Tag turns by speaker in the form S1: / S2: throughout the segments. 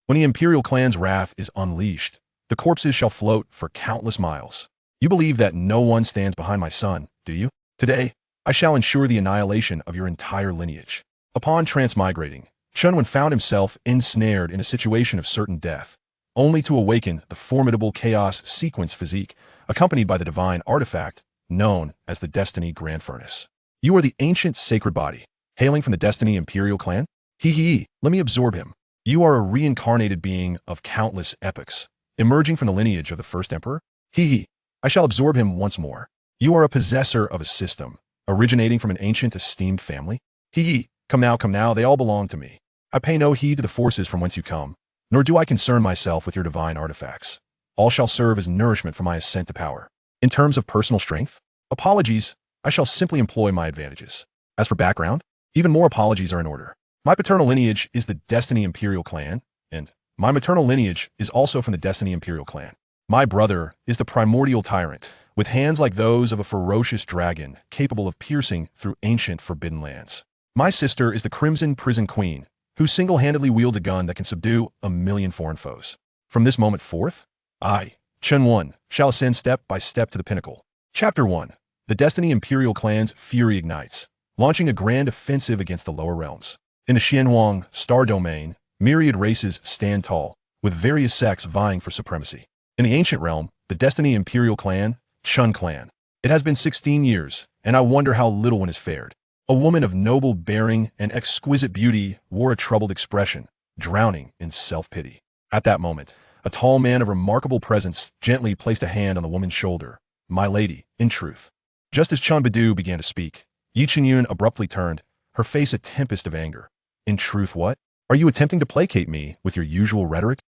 S1: When the Imperial Clan's wrath is unleashed, the corpses shall float for countless miles. You believe that no one stands behind my son, do you? Today, I shall ensure the annihilation of your entire lineage. Upon transmigrating, Chen Wen found himself ensnared in a situation of certain death, only to awaken the formidable chaos sequence Physique, accompanied by the divine artifact known as the Destiny Grand Furnace. You are the ancient sacred body, hailing from the Destiny Imperial Clan? Let me absorb him. You are a reincarnated being of countless epochs, emerging from the lineage of the first emperor? I shall absorb him once more. You are a possessor of a system, originating from an ancient esteemed family? Come now, they all belong to me. I pay no heed to the forces from whence you come, nor do I concern myself with your divine artifacts. All shall serve as nourishment for my ascent to power. In terms of personal strength, apologies, I shall simply employ my advantages. As for background, even more apologies are in order. My paternal lineage is the Destiny Imperial Clan, and my maternal lineage is also from the Destiny Imperial Clan. My brother is the Primordial Tyrant, with hands like those of a ferocious dragon capable of piercing through ancient forbidden lands. My sister is the Crimson Prison Queen, who single-handedly wields a gun that can subdue 1,000,000 foreign foes. From this moment forth, I, Chen Wen, shall ascend step by step to the pinnacle. Chapter 1. The Destiny Imperial Clan's fury ignites, launching a grand offensive against the lower realms. In the Xianhuang Star Domain, myriad races stand tall, with various sects vying for supremacy. In the ancient realm, the Destiny Imperial Clan, Chen Clan. It has been 16 years, and I wonder how little one has fared. A woman of noble bearing and exquisite beauty wore a troubled expression, drowning in self-pity. At that moment, a tall man of remarkable presence gently placed a hand on the woman's shoulder. My lady, in truth. Just as Chen Baidu began to speak, Yi Qinyun abruptly turned, her face a tempest of anger. In truth what? Are you attempting to placate me with your usual rhetoric?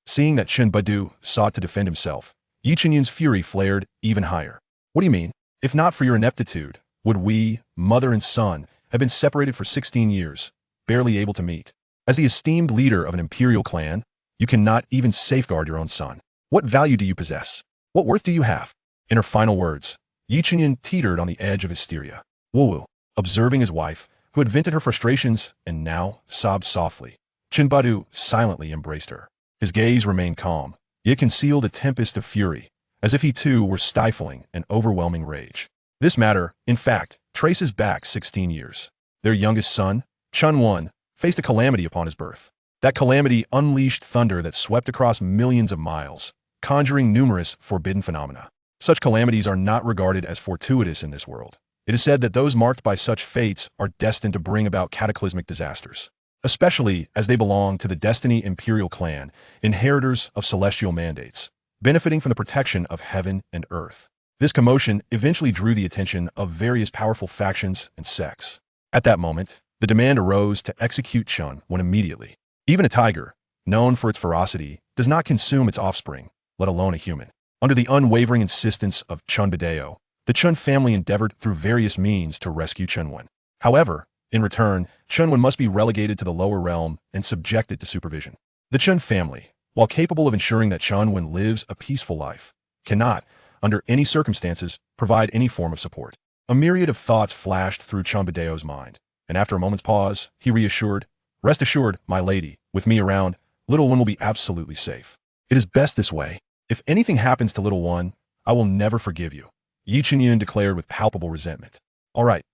S1: Seeing that Chen Baidu sought to defend himself, Yi Qinyun's fury flared even higher. What do you mean? If not for your ineptitude, would we, mother and son, have been separated for 16 years, barely able to meet? As the esteemed leader of an imperial clan, you cannot even safeguard your own son. What value do you possess? What worth do you have? In her final words, Yi Qinyun teetered on the edge of hysteria. Wu, observing his wife, who had vented her frustrations and now sobbed softly, Chen Baidu silently embraced her. His gaze remained calm, yet concealed a tempest of fury, as if he too were stifling an overwhelming rage. This matter, in fact, traces back 16 years. Their youngest son, Chen Wen, faced a calamity upon his birth. That calamity unleashed thunder that swept across millions of miles, conjuring numerous forbidden phenomena. Such calamities are not regarded as fortuitous in this world. It is said that those marked by such fates are destined to bring about cataclysmic disasters, especially as they belong to the Destiny Imperial Clan, inheritors of celestial mandates, benefiting from the protection of heaven and earth. This commotion eventually drew the attention of various powerful factions and sects. At that moment, the demand arose to execute Chen Wen immediately. Even a tiger, known for its ferocity, does not consume its offspring, let alone a human. Under the unwavering insistence of Chen Baidu, the Chen family endeavored through various means to rescue Chen Wen. However, in return, Chen Wen must be relegated to the lower realm and subjected to supervision. The Chen family, while capable of ensuring that Chen Wen lives a peaceful life, cannot, under any circumstances, provide any form of support. A myriad of thoughts flashed through Chen Baidu's mind, and after a moment's pause, he reassured, "Rest assured, my lady, with me around, little one will be absolutely safe. It is best this way. If anything happens to little one, I will never forgive you," Yi Qinyun declared with palpable resentment. All right,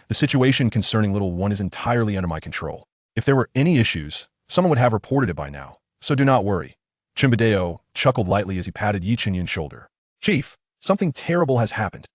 S1: the situation concerning little one is entirely under my control. If there were any issues, someone would have reported it by now, so do not worry. Chen Baidu chuckled lightly as he patted Yi Qinyun's shoulder. Chief, something terrible has happened.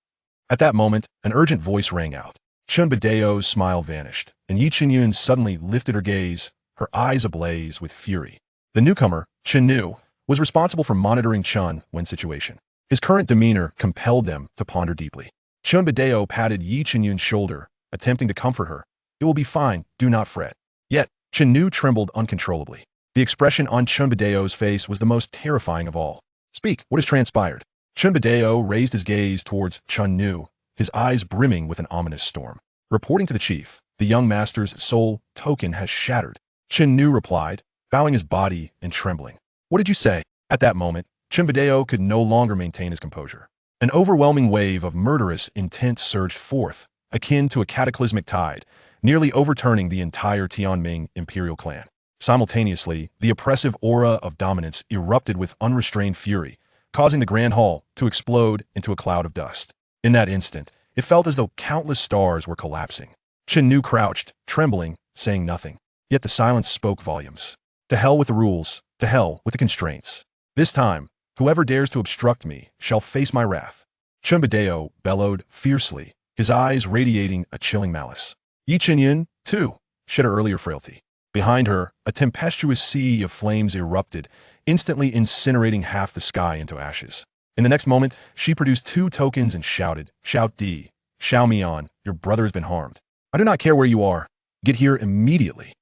S1: At that moment, an urgent voice rang out. Chen Baidu's smile vanished, and Yi Qinyun suddenly lifted her gaze, her eyes ablaze with fury. The newcomer, Chen Nu, was responsible for monitoring Chen Wen's situation. His current demeanor compelled them to ponder deeply. Chen Baidu patted Yi Qinyun's shoulder, attempting to comfort her. It will be fine, do not fret. Yet, Chen Nu trembled uncontrollably. The expression on Chen Baidu's face was the most terrifying of all. Speak, what has transpired? Chen Baidu raised his gaze towards Chen Nu, his eyes brimming with an ominous storm. Reporting to the chief, the young master's soul token has shattered. Chen Nu replied, bowing his body and trembling. What did you say? At that moment, Chen Baidu could no longer maintain his composure. An overwhelming wave of murderous intent surged forth, akin to a cataclysmic tide, nearly overturning the entire Tianming Imperial Clan. Simultaneously, the oppressive aura of dominance erupted with unrestrained fury, causing the Grand Hall to explode into a cloud of dust. In that instant, it felt as though countless stars were collapsing. Chen Nu crouched, trembling, saying nothing. Yet the silence spoke volumes. To hell with the rules, to hell with the constraints. This time, whoever dares to obstruct me shall face my wrath. Chen Badeo bellowed fiercely, his eyes radiating a chilling malice. Yi Chen, too, shed her earlier frailty. Behind her, a tempestuous sea of flames erupted, instantly incinerating half the sky into ashes. In the next moment, she produced 2 tokens and shouted, "Shout D, Xiao Mian, your brother has been harmed. I do not care where you are. Get here immediately.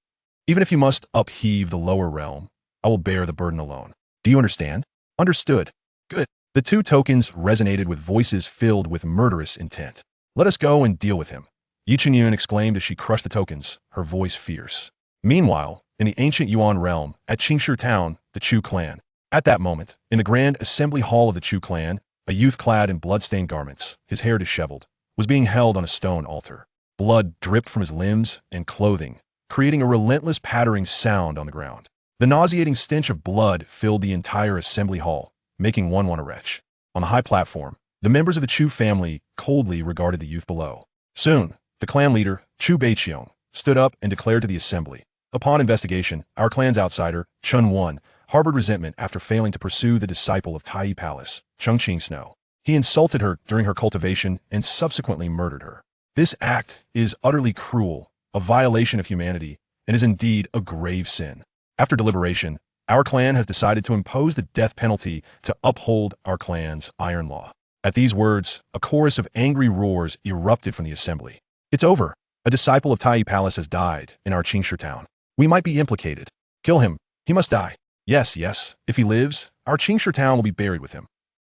S1: Even if you must upheave the lower realm, I will bear the burden alone. Do you understand?" Understood. Good. The 2 tokens resonated with voices filled with murderous intent. Let us go and deal with him. Yi Chen exclaimed as she crushed the tokens, her voice fierce. Meanwhile, in the ancient Yuan realm, at Qingshu Town, the Chu clan. At that moment, in the grand assembly hall of the Chu clan, a youth clad in blood-stained garments, his hair disheveled, was being held on a stone altar. Blood dripped from his limbs and clothing, creating a relentless pattering sound on the ground. The nauseating stench of blood filled the entire assembly hall, making one want to retch. On the high platform, the members of the Chu family coldly regarded the youth below. Soon, the clan leader, Chu Beiqiong, stood up and declared to the assembly, "Upon investigation, our clan's outsider, Chen Wen, harbored resentment after failing to pursue the disciple of Tai Palace, Cheng Qing Snow. He insulted her during her cultivation and subsequently murdered her. This act is utterly cruel, a violation of humanity, and is indeed a grave sin. After deliberation, our clan has decided to impose the death penalty to uphold our clan's iron law." At these words, a chorus of angry roars erupted from the assembly. "It's over. A disciple of Tai Palace has died in our Qingshu town. We might be implicated. Kill him. He must die. Yes, if he lives, our Qingshu town will be buried with him.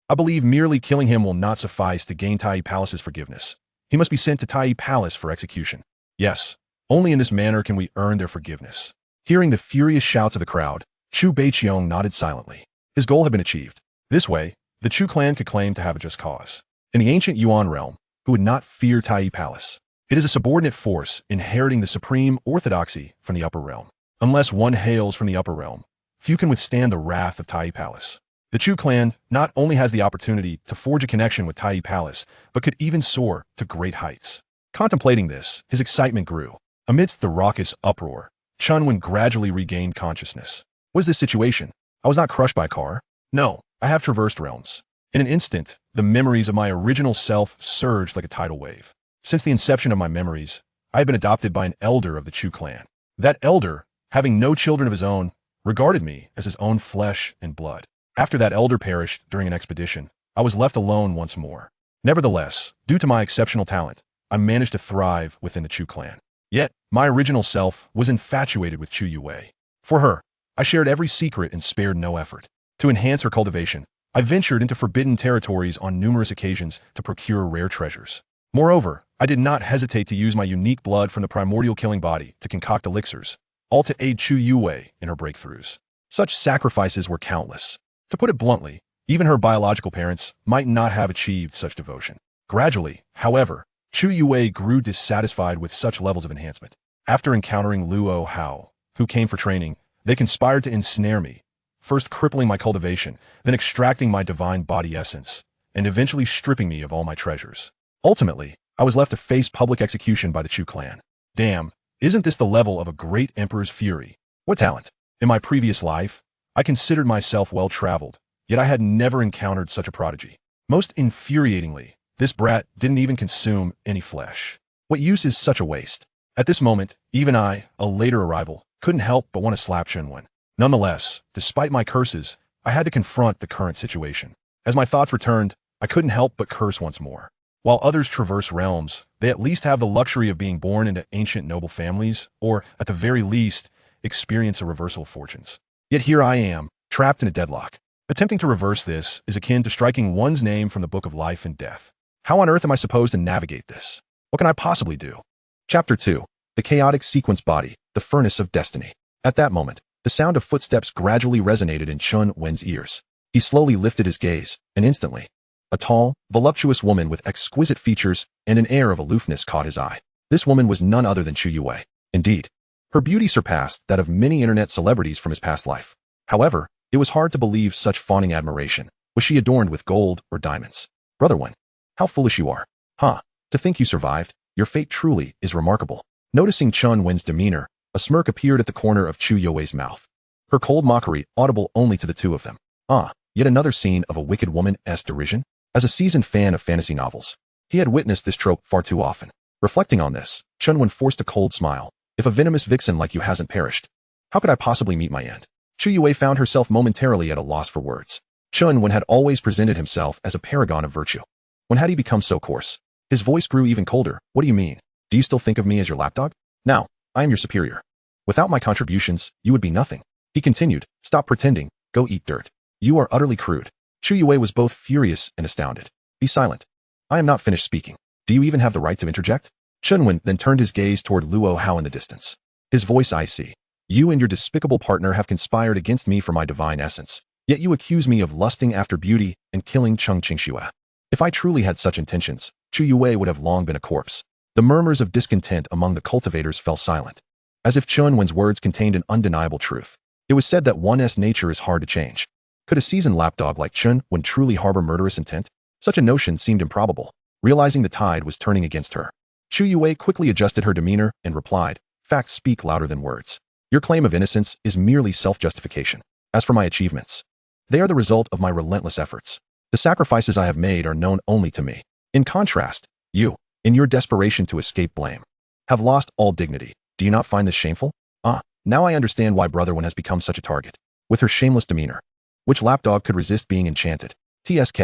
S1: I believe merely killing him will not suffice to gain Tai Palace's forgiveness. He must be sent to Tai Palace for execution. Yes, only in this manner can we earn their forgiveness." Hearing the furious shouts of the crowd, Chu Beiqiong nodded silently. His goal had been achieved. This way, the Chu clan could claim to have a just cause. In the ancient Yuan realm, who would not fear Tai Palace? It is a subordinate force inheriting the supreme orthodoxy from the upper realm. Unless one hails from the upper realm, few can withstand the wrath of Tai Palace. The Chu clan not only has the opportunity to forge a connection with Tai Palace, but could even soar to great heights. Contemplating this, his excitement grew. Amidst the raucous uproar, Chen Wen gradually regained consciousness. What is this situation? I was not crushed by a car. No, I have traversed realms. In an instant, the memories of my original self surged like a tidal wave. Since the inception of my memories, I had been adopted by an elder of the Chu clan. That elder, having no children of his own, regarded me as his own flesh and blood. After that elder perished during an expedition, I was left alone once more. Nevertheless, due to my exceptional talent, I managed to thrive within the Chu clan. Yet, my original self was infatuated with Chu Yue. For her, I shared every secret and spared no effort. To enhance her cultivation, I ventured into forbidden territories on numerous occasions to procure rare treasures. Moreover, I did not hesitate to use my unique blood from the primordial killing body to concoct elixirs, all to aid Chu Yue in her breakthroughs. Such sacrifices were countless. To put it bluntly, even her biological parents might not have achieved such devotion. Gradually, however, Chu Yue grew dissatisfied with such levels of enhancement. After encountering Luo Hao, who came for training, they conspired to ensnare me, first crippling my cultivation, then extracting my divine body essence, and eventually stripping me of all my treasures. Ultimately, I was left to face public execution by the Chu clan. Damn, isn't this the level of a great emperor's fury? What talent! In my previous life, I considered myself well-traveled, yet I had never encountered such a prodigy. Most infuriatingly, this brat didn't even consume any flesh. What use is such a waste? At this moment, even I, a later arrival, couldn't help but want to slap Chen Wen. Nonetheless, despite my curses, I had to confront the current situation. As my thoughts returned, I couldn't help but curse once more. While others traverse realms, they at least have the luxury of being born into ancient noble families, or, at the very least, experience a reversal of fortunes. Yet here I am, trapped in a deadlock. Attempting to reverse this is akin to striking one's name from the book of life and death. How on earth am I supposed to navigate this? What can I possibly do? Chapter 2. The Chaotic Sequence Body, the Furnace of Destiny. At that moment, the sound of footsteps gradually resonated in Chen Wen's ears. He slowly lifted his gaze, and instantly, a tall, voluptuous woman with exquisite features and an air of aloofness caught his eye. This woman was none other than Chu Yue. Indeed, Her beauty surpassed that of many internet celebrities from his past life. However, it was hard to believe such fawning admiration. Was she adorned with gold or diamonds? Brother Wen, how foolish you are. Huh, to think you survived. Your fate truly is remarkable. Noticing Chen Wen's demeanor, a smirk appeared at the corner of Chu Yue's mouth. Her cold mockery audible only to the two of them. Ah, yet another scene of a wicked woman's derision? As a seasoned fan of fantasy novels, he had witnessed this trope far too often. Reflecting on this, Chen Wen forced a cold smile. If a venomous vixen like you hasn't perished, how could I possibly meet my end? Chu Yue found herself momentarily at a loss for words. Chen Wen had always presented himself as a paragon of virtue. When had he become so coarse? His voice grew even colder. What do you mean? Do you still think of me as your lapdog? Now, I am your superior. Without my contributions, you would be nothing. He continued, stop pretending, go eat dirt. You are utterly crude. Chu Yue was both furious and astounded. Be silent. I am not finished speaking. Do you even have the right to interject? Chen Wen then turned his gaze toward Luo Hao in the distance. His voice icy. You and your despicable partner have conspired against me for my divine essence. Yet you accuse me of lusting after beauty and killing Cheng Qingxue. If I truly had such intentions, Chu Yue would have long been a corpse. The murmurs of discontent among the cultivators fell silent, as if Chen Wen's words contained an undeniable truth. It was said that one's nature is hard to change. Could a seasoned lapdog like Chen Wen truly harbor murderous intent? Such a notion seemed improbable. Realizing the tide was turning against her, Chu Yue quickly adjusted her demeanor and replied, facts speak louder than words. Your claim of innocence is merely self-justification. As for my achievements, they are the result of my relentless efforts. The sacrifices I have made are known only to me. In contrast, you, in your desperation to escape blame, have lost all dignity. Do you not find this shameful? Ah, now I understand why Brother Wen has become such a target. With her shameless demeanor, which lapdog could resist being enchanted? TSK,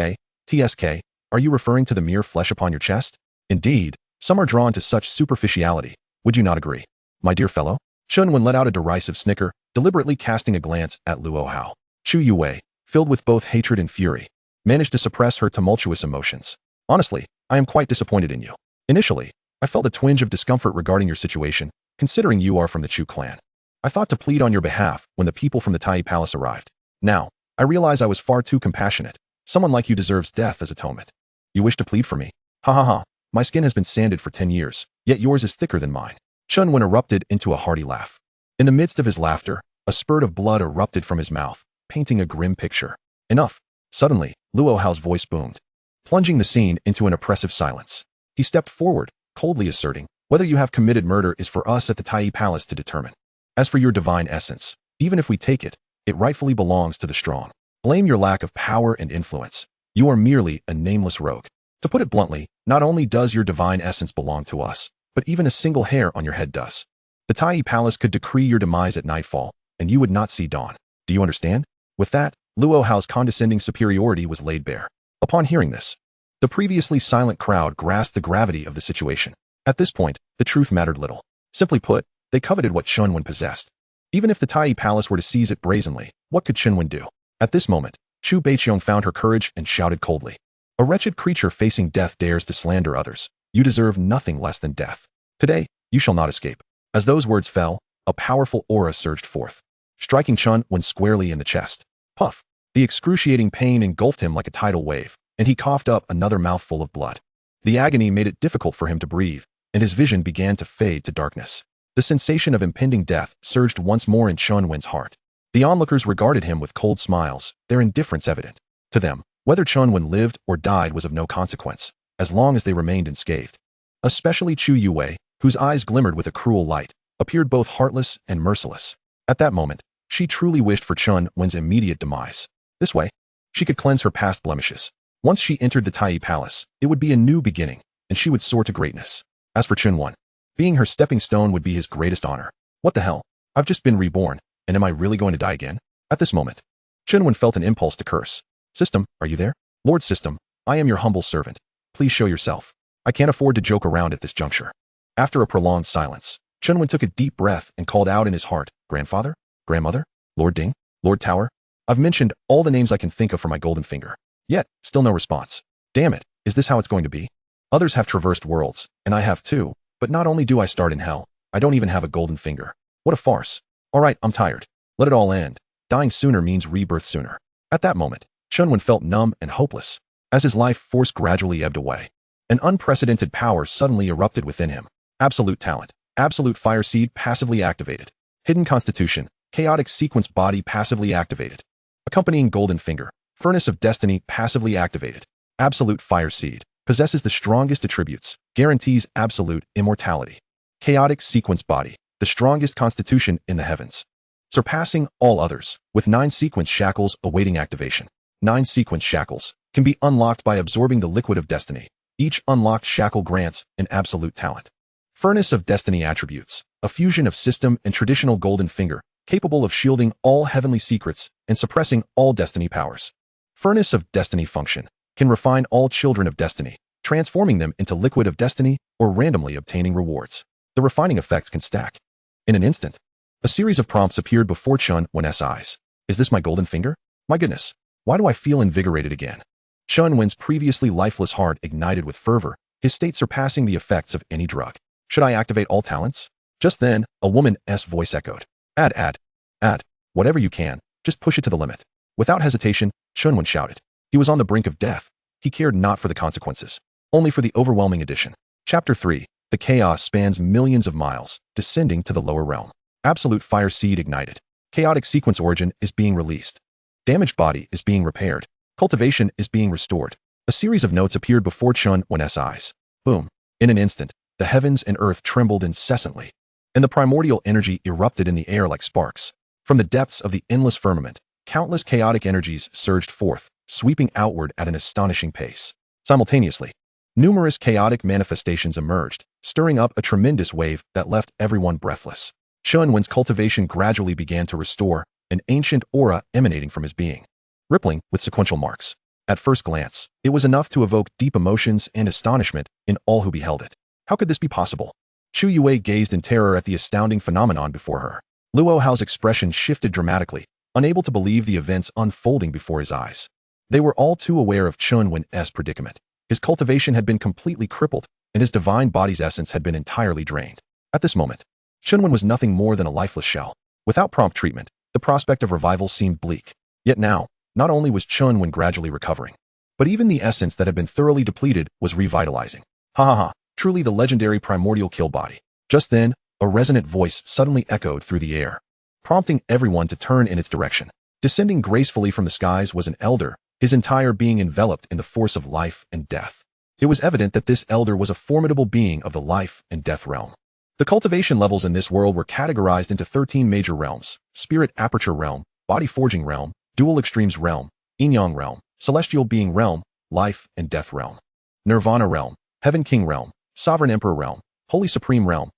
S1: are you referring to the mere flesh upon your chest? Indeed, some are drawn to such superficiality. Would you not agree? My dear fellow? Chen Wen let out a derisive snicker, deliberately casting a glance at Luo Hao. Chu Yue, filled with both hatred and fury, managed to suppress her tumultuous emotions. Honestly, I am quite disappointed in you. Initially, I felt a twinge of discomfort regarding your situation, considering you are from the Chu clan. I thought to plead on your behalf when the people from the Tai Palace arrived. Now, I realize I was far too compassionate. Someone like you deserves death as atonement. You wish to plead for me? Ha ha ha. My skin has been sanded for 10 years, yet yours is thicker than mine. Chen Wen erupted into a hearty laugh. In the midst of his laughter, a spurt of blood erupted from his mouth, painting a grim picture. Enough. Suddenly, Luo Hao's voice boomed, plunging the scene into an oppressive silence. He stepped forward, coldly asserting, whether you have committed murder is for us at the Tai Palace to determine. As for your divine essence, even if we take it, it rightfully belongs to the strong. Blame your lack of power and influence. You are merely a nameless rogue. To put it bluntly, not only does your divine essence belong to us, but even a single hair on your head does. The Tai Palace could decree your demise at nightfall, and you would not see dawn. Do you understand? With that, Luo Hao's condescending superiority was laid bare. Upon hearing this, the previously silent crowd grasped the gravity of the situation. At this point, the truth mattered little. Simply put, they coveted what Chen Wen possessed. Even if the Tai Palace were to seize it brazenly, what could Chen Wen do? At this moment, Chu Beiqiong found her courage and shouted coldly. A wretched creature facing death dares to slander others. You deserve nothing less than death. Today, you shall not escape. As those words fell, a powerful aura surged forth, striking Chen Wen squarely in the chest. Puff! The excruciating pain engulfed him like a tidal wave, and he coughed up another mouthful of blood. The agony made it difficult for him to breathe, and his vision began to fade to darkness. The sensation of impending death surged once more in Chen Wen's heart. The onlookers regarded him with cold smiles, their indifference evident. To them, whether Chen Wen lived or died was of no consequence, as long as they remained unscathed. Especially Chu Yue, whose eyes glimmered with a cruel light, appeared both heartless and merciless. At that moment, she truly wished for Chen Wen's immediate demise. This way, she could cleanse her past blemishes. Once she entered the Tai Palace, it would be a new beginning, and she would soar to greatness. As for Chen Wen, being her stepping stone would be his greatest honor. What the hell? I've just been reborn, and am I really going to die again? At this moment, Chen Wen felt an impulse to curse. System, are you there? Lord System, I am your humble servant. Please show yourself. I can't afford to joke around at this juncture. After a prolonged silence, Chen Wen took a deep breath and called out in his heart, Grandfather? Grandmother? Lord Ding? Lord Tower? I've mentioned all the names I can think of for my golden finger. Yet, still no response. Damn it, is this how it's going to be? Others have traversed worlds, and I have too, but not only do I start in hell, I don't even have a golden finger. What a farce. Alright, I'm tired. Let it all end. Dying sooner means rebirth sooner. At that moment, Chen Wen felt numb and hopeless. As his life force gradually ebbed away, an unprecedented power suddenly erupted within him. Absolute talent. Absolute Fire Seed passively activated. Hidden Constitution, Chaotic Sequence Body passively activated. Accompanying Golden Finger, Furnace of Destiny passively activated. Absolute Fire Seed possesses the strongest attributes, guarantees absolute immortality. Chaotic Sequence Body, the strongest constitution in the heavens, surpassing all others, with 9 sequence shackles awaiting activation. 9 sequence shackles can be unlocked by absorbing the liquid of destiny. Each unlocked shackle grants an absolute talent. Furnace of Destiny attributes, a fusion of system and traditional Golden Finger, capable of shielding all heavenly secrets and suppressing all destiny powers. Furnace of Destiny function can refine all children of destiny, transforming them into liquid of destiny or randomly obtaining rewards. The refining effects can stack. In an instant, a series of prompts appeared before Chen Wen's eyes. Is this my Golden Finger? My goodness, why do I feel invigorated again? Chen Wen's previously lifeless heart ignited with fervor, his state surpassing the effects of any drug. Should I activate all talents? Just then, a woman's voice echoed. Add. Whatever you can, just push it to the limit. Without hesitation, Chen Wen shouted. He was on the brink of death. He cared not for the consequences, only for the overwhelming addition. Chapter 3. The chaos spans millions of miles, descending to the lower realm. Absolute Fire Seed ignited. Chaotic Sequence Origin is being released. Damaged body is being repaired. Cultivation is being restored. A series of notes appeared before Chen Wen's eyes. Boom. In an instant, the heavens and earth trembled incessantly, and the primordial energy erupted in the air like sparks. From the depths of the endless firmament, countless chaotic energies surged forth, sweeping outward at an astonishing pace. Simultaneously, numerous chaotic manifestations emerged, stirring up a tremendous wave that left everyone breathless. Chen Wen's cultivation gradually began to restore, an ancient aura emanating from his being, rippling with sequential marks. At first glance, it was enough to evoke deep emotions and astonishment in all who beheld it. How could this be possible? Chu Yue gazed in terror at the astounding phenomenon before her. Luo Hao's expression shifted dramatically, unable to believe the events unfolding before his eyes. They were all too aware of Chen Wen's predicament. His cultivation had been completely crippled, and his divine body's essence had been entirely drained. At this moment, Chen Wen was nothing more than a lifeless shell. Without prompt treatment, the prospect of revival seemed bleak. Yet now, not only was Chen Wen gradually recovering, but even the essence that had been thoroughly depleted was revitalizing. Ha ha ha, truly the legendary primordial kill body. Just then, a resonant voice suddenly echoed through the air, prompting everyone to turn in its direction. Descending gracefully from the skies was an elder, his entire being enveloped in the force of life and death. It was evident that this elder was a formidable being of the life and death realm. The cultivation levels in this world were categorized into 13 major realms: Spirit Aperture Realm, Body Forging Realm, Dual Extremes Realm, Yin-Yang Realm, Celestial Being Realm, Life and Death Realm, Nirvana Realm, Heaven King Realm, Sovereign Emperor Realm, Holy Supreme Realm,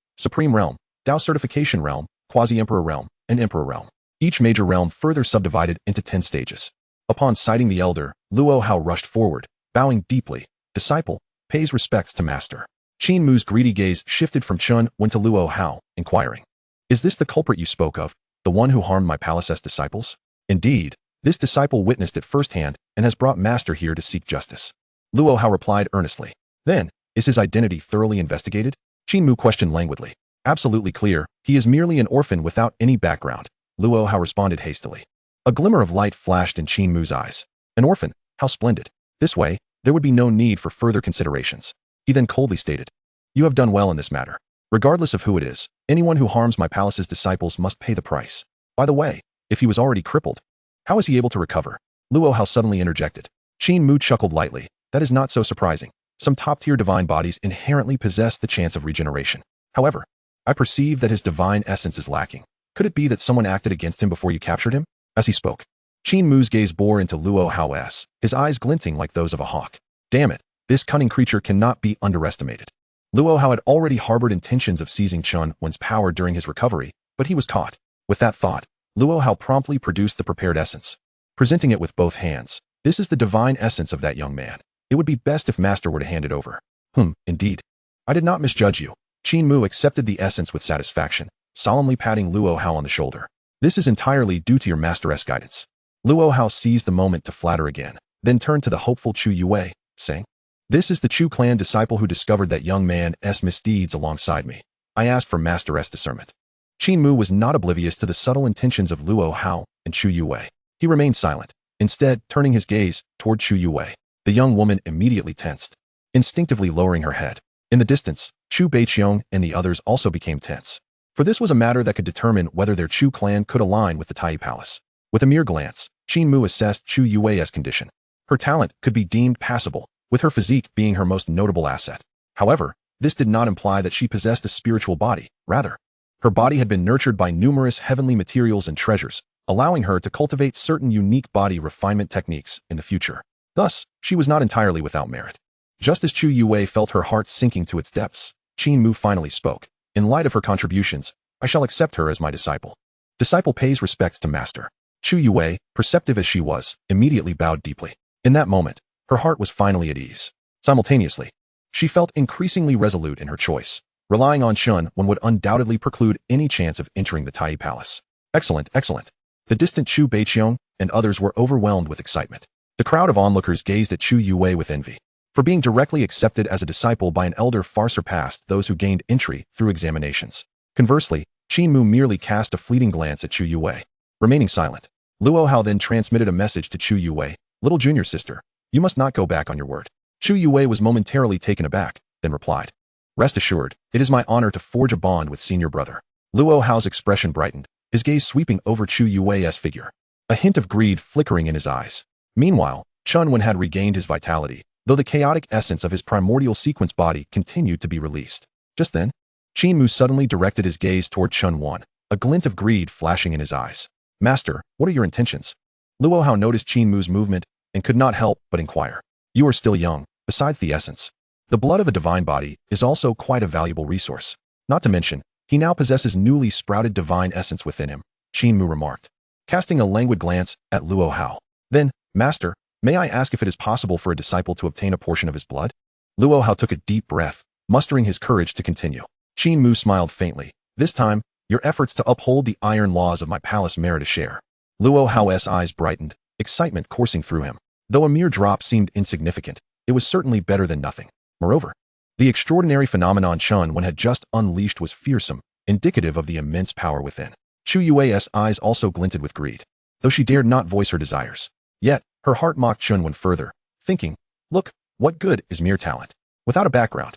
S1: Tao Certification Realm, Quasi-Emperor Realm, and Emperor Realm. Each major realm further subdivided into 10 stages. Upon sighting the elder, Luo Hao rushed forward, bowing deeply. Disciple, pays respects to master. Qin Mu's greedy gaze shifted from Chen Wen to Luo Hao, inquiring, Is this the culprit you spoke of, the one who harmed my palace's disciples? Indeed, this disciple witnessed it firsthand and has brought master here to seek justice. Luo Hao replied earnestly. Then, is his identity thoroughly investigated? Qin Mu questioned languidly. Absolutely clear, he is merely an orphan without any background. Luo Hao responded hastily. A glimmer of light flashed in Qin Mu's eyes. An orphan, how splendid. This way, there would be no need for further considerations. He then coldly stated, You have done well in this matter. Regardless of who it is, anyone who harms my palace's disciples must pay the price. By the way, if he was already crippled, how is he able to recover? Luo Hao suddenly interjected. Qin Mu chuckled lightly. That is not so surprising. Some top-tier divine bodies inherently possess the chance of regeneration. However, I perceive that his divine essence is lacking. Could it be that someone acted against him before you captured him? As he spoke, Qin Mu's gaze bore into Luo Hao's, his eyes glinting like those of a hawk. Damn it, this cunning creature cannot be underestimated. Luo Hao had already harbored intentions of seizing Chen Wen's power during his recovery, but he was caught. With that thought, Luo Hao promptly produced the prepared essence, presenting it with both hands. This is the divine essence of that young man. It would be best if master were to hand it over. Indeed. I did not misjudge you. Qin Mu accepted the essence with satisfaction, solemnly patting Luo Hao on the shoulder. This is entirely due to your master's guidance. Luo Hao seized the moment to flatter again, then turned to the hopeful Chu Yue, saying, This is the Chu clan disciple who discovered that young man's misdeeds alongside me. I asked for master's discernment. Qin Mu was not oblivious to the subtle intentions of Luo Hao and Chu Yue. He remained silent, instead turning his gaze toward Chu Yue. The young woman immediately tensed, instinctively lowering her head. In the distance, Chu Baiqiong and the others also became tense. For this was a matter that could determine whether their Chu clan could align with the Tai Palace. With a mere glance, Qin Mu assessed Chu Yue's condition. Her talent could be deemed passable, with her physique being her most notable asset. However, this did not imply that she possessed a spiritual body. Rather, her body had been nurtured by numerous heavenly materials and treasures, allowing her to cultivate certain unique body refinement techniques in the future. Thus, she was not entirely without merit. Just as Chu Yue felt her heart sinking to its depths, Qin Mu finally spoke. In light of her contributions, I shall accept her as my disciple. Disciple pays respects to master. Chu Yue, perceptive as she was, immediately bowed deeply. In that moment, her heart was finally at ease. Simultaneously, she felt increasingly resolute in her choice. Relying on Chen Wen would undoubtedly preclude any chance of entering the Tai Palace. Excellent, excellent. The distant Chu Baiqiong and others were overwhelmed with excitement. The crowd of onlookers gazed at Chu Yue with envy. For being directly accepted as a disciple by an elder far surpassed those who gained entry through examinations. Conversely, Qin Mu merely cast a fleeting glance at Chu Yue. Remaining silent, Luo Hao then transmitted a message to Chu Yue. Little junior sister, you must not go back on your word. Chu Yue was momentarily taken aback, then replied. Rest assured, it is my honor to forge a bond with senior brother. Luo Hao's expression brightened, his gaze sweeping over Chu Yue's figure. A hint of greed flickering in his eyes. Meanwhile, Chen Wen had regained his vitality, though the chaotic essence of his primordial sequence body continued to be released. Just then, Qin Mu suddenly directed his gaze toward Chen Wen, a glint of greed flashing in his eyes. Master, what are your intentions? Luo Hao noticed Qin Mu's movement and could not help but inquire. You are still young, besides the essence. The blood of a divine body is also quite a valuable resource. Not to mention, he now possesses newly sprouted divine essence within him, Qin Mu remarked, casting a languid glance at Luo Hao. Then, Master, may I ask if it is possible for a disciple to obtain a portion of his blood? Luo Hao took a deep breath, mustering his courage to continue. Qin Mu smiled faintly. This time, your efforts to uphold the iron laws of my palace merit a share. Luo Hao's eyes brightened, excitement coursing through him. Though a mere drop seemed insignificant, it was certainly better than nothing. Moreover, the extraordinary phenomenon Chen Wen had just unleashed was fearsome, indicative of the immense power within. Chu Yue's eyes also glinted with greed, though she dared not voice her desires. Yet, her heart mocked Chen Wen further, thinking, look, what good is mere talent? Without a background,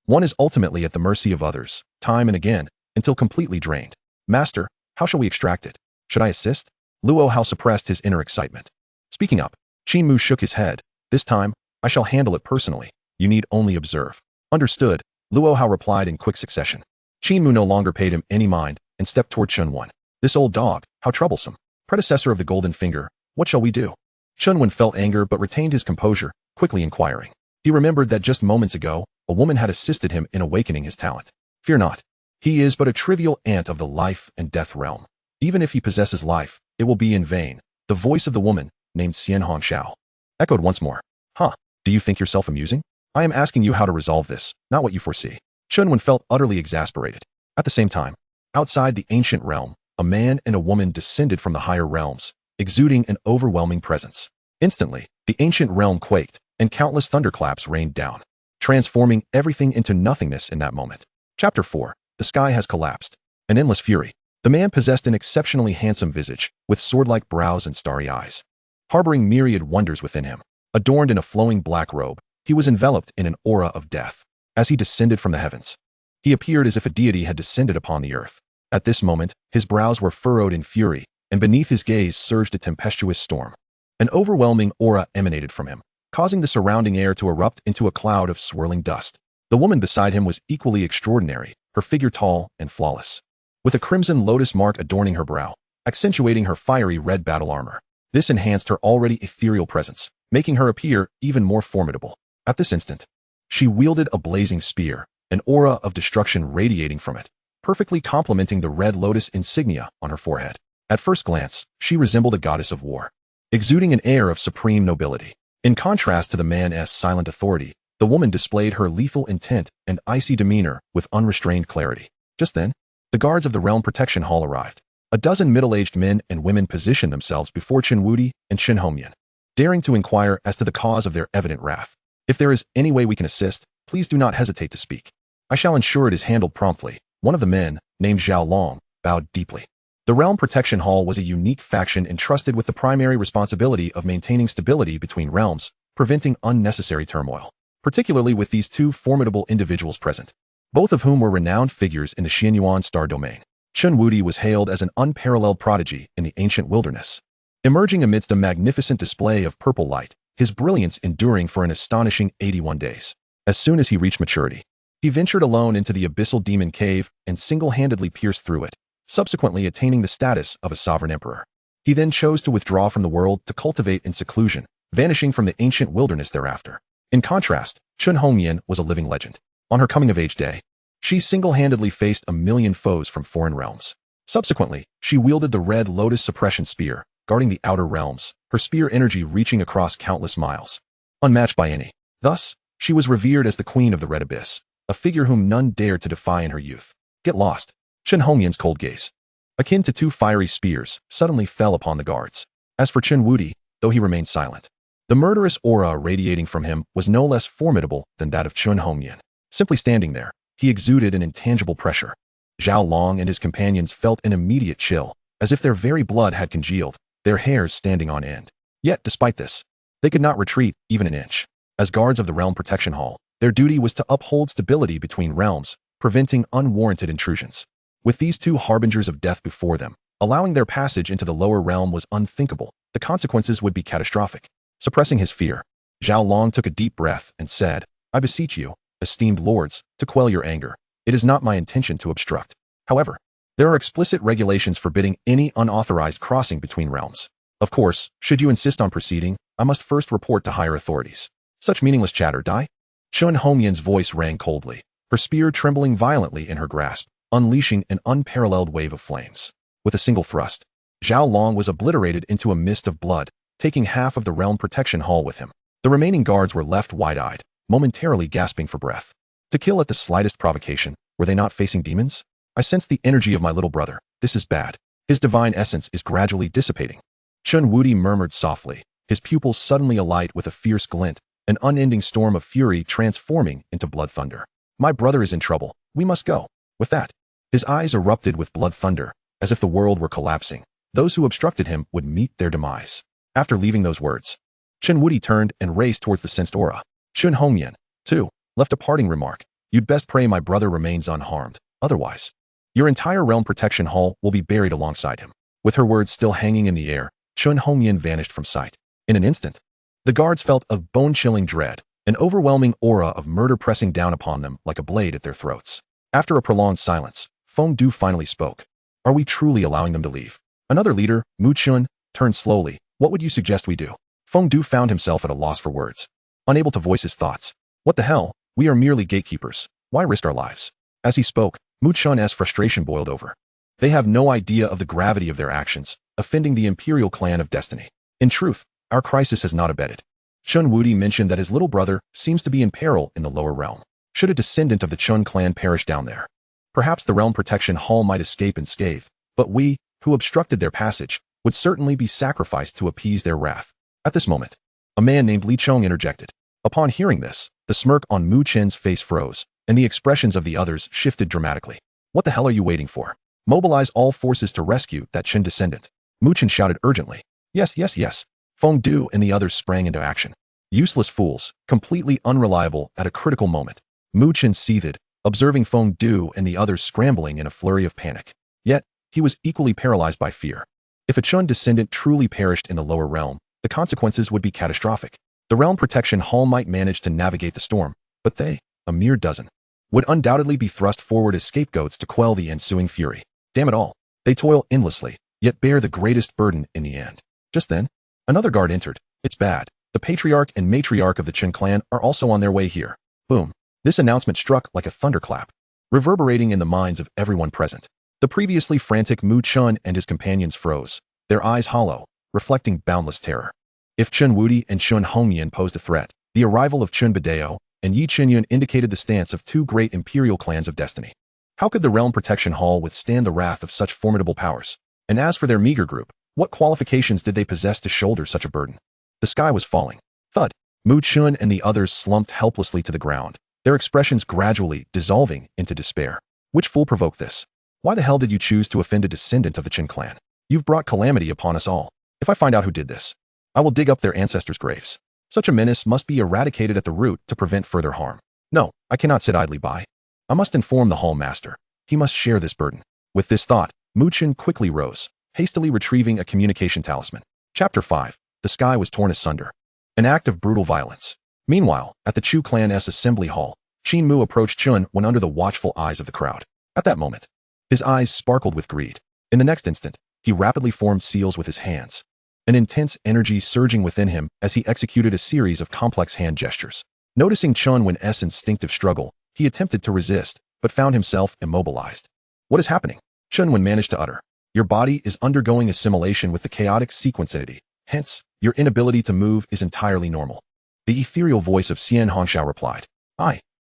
S1: one is ultimately at the mercy of others, time and again, until completely drained. Master, how shall we extract it? Should I assist? Luo Hao suppressed his inner excitement. Speaking up, Qin Mu shook his head. This time, I shall handle it personally. You need only observe. Understood, Luo Hao replied in quick succession. Qin Mu no longer paid him any mind and stepped toward Chen Wen. This old dog, how troublesome. Predecessor of the Golden Finger, what shall we do? Chen Wen felt anger but retained his composure, quickly inquiring. He remembered that just moments ago, a woman had assisted him in awakening his talent. Fear not. He is but a trivial ant of the life and death realm. Even if he possesses life, it will be in vain. The voice of the woman, named Xian Hongxiao, echoed once more. Huh, do you think yourself amusing? I am asking you how to resolve this, not what you foresee. Chen Wen felt utterly exasperated. At the same time, outside the ancient realm, a man and a woman descended from the higher realms, exuding an overwhelming presence. Instantly, the ancient realm quaked, and countless thunderclaps rained down, transforming everything into nothingness in that moment. Chapter 4. The sky has collapsed. An endless fury. The man possessed an exceptionally handsome visage, with sword-like brows and starry eyes, harboring myriad wonders within him. Adorned in a flowing black robe, he was enveloped in an aura of death. As he descended from the heavens, he appeared as if a deity had descended upon the earth. At this moment, his brows were furrowed in fury, and beneath his gaze surged a tempestuous storm. An overwhelming aura emanated from him, causing the surrounding air to erupt into a cloud of swirling dust. The woman beside him was equally extraordinary, her figure tall and flawless, with a crimson lotus mark adorning her brow, accentuating her fiery red battle armor. This enhanced her already ethereal presence, making her appear even more formidable. At this instant, she wielded a blazing spear, an aura of destruction radiating from it, perfectly complementing the red lotus insignia on her forehead. At first glance, she resembled a goddess of war, exuding an air of supreme nobility. In contrast to the man's silent authority, the woman displayed her lethal intent and icy demeanor with unrestrained clarity. Just then, the guards of the Realm Protection Hall arrived. A dozen middle-aged men and women positioned themselves before Chen Wudi and Chen Hongyan, daring to inquire as to the cause of their evident wrath. If there is any way we can assist, please do not hesitate to speak. I shall ensure it is handled promptly. One of the men, named Zhao Long, bowed deeply. The Realm Protection Hall was a unique faction entrusted with the primary responsibility of maintaining stability between realms, preventing unnecessary turmoil, particularly with these two formidable individuals present. both of whom were renowned figures in the Xianyuan star domain. Chen Wen was hailed as an unparalleled prodigy in the ancient wilderness. Emerging amidst a magnificent display of purple light, his brilliance enduring for an astonishing 81 days. As soon as he reached maturity, he ventured alone into the abyssal demon cave and single-handedly pierced through it, subsequently attaining the status of a sovereign emperor. He then chose to withdraw from the world to cultivate in seclusion, vanishing from the ancient wilderness thereafter. In contrast, Chen Wen was a living legend. On her coming-of-age day, she single-handedly faced a million foes from foreign realms. Subsequently, she wielded the Red Lotus Suppression Spear, guarding the outer realms, her spear energy reaching across countless miles. Unmatched by any. Thus, she was revered as the Queen of the Red Abyss, a figure whom none dared to defy in her youth. Get lost. Chen Wen's cold gaze, akin to two fiery spears, suddenly fell upon the guards. As for Chen Wen, though he remained silent, the murderous aura radiating from him was no less formidable than that of Chen Wen. Simply standing there, he exuded an intangible pressure. Zhao Long and his companions felt an immediate chill, as if their very blood had congealed, their hairs standing on end. Yet, despite this, they could not retreat even an inch. As guards of the Realm Protection Hall, their duty was to uphold stability between realms, preventing unwarranted intrusions. With these two harbingers of death before them, allowing their passage into the lower realm was unthinkable. The consequences would be catastrophic. Suppressing his fear, Zhao Long took a deep breath and said, "I beseech you, esteemed lords, to quell your anger. It is not my intention to obstruct. However, there are explicit regulations forbidding any unauthorized crossing between realms. Of course, should you insist on proceeding, I must first report to higher authorities." Such meaningless chatter, die? Chen Wen's voice rang coldly, her spear trembling violently in her grasp, unleashing an unparalleled wave of flames. With a single thrust, Zhao Long was obliterated into a mist of blood, taking half of the Realm Protection Hall with him. The remaining guards were left wide-eyed, momentarily gasping for breath. To kill at the slightest provocation, were they not facing demons? I sense the energy of my little brother. This is bad. His divine essence is gradually dissipating. Chen Wen murmured softly, his pupils suddenly alight with a fierce glint, an unending storm of fury transforming into blood thunder. My brother is in trouble. We must go. With that, his eyes erupted with blood thunder, as if the world were collapsing. Those who obstructed him would meet their demise. After leaving those words, Chen Wen turned and raced towards the sensed aura. Chen Wen, too, left a parting remark. You'd best pray my brother remains unharmed. Otherwise, your entire Realm Protection Hall will be buried alongside him. With her words still hanging in the air, Chen Wen vanished from sight. In an instant, the guards felt a bone-chilling dread, an overwhelming aura of murder pressing down upon them like a blade at their throats. After a prolonged silence, Feng Du finally spoke. Are we truly allowing them to leave? Another leader, Mu Chun, turned slowly. What would you suggest we do? Feng Du found himself at a loss for words, unable to voice his thoughts. What the hell? We are merely gatekeepers. Why risk our lives? As he spoke, Mu Chun's frustration boiled over. They have no idea of the gravity of their actions, offending the Imperial Clan of Destiny. In truth, our crisis has not abated. Chen Wen mentioned that his little brother seems to be in peril in the lower realm. Should a descendant of the Chun clan perish down there, perhaps the Realm Protection Hall might escape unscathed, but we, who obstructed their passage, would certainly be sacrificed to appease their wrath. At this moment, a man named Li Chong interjected. Upon hearing this, the smirk on Mu Chen's face froze, and the expressions of the others shifted dramatically. What the hell are you waiting for? Mobilize all forces to rescue that Chen descendant. Mu Chen shouted urgently. Yes, yes, yes. Feng Du and the others sprang into action. Useless fools, completely unreliable at a critical moment. Mu Chen seethed, observing Feng Du and the others scrambling in a flurry of panic. Yet, he was equally paralyzed by fear. If a Chun descendant truly perished in the lower realm, the consequences would be catastrophic. The Realm Protection Hall might manage to navigate the storm, but they, a mere dozen, would undoubtedly be thrust forward as scapegoats to quell the ensuing fury. Damn it all. They toil endlessly, yet bear the greatest burden in the end. Just then, another guard entered. It's bad. The patriarch and matriarch of the Chen clan are also on their way here. Boom. This announcement struck like a thunderclap, reverberating in the minds of everyone present. The previously frantic Mu Chun and his companions froze, their eyes hollow, reflecting boundless terror. If Chen Wen and Chen Wen posed a threat, the arrival of Chen Bidao and Yi Qinyun indicated the stance of two great imperial clans of destiny. How could the Realm Protection Hall withstand the wrath of such formidable powers? And as for their meager group, what qualifications did they possess to shoulder such a burden? The sky was falling. Thud. Mu Chun and the others slumped helplessly to the ground, their expressions gradually dissolving into despair. Which fool provoked this? Why the hell did you choose to offend a descendant of the Chen clan? You've brought calamity upon us all. If I find out who did this, I will dig up their ancestors' graves. Such a menace must be eradicated at the root to prevent further harm. No, I cannot sit idly by. I must inform the Hall Master. He must share this burden. With this thought, Mu Chen quickly rose, hastily retrieving a communication talisman. Chapter 5. The sky was torn asunder. An act of brutal violence. Meanwhile, at the Chu Clan's assembly hall, Qin Mu approached Chen Wen under the watchful eyes of the crowd. At that moment, his eyes sparkled with greed. In the next instant, he rapidly formed seals with his hands, an intense energy surging within him as he executed a series of complex hand gestures. Noticing Chen Wen's instinctive struggle, he attempted to resist, but found himself immobilized. What is happening? Chen Wen managed to utter. Your body is undergoing assimilation with the chaotic sequence entity. Hence, your inability to move is entirely normal. The ethereal voice of Xian Hongxiao replied.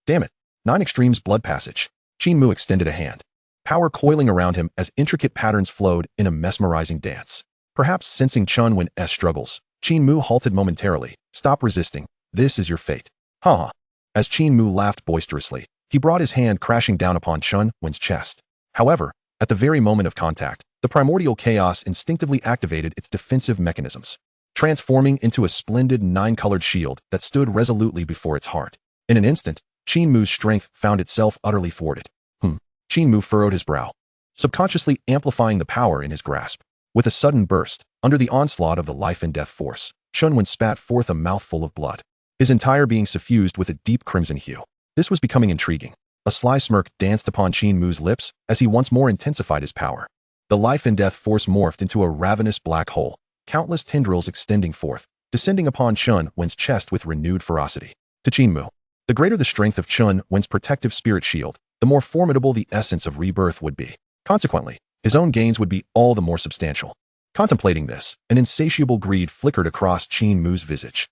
S1: Damn it. 9 Extremes Blood Passage. Qin Mu extended a hand, power coiling around him as intricate patterns flowed in a mesmerizing dance. Perhaps sensing Chen Wen's struggles, Qin Mu halted momentarily. Stop resisting. This is your fate. Ha. As Qin Mu laughed boisterously, he brought his hand crashing down upon Chen Wen's chest. However, at the very moment of contact, the primordial chaos instinctively activated its defensive mechanisms, transforming into a splendid 9-colored shield that stood resolutely before its heart. In an instant, Qin Mu's strength found itself utterly thwarted. Qin Mu furrowed his brow, subconsciously amplifying the power in his grasp. With a sudden burst, under the onslaught of the life and death force, Chen Wen spat forth a mouthful of blood, his entire being suffused with a deep crimson hue. This was becoming intriguing. A sly smirk danced upon Qin Mu's lips as he once more intensified his power. The life and death force morphed into a ravenous black hole, countless tendrils extending forth, descending upon Chen Wen's chest with renewed ferocity. To Qin Mu, the greater the strength of Chen Wen's protective spirit shield, the more formidable the essence of rebirth would be. Consequently, his own gains would be all the more substantial. Contemplating this, an insatiable greed flickered across Qin Mu's visage.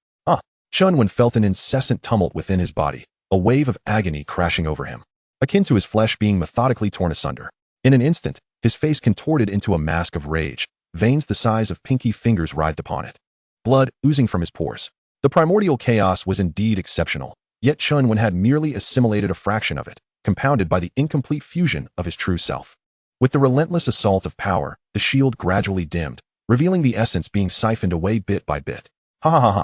S1: Chen Wen felt an incessant tumult within his body, a wave of agony crashing over him, akin to his flesh being methodically torn asunder. In an instant, his face contorted into a mask of rage, veins the size of pinky fingers writhed upon it, blood oozing from his pores. The primordial chaos was indeed exceptional, yet Chen Wen had merely assimilated a fraction of it, compounded by the incomplete fusion of his true self. With the relentless assault of power, the shield gradually dimmed, revealing the essence being siphoned away bit by bit.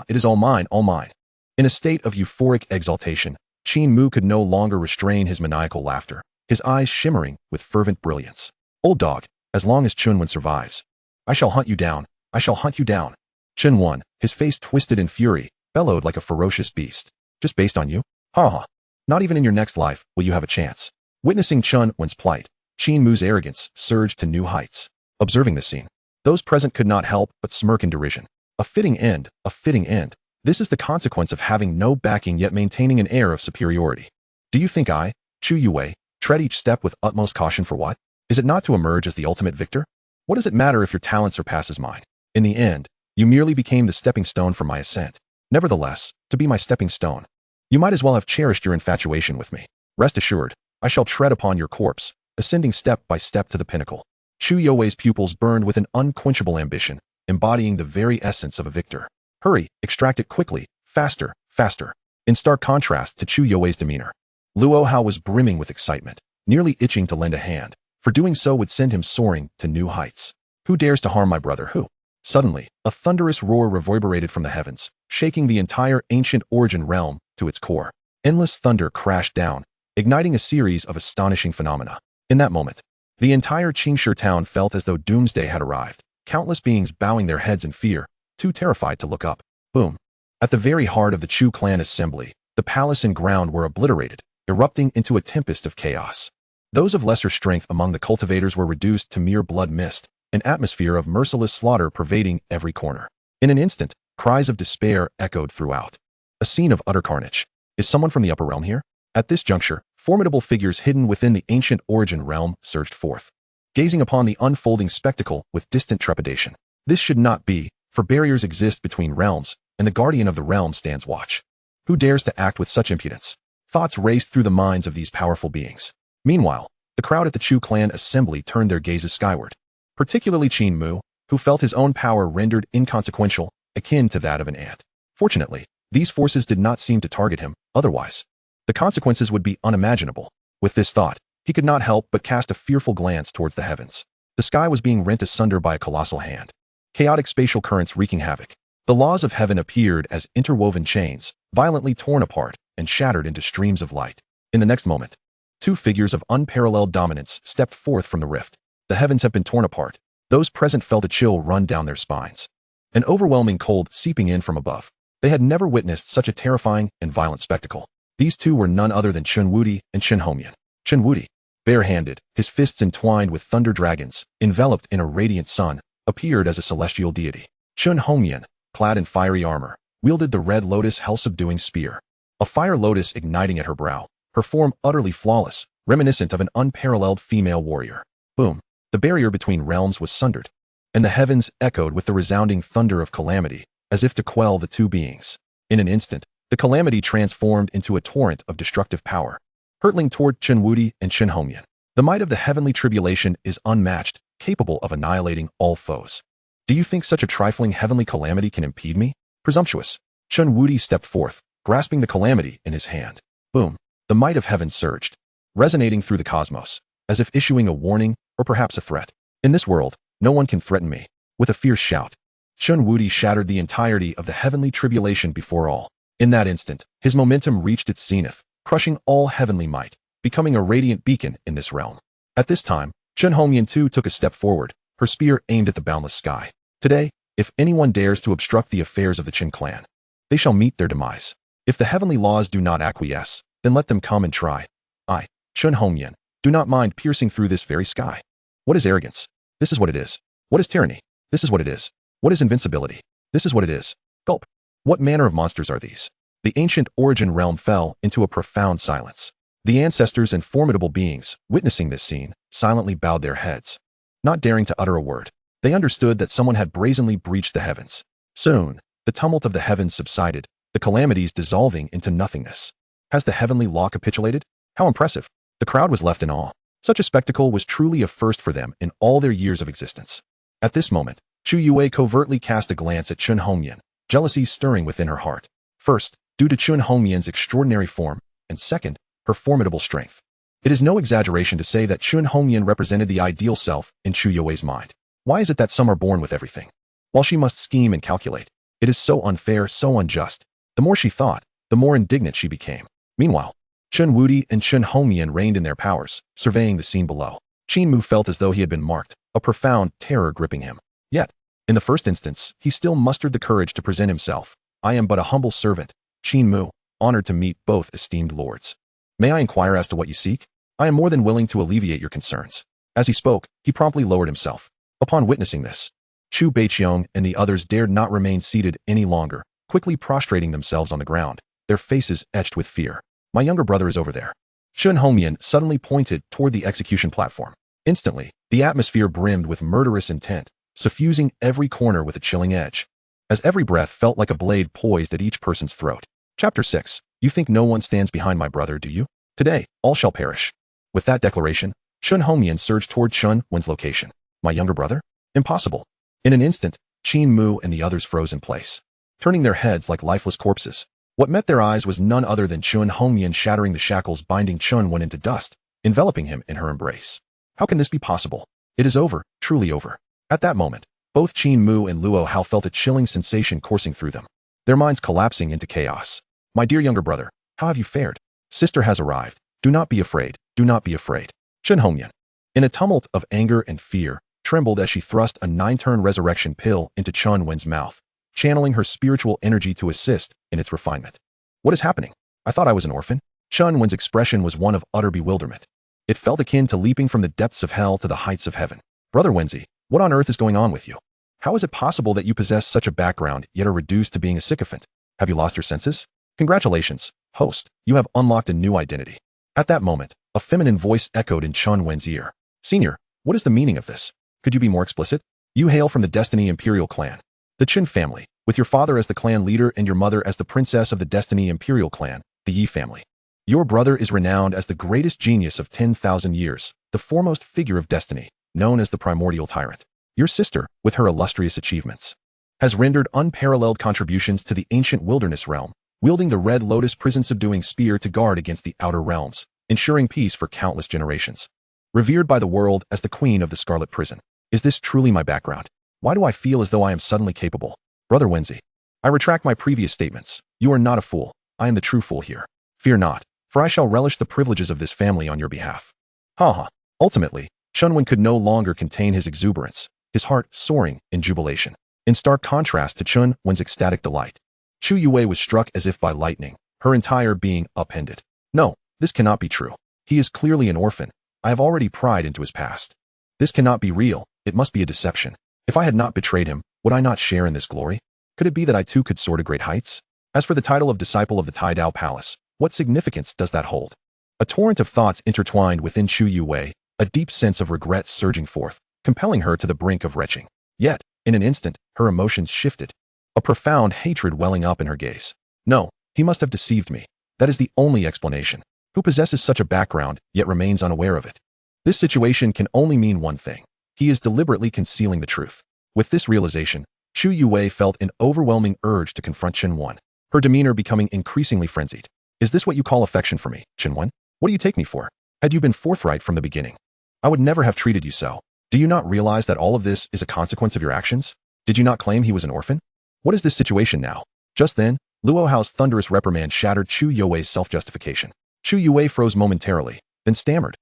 S1: It is all mine, all mine. In a state of euphoric exaltation, Qin Mu could no longer restrain his maniacal laughter, his eyes shimmering with fervent brilliance. Old dog, as long as Chen Wen survives, I shall hunt you down, I shall hunt you down. Chen Wen, his face twisted in fury, bellowed like a ferocious beast. Just based on you? Not even in your next life will you have a chance. Witnessing Chen Wen's plight, Qin Mu's arrogance surged to new heights. Observing this scene, those present could not help but smirk in derision. A fitting end, a fitting end. This is the consequence of having no backing yet maintaining an air of superiority. Do you think I, Chu Yue, tread each step with utmost caution for what? Is it not to emerge as the ultimate victor? What does it matter if your talent surpasses mine? In the end, you merely became the stepping stone for my ascent. Nevertheless, to be my stepping stone, you might as well have cherished your infatuation with me. Rest assured, I shall tread upon your corpse, ascending step by step to the pinnacle. Chu Yue's pupils burned with an unquenchable ambition, embodying the very essence of a victor. Hurry, extract it quickly, faster, faster. In stark contrast to Chu Yue's demeanor, Luo Hao was brimming with excitement, nearly itching to lend a hand, for doing so would send him soaring to new heights. Who dares to harm my brother, who? Suddenly, a thunderous roar reverberated from the heavens, shaking the entire ancient origin realm to its core. Endless thunder crashed down, igniting a series of astonishing phenomena. In that moment, the entire Qingshi town felt as though doomsday had arrived, countless beings bowing their heads in fear, too terrified to look up. Boom. At the very heart of the Chu clan assembly, the palace and ground were obliterated, erupting into a tempest of chaos. Those of lesser strength among the cultivators were reduced to mere blood mist, an atmosphere of merciless slaughter pervading every corner. In an instant, cries of despair echoed throughout. A scene of utter carnage. Is someone from the upper realm here? At this juncture, formidable figures hidden within the ancient origin realm surged forth, gazing upon the unfolding spectacle with distant trepidation. This should not be, for barriers exist between realms, and the guardian of the realm stands watch. Who dares to act with such impudence? Thoughts raced through the minds of these powerful beings. Meanwhile, the crowd at the Chu clan assembly turned their gazes skyward, particularly Qin Mu, who felt his own power rendered inconsequential, akin to that of an ant. Fortunately, these forces did not seem to target him, otherwise the consequences would be unimaginable. With this thought, he could not help but cast a fearful glance towards the heavens. The sky was being rent asunder by a colossal hand. Chaotic spatial currents wreaking havoc. The laws of heaven appeared as interwoven chains, violently torn apart and shattered into streams of light. In the next moment, Two figures of unparalleled dominance stepped forth from the rift. The heavens have been torn apart. Those present felt a chill run down their spines. An overwhelming cold seeping in from above. They had never witnessed such a terrifying and violent spectacle. These two were none other than Chen Wen and Chen Wen. Chen Wen, bare-handed, his fists entwined with thunder dragons, enveloped in a radiant sun, appeared as a celestial deity. Chen Wen, clad in fiery armor, wielded the red lotus hell-subduing spear. A fire lotus igniting at her brow, her form utterly flawless, reminiscent of an unparalleled female warrior. Boom! The barrier between realms was sundered, and the heavens echoed with the resounding thunder of calamity, as if to quell the two beings. In an instant, the calamity transformed into a torrent of destructive power, hurtling toward Chen Wen and Chen Wen. The might of the heavenly tribulation is unmatched, capable of annihilating all foes. Do you think such a trifling heavenly calamity can impede me? Presumptuous. Chen Wen stepped forth, grasping the calamity in his hand. Boom! The might of heaven surged, resonating through the cosmos, as if issuing a warning or perhaps a threat. In this world, no one can threaten me. With a fierce shout, Chen Wen shattered the entirety of the heavenly tribulation before all. In that instant, his momentum reached its zenith, crushing all heavenly might, becoming a radiant beacon in this realm. At this time, Chen Wen too took a step forward, her spear aimed at the boundless sky. Today, if anyone dares to obstruct the affairs of the Chen clan, they shall meet their demise. If the heavenly laws do not acquiesce, then let them come and try. I, Chen Wen, do not mind piercing through this very sky. What is arrogance? This is what it is. What is tyranny? This is what it is. What is invincibility? This is what it is. Gulp. What manner of monsters are these? The ancient origin realm fell into a profound silence. The ancestors and formidable beings, witnessing this scene, silently bowed their heads, not daring to utter a word. They understood that someone had brazenly breached the heavens. Soon, the tumult of the heavens subsided, the calamities dissolving into nothingness. Has the heavenly law capitulated? How impressive! The crowd was left in awe. Such a spectacle was truly a first for them in all their years of existence. At this moment, Chu Yue covertly cast a glance at Chen Wen, jealousy stirring within her heart. First, due to Chen Wen's extraordinary form, and second, her formidable strength. It is no exaggeration to say that Chen Wen represented the ideal self in Chu Yue's mind. Why is it that some are born with everything, while she must scheme and calculate? It is so unfair, so unjust. The more she thought, the more indignant she became. Meanwhile, Chen Wen and Chen Wen reigned in their powers, surveying the scene below. Qin Mu felt as though he had been marked, a profound terror gripping him. Yet, in the first instance, he still mustered the courage to present himself. I am but a humble servant, Qin Mu, honored to meet both esteemed lords. May I inquire as to what you seek? I am more than willing to alleviate your concerns. As he spoke, he promptly lowered himself. Upon witnessing this, Chu Beiqiong and the others dared not remain seated any longer, quickly prostrating themselves on the ground, their faces etched with fear. My younger brother is over there. Chen Wen suddenly pointed toward the execution platform. Instantly, the atmosphere brimmed with murderous intent, suffusing every corner with a chilling edge, as every breath felt like a blade poised at each person's throat. Chapter 6. You think no one stands behind my brother, do you? Today, all shall perish. With that declaration, Chen Wen surged toward Chen Wen's location. My younger brother? Impossible. In an instant, Qin Mu and the others froze in place, turning their heads like lifeless corpses. What met their eyes was none other than Chen Wen shattering the shackles binding Chen Wen into dust, enveloping him in her embrace. How can this be possible? It is over, truly over. At that moment, both Qin Mu and Luo Hao felt a chilling sensation coursing through them, their minds collapsing into chaos. My dear younger brother, how have you fared? Sister has arrived. Do not be afraid. Do not be afraid. Chen Wen, in a tumult of anger and fear, trembled as she thrust a 9-turn resurrection pill into Chen Wen's mouth, channeling her spiritual energy to assist in its refinement. What is happening? I thought I was an orphan. Chen Wen's expression was one of utter bewilderment. It felt akin to leaping from the depths of hell to the heights of heaven. Brother Wenzi, what on earth is going on with you? How is it possible that you possess such a background yet are reduced to being a sycophant? Have you lost your senses? Congratulations, host, you have unlocked a new identity. At that moment, a feminine voice echoed in Chen Wen's ear. Senior, what is the meaning of this? Could you be more explicit? You hail from the Destiny Imperial Clan, the Chen family, with your father as the clan leader and your mother as the princess of the Destiny Imperial Clan, the Yi family. Your brother is renowned as the greatest genius of 10,000 years, the foremost figure of destiny, known as the Primordial Tyrant. Your sister, with her illustrious achievements, has rendered unparalleled contributions to the ancient wilderness realm, wielding the red lotus prison-subduing spear to guard against the outer realms, ensuring peace for countless generations. Revered by the world as the queen of the Scarlet Prison. Is this truly my background? Why do I feel as though I am suddenly capable? Brother Wenzi, I retract my previous statements. You are not a fool. I am the true fool here. Fear not. for I shall relish the privileges of this family on your behalf. Ha ha. Ultimately, Chen Wen could no longer contain his exuberance, his heart soaring in jubilation. In stark contrast to Chen Wen's ecstatic delight, Chu Yue was struck as if by lightning, her entire being upended. No, this cannot be true. He is clearly an orphan. I have already pried into his past. This cannot be real. It must be a deception. If I had not betrayed him, would I not share in this glory? Could it be that I too could soar to great heights? As for the title of Disciple of the Tai Dao Palace, what significance does that hold? A torrent of thoughts intertwined within Chu Yue, a deep sense of regret surging forth, compelling her to the brink of retching. Yet, in an instant, her emotions shifted, a profound hatred welling up in her gaze. No, he must have deceived me. That is the only explanation. Who possesses such a background, yet remains unaware of it? This situation can only mean one thing. He is deliberately concealing the truth. With this realization, Chu Yue felt an overwhelming urge to confront Chen Wen, her demeanor becoming increasingly frenzied. Is this what you call affection for me, Chen Wen? What do you take me for? Had you been forthright from the beginning, I would never have treated you so. Do you not realize that all of this is a consequence of your actions? Did you not claim he was an orphan? What is this situation now? Just then, Luo Hao's thunderous reprimand shattered Chu Yue's self-justification. Chu Yue froze momentarily, then stammered.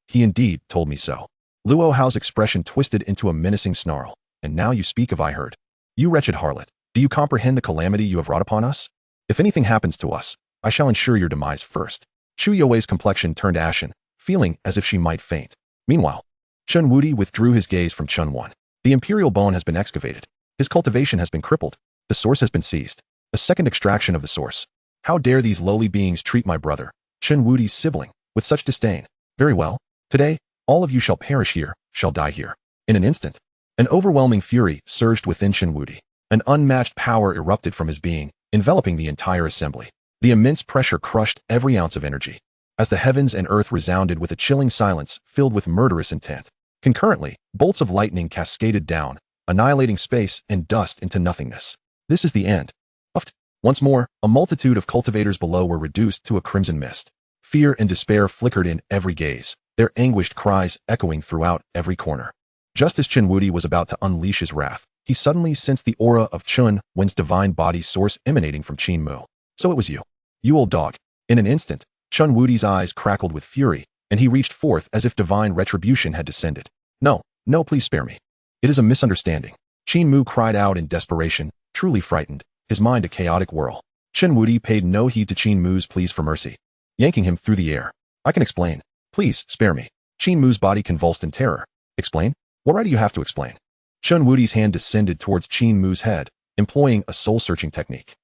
S1: He indeed told me so. Luo Hao's expression twisted into a menacing snarl. And now you speak of I heard. You wretched harlot, do you comprehend the calamity you have wrought upon us? If anything happens to us, I shall ensure your demise first. Chu Yue's complexion turned ashen, feeling as if she might faint. Meanwhile, Chen Wudi withdrew his gaze from Chen Wen. The imperial bone has been excavated. His cultivation has been crippled. The source has been seized. A second extraction of the source. How dare these lowly beings treat my brother, Chen Wudi's sibling, with such disdain? Very well. Today, all of you shall perish here, shall die here. In an instant, an overwhelming fury surged within Chen Wudi. An unmatched power erupted from his being, enveloping the entire assembly. The immense pressure crushed every ounce of energy. As the heavens and earth resounded with a chilling silence filled with murderous intent. Concurrently, bolts of lightning cascaded down, annihilating space and dust into nothingness. This is the end. Once more, a multitude of cultivators below were reduced to a crimson mist. Fear and despair flickered in every gaze, their anguished cries echoing throughout every corner. Just as Chen Wudi was about to unleash his wrath, he suddenly sensed the aura of Chen Wen's divine body source emanating from Qin Mu. So it was you. You old dog. In an instant, Chen Wudi's eyes crackled with fury, and he reached forth as if divine retribution had descended. No, please spare me. It is a misunderstanding. Qin Mu cried out in desperation, truly frightened, his mind a chaotic whirl. Chen Wudi paid no heed to Qin Mu's pleas for mercy, yanking him through the air. I can explain. Please, spare me. Qin Mu's body convulsed in terror. Explain? What right do you have to explain? Chen Wudi's hand descended towards Qin Mu's head, employing a soul-searching technique.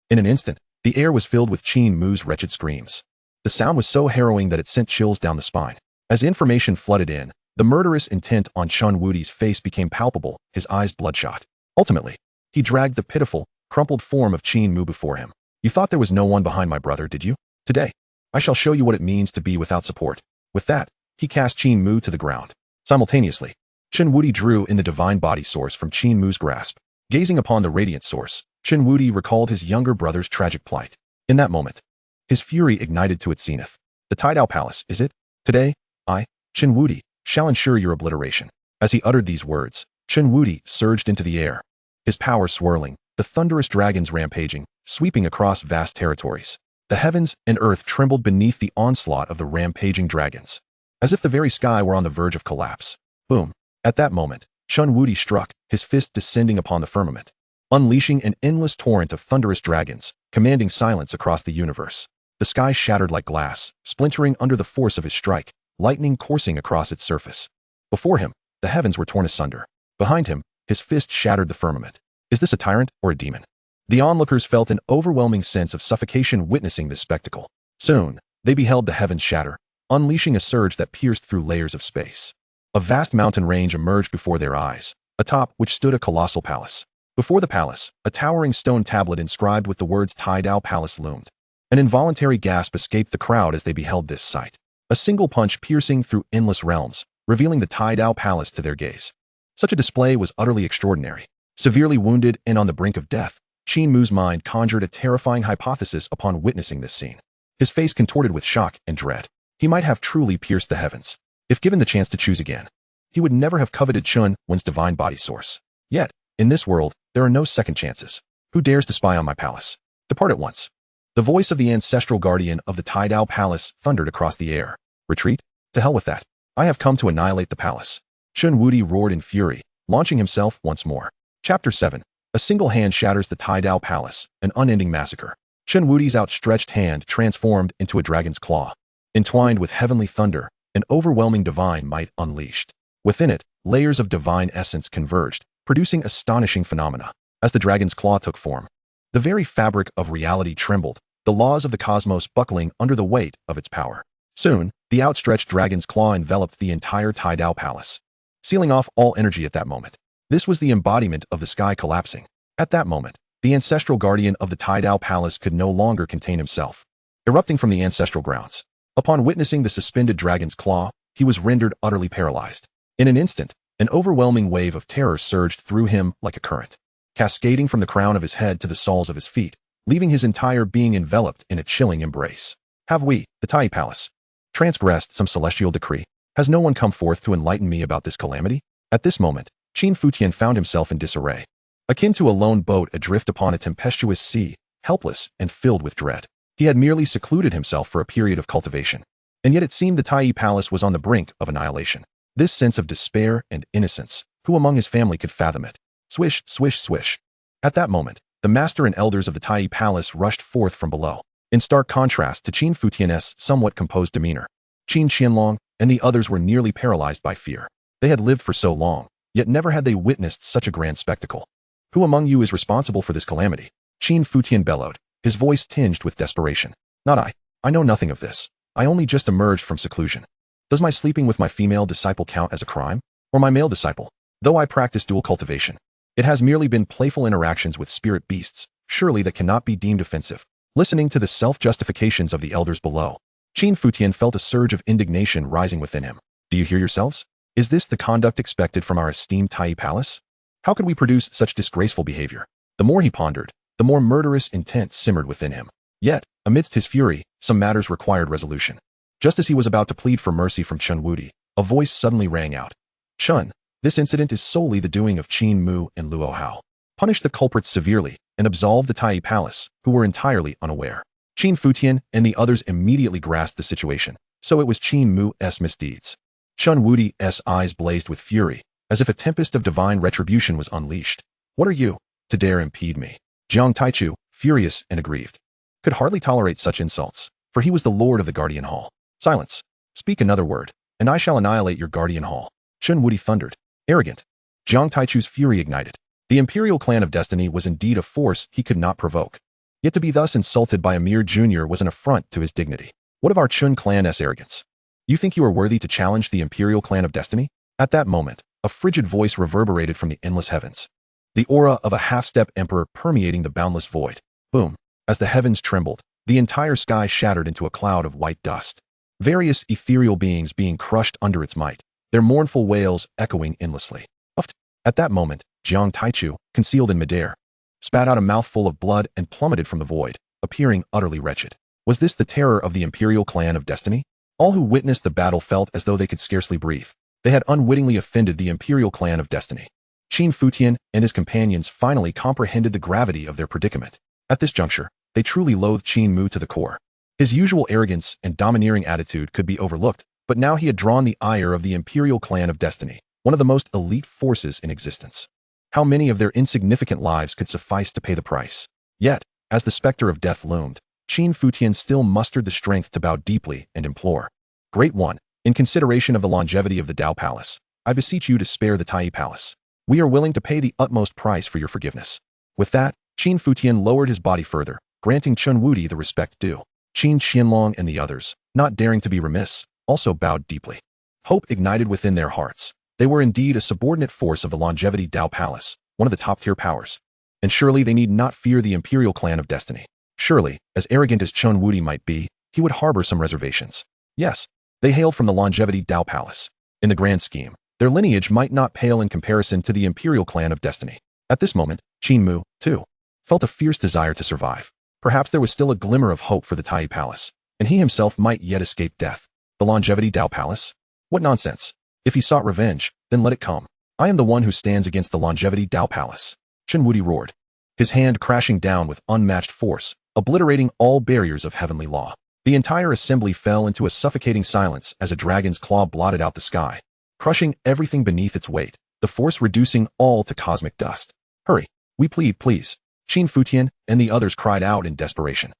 S1: In an instant, the air was filled with Qin Mu's wretched screams. The sound was so harrowing that it sent chills down the spine. As information flooded in, the murderous intent on Chen Wudi's face became palpable, his eyes bloodshot. Ultimately, he dragged the pitiful, crumpled form of Qin Mu before him. You thought there was no one behind my brother, did you? Today, I shall show you what it means to be without support. With that, he cast Qin Mu to the ground. Simultaneously, Chen Wudi drew in the divine body source from Qin Mu's grasp. Gazing upon the radiant source, Chen Wudi recalled his younger brother's tragic plight. In that moment, his fury ignited to its zenith. The Tai Dao Palace, is it? Today, I, Chen Wudi, shall ensure your obliteration. As he uttered these words, Chen Wudi surged into the air, his power swirling, the thunderous dragons rampaging, sweeping across vast territories. The heavens and earth trembled beneath the onslaught of the rampaging dragons, as if the very sky were on the verge of collapse. Boom. At that moment, Chen Wudi struck, his fist descending upon the firmament, unleashing an endless torrent of thunderous dragons, commanding silence across the universe. The sky shattered like glass, splintering under the force of his strike, lightning coursing across its surface. Before him, the heavens were torn asunder. Behind him, his fist shattered the firmament. Is this a tyrant or a demon? The onlookers felt an overwhelming sense of suffocation witnessing this spectacle. Soon, they beheld the heavens shatter, unleashing a surge that pierced through layers of space. A vast mountain range emerged before their eyes, atop which stood a colossal palace. Before the palace, a towering stone tablet inscribed with the words Tai Dao Palace loomed. An involuntary gasp escaped the crowd as they beheld this sight. A single punch piercing through endless realms, revealing the Tai Dao Palace to their gaze. Such a display was utterly extraordinary. Severely wounded and on the brink of death, Qin Mu's mind conjured a terrifying hypothesis upon witnessing this scene. His face contorted with shock and dread. He might have truly pierced the heavens. If given the chance to choose again, he would never have coveted Chen Wen's divine body source. Yet, in this world, there are no second chances. Who dares to spy on my palace? Depart at once. The voice of the ancestral guardian of the Taidao Palace thundered across the air. Retreat? To hell with that. I have come to annihilate the palace. Chen Wen roared in fury, launching himself once more. Chapter 7. A single hand shatters the Taidao Palace, an unending massacre. Chen Wen's outstretched hand transformed into a dragon's claw. Entwined with heavenly thunder, an overwhelming divine might unleashed. Within it, layers of divine essence converged, producing astonishing phenomena. As the dragon's claw took form, the very fabric of reality trembled, the laws of the cosmos buckling under the weight of its power. Soon, the outstretched dragon's claw enveloped the entire Taidao Palace, sealing off all energy at that moment. This was the embodiment of the sky collapsing. At that moment, the ancestral guardian of the Taidao Palace could no longer contain himself. Erupting from the ancestral grounds, upon witnessing the suspended dragon's claw, he was rendered utterly paralyzed. In an instant, an overwhelming wave of terror surged through him like a current, cascading from the crown of his head to the soles of his feet, leaving his entire being enveloped in a chilling embrace. Have we, the Tai Palace, transgressed some celestial decree? Has no one come forth to enlighten me about this calamity? At this moment, Qin Futian found himself in disarray, akin to a lone boat adrift upon a tempestuous sea, helpless and filled with dread. He had merely secluded himself for a period of cultivation, and yet it seemed the Tai Palace was on the brink of annihilation. This sense of despair and innocence, who among his family could fathom it? Swish, swish, swish. At that moment, the master and elders of the Tai Palace rushed forth from below, in stark contrast to Qin Futian's somewhat composed demeanor. Qin Qianlong and the others were nearly paralyzed by fear. They had lived for so long, yet never had they witnessed such a grand spectacle. Who among you is responsible for this calamity? Qin Futian bellowed, his voice tinged with desperation. Not I. I know nothing of this. I only just emerged from seclusion. Does my sleeping with my female disciple count as a crime? Or my male disciple? Though I practice dual cultivation, it has merely been playful interactions with spirit beasts. Surely that cannot be deemed offensive. Listening to the self-justifications of the elders below, Qin Futian felt a surge of indignation rising within him. Do you hear yourselves? Is this the conduct expected from our esteemed Tai Palace? How could we produce such disgraceful behavior? The more he pondered, the more murderous intent simmered within him. Yet, amidst his fury, some matters required resolution. Just as he was about to plead for mercy from Chen Wen, a voice suddenly rang out. Chen, this incident is solely the doing of Qin Mu and Luo Hao. Punish the culprits severely and absolve the Tai Palace, who were entirely unaware. Qin Futian and the others immediately grasped the situation, so it was Qin Mu's misdeeds. Chen Wen's eyes blazed with fury, as if a tempest of divine retribution was unleashed. What are you, to dare impede me? Jiang Taichu, furious and aggrieved, could hardly tolerate such insults, for he was the lord of the Guardian Hall. Silence. Speak another word, and I shall annihilate your Guardian Hall. Chen Wen thundered. Arrogant. Jiang Taichu's fury ignited. The Imperial Clan of Destiny was indeed a force he could not provoke. Yet to be thus insulted by a mere junior was an affront to his dignity. What of our Chun clan's arrogance? You think you are worthy to challenge the Imperial Clan of Destiny? At that moment, a frigid voice reverberated from the endless heavens. The aura of a half-step emperor permeating the boundless void. Boom. As the heavens trembled, the entire sky shattered into a cloud of white dust. Various ethereal beings being crushed under its might, their mournful wails echoing endlessly. Uft. At that moment, Jiang Taichu, concealed in midair, spat out a mouthful of blood and plummeted from the void, appearing utterly wretched. Was this the terror of the Imperial Clan of Destiny? All who witnessed the battle felt as though they could scarcely breathe. They had unwittingly offended the Imperial Clan of Destiny. Qin Futian and his companions finally comprehended the gravity of their predicament. At this juncture, they truly loathed Qin Mu to the core. His usual arrogance and domineering attitude could be overlooked, but now he had drawn the ire of the Imperial Clan of Destiny, one of the most elite forces in existence. How many of their insignificant lives could suffice to pay the price? Yet, as the specter of death loomed, Qin Futian still mustered the strength to bow deeply and implore. Great One, in consideration of the longevity of the Dao Palace, I beseech you to spare the Tai Palace. We are willing to pay the utmost price for your forgiveness. With that, Qin Futian lowered his body further, granting Chen Wen the respect due. Qin Qianlong and the others, not daring to be remiss, also bowed deeply. Hope ignited within their hearts. They were indeed a subordinate force of the longevity Dao Palace, one of the top-tier powers. And surely they need not fear the Imperial Clan of Destiny. Surely, as arrogant as Chen Wen might be, he would harbor some reservations. Yes, they hailed from the longevity Dao Palace. In the grand scheme, their lineage might not pale in comparison to the Imperial Clan of Destiny. At this moment, Qin Mu, too, felt a fierce desire to survive. Perhaps there was still a glimmer of hope for the Tai Palace, and he himself might yet escape death. The longevity Dao Palace? What nonsense. If he sought revenge, then let it come. I am the one who stands against the longevity Dao Palace. Chen Wen roared, his hand crashing down with unmatched force, obliterating all barriers of heavenly law. The entire assembly fell into a suffocating silence as a dragon's claw blotted out the sky, crushing everything beneath its weight, the force reducing all to cosmic dust. Hurry, we plead, please. Qin Futian and the others cried out in desperation.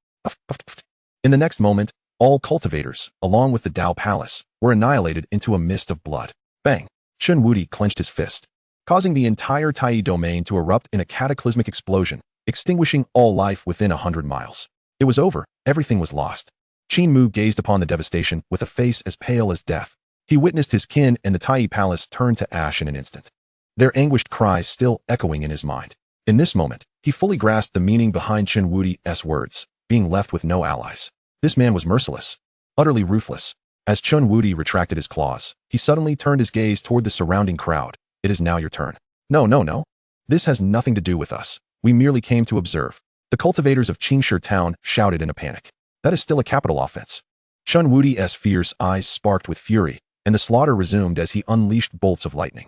S1: In the next moment, all cultivators, along with the Dao Palace, were annihilated into a mist of blood. Bang! Chen Wen clenched his fist, causing the entire Tai domain to erupt in a cataclysmic explosion, extinguishing all life within 100 miles. It was over, everything was lost. Qin Mu gazed upon the devastation with a face as pale as death. He witnessed his kin and the Tai Palace turn to ash in an instant, their anguished cries still echoing in his mind. In this moment, he fully grasped the meaning behind Chen Wen's words, being left with no allies. This man was merciless, utterly ruthless. As Chen Wen retracted his claws, he suddenly turned his gaze toward the surrounding crowd. It is now your turn. No, no, no. This has nothing to do with us. We merely came to observe. The cultivators of Qingshi town shouted in a panic. That is still a capital offense. Chen Wen's fierce eyes sparked with fury, and the slaughter resumed as he unleashed bolts of lightning.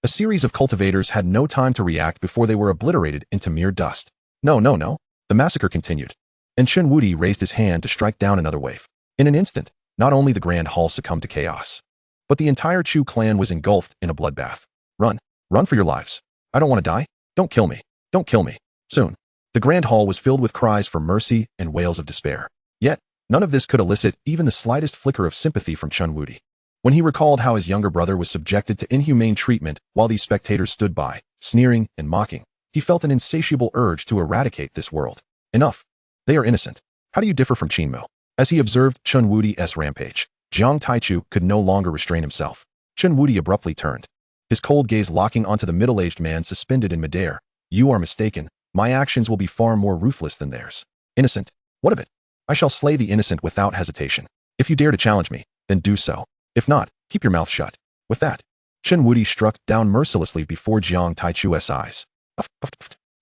S1: A series of cultivators had no time to react before they were obliterated into mere dust. No, no, no. The massacre continued, and Chen Wen raised his hand to strike down another wave. In an instant, not only the Grand Hall succumbed to chaos, but the entire Chu clan was engulfed in a bloodbath. Run, run for your lives. I don't want to die. Don't kill me. Don't kill me. Soon, the Grand Hall was filled with cries for mercy and wails of despair. Yet, none of this could elicit even the slightest flicker of sympathy from Chen Wen. When he recalled how his younger brother was subjected to inhumane treatment while these spectators stood by, sneering and mocking, he felt an insatiable urge to eradicate this world. Enough. They are innocent. How do you differ from Qin Mu? As he observed Chen Wen's rampage, Jiang Taichu could no longer restrain himself. Chen Wen abruptly turned, his cold gaze locking onto the middle-aged man suspended in midair. You are mistaken. My actions will be far more ruthless than theirs. Innocent? What of it? I shall slay the innocent without hesitation. If you dare to challenge me, then do so. If not, keep your mouth shut. With that, Chen Wen struck down mercilessly before Jiang Taichu's eyes.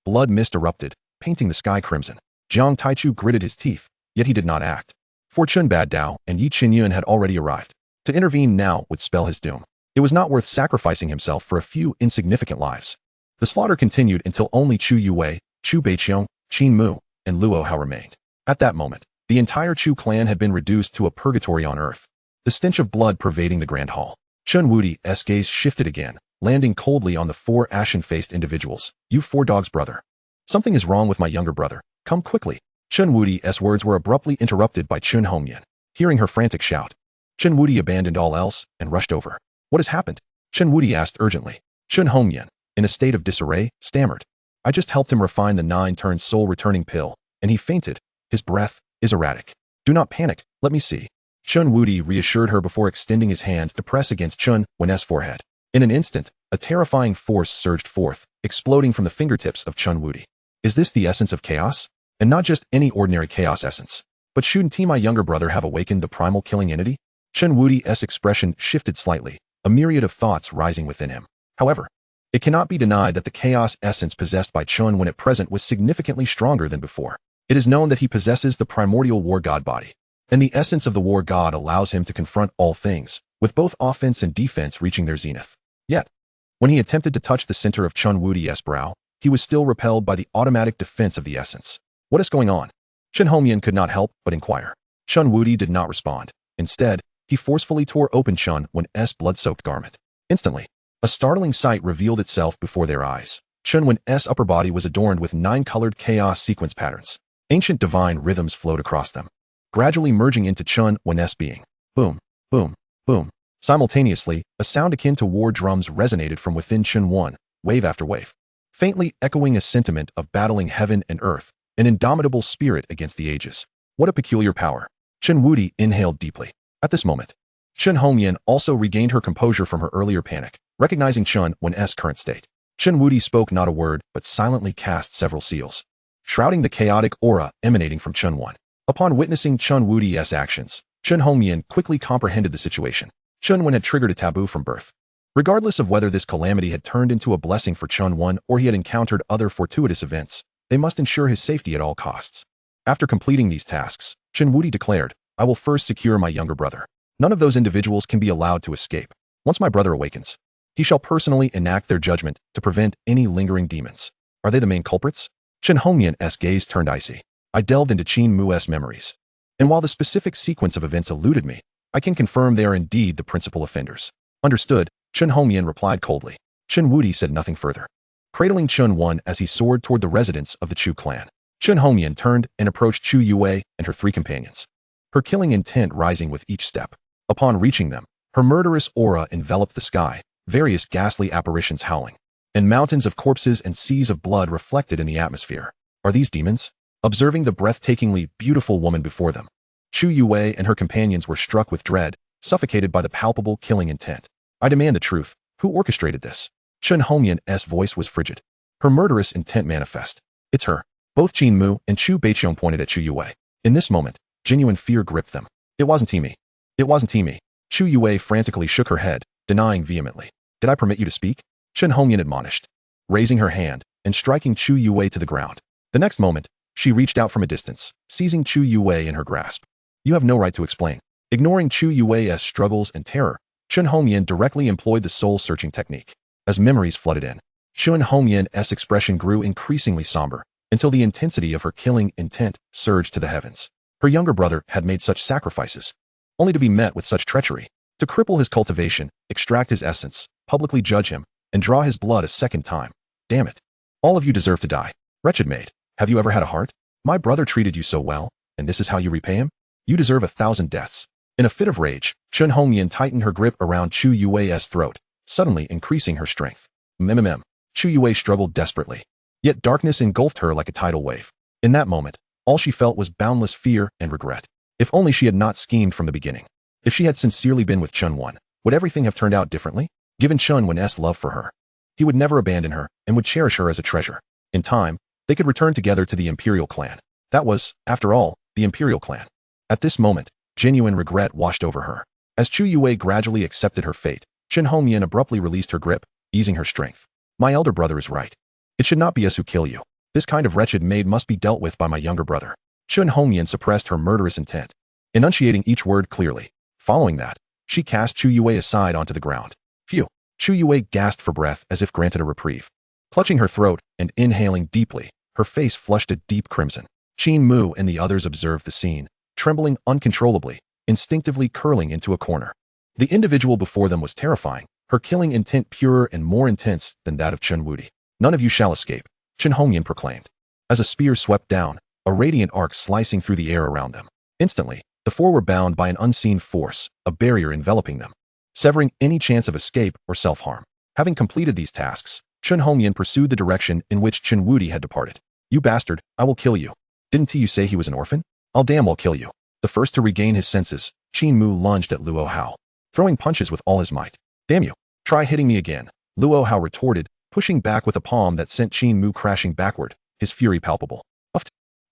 S1: Blood mist erupted, painting the sky crimson. Jiang Taichu gritted his teeth, yet he did not act. For Chun Bad Dao and Yi Qinyun had already arrived. To intervene now would spell his doom. It was not worth sacrificing himself for a few insignificant lives. The slaughter continued until only Chu Yue, Chu Beiqiong, Qin Mu, and Luo Hao remained. At that moment, the entire Chu clan had been reduced to a purgatory on earth, the stench of blood pervading the Grand Hall. Chen Wen's gaze shifted again, landing coldly on the four ashen-faced individuals. You four dogs, brother. Something is wrong with my younger brother. Come quickly. Chen Wen's words were abruptly interrupted by Chen Hongyan. Hearing her frantic shout, Chen Wen abandoned all else and rushed over. What has happened? Chen Wen asked urgently. Chen Hongyan, in a state of disarray, stammered. I just helped him refine the 9-turn soul-returning pill, and he fainted. His breath is erratic. Do not panic. Let me see. Chen Wen reassured her before extending his hand to press against Chen Wen's forehead. In an instant, a terrifying force surged forth, exploding from the fingertips of Chen Wen. Is this the essence of chaos? And not just any ordinary chaos essence. But shouldn't my younger brother have awakened the primal killing entity? Chen Wen's expression shifted slightly, a myriad of thoughts rising within him. However, it cannot be denied that the chaos essence possessed by Chen Wen at present was significantly stronger than before. It is known that he possesses the primordial war god body, and the essence of the war god allows him to confront all things, with both offense and defense reaching their zenith. Yet, when he attempted to touch the center of Chen Wen's brow, he was still repelled by the automatic defense of the essence. What is going on? Chen Hongyan could not help but inquire. Chen Wen did not respond. Instead, he forcefully tore open Chen Wen's blood-soaked garment. Instantly, a startling sight revealed itself before their eyes. Chen Wen's upper body was adorned with 9-colored chaos sequence patterns. Ancient divine rhythms flowed across them, gradually merging into Chen Wen's being. Boom, boom, boom. Simultaneously, a sound akin to war drums resonated from within Chen Wen, wave after wave, faintly echoing a sentiment of battling heaven and earth, an indomitable spirit against the ages. What a peculiar power. Chen Wen inhaled deeply. At this moment, Chen Hongyan also regained her composure from her earlier panic, recognizing Chen Wen's current state. Chen Wen spoke not a word, but silently cast several seals, shrouding the chaotic aura emanating from Chen Wen. Upon witnessing Chen Wen's actions, Chen Hongyan quickly comprehended the situation. Chen Wen had triggered a taboo from birth. Regardless of whether this calamity had turned into a blessing for Chen Wen or he had encountered other fortuitous events, they must ensure his safety at all costs. After completing these tasks, Chen Wen declared, I will first secure my younger brother. None of those individuals can be allowed to escape. Once my brother awakens, he shall personally enact their judgment to prevent any lingering demons. Are they the main culprits? Chen Hongyan's gaze turned icy. I delved into Qin Mu's memories. And while the specific sequence of events eluded me, I can confirm they are indeed the principal offenders. Understood, Chen Hongyan replied coldly. Chen Wuti said nothing further. Cradling Chen Wen as he soared toward the residence of the Chu clan, Chen Hongyan turned and approached Chu Yue and her 3 companions, her killing intent rising with each step. Upon reaching them, her murderous aura enveloped the sky, various ghastly apparitions howling, and mountains of corpses and seas of blood reflected in the atmosphere. Are these demons? Observing the breathtakingly beautiful woman before them, Chu Yue and her companions were struck with dread, suffocated by the palpable killing intent. I demand the truth. Who orchestrated this? Chen Hongyan's voice was frigid. Her murderous intent manifest. It's her. Both Qin Mu and Chu Baiqiong pointed at Chu Yue. In this moment, genuine fear gripped them. It wasn't me. It wasn't me. Chu Yue frantically shook her head, denying vehemently. Did I permit you to speak? Chen Hongyan admonished, raising her hand and striking Chu Yue to the ground. The next moment, she reached out from a distance, seizing Chu Yue in her grasp. You have no right to explain. Ignoring Chu Yue's struggles and terror, Chen Hongyan directly employed the soul-searching technique. As memories flooded in, Chen Hongyan's expression grew increasingly somber, until the intensity of her killing intent surged to the heavens. Her younger brother had made such sacrifices, only to be met with such treachery. To cripple his cultivation, extract his essence, publicly judge him, and draw his blood a second time. Damn it. All of you deserve to die. Wretched maid, have you ever had a heart? My brother treated you so well, and this is how you repay him? You deserve 1,000 deaths. In a fit of rage, Chen Hongyan tightened her grip around Chu Yue's throat, suddenly increasing her strength. Chu Yue struggled desperately. Yet darkness engulfed her like a tidal wave. In that moment, all she felt was boundless fear and regret. If only she had not schemed from the beginning. If she had sincerely been with Chen Wen, would everything have turned out differently? Given Chen Wen's love for her, he would never abandon her and would cherish her as a treasure. In time, they could return together to the Imperial Clan. That was, after all, the Imperial Clan. At this moment, genuine regret washed over her. As Chu Yue gradually accepted her fate, Chen Hongyan abruptly released her grip, easing her strength. My elder brother is right. It should not be us who kill you. This kind of wretched maid must be dealt with by my younger brother. Chen Hongyan suppressed her murderous intent, enunciating each word clearly. Following that, she cast Chu Yue aside onto the ground. Phew! Chu Yue gasped for breath as if granted a reprieve. Clutching her throat and inhaling deeply, her face flushed a deep crimson. Qin Mu and the others observed the scene, trembling uncontrollably, instinctively curling into a corner. The individual before them was terrifying, her killing intent purer and more intense than that of Chen Wuti. None of you shall escape, Chen Hongyan proclaimed. As a spear swept down, a radiant arc slicing through the air around them. Instantly, the four were bound by an unseen force, a barrier enveloping them, severing any chance of escape or self-harm. Having completed these tasks, Chen Hongyan pursued the direction in which Chen Wuti had departed. You bastard, I will kill you. Didn't you say he was an orphan? I'll damn well kill you. The first to regain his senses, Qin Mu lunged at Luo Hao, throwing punches with all his might. Damn you. Try hitting me again, Luo Hao retorted, pushing back with a palm that sent Qin Mu crashing backward, his fury palpable.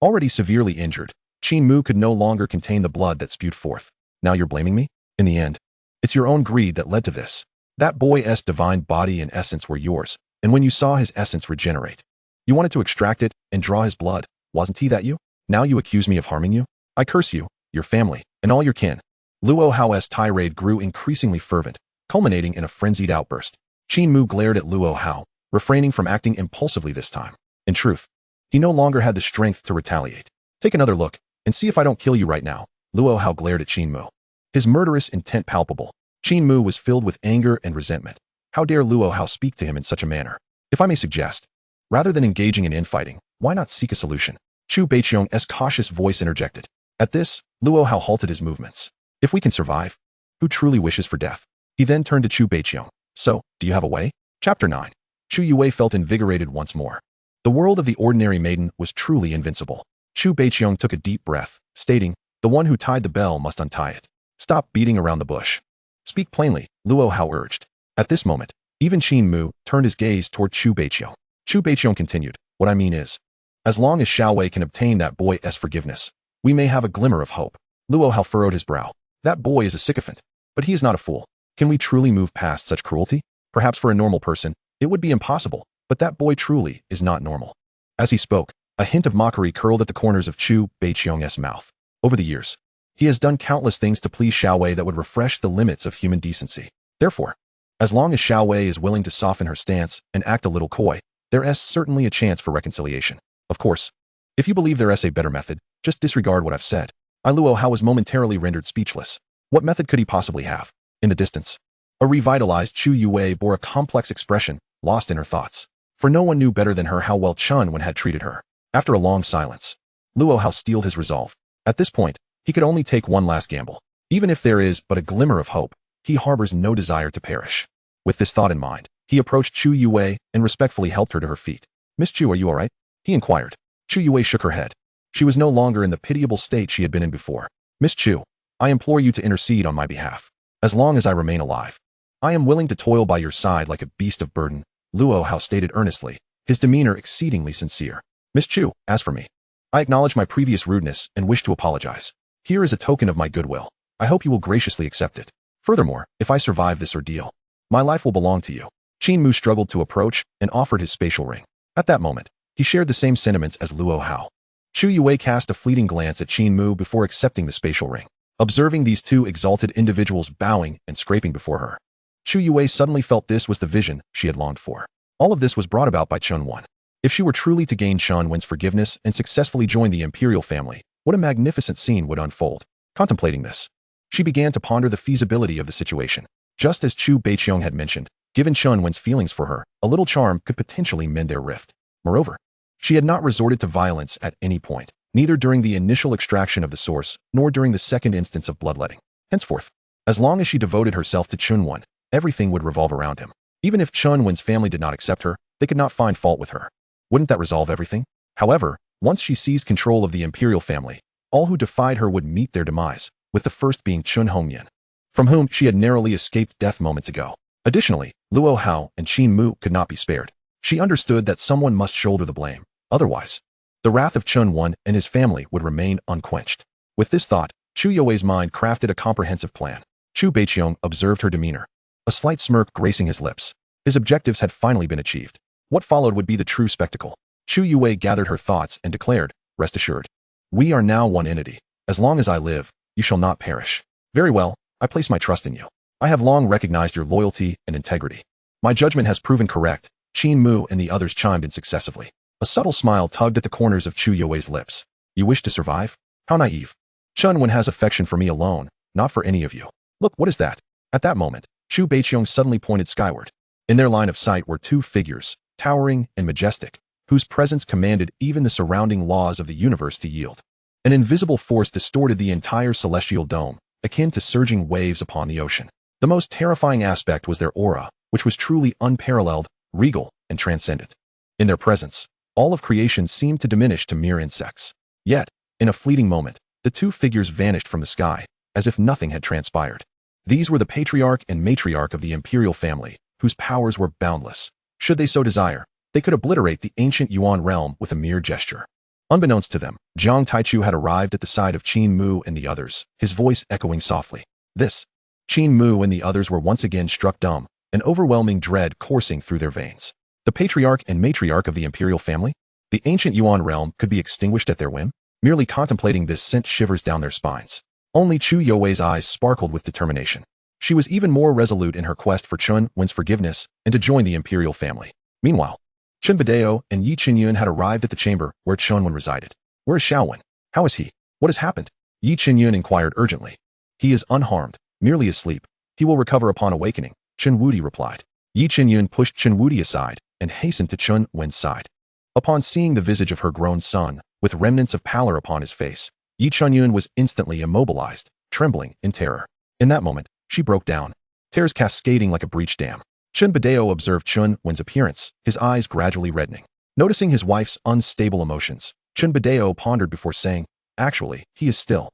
S1: Already severely injured, Qin Mu could no longer contain the blood that spewed forth. Now you're blaming me? In the end, it's your own greed that led to this. That boy's divine body and essence were yours, and when you saw his essence regenerate, you wanted to extract it and draw his blood. Wasn't he that you? Now you accuse me of harming you? I curse you, your family, and all your kin. Luo Hao's tirade grew increasingly fervent, culminating in a frenzied outburst. Qin Mu glared at Luo Hao, refraining from acting impulsively this time. In truth, he no longer had the strength to retaliate. Take another look, and see if I don't kill you right now, Luo Hao glared at Qin Mu, his murderous intent palpable. Qin Mu was filled with anger and resentment. How dare Luo Hao speak to him in such a manner? If I may suggest, rather than engaging in infighting, why not seek a solution? Chu Baiqiong's cautious voice interjected. At this, Luo Hao halted his movements. If we can survive, who truly wishes for death? He then turned to Chu Baiqiong. So, do you have a way? Chapter 9. Chu Yue felt invigorated once more. The world of the ordinary maiden was truly invincible. Chu Baiqiong took a deep breath, stating, the one who tied the bell must untie it. Stop beating around the bush. Speak plainly, Luo Hao urged. At this moment, even Qin Mu turned his gaze toward Chu Baiqiong. Chu Baiqiong continued, what I mean is, as long as Xiao Wei can obtain that boy's forgiveness, we may have a glimmer of hope. Luo Hao furrowed his brow. That boy is a sycophant, but he is not a fool. Can we truly move past such cruelty? Perhaps for a normal person, it would be impossible, but that boy truly is not normal. As he spoke, a hint of mockery curled at the corners of Chu Baiqiong's mouth. Over the years, he has done countless things to please Xiao Wei that would refresh the limits of human decency. Therefore, as long as Xiao Wei is willing to soften her stance and act a little coy, there is certainly a chance for reconciliation. Of course, if you believe there is a better method, just disregard what I've said. Luo Hao was momentarily rendered speechless. What method could he possibly have? In the distance, a revitalized Chu Yue bore a complex expression, lost in her thoughts. For no one knew better than her how well Chen Wen had treated her. After a long silence, Luo Hao steeled his resolve. At this point, he could only take one last gamble. Even if there is but a glimmer of hope, he harbors no desire to perish. With this thought in mind, he approached Chu Yue and respectfully helped her to her feet. Miss Chu, are you all right? He inquired. Chu Yue shook her head. She was no longer in the pitiable state she had been in before. Miss Chu, I implore you to intercede on my behalf. As long as I remain alive, I am willing to toil by your side like a beast of burden, Luo Hao stated earnestly, his demeanor exceedingly sincere. Miss Chu, as for me, I acknowledge my previous rudeness and wish to apologize. Here is a token of my goodwill. I hope you will graciously accept it. Furthermore, if I survive this ordeal, my life will belong to you. Qin Mu struggled to approach and offered his spatial ring. At that moment, he shared the same sentiments as Luo Hao. Chu Yue cast a fleeting glance at Qin Mu before accepting the spatial ring. Observing these two exalted individuals bowing and scraping before her, Chu Yue suddenly felt this was the vision she had longed for. All of this was brought about by Chen Wen. If she were truly to gain Chen Wen's forgiveness and successfully join the imperial family, what a magnificent scene would unfold. Contemplating this, she began to ponder the feasibility of the situation. Just as Chu Baiqiong had mentioned, given Chen Wen's feelings for her, a little charm could potentially mend their rift. Moreover, she had not resorted to violence at any point, neither during the initial extraction of the source, nor during the second instance of bloodletting. Henceforth, as long as she devoted herself to Chen Wen, everything would revolve around him. Even if Chen Wen's family did not accept her, they could not find fault with her. Wouldn't that resolve everything? However, once she seized control of the imperial family, all who defied her would meet their demise, with the first being Chen Hongyan, from whom she had narrowly escaped death moments ago. Additionally, Luo Hao and Qin Mu could not be spared. She understood that someone must shoulder the blame. Otherwise, the wrath of Chen Wen and his family would remain unquenched. With this thought, Chu Yue's mind crafted a comprehensive plan. Chu Baiqiong observed her demeanor, a slight smirk gracing his lips. His objectives had finally been achieved. What followed would be the true spectacle. Chu Yue gathered her thoughts and declared, "Rest assured, we are now one entity. As long as I live, you shall not perish. Very well, I place my trust in you. I have long recognized your loyalty and integrity. My judgment has proven correct." Qin Mu and the others chimed in successively. A subtle smile tugged at the corners of Chu Yue's lips. You wish to survive? How naive. Chen Wen has affection for me alone, not for any of you. Look, what is that? At that moment, Chu Baiqiong suddenly pointed skyward. In their line of sight were two figures, towering and majestic, whose presence commanded even the surrounding laws of the universe to yield. An invisible force distorted the entire celestial dome, akin to surging waves upon the ocean. The most terrifying aspect was their aura, which was truly unparalleled, regal, and transcendent. In their presence, all of creation seemed to diminish to mere insects. Yet, in a fleeting moment, the two figures vanished from the sky, as if nothing had transpired. These were the patriarch and matriarch of the imperial family, whose powers were boundless. Should they so desire, they could obliterate the ancient Yuan realm with a mere gesture. Unbeknownst to them, Jiang Taichu had arrived at the side of Qin Mu and the others, his voice echoing softly. This. Qin Mu and the others were once again struck dumb, an overwhelming dread coursing through their veins. The patriarch and matriarch of the imperial family? The ancient Yuan realm could be extinguished at their whim? Merely contemplating this sent shivers down their spines. Only Chu Yue's eyes sparkled with determination. She was even more resolute in her quest for Chen Wen's forgiveness and to join the imperial family. Meanwhile, Chen Badeo and Yi Qinyun had arrived at the chamber where Chen Wen resided. Where is Xiao Wen? How is he? What has happened? Yi Qinyun inquired urgently. He is unharmed, merely asleep. He will recover upon awakening, Chen Wudi replied. Yi Qinyun pushed Chen Wudi aside and hastened to Chen Wen's side. Upon seeing the visage of her grown son, with remnants of pallor upon his face, Yi Qinyun was instantly immobilized, trembling in terror. In that moment, she broke down, tears cascading like a breached dam. Chen Badeo observed Chen Wen's appearance, his eyes gradually reddening. Noticing his wife's unstable emotions, Chen Badeo pondered before saying, "Actually, he is still."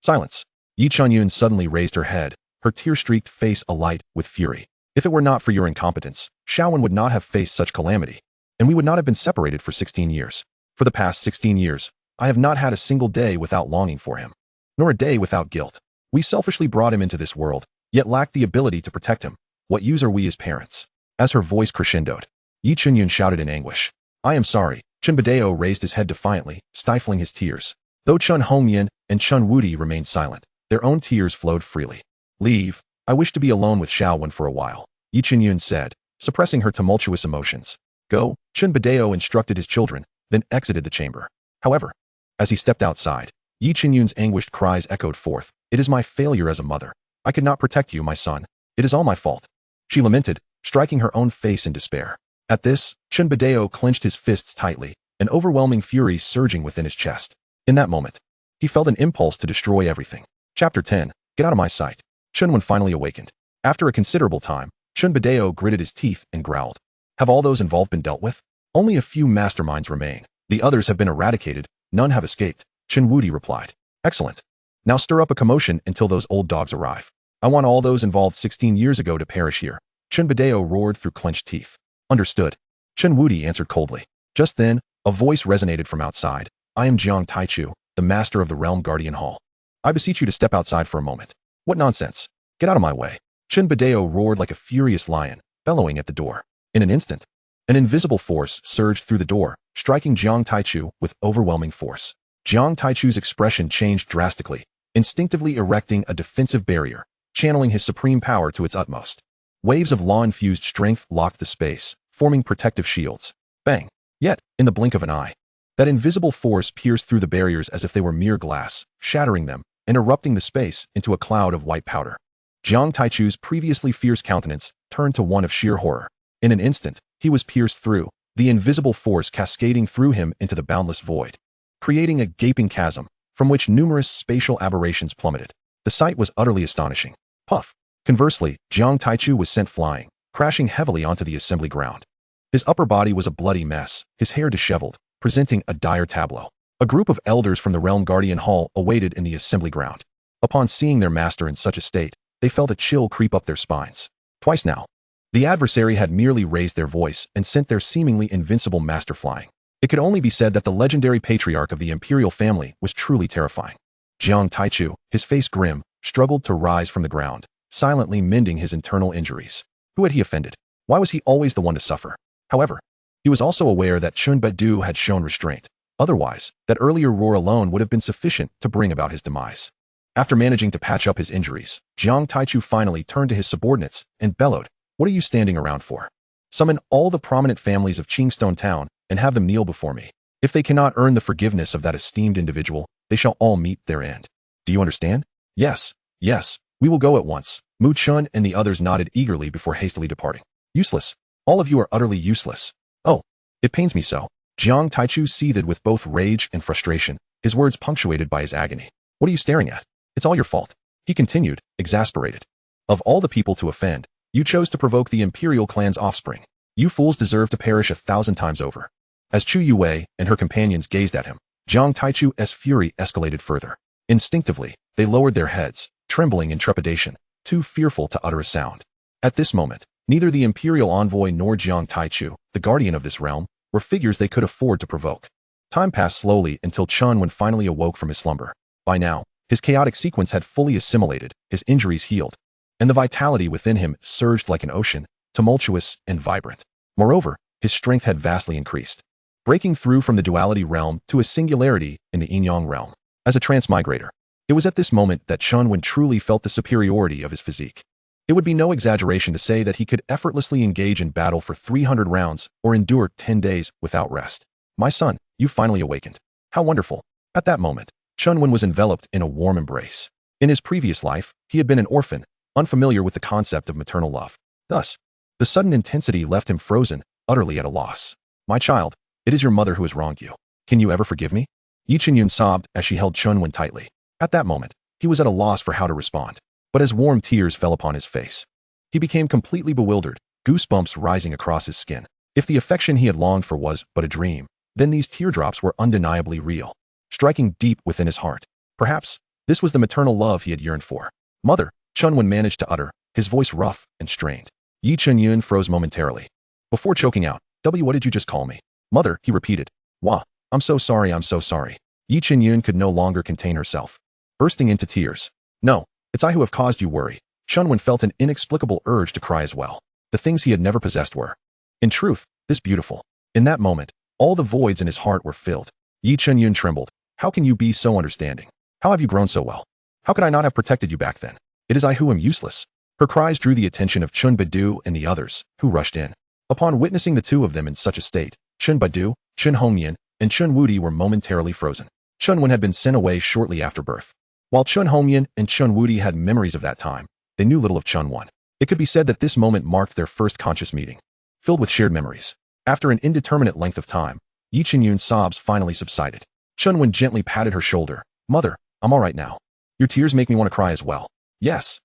S1: Silence. Yi Qinyun suddenly raised her head, her tear-streaked face alight with fury. If it were not for your incompetence, Xiao Wen would not have faced such calamity, and we would not have been separated for 16 years. For the past 16 years, I have not had a single day without longing for him, nor a day without guilt. We selfishly brought him into this world, yet lacked the ability to protect him. What use are we as parents? As her voice crescendoed, Yi Qinyun shouted in anguish. I am sorry. Chen Badeo raised his head defiantly, stifling his tears. Though Chen Hongyan and Chen Wudi remained silent, their own tears flowed freely. Leave. I wish to be alone with Xiao Wen for a while, Yi Qinyun said, suppressing her tumultuous emotions. Go. Chen Badeo instructed his children, then exited the chamber. However, as he stepped outside, Yi Qinyun's anguished cries echoed forth. "It is my failure as a mother. I could not protect you, my son. It is all my fault." She lamented, striking her own face in despair. At this, Chen Badeo clenched his fists tightly, an overwhelming fury surging within his chest. In that moment, he felt an impulse to destroy everything. Chapter 10. Get out of my sight. Chen Wen finally awakened. After a considerable time, Chen Badeo gritted his teeth and growled. Have all those involved been dealt with? Only a few masterminds remain. The others have been eradicated. None have escaped. Chen Wudi replied. Excellent. Now stir up a commotion until those old dogs arrive. I want all those involved 16 years ago to perish here. Chen Badeo roared through clenched teeth. Understood. Chen Wudi answered coldly. Just then, a voice resonated from outside. I am Jiang Taichu, the master of the Realm Guardian Hall. I beseech you to step outside for a moment. What nonsense. Get out of my way. Chen Badeo roared like a furious lion, bellowing at the door. In an instant, an invisible force surged through the door, striking Jiang Taichu with overwhelming force. Jiang Taichu's expression changed drastically, instinctively erecting a defensive barrier, channeling his supreme power to its utmost. Waves of law-infused strength locked the space, forming protective shields. Bang! Yet, in the blink of an eye, that invisible force pierced through the barriers as if they were mere glass, shattering them and erupting the space into a cloud of white powder. Jiang Taichu's previously fierce countenance turned to one of sheer horror. In an instant, he was pierced through, the invisible force cascading through him into the boundless void, creating a gaping chasm from which numerous spatial aberrations plummeted. The sight was utterly astonishing. Puff! Conversely, Jiang Taichu was sent flying, crashing heavily onto the assembly ground. His upper body was a bloody mess, his hair disheveled, presenting a dire tableau. A group of elders from the Realm Guardian Hall awaited in the assembly ground. Upon seeing their master in such a state, they felt a chill creep up their spines. Twice now, the adversary had merely raised their voice and sent their seemingly invincible master flying. It could only be said that the legendary patriarch of the imperial family was truly terrifying. Jiang Taichu, his face grim, struggled to rise from the ground, silently mending his internal injuries. Who had he offended? Why was he always the one to suffer? However, he was also aware that Chen Bedu had shown restraint. Otherwise, that earlier roar alone would have been sufficient to bring about his demise. After managing to patch up his injuries, Jiang Taichu finally turned to his subordinates and bellowed, "What are you standing around for? Summon all the prominent families of Qingstone Town and have them kneel before me. If they cannot earn the forgiveness of that esteemed individual, they shall all meet their end. Do you understand?" Yes, yes, we will go at once. Mu Chun and the others nodded eagerly before hastily departing. Useless. All of you are utterly useless. Oh, it pains me so. Jiang Taichu seethed with both rage and frustration, his words punctuated by his agony. What are you staring at? It's all your fault. He continued, exasperated. Of all the people to offend, you chose to provoke the Imperial Clan's offspring. You fools deserve to perish 1,000 times over. As Chu Yue and her companions gazed at him, Jiang Taichu's fury escalated further. Instinctively, they lowered their heads, trembling in trepidation, too fearful to utter a sound. At this moment, neither the Imperial Envoy nor Jiang Taichu, the guardian of this realm, were figures they could afford to provoke. Time passed slowly until Chen Wen finally awoke from his slumber. By now, his chaotic sequence had fully assimilated, his injuries healed, and the vitality within him surged like an ocean, tumultuous and vibrant. Moreover, his strength had vastly increased, breaking through from the duality realm to a singularity in the yin-yang realm. As a transmigrator, it was at this moment that Chen Wen truly felt the superiority of his physique. It would be no exaggeration to say that he could effortlessly engage in battle for 300 rounds or endure 10 days without rest. My son, you finally awakened. How wonderful. At that moment, Chen Wen was enveloped in a warm embrace. In his previous life, he had been an orphan, unfamiliar with the concept of maternal love. Thus, the sudden intensity left him frozen, utterly at a loss. My child, it is your mother who has wronged you. Can you ever forgive me? Yi Qinyun sobbed as she held Chen Wen tightly. At that moment, he was at a loss for how to respond. But as warm tears fell upon his face, he became completely bewildered, goosebumps rising across his skin. If the affection he had longed for was but a dream, then these teardrops were undeniably real, striking deep within his heart. Perhaps, this was the maternal love he had yearned for. Mother, Chen Wen managed to utter, his voice rough and strained. Yi Qinyun froze momentarily. Before choking out, What did you just call me? Mother, he repeated. Wah, I'm so sorry, I'm so sorry. Yi Qinyun could no longer contain herself, bursting into tears. No. It's I who have caused you worry. Chen Wen felt an inexplicable urge to cry as well. The things he had never possessed were, in truth, this beautiful. In that moment, all the voids in his heart were filled. Yi Qinyun trembled. How can you be so understanding? How have you grown so well? How could I not have protected you back then? It is I who am useless. Her cries drew the attention of Chen Bedu and the others, who rushed in. Upon witnessing the two of them in such a state, Chen Bedu, Chen Hongyan, and Chen Wuti were momentarily frozen. Chen Wen had been sent away shortly after birth. While Chen Hongyan and Chen Wuti had memories of that time, they knew little of Chen Wen. It could be said that this moment marked their first conscious meeting, filled with shared memories. After an indeterminate length of time, Yi Qinyun's sobs finally subsided. Chen Wen gently patted her shoulder. Mother, I'm all right now. Your tears make me want to cry as well. Yes,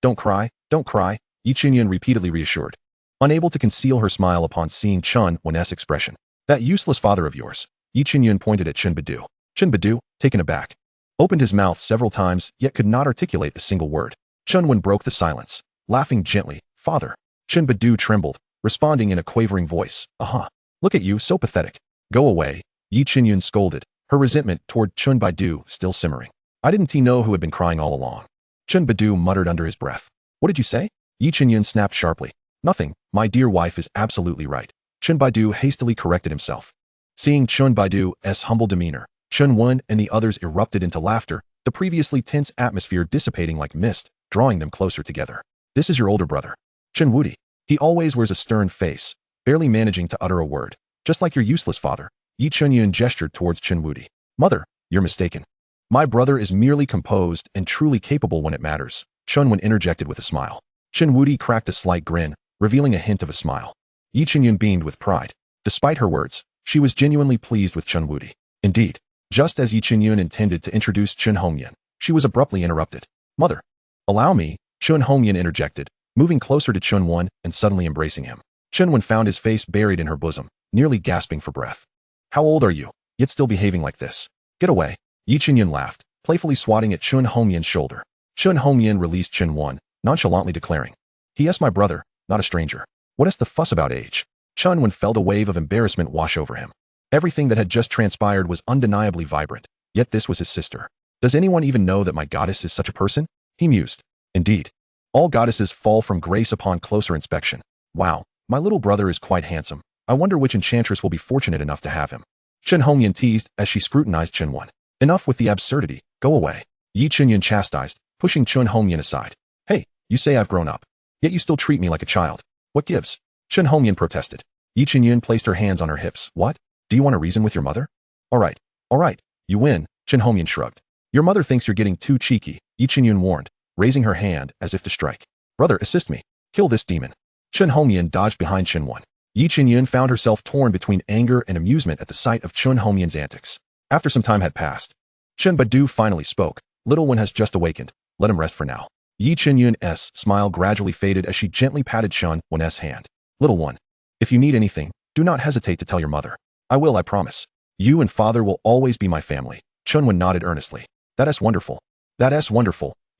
S1: don't cry, Yi Qinyun repeatedly reassured, unable to conceal her smile upon seeing Chen Wen's expression. That useless father of yours. Yi Qinyun pointed at Chen Badu. Chen Badu, taken aback, opened his mouth several times yet could not articulate a single word. Chen Wen broke the silence, laughing gently. Father. Chen Badu trembled, responding in a quavering voice. Look at you, so pathetic. Go away, Yi Qinyun scolded, her resentment toward Chen Badu still simmering. I didn't know who had been crying all along. Chen Badu muttered under his breath. What did you say? Yi Qinyun snapped sharply. Nothing, my dear wife is absolutely right. Chen Baidu hastily corrected himself. Seeing Chen Baidu's humble demeanor, Chen Wen and the others erupted into laughter, the previously tense atmosphere dissipating like mist, drawing them closer together. This is your older brother, Chen Wuti. He always wears a stern face, barely managing to utter a word. Just like your useless father. Yi Qinyun gestured towards Chen Wuti. Mother, you're mistaken. My brother is merely composed and truly capable when it matters, Chen Wen interjected with a smile. Chen Wuti cracked a slight grin, revealing a hint of a smile. Yi Qinyun beamed with pride. Despite her words, she was genuinely pleased with Chen Wuti. Indeed, just as Yi Qinyun intended to introduce Chen Hongyan, she was abruptly interrupted. Mother. Allow me, Chen Hongyan interjected, moving closer to Chen Wen and suddenly embracing him. Chen Wen found his face buried in her bosom, nearly gasping for breath. How old are you, yet still behaving like this? Get away. Yi Qinyun laughed, playfully swatting at Chen Hongyan's shoulder. Chen Hongyan released Chen Wen, nonchalantly declaring. He is my brother, not a stranger. What is the fuss about age? Chen Wen felt a wave of embarrassment wash over him. Everything that had just transpired was undeniably vibrant, yet this was his sister. Does anyone even know that my goddess is such a person? He mused. Indeed. All goddesses fall from grace upon closer inspection. Wow, my little brother is quite handsome. I wonder which enchantress will be fortunate enough to have him. Chen Hongyan teased as she scrutinized Chen Wen. Enough with the absurdity. Go away. Yi Qinyun chastised, pushing Chen Hongyan aside. Hey, you say I've grown up. Yet you still treat me like a child. What gives? Chen Hongyan protested. Yi Qinyun placed her hands on her hips. What? Do you want to reason with your mother? All right. You win, Chen Hongyan shrugged. Your mother thinks you're getting too cheeky, Yi Qinyun warned, raising her hand as if to strike. Brother, assist me. Kill this demon. Chen Hongyan dodged behind Chen Wen. Yi Qinyun found herself torn between anger and amusement at the sight of Chen Hongyan's antics. After some time had passed, Chen Badu finally spoke. Little one has just awakened. Let him rest for now. Yi Qinyun's smile gradually faded as she gently patted Chen Wen's hand. Little one, if you need anything, do not hesitate to tell your mother. I will, I promise. You and father will always be my family. Chen Wen nodded earnestly. That is wonderful.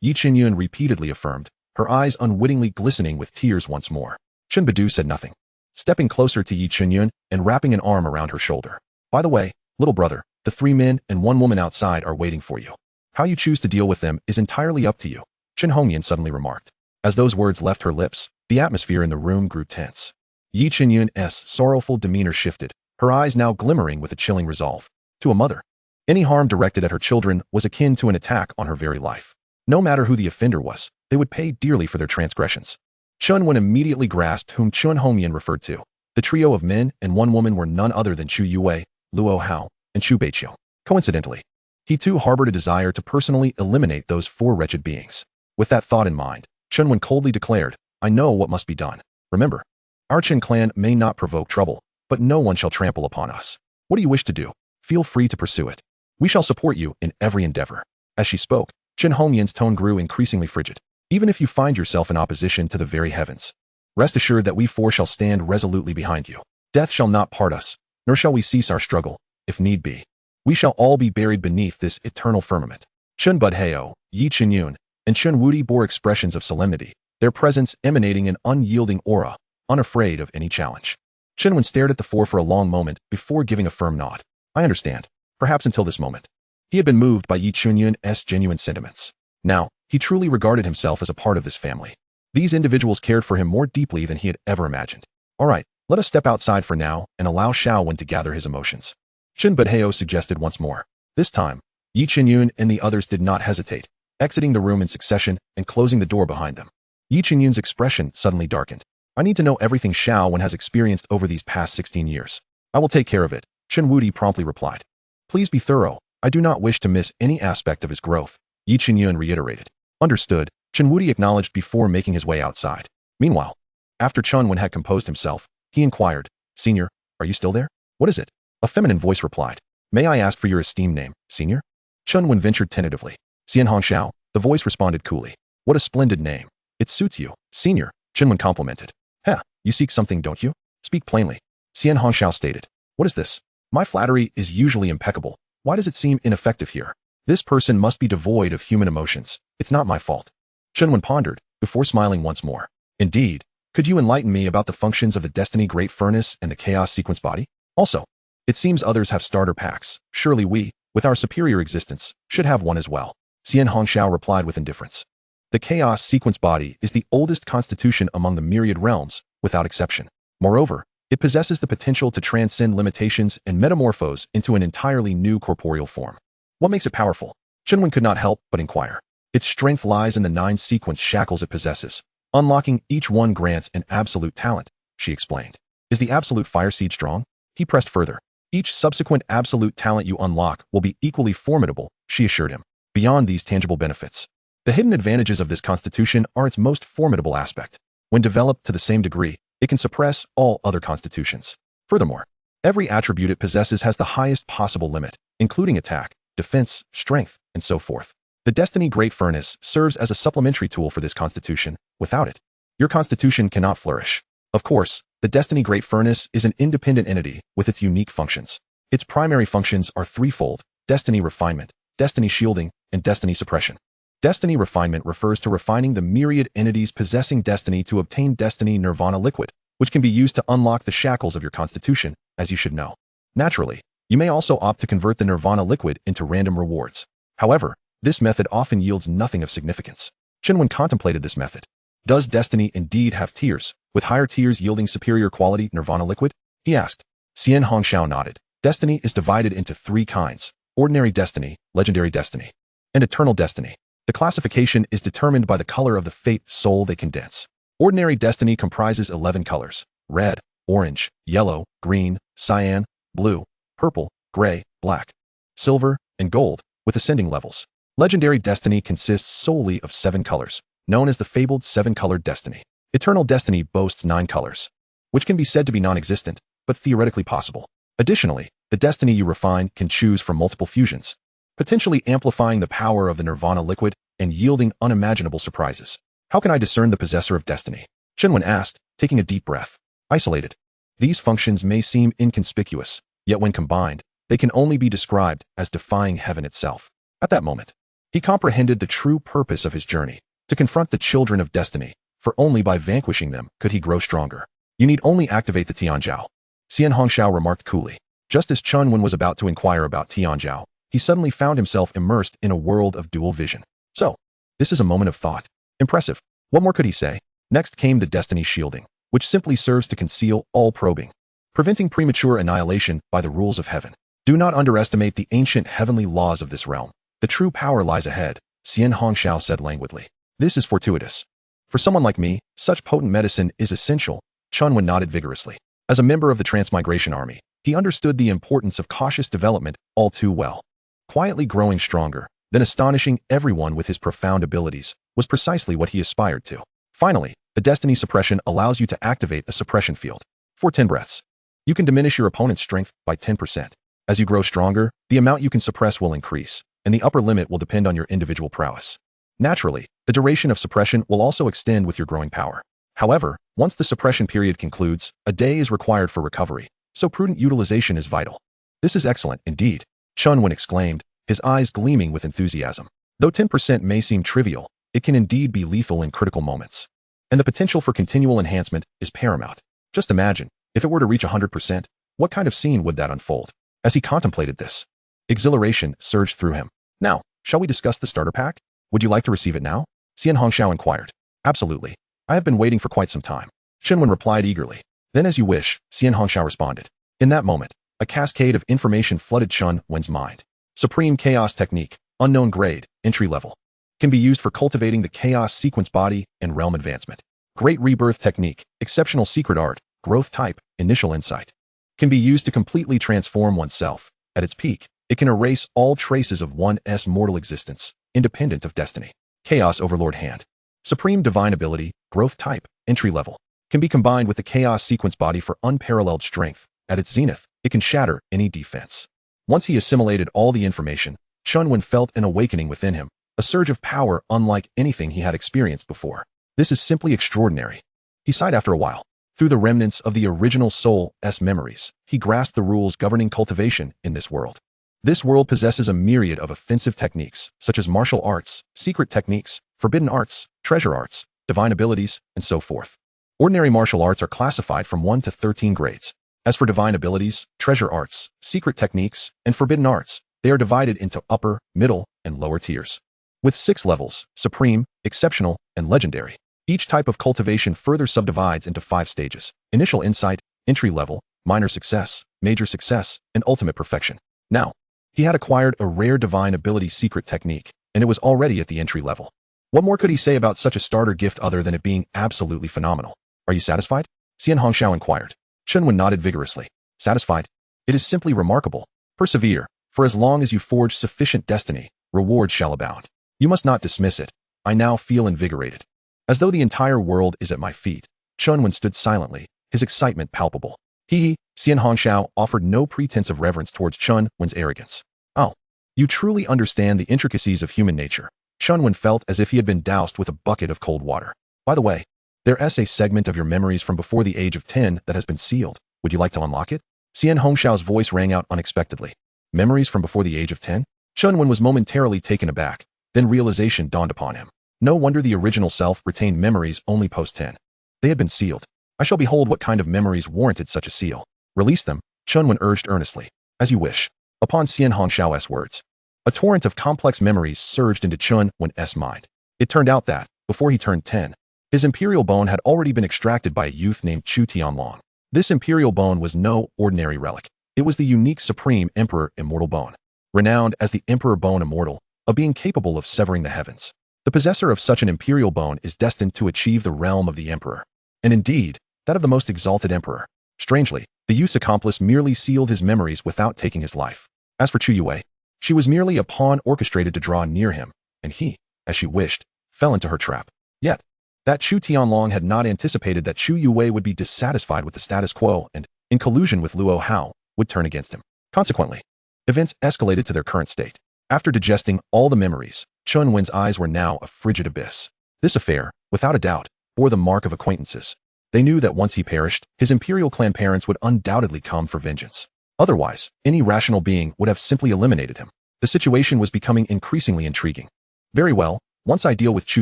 S1: Yi Qinyun repeatedly affirmed, her eyes unwittingly glistening with tears once more. Chen Badu said nothing, stepping closer to Yi Qinyun and wrapping an arm around her shoulder. By the way, little brother, the 3 men and 1 woman outside are waiting for you. How you choose to deal with them is entirely up to you, Chen Hongyan suddenly remarked. As those words left her lips, the atmosphere in the room grew tense. Yi Qinyun's sorrowful demeanor shifted, her eyes now glimmering with a chilling resolve. To a mother, any harm directed at her children was akin to an attack on her very life. No matter who the offender was, they would pay dearly for their transgressions. Chen Wen immediately grasped whom Chen Hongyan referred to. The trio of men and 1 woman were none other than Chu Yue, Luo Hao, and Chu Beiqiu. Coincidentally, he too harbored a desire to personally eliminate those 4 wretched beings. With that thought in mind, Chen Wen coldly declared, I know what must be done. Remember, our Chen clan may not provoke trouble, but no one shall trample upon us. What do you wish to do? Feel free to pursue it. We shall support you in every endeavor. As she spoke, Chen Hongyan's tone grew increasingly frigid. Even if you find yourself in opposition to the very heavens, rest assured that we 4 shall stand resolutely behind you. Death shall not part us, nor shall we cease our struggle, if need be. We shall all be buried beneath this eternal firmament. Chen Budheo, Yi Qinyun, and Chen Wuti bore expressions of solemnity, their presence emanating an unyielding aura, unafraid of any challenge. Chen Wen stared at the 4 for a long moment before giving a firm nod. I understand. Perhaps until this moment, he had been moved by Yi Qinyun's genuine sentiments. Now, he truly regarded himself as a part of this family. These individuals cared for him more deeply than he had ever imagined. All right, let us step outside for now and allow Xiao Wen to gather his emotions. Chen Budheo suggested once more. This time, Yi Qinyun and the others did not hesitate, exiting the room in succession and closing the door behind them. Yi Qinyun's expression suddenly darkened. I need to know everything Xiao Wen has experienced over these past 16 years. I will take care of it, Chen Wen promptly replied. Please be thorough. I do not wish to miss any aspect of his growth, Yi Chen reiterated. Understood, Chen Wen acknowledged before making his way outside. Meanwhile, after Chen Wen had composed himself, he inquired, Senior, are you still there? What is it? A feminine voice replied. May I ask for your esteemed name, Senior? Chen Wen ventured tentatively. Xian Hongxiao, the voice responded coolly. What a splendid name. It suits you, Senior, Chen Wen complimented. Heh, you seek something, don't you? Speak plainly. Xian Hongxiao stated. What is this? My flattery is usually impeccable. Why does it seem ineffective here? This person must be devoid of human emotions. It's not my fault. Chen Wen pondered, before smiling once more. Indeed. Could you enlighten me about the functions of the Destiny Great Furnace and the Chaos Sequence Body? Also, it seems others have starter packs. Surely we, with our superior existence, should have one as well. Xian Hongxiao replied with indifference. The Chaos Sequence Body is the oldest constitution among the myriad realms, without exception. Moreover, it possesses the potential to transcend limitations and metamorphose into an entirely new corporeal form. What makes it powerful? Chen Wen could not help but inquire. Its strength lies in the 9 sequence shackles it possesses. Unlocking each one grants an absolute talent, she explained. Is the absolute fire seed strong? He pressed further. Each subsequent absolute talent you unlock will be equally formidable, she assured him. Beyond these tangible benefits, the hidden advantages of this constitution are its most formidable aspect. When developed to the same degree, it can suppress all other constitutions. Furthermore, every attribute it possesses has the highest possible limit, including attack, defense, strength, and so forth. The Destiny Great Furnace serves as a supplementary tool for this constitution. Without it, your constitution cannot flourish. Of course, the Destiny Great Furnace is an independent entity with its unique functions. Its primary functions are threefold: Destiny Refinement, Destiny Shielding, and Destiny Suppression. Destiny Refinement refers to refining the myriad entities possessing Destiny to obtain Destiny Nirvana Liquid, which can be used to unlock the shackles of your constitution, as you should know. Naturally, you may also opt to convert the Nirvana Liquid into random rewards. However, this method often yields nothing of significance. Chen Wen contemplated this method. Does Destiny indeed have tiers, with higher tiers yielding superior quality Nirvana Liquid? He asked. Xian Hongxiao nodded. Destiny is divided into 3 kinds: Ordinary Destiny, Legendary Destiny, and Eternal Destiny. The classification is determined by the color of the fate soul they condense. Ordinary Destiny comprises 11 colors: red, orange, yellow, green, cyan, blue, purple, gray, black, silver, and gold, with ascending levels. Legendary Destiny consists solely of 7 colors, known as the fabled 7-colored Destiny. Eternal Destiny boasts 9 colors, which can be said to be non-existent, but theoretically possible. Additionally, the Destiny you refine can choose from multiple fusions, potentially amplifying the power of the Nirvana Liquid and yielding unimaginable surprises. How can I discern the possessor of Destiny? Chen Wen asked, taking a deep breath. Isolated. These functions may seem inconspicuous, yet when combined, they can only be described as defying heaven itself. At that moment, he comprehended the true purpose of his journey, to confront the children of Destiny, for only by vanquishing them could he grow stronger. You need only activate the Tianjiao. Xian Hongxiao remarked coolly. Just as Chen Wen was about to inquire about Tianjiao, he suddenly found himself immersed in a world of dual vision. So, this is a moment of thought. Impressive. What more could he say? Next came the Destiny Shielding, which simply serves to conceal all probing, preventing premature annihilation by the rules of heaven. Do not underestimate the ancient heavenly laws of this realm. The true power lies ahead, Xian Hongxiao said languidly. This is fortuitous. For someone like me, such potent medicine is essential. Chen Wen nodded vigorously. As a member of the Transmigration Army, he understood the importance of cautious development all too well. Quietly growing stronger, then astonishing everyone with his profound abilities, was precisely what he aspired to. Finally, the Destiny Suppression allows you to activate a suppression field. For 10 breaths, you can diminish your opponent's strength by 10%. As you grow stronger, the amount you can suppress will increase, and the upper limit will depend on your individual prowess. Naturally, the duration of suppression will also extend with your growing power. However, once the suppression period concludes, a day is required for recovery, so prudent utilization is vital. This is excellent indeed, Chen Wen exclaimed, his eyes gleaming with enthusiasm. Though 10% may seem trivial, it can indeed be lethal in critical moments. And the potential for continual enhancement is paramount. Just imagine, if it were to reach 100%, what kind of scene would that unfold? As he contemplated this, exhilaration surged through him. Now, shall we discuss the starter pack? Would you like to receive it now? Xian Hongxiao inquired. Absolutely. I have been waiting for quite some time. Chen Wen replied eagerly. Then as you wish, Xian Hongxiao responded. In that moment, a cascade of information flooded Chen Wen's mind. Supreme Chaos Technique, Unknown Grade, Entry Level. Can be used for cultivating the Chaos Sequence Body and Realm Advancement. Great Rebirth Technique, Exceptional Secret Art, Growth Type, Initial Insight. can be used to completely transform oneself. At its peak, it can erase all traces of one's mortal existence, independent of destiny. Chaos Overlord Hand. Supreme Divine Ability, Growth Type, Entry Level. Can be combined with the Chaos Sequence Body for unparalleled strength. At its zenith, it can shatter any defense. Once he assimilated all the information, Chen Wen felt an awakening within him, a surge of power unlike anything he had experienced before. This is simply extraordinary. He sighed after a while. Through the remnants of the original soul's memories, he grasped the rules governing cultivation in this world. This world possesses a myriad of offensive techniques, such as martial arts, secret techniques, forbidden arts, treasure arts, divine abilities, and so forth. Ordinary martial arts are classified from 1 to 13 grades. As for divine abilities, treasure arts, secret techniques, and forbidden arts, they are divided into upper, middle, and lower tiers. With 6 levels, supreme, exceptional, and legendary. Each type of cultivation further subdivides into 5 stages: initial insight, entry level, minor success, major success, and ultimate perfection. Now, he had acquired a rare divine ability secret technique, and it was already at the entry level. What more could he say about such a starter gift other than it being absolutely phenomenal? Are you satisfied? Xian Hongxiao inquired. Chen Wen nodded vigorously. Satisfied? It is simply remarkable. Persevere, for as long as you forge sufficient destiny, reward shall abound. You must not dismiss it. I now feel invigorated. As though the entire world is at my feet, Chen Wen stood silently, his excitement palpable. Xian Hongxiao offered no pretense of reverence towards Chen Wen's arrogance. Oh, you truly understand the intricacies of human nature. Chen Wen felt as if he had been doused with a bucket of cold water. By the way, there's a segment of your memories from before the age of 10 that has been sealed. Would you like to unlock it? Xian Hongxiao's voice rang out unexpectedly. Memories from before the age of 10? Chen Wen was momentarily taken aback, then realization dawned upon him. No wonder the original self retained memories only post-10. They had been sealed. I shall behold what kind of memories warranted such a seal. Release them, Chen Wen urged earnestly. As you wish. Upon Xian Hongxiao's words, a torrent of complex memories surged into Chen Wen's mind. It turned out that, before he turned 10, his imperial bone had already been extracted by a youth named Chu Tianlong. This imperial bone was no ordinary relic. It was the unique Supreme Emperor Immortal Bone. Renowned as the Emperor Bone Immortal, a being capable of severing the heavens. The possessor of such an imperial bone is destined to achieve the realm of the Emperor. And indeed, that of the most exalted Emperor. Strangely, the youth's accomplice merely sealed his memories without taking his life. As for Chu Yue, she was merely a pawn orchestrated to draw near him, and he, as she wished, fell into her trap. Yet, that Chu Tianlong had not anticipated that Chu Yue would be dissatisfied with the status quo and, in collusion with Luo Hao, would turn against him. Consequently, events escalated to their current state. After digesting all the memories, Chen Wen's eyes were now a frigid abyss. This affair, without a doubt, bore the mark of acquaintances. They knew that once he perished, his Imperial Clan parents would undoubtedly come for vengeance. Otherwise, any rational being would have simply eliminated him. The situation was becoming increasingly intriguing. Very well, once I deal with Chu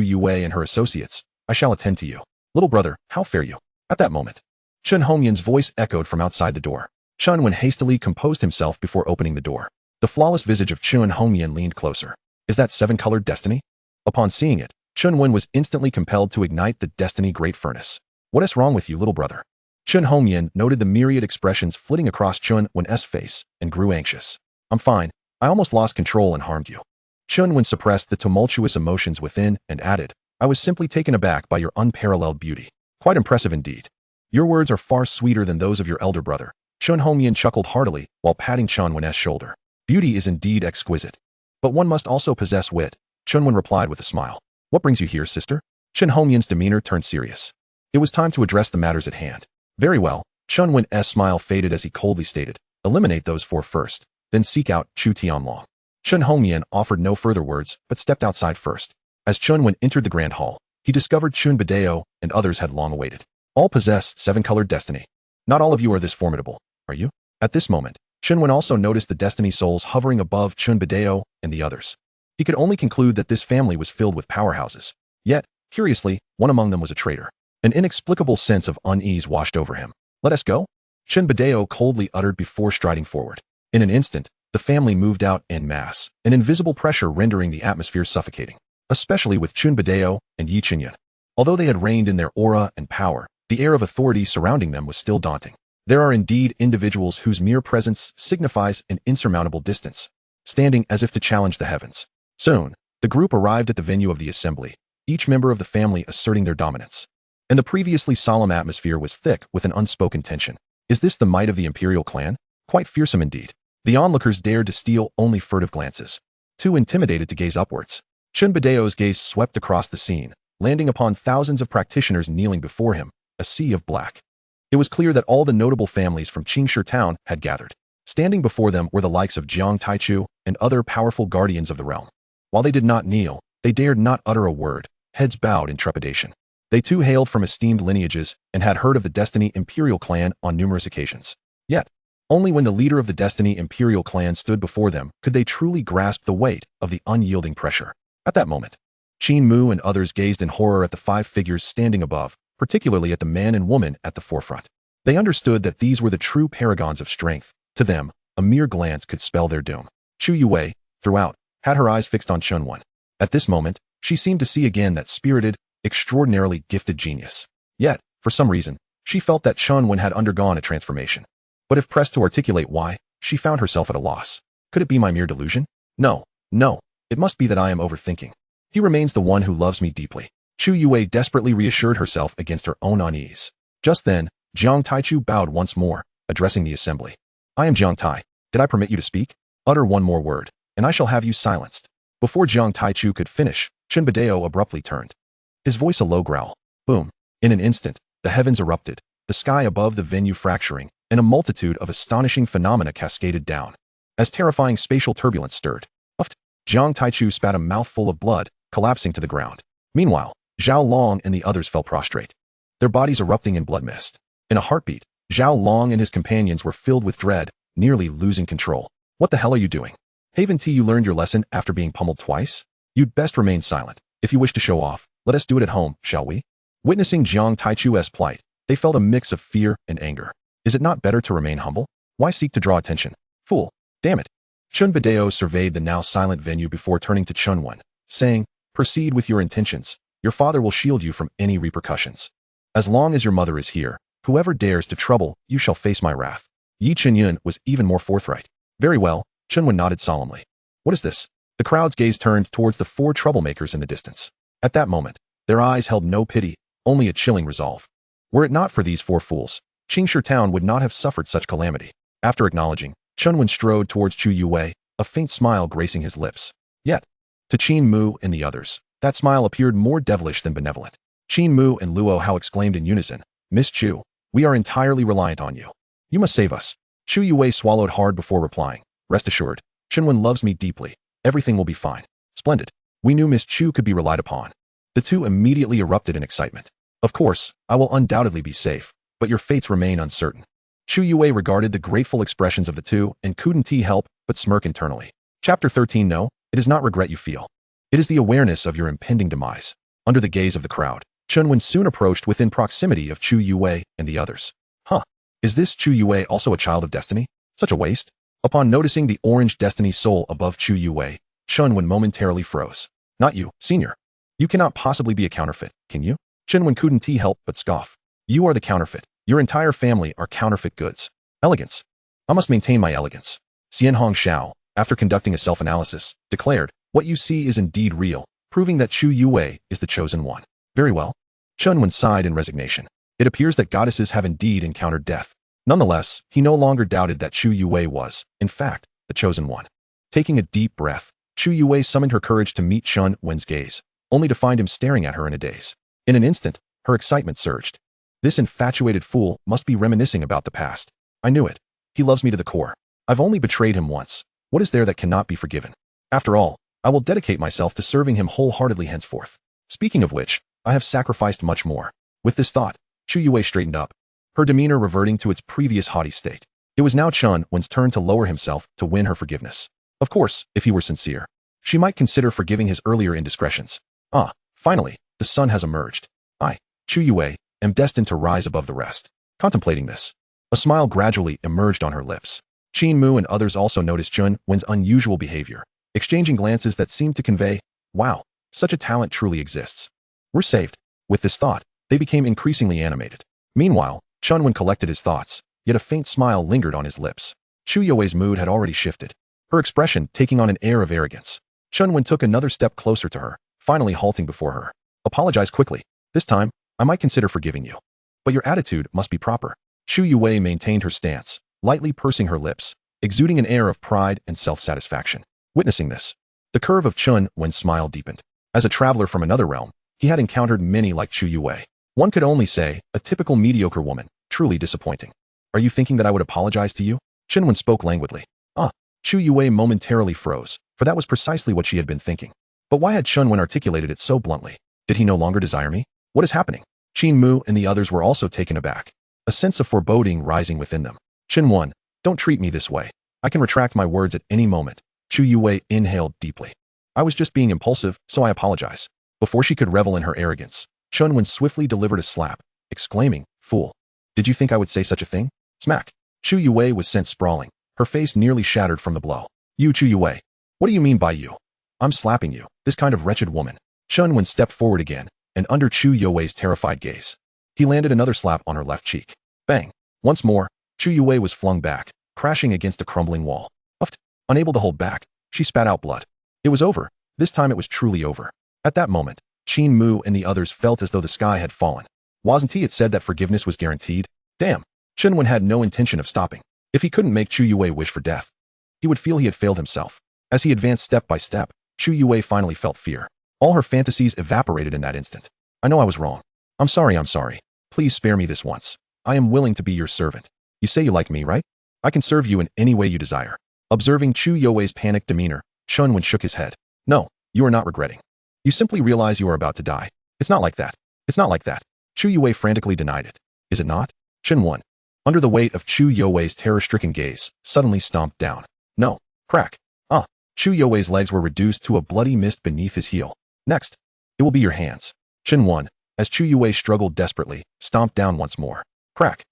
S1: Yue and her associates, I shall attend to you. Little brother, how fare you? At that moment, Chen Hongyan's voice echoed from outside the door. Chen Wen hastily composed himself before opening the door. The flawless visage of Chen Hongyan leaned closer. Is that 7-colored destiny? Upon seeing it, Chen Wen was instantly compelled to ignite the destiny great furnace. What is wrong with you, little brother? Chen Hongyan noted the myriad expressions flitting across Chen Wen's face and grew anxious. I'm fine. I almost lost control and harmed you. Chen Wen suppressed the tumultuous emotions within and added, I was simply taken aback by your unparalleled beauty. Quite impressive indeed. Your words are far sweeter than those of your elder brother. Chen Hongyan chuckled heartily while patting Chen Wen's shoulder. Beauty is indeed exquisite. But one must also possess wit, Chen Wen replied with a smile. What brings you here, sister? Chen Hongyan's demeanor turned serious. It was time to address the matters at hand. Very well, Chen Wen's smile faded as he coldly stated, eliminate those 4 first, then seek out Chu Tianlong. Chen Hongyan offered no further words, but stepped outside first. As Chen Wen entered the grand hall, he discovered Chun Badeo and others had long awaited. All possessed 7-colored destiny. Not all of you are this formidable, are you? At this moment, Chen Wen also noticed the destiny souls hovering above Chun Badeo and the others. He could only conclude that this family was filled with powerhouses. Yet, curiously, one among them was a traitor. An inexplicable sense of unease washed over him. Let us go? Chun Badeo coldly uttered before striding forward. In an instant, the family moved out en masse, an invisible pressure rendering the atmosphere suffocating. Especially with Chun Badeo and Yi Chinyan. Although they had reigned in their aura and power, the air of authority surrounding them was still daunting. There are indeed individuals whose mere presence signifies an insurmountable distance, standing as if to challenge the heavens. Soon, the group arrived at the venue of the assembly, each member of the family asserting their dominance. And the previously solemn atmosphere was thick with an unspoken tension. Is this the might of the Imperial Clan? Quite fearsome indeed. The onlookers dared to steal only furtive glances, too intimidated to gaze upwards. Chen Wen's gaze swept across the scene, landing upon thousands of practitioners kneeling before him, a sea of black. It was clear that all the notable families from Qingshi town had gathered. Standing before them were the likes of Jiang Taichu and other powerful guardians of the realm. While they did not kneel, they dared not utter a word, heads bowed in trepidation. They too hailed from esteemed lineages and had heard of the Destiny Imperial Clan on numerous occasions. Yet, only when the leader of the Destiny Imperial Clan stood before them could they truly grasp the weight of the unyielding pressure. At that moment, Qin Mu and others gazed in horror at the 5 figures standing above, particularly at the man and woman at the forefront. They understood that these were the true paragons of strength. To them, a mere glance could spell their doom. Chu Yue, throughout, had her eyes fixed on Chen Wen. At this moment, she seemed to see again that spirited, extraordinarily gifted genius. Yet, for some reason, she felt that Chen Wen had undergone a transformation. But if pressed to articulate why, she found herself at a loss. Could it be my mere delusion? No, it must be that I am overthinking. He remains the one who loves me deeply. Chu Yue desperately reassured herself against her own unease. Just then, Jiang Taichu bowed once more, addressing the assembly. I am Jiang Tai. Did I permit you to speak? Utter one more word, and I shall have you silenced. Before Jiang Taichu could finish, Chen Wen abruptly turned. His voice a low growl. Boom. In an instant, the heavens erupted, the sky above the venue fracturing, and a multitude of astonishing phenomena cascaded down. As terrifying spatial turbulence stirred, Jiang Taichu spat a mouthful of blood, collapsing to the ground. Meanwhile, Zhao Long and the others fell prostrate, their bodies erupting in blood mist. In a heartbeat, Zhao Long and his companions were filled with dread, nearly losing control. What the hell are you doing? Haven't you learned your lesson after being pummeled twice? You'd best remain silent. If you wish to show off, let us do it at home, shall we? Witnessing Jiang Taichu's plight, they felt a mix of fear and anger. Is it not better to remain humble? Why seek to draw attention? Fool! Damn it! Chen Wen surveyed the now silent venue before turning to Chen Wen, saying, Proceed with your intentions. Your father will shield you from any repercussions. As long as your mother is here, whoever dares to trouble you shall face my wrath. Yi Chenyun was even more forthright. Very well, Chen Wen nodded solemnly. What is this? The crowd's gaze turned towards the 4 troublemakers in the distance. At that moment, their eyes held no pity, only a chilling resolve. Were it not for these 4 fools, Qingshi town would not have suffered such calamity. After acknowledging, Chen Wen strode towards Chu Yue, a faint smile gracing his lips. Yet, to Qin Mu and the others, that smile appeared more devilish than benevolent. Qin Mu and Luo Hao exclaimed in unison, Miss Chu, we are entirely reliant on you. You must save us. Chu Yue swallowed hard before replying. Rest assured, Chen Wen loves me deeply. Everything will be fine. Splendid. We knew Miss Chu could be relied upon. The two immediately erupted in excitement. Of course, I will undoubtedly be safe, but your fates remain uncertain. Chu Yue regarded the grateful expressions of the two and couldn't help but smirk internally. Chapter 13. No, it is not regret you feel. It is the awareness of your impending demise. Under the gaze of the crowd, Chen Wen soon approached within proximity of Chu Yue and the others. Huh. Is this Chu Yue also a child of destiny? Such a waste. Upon noticing the orange destiny soul above Chu Yue, Chen Wen momentarily froze. Not you, senior. You cannot possibly be a counterfeit, can you? Chen Wen couldn't help but scoff. You are the counterfeit. Your entire family are counterfeit goods. Elegance. I must maintain my elegance. Xianhong Xiao, after conducting a self-analysis, declared, what you see is indeed real, proving that Chu Yue is the chosen one. Very well. Chen Wen sighed in resignation. It appears that goddesses have indeed encountered death. Nonetheless, he no longer doubted that Chu Yue was, in fact, the chosen one. Taking a deep breath, Chu Yue summoned her courage to meet Chen Wen's gaze, only to find him staring at her in a daze. In an instant, her excitement surged. This infatuated fool must be reminiscing about the past. I knew it. He loves me to the core. I've only betrayed him once. What is there that cannot be forgiven? After all, I will dedicate myself to serving him wholeheartedly henceforth. Speaking of which, I have sacrificed much more. With this thought, Chu Yue straightened up, her demeanor reverting to its previous haughty state. It was now Chen Wen's turn to lower himself to win her forgiveness. Of course, if he were sincere, she might consider forgiving his earlier indiscretions. Finally, the sun has emerged. I, Chu Yue, am destined to rise above the rest. Contemplating this, a smile gradually emerged on her lips. Qin Mu and others also noticed Chen Wen's unusual behavior, exchanging glances that seemed to convey, wow, such a talent truly exists. We're saved. With this thought, they became increasingly animated. Meanwhile, Chen Wen collected his thoughts, yet a faint smile lingered on his lips. Chu Yue's mood had already shifted, her expression taking on an air of arrogance. Chen Wen took another step closer to her, finally halting before her. Apologize quickly. This time, I might consider forgiving you. But your attitude must be proper. Chu Yue maintained her stance, lightly pursing her lips, exuding an air of pride and self-satisfaction. Witnessing this, the curve of Chen Wen's smile deepened. As a traveler from another realm, he had encountered many like Chu Yue. One could only say, a typical mediocre woman, truly disappointing. Are you thinking that I would apologize to you? Chen Wen spoke languidly. Chu Yue momentarily froze, for that was precisely what she had been thinking. But why had Chen Wen articulated it so bluntly? Did he no longer desire me? What is happening? Qin Mu and the others were also taken aback, a sense of foreboding rising within them. Chen Wen, don't treat me this way. I can retract my words at any moment. Chu Yue inhaled deeply. I was just being impulsive, so I apologize. Before she could revel in her arrogance, Chen Wen swiftly delivered a slap, exclaiming, "Fool! Did you think I would say such a thing?" Smack! Chu Yue was sent sprawling, her face nearly shattered from the blow. You Chu Yue, what do you mean by you? I'm slapping you, this kind of wretched woman. Chen Wen stepped forward again, and under Chu Yue's terrified gaze, he landed another slap on her left cheek. Bang! Once more, Chu Yue was flung back, crashing against a crumbling wall. Puffed, unable to hold back, she spat out blood. It was over. This time it was truly over. At that moment, Qin Mu and the others felt as though the sky had fallen. Wasn't it said that forgiveness was guaranteed? Damn! Chen Wen had no intention of stopping. If he couldn't make Chu Yue wish for death, he would feel he had failed himself. As he advanced step by step, Chu Yue finally felt fear. All her fantasies evaporated in that instant. I know I was wrong. I'm sorry. Please spare me this once. I am willing to be your servant. You say you like me, right? I can serve you in any way you desire. Observing Chu Yue's panicked demeanor, Chen Wen shook his head. No, you are not regretting. You simply realize you are about to die. It's not like that. It's not like that. Chu Yue frantically denied it. Is it not? Chen Wen, under the weight of Chu Yue's terror-stricken gaze, suddenly stomped down. No. Crack. Chu Yue's legs were reduced to a bloody mist beneath his heel. Next, it will be your hands. Chen Wen, as Chu Yue struggled desperately, stomped down once more. Crack.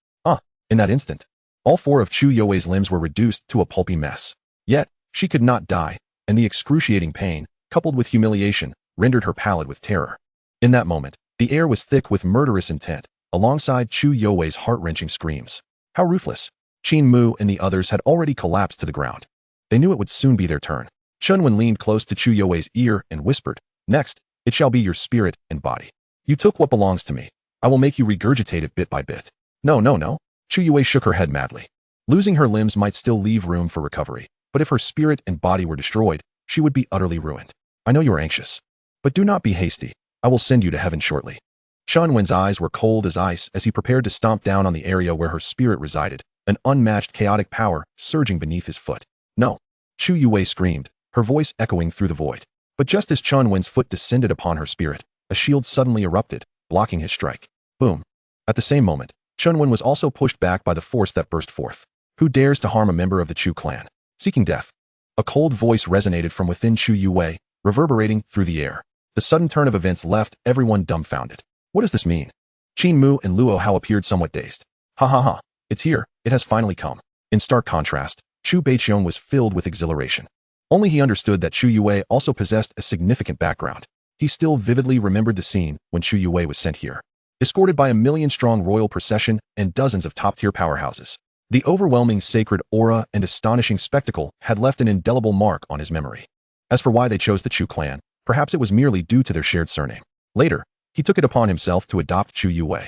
S1: In that instant, all four of Chu Yue's limbs were reduced to a pulpy mess. Yet, she could not die, and the excruciating pain, coupled with humiliation, rendered her pallid with terror. In that moment, the air was thick with murderous intent, alongside Chu Yue's heart-wrenching screams. How ruthless! Qin Mu and the others had already collapsed to the ground. They knew it would soon be their turn. Chen Wen leaned close to Chu Yue's ear and whispered, "Next, it shall be your spirit and body. You took what belongs to me. I will make you regurgitate it bit by bit." No. Chu Yue shook her head madly. Losing her limbs might still leave room for recovery, but if her spirit and body were destroyed, she would be utterly ruined. I know you are anxious, but do not be hasty. I will send you to heaven shortly. Chen Wen's eyes were cold as ice as he prepared to stomp down on the area where her spirit resided, an unmatched chaotic power surging beneath his foot. No! Chu Yue screamed, her voice echoing through the void. But just as Chen Wen's foot descended upon her spirit, a shield suddenly erupted, blocking his strike. Boom! At the same moment, Chen Wen was also pushed back by the force that burst forth. Who dares to harm a member of the Chu clan? Seeking death. A cold voice resonated from within Chu Yue, reverberating through the air. The sudden turn of events left everyone dumbfounded. What does this mean? Qin Mu and Luo Hao appeared somewhat dazed. Ha. It's here. It has finally come. In stark contrast, Chu Beiqiong was filled with exhilaration. Only he understood that Chu Yue also possessed a significant background. He still vividly remembered the scene when Chu Yue was sent here, escorted by a million-strong royal procession and dozens of top-tier powerhouses. The overwhelming sacred aura and astonishing spectacle had left an indelible mark on his memory. As for why they chose the Chu clan, perhaps it was merely due to their shared surname. Later, he took it upon himself to adopt Chu Yue,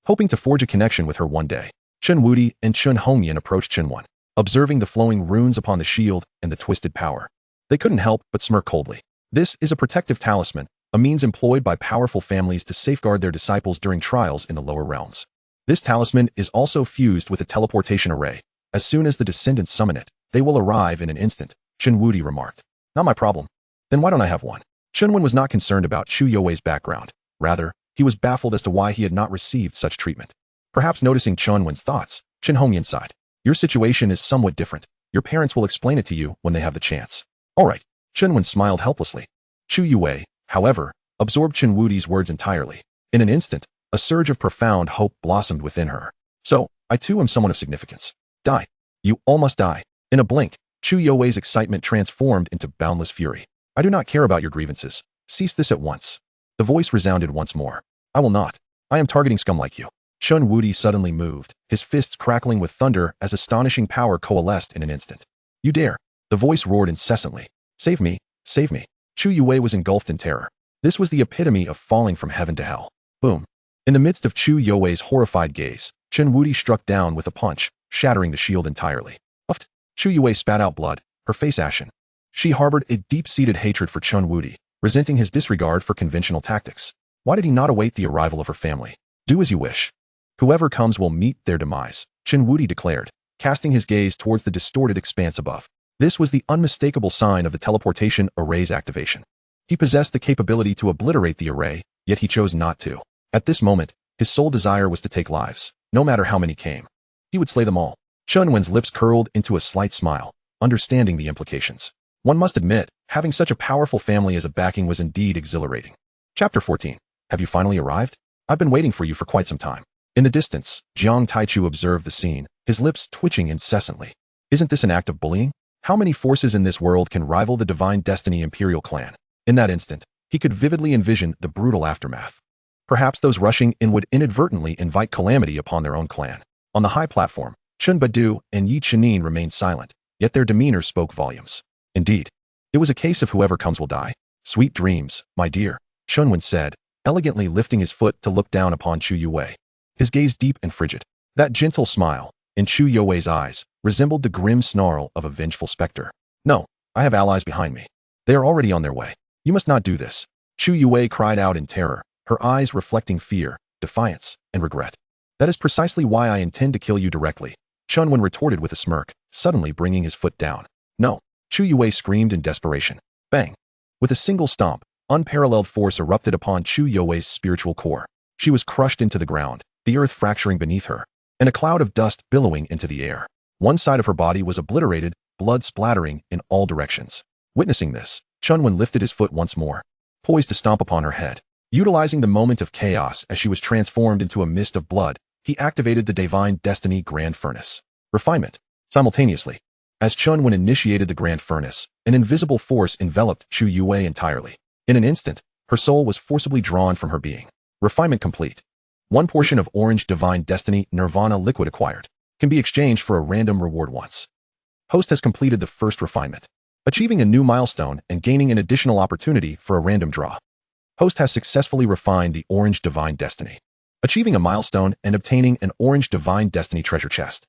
S1: hoping to forge a connection with her one day. Chen Wudi and Chen Hongyan approached Chen Wen, observing the flowing runes upon the shield and the twisted power. They couldn't help but smirk coldly. This is a protective talisman, a means employed by powerful families to safeguard their disciples during trials in the lower realms. This talisman is also fused with a teleportation array. As soon as the descendants summon it, they will arrive in an instant, Chen Wudi remarked. Not my problem. Then why don't I have one? Chen Wen was not concerned about Chu Yue's background. Rather, he was baffled as to why he had not received such treatment. Perhaps noticing Chen Wen's thoughts, Chen Hongyan sighed. Your situation is somewhat different. Your parents will explain it to you when they have the chance. All right. Chen Wen smiled helplessly. Chu Yue, however, absorbed Chen Wudi's words entirely. In an instant, a surge of profound hope blossomed within her. So, I too am someone of significance. Die. You all must die. In a blink, Chu Yue's excitement transformed into boundless fury. I do not care about your grievances. Cease this at once. The voice resounded once more. I will not. I am targeting scum like you. Chen Wudi suddenly moved, his fists crackling with thunder as astonishing power coalesced in an instant. You dare. The voice roared incessantly. Save me. Save me. Chu Yue was engulfed in terror. This was the epitome of falling from heaven to hell. Boom. In the midst of Chu Yue's horrified gaze, Chen Wen struck down with a punch, shattering the shield entirely. Puffed. Chu Yue spat out blood, her face ashen. She harbored a deep-seated hatred for Chen Wen, resenting his disregard for conventional tactics. Why did he not await the arrival of her family? Do as you wish. Whoever comes will meet their demise, Chen Wen declared, casting his gaze towards the distorted expanse above. This was the unmistakable sign of the teleportation array's activation. He possessed the capability to obliterate the array, yet he chose not to. At this moment, his sole desire was to take lives, no matter how many came. He would slay them all. Chen Wen's lips curled into a slight smile, understanding the implications. One must admit, having such a powerful family as a backing was indeed exhilarating. Chapter 14. Have you finally arrived? I've been waiting for you for quite some time. In the distance, Jiang Taichu observed the scene, his lips twitching incessantly. Isn't this an act of bullying? How many forces in this world can rival the divine destiny Imperial Clan? In that instant, he could vividly envision the brutal aftermath. Perhaps those rushing in would inadvertently invite calamity upon their own clan. On the high platform, Chun Badu and Yi Chenin remained silent, yet their demeanor spoke volumes. Indeed, it was a case of whoever comes will die. Sweet dreams, my dear, Chen Wen said, elegantly lifting his foot to look down upon Chu Yue. His gaze deep and frigid. That gentle smile, in Chu Yue's eyes, resembled the grim snarl of a vengeful specter. No, I have allies behind me. They are already on their way. You must not do this. Chu Yue cried out in terror, her eyes reflecting fear, defiance, and regret. That is precisely why I intend to kill you directly, Chen Wen retorted with a smirk, suddenly bringing his foot down. No, Chu Yue screamed in desperation. Bang! With a single stomp, unparalleled force erupted upon Chu Yue's spiritual core. She was crushed into the ground, the earth fracturing beneath her, and a cloud of dust billowing into the air. One side of her body was obliterated, blood splattering in all directions. Witnessing this, Chen Wen lifted his foot once more, poised to stomp upon her head. Utilizing the moment of chaos as she was transformed into a mist of blood, he activated the Divine Destiny Grand Furnace. Refinement. Simultaneously, as Chen Wen initiated the Grand Furnace, an invisible force enveloped Chu Yue entirely. In an instant, her soul was forcibly drawn from her being. Refinement complete. One portion of Orange Divine Destiny Nirvana liquid acquired can be exchanged for a random reward once. Host has completed the first refinement, achieving a new milestone and gaining an additional opportunity for a random draw. Host has successfully refined the Orange Divine Destiny, achieving a milestone and obtaining an Orange Divine Destiny treasure chest.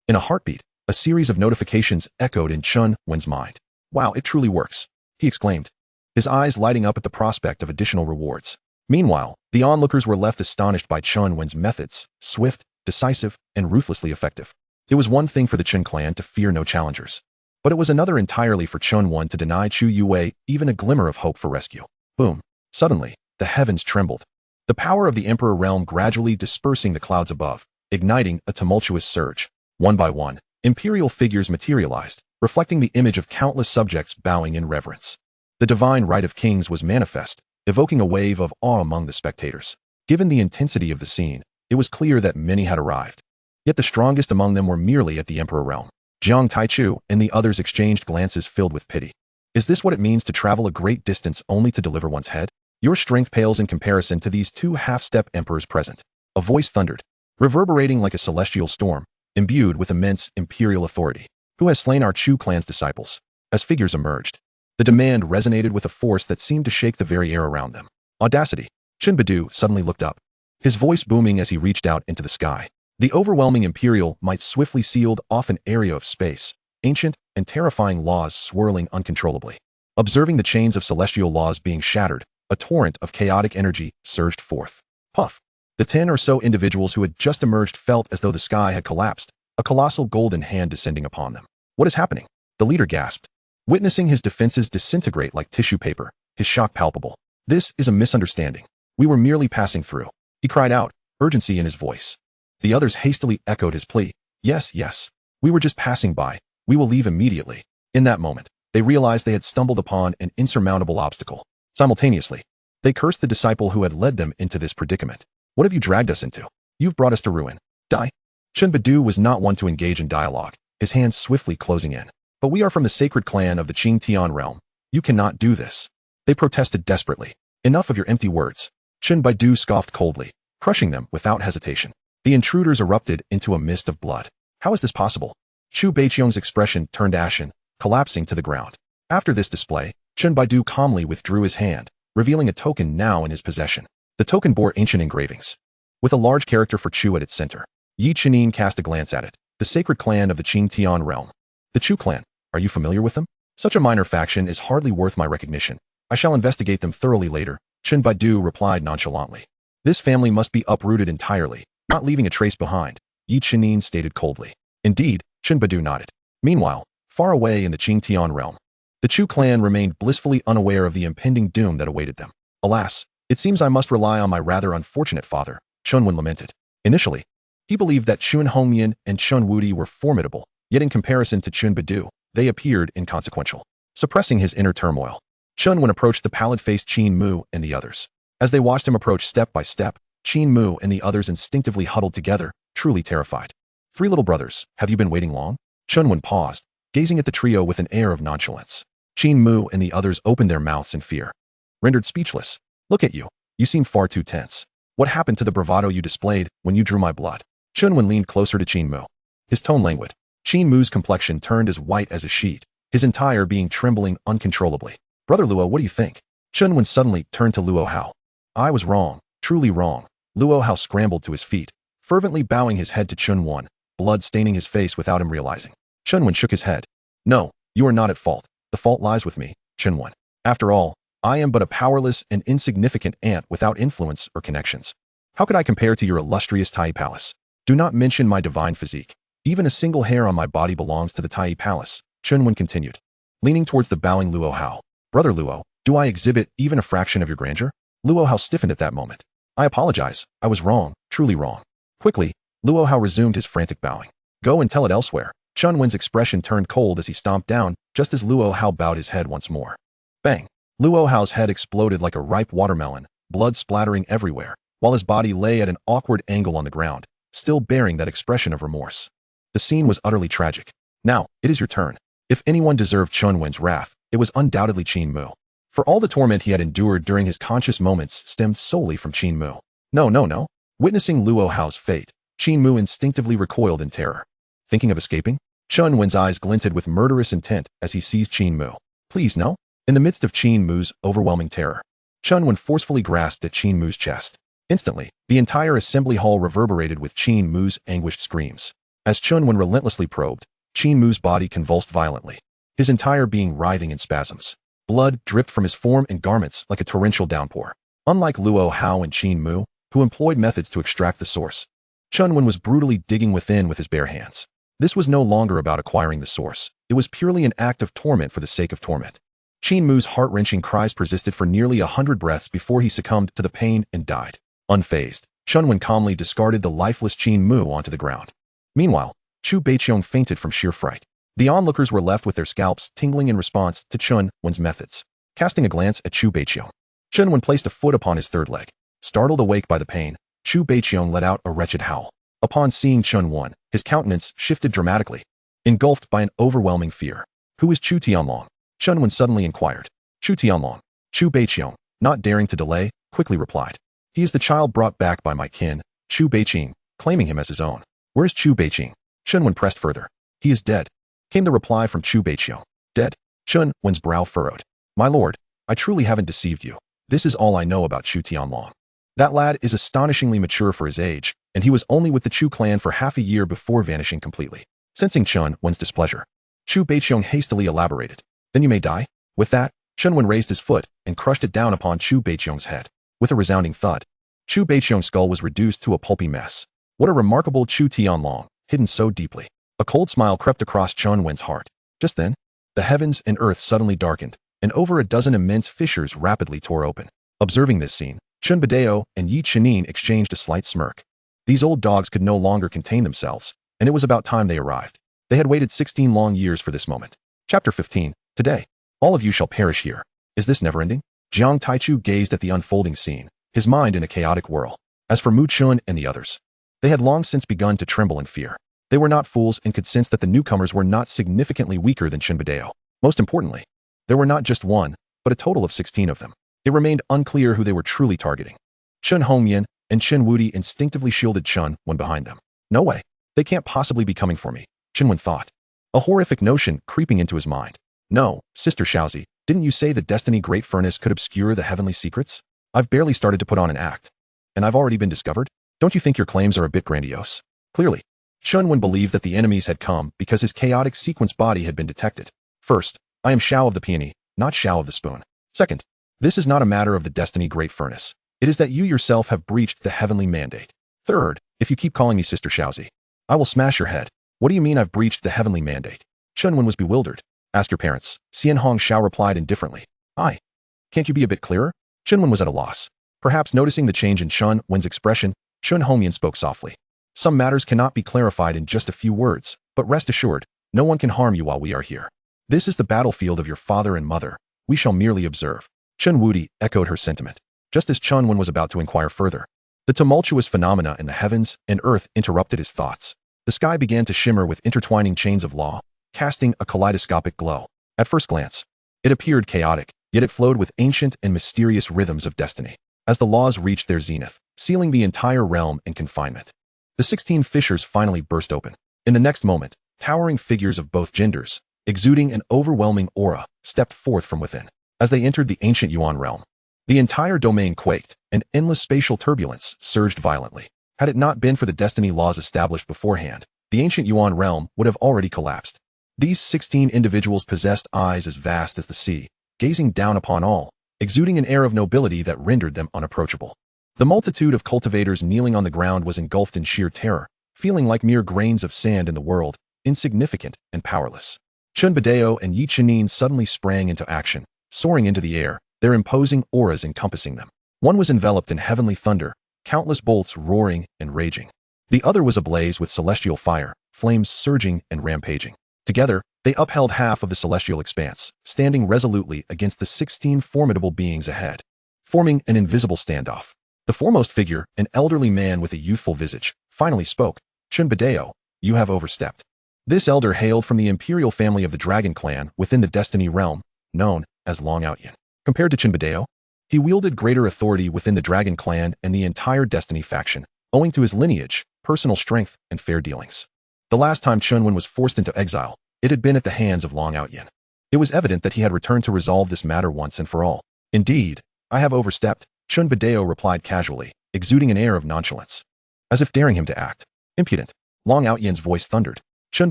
S1: In a heartbeat, a series of notifications echoed in Chen Wen's mind. Wow, it truly works, he exclaimed, his eyes lighting up at the prospect of additional rewards. Meanwhile, the onlookers were left astonished by Chen Wen's methods, swift, decisive, and ruthlessly effective. It was one thing for the Chen clan to fear no challengers, but it was another entirely for Chen Wen to deny Chu Yue even a glimmer of hope for rescue. Boom. Suddenly, the heavens trembled. The power of the Emperor realm gradually dispersing the clouds above, igniting a tumultuous surge. One by one, imperial figures materialized, reflecting the image of countless subjects bowing in reverence. The divine right of kings was manifest, evoking a wave of awe among the spectators. Given the intensity of the scene, it was clear that many had arrived. Yet the strongest among them were merely at the Emperor realm. Jiang Taichu and the others exchanged glances filled with pity. Is this what it means to travel a great distance only to deliver one's head? Your strength pales in comparison to these two half-step emperors present. A voice thundered, reverberating like a celestial storm, imbued with immense imperial authority. Who has slain our Chu clan's disciples? As figures emerged, the demand resonated with a force that seemed to shake the very air around them. Audacity. Chen Badu suddenly looked up, his voice booming as he reached out into the sky. The overwhelming imperial might swiftly sealed off an area of space, ancient and terrifying laws swirling uncontrollably. Observing the chains of celestial laws being shattered, a torrent of chaotic energy surged forth. Puff. The 10 or so individuals who had just emerged felt as though the sky had collapsed, a colossal golden hand descending upon them. What is happening? The leader gasped, witnessing his defenses disintegrate like tissue paper, his shock palpable. This is a misunderstanding. We were merely passing through, he cried out, urgency in his voice. The others hastily echoed his plea. Yes, yes. We were just passing by. We will leave immediately. In that moment, they realized they had stumbled upon an insurmountable obstacle. Simultaneously, they cursed the disciple who had led them into this predicament. What have you dragged us into? You've brought us to ruin. Die. Chen Badu was not one to engage in dialogue, his hands swiftly closing in. But we are from the sacred clan of the Qing Tian realm. You cannot do this. They protested desperately. Enough of your empty words. Chen Badu scoffed coldly, crushing them without hesitation. The intruders erupted into a mist of blood. How is this possible? Chu Baiqiong's expression turned ashen, collapsing to the ground. After this display, Chen Baidu calmly withdrew his hand, revealing a token now in his possession. The token bore ancient engravings, with a large character for Chu at its center. Yi Chen cast a glance at it. The sacred clan of the Qing Tian realm. The Chu clan. Are you familiar with them? Such a minor faction is hardly worth my recognition. I shall investigate them thoroughly later, Chen Baidu replied nonchalantly. This family must be uprooted entirely, not leaving a trace behind, Yi Chen stated coldly. Indeed, Chen Baidu nodded. Meanwhile, far away in the Qing Tian realm, the Chu clan remained blissfully unaware of the impending doom that awaited them. Alas, it seems I must rely on my rather unfortunate father, Chen Wen lamented. Initially, he believed that Chen Hongyan and Chen Wudi were formidable, yet in comparison to Chen Baidu, they appeared inconsequential. Suppressing his inner turmoil, Chen Wen approached the pallid-faced Qin Mu and the others. As they watched him approach step by step, Qin Mu and the others instinctively huddled together, truly terrified. Three little brothers, have you been waiting long? Chen Wen paused, gazing at the trio with an air of nonchalance. Qin Mu and the others opened their mouths in fear. Rendered speechless. Look at you. You seem far too tense. What happened to the bravado you displayed when you drew my blood? Chen Wen leaned closer to Qin Mu. His tone languid. Qin Mu's complexion turned as white as a sheet, his entire being trembling uncontrollably. Brother Luo, what do you think? Chen Wen suddenly turned to Luo Hao. I was wrong, truly wrong. Luo Hao scrambled to his feet, fervently bowing his head to Chen Wen, blood staining his face without him realizing. Chen Wen shook his head. No, you are not at fault. The fault lies with me, Chen Wen. After all, I am but a powerless and insignificant ant without influence or connections. How could I compare to your illustrious Tai Palace? Do not mention my divine physique. Even a single hair on my body belongs to the Tai Palace, Chen Wen continued, leaning towards the bowing Luo Hao. Brother Luo, do I exhibit even a fraction of your grandeur? Luo Hao stiffened at that moment. I apologize. I was wrong, truly wrong. Quickly, Luo Hao resumed his frantic bowing. Go and tell it elsewhere. Chen Wen's expression turned cold as he stomped down, just as Luo Hao bowed his head once more. Bang! Luo Hao's head exploded like a ripe watermelon, blood splattering everywhere, while his body lay at an awkward angle on the ground, still bearing that expression of remorse. The scene was utterly tragic. Now, it is your turn. If anyone deserved Chen Wen's wrath, it was undoubtedly Qin Mu. For all the torment he had endured during his conscious moments stemmed solely from Qin Mu. No. Witnessing Luo Hao's fate, Qin Mu instinctively recoiled in terror. Thinking of escaping? Chen Wen's eyes glinted with murderous intent as he seized Qin Mu. Please, no? In the midst of Qin Mu's overwhelming terror, Chen Wen forcefully grasped at Qin Mu's chest. Instantly, the entire assembly hall reverberated with Qin Mu's anguished screams. As Chen Wen relentlessly probed, Qin Mu's body convulsed violently, his entire being writhing in spasms. Blood dripped from his form and garments like a torrential downpour. Unlike Luo Hao and Qin Mu, who employed methods to extract the source, Chen Wen was brutally digging within with his bare hands. This was no longer about acquiring the source. It was purely an act of torment for the sake of torment. Qin Mu's heart-wrenching cries persisted for nearly 100 breaths before he succumbed to the pain and died. Unfazed, Chen Wen calmly discarded the lifeless Qin Mu onto the ground. Meanwhile, Chu Beiqiong fainted from sheer fright. The onlookers were left with their scalps tingling in response to Chen Wen's methods. Casting a glance at Chu Beiqiong, Chen Wen placed a foot upon his third leg. Startled awake by the pain, Chu Beiqiong let out a wretched howl. Upon seeing Chen Wen, his countenance shifted dramatically, engulfed by an overwhelming fear. Who is Chu Tianlong? Chen Wen suddenly inquired. Chu Tianlong. Chu Beiqiong, not daring to delay, quickly replied. He is the child brought back by my kin, Chu Beiqing, claiming him as his own. Where is Chu Beiqing? Chen Wen pressed further. He is dead, came the reply from Chu Beiqiong. Dead? Chen Wen's brow furrowed. My lord, I truly haven't deceived you. This is all I know about Chu Tianlong. That lad is astonishingly mature for his age, and he was only with the Chu clan for half a year before vanishing completely. Sensing Chen Wen's displeasure, Chu Beiqiong hastily elaborated. Then you may die? With that, Chen Wen raised his foot and crushed it down upon Chu Beiqiong's head. With a resounding thud, Chu Beiqiong's skull was reduced to a pulpy mess. What a remarkable Chu Tianlong, hidden so deeply. A cold smile crept across Chen Wen's heart. Just then, the heavens and earth suddenly darkened, and over a dozen immense fissures rapidly tore open. Observing this scene, Chen Bideo and Yi Chenin exchanged a slight smirk. These old dogs could no longer contain themselves, and it was about time they arrived. They had waited 16 long years for this moment. Chapter 15. Today, all of you shall perish here. Is this never-ending? Jiang Taichu gazed at the unfolding scene, his mind in a chaotic whirl. As for Mu Chun and the others, they had long since begun to tremble in fear. They were not fools and could sense that the newcomers were not significantly weaker than Chen Bideo. Most importantly, there were not just one, but a total of 16 of them. It remained unclear who they were truly targeting. Chen Hongyan and Chen Wudi instinctively shielded Chen Wen behind them. No way. They can't possibly be coming for me, Chen Wen thought. A horrific notion creeping into his mind. No, Sister Shaozi, didn't you say the Destiny Great Furnace could obscure the heavenly secrets? I've barely started to put on an act. And I've already been discovered? Don't you think your claims are a bit grandiose? Clearly, Chen Wen believed that the enemies had come because his chaotic sequence body had been detected. First, I am Shao of the Peony, not Shao of the Spoon. Second, this is not a matter of the destiny great furnace. It is that you yourself have breached the heavenly mandate. Third, if you keep calling me Sister Shaozi, I will smash your head. What do you mean I've breached the heavenly mandate? Chen Wen was bewildered. Ask your parents. Xian Hong Shao replied indifferently. Can't you be a bit clearer? Chen Wen was at a loss. Perhaps noticing the change in Chen Wen's expression, Chen Hongyan spoke softly. Some matters cannot be clarified in just a few words, but rest assured, no one can harm you while we are here. This is the battlefield of your father and mother. We shall merely observe. Chen Wudi echoed her sentiment, just as Chen Wen was about to inquire further. The tumultuous phenomena in the heavens and earth interrupted his thoughts. The sky began to shimmer with intertwining chains of law, casting a kaleidoscopic glow. At first glance, it appeared chaotic, yet it flowed with ancient and mysterious rhythms of destiny. As the laws reached their zenith, sealing the entire realm in confinement, the 16 fissures finally burst open. In the next moment, towering figures of both genders, exuding an overwhelming aura, stepped forth from within. As they entered the ancient Yuan realm, the entire domain quaked, and endless spatial turbulence surged violently. Had it not been for the destiny laws established beforehand, the ancient Yuan realm would have already collapsed. These 16 individuals possessed eyes as vast as the sea, gazing down upon all, exuding an air of nobility that rendered them unapproachable. The multitude of cultivators kneeling on the ground was engulfed in sheer terror, feeling like mere grains of sand in the world, insignificant and powerless. Chun Badeo and Yi Chenin suddenly sprang into action, soaring into the air, their imposing auras encompassing them. One was enveloped in heavenly thunder, countless bolts roaring and raging. The other was ablaze with celestial fire, flames surging and rampaging. Together, they upheld half of the celestial expanse, standing resolutely against the 16 formidable beings ahead, forming an invisible standoff. The foremost figure, an elderly man with a youthful visage, finally spoke. Chun Badeo, you have overstepped. This elder hailed from the imperial family of the Dragon Clan within the Destiny realm, known as Long Outyin. Compared to Chen Badeo, he wielded greater authority within the Dragon Clan and the entire Destiny faction, owing to his lineage, personal strength, and fair dealings. The last time Chen Wen was forced into exile, it had been at the hands of Long Outyin. It was evident that he had returned to resolve this matter once and for all. Indeed, I have overstepped, Chun Badeo replied casually, exuding an air of nonchalance, as if daring him to act. Impudent. Long Outyin's voice thundered. Chun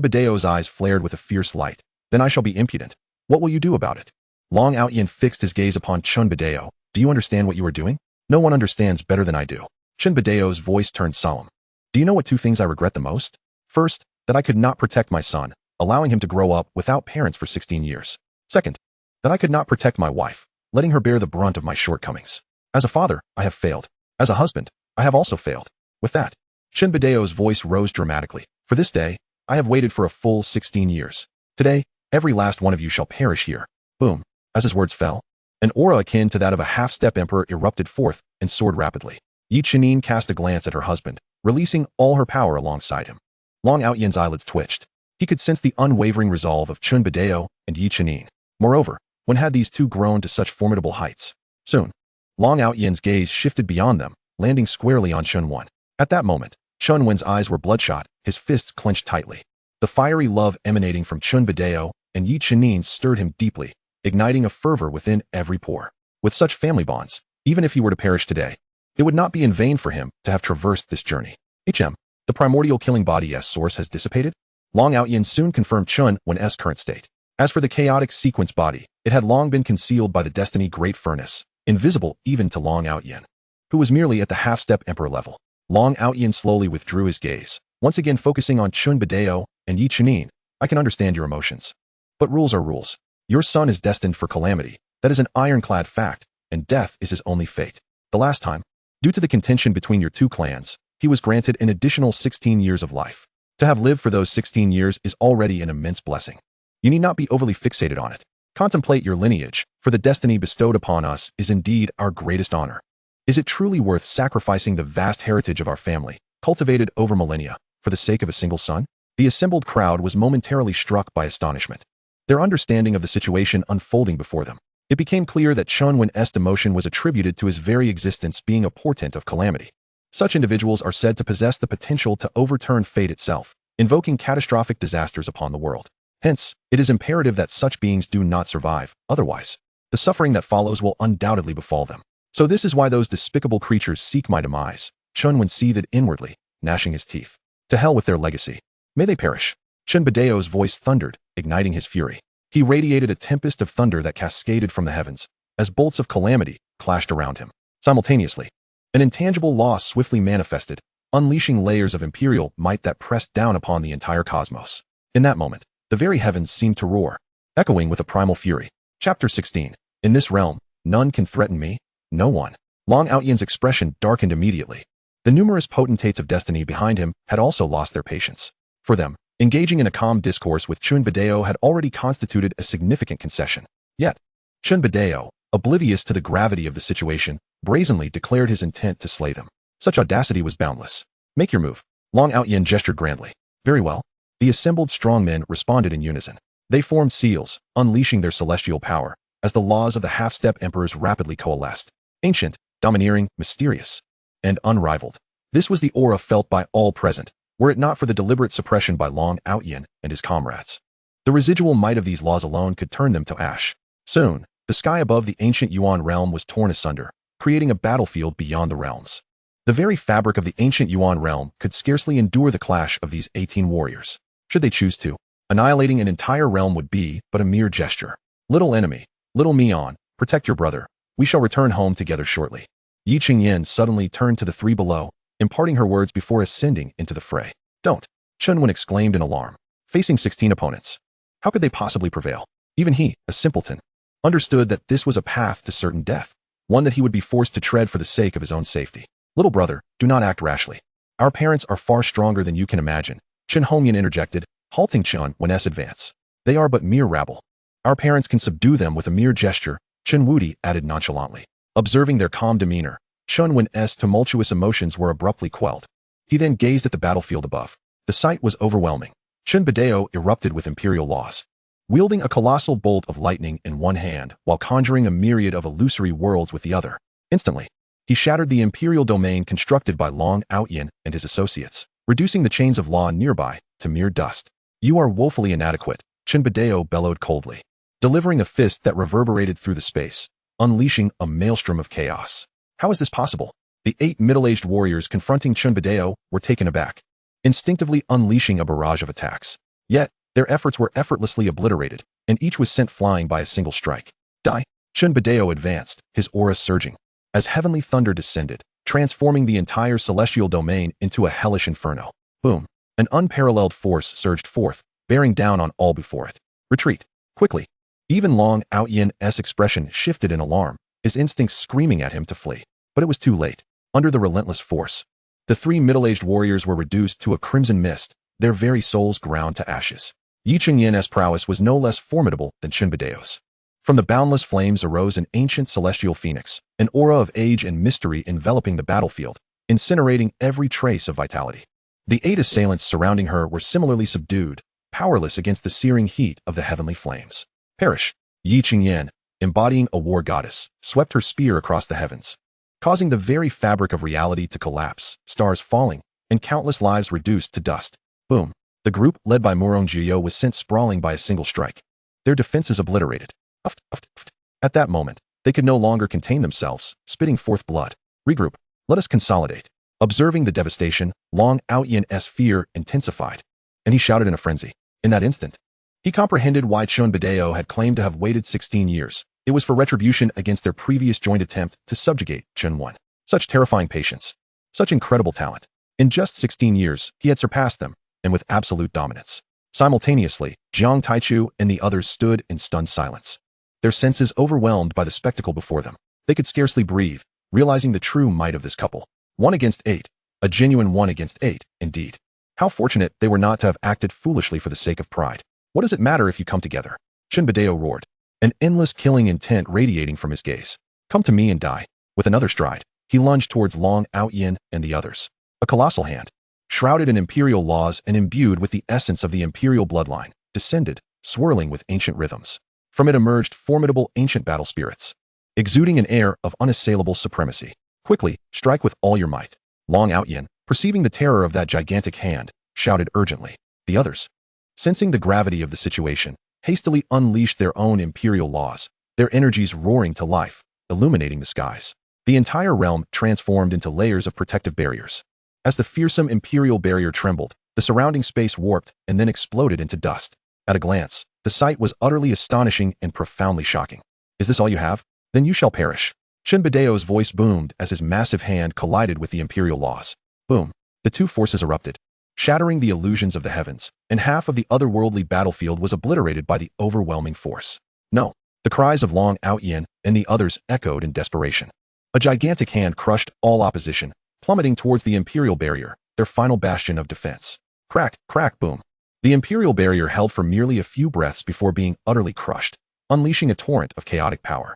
S1: Badeo's eyes flared with a fierce light. Then I shall be impudent. What will you do about it? Long Outyin fixed his gaze upon Chun Badeo. Do you understand what you are doing? No one understands better than I do. Chun Badeo's voice turned solemn. Do you know what two things I regret the most? First, that I could not protect my son, allowing him to grow up without parents for 16 years. Second, that I could not protect my wife, letting her bear the brunt of my shortcomings. As a father, I have failed. As a husband, I have also failed. With that, Chen Badeo's voice rose dramatically. For this day, I have waited for a full 16 years. Today, every last one of you shall perish here. Boom. As his words fell, an aura akin to that of a half-step emperor erupted forth and soared rapidly. Yi Chenin cast a glance at her husband, releasing all her power alongside him. Long Outyin's eyelids twitched. He could sense the unwavering resolve of Chun Badeo and Yi Chenin. Moreover, when had these two grown to such formidable heights? Soon, Long Outyin's gaze shifted beyond them, landing squarely on Chen Wen. At that moment, Chen Wen's eyes were bloodshot, his fists clenched tightly. The fiery love emanating from Chun Badeo and Yi Chenin stirred him deeply, igniting a fervor within every pore. With such family bonds, even if he were to perish today, it would not be in vain for him to have traversed this journey. The primordial killing body's source has dissipated? Long Outyin soon confirmed Chun Wen's current state. As for the chaotic sequence body, it had long been concealed by the Destiny Great Furnace, invisible even to Long Outyin, who was merely at the half-step emperor level. Long Outyin slowly withdrew his gaze, once again focusing on Chun Badeo and Yi Chenin. I can understand your emotions. But rules are rules. Your son is destined for calamity. That is an ironclad fact, and death is his only fate. The last time, due to the contention between your two clans, he was granted an additional 16 years of life. To have lived for those 16 years is already an immense blessing. You need not be overly fixated on it. Contemplate your lineage, for the destiny bestowed upon us is indeed our greatest honor. Is it truly worth sacrificing the vast heritage of our family, cultivated over millennia, for the sake of a single son? The assembled crowd was momentarily struck by astonishment, their understanding of the situation unfolding before them. It became clear that Chen Wen's demotion was attributed to his very existence being a portent of calamity. Such individuals are said to possess the potential to overturn fate itself, invoking catastrophic disasters upon the world. Hence, it is imperative that such beings do not survive, otherwise, the suffering that follows will undoubtedly befall them. So this is why those despicable creatures seek my demise. Chen Wen seethed inwardly, gnashing his teeth. To hell with their legacy. May they perish. Chen Badeo's voice thundered, igniting his fury. He radiated a tempest of thunder that cascaded from the heavens, as bolts of calamity clashed around him. Simultaneously, an intangible law swiftly manifested, unleashing layers of imperial might that pressed down upon the entire cosmos. In that moment, the very heavens seemed to roar, echoing with a primal fury. Chapter 16. In this realm, none can threaten me, no one. Long Outyen's expression darkened immediately. The numerous potentates of destiny behind him had also lost their patience. For them, engaging in a calm discourse with Chen Badeo had already constituted a significant concession. Yet, Chen Badeo, oblivious to the gravity of the situation, brazenly declared his intent to slay them. Such audacity was boundless. Make your move. Long Outyen gestured grandly. Very well. The assembled strongmen responded in unison. They formed seals, unleashing their celestial power, as the laws of the half-step emperors rapidly coalesced. Ancient, domineering, mysterious, and unrivaled. This was the aura felt by all present, were it not for the deliberate suppression by Long Outyen and his comrades. The residual might of these laws alone could turn them to ash. Soon, the sky above the ancient Yuan realm was torn asunder, creating a battlefield beyond the realms. The very fabric of the ancient Yuan realm could scarcely endure the clash of these 18 warriors. Should they choose to, annihilating an entire realm would be but a mere gesture. Little enemy, little Mion, protect your brother. We shall return home together shortly. Yi Qingyan suddenly turned to the three below, imparting her words before ascending into the fray. Don't, Chen Wen exclaimed in alarm. Facing 16 opponents, how could they possibly prevail? Even he, a simpleton, understood that this was a path to certain death, one that he would be forced to tread for the sake of his own safety. Little brother, do not act rashly. Our parents are far stronger than you can imagine, Chen Hongyan interjected, halting Chen Wen's advance. They are but mere rabble. Our parents can subdue them with a mere gesture, Chen Wudi added nonchalantly. Observing their calm demeanor, Chen Wen's tumultuous emotions were abruptly quelled. He then gazed at the battlefield above. The sight was overwhelming. Chen Badeo erupted with imperial laws. Wielding a colossal bolt of lightning in one hand while conjuring a myriad of illusory worlds with the other. Instantly, he shattered the imperial domain constructed by Long Outyen and his associates, reducing the chains of law nearby to mere dust. You are woefully inadequate, Chen Badeo bellowed coldly, delivering a fist that reverberated through the space, unleashing a maelstrom of chaos. How is this possible? The 8 middle-aged warriors confronting Chen Badeo were taken aback, instinctively unleashing a barrage of attacks. Yet, their efforts were effortlessly obliterated, and each was sent flying by a single strike. Die! Chen Badeo advanced, his aura surging, as heavenly thunder descended, transforming the entire celestial domain into a hellish inferno. Boom! An unparalleled force surged forth, bearing down on all before it. Retreat! Quickly! Even Long Outyen's expression shifted in alarm, his instincts screaming at him to flee. But it was too late. Under the relentless force, the 3 middle-aged warriors were reduced to a crimson mist, their very souls ground to ashes. Yi Qingyan's prowess was no less formidable than Chen Badeo's. From the boundless flames arose an ancient celestial phoenix, an aura of age and mystery enveloping the battlefield, incinerating every trace of vitality. The 8 assailants surrounding her were similarly subdued, powerless against the searing heat of the heavenly flames. Perish! Yi Qingyan, embodying a war goddess, swept her spear across the heavens, causing the very fabric of reality to collapse, stars falling, and countless lives reduced to dust. Boom! The group, led by Murong Jiyo, was sent sprawling by a single strike. Their defenses obliterated. Uft, uft, uft. At that moment, they could no longer contain themselves, spitting forth blood. Regroup. Let us consolidate. Observing the devastation, Long Outyen's fear intensified, and he shouted in a frenzy. In that instant, he comprehended why Chen Badeo had claimed to have waited 16 years. It was for retribution against their previous joint attempt to subjugate Chen Wen. Such terrifying patience. Such incredible talent. In just 16 years, he had surpassed them, and with absolute dominance. Simultaneously, Jiang Taichu and the others stood in stunned silence, their senses overwhelmed by the spectacle before them. They could scarcely breathe, realizing the true might of this couple. 1 against 8. A genuine 1 against 8, indeed. How fortunate they were not to have acted foolishly for the sake of pride. What does it matter if you come together? Chen Badeo roared, an endless killing intent radiating from his gaze. Come to me and die. With another stride, he lunged towards Long Outyen and the others. A colossal hand, shrouded in imperial laws and imbued with the essence of the imperial bloodline, descended, swirling with ancient rhythms. From it emerged formidable ancient battle spirits, exuding an air of unassailable supremacy. Quickly, strike with all your might. Long Outyen, perceiving the terror of that gigantic hand, shouted urgently. The others, sensing the gravity of the situation, hastily unleashed their own imperial laws, their energies roaring to life, illuminating the skies. The entire realm transformed into layers of protective barriers. As the fearsome Imperial barrier trembled, the surrounding space warped and then exploded into dust. At a glance, the sight was utterly astonishing and profoundly shocking. Is this all you have? Then you shall perish. Chen Wen's voice boomed as his massive hand collided with the Imperial laws. Boom. The two forces erupted, shattering the illusions of the heavens, and half of the otherworldly battlefield was obliterated by the overwhelming force. No. The cries of Long Outyin and the others echoed in desperation. A gigantic hand crushed all opposition, plummeting towards the Imperial barrier, their final bastion of defense. Crack, crack, boom. The Imperial barrier held for merely a few breaths before being utterly crushed, unleashing a torrent of chaotic power.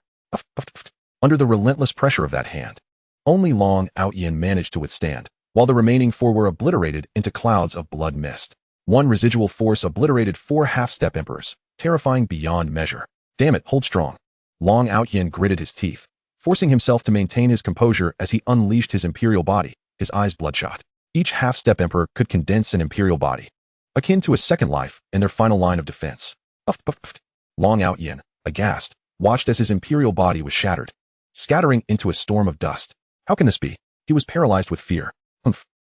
S1: Under the relentless pressure of that hand, only Long Outyin managed to withstand, while the remaining four were obliterated into clouds of blood mist. One residual force obliterated 4 half-step emperors, terrifying beyond measure. Damn it, hold strong. Long Outyin gritted his teeth, forcing himself to maintain his composure as he unleashed his Imperial body, his eyes bloodshot. Each half-step emperor could condense an Imperial body, akin to a second life in their final line of defense. Long Outyin, aghast, watched as his Imperial body was shattered, scattering into a storm of dust. How can this be? He was paralyzed with fear.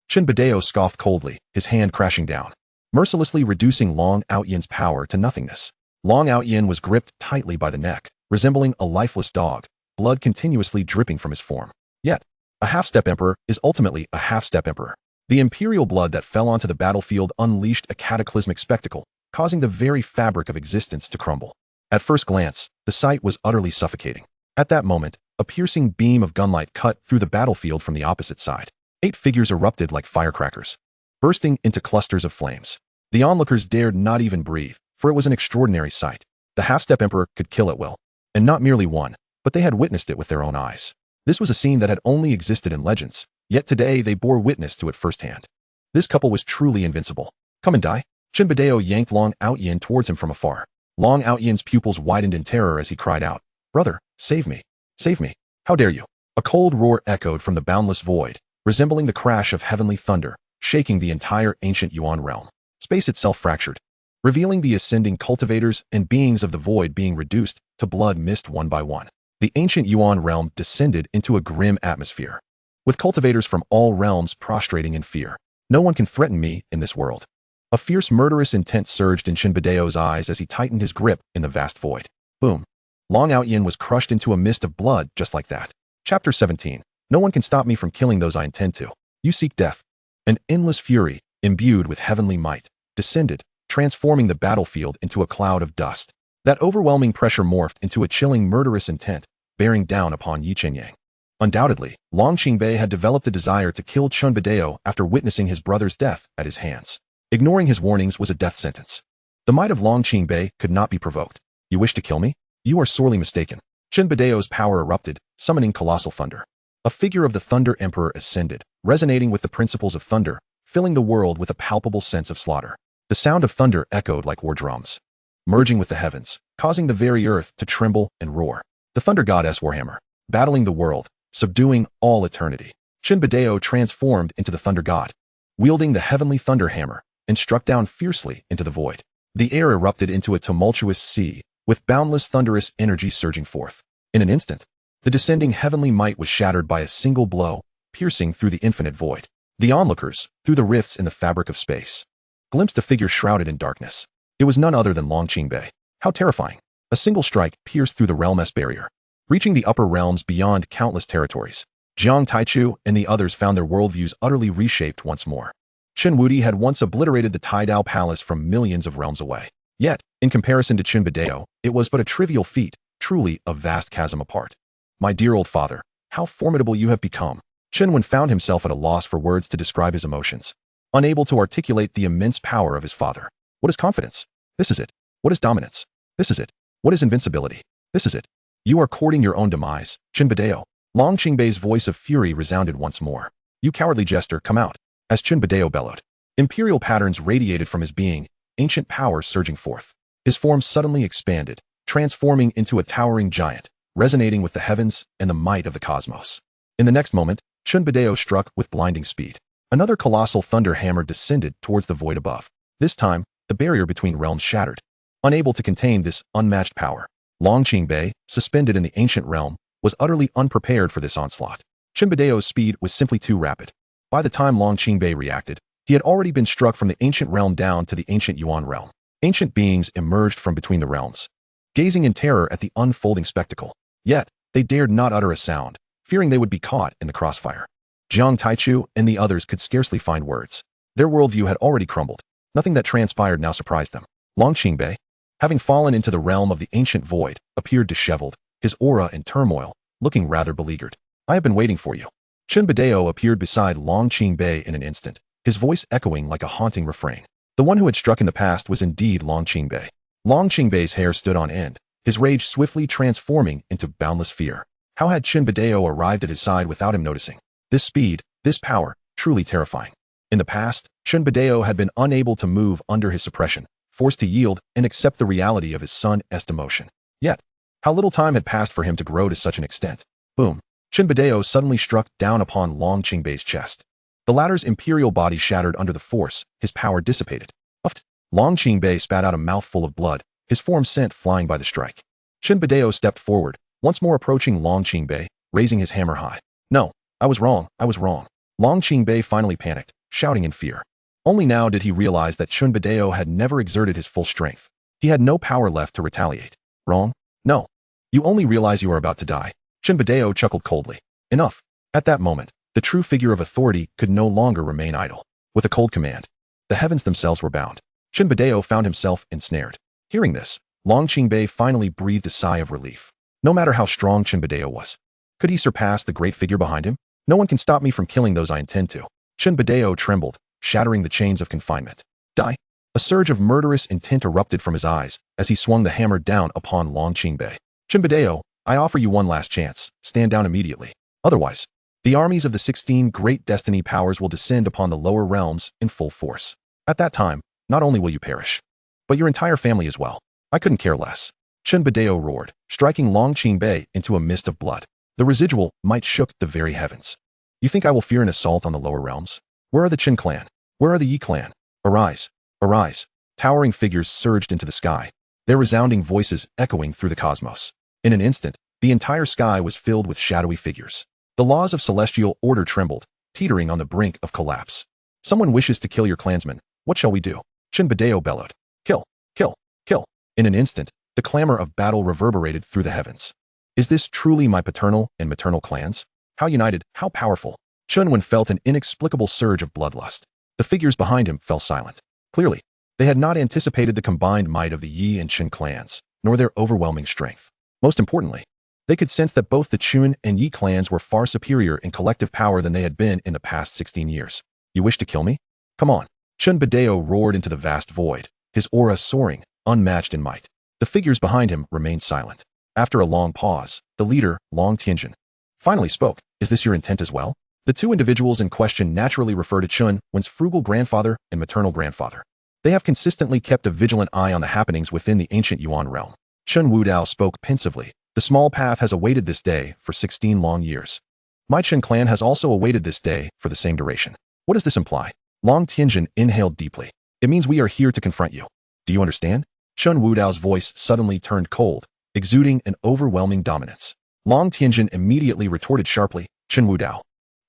S1: Chen Wen scoffed coldly, his hand crashing down, mercilessly reducing Long Outyin's power to nothingness. Long Outyin was gripped tightly by the neck, resembling a lifeless dog, blood continuously dripping from his form. Yet, a half-step emperor is ultimately a half-step emperor. The Imperial blood that fell onto the battlefield unleashed a cataclysmic spectacle, causing the very fabric of existence to crumble. At first glance, the sight was utterly suffocating. At that moment, a piercing beam of gunlight cut through the battlefield from the opposite side. 8 figures erupted like firecrackers, bursting into clusters of flames. The onlookers dared not even breathe, for it was an extraordinary sight. The half-step emperor could kill at will, and not merely one, but they had witnessed it with their own eyes. This was a scene that had only existed in legends, yet today they bore witness to it firsthand. This couple was truly invincible. Come and die. Chen Wen yanked Long Outyin towards him from afar. Long Outyin's pupils widened in terror as he cried out, "Brother, save me! Save me! How dare you!" A cold roar echoed from the boundless void, resembling the crash of heavenly thunder, shaking the entire ancient Yuan realm. Space itself fractured, revealing the ascending cultivators and beings of the void being reduced to blood mist one by one. The ancient Yuan realm descended into a grim atmosphere, with cultivators from all realms prostrating in fear. No one can threaten me in this world. A fierce murderous intent surged in Chen Wen's eyes as he tightened his grip in the vast void. Boom. Long Outyin was crushed into a mist of blood just like that. Chapter 17. No one can stop me from killing those I intend to. You seek death. An endless fury, imbued with heavenly might, descended, transforming the battlefield into a cloud of dust. That overwhelming pressure morphed into a chilling murderous intent, bearing down upon Yi Chenyang. Undoubtedly, Long Qingbei had developed a desire to kill Chen Wen after witnessing his brother's death at his hands. Ignoring his warnings was a death sentence. The might of Long Qingbei could not be provoked. You wish to kill me? You are sorely mistaken. Chen Wen's power erupted, summoning colossal thunder. A figure of the Thunder Emperor ascended, resonating with the principles of thunder, filling the world with a palpable sense of slaughter. The sound of thunder echoed like war drums, merging with the heavens, causing the very earth to tremble and roar. The Thunder Goddess Warhammer, battling the world, subduing all eternity. Chen Wen transformed into the Thunder God, wielding the heavenly thunder hammer, and struck down fiercely into the void. The air erupted into a tumultuous sea, with boundless thunderous energy surging forth. In an instant, the descending heavenly might was shattered by a single blow, piercing through the infinite void. The onlookers, through the rifts in the fabric of space, glimpsed a figure shrouded in darkness. It was none other than Long Qingbei. How terrifying! A single strike pierced through the realm-s barrier, reaching the upper realms beyond countless territories. Jiang Taichu and the others found their worldviews utterly reshaped once more. Chen Wen had once obliterated the Taidao Palace from millions of realms away. Yet, in comparison to Chen Wen, it was but a trivial feat, truly a vast chasm apart. My dear old father, how formidable you have become. Chen Wen found himself at a loss for words to describe his emotions, unable to articulate the immense power of his father. What is confidence? This is it. What is dominance? This is it. What is invincibility? This is it. You are courting your own demise, Chen Wen. Long Qingbei's voice of fury resounded once more. You cowardly jester, come out. As Chen Wen bellowed, imperial patterns radiated from his being, ancient power surging forth. His form suddenly expanded, transforming into a towering giant, resonating with the heavens and the might of the cosmos. In the next moment, Chen Wen struck with blinding speed. Another colossal thunder hammer descended towards the void above. This time, the barrier between realms shattered. Unable to contain this unmatched power, Long Qingbei, suspended in the ancient realm, was utterly unprepared for this onslaught. Chen Wen's speed was simply too rapid. By the time Long Qingbei reacted, he had already been struck from the ancient realm down to the ancient Yuan realm. Ancient beings emerged from between the realms, gazing in terror at the unfolding spectacle. Yet, they dared not utter a sound, fearing they would be caught in the crossfire. Jiang Taichu and the others could scarcely find words. Their worldview had already crumbled. Nothing that transpired now surprised them. Long Qingbei, having fallen into the realm of the ancient void, appeared disheveled, his aura in turmoil, looking rather beleaguered. I have been waiting for you. Chen Bidao appeared beside Long Qingbei in an instant, his voice echoing like a haunting refrain. The one who had struck in the past was indeed Long Qingbei. Long Qingbei's hair stood on end, his rage swiftly transforming into boundless fear. How had Chen Bidao arrived at his side without him noticing? This speed, this power, truly terrifying. In the past, Chen Bidao had been unable to move under his suppression, forced to yield and accept the reality of his son's emotion. Yet, how little time had passed for him to grow to such an extent. Boom. Chen Bidao suddenly struck down upon Long Qingbei's chest. The latter's imperial body shattered under the force, his power dissipated. Uffed. Long Qingbei spat out a mouthful of blood, his form sent flying by the strike. Chen Bidao stepped forward, once more approaching Long Qingbei, raising his hammer high. No, I was wrong, I was wrong. Long Qingbei finally panicked, shouting in fear. Only now did he realize that Chen Bidao had never exerted his full strength. He had no power left to retaliate. Wrong? No. You only realize you are about to die. Chen Bidao chuckled coldly. Enough. At that moment, the true figure of authority could no longer remain idle. With a cold command, the heavens themselves were bound. Chen Bidao found himself ensnared. Hearing this, Long Qingbei finally breathed a sigh of relief. No matter how strong Chen Bidao was, could he surpass the great figure behind him? No one can stop me from killing those I intend to. Chen Bidao trembled, shattering the chains of confinement. Die! A surge of murderous intent erupted from his eyes as he swung the hammer down upon Long Qingbei. Chen Bidao, I offer you one last chance. Stand down immediately. Otherwise, the armies of the 16 great destiny powers will descend upon the lower realms in full force. At that time, not only will you perish, but your entire family as well. I couldn't care less. Chen Bidao roared, striking Long Qingbei into a mist of blood. The residual might shook the very heavens. You think I will fear an assault on the lower realms? Where are the Chen clan? Where are the Yi clan? Arise! Arise! Towering figures surged into the sky, their resounding voices echoing through the cosmos. In an instant, the entire sky was filled with shadowy figures. The laws of celestial order trembled, teetering on the brink of collapse. Someone wishes to kill your clansmen. What shall we do? Chen Bidao bellowed. Kill! Kill! Kill! In an instant, the clamor of battle reverberated through the heavens. Is this truly my paternal and maternal clans? How united, how powerful! Chen Wen felt an inexplicable surge of bloodlust. The figures behind him fell silent. Clearly, they had not anticipated the combined might of the Yi and Chen clans, nor their overwhelming strength. Most importantly, they could sense that both the Chen and Yi clans were far superior in collective power than they had been in the past 16 years. You wish to kill me? Come on. Chen Bidao roared into the vast void, his aura soaring, unmatched in might. The figures behind him remained silent. After a long pause, the leader, Long Tianjin, finally spoke. Is this your intent as well? The two individuals in question naturally refer to Chen Wen's frugal grandfather and maternal grandfather. They have consistently kept a vigilant eye on the happenings within the ancient Yuan realm. Chen Wudao spoke pensively. The small path has awaited this day for 16 long years. My Chen clan has also awaited this day for the same duration. What does this imply? Long Tianjin inhaled deeply. It means we are here to confront you. Do you understand? Chen Wudao's voice suddenly turned cold, exuding an overwhelming dominance. Long Tianjin immediately retorted sharply, Chen Wudao,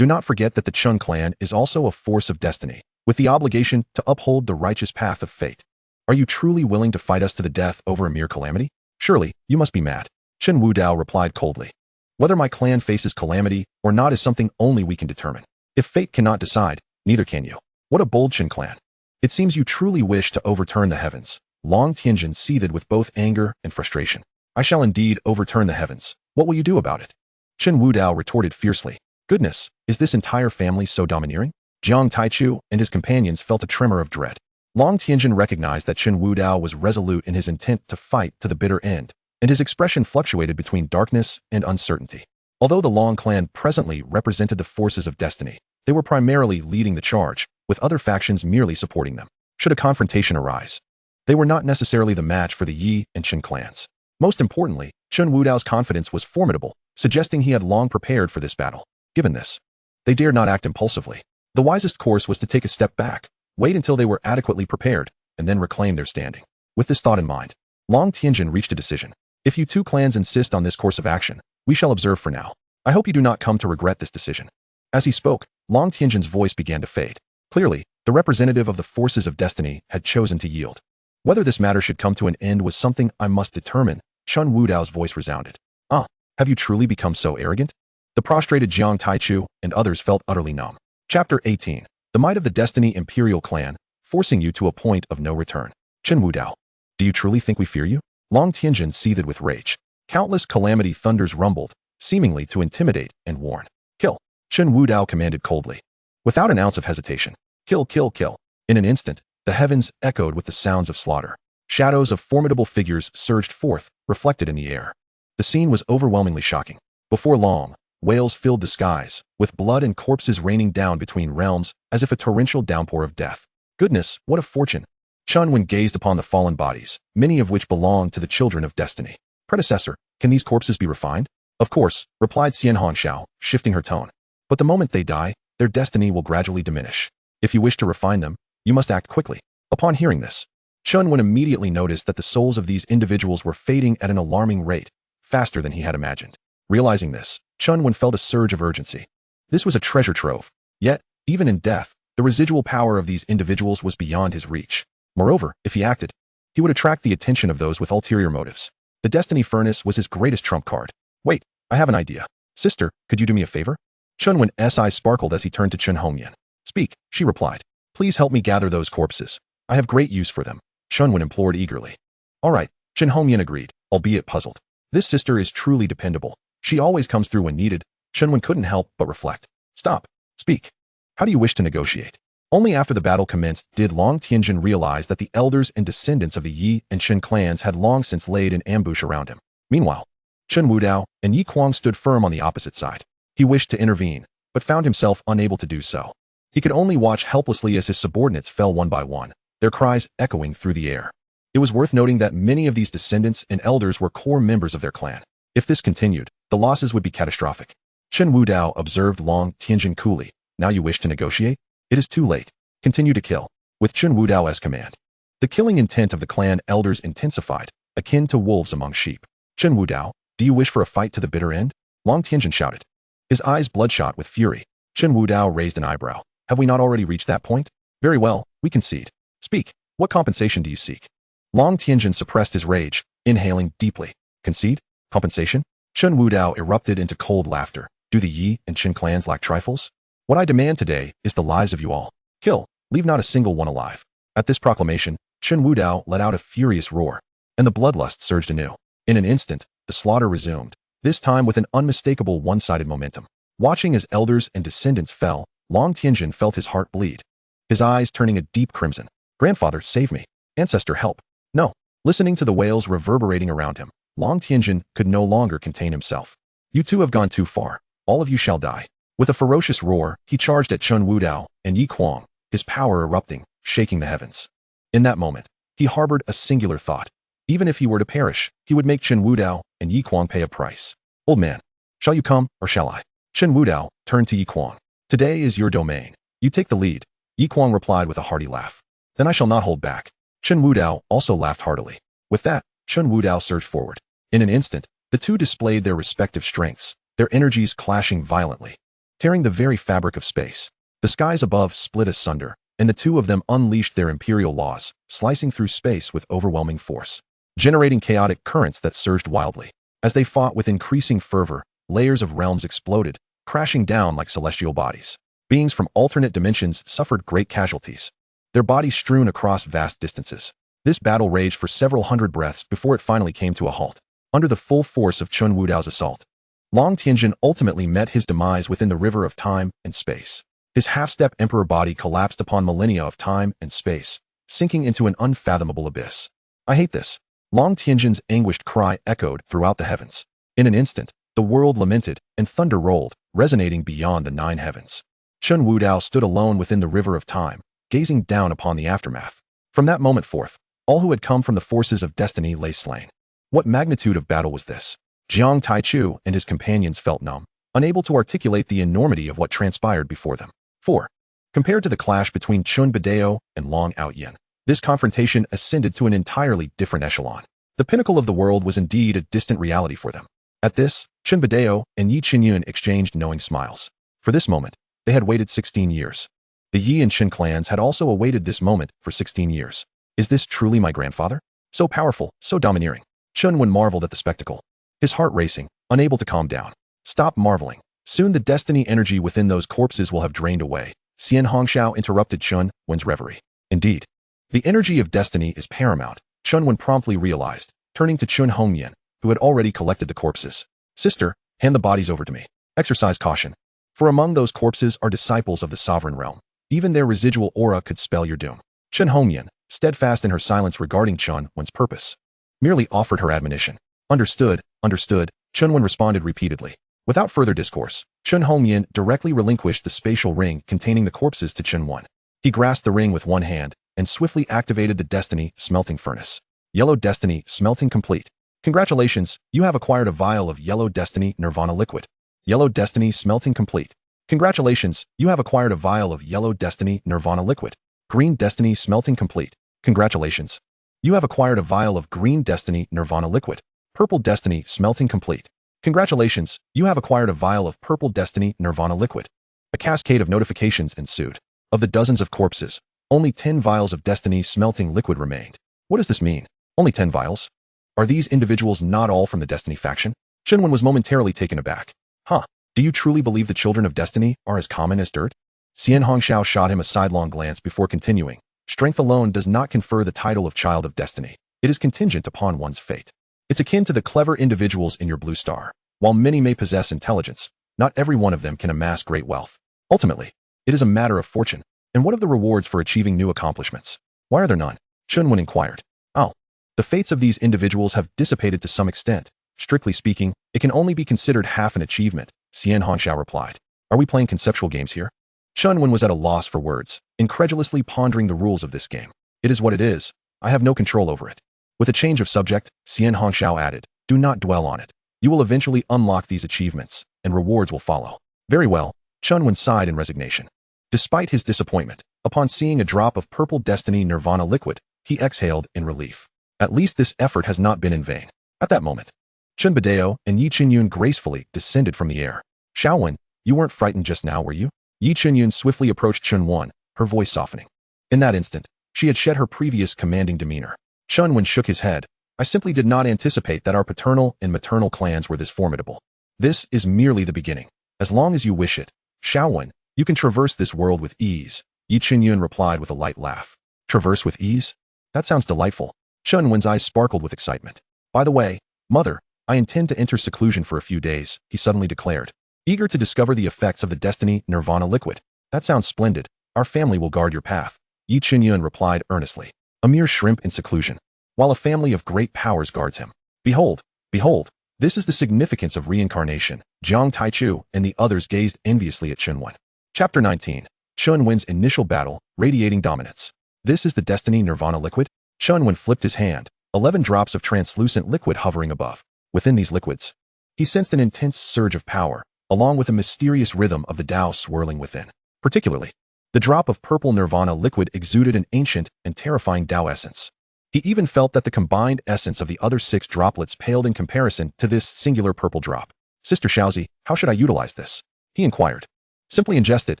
S1: do not forget that the Chen clan is also a force of destiny, with the obligation to uphold the righteous path of fate. Are you truly willing to fight us to the death over a mere calamity? Surely, you must be mad. Chen Wudao replied coldly. Whether my clan faces calamity or not is something only we can determine. If fate cannot decide, neither can you. What a bold Chen clan. It seems you truly wish to overturn the heavens. Long Tianjin seethed with both anger and frustration. I shall indeed overturn the heavens. What will you do about it? Chen Wudao retorted fiercely. Goodness, is this entire family so domineering? Jiang Taichu and his companions felt a tremor of dread. Long Tianjin recognized that Chen Wudao was resolute in his intent to fight to the bitter end, and his expression fluctuated between darkness and uncertainty. Although the Long clan presently represented the forces of destiny, they were primarily leading the charge, with other factions merely supporting them. Should a confrontation arise, they were not necessarily the match for the Yi and Chen clans. Most importantly, Chen Wudao's confidence was formidable, suggesting he had long prepared for this battle. Given this, they dared not act impulsively. The wisest course was to take a step back, wait until they were adequately prepared, and then reclaim their standing. With this thought in mind, Long Tianjin reached a decision. If you two clans insist on this course of action, we shall observe for now. I hope you do not come to regret this decision. As he spoke, Long Tianjin's voice began to fade. Clearly, the representative of the forces of destiny had chosen to yield. Whether this matter should come to an end was something I must determine. Chen Wudao's voice resounded. Ah, have you truly become so arrogant? The prostrated Jiang Taichu and others felt utterly numb. Chapter 18. The Might of the Destiny Imperial Clan, forcing you to a point of no return. Chen Wudao. Do you truly think we fear you? Long Tianjin seethed with rage. Countless calamity thunders rumbled, seemingly to intimidate and warn. Kill. Chen Wudao commanded coldly. Without an ounce of hesitation. Kill, kill, kill. In an instant, the heavens echoed with the sounds of slaughter. Shadows of formidable figures surged forth, reflected in the air. The scene was overwhelmingly shocking. Before long, wails filled the skies, with blood and corpses raining down between realms as if a torrential downpour of death. Goodness, what a fortune! Chen Wen gazed upon the fallen bodies, many of which belonged to the children of destiny. Predecessor, can these corpses be refined? Of course, replied Xian Hongxiao, shifting her tone. But the moment they die, their destiny will gradually diminish. If you wish to refine them, you must act quickly. Upon hearing this, Chen Wen immediately noticed that the souls of these individuals were fading at an alarming rate, faster than he had imagined. Realizing this, Chen Wen felt a surge of urgency. This was a treasure trove. Yet, even in death, the residual power of these individuals was beyond his reach. Moreover, if he acted, he would attract the attention of those with ulterior motives. The Destiny Furnace was his greatest trump card. Wait, I have an idea. Sister, could you do me a favor? Chen Wen's eyes sparkled as he turned to Chen Hongyan. Speak, she replied. Please help me gather those corpses. I have great use for them. Chen Wen implored eagerly. All right, Chen Hongyan agreed, albeit puzzled. This sister is truly dependable. She always comes through when needed. Chen Wen couldn't help but reflect. Stop. Speak. How do you wish to negotiate? Only after the battle commenced did Long Tianjin realize that the elders and descendants of the Yi and Chen clans had long since laid an ambush around him. Meanwhile, Chen Wudao and Yi Kuang stood firm on the opposite side. He wished to intervene, but found himself unable to do so. He could only watch helplessly as his subordinates fell one by one, their cries echoing through the air. It was worth noting that many of these descendants and elders were core members of their clan. If this continued, the losses would be catastrophic. Chen Wudao observed Long Tianjin coolly. Now you wish to negotiate? It is too late. Continue to kill. With Chen Wudao's command, the killing intent of the clan elders intensified, akin to wolves among sheep. Chen Wudao, do you wish for a fight to the bitter end? Long Tianjin shouted. His eyes bloodshot with fury. Chen Wudao raised an eyebrow. Have we not already reached that point? Very well, we concede. Speak. What compensation do you seek? Long Tianjin suppressed his rage, inhaling deeply. Concede? Compensation? Chen Wudao erupted into cold laughter. Do the Yi and Chen clans lack trifles? What I demand today is the lives of you all. Kill. Leave not a single one alive. At this proclamation, Chen Wudao let out a furious roar, and the bloodlust surged anew. In an instant, the slaughter resumed, this time with an unmistakable one-sided momentum. Watching as elders and descendants fell, Long Tianjin felt his heart bleed, his eyes turning a deep crimson. Grandfather, save me. Ancestor, help. No. Listening to the wails reverberating around him, Long Tianjin could no longer contain himself. You two have gone too far. All of you shall die. With a ferocious roar, he charged at Chen Wudao and Yi Kuang, his power erupting, shaking the heavens. In that moment, he harbored a singular thought. Even if he were to perish, he would make Chen Wudao and Yi Kuang pay a price. Old man, shall you come, or shall I? Chen Wudao turned to Yi Kuang. Today is your domain. You take the lead. Yi Kuang replied with a hearty laugh. Then I shall not hold back. Chen Wudao also laughed heartily. With that, Chen Wudao surged forward. In an instant, the two displayed their respective strengths, their energies clashing violently, tearing the very fabric of space. The skies above split asunder, and the two of them unleashed their imperial laws, slicing through space with overwhelming force, generating chaotic currents that surged wildly. As they fought with increasing fervor, layers of realms exploded, crashing down like celestial bodies. Beings from alternate dimensions suffered great casualties, their bodies strewn across vast distances. This battle raged for several hundred breaths before it finally came to a halt. Under the full force of Chen Wudao's assault, Long Tianjin ultimately met his demise within the river of time and space. His half-step emperor body collapsed upon millennia of time and space, sinking into an unfathomable abyss. I hate this. Long Tianjin's anguished cry echoed throughout the heavens. In an instant, the world lamented, and thunder rolled, resonating beyond the 9 heavens. Chen Wudao stood alone within the river of time, gazing down upon the aftermath. From that moment forth, all who had come from the forces of destiny lay slain. What magnitude of battle was this? Jiang Taichu and his companions felt numb, unable to articulate the enormity of what transpired before them. 4. Compared to the clash between Chun Badeo and Long Outyen, this confrontation ascended to an entirely different echelon. The pinnacle of the world was indeed a distant reality for them. At this, Chen Badeo and Yi Qinyun exchanged knowing smiles. For this moment, They had waited 16 years. The Yi and Qin clans had also awaited this moment for 16 years. Is this truly my grandfather? So powerful, so domineering. Chen Wen marveled at the spectacle. His heart racing, unable to calm down. Stop marveling. Soon the destiny energy within those corpses will have drained away. Xian Hongxiao interrupted Chen Wen's reverie. Indeed, the energy of destiny is paramount, Chen Wen promptly realized, turning to Chun Hongyan, who had already collected the corpses. Sister, hand the bodies over to me. Exercise caution. For among those corpses are disciples of the sovereign realm. Even their residual aura could spell your doom. Chen Hongyan, steadfast in her silence regarding Chen Wen's purpose, merely offered her admonition. Understood, understood, Chen Wen responded repeatedly. Without further discourse, Chen Hongyan directly relinquished the spatial ring containing the corpses to Chen Wen. He grasped the ring with one hand and swiftly activated the Destiny Smelting Furnace. Yellow Destiny Smelting complete. Congratulations, you have acquired a vial of Yellow Destiny Nirvana liquid. Yellow Destiny Smelting complete. Congratulations, you have acquired a vial of Yellow Destiny Nirvana liquid. Green Destiny Smelting complete. Congratulations. You have acquired a vial of Green Destiny Nirvana liquid. Purple Destiny Smelting complete. Congratulations, you have acquired a vial of Purple Destiny Nirvana liquid. A cascade of notifications ensued. Of the dozens of corpses, only 10 vials of Destiny Smelting liquid remained. What does this mean? Only 10 vials? Are these individuals not all from the Destiny faction? Chen Wen was momentarily taken aback. Huh, do you truly believe the children of Destiny are as common as dirt? Xian Hongxiao shot him a sidelong glance before continuing. Strength alone does not confer the title of Child of Destiny. It is contingent upon one's fate. It's akin to the clever individuals in your blue star. While many may possess intelligence, not every one of them can amass great wealth. Ultimately, it is a matter of fortune. And what of the rewards for achieving new accomplishments? Why are there none? Chen Wen inquired. Oh, the fates of these individuals have dissipated to some extent. Strictly speaking, it can only be considered half an achievement, Xian Hongxiao replied. Are we playing conceptual games here? Chen Wen was at a loss for words, incredulously pondering the rules of this game. It is what it is. I have no control over it. With a change of subject, Xian Hongxiao added, do not dwell on it. You will eventually unlock these achievements, and rewards will follow. Very well, Chen Wen sighed in resignation. Despite his disappointment, upon seeing a drop of Purple Destiny Nirvana liquid, he exhaled in relief. At least this effort has not been in vain. At that moment, Chen Badeo and Yi Qinyun gracefully descended from the air. Xiaowen, you weren't frightened just now, were you? Yi Qinyun swiftly approached Chen Wen, her voice softening. In that instant, she had shed her previous commanding demeanor. Chen Wen shook his head. I simply did not anticipate that our paternal and maternal clans were this formidable. This is merely the beginning. As long as you wish it, Xiaowen, you can traverse this world with ease, Yi Qinyun replied with a light laugh. Traverse with ease? That sounds delightful. Chen Wen's eyes sparkled with excitement. By the way, mother, I intend to enter seclusion for a few days, he suddenly declared, eager to discover the effects of the Destiny Nirvana liquid. That sounds splendid. Our family will guard your path, Yi Qinyun replied earnestly. A mere shrimp in seclusion, while a family of great powers guards him. Behold, behold, this is the significance of reincarnation. Jiang Taichu and the others gazed enviously at Chen Wen. Chapter 19. Chen Wen's initial battle, radiating dominance. This is the Destiny Nirvana liquid? Chen Wen flipped his hand, 11 drops of translucent liquid hovering above. Within these liquids, he sensed an intense surge of power, along with a mysterious rhythm of the Tao swirling within. Particularly, the drop of purple Nirvana liquid exuded an ancient and terrifying Tao essence. He even felt that the combined essence of the other 6 droplets paled in comparison to this singular purple drop. Sister Xiaozi, how should I utilize this? He inquired. Simply ingest it,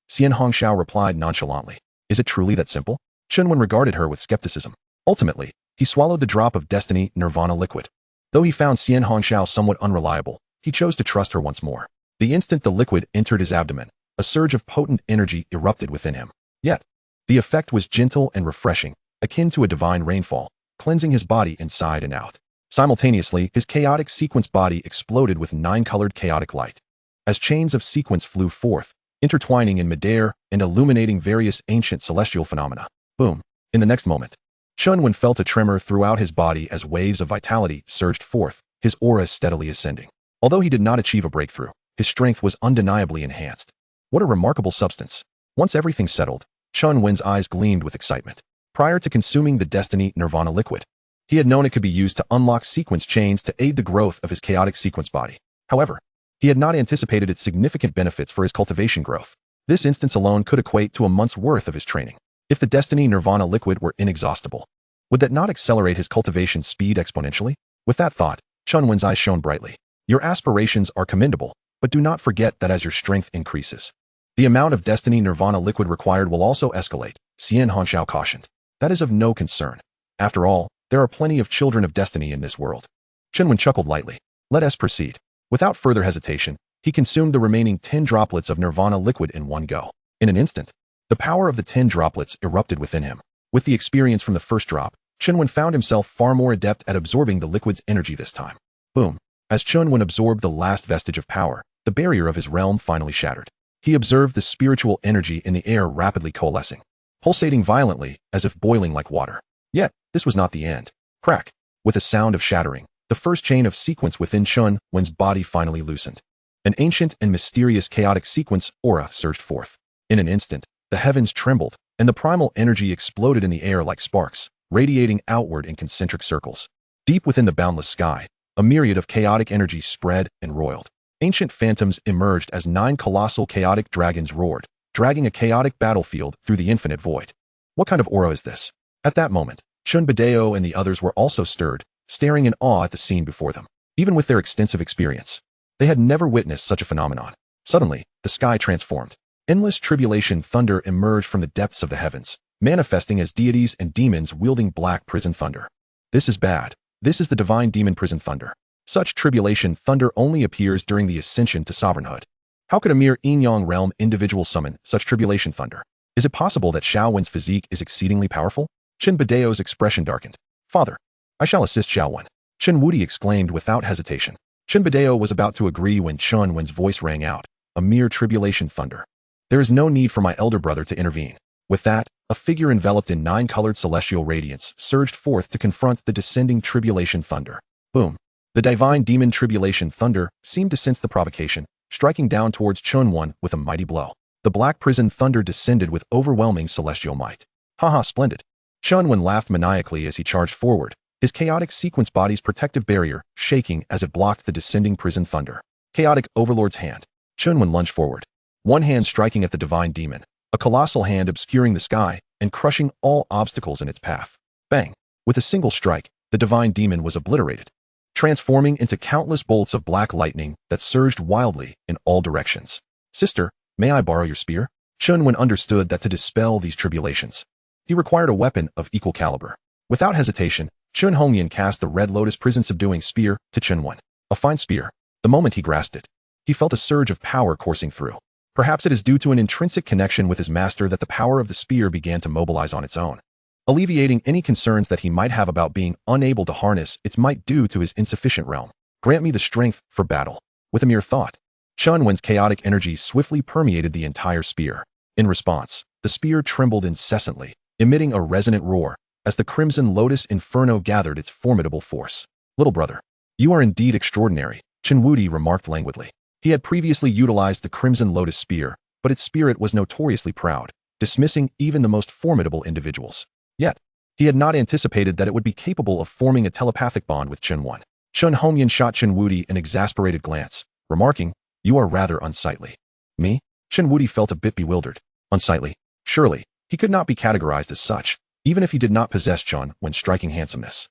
S1: Xian Hongxiao replied nonchalantly. Is it truly that simple? Chen Wen regarded her with skepticism. Ultimately, he swallowed the drop of Destiny Nirvana liquid. Though he found Xian Hongxiao somewhat unreliable, he chose to trust her once more. The instant the liquid entered his abdomen, a surge of potent energy erupted within him. Yet, the effect was gentle and refreshing, akin to a divine rainfall, cleansing his body inside and out. Simultaneously, his chaotic sequence body exploded with 9-colored chaotic light. As chains of sequence flew forth, intertwining in midair and illuminating various ancient celestial phenomena. Boom. In the next moment, Chen Wen felt a tremor throughout his body as waves of vitality surged forth, his aura steadily ascending. Although he did not achieve a breakthrough, his strength was undeniably enhanced. What a remarkable substance. Once everything settled, Chen Wen's eyes gleamed with excitement. Prior to consuming the Destiny Nirvana liquid, he had known it could be used to unlock sequence chains to aid the growth of his chaotic sequence body. However, he had not anticipated its significant benefits for his cultivation growth. This instance alone could equate to a month's worth of his training. If the Destiny Nirvana liquid were inexhaustible, would that not accelerate his cultivation speed exponentially? With that thought, Chen Wen's eyes shone brightly. Your aspirations are commendable, but do not forget that as your strength increases, The amount of destiny nirvana liquid required will also escalate, Xian Hanshao cautioned. That is of no concern. After all, there are plenty of children of destiny in this world. Chen Wen chuckled lightly. Let us proceed. Without further hesitation, he consumed the remaining 10 droplets of nirvana liquid in one go. In an instant, the power of the 10 droplets erupted within him. With the experience from the first drop, Chen Wen found himself far more adept at absorbing the liquid's energy this time. Boom. As Chen Wen absorbed the last vestige of power, the barrier of his realm finally shattered. He observed the spiritual energy in the air rapidly coalescing, pulsating violently as if boiling like water. Yet, this was not the end. Crack. With a sound of shattering, the first chain of sequence within Chen Wen's body finally loosened. An ancient and mysterious chaotic sequence aura surged forth. In an instant, the heavens trembled, and the primal energy exploded in the air like sparks, radiating outward in concentric circles. Deep within the boundless sky, a myriad of chaotic energy spread and roiled. Ancient phantoms emerged as 9 colossal chaotic dragons roared, dragging a chaotic battlefield through the infinite void. What kind of aura is this? At that moment, Chun Badeo and the others were also stirred, staring in awe at the scene before them. Even with their extensive experience, they had never witnessed such a phenomenon. Suddenly, the sky transformed. Endless tribulation thunder emerged from the depths of the heavens, manifesting as deities and demons wielding black prison thunder. This is bad. This is the divine demon prison thunder. Such tribulation thunder only appears during the ascension to sovereignhood. How could a mere yin-yang realm individual summon such tribulation thunder? Is it possible that Xiao Wen's physique is exceedingly powerful? Chen Badeo's expression darkened. Father, I shall assist Xiao Wen. Chen Wudi exclaimed without hesitation. Chen Badeo was about to agree when Chen Wen's voice rang out, a mere tribulation thunder. There is no need for my elder brother to intervene. With that, a figure enveloped in 9-colored celestial radiance surged forth to confront the descending tribulation thunder. Boom. The divine demon tribulation thunder seemed to sense the provocation, striking down towards Chen Wen with a mighty blow. The black prison thunder descended with overwhelming celestial might. Haha, splendid. Chen Wen laughed maniacally as he charged forward, his chaotic sequence body's protective barrier shaking as it blocked the descending prison thunder. Chaotic Overlord's hand. Chen Wen lunged forward, one hand striking at the divine demon, a colossal hand obscuring the sky and crushing all obstacles in its path. Bang! With a single strike, the divine demon was obliterated, transforming into countless bolts of black lightning that surged wildly in all directions. Sister, may I borrow your spear? Chen Wen understood that to dispel these tribulations, he required a weapon of equal caliber. Without hesitation, Chen Hongyan cast the Red Lotus prison-subduing spear to Chen Wen. A fine spear. The moment he grasped it, he felt a surge of power coursing through. Perhaps it is due to an intrinsic connection with his master that the power of the spear began to mobilize on its own, alleviating any concerns that he might have about being unable to harness its might due to his insufficient realm. Grant me the strength for battle. With a mere thought, Chen Wen's chaotic energy swiftly permeated the entire spear. In response, the spear trembled incessantly, emitting a resonant roar, as the Crimson Lotus Inferno gathered its formidable force. Little brother, you are indeed extraordinary, Chen Wudi remarked languidly. He had previously utilized the Crimson Lotus Spear, but its spirit was notoriously proud, dismissing even the most formidable individuals. Yet, he had not anticipated that it would be capable of forming a telepathic bond with Chen Wen. Chen Hongyan shot Chen Wudi an exasperated glance, remarking, "You are rather unsightly." Me? Chen Wudi felt a bit bewildered. Unsightly? Surely, he could not be categorized as such, even if he did not possess Chen Wen's striking handsomeness.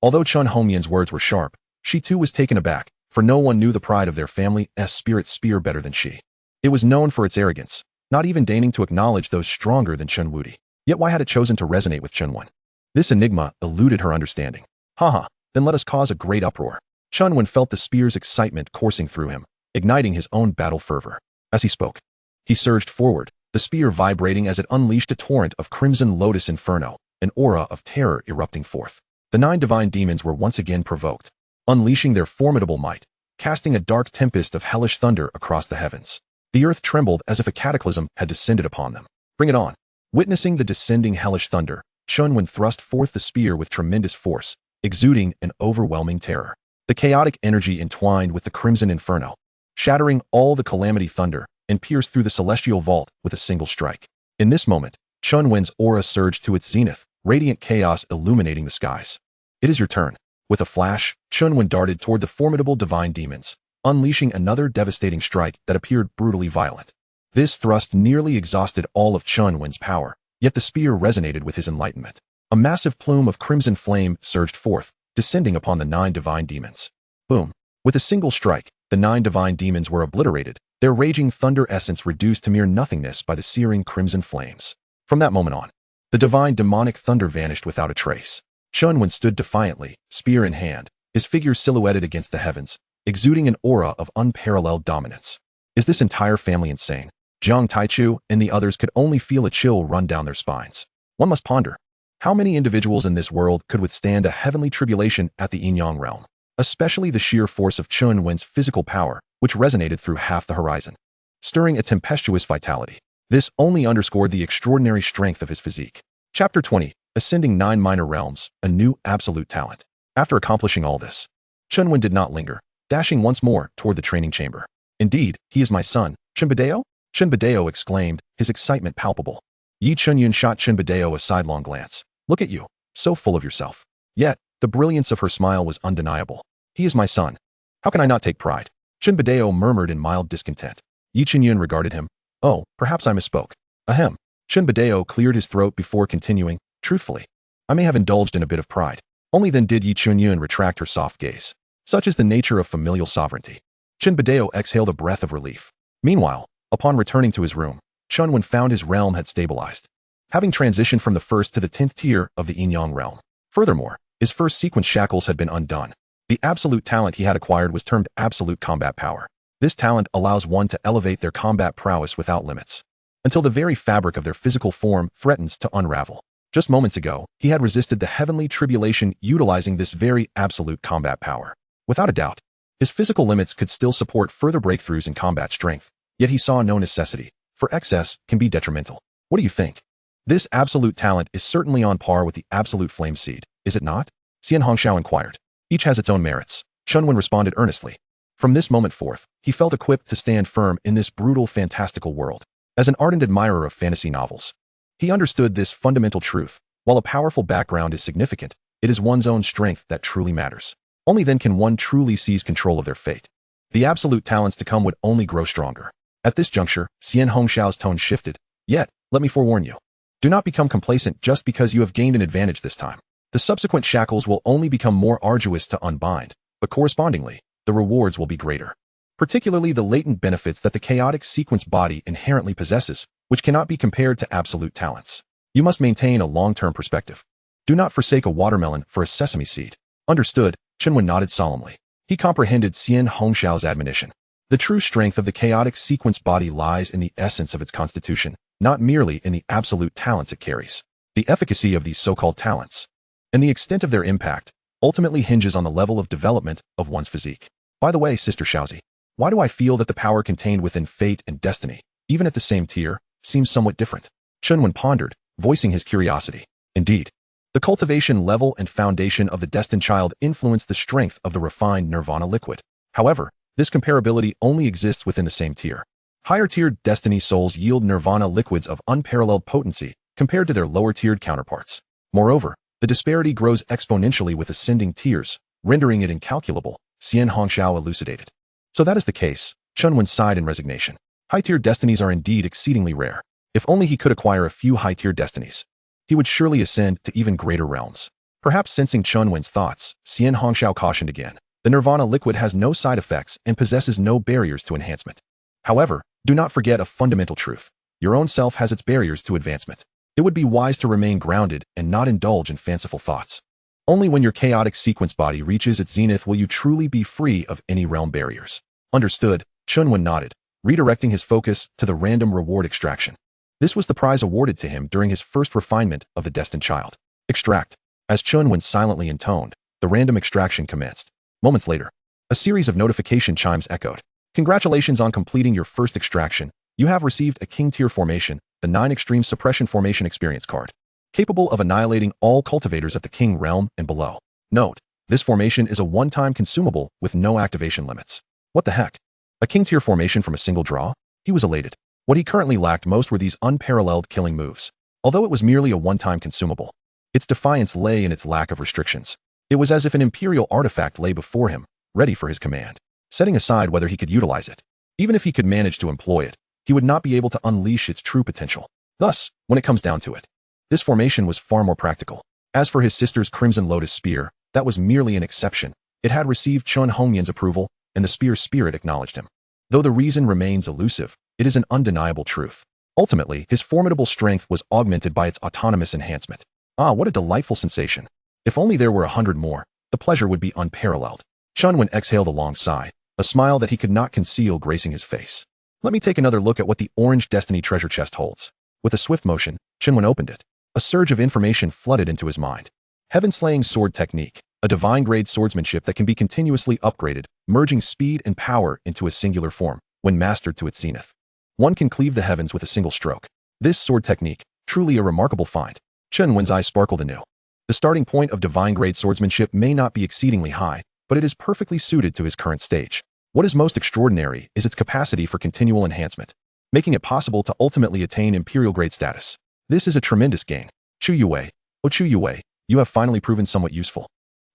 S1: Although Chen Hongyan's words were sharp, she too was taken aback, for no one knew the pride of their family's spirit spear better than she. It was known for its arrogance, not even deigning to acknowledge those stronger than Chen Wudi. Yet why had it chosen to resonate with Chen Wen? This enigma eluded her understanding. Haha, then let us cause a great uproar. Chen Wen felt the spear's excitement coursing through him, igniting his own battle fervor. As he spoke, he surged forward, the spear vibrating as it unleashed a torrent of Crimson Lotus Inferno, an aura of terror erupting forth. The 9 divine demons were once again provoked, unleashing their formidable might, casting a dark tempest of hellish thunder across the heavens. The earth trembled as if a cataclysm had descended upon them. Bring it on. Witnessing the descending hellish thunder, Chen Wen thrust forth the spear with tremendous force, exuding an overwhelming terror. The chaotic energy entwined with the Crimson Inferno, shattering all the calamity thunder, and pierced through the celestial vault with a single strike. In this moment, Chen Wen's aura surged to its zenith, radiant chaos illuminating the skies. It is your turn. With a flash, Chen Wen darted toward the formidable divine demons, unleashing another devastating strike that appeared brutally violent. This thrust nearly exhausted all of Chen Wen's power, yet the spear resonated with his enlightenment. A massive plume of crimson flame surged forth, descending upon the 9 divine demons. Boom! With a single strike, The 9 divine demons were obliterated, their raging thunder essence reduced to mere nothingness by the searing crimson flames. From that moment on, the divine demonic thunder vanished without a trace. Chen Wen stood defiantly, spear in hand, his figure silhouetted against the heavens, exuding an aura of unparalleled dominance. Is this entire family insane? Jiang Taichu and the others could only feel a chill run down their spines. One must ponder, how many individuals in this world could withstand a heavenly tribulation at the Yin-Yang realm? Especially the sheer force of Chen Wen's physical power, which resonated through half the horizon, stirring a tempestuous vitality. This only underscored the extraordinary strength of his physique. Chapter 20. Ascending 9 Minor Realms, a New Absolute Talent. After accomplishing all this, Chen Wen did not linger, dashing once more toward the training chamber. Indeed, he is my son, Chen Badeo? Chen Badeo exclaimed, his excitement palpable. Yi Chunyun shot Chen Badeo a sidelong glance. Look at you, so full of yourself. Yet, the brilliance of her smile was undeniable. He is my son. How can I not take pride? Chen Badeo murmured in mild discontent. Yi Chunyun regarded him. Oh, perhaps I misspoke. Ahem. Chen Badeo cleared his throat before continuing. Truthfully, I may have indulged in a bit of pride. Only then did Yi Chunyun retract her soft gaze. Such is the nature of familial sovereignty. Chen Badeo exhaled a breath of relief. Meanwhile, upon returning to his room, Chen Wen found his realm had stabilized, having transitioned from the 1st to the 10th tier of the Yin-Yang realm. Furthermore, his first sequence shackles had been undone. The absolute talent he had acquired was termed absolute combat power. This talent allows one to elevate their combat prowess without limits, until the very fabric of their physical form threatens to unravel. Just moments ago, he had resisted the heavenly tribulation utilizing this very absolute combat power. Without a doubt, his physical limits could still support further breakthroughs in combat strength, yet he saw no necessity, for excess can be detrimental. What do you think? This absolute talent is certainly on par with the absolute flame seed, is it not? Xian Hongxiao inquired. Each has its own merits. Chen Wen responded earnestly. From this moment forth, he felt equipped to stand firm in this brutal, fantastical world. As an ardent admirer of fantasy novels, he understood this fundamental truth. While a powerful background is significant, it is one's own strength that truly matters. Only then can one truly seize control of their fate. The absolute talents to come would only grow stronger. At this juncture, Xian Hongxiao's tone shifted. Yet, let me forewarn you. Do not become complacent just because you have gained an advantage this time. The subsequent shackles will only become more arduous to unbind, but correspondingly, the rewards will be greater. Particularly the latent benefits that the chaotic sequence body inherently possesses, which cannot be compared to absolute talents. You must maintain a long-term perspective. Do not forsake a watermelon for a sesame seed. Understood, Chen Wen nodded solemnly. He comprehended Xian Hongxiao's admonition. The true strength of the chaotic sequence body lies in the essence of its constitution, not merely in the absolute talents it carries. The efficacy of these so-called talents, and the extent of their impact, ultimately hinges on the level of development of one's physique. By the way, Sister Xiaozi, why do I feel that the power contained within fate and destiny, even at the same tier, seems somewhat different? Chen Wen pondered, voicing his curiosity. Indeed, the cultivation level and foundation of the destined child influence the strength of the refined nirvana liquid. However, this comparability only exists within the same tier. Higher-tiered destiny souls yield nirvana liquids of unparalleled potency compared to their lower-tiered counterparts. Moreover, the disparity grows exponentially with ascending tiers, rendering it incalculable, Xian Hongxiao elucidated. So that is the case, Chen Wen sighed in resignation. High-tier destinies are indeed exceedingly rare. If only he could acquire a few high-tier destinies, he would surely ascend to even greater realms. Perhaps sensing Chen Wen's thoughts, Xian Hongxiao cautioned again. The nirvana liquid has no side effects and possesses no barriers to enhancement. However, do not forget a fundamental truth. Your own self has its barriers to advancement. It would be wise to remain grounded and not indulge in fanciful thoughts. Only when your chaotic sequence body reaches its zenith will you truly be free of any realm barriers. Understood, Chen Wen nodded, redirecting his focus to the random reward extraction. This was the prize awarded to him during his first refinement of the destined child. Extract. As Chen Wen silently intoned, the random extraction commenced. Moments later, a series of notification chimes echoed. Congratulations on completing your first extraction. You have received a King Tier formation, the 9 Extreme Suppression Formation Experience card, capable of annihilating all cultivators at the King realm and below. Note, this formation is a one-time consumable with no activation limits. What the heck? A King Tier formation from a single draw? He was elated. What he currently lacked most were these unparalleled killing moves. Although it was merely a one-time consumable, its defiance lay in its lack of restrictions. It was as if an imperial artifact lay before him, ready for his command. Setting aside whether he could utilize it, even if he could manage to employ it, he would not be able to unleash its true potential. Thus, when it comes down to it, this formation was far more practical. As for his sister's Crimson Lotus Spear, that was merely an exception. It had received Chen Hongyan's approval, and the spear's spirit acknowledged him. Though the reason remains elusive, it is an undeniable truth. Ultimately, his formidable strength was augmented by its autonomous enhancement. Ah, what a delightful sensation. If only there were 100 more, the pleasure would be unparalleled. Chen Wen exhaled a long sigh, a smile that he could not conceal gracing his face. Let me take another look at what the orange destiny treasure chest holds. With a swift motion, Chen Wen opened it. A surge of information flooded into his mind. Heaven-slaying sword technique, a divine-grade swordsmanship that can be continuously upgraded, merging speed and power into a singular form, when mastered to its zenith. One can cleave the heavens with a single stroke. This sword technique, truly a remarkable find. Chen Wen's eyes sparkled anew. The starting point of divine-grade swordsmanship may not be exceedingly high, but it is perfectly suited to his current stage. What is most extraordinary is its capacity for continual enhancement, making it possible to ultimately attain imperial grade status. This is a tremendous gain. Chu Yue, oh Chu Yue, you have finally proven somewhat useful.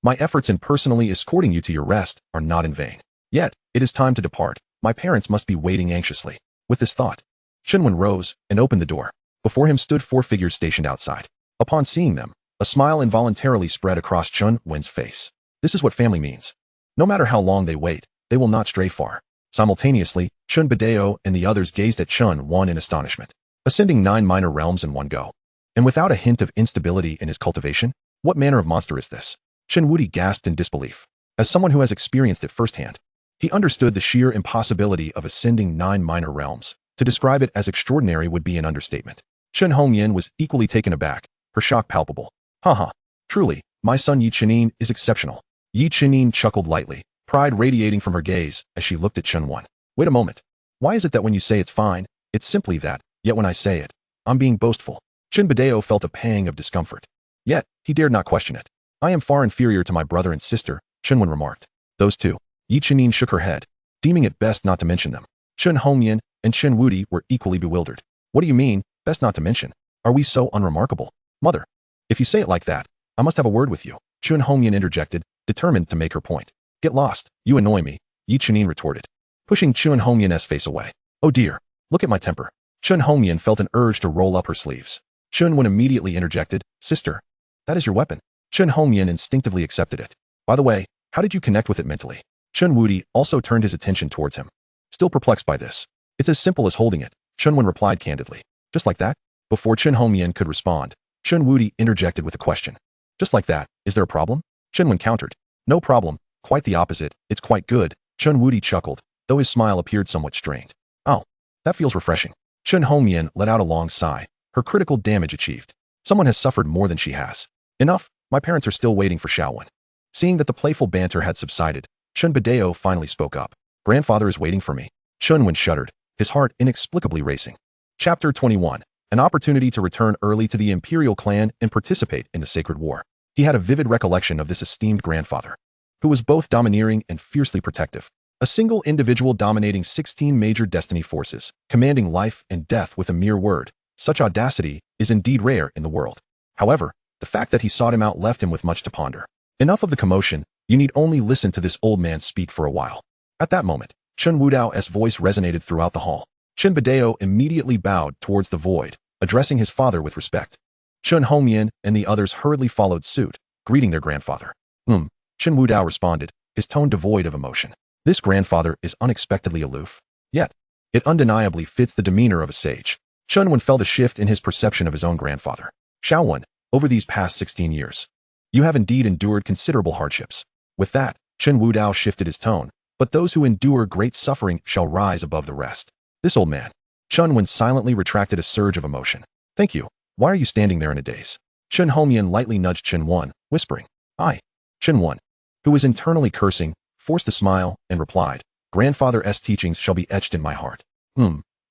S1: My efforts in personally escorting you to your rest are not in vain. Yet, it is time to depart. My parents must be waiting anxiously. With this thought, Chen Wen rose and opened the door. Before him stood 4 figures stationed outside. Upon seeing them, a smile involuntarily spread across Chen Wen's face. This is what family means. No matter how long they wait, they will not stray far. Simultaneously, Chen Bideo and the others gazed at Chen Wen in astonishment, ascending 9 minor realms in one go. And without a hint of instability in his cultivation? What manner of monster is this? Chen Wudi gasped in disbelief. As someone who has experienced it firsthand, he understood the sheer impossibility of ascending 9 minor realms. To describe it as extraordinary would be an understatement. Chen Hongyan was equally taken aback, her shock palpable. Haha, truly, my son Yi Chenin is exceptional. Yi Chenin chuckled lightly, pride radiating from her gaze as she looked at Chen Wen. Wait a moment. Why is it that when you say it's fine, it's simply that, yet when I say it, I'm being boastful? Chen Bideo felt a pang of discomfort. Yet, he dared not question it. I am far inferior to my brother and sister, Chen Wen remarked. Those two. Yi Chenin shook her head, deeming it best not to mention them. Chen Hongyan and Chen Wudi were equally bewildered. What do you mean, best not to mention? Are we so unremarkable? Mother, if you say it like that, I must have a word with you. Chen Hongyan interjected, determined to make her point. Get lost, you annoy me, Yi Chenin retorted, pushing Chen Hongyan's face away. Oh dear, look at my temper. Chen Hongyan felt an urge to roll up her sleeves. Chen Wen immediately interjected, sister, that is your weapon. Chen Hongyan instinctively accepted it. By the way, how did you connect with it mentally? Chen Wudi also turned his attention towards him. Still perplexed by this. It's as simple as holding it, Chen Wen replied candidly. Just like that? Before Chen Hongyan could respond, Chen Wudi interjected with a question. Just like that, is there a problem? Chen Wen countered. No problem, quite the opposite, it's quite good. Chen Wudi chuckled, though his smile appeared somewhat strained. Oh, that feels refreshing. Chen Hongyan let out a long sigh, her critical damage achieved. Someone has suffered more than she has. Enough, my parents are still waiting for Xiao Wen. Seeing that the playful banter had subsided, Chen Bideo finally spoke up. Grandfather is waiting for me. Chen Wen shuddered, his heart inexplicably racing. Chapter 21. An opportunity to return early to the Imperial Clan and participate in the Sacred War. He had a vivid recollection of this esteemed grandfather, who was both domineering and fiercely protective. A single individual dominating 16 major destiny forces, commanding life and death with a mere word. Such audacity is indeed rare in the world. However, the fact that he sought him out left him with much to ponder. Enough of the commotion, you need only listen to this old man speak for a while. At that moment, Chen Wudao's voice resonated throughout the hall. Chen Bideo immediately bowed towards the void, addressing his father with respect. Chen Hongyan and the others hurriedly followed suit, greeting their grandfather. Chen Wudao responded, his tone devoid of emotion. This grandfather is unexpectedly aloof. Yet, it undeniably fits the demeanor of a sage. Chen Wen felt a shift in his perception of his own grandfather. Xiao Wen, over these past 16 years, you have indeed endured considerable hardships. With that, Chen Wudao shifted his tone, but those who endure great suffering shall rise above the rest. This old man. Chen Wen silently retracted a surge of emotion. Thank you. Why are you standing there in a daze? Chen Hongyan lightly nudged Chen Wen, whispering. I. Chen Wen, who was internally cursing, forced a smile and replied, Grandfather's teachings shall be etched in my heart.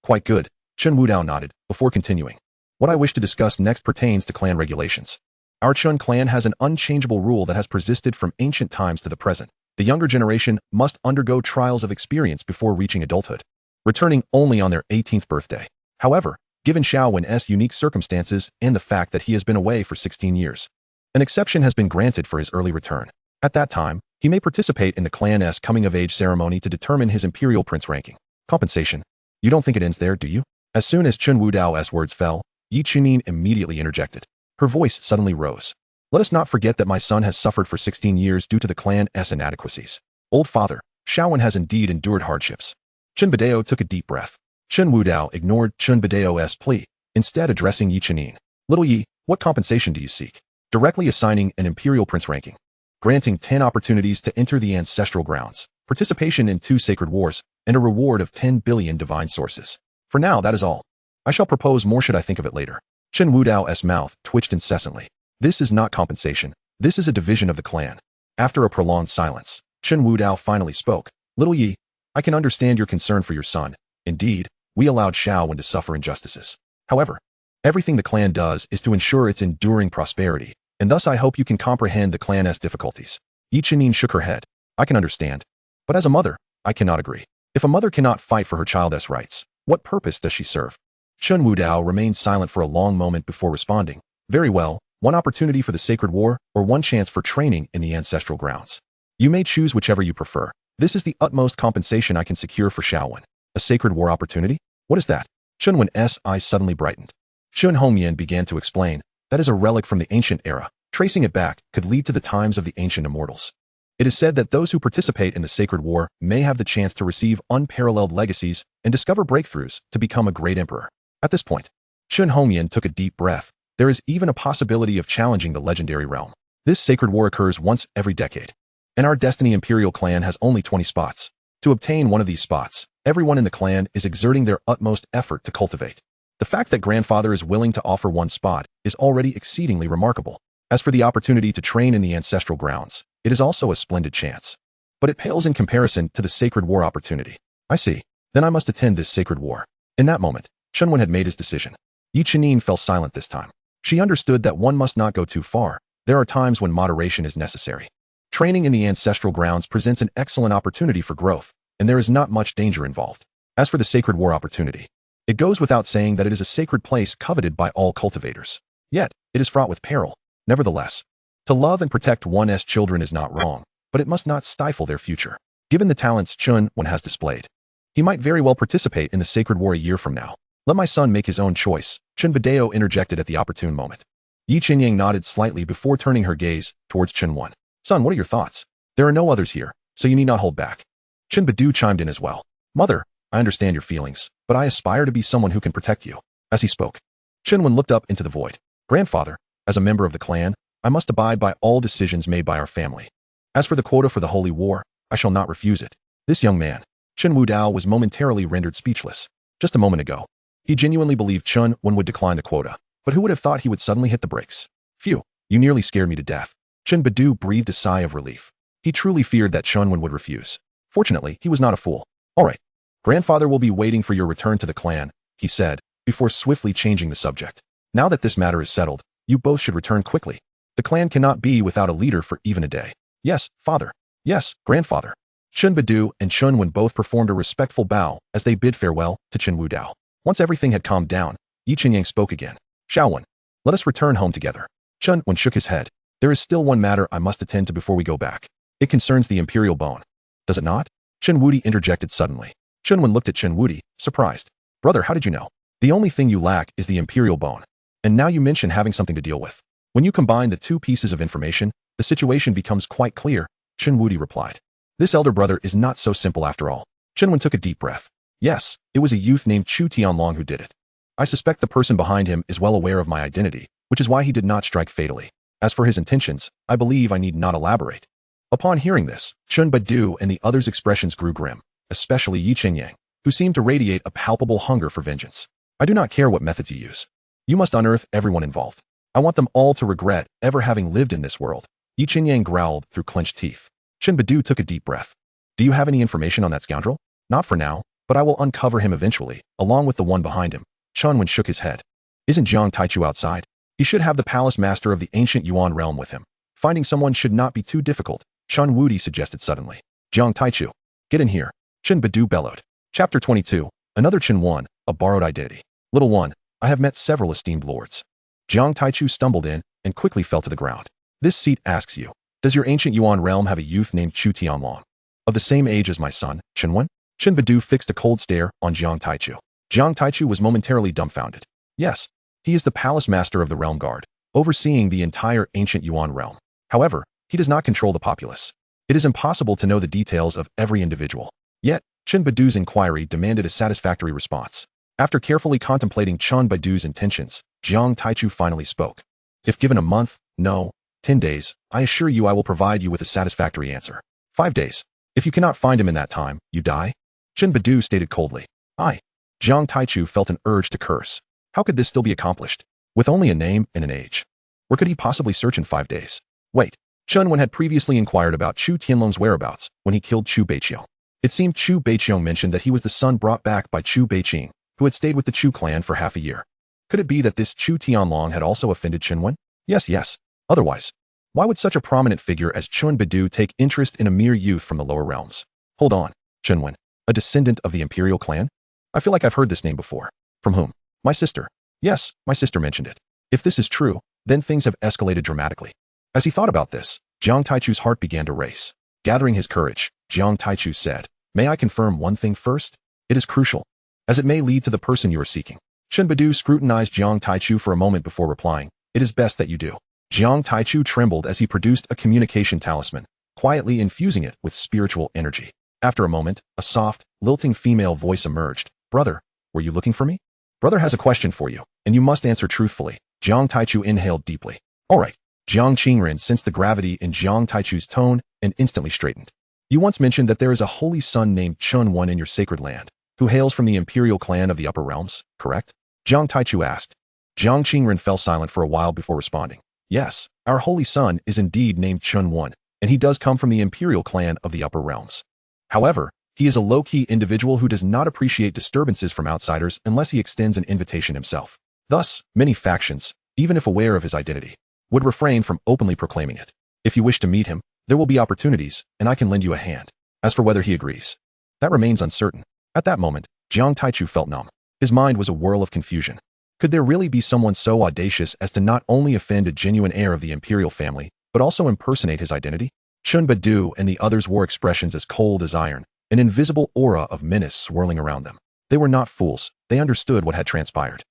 S1: Quite good. Chen Wudao nodded, before continuing. What I wish to discuss next pertains to clan regulations. Our Chen clan has an unchangeable rule that has persisted from ancient times to the present. The younger generation must undergo trials of experience before reaching adulthood, returning only on their 18th birthday. However, given Xiao Wen's unique circumstances and the fact that he has been away for 16 years, an exception has been granted for his early return. At that time, he may participate in the clan's coming-of-age ceremony to determine his imperial prince ranking. Compensation. You don't think it ends there, do you? As soon as Chen Wudao's words fell, Yi Chenin immediately interjected. Her voice suddenly rose. Let us not forget that my son has suffered for 16 years due to the clan's inadequacies. Old father, Xiao Wen has indeed endured hardships. Chen Bidao took a deep breath. Chen Wudao ignored Chen Bidao's plea, instead addressing Yi Chenin. Little Yi, what compensation do you seek? Directly assigning an Imperial Prince ranking. Granting 10 opportunities to enter the ancestral grounds, participation in 2 sacred wars, and a reward of 10 billion divine sources. For now, that is all. I shall propose more should I think of it later. Chen Wudao's mouth twitched incessantly. This is not compensation. This is a division of the clan. After a prolonged silence, Chen Wudao finally spoke. Little Yi, I can understand your concern for your son. Indeed, we allowed Xiao Wen to suffer injustices. However, everything the clan does is to ensure its enduring prosperity, and thus I hope you can comprehend the clan's difficulties. Yi Chenin shook her head. I can understand. But as a mother, I cannot agree. If a mother cannot fight for her child's rights, what purpose does she serve? Chen Wudao remained silent for a long moment before responding. Very well, 1 opportunity for the sacred war, or 1 chance for training in the ancestral grounds. You may choose whichever you prefer. This is the utmost compensation I can secure for Xiao Wen. A sacred war opportunity? What is that? Chen Wen's eyes suddenly brightened. Chen Hongyan began to explain. That is a relic from the ancient era. Tracing it back could lead to the times of the ancient immortals. It is said that those who participate in the sacred war may have the chance to receive unparalleled legacies and discover breakthroughs to become a great emperor. At this point, Chen Hongyan took a deep breath. There is even a possibility of challenging the legendary realm. This sacred war occurs once every decade. And our Destiny Imperial Clan has only 20 spots. To obtain one of these spots, everyone in the clan is exerting their utmost effort to cultivate. The fact that grandfather is willing to offer 1 spot is already exceedingly remarkable. As for the opportunity to train in the ancestral grounds, it is also a splendid chance. But it pales in comparison to the sacred war opportunity. I see. Then I must attend this sacred war. In that moment, Chen Wen had made his decision. Yi Chenin fell silent this time. She understood that one must not go too far. There are times when moderation is necessary. Training in the ancestral grounds presents an excellent opportunity for growth, and there is not much danger involved. As for the sacred war opportunity, it goes without saying that it is a sacred place coveted by all cultivators. Yet, it is fraught with peril. Nevertheless, to love and protect one's children is not wrong, but it must not stifle their future. Given the talents Chen Wen has displayed, he might very well participate in the sacred war a year from now. Let my son make his own choice, Chen Bidao interjected at the opportune moment. Yi Chenyang nodded slightly before turning her gaze towards Chen Wen. Son, what are your thoughts? There are no others here, so you need not hold back. Chen Bidao chimed in as well. Mother, I understand your feelings, but I aspire to be someone who can protect you. As he spoke, Chen Wen looked up into the void. Grandfather, as a member of the clan, I must abide by all decisions made by our family. As for the quota for the holy war, I shall not refuse it. This young man, Chen Wudao, was momentarily rendered speechless. Just a moment ago, he genuinely believed Chen Wen would decline the quota, but who would have thought he would suddenly hit the brakes? Phew, you nearly scared me to death. Chen Bidao breathed a sigh of relief. He truly feared that Chen Wen would refuse. Fortunately, he was not a fool. All right. Grandfather will be waiting for your return to the clan, he said, before swiftly changing the subject. Now that this matter is settled, you both should return quickly. The clan cannot be without a leader for even a day. Yes, father. Yes, grandfather. Chen Bidao and Chen Wen both performed a respectful bow as they bid farewell to Chen Wudao. Once everything had calmed down, Yi Chenyang spoke again. Xiao Wen, let us return home together. Chen Wen shook his head. There is still one matter I must attend to before we go back. It concerns the imperial bone. Does it not? Chen Wudi interjected suddenly. Chen Wen looked at Chen Wudi, surprised. Brother, how did you know? The only thing you lack is the imperial bone. And now you mention having something to deal with. When you combine the 2 pieces of information, the situation becomes quite clear, Chen Wudi replied. This elder brother is not so simple after all. Chen Wen took a deep breath. Yes, it was a youth named Chu Tianlong who did it. I suspect the person behind him is well aware of my identity, which is why he did not strike fatally. As for his intentions, I believe I need not elaborate. Upon hearing this, Chen Bidao and the others' expressions grew grim, especially Yi Chenyang, who seemed to radiate a palpable hunger for vengeance. I do not care what methods you use. You must unearth everyone involved. I want them all to regret ever having lived in this world. Yi Chenyang growled through clenched teeth. Chen Bidao took a deep breath. Do you have any information on that scoundrel? Not for now, but I will uncover him eventually, along with the one behind him. Chen Wen shook his head. Isn't Jiang Taichu outside? He should have the palace master of the ancient Yuan realm with him. Finding someone should not be too difficult, Chen Wudi suggested suddenly. Jiang Taichu, get in here. Chen Bidao bellowed. Chapter 22, Another Chen Wen, a borrowed identity. Little one, I have met several esteemed lords. Jiang Taichu stumbled in and quickly fell to the ground. This seat asks you, does your ancient Yuan realm have a youth named Chu Tianlong? Of the same age as my son, Chen Wen? Chen Bidao fixed a cold stare on Jiang Taichu. Jiang Taichu was momentarily dumbfounded. Yes, he is the palace master of the realm guard, overseeing the entire ancient Yuan realm. However, he does not control the populace. It is impossible to know the details of every individual. Yet, Chen Baidu's inquiry demanded a satisfactory response. After carefully contemplating Chen Baidu's intentions, Jiang Taichu finally spoke. If given a month, no, 10 days, I assure you I will provide you with a satisfactory answer. 5 days. If you cannot find him in that time, you die? Chen Baidu stated coldly. Jiang Taichu felt an urge to curse. How could this still be accomplished? With only a name and an age. Where could he possibly search in 5 days? Wait. Chen Wen had previously inquired about Chu Tianlong's whereabouts when he killed Chu Beiqiu. It seemed Chu Beiqiu mentioned that he was the son brought back by Chu Beiqing, who had stayed with the Chu clan for half a year. Could it be that this Chu Tianlong had also offended Chen Wen? Yes. Otherwise, why would such a prominent figure as Chen Baidu take interest in a mere youth from the lower realms? Hold on, Chen Wen, a descendant of the Imperial Clan? I feel like I've heard this name before. From whom? My sister. Yes, my sister mentioned it. If this is true, then things have escalated dramatically. As he thought about this, Jiang Taichu's heart began to race. Gathering his courage, Jiang Taichu said, May I confirm one thing first? It is crucial, as it may lead to the person you are seeking. Chen Baidu scrutinized Jiang Taichu for a moment before replying, It is best that you do. Jiang Taichu trembled as he produced a communication talisman, quietly infusing it with spiritual energy. After a moment, a soft, lilting female voice emerged. Brother, were you looking for me? Brother has a question for you, and you must answer truthfully. Jiang Taichu inhaled deeply. All right. Jiang Qingren sensed the gravity in Jiang Taichu's tone and instantly straightened. You once mentioned that there is a holy son named Chen Wen in your sacred land, who hails from the Imperial Clan of the Upper Realms, correct? Jiang Taichu asked. Jiang Qingren fell silent for a while before responding. Yes, our holy son is indeed named Chen Wen, and he does come from the Imperial Clan of the Upper Realms. However, he is a low-key individual who does not appreciate disturbances from outsiders unless he extends an invitation himself. Thus, many factions, even if aware of his identity, would refrain from openly proclaiming it. If you wish to meet him, there will be opportunities, and I can lend you a hand. As for whether he agrees, that remains uncertain. At that moment, Jiang Taichu felt numb. His mind was a whirl of confusion. Could there really be someone so audacious as to not only offend a genuine heir of the imperial family, but also impersonate his identity? Chen Baidu and the others wore expressions as cold as iron, an invisible aura of menace swirling around them. They were not fools. They understood what had transpired.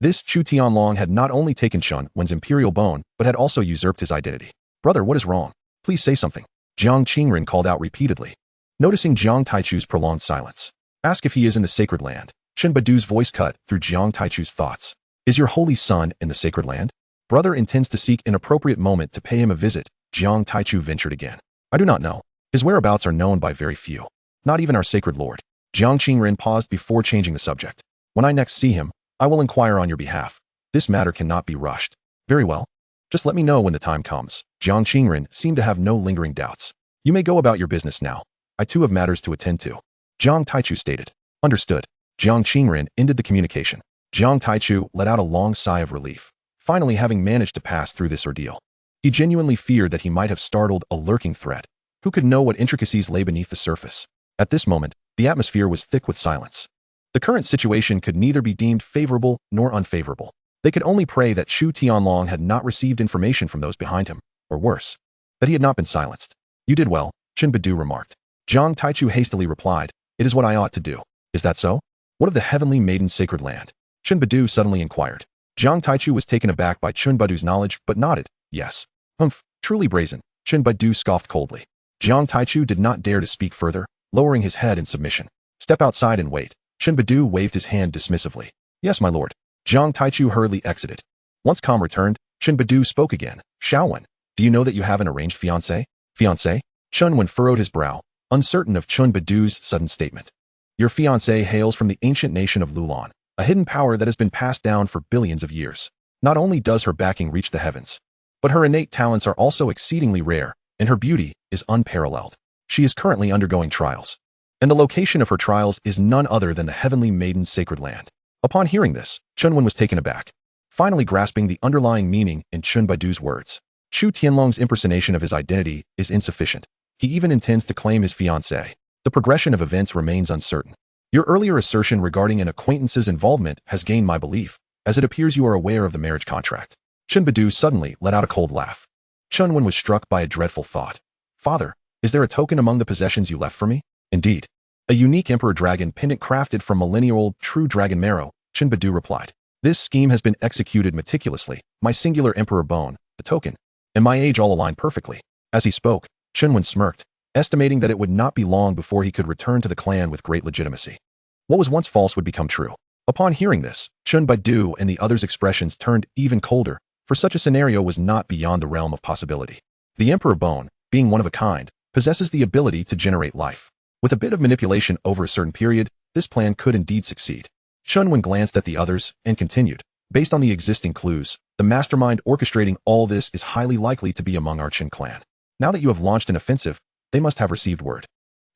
S1: This Chu Tianlong had not only taken Chen Wen's imperial bone, but had also usurped his identity. Brother, what is wrong? Please say something. Jiang Qingren called out repeatedly. Noticing Jiang Taichu's prolonged silence, ask if he is in the sacred land. Chen Baidu's voice cut through Jiang Taichu's thoughts. Is your holy son in the sacred land? Brother intends to seek an appropriate moment to pay him a visit. Jiang Taichu ventured again. I do not know. His whereabouts are known by very few. Not even our sacred lord. Jiang Qingren paused before changing the subject. When I next see him, I will inquire on your behalf. This matter cannot be rushed. Very well. Just let me know when the time comes. Jiang Qingren seemed to have no lingering doubts. You may go about your business now. I too have matters to attend to. Jiang Taichu stated. Understood. Jiang Qingren ended the communication. Jiang Taichu let out a long sigh of relief, finally having managed to pass through this ordeal. He genuinely feared that he might have startled a lurking threat. Who could know what intricacies lay beneath the surface? At this moment, the atmosphere was thick with silence. The current situation could neither be deemed favorable nor unfavorable. They could only pray that Chu Tianlong had not received information from those behind him, or worse, that he had not been silenced. You did well, Chen Baidu remarked. Jiang Taichu hastily replied, It is what I ought to do. Is that so? What of the heavenly maiden's sacred land? Chen Baidu suddenly inquired. Jiang Taichu was taken aback by Chen Baidu's knowledge, but nodded. Yes. Truly brazen. Chen Baidu scoffed coldly. Jiang Taichu did not dare to speak further, lowering his head in submission. Step outside and wait. Chen Baidu waved his hand dismissively. Yes, my lord. Jiang Taichu hurriedly exited. Once calm returned, Chen Baidu spoke again. Xiaowen, do you know that you have an arranged fiancé? Fiancé? Chen Wen furrowed his brow, uncertain of Chen Baidu's sudden statement. Your fiancé hails from the ancient nation of Lulan, a hidden power that has been passed down for billions of years. Not only does her backing reach the heavens, but her innate talents are also exceedingly rare, and her beauty is unparalleled. She is currently undergoing trials, and the location of her trials is none other than the heavenly maiden's sacred land. Upon hearing this, Chen Wen was taken aback, finally grasping the underlying meaning in Chen Baidu's words. Chu Tianlong's impersonation of his identity is insufficient. He even intends to claim his fiancée. The progression of events remains uncertain. Your earlier assertion regarding an acquaintance's involvement has gained my belief, as it appears you are aware of the marriage contract. Chen Baidu suddenly let out a cold laugh. Chen Wen was struck by a dreadful thought. Father, is there a token among the possessions you left for me? Indeed. A unique Emperor Dragon pendant crafted from millennia-old true dragon marrow, Chen Baidu replied. This scheme has been executed meticulously, my singular Emperor bone, the token, and my age all align perfectly. As he spoke, Chen Wen smirked. estimating that it would not be long before he could return to the clan with great legitimacy. What was once false would become true. Upon hearing this, Chen Baidu and the others' expressions turned even colder, for such a scenario was not beyond the realm of possibility. The Emperor Bone, being one of a kind, possesses the ability to generate life. With a bit of manipulation over a certain period, this plan could indeed succeed. Chen Wen glanced at the others and continued, based on the existing clues, the mastermind orchestrating all this is highly likely to be among our Chen clan. Now that you have launched an offensive, they must have received word.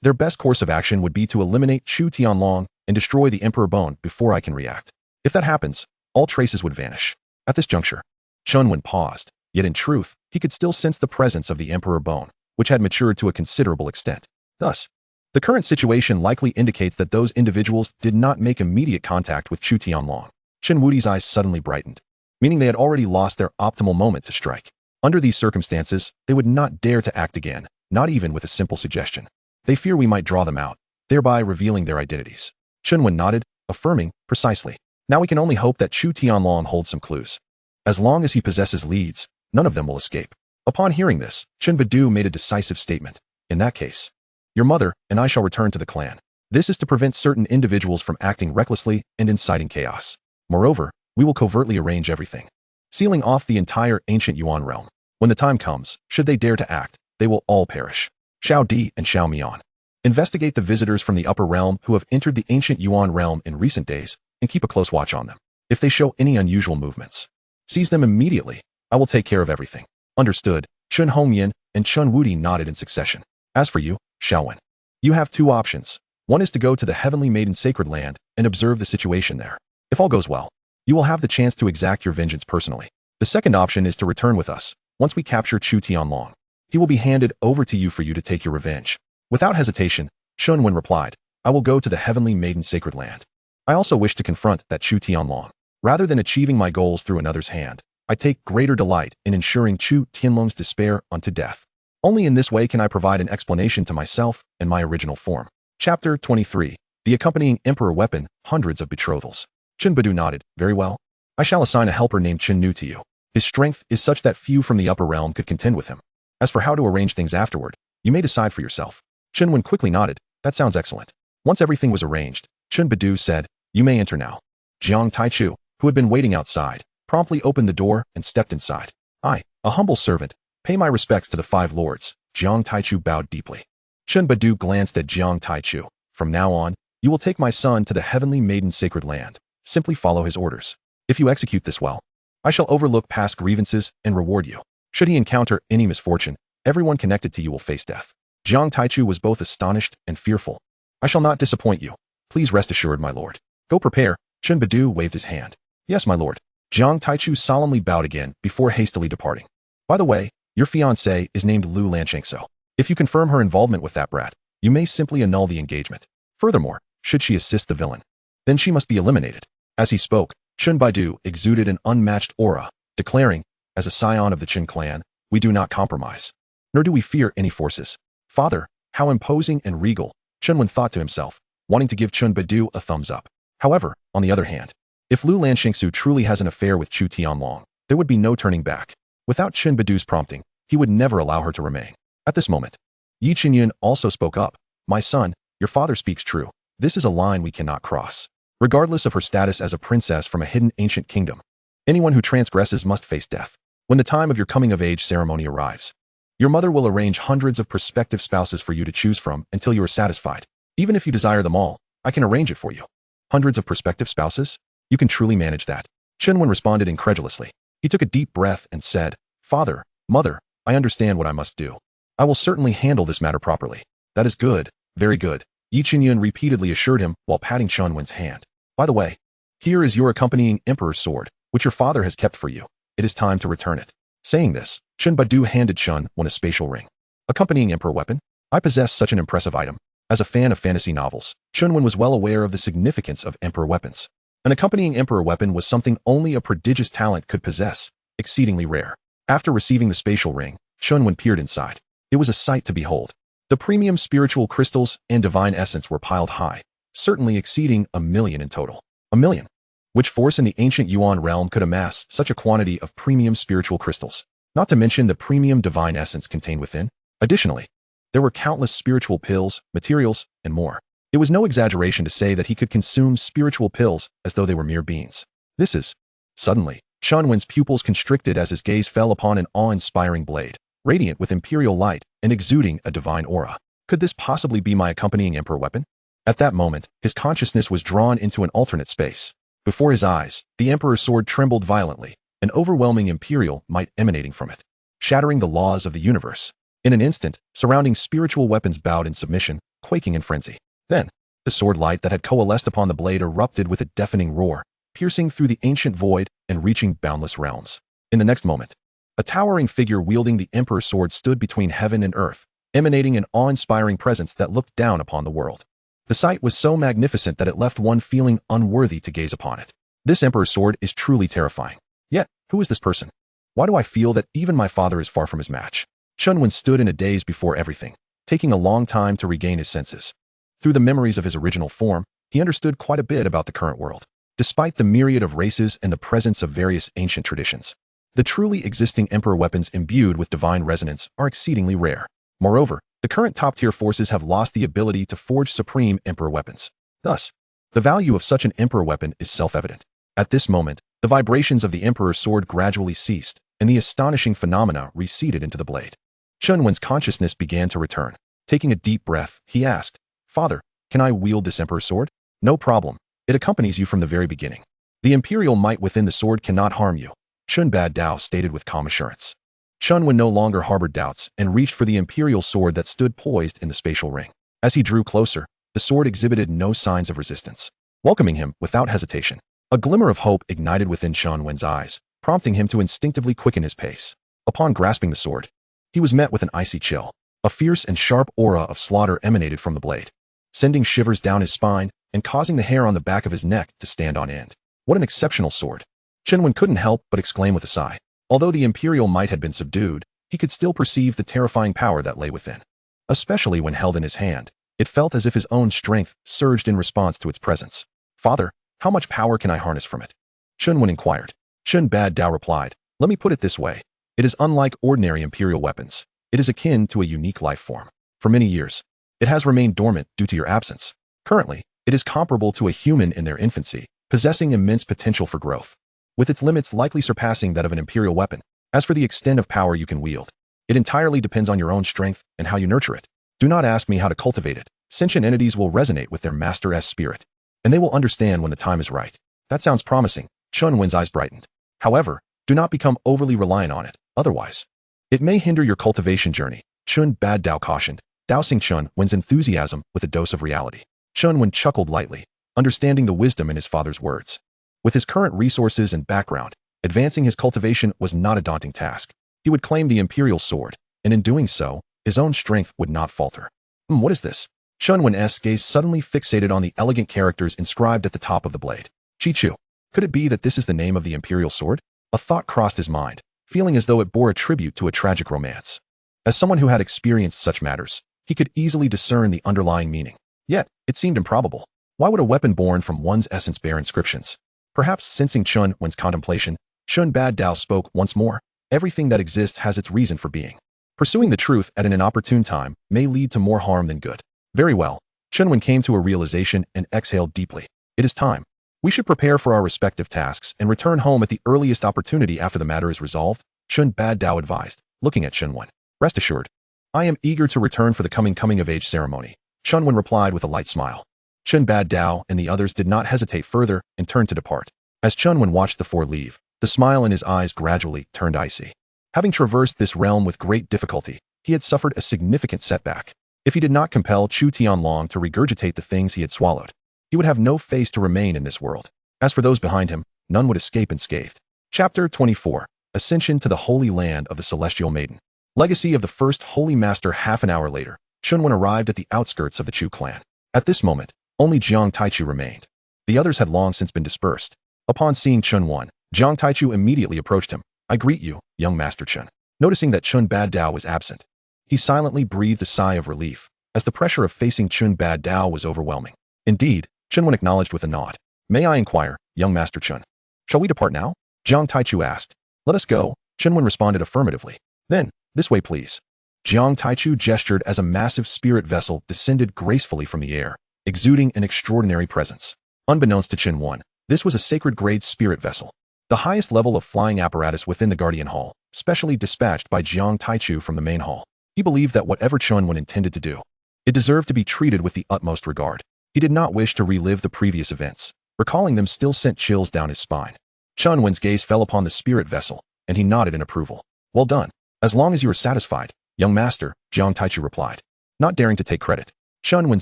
S1: Their best course of action would be to eliminate Chu Tianlong and destroy the Emperor Bone before I can react. If that happens, all traces would vanish. At this juncture, Chen Wen paused, yet in truth, he could still sense the presence of the Emperor Bone, which had matured to a considerable extent. Thus, the current situation likely indicates that those individuals did not make immediate contact with Chu Tianlong. Chen Wudi's eyes suddenly brightened, meaning they had already lost their optimal moment to strike. Under these circumstances, they would not dare to act again, not even with a simple suggestion. They fear we might draw them out, thereby revealing their identities. Chen Wen nodded, affirming, precisely. Now we can only hope that Chu Tianlong holds some clues. As long as he possesses leads, none of them will escape. Upon hearing this, Chen Baidu made a decisive statement. In that case, your mother and I shall return to the clan. This is to prevent certain individuals from acting recklessly and inciting chaos. Moreover, we will covertly arrange everything, sealing off the entire ancient Yuan realm. When the time comes, should they dare to act, they will all perish. Xiao Di and Xiao Mian. Investigate the visitors from the upper realm who have entered the ancient Yuan realm in recent days and keep a close watch on them. If they show any unusual movements, seize them immediately. I will take care of everything. Understood. Chen Hongyan and Chen Wudi nodded in succession. As for you, Xiao Wen, you have two options. One is to go to the Heavenly Maiden Sacred Land and observe the situation there. If all goes well, you will have the chance to exact your vengeance personally. The second option is to return with us. Once we capture Chu Tianlong, he will be handed over to you for you to take your revenge. Without hesitation, Chen Wen replied, I will go to the Heavenly Maiden Sacred Land. I also wish to confront that Chu Tianlong. Rather than achieving my goals through another's hand, I take greater delight in ensuring Chu Tianlong's despair unto death. Only in this way can I provide an explanation to myself and my original form. Chapter 23. The accompanying Emperor weapon, hundreds of betrothals. Chen Baidu nodded. Very well. I shall assign a helper named Chen Nu to you. His strength is such that few from the upper realm could contend with him. As for how to arrange things afterward, you may decide for yourself. Chen Wen quickly nodded. That sounds excellent. Once everything was arranged, Chen Baidu said, you may enter now. Jiang Taichu, who had been waiting outside, promptly opened the door and stepped inside. I, a humble servant, pay my respects to the five lords. Jiang Taichu bowed deeply. Chen Baidu glanced at Jiang Taichu. From now on, you will take my son to the Heavenly Maiden Sacred Land. Simply follow his orders. If you execute this well, I shall overlook past grievances and reward you. Should he encounter any misfortune, everyone connected to you will face death. Jiang Taichu was both astonished and fearful. I shall not disappoint you. Please rest assured, my lord. Go prepare. Chen Baidu waved his hand. Yes, my lord. Jiang Taichu solemnly bowed again before hastily departing. By the way, your fiancée is named Lu Lanchengso. If you confirm her involvement with that brat, you may simply annul the engagement. Furthermore, should she assist the villain, then she must be eliminated. As he spoke, Chen Baidu exuded an unmatched aura, declaring, as a scion of the Chen clan, we do not compromise, nor do we fear any forces. Father, how imposing and regal, Chen Wen thought to himself, wanting to give Chen Baidu a thumbs up. However, on the other hand, if Lu Lanshengsu truly has an affair with Chu Tianlong, there would be no turning back. Without Chen Baidu's prompting, he would never allow her to remain. At this moment, Yi Qinyun also spoke up. My son, your father speaks true. This is a line we cannot cross. Regardless of her status as a princess from a hidden ancient kingdom, anyone who transgresses must face death. When the time of your coming-of-age ceremony arrives, your mother will arrange hundreds of prospective spouses for you to choose from until you are satisfied. Even if you desire them all, I can arrange it for you. Hundreds of prospective spouses? You can truly manage that. Chen Wen responded incredulously. He took a deep breath and said, Father, Mother, I understand what I must do. I will certainly handle this matter properly. That is good, very good, Yi Qinyun repeatedly assured him while patting Chen Wen's hand. By the way, here is your accompanying Emperor's sword, which your father has kept for you. It is time to return it. Saying this, Chen Baidu handed Chen Wen a spatial ring. Accompanying Emperor weapon? I possess such an impressive item. As a fan of fantasy novels, Chen Wen was well aware of the significance of Emperor weapons. An accompanying Emperor weapon was something only a prodigious talent could possess, exceedingly rare. After receiving the spatial ring, Chen Wen peered inside. It was a sight to behold. The premium spiritual crystals and divine essence were piled high, certainly exceeding 1,000,000 in total. 1,000,000. Which force in the ancient Yuan realm could amass such a quantity of premium spiritual crystals? Not to mention the premium divine essence contained within. Additionally, There were countless spiritual pills, materials, and more. It was no exaggeration to say that he could consume spiritual pills as though they were mere beans. This is... Suddenly, Chen Wen's pupils constricted as his gaze fell upon an awe-inspiring blade, radiant with imperial light and exuding a divine aura. Could this possibly be my accompanying emperor weapon? At that moment, his consciousness was drawn into an alternate space. Before his eyes, the emperor's sword trembled violently, an overwhelming imperial might emanating from it, shattering the laws of the universe. In an instant, surrounding spiritual weapons bowed in submission, quaking in frenzy. Then, the sword light that had coalesced upon the blade erupted with a deafening roar, piercing through the ancient void and reaching boundless realms. In the next moment, a towering figure wielding the emperor's sword stood between heaven and earth, emanating an awe-inspiring presence that looked down upon the world. The sight was so magnificent that it left one feeling unworthy to gaze upon it. This emperor's sword is truly terrifying. Yet, who is this person? Why do I feel that even my father is far from his match? Chen Wen stood in a daze before everything, taking a long time to regain his senses. Through the memories of his original form, he understood quite a bit about the current world. Despite the myriad of races and the presence of various ancient traditions, the truly existing emperor weapons imbued with divine resonance are exceedingly rare. Moreover, the current top-tier forces have lost the ability to forge supreme emperor weapons. Thus, the value of such an emperor weapon is self-evident. At this moment, the vibrations of the emperor's sword gradually ceased, and the astonishing phenomena receded into the blade. Chen Wen's consciousness began to return. Taking a deep breath, he asked, "Father, can I wield this emperor's sword?" "No problem. It accompanies you from the very beginning. The imperial might within the sword cannot harm you," Chen Dao stated with calm assurance. Chen Wen no longer harbored doubts and reached for the imperial sword that stood poised in the spatial ring. As he drew closer, the sword exhibited no signs of resistance, welcoming him without hesitation. A glimmer of hope ignited within Chen Wen's eyes, prompting him to instinctively quicken his pace. Upon grasping the sword, he was met with an icy chill. A fierce and sharp aura of slaughter emanated from the blade, sending shivers down his spine and causing the hair on the back of his neck to stand on end. What an exceptional sword! Chen Wen couldn't help but exclaim with a sigh. Although the imperial might had been subdued, he could still perceive the terrifying power that lay within. Especially when held in his hand, it felt as if his own strength surged in response to its presence. "Father, how much power can I harness from it?" Chen Wen inquired. Chen Dao replied, "Let me put it this way. It is unlike ordinary imperial weapons. It is akin to a unique life form. For many years, it has remained dormant due to your absence. Currently, it is comparable to a human in their infancy, possessing immense potential for growth, with its limits likely surpassing that of an imperial weapon. As for the extent of power you can wield, it entirely depends on your own strength and how you nurture it. Do not ask me how to cultivate it. Sentient entities will resonate with their master's spirit, and they will understand when the time is right." "That sounds promising." Chen Wen's eyes brightened. "However, do not become overly reliant on it, otherwise it may hinder your cultivation journey," Chen Dao cautioned, dousing Chen Wen's enthusiasm with a dose of reality. Chen Wen chuckled lightly, understanding the wisdom in his father's words. With his current resources and background, advancing his cultivation was not a daunting task. He would claim the imperial sword, and in doing so, his own strength would not falter. What is this?" Chen Wen's gaze suddenly fixated on the elegant characters inscribed at the top of the blade. "Chi-Chu. Could it be that this is the name of the imperial sword?" A thought crossed his mind, feeling as though it bore a tribute to a tragic romance. As someone who had experienced such matters, he could easily discern the underlying meaning. Yet, it seemed improbable. Why would a weapon born from one's essence bear inscriptions? Perhaps sensing Chen Wen's contemplation, Chen Dao spoke once more. "Everything that exists has its reason for being. Pursuing the truth at an inopportune time may lead to more harm than good." "Very well." Chen Wen came to a realization and exhaled deeply. "It is time. We should prepare for our respective tasks and return home at the earliest opportunity after the matter is resolved," Chen Dao advised, looking at Chen Wen. "Rest assured, I am eager to return for the coming-of-age ceremony," Chen Wen replied with a light smile. Chen Dao and the others did not hesitate further and turned to depart. As Chen Wen watched the four leave, the smile in his eyes gradually turned icy. Having traversed this realm with great difficulty, he had suffered a significant setback. If he did not compel Chu Tianlong to regurgitate the things he had swallowed, he would have no face to remain in this world. As for those behind him, none would escape unscathed. Chapter 24. Ascension to the Holy Land of the Celestial Maiden. Legacy of the First Holy Master. Half an hour later, Chen Wen arrived at the outskirts of the Chu clan. At this moment, only Jiang Taichu remained. The others had long since been dispersed. Upon seeing Chen Wen, Jiang Taichu immediately approached him. "I greet you, young Master Chen." Noticing that Chen Dao was absent, he silently breathed a sigh of relief, as the pressure of facing Chen Dao was overwhelming. Indeed, Chen Wen acknowledged with a nod. "May I inquire, young Master Chen? Shall we depart now?" Jiang Taichu asked. "Let us go," Chen Wen responded affirmatively. "Then, this way please." Jiang Taichu gestured as a massive spirit vessel descended gracefully from the air, exuding an extraordinary presence. Unbeknownst to Chen Wen, this was a sacred-grade spirit vessel, the highest level of flying apparatus within the Guardian Hall, specially dispatched by Jiang Taichu from the main hall. He believed that whatever Chen Wen intended to do, it deserved to be treated with the utmost regard. He did not wish to relive the previous events. Recalling them still sent chills down his spine. Chen Wen's gaze fell upon the spirit vessel, and he nodded in approval. Well done. As long as you are satisfied, young master, Jiang Taichu replied. Not daring to take credit, Chen Wen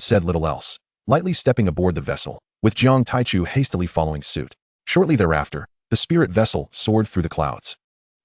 S1: said little else, lightly stepping aboard the vessel, with Jiang Taichu hastily following suit. Shortly thereafter, the spirit vessel soared through the clouds,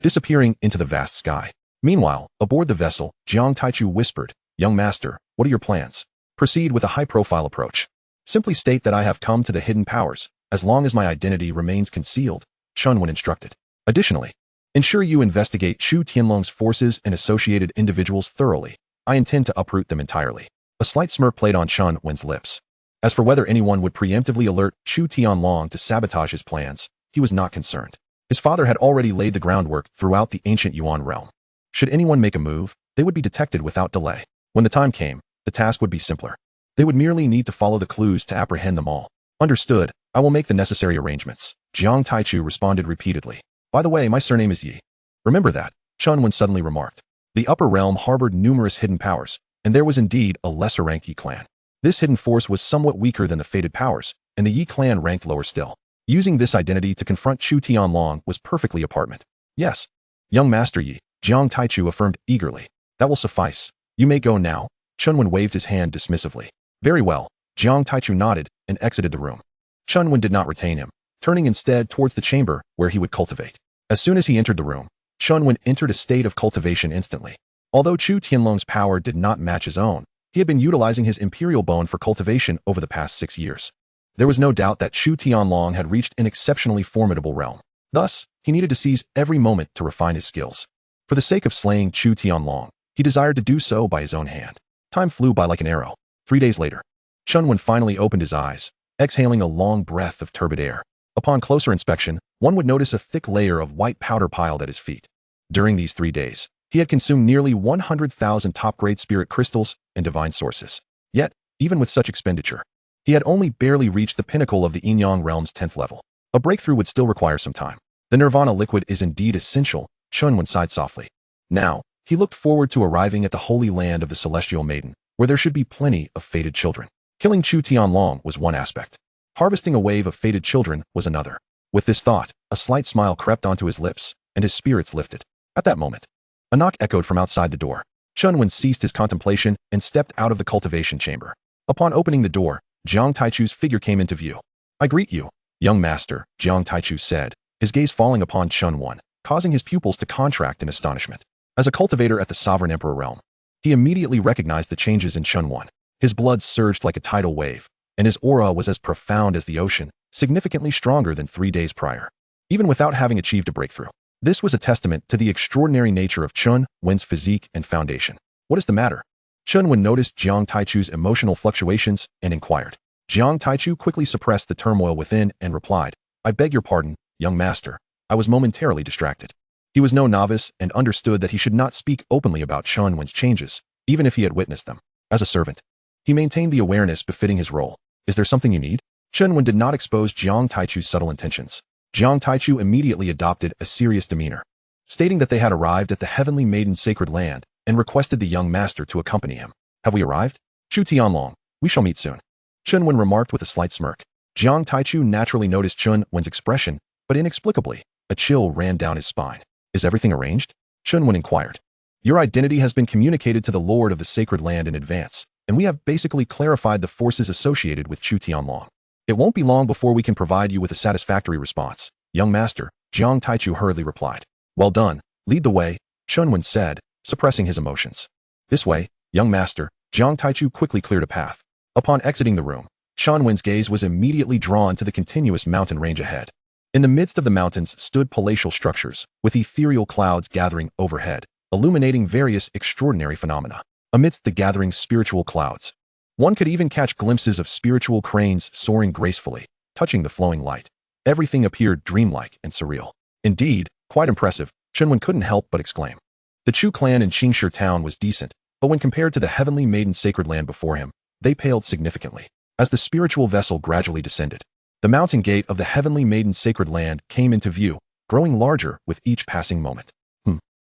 S1: disappearing into the vast sky. Meanwhile, aboard the vessel, Jiang Taichu whispered, Young master, what are your plans? Proceed with a high-profile approach. Simply state that I have come to the hidden powers, as long as my identity remains concealed, Chen Wen instructed. Additionally, ensure you investigate Chu Tianlong's forces and associated individuals thoroughly. I intend to uproot them entirely. A slight smirk played on Chen Wen's lips. As for whether anyone would preemptively alert Chu Tianlong to sabotage his plans, he was not concerned. His father had already laid the groundwork throughout the ancient Yuan realm. Should anyone make a move, they would be detected without delay. When the time came, the task would be simpler. They would merely need to follow the clues to apprehend them all. Understood, I will make the necessary arrangements, Jiang Taichu responded repeatedly. By the way, my surname is Yi. Remember that, Chen Wen suddenly remarked. The upper realm harbored numerous hidden powers, and there was indeed a lesser-ranked Yi clan. This hidden force was somewhat weaker than the fated powers, and the Yi clan ranked lower still. Using this identity to confront Chu Tianlong was perfectly apartment. Yes, young master Yi, Jiang Taichu affirmed eagerly. That will suffice. You may go now. Chen Wen waved his hand dismissively. Very well, Jiang Taichu nodded and exited the room. Chen Wen did not retain him, turning instead towards the chamber where he would cultivate. As soon as he entered the room, Chen Wen entered a state of cultivation instantly. Although Chu Tianlong's power did not match his own, he had been utilizing his imperial bone for cultivation over the past 6 years. There was no doubt that Chu Tianlong had reached an exceptionally formidable realm. Thus, he needed to seize every moment to refine his skills. For the sake of slaying Chu Tianlong, he desired to do so by his own hand. Time flew by like an arrow. 3 days later, Chen Wen finally opened his eyes, exhaling a long breath of turbid air. Upon closer inspection, one would notice a thick layer of white powder piled at his feet. During these 3 days, he had consumed nearly 100,000 top-grade spirit crystals and divine sources. Yet, even with such expenditure, he had only barely reached the pinnacle of the Yin-Yang realm's 10th level. A breakthrough would still require some time. The Nirvana liquid is indeed essential, Chen Wen sighed softly. Now, he looked forward to arriving at the holy land of the Celestial Maiden, where there should be plenty of fated children. Killing Chu Tianlong was one aspect. Harvesting a wave of fated children was another. With this thought, a slight smile crept onto his lips, and his spirits lifted. At that moment, a knock echoed from outside the door. Chen Wen ceased his contemplation and stepped out of the cultivation chamber. Upon opening the door, Jiang Taichu's figure came into view. I greet you, young master, Jiang Taichu said, his gaze falling upon Chen Wen, causing his pupils to contract in astonishment. As a cultivator at the Sovereign Emperor realm, he immediately recognized the changes in Chen Wen. His blood surged like a tidal wave, and his aura was as profound as the ocean, significantly stronger than 3 days prior. Even without having achieved a breakthrough, this was a testament to the extraordinary nature of Chen Wen's physique and foundation. What is the matter? Chen Wen noticed Jiang Taichu's emotional fluctuations and inquired. Jiang Taichu quickly suppressed the turmoil within and replied, I beg your pardon, young master. I was momentarily distracted. He was no novice and understood that he should not speak openly about Chen Wen's changes, even if he had witnessed them. As a servant, he maintained the awareness befitting his role. Is there something you need? Chen Wen did not expose Jiang Taichu's subtle intentions. Jiang Taichu immediately adopted a serious demeanor, stating that they had arrived at the Heavenly Maiden Sacred Land and requested the young master to accompany him. Have we arrived? Chu Tianlong, we shall meet soon. Chen Wen remarked with a slight smirk. Jiang Taichu naturally noticed Chen Wen's expression, but inexplicably, a chill ran down his spine. Is everything arranged? Chen Wen inquired. Your identity has been communicated to the Lord of the Sacred Land in advance, and we have basically clarified the forces associated with Chu Tianlong. It won't be long before we can provide you with a satisfactory response, young master, Jiang Taichu hurriedly replied. Well done, lead the way, Chen Wen said, suppressing his emotions. This way, young master, Jiang Taichu quickly cleared a path. Upon exiting the room, Chen Wen's gaze was immediately drawn to the continuous mountain range ahead. In the midst of the mountains stood palatial structures, with ethereal clouds gathering overhead, illuminating various extraordinary phenomena. Amidst the gathering spiritual clouds, one could even catch glimpses of spiritual cranes soaring gracefully, touching the flowing light. Everything appeared dreamlike and surreal. Indeed, quite impressive, Chen Wen couldn't help but exclaim. The Chu clan in Qingshi town was decent, but when compared to the heavenly maiden sacred land before him, they paled significantly. As the spiritual vessel gradually descended, the mountain gate of the heavenly maiden sacred land came into view, growing larger with each passing moment.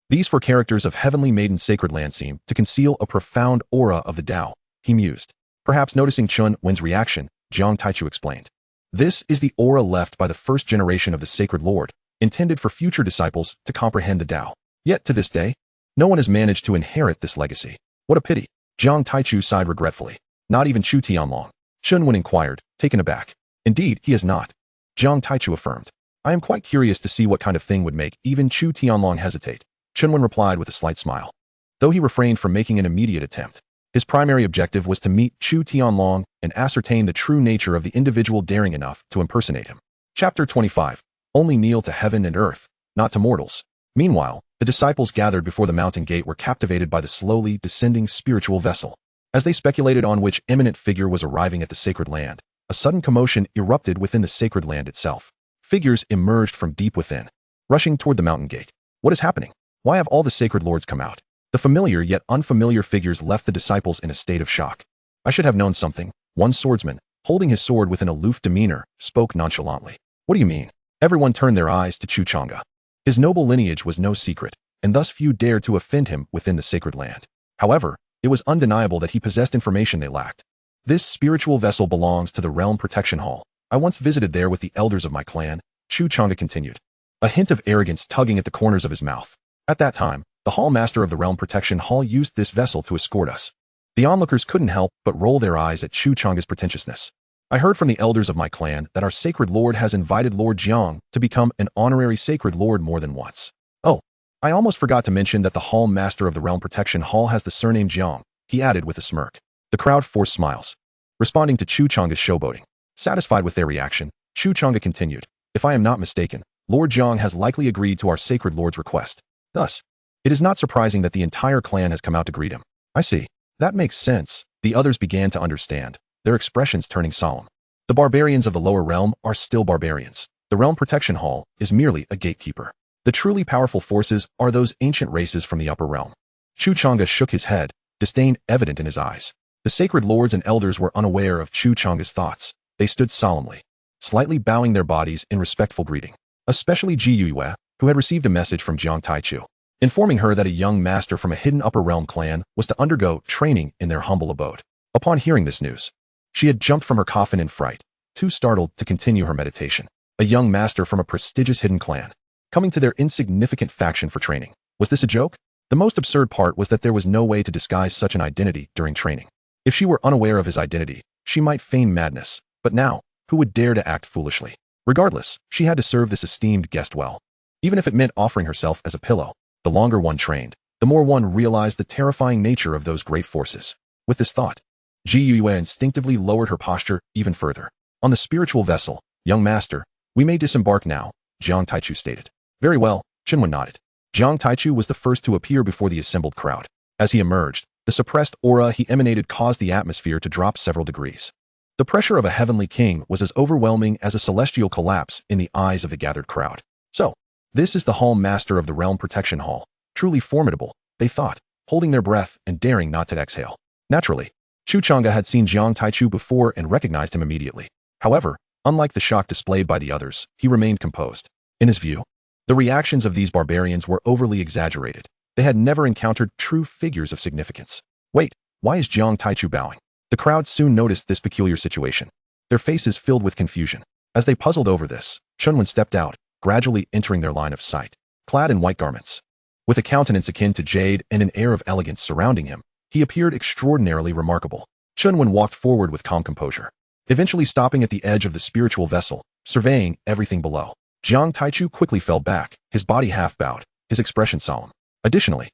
S1: These 4 characters of heavenly maiden sacred land seem to conceal a profound aura of the Tao, he mused. Perhaps noticing Chen Wen's reaction, Jiang Taichu explained. This is the aura left by the first generation of the sacred lord, intended for future disciples to comprehend the Tao. Yet to this day, no one has managed to inherit this legacy. What a pity. Jiang Taichu sighed regretfully. Not even Chu Tianlong. Chen Wen inquired, taken aback. Indeed, he has not. Jiang Taichu affirmed. I am quite curious to see what kind of thing would make even Chu Tianlong hesitate. Chen Wen replied with a slight smile. Though he refrained from making an immediate attempt, his primary objective was to meet Chu Tianlong and ascertain the true nature of the individual daring enough to impersonate him. Chapter 25. Only kneel to heaven and earth, not to mortals. Meanwhile, the disciples gathered before the mountain gate were captivated by the slowly descending spiritual vessel. As they speculated on which eminent figure was arriving at the sacred land, a sudden commotion erupted within the sacred land itself. Figures emerged from deep within, rushing toward the mountain gate. What is happening? Why have all the sacred lords come out? The familiar yet unfamiliar figures left the disciples in a state of shock. I should have known something. One swordsman, holding his sword with an aloof demeanor, spoke nonchalantly. What do you mean? Everyone turned their eyes to Chu Chang'e. His noble lineage was no secret, and thus few dared to offend him within the sacred land. However, it was undeniable that he possessed information they lacked. This spiritual vessel belongs to the Realm Protection Hall. I once visited there with the elders of my clan, Chu Chang'e continued, a hint of arrogance tugging at the corners of his mouth. At that time, the Hall Master of the Realm Protection Hall used this vessel to escort us. The onlookers couldn't help but roll their eyes at Chu Chang'e's pretentiousness. I heard from the elders of my clan that our sacred lord has invited Lord Jiang to become an honorary sacred lord more than once. Oh, I almost forgot to mention that the Hall Master of the Realm Protection Hall has the surname Jiang, he added with a smirk. The crowd forced smiles, responding to Chu Chang'e's showboating. Satisfied with their reaction, Chu Chang'e continued, if I am not mistaken, Lord Jiang has likely agreed to our sacred lord's request. Thus, it is not surprising that the entire clan has come out to greet him. I see. That makes sense. The others began to understand, their expressions turning solemn. The barbarians of the lower realm are still barbarians. The Realm Protection Hall is merely a gatekeeper. The truly powerful forces are those ancient races from the upper realm. Chu Chang'e shook his head, disdain evident in his eyes. The sacred lords and elders were unaware of Chu Chang'e's thoughts. They stood solemnly, slightly bowing their bodies in respectful greeting. Especially Ji Yue, who had received a message from Jiang Taichu, informing her that a young master from a hidden upper realm clan was to undergo training in their humble abode. Upon hearing this news, she had jumped from her coffin in fright, too startled to continue her meditation. A young master from a prestigious hidden clan, coming to their insignificant faction for training. Was this a joke? The most absurd part was that there was no way to disguise such an identity during training. If she were unaware of his identity, she might feign madness, but now, who would dare to act foolishly? Regardless, she had to serve this esteemed guest well. Even if it meant offering herself as a pillow. The longer one trained, the more one realized the terrifying nature of those great forces. With this thought, Ji Yue instinctively lowered her posture even further. On the spiritual vessel, young master, we may disembark now, Jiang Taichu stated. Very well, Chen Wen nodded. Jiang Taichu was the first to appear before the assembled crowd. As he emerged, the suppressed aura he emanated caused the atmosphere to drop several degrees. The pressure of a heavenly king was as overwhelming as a celestial collapse in the eyes of the gathered crowd. So, this is the Hall Master of the Realm Protection Hall. Truly formidable, they thought, holding their breath and daring not to exhale. Naturally, Chu Chang'e had seen Jiang Taichu before and recognized him immediately. However, unlike the shock displayed by the others, he remained composed. In his view, the reactions of these barbarians were overly exaggerated. They had never encountered true figures of significance. Wait, why is Jiang Taichu bowing? The crowd soon noticed this peculiar situation. Their faces filled with confusion. As they puzzled over this, Chen Wen stepped out, gradually entering their line of sight. Clad in white garments, with a countenance akin to jade and an air of elegance surrounding him, he appeared extraordinarily remarkable. Chen Wen walked forward with calm composure, eventually stopping at the edge of the spiritual vessel, surveying everything below. Jiang Taichu quickly fell back, his body half bowed, his expression solemn. Additionally,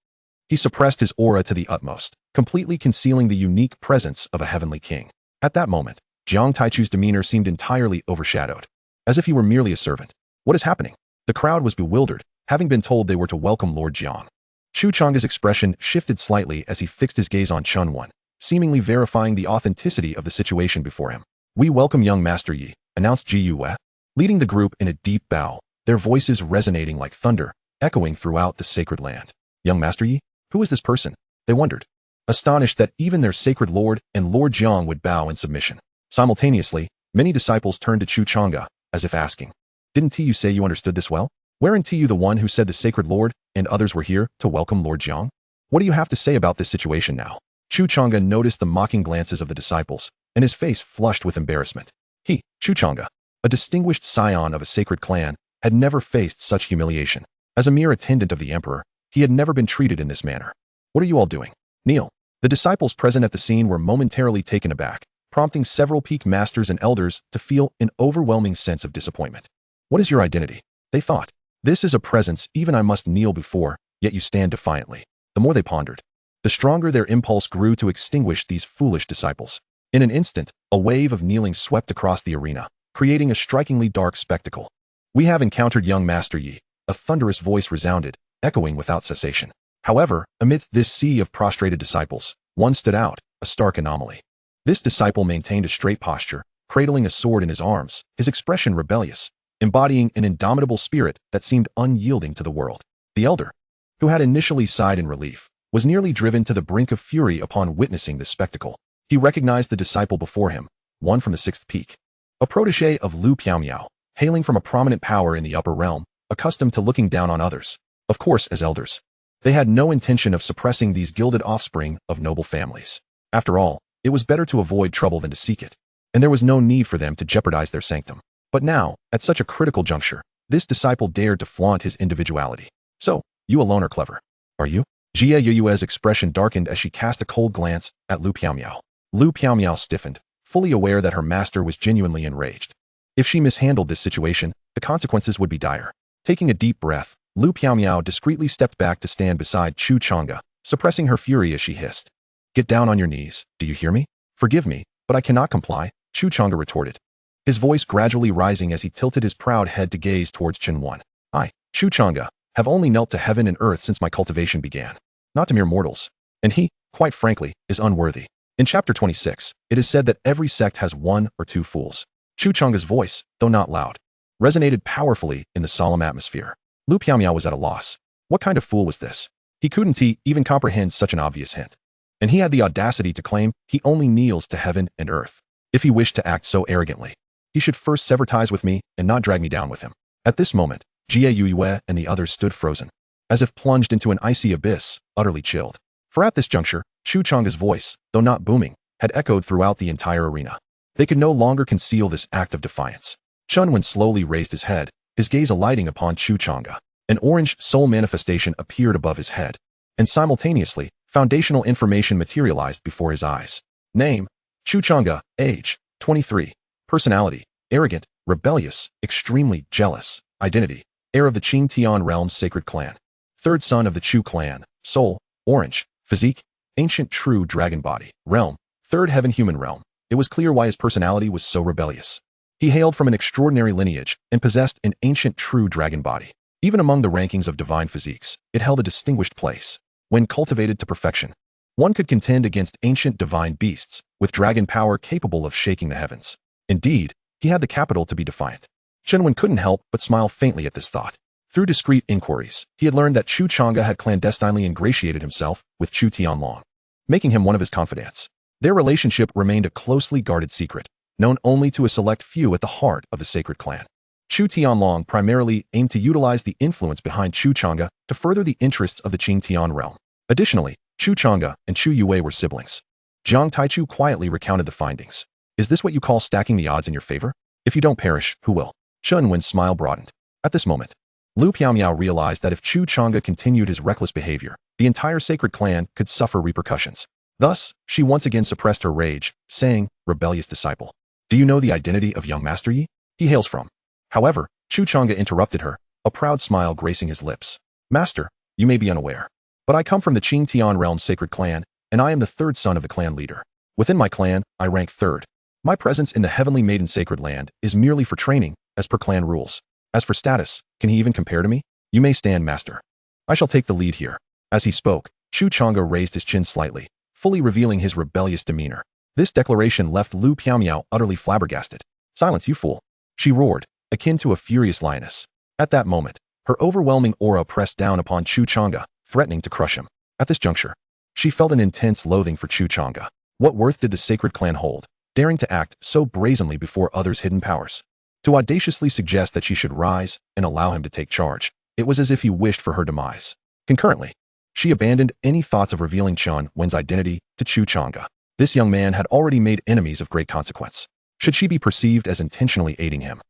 S1: he suppressed his aura to the utmost, completely concealing the unique presence of a heavenly king. At that moment, Jiang Taichu's demeanor seemed entirely overshadowed, as if he were merely a servant. What is happening? The crowd was bewildered, having been told they were to welcome Lord Jiang. Chu Chang'e's expression shifted slightly as he fixed his gaze on Chen Wen, seemingly verifying the authenticity of the situation before him. We welcome young Master Yi, announced Ji Yue, leading the group in a deep bow, their voices resonating like thunder, echoing throughout the sacred land. Young Master Yi? Who is this person? They wondered, astonished that even their sacred lord and Lord Jiang would bow in submission. Simultaneously, many disciples turned to Chu Chang'e, as if asking, "Didn't Tiyu say you understood this well? Weren't Tiyu the one who said the sacred lord and others were here to welcome Lord Jiang? What do you have to say about this situation now?" Chu Chang'e noticed the mocking glances of the disciples, and his face flushed with embarrassment. He, Chu Chang'e, a distinguished scion of a sacred clan, had never faced such humiliation. As a mere attendant of the emperor, he had never been treated in this manner. "What are you all doing? Kneel." The disciples present at the scene were momentarily taken aback, prompting several peak masters and elders to feel an overwhelming sense of disappointment. "What is your identity?" they thought. "This is a presence even I must kneel before, yet you stand defiantly." The more they pondered, the stronger their impulse grew to extinguish these foolish disciples. In an instant, a wave of kneeling swept across the arena, creating a strikingly dark spectacle. "We have encountered young Master Yi," a thunderous voice resounded, echoing without cessation. However, amidst this sea of prostrated disciples, one stood out, a stark anomaly. This disciple maintained a straight posture, cradling a sword in his arms, his expression rebellious, embodying an indomitable spirit that seemed unyielding to the world. The elder, who had initially sighed in relief, was nearly driven to the brink of fury upon witnessing this spectacle. He recognized the disciple before him, one from the sixth peak, a protege of Lu Piaomiao, hailing from a prominent power in the upper realm, accustomed to looking down on others. Of course, as elders, they had no intention of suppressing these gilded offspring of noble families. After all, it was better to avoid trouble than to seek it, and there was no need for them to jeopardize their sanctum. But now, at such a critical juncture, this disciple dared to flaunt his individuality. "So, you alone are clever, are you?" Jie Yue's expression darkened as she cast a cold glance at Lu Piaomiao. Lu Piaomiao stiffened, fully aware that her master was genuinely enraged. If she mishandled this situation, the consequences would be dire. Taking a deep breath, Lu Piaomiao discreetly stepped back to stand beside Chu Chang'e, suppressing her fury as she hissed. "Get down on your knees, do you hear me? Forgive me, but I cannot comply," Chu Chang'e retorted, his voice gradually rising as he tilted his proud head to gaze towards Chen Wen. "I, Chu Chang'e, have only knelt to heaven and earth since my cultivation began, not to mere mortals, and he, quite frankly, is unworthy." In chapter 26, it is said that every sect has one or two fools. Chu Chang'e's voice, though not loud, resonated powerfully in the solemn atmosphere. Lu Piaomiao was at a loss. What kind of fool was this? He couldn't even comprehend such an obvious hint. And he had the audacity to claim he only kneels to heaven and earth. If he wished to act so arrogantly, he should first sever ties with me and not drag me down with him. At this moment, Jie Yue and the others stood frozen, as if plunged into an icy abyss, utterly chilled. For at this juncture, Chu Chang'e's voice, though not booming, had echoed throughout the entire arena. They could no longer conceal this act of defiance. Chen Wen slowly raised his head, his gaze alighting upon Chu Chang'e. An orange soul manifestation appeared above his head, and simultaneously, foundational information materialized before his eyes. Name, Chu Chang'e, age, 23. Personality, arrogant, rebellious, extremely jealous. Identity, heir of the Qing Tian realm's sacred clan. Third son of the Chu clan. Soul, orange. Physique, ancient true dragon body. Realm, third heaven human realm. It was clear why his personality was so rebellious. He hailed from an extraordinary lineage and possessed an ancient true dragon body. Even among the rankings of divine physiques, it held a distinguished place. When cultivated to perfection, one could contend against ancient divine beasts with dragon power capable of shaking the heavens. Indeed, he had the capital to be defiant. Chen Wen couldn't help but smile faintly at this thought. Through discreet inquiries, he had learned that Chu Chang'e had clandestinely ingratiated himself with Chu Tianlong, making him one of his confidants. Their relationship remained a closely guarded secret, known only to a select few at the heart of the sacred clan. Chu Tianlong primarily aimed to utilize the influence behind Chu Chang'e to further the interests of the Qing Tian realm. Additionally, Chu Chang'e and Chu Yue were siblings. Jiang Taichu quietly recounted the findings. "Is this what you call stacking the odds in your favor? If you don't perish, who will?" Chen Wen's smile broadened. At this moment, Lu Piaomiao realized that if Chu Chang'e continued his reckless behavior, the entire sacred clan could suffer repercussions. Thus, she once again suppressed her rage, saying, "Rebellious disciple, do you know the identity of young Master Yi? He hails from..." However, Chu Chang'e interrupted her, a proud smile gracing his lips. "Master, you may be unaware, but I come from the Qing Tian realm's sacred clan, and I am the third son of the clan leader. Within my clan, I rank third. My presence in the heavenly maiden sacred land is merely for training, as per clan rules. As for status, can he even compare to me? You may stand, master. I shall take the lead here." As he spoke, Chu Chang'e raised his chin slightly, fully revealing his rebellious demeanor. This declaration left Lu Piaomiao utterly flabbergasted. "Silence, you fool!" she roared, akin to a furious lioness. At that moment, her overwhelming aura pressed down upon Chu Chang'e, threatening to crush him. At this juncture, she felt an intense loathing for Chu Chang'e. What worth did the sacred clan hold, daring to act so brazenly before others' hidden powers? To audaciously suggest that she should rise and allow him to take charge, it was as if he wished for her demise. Concurrently, she abandoned any thoughts of revealing Chen Wen's identity to Chu Chang'e. This young man had already made enemies of great consequence. Should she be perceived as intentionally aiding him,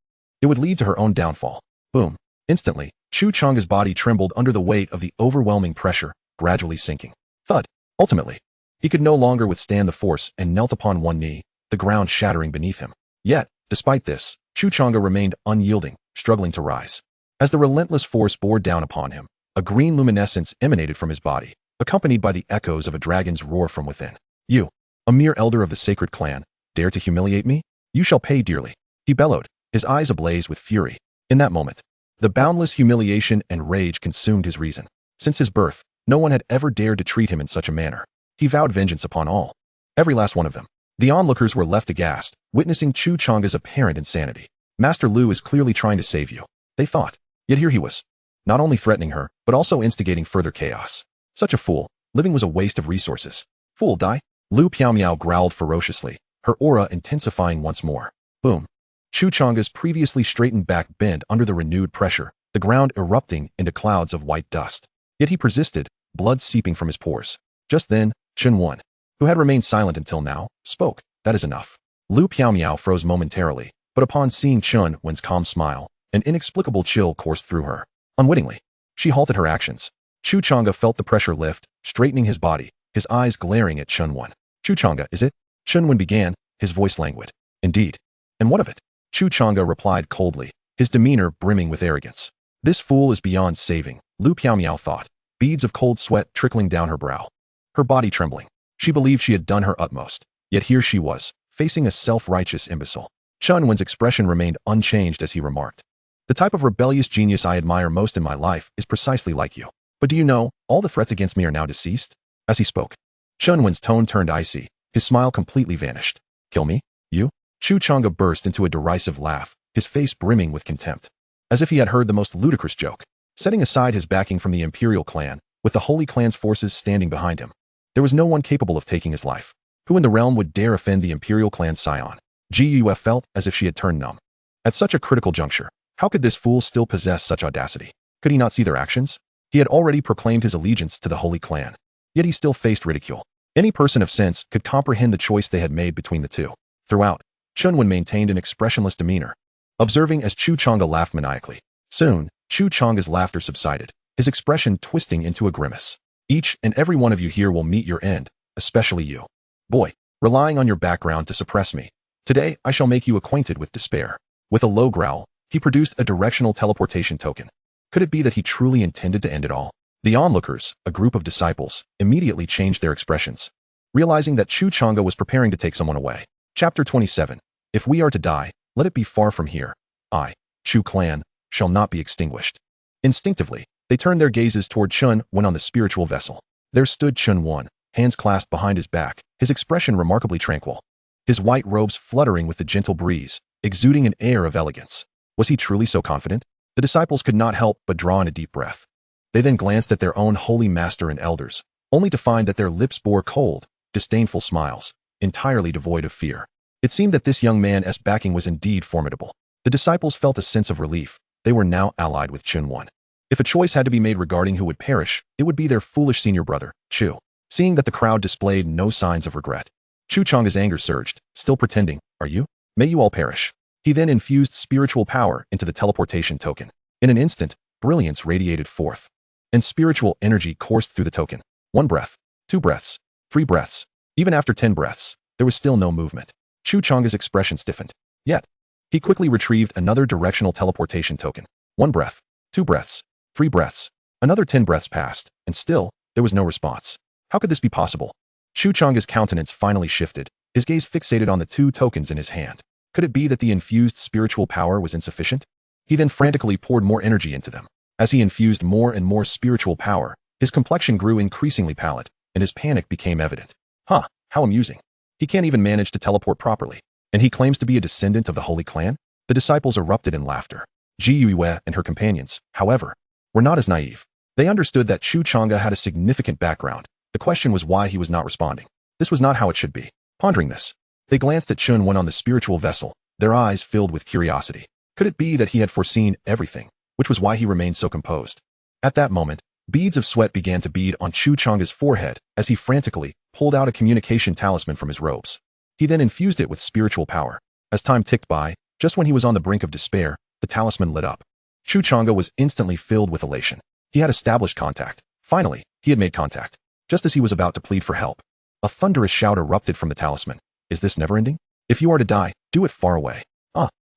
S1: it would lead to her own downfall. Boom. Instantly, Chu Chang'e's body trembled under the weight of the overwhelming pressure, gradually sinking. Thud. Ultimately, he could no longer withstand the force and knelt upon one knee, the ground shattering beneath him. Yet, despite this, Chu Chang'e remained unyielding, struggling to rise. As the relentless force bore down upon him, a green luminescence emanated from his body, accompanied by the echoes of a dragon's roar from within. You, a mere elder of the sacred clan, dare to humiliate me? You shall pay dearly, he bellowed, his eyes ablaze with fury. In that moment, the boundless humiliation and rage consumed his reason. Since his birth, no one had ever dared to treat him in such a manner. He vowed vengeance upon all. Every last one of them. The onlookers were left aghast, witnessing Chu Chang'e's apparent insanity. Master Lu is clearly trying to save you, they thought. Yet here he was, not only threatening her, but also instigating further chaos. Such a fool. Living was a waste of resources. Fool, die. Lu Piaomiao growled ferociously, her aura intensifying once more. Boom. Chu Chang'e's previously straightened back bent under the renewed pressure, the ground erupting into clouds of white dust. Yet he persisted, blood seeping from his pores. Just then, Chen Wen, who had remained silent until now, spoke. That is enough. Lu Piaomiao froze momentarily, but upon seeing Chen Wen's calm smile, an inexplicable chill coursed through her. Unwittingly, she halted her actions. Chu Chang'e felt the pressure lift, straightening his body, his eyes glaring at Chen Wen. Chu Chang'e, is it? Chen Wen began, his voice languid. Indeed. And what of it? Chu Chang'e replied coldly, his demeanor brimming with arrogance. This fool is beyond saving, Lu Piaomiao thought, beads of cold sweat trickling down her brow. Her body trembling. She believed she had done her utmost, yet here she was, facing a self-righteous imbecile. Chen Wen's expression remained unchanged as he remarked. The type of rebellious genius I admire most in my life is precisely like you. But do you know, all the threats against me are now deceased? As he spoke, Chen Wen's tone turned icy, his smile completely vanished. Kill me? You? Chu Chang'e burst into a derisive laugh, his face brimming with contempt. As if he had heard the most ludicrous joke. Setting aside his backing from the Imperial Clan, with the Holy Clan's forces standing behind him, there was no one capable of taking his life. Who in the realm would dare offend the Imperial Clan's scion? Guf felt as if she had turned numb. At such a critical juncture, how could this fool still possess such audacity? Could he not see their actions? He had already proclaimed his allegiance to the Holy Clan. Yet he still faced ridicule. Any person of sense could comprehend the choice they had made between the two. Throughout, Chen Wen maintained an expressionless demeanor, observing as Chu Chang'e laughed maniacally. Soon, Chu Chang'e's laughter subsided, his expression twisting into a grimace. Each and every one of you here will meet your end, especially you. Boy, relying on your background to suppress me. Today, I shall make you acquainted with despair. With a low growl, he produced a directional teleportation token. Could it be that he truly intended to end it all? The onlookers, a group of disciples, immediately changed their expressions, realizing that Chu Chang'e was preparing to take someone away. Chapter 27. If we are to die, let it be far from here. I, Chu Clan, shall not be extinguished. Instinctively, they turned their gazes toward Chen Wen on the spiritual vessel. There stood Chen Wen, hands clasped behind his back, his expression remarkably tranquil. His white robes fluttering with the gentle breeze, exuding an air of elegance. Was he truly so confident? The disciples could not help but draw in a deep breath. They then glanced at their own holy master and elders, only to find that their lips bore cold, disdainful smiles, entirely devoid of fear. It seemed that this young man's backing was indeed formidable. The disciples felt a sense of relief. They were now allied with Chen Wen. If a choice had to be made regarding who would perish, it would be their foolish senior brother, Chu. Seeing that the crowd displayed no signs of regret, Chu Chang'e's anger surged, still pretending, are you? May you all perish. He then infused spiritual power into the teleportation token. In an instant, brilliance radiated forth, and spiritual energy coursed through the token. 1 breath, 2 breaths, 3 breaths. Even after 10 breaths, there was still no movement. Chu Chang'e's expression stiffened. Yet, he quickly retrieved another directional teleportation token. 1 breath, 2 breaths, 3 breaths. Another 10 breaths passed, and still, there was no response. How could this be possible? Chu Chang'e's countenance finally shifted, his gaze fixated on the 2 tokens in his hand. Could it be that the infused spiritual power was insufficient? He then frantically poured more energy into them. As he infused more and more spiritual power, his complexion grew increasingly pallid, and his panic became evident. Huh, how amusing. He can't even manage to teleport properly. And he claims to be a descendant of the Holy Clan? The disciples erupted in laughter. Ji Yue and her companions, however, were not as naive. They understood that Chu Chang'e had a significant background. The question was why he was not responding. This was not how it should be. Pondering this, they glanced at Chen Wen on the spiritual vessel, their eyes filled with curiosity. Could it be that he had foreseen everything, which was why he remained so composed? At that moment, beads of sweat began to bead on Chu Chang'e's forehead as he frantically pulled out a communication talisman from his robes. He then infused it with spiritual power. As time ticked by, just when he was on the brink of despair, the talisman lit up. Chu Chang'e was instantly filled with elation. He had established contact. Finally, he had made contact. Just as he was about to plead for help, a thunderous shout erupted from the talisman. Is this never-ending? If you are to die, do it far away.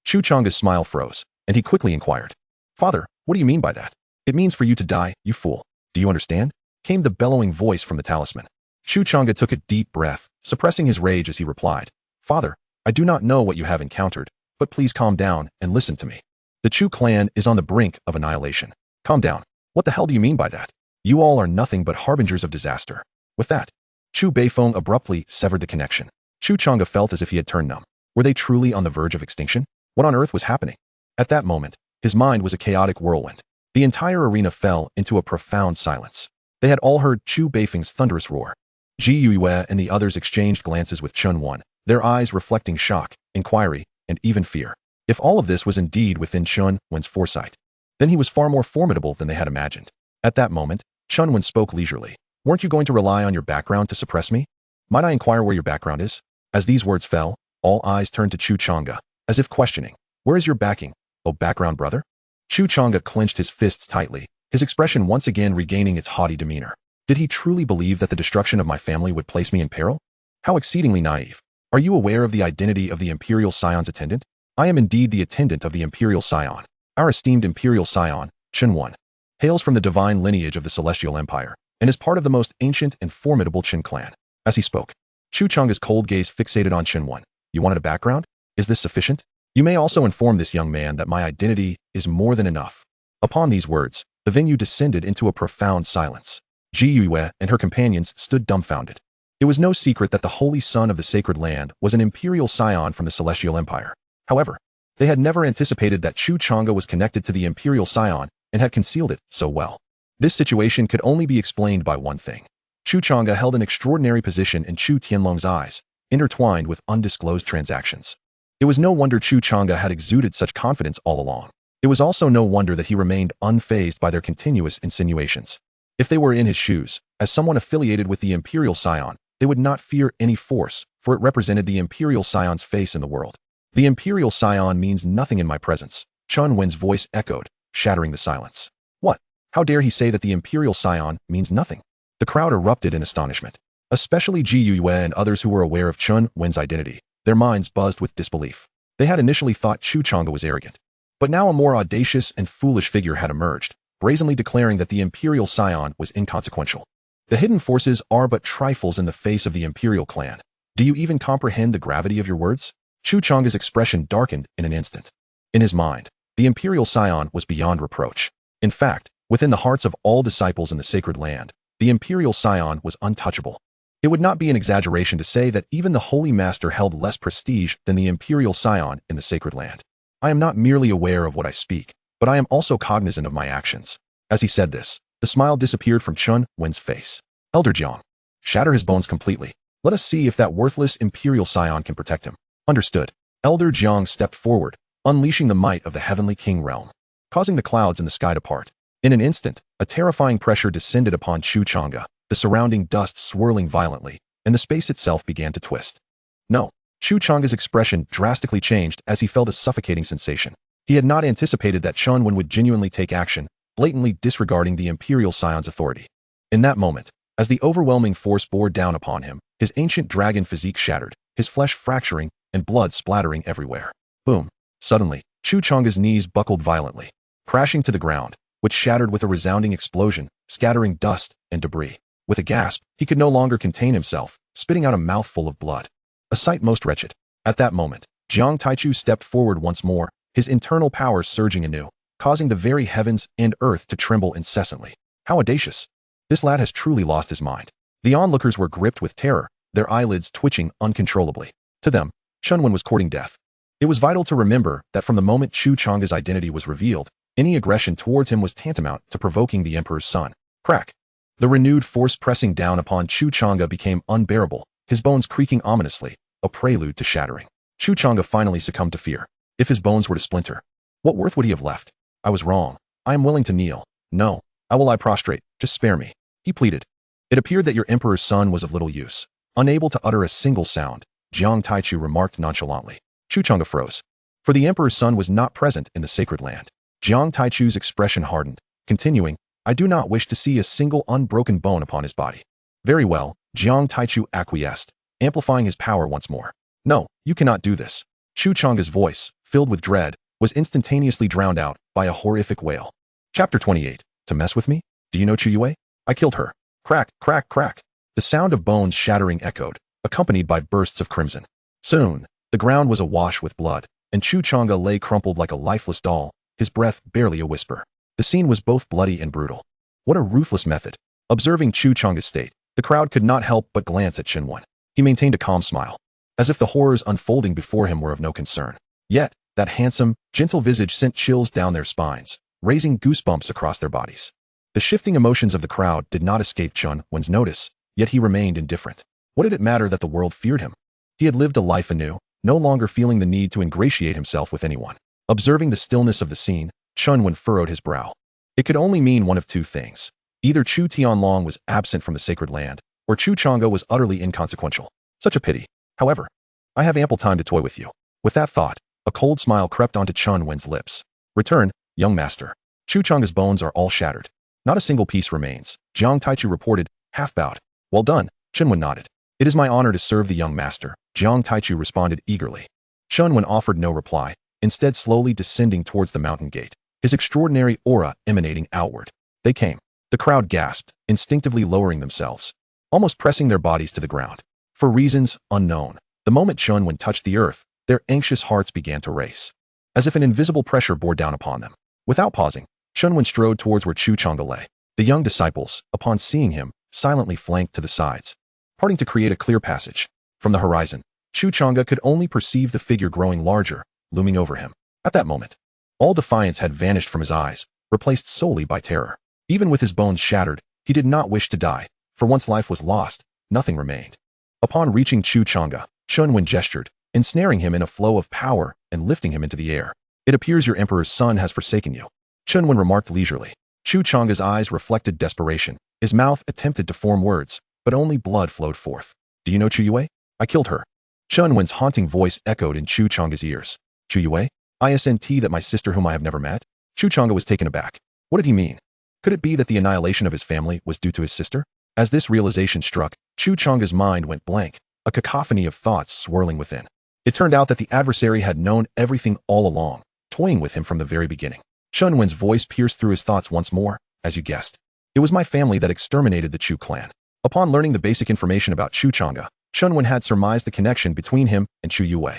S1: Chu Chang'e's smile froze, and he quickly inquired. Father, what do you mean by that? It means for you to die, you fool. Do you understand? Came the bellowing voice from the talisman. Chu Chang'e took a deep breath, suppressing his rage as he replied. Father, I do not know what you have encountered, but please calm down and listen to me. The Chu clan is on the brink of annihilation. Calm down. What the hell do you mean by that? You all are nothing but harbingers of disaster. With that, Chu Beifeng abruptly severed the connection. Chu Chang'e felt as if he had turned numb. Were they truly on the verge of extinction? What on earth was happening? At that moment, his mind was a chaotic whirlwind. The entire arena fell into a profound silence. They had all heard Chu Beifeng's thunderous roar. Ji Yue and the others exchanged glances with Chen Wen, their eyes reflecting shock, inquiry, and even fear. If all of this was indeed within Chen Wen's foresight, then he was far more formidable than they had imagined. At that moment, Chen Wen spoke leisurely. Weren't you going to rely on your background to suppress me? Might I inquire where your background is? As these words fell, all eyes turned to Chu Chang'e, as if questioning. Where is your backing, oh background brother? Chu Chang'e clenched his fists tightly, his expression once again regaining its haughty demeanor. Did he truly believe that the destruction of my family would place me in peril? How exceedingly naive. Are you aware of the identity of the Imperial Scion's attendant? I am indeed the attendant of the Imperial Scion. Our esteemed Imperial Scion, Chen Wen, hails from the divine lineage of the Celestial Empire, and is part of the most ancient and formidable Chen clan. As he spoke, Chu Chang'e's cold gaze fixated on Chen Wen. You wanted a background? Is this sufficient? You may also inform this young man that my identity is more than enough. Upon these words, the venue descended into a profound silence. Ji Yue and her companions stood dumbfounded. It was no secret that the holy son of the sacred land was an Imperial Scion from the Celestial Empire. However, they had never anticipated that Chu Chang'e was connected to the Imperial Scion and had concealed it so well. This situation could only be explained by one thing. Chu Chang'e held an extraordinary position in Chu Tianlong's eyes, intertwined with undisclosed transactions. It was no wonder Chu Chang'e had exuded such confidence all along. It was also no wonder that he remained unfazed by their continuous insinuations. If they were in his shoes, as someone affiliated with the Imperial Scion, they would not fear any force, for it represented the Imperial Scion's face in the world. The Imperial Scion means nothing in my presence, Chen Wen's voice echoed, shattering the silence. What? How dare he say that the Imperial Scion means nothing? The crowd erupted in astonishment, especially Ji Yue and others who were aware of Chen Wen's identity. Their minds buzzed with disbelief. They had initially thought Chu Chang'e was arrogant, but now a more audacious and foolish figure had emerged, brazenly declaring that the Imperial Scion was inconsequential. The hidden forces are but trifles in the face of the Imperial clan. Do you even comprehend the gravity of your words? Chu Chang'e's expression darkened in an instant. In his mind, the Imperial Scion was beyond reproach. In fact, within the hearts of all disciples in the sacred land, the Imperial Scion was untouchable. It would not be an exaggeration to say that even the Holy Master held less prestige than the Imperial Scion in the sacred land. I am not merely aware of what I speak, but I am also cognizant of my actions. As he said this, the smile disappeared from Chen Wen's face. Elder Jiang, shatter his bones completely. Let us see if that worthless Imperial Scion can protect him. Understood. Elder Jiang stepped forward, unleashing the might of the Heavenly King realm, causing the clouds in the sky to part. In an instant, a terrifying pressure descended upon Chu Chang'e, the surrounding dust swirling violently, and the space itself began to twist. No. Chu Chang'e's expression drastically changed as he felt a suffocating sensation. He had not anticipated that Chen Wen would genuinely take action, blatantly disregarding the Imperial Scion's authority. In that moment, as the overwhelming force bore down upon him, his ancient dragon physique shattered, his flesh fracturing, and blood splattering everywhere. Boom. Suddenly, Chu Chang'e's knees buckled violently, crashing to the ground, which shattered with a resounding explosion, scattering dust and debris. With a gasp, he could no longer contain himself, spitting out a mouthful of blood. A sight most wretched. At that moment, Jiang Taichu stepped forward once more, his internal power surging anew, causing the very heavens and earth to tremble incessantly. How audacious! This lad has truly lost his mind. The onlookers were gripped with terror, their eyelids twitching uncontrollably. To them, Chen Wen was courting death. It was vital to remember that from the moment Chu Chang'e's identity was revealed, Any aggression towards him was tantamount to provoking the Emperor's son. Crack. The renewed force pressing down upon Chuchanga became unbearable, his bones creaking ominously, a prelude to shattering. Chuchanga finally succumbed to fear. If his bones were to splinter, what worth would he have left? I was wrong. I am willing to kneel. No, I will lie prostrate. Just spare me, he pleaded. It appeared that your Emperor's son was of little use. Unable to utter a single sound, Jiang Taichu remarked nonchalantly. Chuchanga froze. For the Emperor's son was not present in the sacred land. Jiang Taichu's expression hardened, continuing, I do not wish to see a single unbroken bone upon his body. Very well, Jiang Taichu acquiesced, amplifying his power once more. No, you cannot do this. Chuchanga's voice, filled with dread, was instantaneously drowned out by a horrific wail. Chapter 28. To mess with me? Do you know Chu Yue? I killed her. Crack, crack, crack. The sound of bones shattering echoed, accompanied by bursts of crimson. Soon, the ground was awash with blood, and Chuchanga lay crumpled like a lifeless doll, his breath barely a whisper. The scene was both bloody and brutal. What a ruthless method. Observing Chuchanga's state, the crowd could not help but glance at Chen Wen. He maintained a calm smile, as if the horrors unfolding before him were of no concern. Yet, that handsome, gentle visage sent chills down their spines, raising goosebumps across their bodies. The shifting emotions of the crowd did not escape Chen Wen's notice, yet he remained indifferent. What did it matter that the world feared him? He had lived a life anew, no longer feeling the need to ingratiate himself with anyone. Observing the stillness of the scene, Chen Wen furrowed his brow. It could only mean one of two things. Either Chu Tianlong was absent from the sacred land, or Chuchanga was utterly inconsequential. Such a pity. However, I have ample time to toy with you. With that thought, a cold smile crept onto Chen Wen's lips. Return, young master. Chuchanga's bones are all shattered. Not a single piece remains, Jiang Taichu reported, half-bowed. Well done, Chen Wen nodded. It is my honor to serve the young master, Jiang Taichu responded eagerly. Chen Wen offered no reply, instead slowly descending towards the mountain gate, his extraordinary aura emanating outward. They came. The crowd gasped, instinctively lowering themselves, almost pressing their bodies to the ground. For reasons unknown, the moment Chen Wen touched the earth, their anxious hearts began to race, as if an invisible pressure bore down upon them. Without pausing, Chen Wen strode towards where Chuchanga lay. The young disciples, upon seeing him, silently flanked to the sides, parting to create a clear passage. From the horizon, Chuchanga could only perceive the figure growing larger, looming over him. At that moment, all defiance had vanished from his eyes, replaced solely by terror. Even with his bones shattered, he did not wish to die, for once life was lost, nothing remained. Upon reaching Chuchanga, Chen Wen gestured, ensnaring him in a flow of power and lifting him into the air. It appears your Emperor's son has forsaken you, Chen Wen remarked leisurely. Chuchanga's eyes reflected desperation. His mouth attempted to form words, but only blood flowed forth. Do you know Chu Yue? I killed her. Chen Wen's haunting voice echoed in Chuchanga's ears. Chu Yue? Isn't that my sister whom I have never met? Chuchanga was taken aback. What did he mean? Could it be that the annihilation of his family was due to his sister? As this realization struck, Chuchanga's mind went blank, a cacophony of thoughts swirling within. It turned out that the adversary had known everything all along, toying with him from the very beginning. Chen Wen's voice pierced through his thoughts once more, as you guessed. It was my family that exterminated the Chu clan. Upon learning the basic information about Chuchanga, Chen Wen had surmised the connection between him and Chu Yue.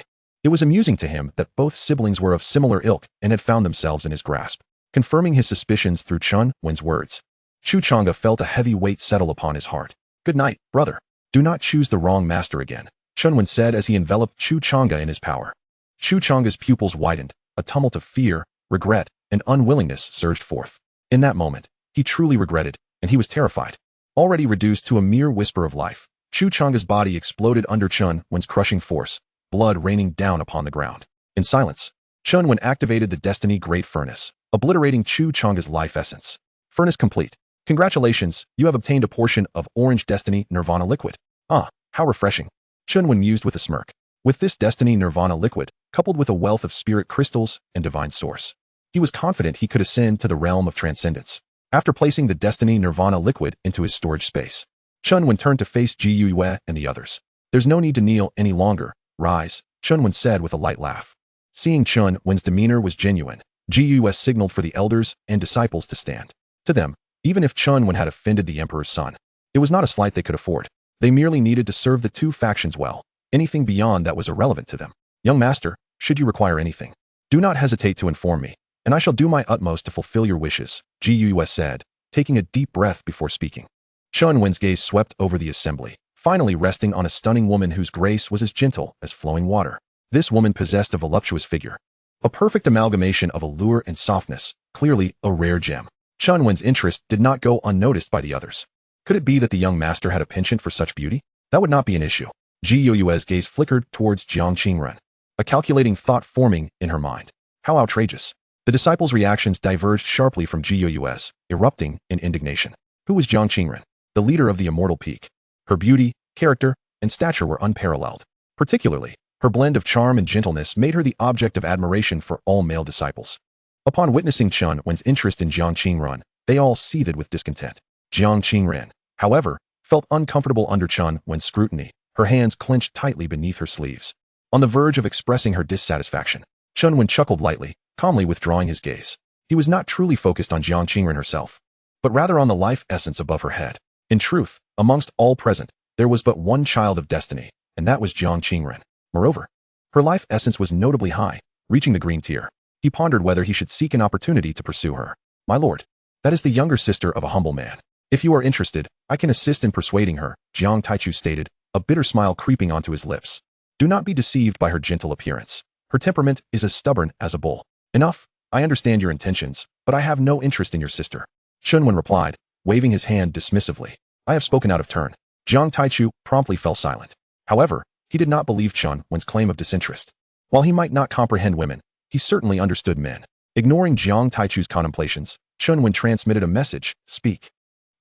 S1: It was amusing to him that both siblings were of similar ilk and had found themselves in his grasp, confirming his suspicions through Chen Wen's words. Chuchanga felt a heavy weight settle upon his heart. Good night, brother. Do not choose the wrong master again, Chen Wen said as he enveloped Chuchanga in his power. Chuchanga's pupils widened, a tumult of fear, regret, and unwillingness surged forth. In that moment, he truly regretted, and he was terrified. Already reduced to a mere whisper of life, Chuchanga's body exploded under Chen Wen's crushing force, blood raining down upon the ground. In silence, Chen Wen activated the Destiny Great Furnace, obliterating Chuchanga's life essence. Furnace complete. Congratulations, you have obtained a portion of Orange Destiny Nirvana Liquid. Ah, how refreshing. Chen Wen mused with a smirk. With this Destiny Nirvana Liquid, coupled with a wealth of spirit crystals and divine source, he was confident he could ascend to the realm of transcendence. After placing the Destiny Nirvana Liquid into his storage space, Chen Wen turned to face Ji Yue and the others. There's no need to kneel any longer. Rise, Chen Wen said with a light laugh. Seeing Chen Wen's demeanor was genuine, Ji Yue signaled for the elders and disciples to stand. To them, even if Chen Wen had offended the Emperor's son, it was not a slight they could afford. They merely needed to serve the two factions well. Anything beyond that was irrelevant to them. Young master, should you require anything, do not hesitate to inform me, and I shall do my utmost to fulfill your wishes, Ji Yue said, taking a deep breath before speaking. Chen Wen's gaze swept over the assembly, finally resting on a stunning woman whose grace was as gentle as flowing water. This woman possessed a voluptuous figure, a perfect amalgamation of allure and softness, clearly a rare gem. Chen Wen's interest did not go unnoticed by the others. Could it be that the young master had a penchant for such beauty? That would not be an issue. Ji Youyue's gaze flickered towards Jiang Qingren, a calculating thought forming in her mind. How outrageous. The disciples' reactions diverged sharply from Ji Youyue's, erupting in indignation. Who was Jiang Qingren? The leader of the Immortal Peak. Her beauty, character, and stature were unparalleled. Particularly, her blend of charm and gentleness made her the object of admiration for all male disciples. Upon witnessing Chen Wen's interest in Jiang Qingren, they all seethed with discontent. Jiang Qingren, however, felt uncomfortable under Chen Wen's scrutiny, her hands clenched tightly beneath her sleeves. On the verge of expressing her dissatisfaction, Chen Wen chuckled lightly, calmly withdrawing his gaze. He was not truly focused on Jiang Qingren herself, but rather on the life essence above her head. In truth, amongst all present, there was but one child of destiny, and that was Jiang Qingren. Moreover, her life essence was notably high, reaching the green tier. He pondered whether he should seek an opportunity to pursue her. My lord, that is the younger sister of a humble man. If you are interested, I can assist in persuading her, Jiang Taichu stated, a bitter smile creeping onto his lips. Do not be deceived by her gentle appearance. Her temperament is as stubborn as a bull. Enough, I understand your intentions, but I have no interest in your sister. Chen Wen replied, waving his hand dismissively. I have spoken out of turn. Jiang Taichu promptly fell silent. However, he did not believe Chen Wen's claim of disinterest. While he might not comprehend women, he certainly understood men. Ignoring Jiang Taichu's contemplations, Chen Wen transmitted a message, speak.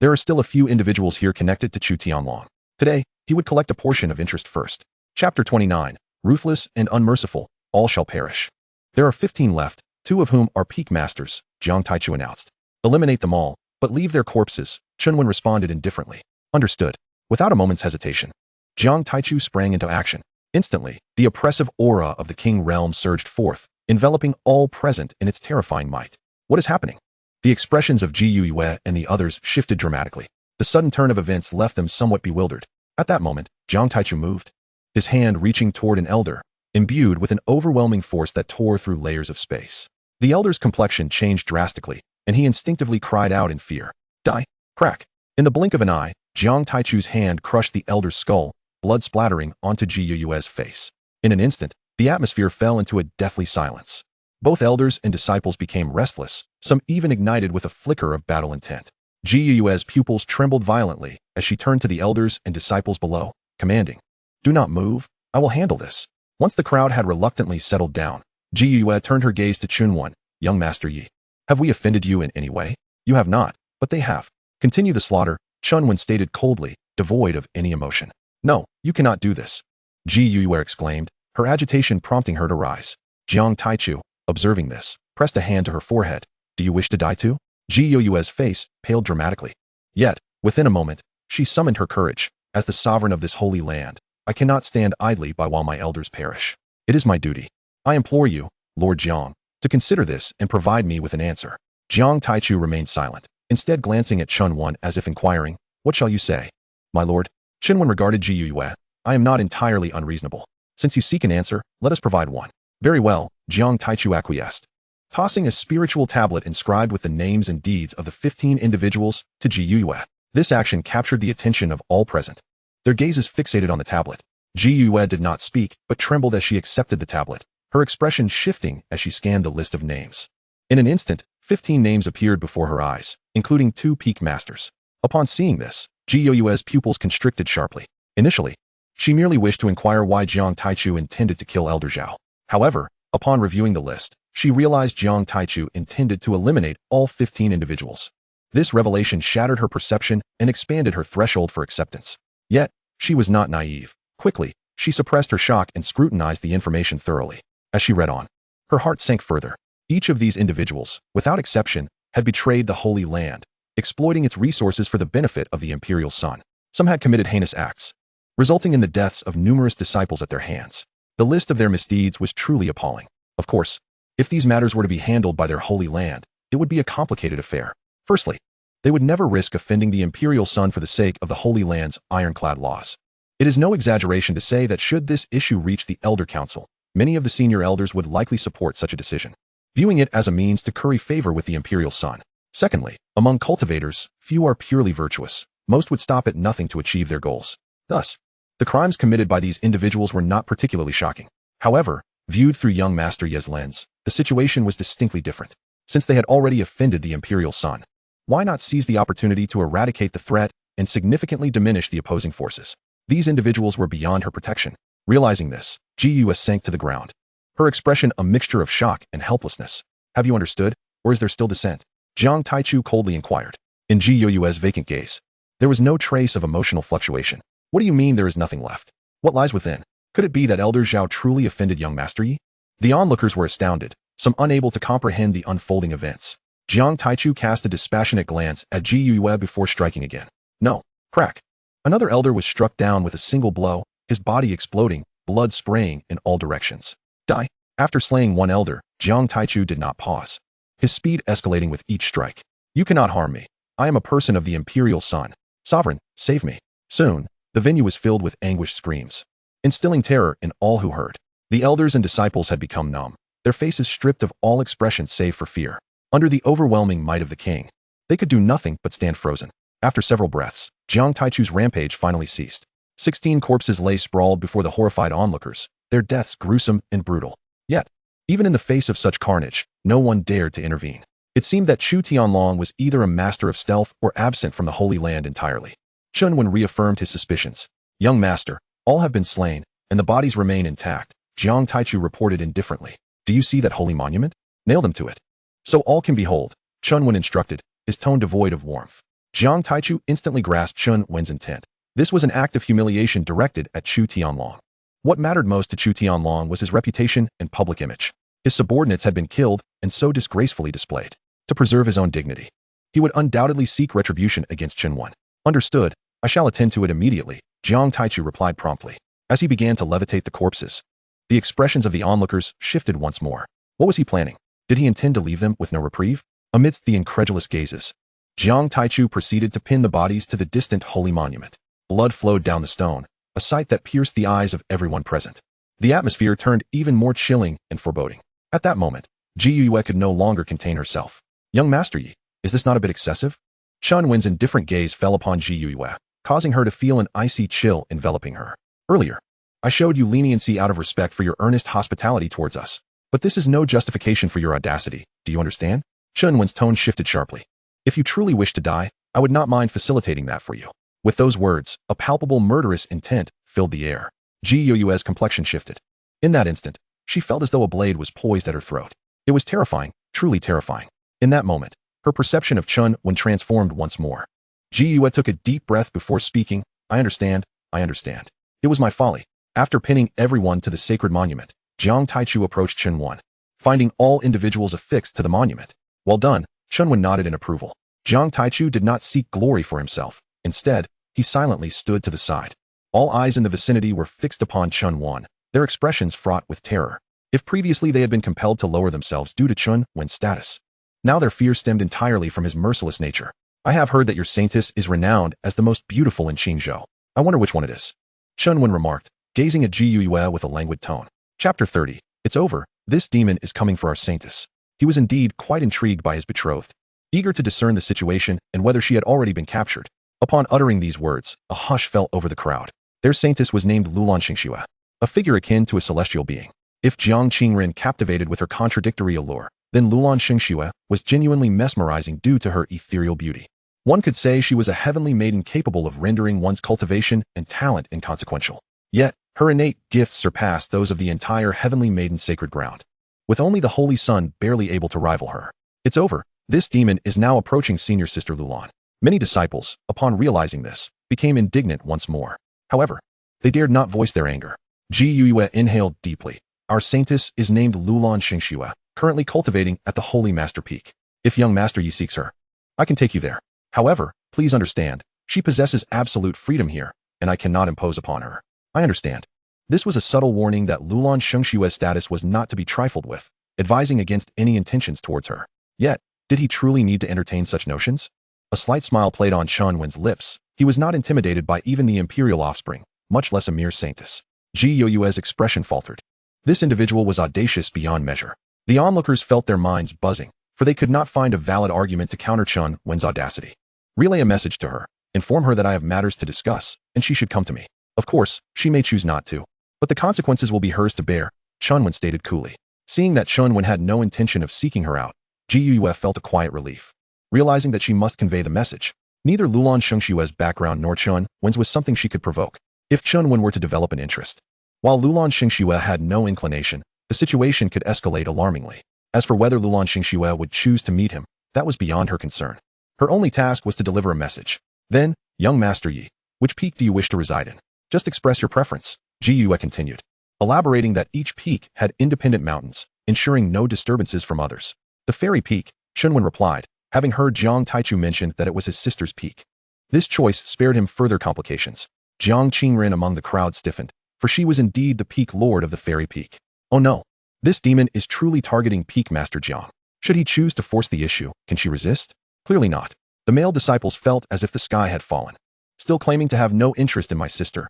S1: There are still a few individuals here connected to Chu Tianlong. Today, he would collect a portion of interest first. Chapter 29, Ruthless and Unmerciful, All Shall Perish. There are 15 left, 2 of whom are peak masters, Jiang Taichu announced. Eliminate them all, but leave their corpses, Chen Wen responded indifferently. Understood. Without a moment's hesitation, Jiang Taichu sprang into action. Instantly, the oppressive aura of the King Realm surged forth, enveloping all present in its terrifying might. What is happening? The expressions of Ji Youyue and the others shifted dramatically. The sudden turn of events left them somewhat bewildered. At that moment, Jiang Taichu moved, his hand reaching toward an elder, imbued with an overwhelming force that tore through layers of space. The elder's complexion changed drastically, and he instinctively cried out in fear. Die! Crack! In the blink of an eye, Jiang Taichu's hand crushed the elder's skull, blood splattering onto Ji Youyue's face. In an instant, the atmosphere fell into a deathly silence. Both elders and disciples became restless, some even ignited with a flicker of battle intent. Ji Youyue's pupils trembled violently as she turned to the elders and disciples below, commanding, do not move, I will handle this. Once the crowd had reluctantly settled down, Ji Youyue turned her gaze to Chen Wen, young Master Yi. Have we offended you in any way? You have not, but they have. Continue the slaughter, Chen Wen stated coldly, devoid of any emotion. No, you cannot do this. Ji Youyue exclaimed, her agitation prompting her to rise. Jiang Taichu, observing this, pressed a hand to her forehead. Do you wish to die too? Ji Youyue's face paled dramatically. Yet, within a moment, she summoned her courage. As the sovereign of this holy land, I cannot stand idly by while my elders perish. It is my duty. I implore you, Lord Jiang, to consider this and provide me with an answer. Jiang Taichu remained silent, instead glancing at Chen Wen as if inquiring, what shall you say? My lord, Chen Wen regarded Ji Youyue. I am not entirely unreasonable. Since you seek an answer, let us provide one. Very well, Jiang Taichu acquiesced, tossing a spiritual tablet inscribed with the names and deeds of the 15 individuals to Ji Youyue. This action captured the attention of all present. Their gazes fixated on the tablet. Ji Youyue did not speak, but trembled as she accepted the tablet, her expression shifting as she scanned the list of names. In an instant, 15 names appeared before her eyes, including 2 peak masters. Upon seeing this, Ji Youyue's pupils constricted sharply. Initially, she merely wished to inquire why Jiang Taichu intended to kill Elder Zhao. However, upon reviewing the list, she realized Jiang Taichu intended to eliminate all 15 individuals. This revelation shattered her perception and expanded her threshold for acceptance. Yet, she was not naive. Quickly, she suppressed her shock and scrutinized the information thoroughly. As she read on, her heart sank further. Each of these individuals, without exception, had betrayed the Holy Land, exploiting its resources for the benefit of the Imperial Sun. Some had committed heinous acts, resulting in the deaths of numerous disciples at their hands. The list of their misdeeds was truly appalling. Of course, if these matters were to be handled by their Holy Land, it would be a complicated affair. Firstly, they would never risk offending the Imperial Sun for the sake of the Holy Land's ironclad laws. It is no exaggeration to say that should this issue reach the Elder Council, many of the senior elders would likely support such a decision, viewing it as a means to curry favor with the Imperial Sun. Secondly, among cultivators, few are purely virtuous. Most would stop at nothing to achieve their goals. Thus, the crimes committed by these individuals were not particularly shocking. However, viewed through young Master Ye's lens, the situation was distinctly different. Since they had already offended the Imperial Sun, why not seize the opportunity to eradicate the threat and significantly diminish the opposing forces? These individuals were beyond her protection. Realizing this, Gus sank to the ground, her expression a mixture of shock and helplessness. Have you understood, or is there still dissent? Jiang Taichu coldly inquired. In Gou's vacant gaze, there was no trace of emotional fluctuation. What do you mean there is nothing left? What lies within? Could it be that Elder Zhao truly offended young Master Yi? The onlookers were astounded, some unable to comprehend the unfolding events. Jiang Taichu cast a dispassionate glance at Gou before striking again. No. Crack. Another elder was struck down with a single blow, his body exploding, blood spraying in all directions. Die. After slaying one elder, Jiang Taichu did not pause, his speed escalating with each strike. You cannot harm me. I am a person of the Imperial Sun. Sovereign, save me. Soon, the venue was filled with anguished screams, instilling terror in all who heard. The elders and disciples had become numb, their faces stripped of all expression save for fear. Under the overwhelming might of the king, they could do nothing but stand frozen. After several breaths, Jiang Taichu's rampage finally ceased. 16 corpses lay sprawled before the horrified onlookers, their deaths gruesome and brutal. Yet, even in the face of such carnage, no one dared to intervene. It seemed that Chu Tianlong was either a master of stealth or absent from the Holy Land entirely. Chen Wen reaffirmed his suspicions. Young master, all have been slain, and the bodies remain intact, Jiang Taichu reported indifferently. Do you see that holy monument? Nail them to it, so all can behold, Chen Wen instructed, his tone devoid of warmth. Jiang Taichu instantly grasped Chen Wen's intent. This was an act of humiliation directed at Chu Tianlong. What mattered most to Chu Tianlong was his reputation and public image. His subordinates had been killed and so disgracefully displayed. To preserve his own dignity, he would undoubtedly seek retribution against Chen Wen. Understood, I shall attend to it immediately, Jiang Taichu replied promptly. As he began to levitate the corpses, the expressions of the onlookers shifted once more. What was he planning? Did he intend to leave them with no reprieve? Amidst the incredulous gazes, Jiang Taichu proceeded to pin the bodies to the distant holy monument. Blood flowed down the stone, a sight that pierced the eyes of everyone present. The atmosphere turned even more chilling and foreboding. At that moment, Gou could no longer contain herself. Young Master Yi, is this not a bit excessive? Chen Wen's indifferent gaze fell upon Gou, causing her to feel an icy chill enveloping her. Earlier, I showed you leniency out of respect for your earnest hospitality towards us. But this is no justification for your audacity, do you understand? Chen Wen's tone shifted sharply. If you truly wish to die, I would not mind facilitating that for you. With those words, a palpable murderous intent filled the air. Gou's complexion shifted. In that instant, she felt as though a blade was poised at her throat. It was terrifying, truly terrifying. In that moment, her perception of Chen Wen transformed once more. Gou took a deep breath before speaking. I understand. It was my folly. After pinning everyone to the sacred monument, Jiang Taichu approached Chen Wen, finding all individuals affixed to the monument. Well done, Chen Wen nodded in approval. Jiang Taichu did not seek glory for himself. Instead, he silently stood to the side. All eyes in the vicinity were fixed upon Chen Wen, their expressions fraught with terror. If previously they had been compelled to lower themselves due to Chen Wen's status, now their fear stemmed entirely from his merciless nature. I have heard that your saintess is renowned as the most beautiful in Qingzhou. I wonder which one it is. Chen Wen remarked, gazing at Gou with a languid tone. Chapter 30. It's over. This demon is coming for our saintess. He was indeed quite intrigued by his betrothed, eager to discern the situation and whether she had already been captured. Upon uttering these words, a hush fell over the crowd. Their saintess was named Lulan Xingxue, a figure akin to a celestial being. If Jiang Qingren captivated with her contradictory allure, then Lulan Xingxue was genuinely mesmerizing due to her ethereal beauty. One could say she was a heavenly maiden capable of rendering one's cultivation and talent inconsequential. Yet, her innate gifts surpassed those of the entire heavenly maiden sacred ground, with only the Holy Sun barely able to rival her. It's over. This demon is now approaching senior sister Lulan. Many disciples, upon realizing this, became indignant once more. However, they dared not voice their anger. Gou inhaled deeply. Our saintess is named Lulan Xingxue, currently cultivating at the Holy Master Peak. If young Master Yi seeks her, I can take you there. However, please understand, she possesses absolute freedom here, and I cannot impose upon her. I understand. This was a subtle warning that Lulan Xingxue's status was not to be trifled with, advising against any intentions towards her. Yet, did he truly need to entertain such notions? A slight smile played on Chen Wen's lips. He was not intimidated by even the imperial offspring, much less a mere saintess. Gou's expression faltered. This individual was audacious beyond measure. The onlookers felt their minds buzzing, for they could not find a valid argument to counter Chen Wen's audacity. Relay a message to her. Inform her that I have matters to discuss, and she should come to me. Of course, she may choose not to, but the consequences will be hers to bear, Chen Wen stated coolly. Seeing that Chen Wen had no intention of seeking her out, Yue felt a quiet relief, realizing that she must convey the message. Neither Lulan Shengshue's background nor Chen Wen's was something she could provoke, if Chen Wen were to develop an interest. While Lulan Xingxue had no inclination, the situation could escalate alarmingly. As for whether Lulan Xingxue would choose to meet him, that was beyond her concern. Her only task was to deliver a message. Then, young Master Yi, which peak do you wish to reside in? Just express your preference, Yue continued, elaborating that each peak had independent mountains, ensuring no disturbances from others. The fairy peak, Chen Wen replied, having heard Jiang Taichu mention that it was his sister's peak. This choice spared him further complications. Jiang Qingren among the crowd stiffened, for she was indeed the peak lord of the fairy peak. Oh no! This demon is truly targeting peak Master Jiang. Should he choose to force the issue, can she resist? Clearly not. The male disciples felt as if the sky had fallen. Still claiming to have no interest in my sister,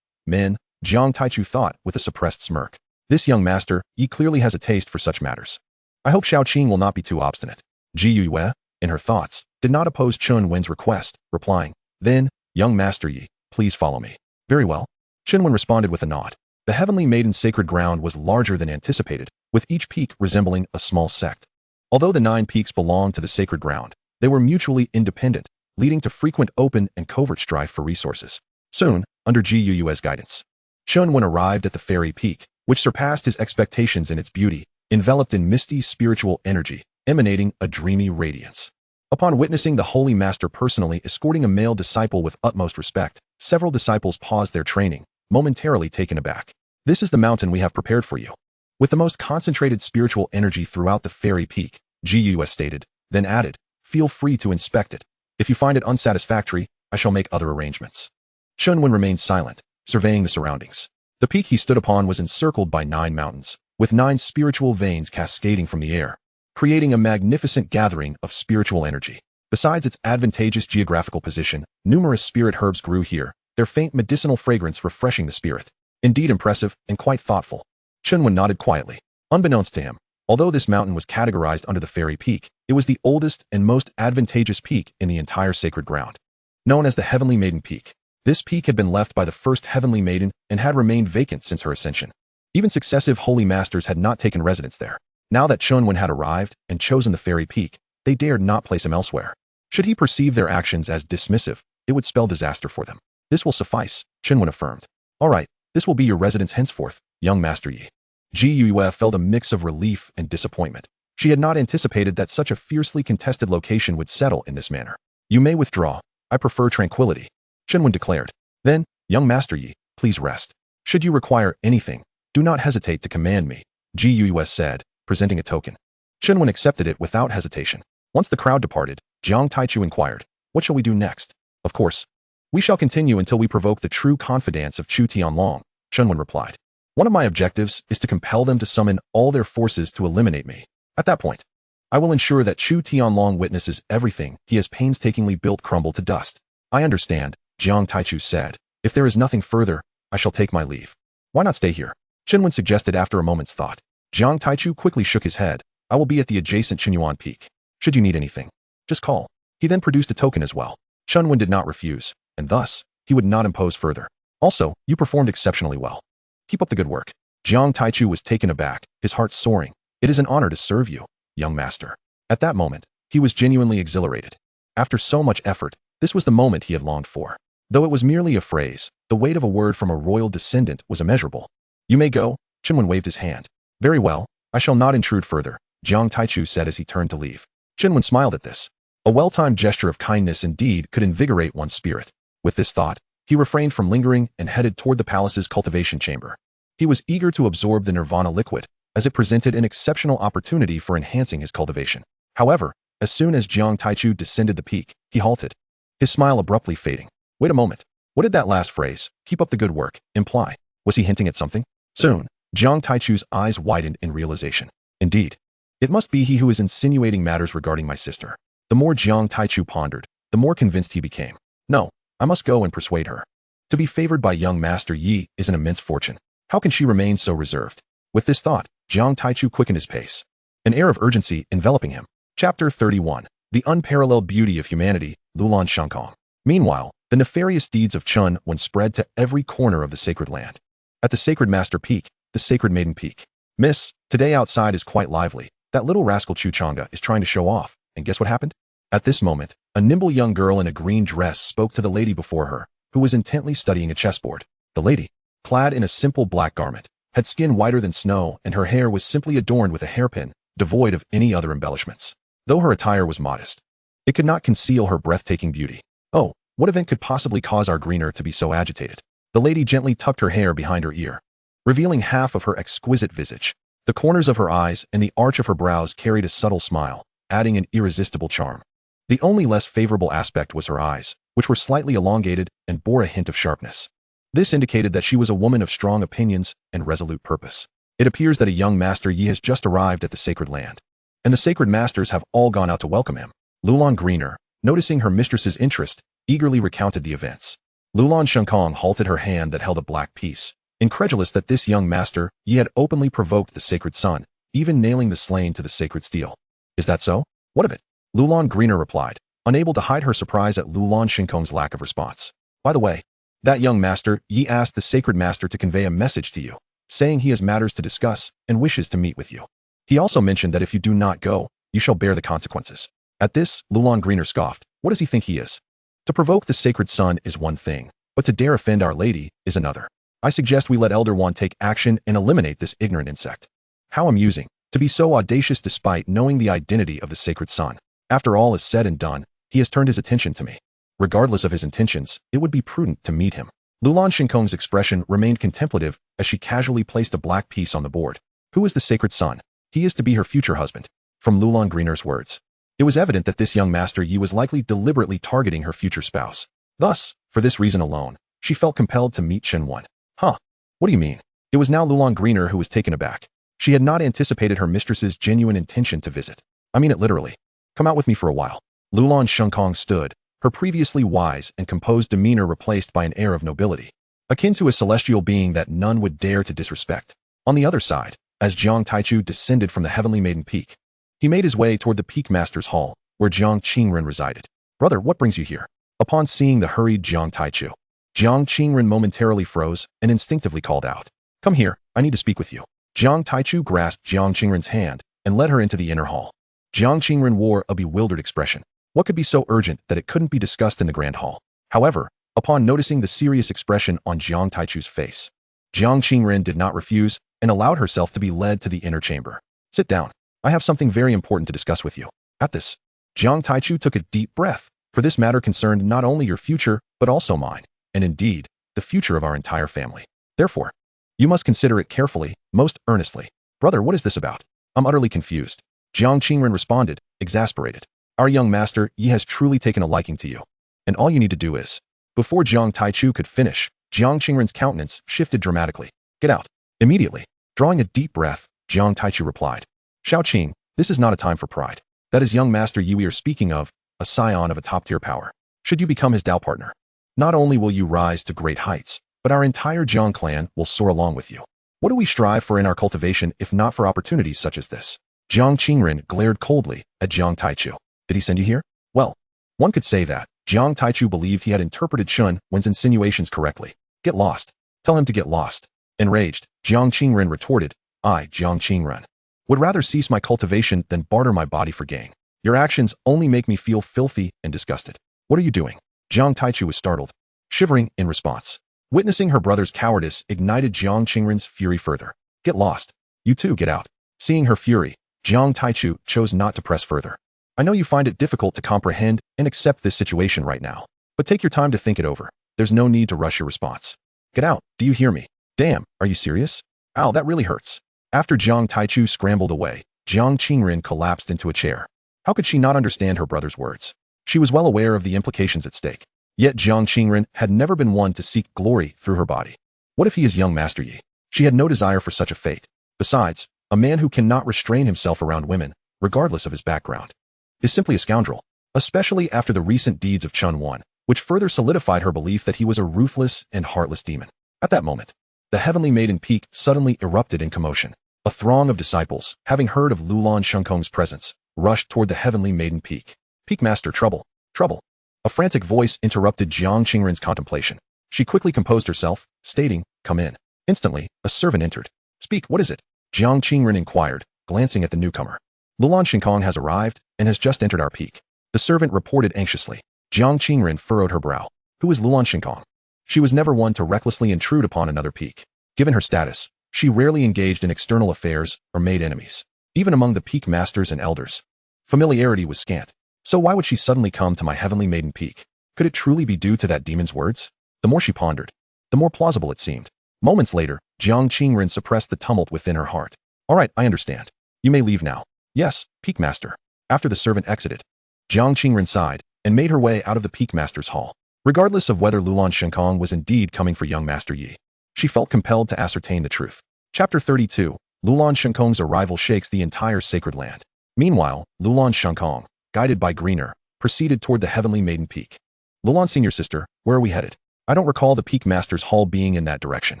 S1: men, Jiang Taichu thought with a suppressed smirk. This young master, Yi clearly has a taste for such matters. I hope Xiaoqing will not be too obstinate. Ji Yue, in her thoughts, did not oppose Chen Wen's request, replying, then, young Master Yi, please follow me. Very well. Chen Wen responded with a nod. The Heavenly Maiden's sacred ground was larger than anticipated, with each peak resembling a small sect. Although the 9 peaks belonged to the sacred ground, they were mutually independent, leading to frequent open and covert strife for resources. Soon, under Ji Yue's guidance, Chen Wen arrived at the fairy peak, which surpassed his expectations in its beauty, enveloped in misty spiritual energy, emanating a dreamy radiance. Upon witnessing the Holy Master personally escorting a male disciple with utmost respect, several disciples paused their training, momentarily taken aback. This is the mountain we have prepared for you. With the most concentrated spiritual energy throughout the fairy peak, Ji Yue stated, then added, feel free to inspect it. If you find it unsatisfactory, I shall make other arrangements. Chen Wen remained silent, surveying the surroundings. The peak he stood upon was encircled by 9 mountains, with 9 spiritual veins cascading from the air, creating a magnificent gathering of spiritual energy. Besides its advantageous geographical position, numerous spirit herbs grew here, their faint medicinal fragrance refreshing the spirit. Indeed impressive and quite thoughtful. Chen Wen nodded quietly. Unbeknownst to him, although this mountain was categorized under the fairy peak, it was the oldest and most advantageous peak in the entire sacred ground. Known as the Heavenly Maiden Peak, this peak had been left by the first Heavenly Maiden and had remained vacant since her ascension. Even successive holy masters had not taken residence there. Now that Chen Wen had arrived and chosen the fairy peak, they dared not place him elsewhere. Should he perceive their actions as dismissive, it would spell disaster for them. This will suffice, Chen Wen affirmed. All right, this will be your residence henceforth, young Master Yi. Ji Yue felt a mix of relief and disappointment. She had not anticipated that such a fiercely contested location would settle in this manner. You may withdraw. I prefer tranquility, Chen Wen declared. Then, young Master Yi, please rest. Should you require anything, do not hesitate to command me, Ji Yue said, presenting a token. Chen Wen accepted it without hesitation. Once the crowd departed, Jiang Taichu inquired, what shall we do next? Of course, we shall continue until we provoke the true confidence of Chu Tianlong, Chen Wen replied. One of my objectives is to compel them to summon all their forces to eliminate me. At that point, I will ensure that Chu Tianlong witnesses everything he has painstakingly built crumble to dust. I understand, Jiang Taichu said. If there is nothing further, I shall take my leave. Why not stay here? Chen Wen suggested after a moment's thought. Jiang Taichu quickly shook his head. I will be at the adjacent Chunyuan Peak. Should you need anything, just call. He then produced a token as well. Chen Wen did not refuse, and thus, he would not impose further. Also, you performed exceptionally well. Keep up the good work. Jiang Taichu was taken aback, his heart soaring. It is an honor to serve you, young master. At that moment, he was genuinely exhilarated. After so much effort, this was the moment he had longed for. Though it was merely a phrase, the weight of a word from a royal descendant was immeasurable. You may go, Chen Wen waved his hand. Very well, I shall not intrude further, Jiang Taichu said as he turned to leave. Chen Wen smiled at this. A well-timed gesture of kindness indeed could invigorate one's spirit. With this thought, he refrained from lingering and headed toward the palace's cultivation chamber. He was eager to absorb the nirvana liquid, as it presented an exceptional opportunity for enhancing his cultivation. However, as soon as Jiang Taichu descended the peak, he halted, his smile abruptly fading. Wait a moment. What did that last phrase, keep up the good work, imply? Was he hinting at something? Soon, Jiang Taichu's eyes widened in realization. Indeed, it must be he who is insinuating matters regarding my sister. The more Jiang Taichu pondered, the more convinced he became. No, I must go and persuade her. To be favored by young Master Yi is an immense fortune. How can she remain so reserved? With this thought, Jiang Taichu quickened his pace, an air of urgency enveloping him. Chapter 31. The Unparalleled Beauty of Humanity, Lulan Shankong. Meanwhile, the nefarious deeds of Chen Wen spread to every corner of the sacred land. At the Sacred Master Peak, the Sacred Maiden Peak. Miss, today outside is quite lively, That little rascal Chuchanga is trying to show off, and guess what happened? At this moment, a nimble young girl in a green dress spoke to the lady before her, who was intently studying a chessboard. The lady, clad in a simple black garment, had skin whiter than snow, and her hair was simply adorned with a hairpin, devoid of any other embellishments. Though her attire was modest, it could not conceal her breathtaking beauty. Oh, what event could possibly cause our greener to be so agitated? The lady gently tucked her hair behind her ear, revealing half of her exquisite visage. The corners of her eyes and the arch of her brows carried a subtle smile, adding an irresistible charm. The only less favorable aspect was her eyes, which were slightly elongated and bore a hint of sharpness. This indicated that she was a woman of strong opinions and resolute purpose. It appears that a young master Yi has just arrived at the sacred land, and the sacred masters have all gone out to welcome him. Lulan Greener, noticing her mistress's interest, eagerly recounted the events. Lulan Shenkong halted her hand that held a black piece, incredulous that this young master Yi had openly provoked the sacred sun, even nailing the slain to the sacred steel. Is that so? What of it? Lulan Greener replied, unable to hide her surprise at Lulan Shenkong's lack of response. By the way, that young master Yi asked the sacred master to convey a message to you, saying he has matters to discuss and wishes to meet with you. He also mentioned that if you do not go, you shall bear the consequences. At this, Lulan Greener scoffed. What does he think he is? To provoke the sacred sun is one thing, but to dare offend Our Lady is another. I suggest we let Elder One take action and eliminate this ignorant insect. How amusing, to be so audacious despite knowing the identity of the sacred sun. After all is said and done, he has turned his attention to me. Regardless of his intentions, it would be prudent to meet him. Lulan Shenkong's expression remained contemplative as she casually placed a black piece on the board. Who is the sacred son? He is to be her future husband. From Lulan Greener's words, it was evident that this young master Yi was likely deliberately targeting her future spouse. Thus, for this reason alone, she felt compelled to meet Chen Wen. Huh? What do you mean? It was now Lulan Greener who was taken aback. She had not anticipated her mistress's genuine intention to visit. I mean it literally. Come out with me for a while. Lulan Shenkong stood, her previously wise and composed demeanor replaced by an air of nobility, akin to a celestial being that none would dare to disrespect. On the other side, as Jiang Taichu descended from the heavenly maiden peak, he made his way toward the Peak Master's Hall, where Jiang Qingren resided. Brother, what brings you here? Upon seeing the hurried Jiang Taichu, Jiang Qingren momentarily froze and instinctively called out. Come here, I need to speak with you. Jiang Taichu grasped Jiang Qingren's hand and led her into the inner hall. Jiang Qingren wore a bewildered expression. What could be so urgent that it couldn't be discussed in the grand hall? However, upon noticing the serious expression on Jiang Taichu's face, Jiang Qingren did not refuse and allowed herself to be led to the inner chamber. Sit down. I have something very important to discuss with you. At this, Jiang Taichu took a deep breath, for this matter concerned not only your future, but also mine, and indeed, the future of our entire family. Therefore, you must consider it carefully, most earnestly. Brother, what is this about? I'm utterly confused. Jiang Qingren responded, exasperated. Our young master Yi has truly taken a liking to you, and all you need to do is... Before Jiang Taichu could finish, Jiang Qingren's countenance shifted dramatically. Get out. Immediately. Drawing a deep breath, Jiang Taichu replied. Shaoqing, this is not a time for pride. That is young master Yi we are speaking of, a scion of a top-tier power. Should you become his Dao partner, not only will you rise to great heights, but our entire Jiang clan will soar along with you. What do we strive for in our cultivation if not for opportunities such as this? Jiang Qingren glared coldly at Jiang Taichu. Did he send you here? Well, one could say that. Jiang Taichu believed he had interpreted Chen Wen's insinuations correctly. Get lost. Tell him to get lost. Enraged, Jiang Qingren retorted, I, Jiang Qingren, would rather cease my cultivation than barter my body for gain. Your actions only make me feel filthy and disgusted. What are you doing? Jiang Taichu was startled, shivering in response. Witnessing her brother's cowardice ignited Jiang Qingren's fury further. Get lost. You too, get out. Seeing her fury, Jiang Taichu chose not to press further. I know you find it difficult to comprehend and accept this situation right now, but take your time to think it over. There's no need to rush your response. Get out, do you hear me? Damn, are you serious? Ow, that really hurts. After Jiang Taichu scrambled away, Jiang Qingren collapsed into a chair. How could she not understand her brother's words? She was well aware of the implications at stake. Yet Jiang Qingren had never been one to seek glory through her body. What if he is young Master Yi? She had no desire for such a fate. Besides, a man who cannot restrain himself around women, regardless of his background, is simply a scoundrel, especially after the recent deeds of Chen Wen, which further solidified her belief that he was a ruthless and heartless demon. At that moment, the heavenly maiden peak suddenly erupted in commotion. A throng of disciples, having heard of Lulan Shenkong's presence, rushed toward the heavenly maiden peak. Peak Master, trouble, trouble. A frantic voice interrupted Jiang Qingren's contemplation. She quickly composed herself, stating, come in. Instantly, a servant entered. Speak, what is it? Jiang Qingren inquired, glancing at the newcomer. Lulan Shinkong has arrived and has just entered our peak. The servant reported anxiously. Jiang Qingren furrowed her brow. Who is Lulan Shinkong? She was never one to recklessly intrude upon another peak. Given her status, she rarely engaged in external affairs or made enemies. Even among the peak masters and elders, familiarity was scant. So why would she suddenly come to my heavenly maiden peak? Could it truly be due to that demon's words? The more she pondered, the more plausible it seemed. Moments later, Jiang Qingren suppressed the tumult within her heart. All right, I understand. You may leave now. Yes, Peak Master. After the servant exited, Jiang Qingren sighed and made her way out of the Peak Master's hall. Regardless of whether Lulan Shinkong was indeed coming for young Master Yi, she felt compelled to ascertain the truth. Chapter 32. Lulan Shinkong's arrival shakes the entire sacred land. Meanwhile, Lulan Shinkong, guided by Greener, proceeded toward the heavenly maiden peak. Lulan senior sister, where are we headed? I don't recall the Peak Master's hall being in that direction.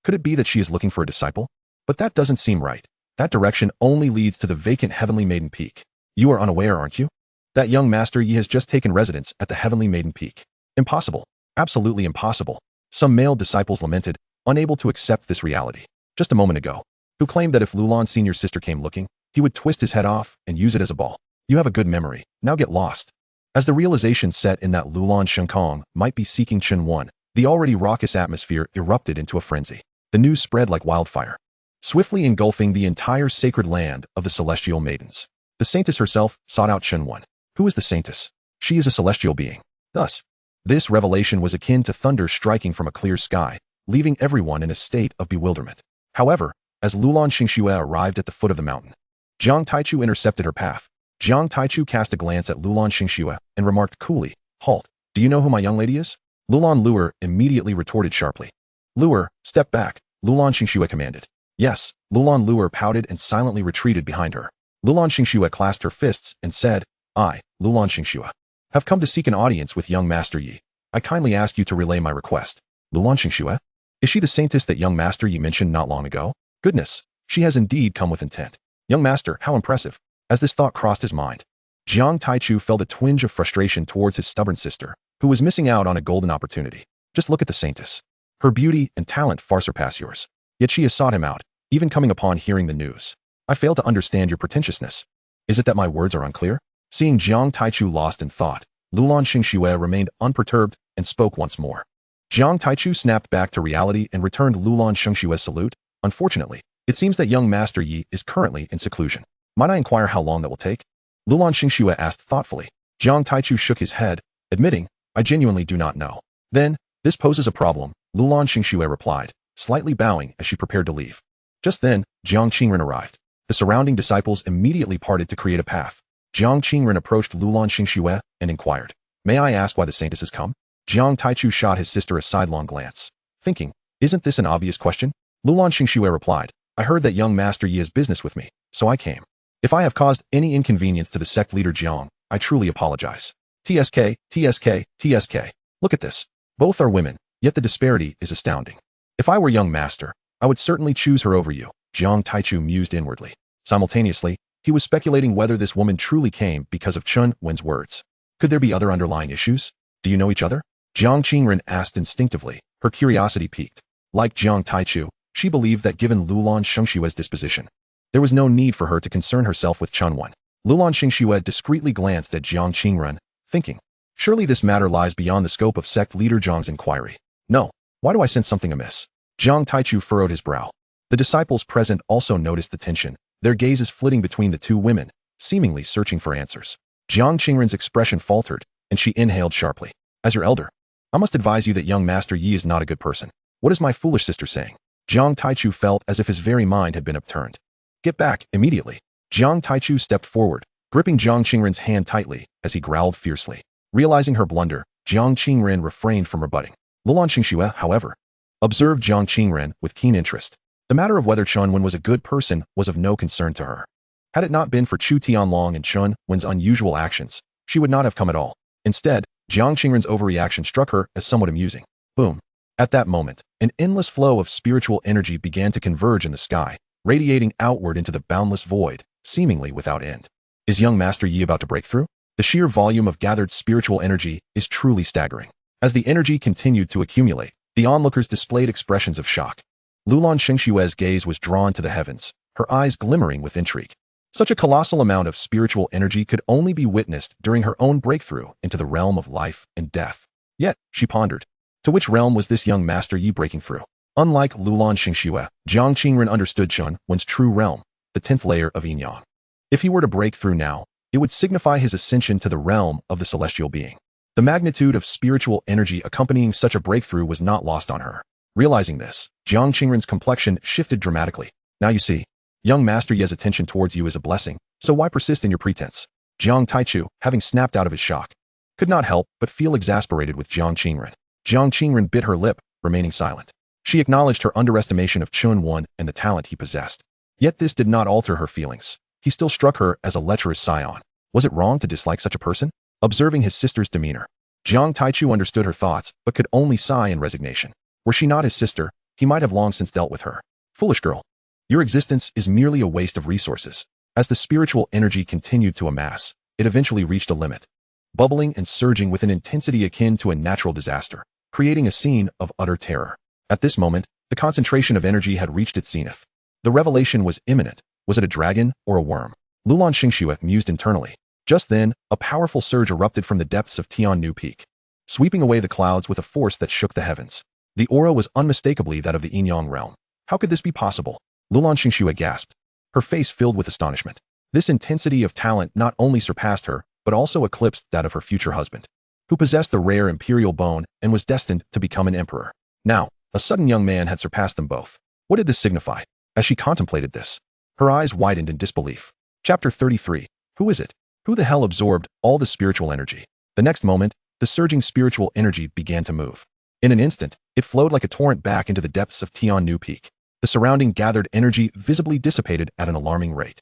S1: Could it be that she is looking for a disciple? But that doesn't seem right. That direction only leads to the vacant heavenly maiden peak. You are unaware, aren't you? That young Master Yi has just taken residence at the heavenly maiden peak. Impossible. Absolutely impossible. Some male disciples lamented, unable to accept this reality. Just a moment ago, who claimed that if Lulan senior sister came looking, he would twist his head off and use it as a ball. You have a good memory. Now get lost. As the realization set in that Lulan Shinkong might be seeking Chen Wen, the already raucous atmosphere erupted into a frenzy. The news spread like wildfire, swiftly engulfing the entire sacred land of the celestial maidens. The saintess herself sought out Chen Wen. Who is the saintess? She is a celestial being. Thus, this revelation was akin to thunder striking from a clear sky, leaving everyone in a state of bewilderment. However, as Lulan Xingxue arrived at the foot of the mountain, Jiang Taichu intercepted her path. Jiang Taichu cast a glance at Lulan Xingxue and remarked coolly, "Halt, do you know who my young lady is?" Lulan Luer immediately retorted sharply. "Luer, step back," Lulan Xingxue commanded. Yes, Lulan Luer pouted and silently retreated behind her. Lulan Xingxue clasped her fists and said, "I, Lulan Xingxue, have come to seek an audience with young Master Yi. I kindly ask you to relay my request." Lulan Xingxue? Is she the saintess that young Master Yi mentioned not long ago? Goodness, she has indeed come with intent. Young Master, how impressive. As this thought crossed his mind, Jiang Taichu felt a twinge of frustration towards his stubborn sister, who was missing out on a golden opportunity. Just look at the saintess. Her beauty and talent far surpass yours. Yet she has sought him out, even coming upon hearing the news. I fail to understand your pretentiousness. Is it that my words are unclear? Seeing Jiang Taichu lost in thought, Lulan Xingxue remained unperturbed and spoke once more. Jiang Taichu snapped back to reality and returned Lulan Xingxue's salute. Unfortunately, it seems that young Master Yi is currently in seclusion. Might I inquire how long that will take? Lulan Xingxue asked thoughtfully. Jiang Taichu shook his head, admitting, I genuinely do not know. Then, this poses a problem, Lulan Xingxue replied, slightly bowing as she prepared to leave. Just then, Jiang Qingren arrived. The surrounding disciples immediately parted to create a path. Jiang Qingren approached Lulan Xingxue and inquired, "May I ask why the saintess has come?" Jiang Taichu shot his sister a sidelong glance, thinking, "Isn't this an obvious question?" Lulan Xingxue replied, "I heard that young Master Yi has business with me, so I came. If I have caused any inconvenience to the sect leader Jiang, I truly apologize. TSK, TSK, TSK. Look at this. Both are women, yet the disparity is astounding. If I were young Master, I would certainly choose her over you," Jiang Taichu mused inwardly. Simultaneously, he was speculating whether this woman truly came because of Chen Wen's words. Could there be other underlying issues? Do you know each other? Jiang Qingren asked instinctively, her curiosity piqued. Like Jiang Taichu, she believed that given Lulan Xingxue's disposition, there was no need for her to concern herself with Chen Wen. Lulan Xingxue discreetly glanced at Jiang Qingren, thinking, surely this matter lies beyond the scope of sect leader Jiang's inquiry. No, why do I sense something amiss? Jiang Taichu furrowed his brow. The disciples present also noticed the tension, their gazes flitting between the two women, seemingly searching for answers. Jiang Qingren's expression faltered, and she inhaled sharply. As your elder, I must advise you that young Master Yi is not a good person. What is my foolish sister saying? Jiang Taichu felt as if his very mind had been upturned. Get back, immediately. Jiang Taichu stepped forward, gripping Jiang Qingren's hand tightly as he growled fiercely. Realizing her blunder, Jiang Qingren refrained from rebutting. Lulan Xingxue, however, observed Jiang Qingren with keen interest. The matter of whether Chen Wen was a good person was of no concern to her. Had it not been for Chu Tianlong and Chen Wen's unusual actions, she would not have come at all. Instead, Jiang Qingren's overreaction struck her as somewhat amusing. Boom. At that moment, an endless flow of spiritual energy began to converge in the sky, radiating outward into the boundless void, seemingly without end. Is young Master Yi about to break through? The sheer volume of gathered spiritual energy is truly staggering. As the energy continued to accumulate, the onlookers displayed expressions of shock. Lulan Xingxue's gaze was drawn to the heavens, her eyes glimmering with intrigue. Such a colossal amount of spiritual energy could only be witnessed during her own breakthrough into the realm of life and death. Yet, she pondered, to which realm was this young Master Yi breaking through? Unlike Lulan Xingxue, Jiang Qingren understood Chen Wen's true realm, the 10th layer of yin yang. If he were to break through now, it would signify his ascension to the realm of the celestial being. The magnitude of spiritual energy accompanying such a breakthrough was not lost on her. Realizing this, Jiang Qingren's complexion shifted dramatically. Now you see, young Master Ye's attention towards you is a blessing, so why persist in your pretense? Jiang Taichu, having snapped out of his shock, could not help but feel exasperated with Jiang Qingren. Jiang Qingren bit her lip, remaining silent. She acknowledged her underestimation of Chen Wen and the talent he possessed. Yet this did not alter her feelings. He still struck her as a lecherous scion. Was it wrong to dislike such a person? Observing his sister's demeanor, Jiang Taichu understood her thoughts but could only sigh in resignation. Were she not his sister, he might have long since dealt with her. Foolish girl. Your existence is merely a waste of resources. As the spiritual energy continued to amass, it eventually reached a limit, bubbling and surging with an intensity akin to a natural disaster, creating a scene of utter terror. At this moment, the concentration of energy had reached its zenith. The revelation was imminent. Was it a dragon or a worm? Lulan Xingxue mused internally. Just then, a powerful surge erupted from the depths of Tiannu Peak, sweeping away the clouds with a force that shook the heavens. The aura was unmistakably that of the yin-yang realm. How could this be possible? Lulan Xingxue gasped, her face filled with astonishment. This intensity of talent not only surpassed her, but also eclipsed that of her future husband, who possessed the rare imperial bone and was destined to become an emperor. Now, a sudden young man had surpassed them both. What did this signify? As she contemplated this, her eyes widened in disbelief. Chapter 33. Who is it? Who the hell absorbed all the spiritual energy? The next moment, the surging spiritual energy began to move. In an instant, it flowed like a torrent back into the depths of Tiannu Peak. The surrounding gathered energy visibly dissipated at an alarming rate.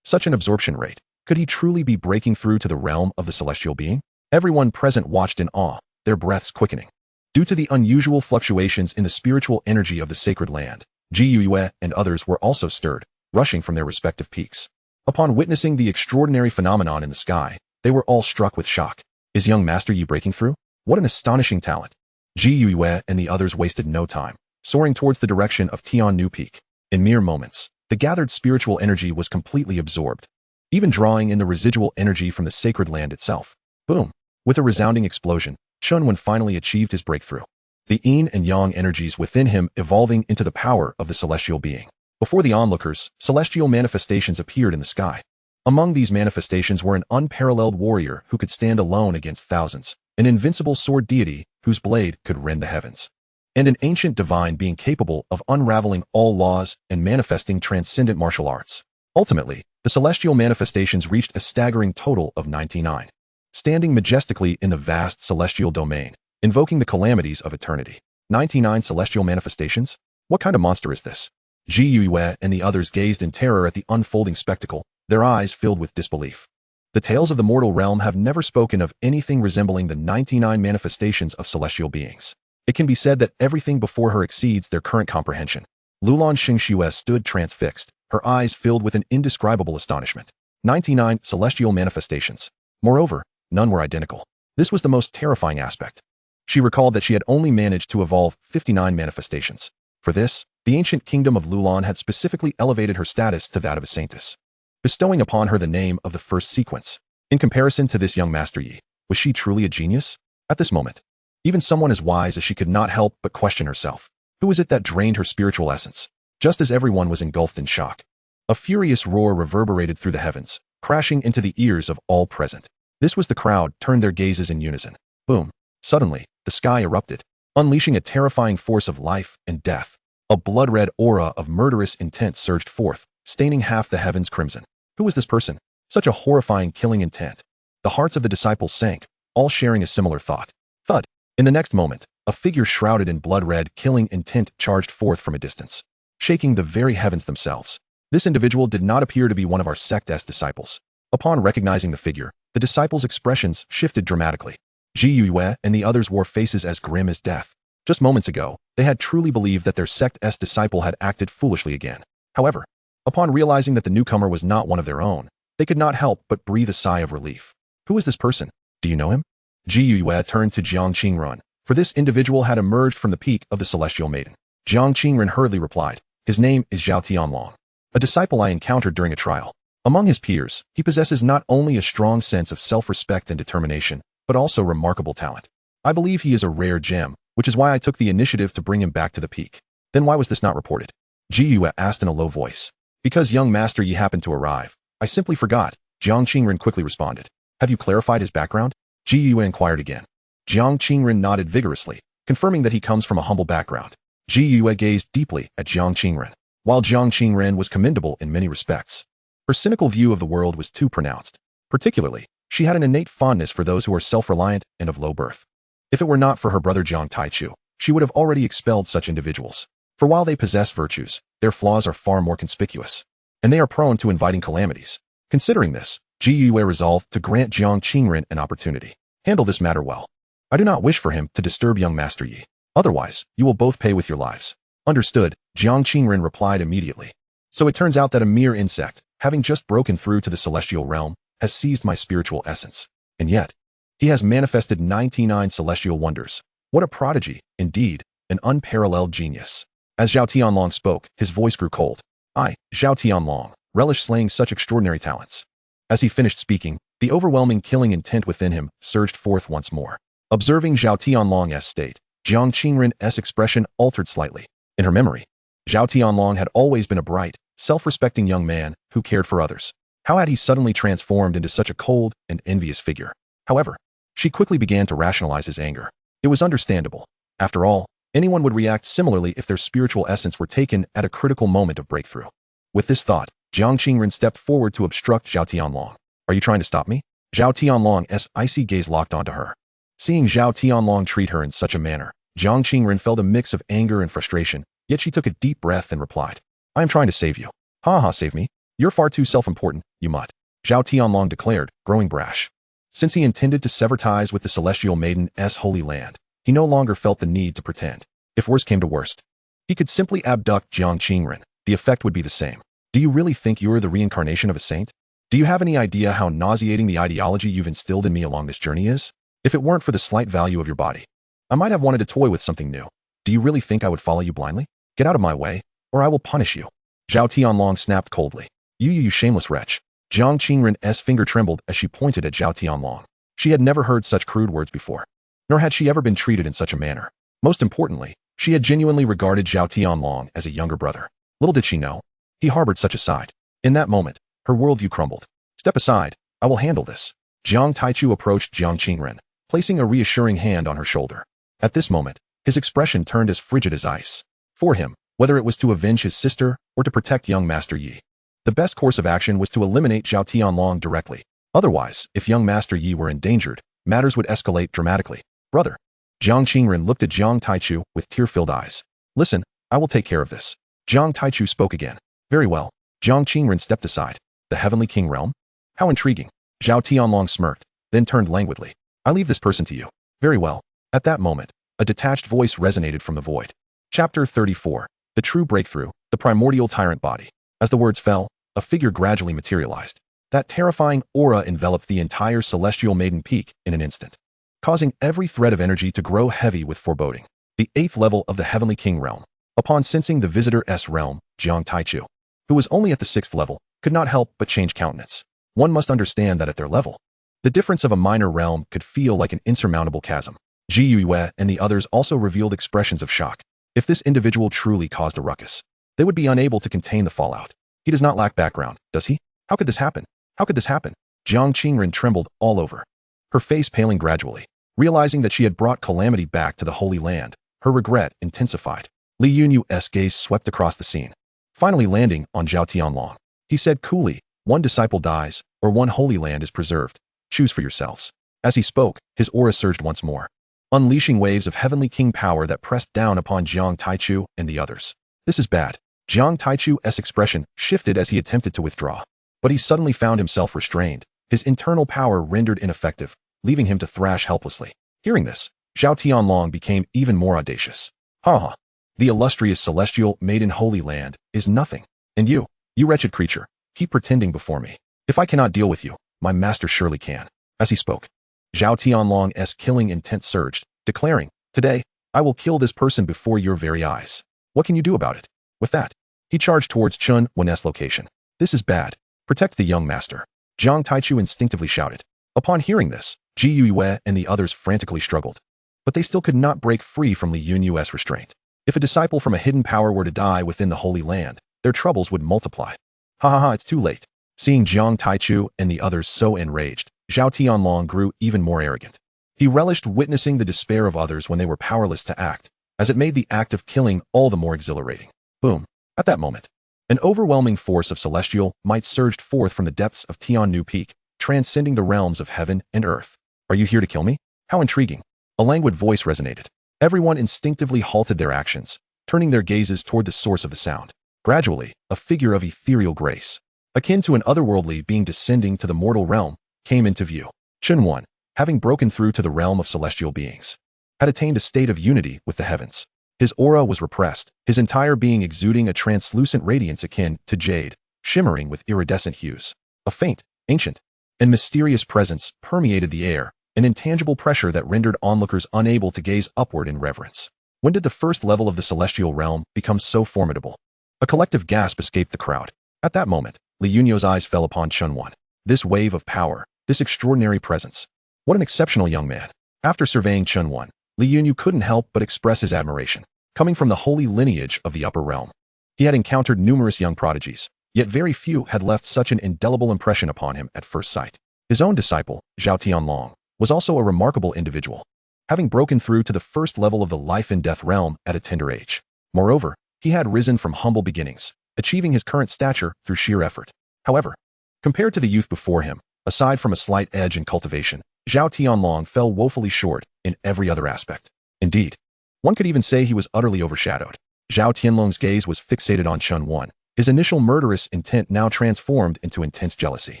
S1: Such an absorption rate. Could he truly be breaking through to the realm of the celestial being? Everyone present watched in awe, their breaths quickening. Due to the unusual fluctuations in the spiritual energy of the sacred land, Ji Yue and others were also stirred, rushing from their respective peaks. Upon witnessing the extraordinary phenomenon in the sky, they were all struck with shock. Is young Master Yi breaking through? What an astonishing talent! Ji Yue and the others wasted no time, soaring towards the direction of Tiannu Peak. In mere moments, the gathered spiritual energy was completely absorbed, even drawing in the residual energy from the sacred land itself. Boom! With a resounding explosion, Chen Wen finally achieved his breakthrough. The yin and yang energies within him evolving into the power of the celestial being. Before the onlookers, celestial manifestations appeared in the sky. Among these manifestations were an unparalleled warrior who could stand alone against thousands, an invincible sword deity whose blade could rend the heavens, and an ancient divine being capable of unraveling all laws and manifesting transcendent martial arts. Ultimately, the celestial manifestations reached a staggering total of 99, standing majestically in the vast celestial domain, invoking the calamities of eternity. 99 celestial manifestations? What kind of monster is this? Ji Yue and the others gazed in terror at the unfolding spectacle, their eyes filled with disbelief. The tales of the mortal realm have never spoken of anything resembling the 99 manifestations of celestial beings. It can be said that everything before her exceeds their current comprehension. Lulan Xingxue stood transfixed, her eyes filled with an indescribable astonishment. 99 celestial manifestations. Moreover, none were identical. This was the most terrifying aspect. She recalled that she had only managed to evolve 59 manifestations. For this, the ancient kingdom of Lulan had specifically elevated her status to that of a saintess, bestowing upon her the name of the first sequence. In comparison to this young Master Yi, was she truly a genius? At this moment, even someone as wise as she could not help but question herself. Who was it that drained her spiritual essence? Just as everyone was engulfed in shock, a furious roar reverberated through the heavens, crashing into the ears of all present. This was the crowd turned their gazes in unison. Boom! Suddenly, the sky erupted, unleashing a terrifying force of life and death. A blood-red aura of murderous intent surged forth, staining half the heavens crimson. Who was this person? Such a horrifying killing intent. The hearts of the disciples sank, all sharing a similar thought. Thud! In the next moment, a figure shrouded in blood-red killing intent charged forth from a distance, shaking the very heavens themselves. This individual did not appear to be one of our sect's disciples. Upon recognizing the figure, the disciples' expressions shifted dramatically. Ji Yue and the others wore faces as grim as death. Just moments ago, they had truly believed that their sect's disciple had acted foolishly again. However, upon realizing that the newcomer was not one of their own, they could not help but breathe a sigh of relief. Who is this person? Do you know him? Ji Yue turned to Jiang Qingren, for this individual had emerged from the peak of the Celestial Maiden. Jiang Qingren hurriedly replied, his name is Zhao Tianlong, a disciple I encountered during a trial. Among his peers, he possesses not only a strong sense of self-respect and determination, but also remarkable talent. I believe he is a rare gem, which is why I took the initiative to bring him back to the peak. Then why was this not reported? Ji Yue asked in a low voice. Because young Master Yi happened to arrive. I simply forgot, Jiang Qingren quickly responded. Have you clarified his background? Ji Yue inquired again. Jiang Qingren nodded vigorously, confirming that he comes from a humble background. Ji Yue gazed deeply at Jiang Qingren. While Jiang Qingren was commendable in many respects, her cynical view of the world was too pronounced. Particularly, she had an innate fondness for those who are self-reliant and of low birth. If it were not for her brother Jiang Taichu, she would have already expelled such individuals. For while they possess virtues, their flaws are far more conspicuous, and they are prone to inviting calamities. Considering this, Ji Yue resolved to grant Jiang Qingren an opportunity. Handle this matter well. I do not wish for him to disturb young Master Yi. Otherwise, you will both pay with your lives. Understood, Jiang Qingren replied immediately. So it turns out that a mere insect, having just broken through to the celestial realm, has seized my spiritual essence. And yet, he has manifested 99 celestial wonders. What a prodigy, indeed, an unparalleled genius. As Zhao Tianlong spoke, his voice grew cold. I, Zhao Tianlong, relish slaying such extraordinary talents. As he finished speaking, the overwhelming killing intent within him surged forth once more. Observing Zhao Tianlong's state, Jiang Qingren's expression altered slightly. In her memory, Zhao Tianlong had always been a bright, self-respecting young man who cared for others. How had he suddenly transformed into such a cold and envious figure? However, she quickly began to rationalize his anger. It was understandable. After all, anyone would react similarly if their spiritual essence were taken at a critical moment of breakthrough. With this thought, Jiang Qingren stepped forward to obstruct Zhao Tianlong. Are you trying to stop me? Zhao Tianlong's icy gaze locked onto her. Seeing Zhao Tianlong treat her in such a manner, Jiang Qingren felt a mix of anger and frustration, yet she took a deep breath and replied, I am trying to save you. Ha ha, save me? You're far too self-important, you mutt. Zhao Tianlong declared, growing brash. Since he intended to sever ties with the Celestial Maiden's holy land, he no longer felt the need to pretend. If worst came to worst, he could simply abduct Jiang Qingren. The effect would be the same. Do you really think you're the reincarnation of a saint? Do you have any idea how nauseating the ideology you've instilled in me along this journey is? If it weren't for the slight value of your body, I might have wanted to toy with something new. Do you really think I would follow you blindly? Get out of my way, or I will punish you. Zhao Tianlong snapped coldly. You shameless wretch. Jiang Qingren's finger trembled as she pointed at Zhao Tianlong. She had never heard such crude words before, nor had she ever been treated in such a manner. Most importantly, she had genuinely regarded Zhao Tianlong as a younger brother. Little did she know, he harbored such a side. In that moment, her worldview crumbled. Step aside, I will handle this. Jiang Taichu approached Jiang Qingren, placing a reassuring hand on her shoulder. At this moment, his expression turned as frigid as ice. For him, whether it was to avenge his sister or to protect young Master Yi, the best course of action was to eliminate Zhao Tianlong directly. Otherwise, if young Master Yi were endangered, matters would escalate dramatically. Brother. Jiang Qingren looked at Jiang Taichu with tear-filled eyes. Listen, I will take care of this. Jiang Taichu spoke again. Very well. Jiang Qingren stepped aside. The Heavenly King realm? How intriguing. Zhao Tianlong smirked, then turned languidly. I leave this person to you. Very well. At that moment, a detached voice resonated from the void. Chapter 34. The True Breakthrough, the Primordial Tyrant Body. As the words fell, a figure gradually materialized. That terrifying aura enveloped the entire Celestial Maiden Peak in an instant, causing every thread of energy to grow heavy with foreboding. The 8th level of the Heavenly King realm. Upon sensing the visitor's realm, Jiang Taichu, who was only at the 6th level, could not help but change countenance. One must understand that at their level, the difference of a minor realm could feel like an insurmountable chasm. Ji Yue and the others also revealed expressions of shock. If this individual truly caused a ruckus, they would be unable to contain the fallout. He does not lack background, does he? How could this happen? How could this happen? Jiang Qingren trembled all over, her face paling gradually. Realizing that she had brought calamity back to the Holy Land, her regret intensified. Li Yunyu's gaze swept across the scene, finally landing on Zhao Tianlong. He said coolly, one disciple dies, or one holy land is preserved. Choose for yourselves. As he spoke, his aura surged once more, unleashing waves of Heavenly King power that pressed down upon Jiang Taichu and the others. This is bad. Jiang Taichu's expression shifted as he attempted to withdraw, but he suddenly found himself restrained, his internal power rendered ineffective, leaving him to thrash helplessly. Hearing this, Zhao Tianlong became even more audacious. Ha ha. The illustrious Celestial Maiden Holy Land is nothing. And you wretched creature, keep pretending before me. If I cannot deal with you, my master surely can. As he spoke, Zhao Tianlong's killing intent surged, declaring, Today, I will kill this person before your very eyes. What can you do about it? With that, he charged towards Chen Wen's location. This is bad. Protect the young master. Jiang Taichu instinctively shouted. Upon hearing this, Ji Yue and the others frantically struggled. But they still could not break free from Li Yunyu's restraint. If a disciple from a hidden power were to die within the Holy Land, their troubles would multiply. Ha ha ha, it's too late. Seeing Jiang Taichu and the others so enraged, Zhao Tianlong grew even more arrogant. He relished witnessing the despair of others when they were powerless to act, as it made the act of killing all the more exhilarating. Boom. At that moment, an overwhelming force of celestial might surged forth from the depths of Tiannu Peak, transcending the realms of heaven and earth. Are you here to kill me? How intriguing. A languid voice resonated. Everyone instinctively halted their actions, turning their gazes toward the source of the sound. Gradually, a figure of ethereal grace, akin to an otherworldly being descending to the mortal realm, came into view. Chen Wen, having broken through to the realm of celestial beings, had attained a state of unity with the heavens. His aura was repressed, his entire being exuding a translucent radiance akin to jade, shimmering with iridescent hues. A faint, ancient, and mysterious presence permeated the air, an intangible pressure that rendered onlookers unable to gaze upward in reverence. When did the first level of the celestial realm become so formidable? A collective gasp escaped the crowd. At that moment, Li Yunyu's eyes fell upon Chen Wen. This wave of power, this extraordinary presence. What an exceptional young man. After surveying Chen Wen, Li Yunyu couldn't help but express his admiration. Coming from the holy lineage of the upper realm, he had encountered numerous young prodigies, yet very few had left such an indelible impression upon him at first sight. His own disciple, Zhao Tianlong, was also a remarkable individual, having broken through to the first level of the life and death realm at a tender age. Moreover, he had risen from humble beginnings, achieving his current stature through sheer effort. However, compared to the youth before him, aside from a slight edge in cultivation, Zhao Tianlong fell woefully short in every other aspect. Indeed, one could even say he was utterly overshadowed. Zhao Tianlong's gaze was fixated on Chen Wen, his initial murderous intent now transformed into intense jealousy.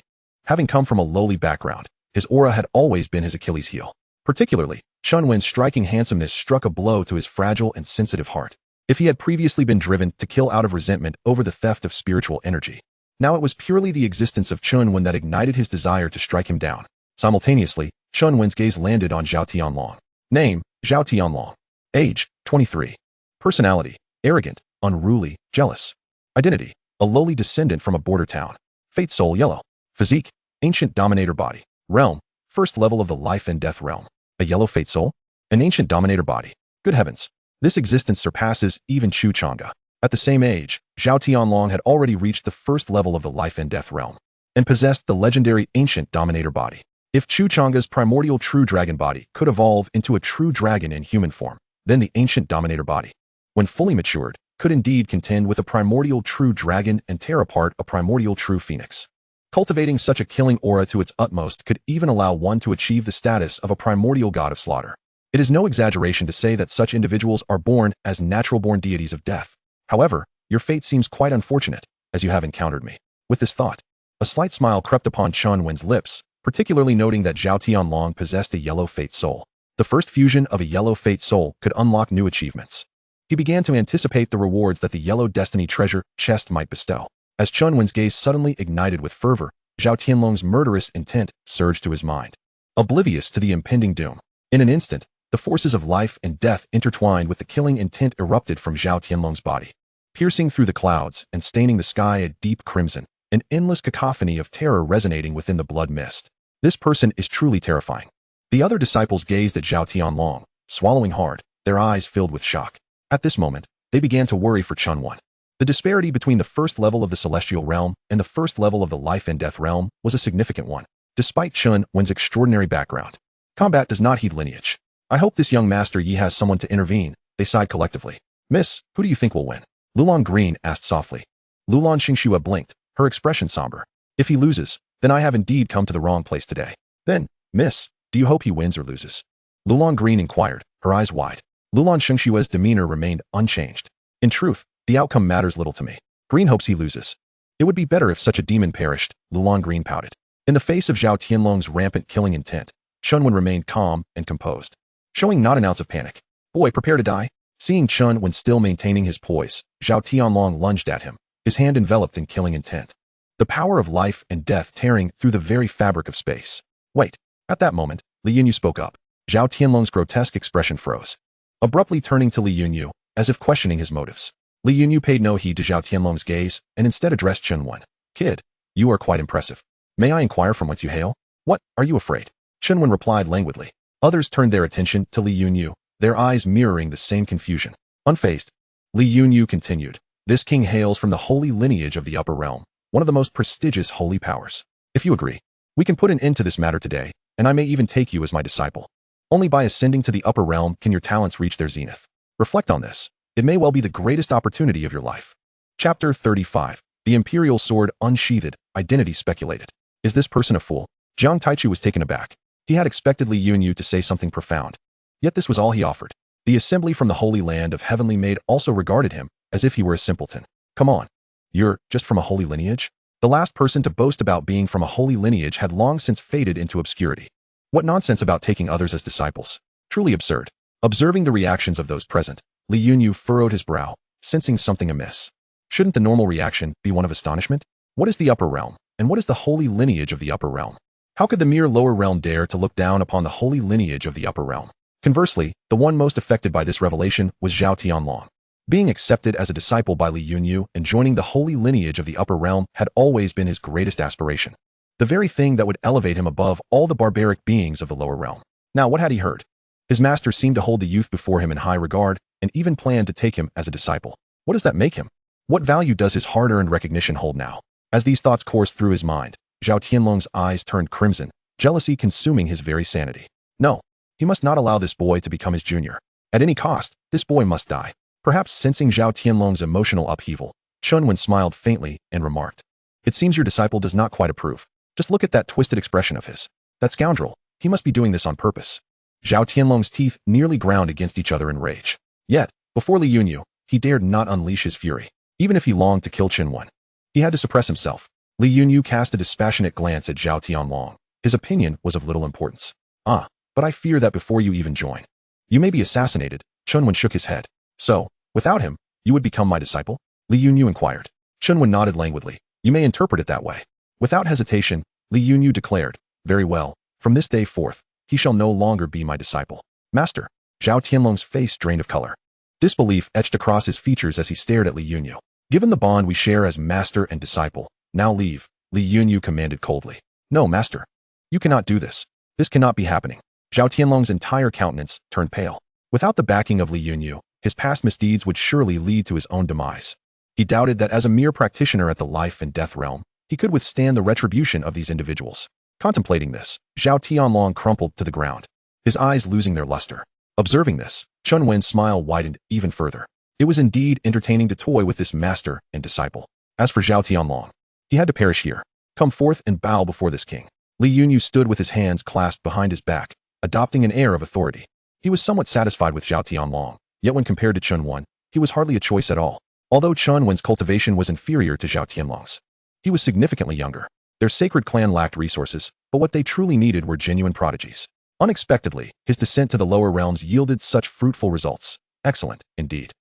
S1: Having come from a lowly background, his aura had always been his Achilles heel. Particularly, Chen Wen's striking handsomeness struck a blow to his fragile and sensitive heart. If he had previously been driven to kill out of resentment over the theft of spiritual energy, now it was purely the existence of Chen Wen that ignited his desire to strike him down. Simultaneously, Chen Wen's gaze landed on Zhao Tianlong. Name, Zhao Tianlong. Age, 23. Personality, arrogant, unruly, jealous. Identity, a lowly descendant from a border town. Fate soul yellow. Physique, ancient dominator body. Realm, first level of the life and death realm. A yellow fate soul? An ancient dominator body. Good heavens. This existence surpasses even Chu Chang'e. At the same age, Zhao Tianlong had already reached the first level of the life and death realm, and possessed the legendary ancient dominator body. If Chu Chang'e's primordial true dragon body could evolve into a true dragon in human form, then the ancient dominator body, when fully matured, could indeed contend with a primordial true dragon and tear apart a primordial true phoenix. Cultivating such a killing aura to its utmost could even allow one to achieve the status of a primordial god of slaughter. It is no exaggeration to say that such individuals are born as natural-born deities of death. However, your fate seems quite unfortunate, as you have encountered me. With this thought, a slight smile crept upon Chen Wen's lips, particularly noting that Zhao Tianlong possessed a yellow fate soul. The first fusion of a yellow fate soul could unlock new achievements. He began to anticipate the rewards that the yellow destiny treasure chest might bestow. As Chen Wen's gaze suddenly ignited with fervor, Zhao Tianlong's murderous intent surged to his mind. Oblivious to the impending doom, in an instant, the forces of life and death intertwined with the killing intent erupted from Zhao Tianlong's body, piercing through the clouds and staining the sky a deep crimson, an endless cacophony of terror resonating within the blood mist. This person is truly terrifying. The other disciples gazed at Zhao Tianlong, swallowing hard, their eyes filled with shock. At this moment, they began to worry for Chen Wen. The disparity between the first level of the celestial realm and the first level of the life and death realm was a significant one. Despite Chen Wen's extraordinary background, combat does not heed lineage. I hope this young master Yi has someone to intervene, they sighed collectively. Miss, who do you think will win? Lulan Green asked softly. Lulan Xingxue blinked, her expression somber. If he loses, then I have indeed come to the wrong place today. Then, miss, do you hope he wins or loses? Lulan Green inquired, her eyes wide. Lulan Xingxue's demeanor remained unchanged. In truth, the outcome matters little to me. Green hopes he loses. It would be better if such a demon perished, Lulan Green pouted. In the face of Zhao Tianlong's rampant killing intent, Chen Wen remained calm and composed, showing not an ounce of panic. Boy, prepare to die. Seeing Chen Wen still maintaining his poise, Zhao Tianlong lunged at him, his hand enveloped in killing intent. The power of life and death tearing through the very fabric of space. Wait. At that moment, Li Yunyu spoke up. Zhao Tianlong's grotesque expression froze, abruptly turning to Li Yunyu, as if questioning his motives. Li Yunyu paid no heed to Zhao Tianlong's gaze and instead addressed Chen Wen. Kid, You are quite impressive. May I inquire from whence you hail? What, are you afraid? Chen Wen replied languidly. Others turned their attention to Li Yunyu, their eyes mirroring the same confusion. Unfazed, Li Yunyu continued. This king hails from the holy lineage of the upper realm, one of the most prestigious holy powers. If you agree, we can put an end to this matter today, and I may even take you as my disciple. Only by ascending to the upper realm can your talents reach their zenith. Reflect on this. It may well be the greatest opportunity of your life. Chapter 35. The Imperial Sword Unsheathed. Identity Speculated. Is this person a fool? Jiang Taichu was taken aback. He had expected Li Yunyu to say something profound. Yet this was all he offered. The assembly from the Holy Land of Heavenly Maid also regarded him as if he were a simpleton. Come on. You're just from a holy lineage? The last person to boast about being from a holy lineage had long since faded into obscurity. What nonsense about taking others as disciples? Truly absurd. Observing the reactions of those present, Li Yunyu furrowed his brow, sensing something amiss. Shouldn't the normal reaction be one of astonishment? What is the upper realm, and what is the holy lineage of the upper realm? How could the mere lower realm dare to look down upon the holy lineage of the upper realm? Conversely, the one most affected by this revelation was Zhao Tianlong. Being accepted as a disciple by Li Yunyu and joining the holy lineage of the upper realm had always been his greatest aspiration. The very thing that would elevate him above all the barbaric beings of the lower realm. Now, what had he heard? His master seemed to hold the youth before him in high regard and even planned to take him as a disciple. What does that make him? What value does his hard-earned recognition hold now? As these thoughts coursed through his mind, Zhao Tianlong's eyes turned crimson, jealousy consuming his very sanity. No, he must not allow this boy to become his junior. At any cost, this boy must die. Perhaps sensing Zhao Tianlong's emotional upheaval, Chen Wen smiled faintly and remarked, "It seems your disciple does not quite approve. Just look at that twisted expression of his. That scoundrel, he must be doing this on purpose." Zhao Tianlong's teeth nearly ground against each other in rage. Yet, before Li Yunyu, he dared not unleash his fury, even if he longed to kill Chen Wen. He had to suppress himself. Li Yunyu cast a dispassionate glance at Zhao Tianlong. His opinion was of little importance. "Ah, but I fear that before you even join, you may be assassinated." Chen Wen shook his head. "So, without him, you would become my disciple?" Li Yunyu inquired. Chen Wen nodded languidly. "You may interpret it that way." Without hesitation, Li Yunyu declared, "Very well, from this day forth, he shall no longer be my disciple." "Master." Zhao Tianlong's face drained of color. Disbelief etched across his features as he stared at Li Yunyu. "Given the bond we share as master and disciple, now leave," Li Yunyu commanded coldly. "No, master. You cannot do this. This cannot be happening." Zhao Tianlong's entire countenance turned pale. Without the backing of Li Yunyu, his past misdeeds would surely lead to his own demise. He doubted that as a mere practitioner at the life and death realm, he could withstand the retribution of these individuals. Contemplating this, Zhao Tianlong crumpled to the ground, his eyes losing their luster. Observing this, Chen Wen's smile widened even further. It was indeed entertaining to toy with this master and disciple. As for Zhao Tianlong, he had to perish here. Come forth and bow before this king. Li Yunyu stood with his hands clasped behind his back, adopting an air of authority. He was somewhat satisfied with Zhao Tianlong, yet when compared to Chen Wen, he was hardly a choice at all. Although Chen Wen's cultivation was inferior to Zhao Tianlong's, he was significantly younger. Their sacred clan lacked resources, but what they truly needed were genuine prodigies. Unexpectedly, his descent to the lower realms yielded such fruitful results. Excellent, indeed.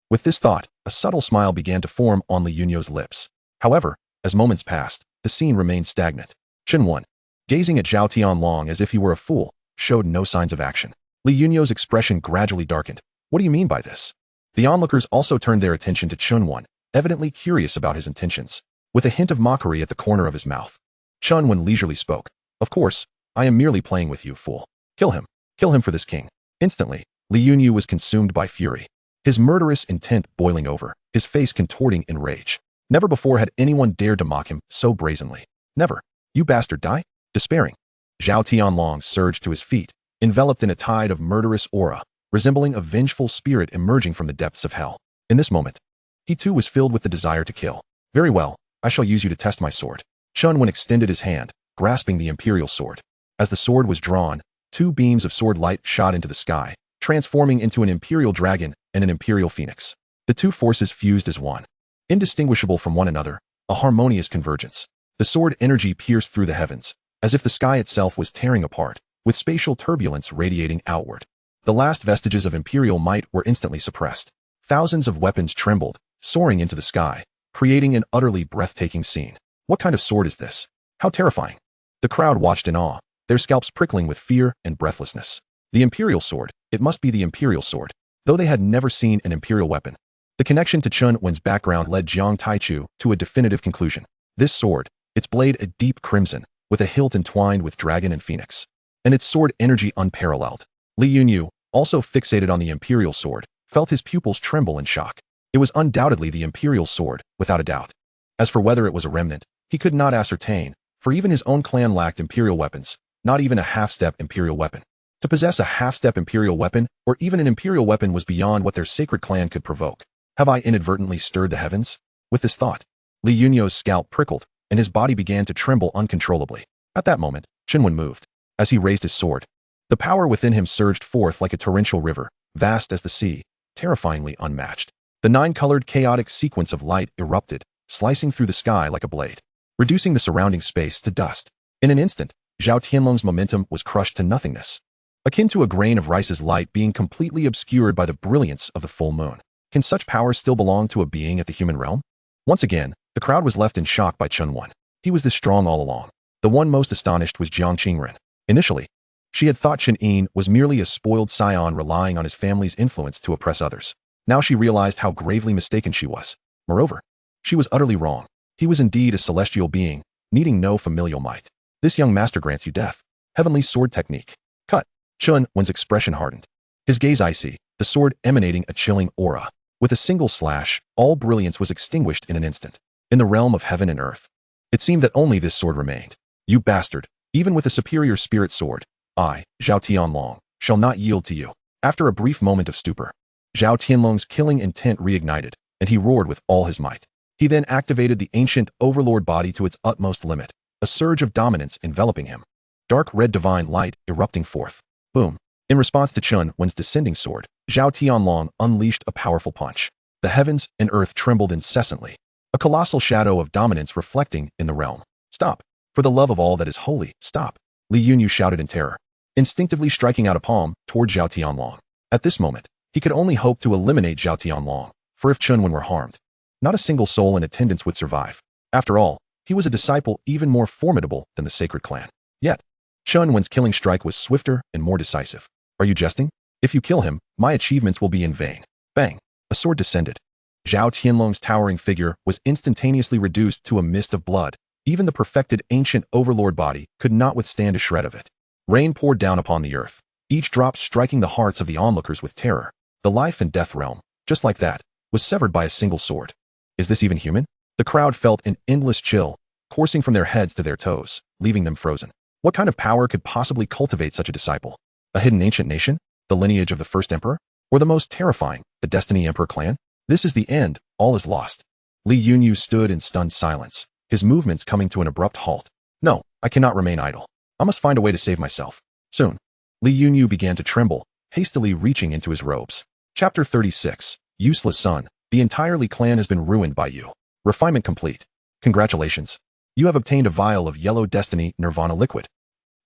S1: With this thought, a subtle smile began to form on Li Yunyu's lips. However, as moments passed, the scene remained stagnant. Chen Wen, gazing at Zhao Tianlong as if he were a fool, showed no signs of action. Li Yunyu's expression gradually darkened. "What do you mean by this?" The onlookers also turned their attention to Chen Wen, evidently curious about his intentions. With a hint of mockery at the corner of his mouth, Chen Wen leisurely spoke. "Of course, I am merely playing with you, fool. Kill him. Kill him for this king." Instantly, Li Yunyu was consumed by fury, his murderous intent boiling over, his face contorting in rage. Never before had anyone dared to mock him so brazenly. "Never. You bastard, die." Despairing, Zhao Tianlong surged to his feet, enveloped in a tide of murderous aura, resembling a vengeful spirit emerging from the depths of hell. In this moment, he too was filled with the desire to kill. "Very well, I shall use you to test my sword." Chen Wen extended his hand, grasping the imperial sword. As the sword was drawn, two beams of sword light shot into the sky, transforming into an imperial dragon and an imperial phoenix. The two forces fused as one. Indistinguishable from one another, a harmonious convergence. The sword energy pierced through the heavens, as if the sky itself was tearing apart, with spatial turbulence radiating outward. The last vestiges of imperial might were instantly suppressed. Thousands of weapons trembled, soaring into the sky, creating an utterly breathtaking scene. What kind of sword is this? How terrifying! The crowd watched in awe, their scalps prickling with fear and breathlessness. The imperial sword, it must be the imperial sword. Though they had never seen an imperial weapon, the connection to Chen Wen's background led Jiang Taichu to a definitive conclusion. This sword, its blade a deep crimson, with a hilt entwined with dragon and phoenix, and its sword energy unparalleled. Li Yunyu, also fixated on the Imperial sword, felt his pupils tremble in shock. It was undoubtedly the Imperial sword, without a doubt. As for whether it was a remnant, he could not ascertain, for even his own clan lacked Imperial weapons, not even a half-step Imperial weapon. To possess a half-step Imperial weapon, or even an Imperial weapon, was beyond what their sacred clan could provoke. Have I inadvertently stirred the heavens? With this thought, Li Yunyu's scalp prickled, and his body began to tremble uncontrollably. At that moment, Chen Wen moved. As he raised his sword, the power within him surged forth like a torrential river, vast as the sea, terrifyingly unmatched. The nine-colored chaotic sequence of light erupted, slicing through the sky like a blade, reducing the surrounding space to dust. In an instant, Zhao Tianlong's momentum was crushed to nothingness, akin to a grain of rice's light being completely obscured by the brilliance of the full moon. Can such power still belong to a being at the human realm? Once again, the crowd was left in shock by Chen Wen. He was this strong all along. The one most astonished was Jiang Qingren. Initially, she had thought Chen Yin was merely a spoiled scion relying on his family's influence to oppress others. Now she realized how gravely mistaken she was. Moreover, she was utterly wrong. He was indeed a celestial being, needing no familial might. This young master grants you death. Heavenly sword technique. Cut. Chen Wen's expression hardened. His gaze icy, the sword emanating a chilling aura. With a single slash, all brilliance was extinguished in an instant. In the realm of heaven and earth, it seemed that only this sword remained. You bastard! Even with a superior spirit sword, I, Zhao Tianlong, shall not yield to you. After a brief moment of stupor, Zhao Tianlong's killing intent reignited, and he roared with all his might. He then activated the ancient overlord body to its utmost limit, a surge of dominance enveloping him. Dark red divine light erupting forth. Boom. In response to Chen Wen's descending sword, Zhao Tianlong unleashed a powerful punch. The heavens and earth trembled incessantly, a colossal shadow of dominance reflecting in the realm. Stop. For the love of all that is holy, stop. Li Yunyu shouted in terror, instinctively striking out a palm toward Zhao Tianlong. At this moment, he could only hope to eliminate Zhao Tianlong, for if Chen Wen were harmed, not a single soul in attendance would survive. After all, he was a disciple even more formidable than the sacred clan. Yet, Chen Wen's killing strike was swifter and more decisive. Are you jesting? If you kill him, my achievements will be in vain. Bang! A sword descended. Zhao Tianlong's towering figure was instantaneously reduced to a mist of blood. Even the perfected ancient overlord body could not withstand a shred of it. Rain poured down upon the earth, each drop striking the hearts of the onlookers with terror. The life and death realm, just like that, was severed by a single sword. Is this even human? The crowd felt an endless chill, coursing from their heads to their toes, leaving them frozen. What kind of power could possibly cultivate such a disciple? A hidden ancient nation? The lineage of the first emperor? Or the most terrifying, the Destiny Emperor clan? This is the end, all is lost. Li Yunyu stood in stunned silence, his movements coming to an abrupt halt. No, I cannot remain idle. I must find a way to save myself. Soon. Li Yunyu began to tremble, hastily reaching into his robes. Chapter 36. Useless son, the entire Li clan has been ruined by you. Refinement complete. Congratulations. You have obtained a vial of yellow destiny nirvana liquid.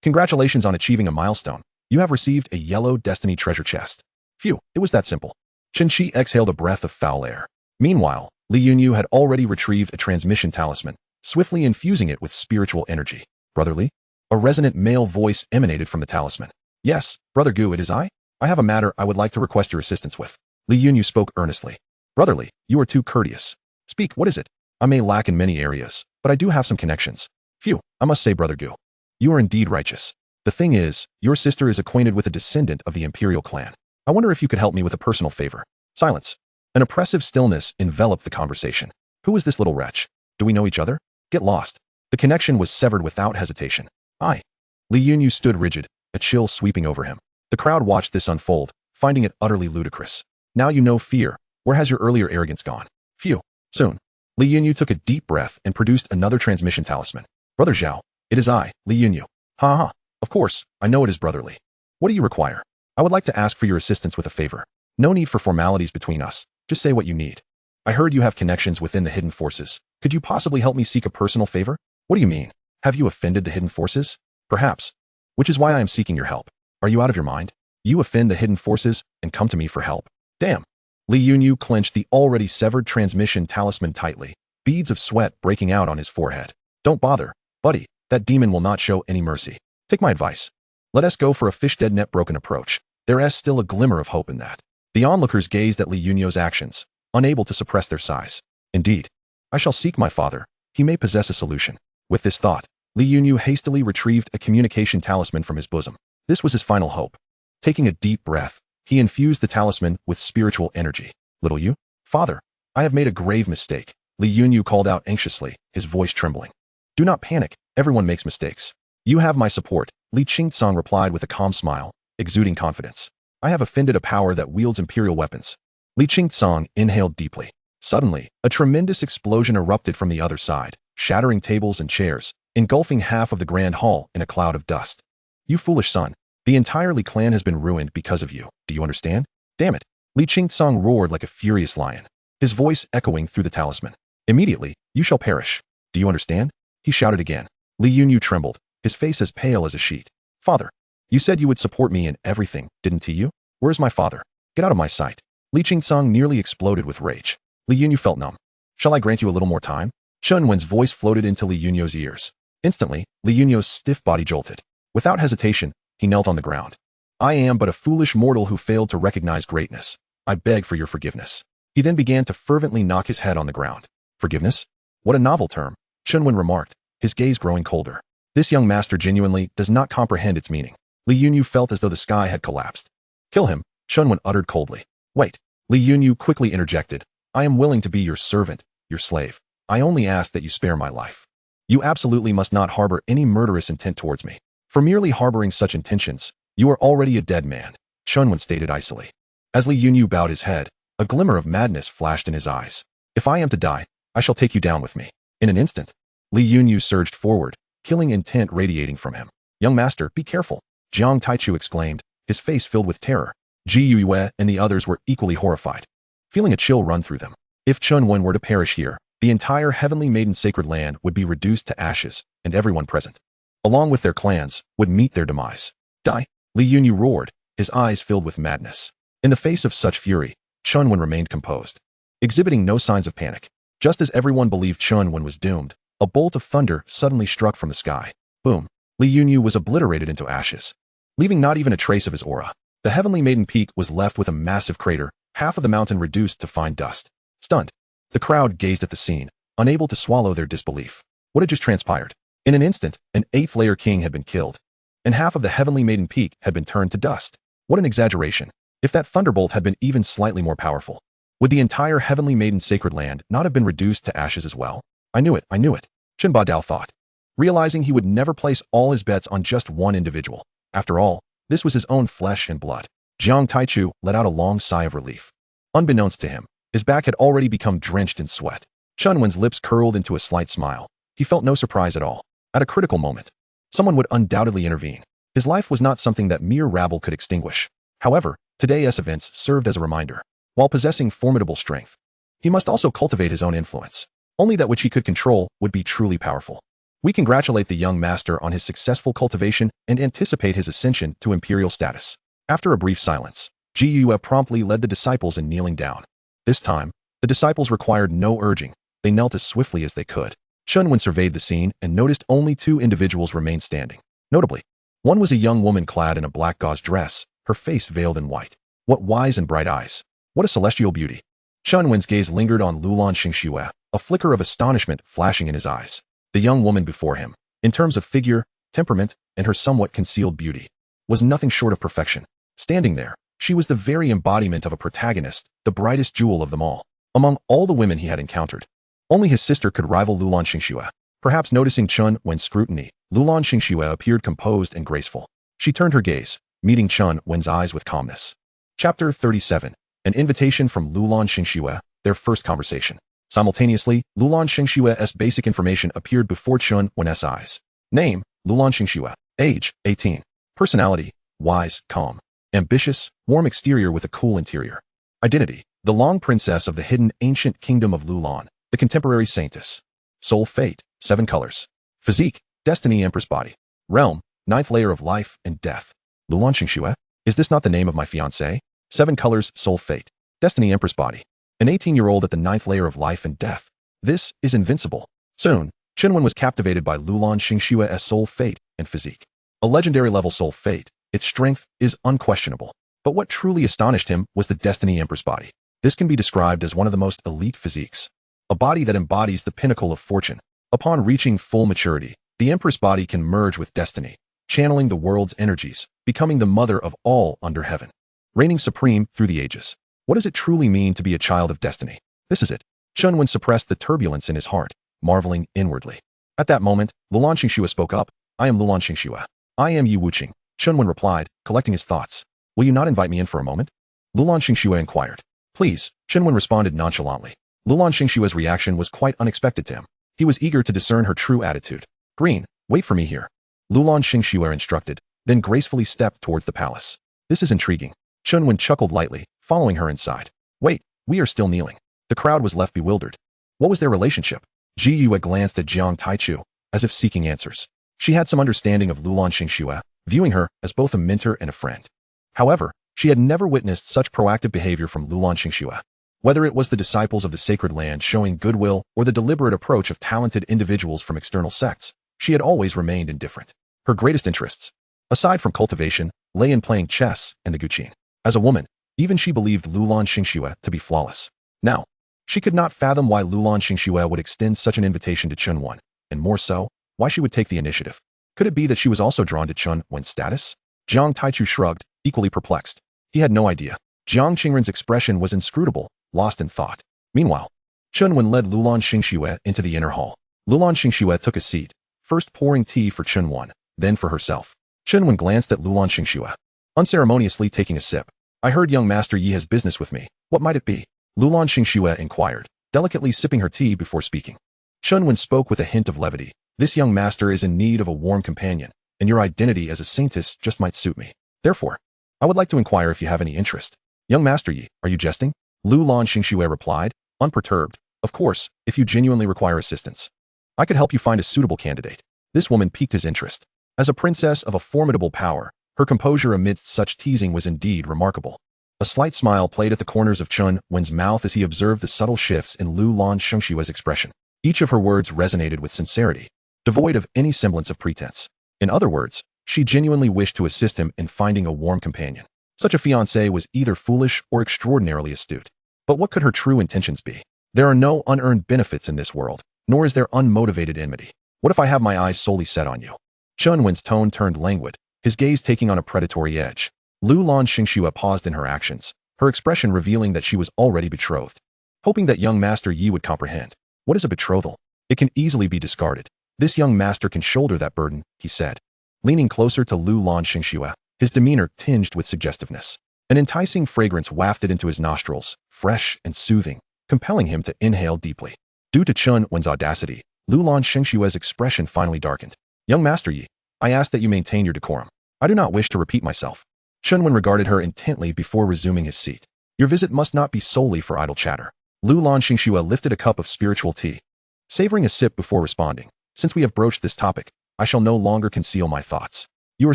S1: Congratulations on achieving a milestone. You have received a yellow destiny treasure chest. Phew, it was that simple. Chen Shi exhaled a breath of foul air. Meanwhile, Li Yunyu had already retrieved a transmission talisman, swiftly infusing it with spiritual energy. Brotherly? A resonant male voice emanated from the talisman. Yes, Brother Gu, it is I. I have a matter I would like to request your assistance with. Li Yunyu spoke earnestly. Brotherly, you are too courteous. Speak, what is it? I may lack in many areas, but I do have some connections. Phew, I must say, Brother Gu, you are indeed righteous. The thing is, your sister is acquainted with a descendant of the Imperial Clan. I wonder if you could help me with a personal favor. Silence. An oppressive stillness enveloped the conversation. Who is this little wretch? Do we know each other? Get lost. The connection was severed without hesitation. I. Li Yunyu stood rigid, a chill sweeping over him. The crowd watched this unfold, finding it utterly ludicrous. Now you know fear. Where has your earlier arrogance gone? Phew. Soon. Li Yunyu took a deep breath and produced another transmission talisman. Brother Zhao, it is I, Li Yunyu. Ha ha. Of course, I know it is brotherly. What do you require? I would like to ask for your assistance with a favor. No need for formalities between us. Just say what you need. I heard you have connections within the hidden forces. Could you possibly help me seek a personal favor? What do you mean? Have you offended the hidden forces? Perhaps. Which is why I am seeking your help. Are you out of your mind? You offend the hidden forces and come to me for help. Damn. Li Yunyu clenched the already severed transmission talisman tightly, beads of sweat breaking out on his forehead. Don't bother, buddy. That demon will not show any mercy. Take my advice. Let us go for a fish-dead net broken approach. There is still a glimmer of hope in that. The onlookers gazed at Li Yunyu's actions, unable to suppress their sighs. Indeed. I shall seek my father. He may possess a solution. With this thought, Li Yunyu hastily retrieved a communication talisman from his bosom. This was his final hope. Taking a deep breath, he infused the talisman with spiritual energy. Little Yu? Father, I have made a grave mistake, Li Yunyu called out anxiously, his voice trembling. Do not panic, everyone makes mistakes. You have my support, Li Qingsong replied with a calm smile, exuding confidence. I have offended a power that wields imperial weapons. Li Qingsong inhaled deeply. Suddenly, a tremendous explosion erupted from the other side, shattering tables and chairs, engulfing half of the grand hall in a cloud of dust. You foolish son, the entire Li clan has been ruined because of you, do you understand? Damn it! Li Qingsong roared like a furious lion, his voice echoing through the talisman. Immediately, you shall perish. Do you understand? He shouted again. Li Yunyu trembled, his face as pale as a sheet. Father, you said you would support me in everything, didn't you? Where's my father? Get out of my sight. Li Qingsong nearly exploded with rage. Li Yunyu felt numb. Shall I grant you a little more time? Chen Wen's voice floated into Li Yunyu's ears. Instantly, Li Yunyu's stiff body jolted. Without hesitation, he knelt on the ground. I am but a foolish mortal who failed to recognize greatness. I beg for your forgiveness. He then began to fervently knock his head on the ground. Forgiveness? What a novel term, Chen Wen remarked, his gaze growing colder. This young master genuinely does not comprehend its meaning. Li Yunyu felt as though the sky had collapsed. Kill him, Chen Wen uttered coldly. Wait, Li Yunyu quickly interjected. I am willing to be your servant, your slave. I only ask that you spare my life. You absolutely must not harbor any murderous intent towards me. For merely harboring such intentions, you are already a dead man, Chen Wen stated icily. As Li Yunyu bowed his head, a glimmer of madness flashed in his eyes. If I am to die, I shall take you down with me. In an instant, Li Yunyu surged forward, killing intent radiating from him. Young master, be careful, Jiang Taichu exclaimed, his face filled with terror. Ji Yue and the others were equally horrified, feeling a chill run through them. If Chen Wen were to perish here, the entire Heavenly Maiden sacred land would be reduced to ashes, and everyone present, along with their clans, would meet their demise. Die! Li Yunyu roared, his eyes filled with madness. In the face of such fury, Chen Wen remained composed, exhibiting no signs of panic. Just as everyone believed Chen Wen was doomed, a bolt of thunder suddenly struck from the sky. Boom! Li Yunyu was obliterated into ashes, leaving not even a trace of his aura. The Heavenly Maiden Peak was left with a massive crater, half of the mountain reduced to fine dust. Stunned, the crowd gazed at the scene, unable to swallow their disbelief. What had just transpired? In an instant, an 8th-layer king had been killed, and half of the Heavenly Maiden Peak had been turned to dust. What an exaggeration. If that thunderbolt had been even slightly more powerful, would the entire Heavenly Maiden sacred land not have been reduced to ashes as well? I knew it, Chen Badao thought, realizing he would never place all his bets on just one individual. After all, this was his own flesh and blood. Jiang Taichu let out a long sigh of relief. Unbeknownst to him, his back had already become drenched in sweat. Chen Wen's lips curled into a slight smile. He felt no surprise at all. At a critical moment, someone would undoubtedly intervene. His life was not something that mere rabble could extinguish. However, today's events served as a reminder. While possessing formidable strength, he must also cultivate his own influence. Only that which he could control would be truly powerful. We congratulate the young master on his successful cultivation and anticipate his ascension to imperial status. After a brief silence, Ji Yue promptly led the disciples in kneeling down. This time, the disciples required no urging. They knelt as swiftly as they could. Chen Wen surveyed the scene and noticed only 2 individuals remained standing. Notably, one was a young woman clad in a black gauze dress, her face veiled in white. What wise and bright eyes! What a celestial beauty! Chen Wen's gaze lingered on Lulan Xingxue, a flicker of astonishment flashing in his eyes. The young woman before him, in terms of figure, temperament, and her somewhat concealed beauty, was nothing short of perfection. Standing there, she was the very embodiment of a protagonist, the brightest jewel of them all. Among all the women he had encountered, only his sister could rival Lulan Xingxue. Perhaps noticing Chen Wen's scrutiny, Lulan Xingxue appeared composed and graceful. She turned her gaze, meeting Chen Wen's eyes with calmness. Chapter 37. An invitation from Lulan Xingxue, their first conversation. Simultaneously, Lulan Xingxue's basic information appeared before Chen Wen's eyes. Name, Lulan Xingxue. Age, 18. Personality, wise, calm. Ambitious, warm exterior with a cool interior. Identity, the long princess of the hidden ancient kingdom of Lulan, the contemporary saintess. Soul fate, 7 colors. Physique, destiny empress body. Realm, 9th layer of life and death. Lulan Xingxue? Is this not the name of my fiancé? 7 colors, soul fate. Destiny empress body. An 18-year-old at the 9th layer of life and death. This is Invincible. Soon, Chen Wen was captivated by Lulan Xingxue's soul fate and physique. A legendary level soul fate, its strength is unquestionable. But what truly astonished him was the Destiny Empress body. This can be described as one of the most elite physiques. A body that embodies the pinnacle of fortune. Upon reaching full maturity, the Empress body can merge with destiny, channeling the world's energies, becoming the mother of all under heaven, reigning supreme through the ages. What does it truly mean to be a child of destiny? This is it. Chen Wen suppressed the turbulence in his heart, marveling inwardly. At that moment, Lulan Xingxue spoke up. I am Lulan Xingxue. I am Yi Wuqing. Chen Wen replied, collecting his thoughts. Will you not invite me in for a moment? Lulan Xingxue inquired. Please, Chen Wen responded nonchalantly. Lulan Xingxue's reaction was quite unexpected to him. He was eager to discern her true attitude. Green, wait for me here. Lulan Xingxue instructed, then gracefully stepped towards the palace. This is intriguing. Chen Wen chuckled lightly, following her inside. Wait, we are still kneeling. The crowd was left bewildered. What was their relationship? Ji Yue glanced at Jiang Taichu, as if seeking answers. She had some understanding of Lulan Xingxue, viewing her as both a mentor and a friend. However, she had never witnessed such proactive behavior from Lulan Xingxue. Whether it was the disciples of the sacred land showing goodwill or the deliberate approach of talented individuals from external sects, she had always remained indifferent. Her greatest interests, aside from cultivation, lay in playing chess and the guqin. As a woman, even she believed Lulan Xingxue to be flawless. Now, she could not fathom why Lulan Xingxue would extend such an invitation to Chen Wen, and more so, why she would take the initiative. Could it be that she was also drawn to Chen Wen's status? Jiang Taichu shrugged, equally perplexed. He had no idea. Jiang Qingren's expression was inscrutable, lost in thought. Meanwhile, Chen Wen led Lulan Xingxue into the inner hall. Lulan Xingxue took a seat, first pouring tea for Chen Wen, then for herself. Chen Wen glanced at Lulan Xingxue, unceremoniously taking a sip. I heard young Master Yi has business with me. What might it be? Lulan Xingxue inquired, delicately sipping her tea before speaking. Chen Wen spoke with a hint of levity. This young master is in need of a warm companion, and your identity as a saintess just might suit me. Therefore, I would like to inquire if you have any interest. Young Master Yi, are you jesting? Lulan Xingxue replied, unperturbed. Of course, if you genuinely require assistance. I could help you find a suitable candidate. This woman piqued his interest. As a princess of a formidable power, her composure amidst such teasing was indeed remarkable. A slight smile played at the corners of Chen Wen's mouth as he observed the subtle shifts in Lulan Xingxue's expression. Each of her words resonated with sincerity, devoid of any semblance of pretense. In other words, she genuinely wished to assist him in finding a warm companion. Such a fiancé was either foolish or extraordinarily astute. But what could her true intentions be? There are no unearned benefits in this world, nor is there unmotivated enmity. What if I have my eyes solely set on you? Chen Wen's tone turned languid, his gaze taking on a predatory edge. Lulan Xingxue paused in her actions, her expression revealing that she was already betrothed. Hoping that young Master Yi would comprehend. What is a betrothal? It can easily be discarded. This young master can shoulder that burden, he said. Leaning closer to Lulan Xingxue, his demeanor tinged with suggestiveness. An enticing fragrance wafted into his nostrils, fresh and soothing, compelling him to inhale deeply. Due to Chen Wen's audacity, Lulan Xingxue's expression finally darkened. Young Master Yi, I ask that you maintain your decorum. I do not wish to repeat myself. Chen Wen regarded her intently before resuming his seat. Your visit must not be solely for idle chatter. Lulan Xingxue lifted a cup of spiritual tea, savoring a sip before responding. Since we have broached this topic, I shall no longer conceal my thoughts. You are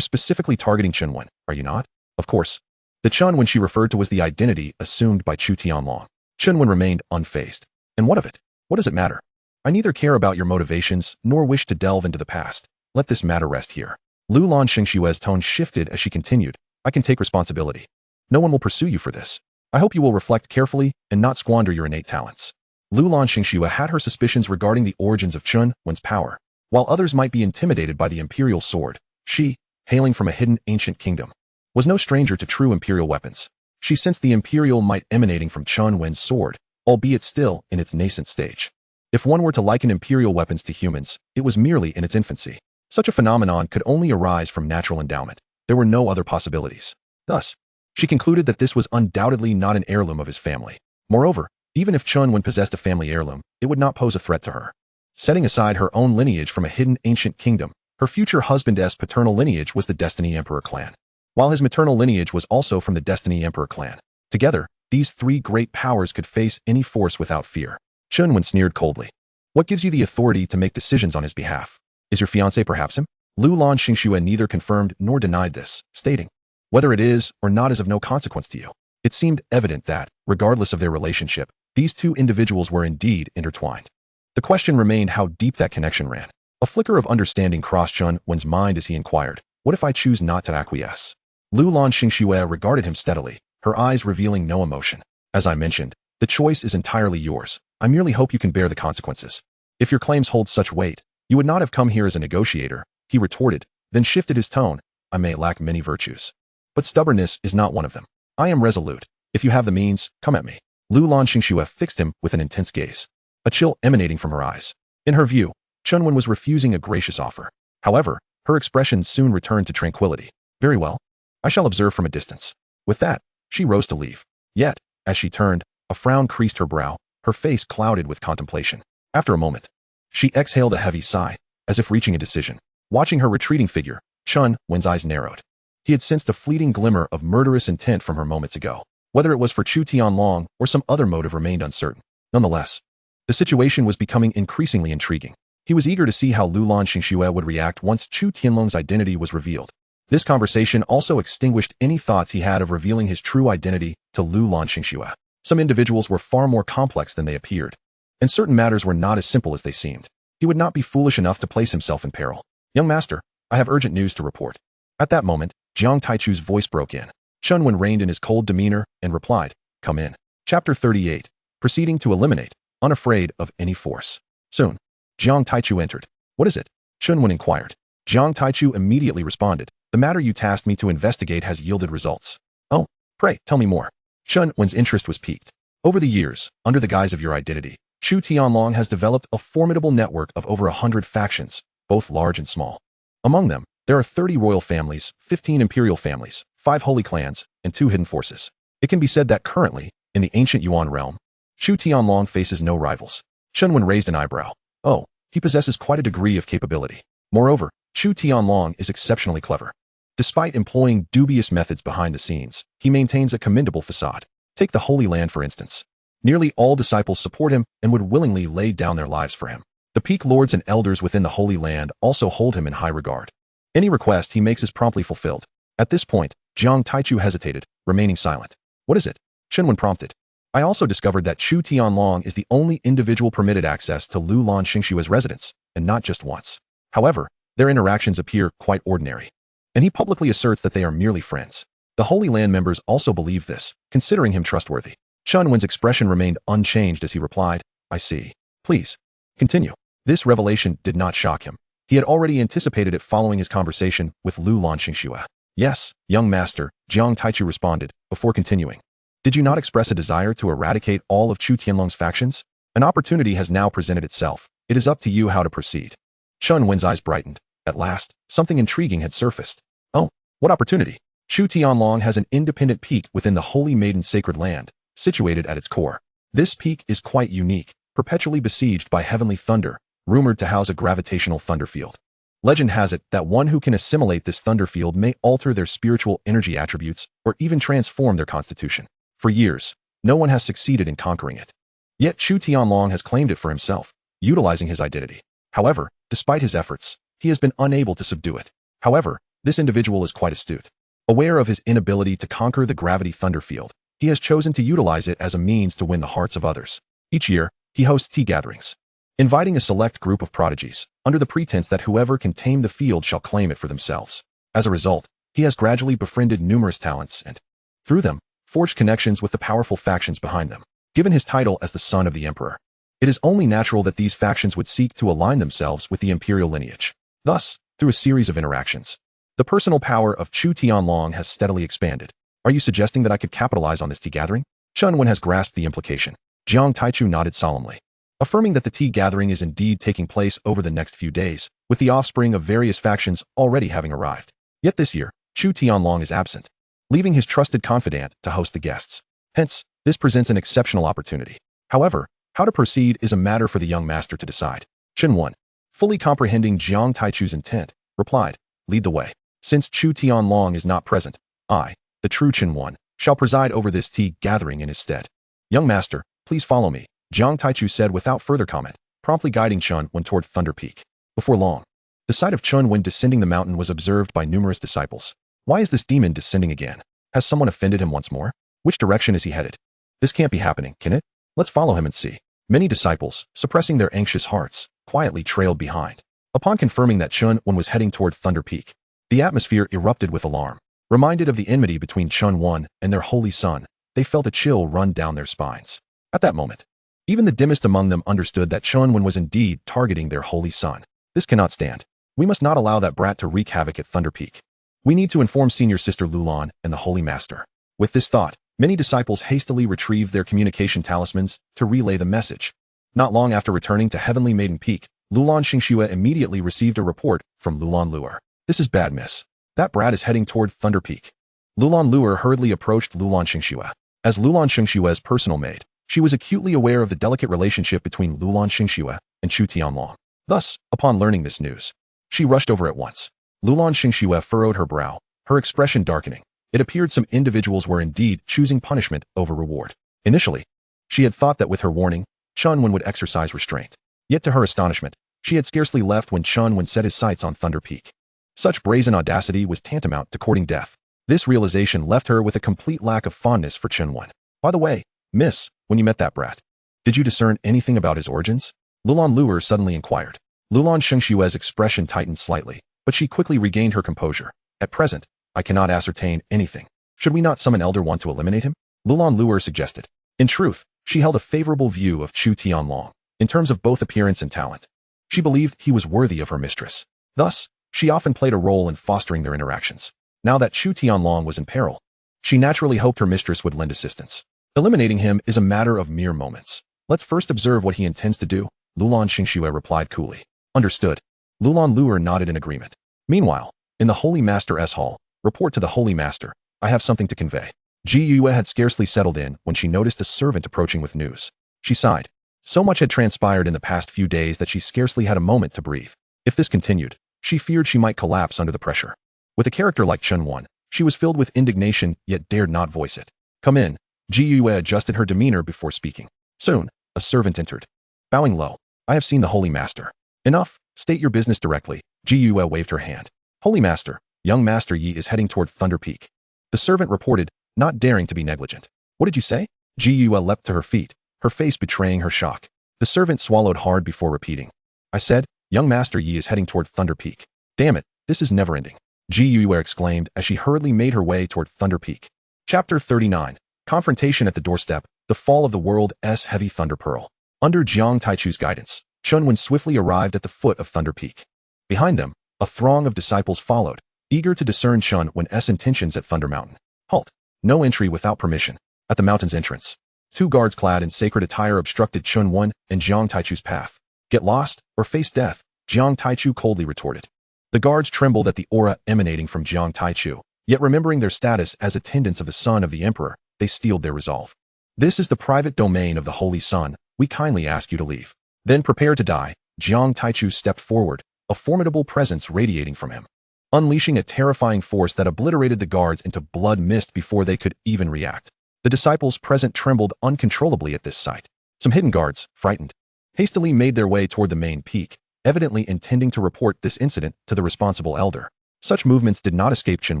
S1: specifically targeting Chen Wen, are you not? Of course. The Chen Wen she referred to was the identity assumed by Chu Tianlong. Chen Wen remained unfazed. And what of it? What does it matter? I neither care about your motivations nor wish to delve into the past. Let this matter rest here. Lulan Xingxue's tone shifted as she continued. I can take responsibility. No one will pursue you for this. I hope you will reflect carefully and not squander your innate talents. Lulan Xingxue had her suspicions regarding the origins of Chen Wen's power. While others might be intimidated by the imperial sword, she, hailing from a hidden ancient kingdom, was no stranger to true imperial weapons. She sensed the imperial might emanating from Chen Wen's sword, albeit still in its nascent stage. If one were to liken imperial weapons to humans, it was merely in its infancy. Such a phenomenon could only arise from natural endowment. There were no other possibilities. Thus, she concluded that this was undoubtedly not an heirloom of his family. Moreover, even if Chen Wen possessed a family heirloom, it would not pose a threat to her. Setting aside her own lineage from a hidden ancient kingdom, her future husband's paternal lineage was the Destiny Emperor clan, while his maternal lineage was also from the Destiny Emperor clan. Together, these three great powers could face any force without fear. Chen Wen sneered coldly. What gives you the authority to make decisions on his behalf? Is your fiancé perhaps him? Lulan Xingxue neither confirmed nor denied this, stating, whether it is or not is of no consequence to you. It seemed evident that, regardless of their relationship, these two individuals were indeed intertwined. The question remained how deep that connection ran. A flicker of understanding crossed Chen Wen's mind as he inquired, what if I choose not to acquiesce? Lulan Xingxue regarded him steadily, her eyes revealing no emotion. As I mentioned, the choice is entirely yours. I merely hope you can bear the consequences. If your claims hold such weight, you would not have come here as a negotiator, he retorted, then shifted his tone. I may lack many virtues, but stubbornness is not one of them. I am resolute. If you have the means, come at me. Lu Lanxingxue fixed him with an intense gaze, a chill emanating from her eyes. In her view, Chen Wen was refusing a gracious offer. However, her expression soon returned to tranquility. Very well. I shall observe from a distance. With that, she rose to leave. Yet, as she turned, a frown creased her brow, her face clouded with contemplation. After a moment, she exhaled a heavy sigh, as if reaching a decision. Watching her retreating figure, Chen Wen's eyes narrowed. He had sensed a fleeting glimmer of murderous intent from her moments ago. Whether it was for Chu Tianlong or some other motive remained uncertain. Nonetheless, the situation was becoming increasingly intriguing. He was eager to see how Lu Lanxingxue would react once Chu Tianlong's identity was revealed. This conversation also extinguished any thoughts he had of revealing his true identity to Lu Lanxingxue. Some individuals were far more complex than they appeared, and certain matters were not as simple as they seemed. He would not be foolish enough to place himself in peril. Young master, I have urgent news to report. At that moment, Jiang Taichu's voice broke in. Chen Wen reined in his cold demeanor and replied, Come in. Chapter 38. Proceeding to eliminate, unafraid of any force. Soon, Jiang Taichu entered. What is it? Chen Wen inquired. Jiang Taichu immediately responded, The matter you tasked me to investigate has yielded results. Oh, pray, tell me more. Chen Wen's interest was piqued. Over the years, under the guise of your identity, Chu Tianlong has developed a formidable network of over 100 factions, both large and small. Among them, there are 30 royal families, 15 imperial families, 5 holy clans, and 2 hidden forces. It can be said that currently, in the ancient Yuan realm, Chu Tianlong faces no rivals. Chen Wen raised an eyebrow. Oh, he possesses quite a degree of capability. Moreover, Chu Tianlong is exceptionally clever. Despite employing dubious methods behind the scenes, he maintains a commendable facade. Take the Holy Land for instance. Nearly all disciples support him and would willingly lay down their lives for him. The peak lords and elders within the Holy Land also hold him in high regard. Any request he makes is promptly fulfilled. At this point, Jiang Taichu hesitated, remaining silent. What is it? Chen Wen prompted. I also discovered that Chu Tianlong is the only individual permitted access to Lu Lanxingxue's residence, and not just once. However, their interactions appear quite ordinary, and he publicly asserts that they are merely friends. The Holy Land members also believe this, considering him trustworthy. Chen Wen's expression remained unchanged as he replied, I see. Please, continue. This revelation did not shock him. He had already anticipated it following his conversation with Lu Lanxingxue. Yes, young master, Jiang Taichu responded, before continuing. Did you not express a desire to eradicate all of Chu Tianlong's factions? An opportunity has now presented itself. It is up to you how to proceed. Chen Wen's eyes brightened. At last, something intriguing had surfaced. Oh, what opportunity? Chu Tianlong has an independent peak within the Holy Maiden's sacred land, situated at its core. This peak is quite unique, perpetually besieged by heavenly thunder, rumored to house a gravitational thunder field. Legend has it that one who can assimilate this thunder field may alter their spiritual energy attributes or even transform their constitution. For years, no one has succeeded in conquering it. Yet Chu Tianlong has claimed it for himself, utilizing his identity. However, despite his efforts, he has been unable to subdue it. However, this individual is quite astute. Aware of his inability to conquer the gravity thunder field, he has chosen to utilize it as a means to win the hearts of others. Each year, he hosts tea gatherings, inviting a select group of prodigies, under the pretense that whoever can tame the field shall claim it for themselves. As a result, he has gradually befriended numerous talents and, through them, forged connections with the powerful factions behind them. Given his title as the son of the emperor, it is only natural that these factions would seek to align themselves with the imperial lineage. Thus, through a series of interactions, the personal power of Chu Tianlong has steadily expanded. Are you suggesting that I could capitalize on this tea gathering? Chen Wen has grasped the implication. Jiang Taichu nodded solemnly, affirming that the tea gathering is indeed taking place over the next few days, with the offspring of various factions already having arrived. Yet this year, Chu Tianlong is absent, leaving his trusted confidant to host the guests. Hence, this presents an exceptional opportunity. However, how to proceed is a matter for the young master to decide. Chen Wen, fully comprehending Jiang Taichu's intent, replied, Lead the way. Since Chu Tianlong is not present, I, the true Chen Wen, shall preside over this tea gathering in his stead. Young master, please follow me, Jiang Taichu said without further comment, promptly guiding Chen Wen toward Thunder Peak. Before long, the sight of Chen Wen descending the mountain was observed by numerous disciples. Why is this demon descending again? Has someone offended him once more? Which direction is he headed? This can't be happening, can it? Let's follow him and see. Many disciples, suppressing their anxious hearts, quietly trailed behind. Upon confirming that Chen Wen was heading toward Thunder Peak, the atmosphere erupted with alarm. Reminded of the enmity between Chen Wen and their holy son, they felt a chill run down their spines. At that moment, Even the dimmest among them understood that Chen Wen was indeed targeting their holy son. This cannot stand. We must not allow that brat to wreak havoc at Thunder Peak. We need to inform senior sister Lulan and the Holy Master. With this thought, many disciples hastily retrieved their communication talismans to relay the message. Not long after returning to Heavenly Maiden Peak, Lulan Xingxue immediately received a report from Lulan Luer. This is bad, miss. That brat is heading toward Thunder Peak. Lulan Luer hurriedly approached Lulan Xingxue. As Lulan Xingxue's personal maid, she was acutely aware of the delicate relationship between Lulan Xingxue and Chu Tianlong. Thus, upon learning this news, she rushed over at once. Lulan Xingxue furrowed her brow, her expression darkening. It appeared some individuals were indeed choosing punishment over reward. Initially, she had thought that with her warning, Chen Wen would exercise restraint. Yet to her astonishment, she had scarcely left when Chen Wen set his sights on Thunder Peak. Such brazen audacity was tantamount to courting death. This realization left her with a complete lack of fondness for Chen Wen. By the way, miss, when you met that brat, did you discern anything about his origins? Lulan Luer suddenly inquired. Lulan Xingxue's expression tightened slightly, but she quickly regained her composure. At present, I cannot ascertain anything. Should we not summon Elder One to eliminate him? Lulan Luer suggested. In truth, she held a favorable view of Chu Tianlong, in terms of both appearance and talent. She believed he was worthy of her mistress. Thus, she often played a role in fostering their interactions. Now that Chu Tianlong was in peril, she naturally hoped her mistress would lend assistance. Eliminating him is a matter of mere moments. Let's first observe what he intends to do, Lulan Xingxue replied coolly. Understood. Lulan Luer nodded in agreement. Meanwhile, in the Holy Master's hall, report to the Holy Master. I have something to convey. Ji Yue had scarcely settled in when she noticed a servant approaching with news. She sighed. So much had transpired in the past few days that she scarcely had a moment to breathe. If this continued, she feared she might collapse under the pressure. With a character like Chen Wen, she was filled with indignation yet dared not voice it. Come in. Ji Yue adjusted her demeanor before speaking. Soon, a servant entered. Bowing low. I have seen the Holy Master. Enough, state your business directly. Ji Yue waved her hand. Holy Master, young Master Yi is heading toward Thunder Peak. The servant reported, not daring to be negligent. What did you say? Ji Yue leapt to her feet, her face betraying her shock. The servant swallowed hard before repeating. I said, young Master Yi is heading toward Thunder Peak. Damn it, this is never-ending. Ji Yue exclaimed as she hurriedly made her way toward Thunder Peak. Chapter 39. Confrontation at the doorstep, the fall of the world's heavy Thunder Pearl. Under Jiang Taichu's guidance, Chen Wen swiftly arrived at the foot of Thunder Peak. Behind them, a throng of disciples followed, eager to discern Chen Wen's intentions at Thunder Mountain. Halt! No entry without permission. At the mountain's entrance, 2 guards clad in sacred attire obstructed Chen Wen and Jiang Taichu's path. Get lost, or face death, Jiang Taichu coldly retorted. The guards trembled at the aura emanating from Jiang Taichu, yet remembering their status as attendants of the son of the emperor, they steeled their resolve. This is the private domain of the Holy Sun, we kindly ask you to leave. Then prepare to die. Jiang Taichu stepped forward, a formidable presence radiating from him, unleashing a terrifying force that obliterated the guards into blood mist before they could even react. The disciples present trembled uncontrollably at this sight. Some hidden guards, frightened, hastily made their way toward the main peak, evidently intending to report this incident to the responsible elder. Such movements did not escape Chen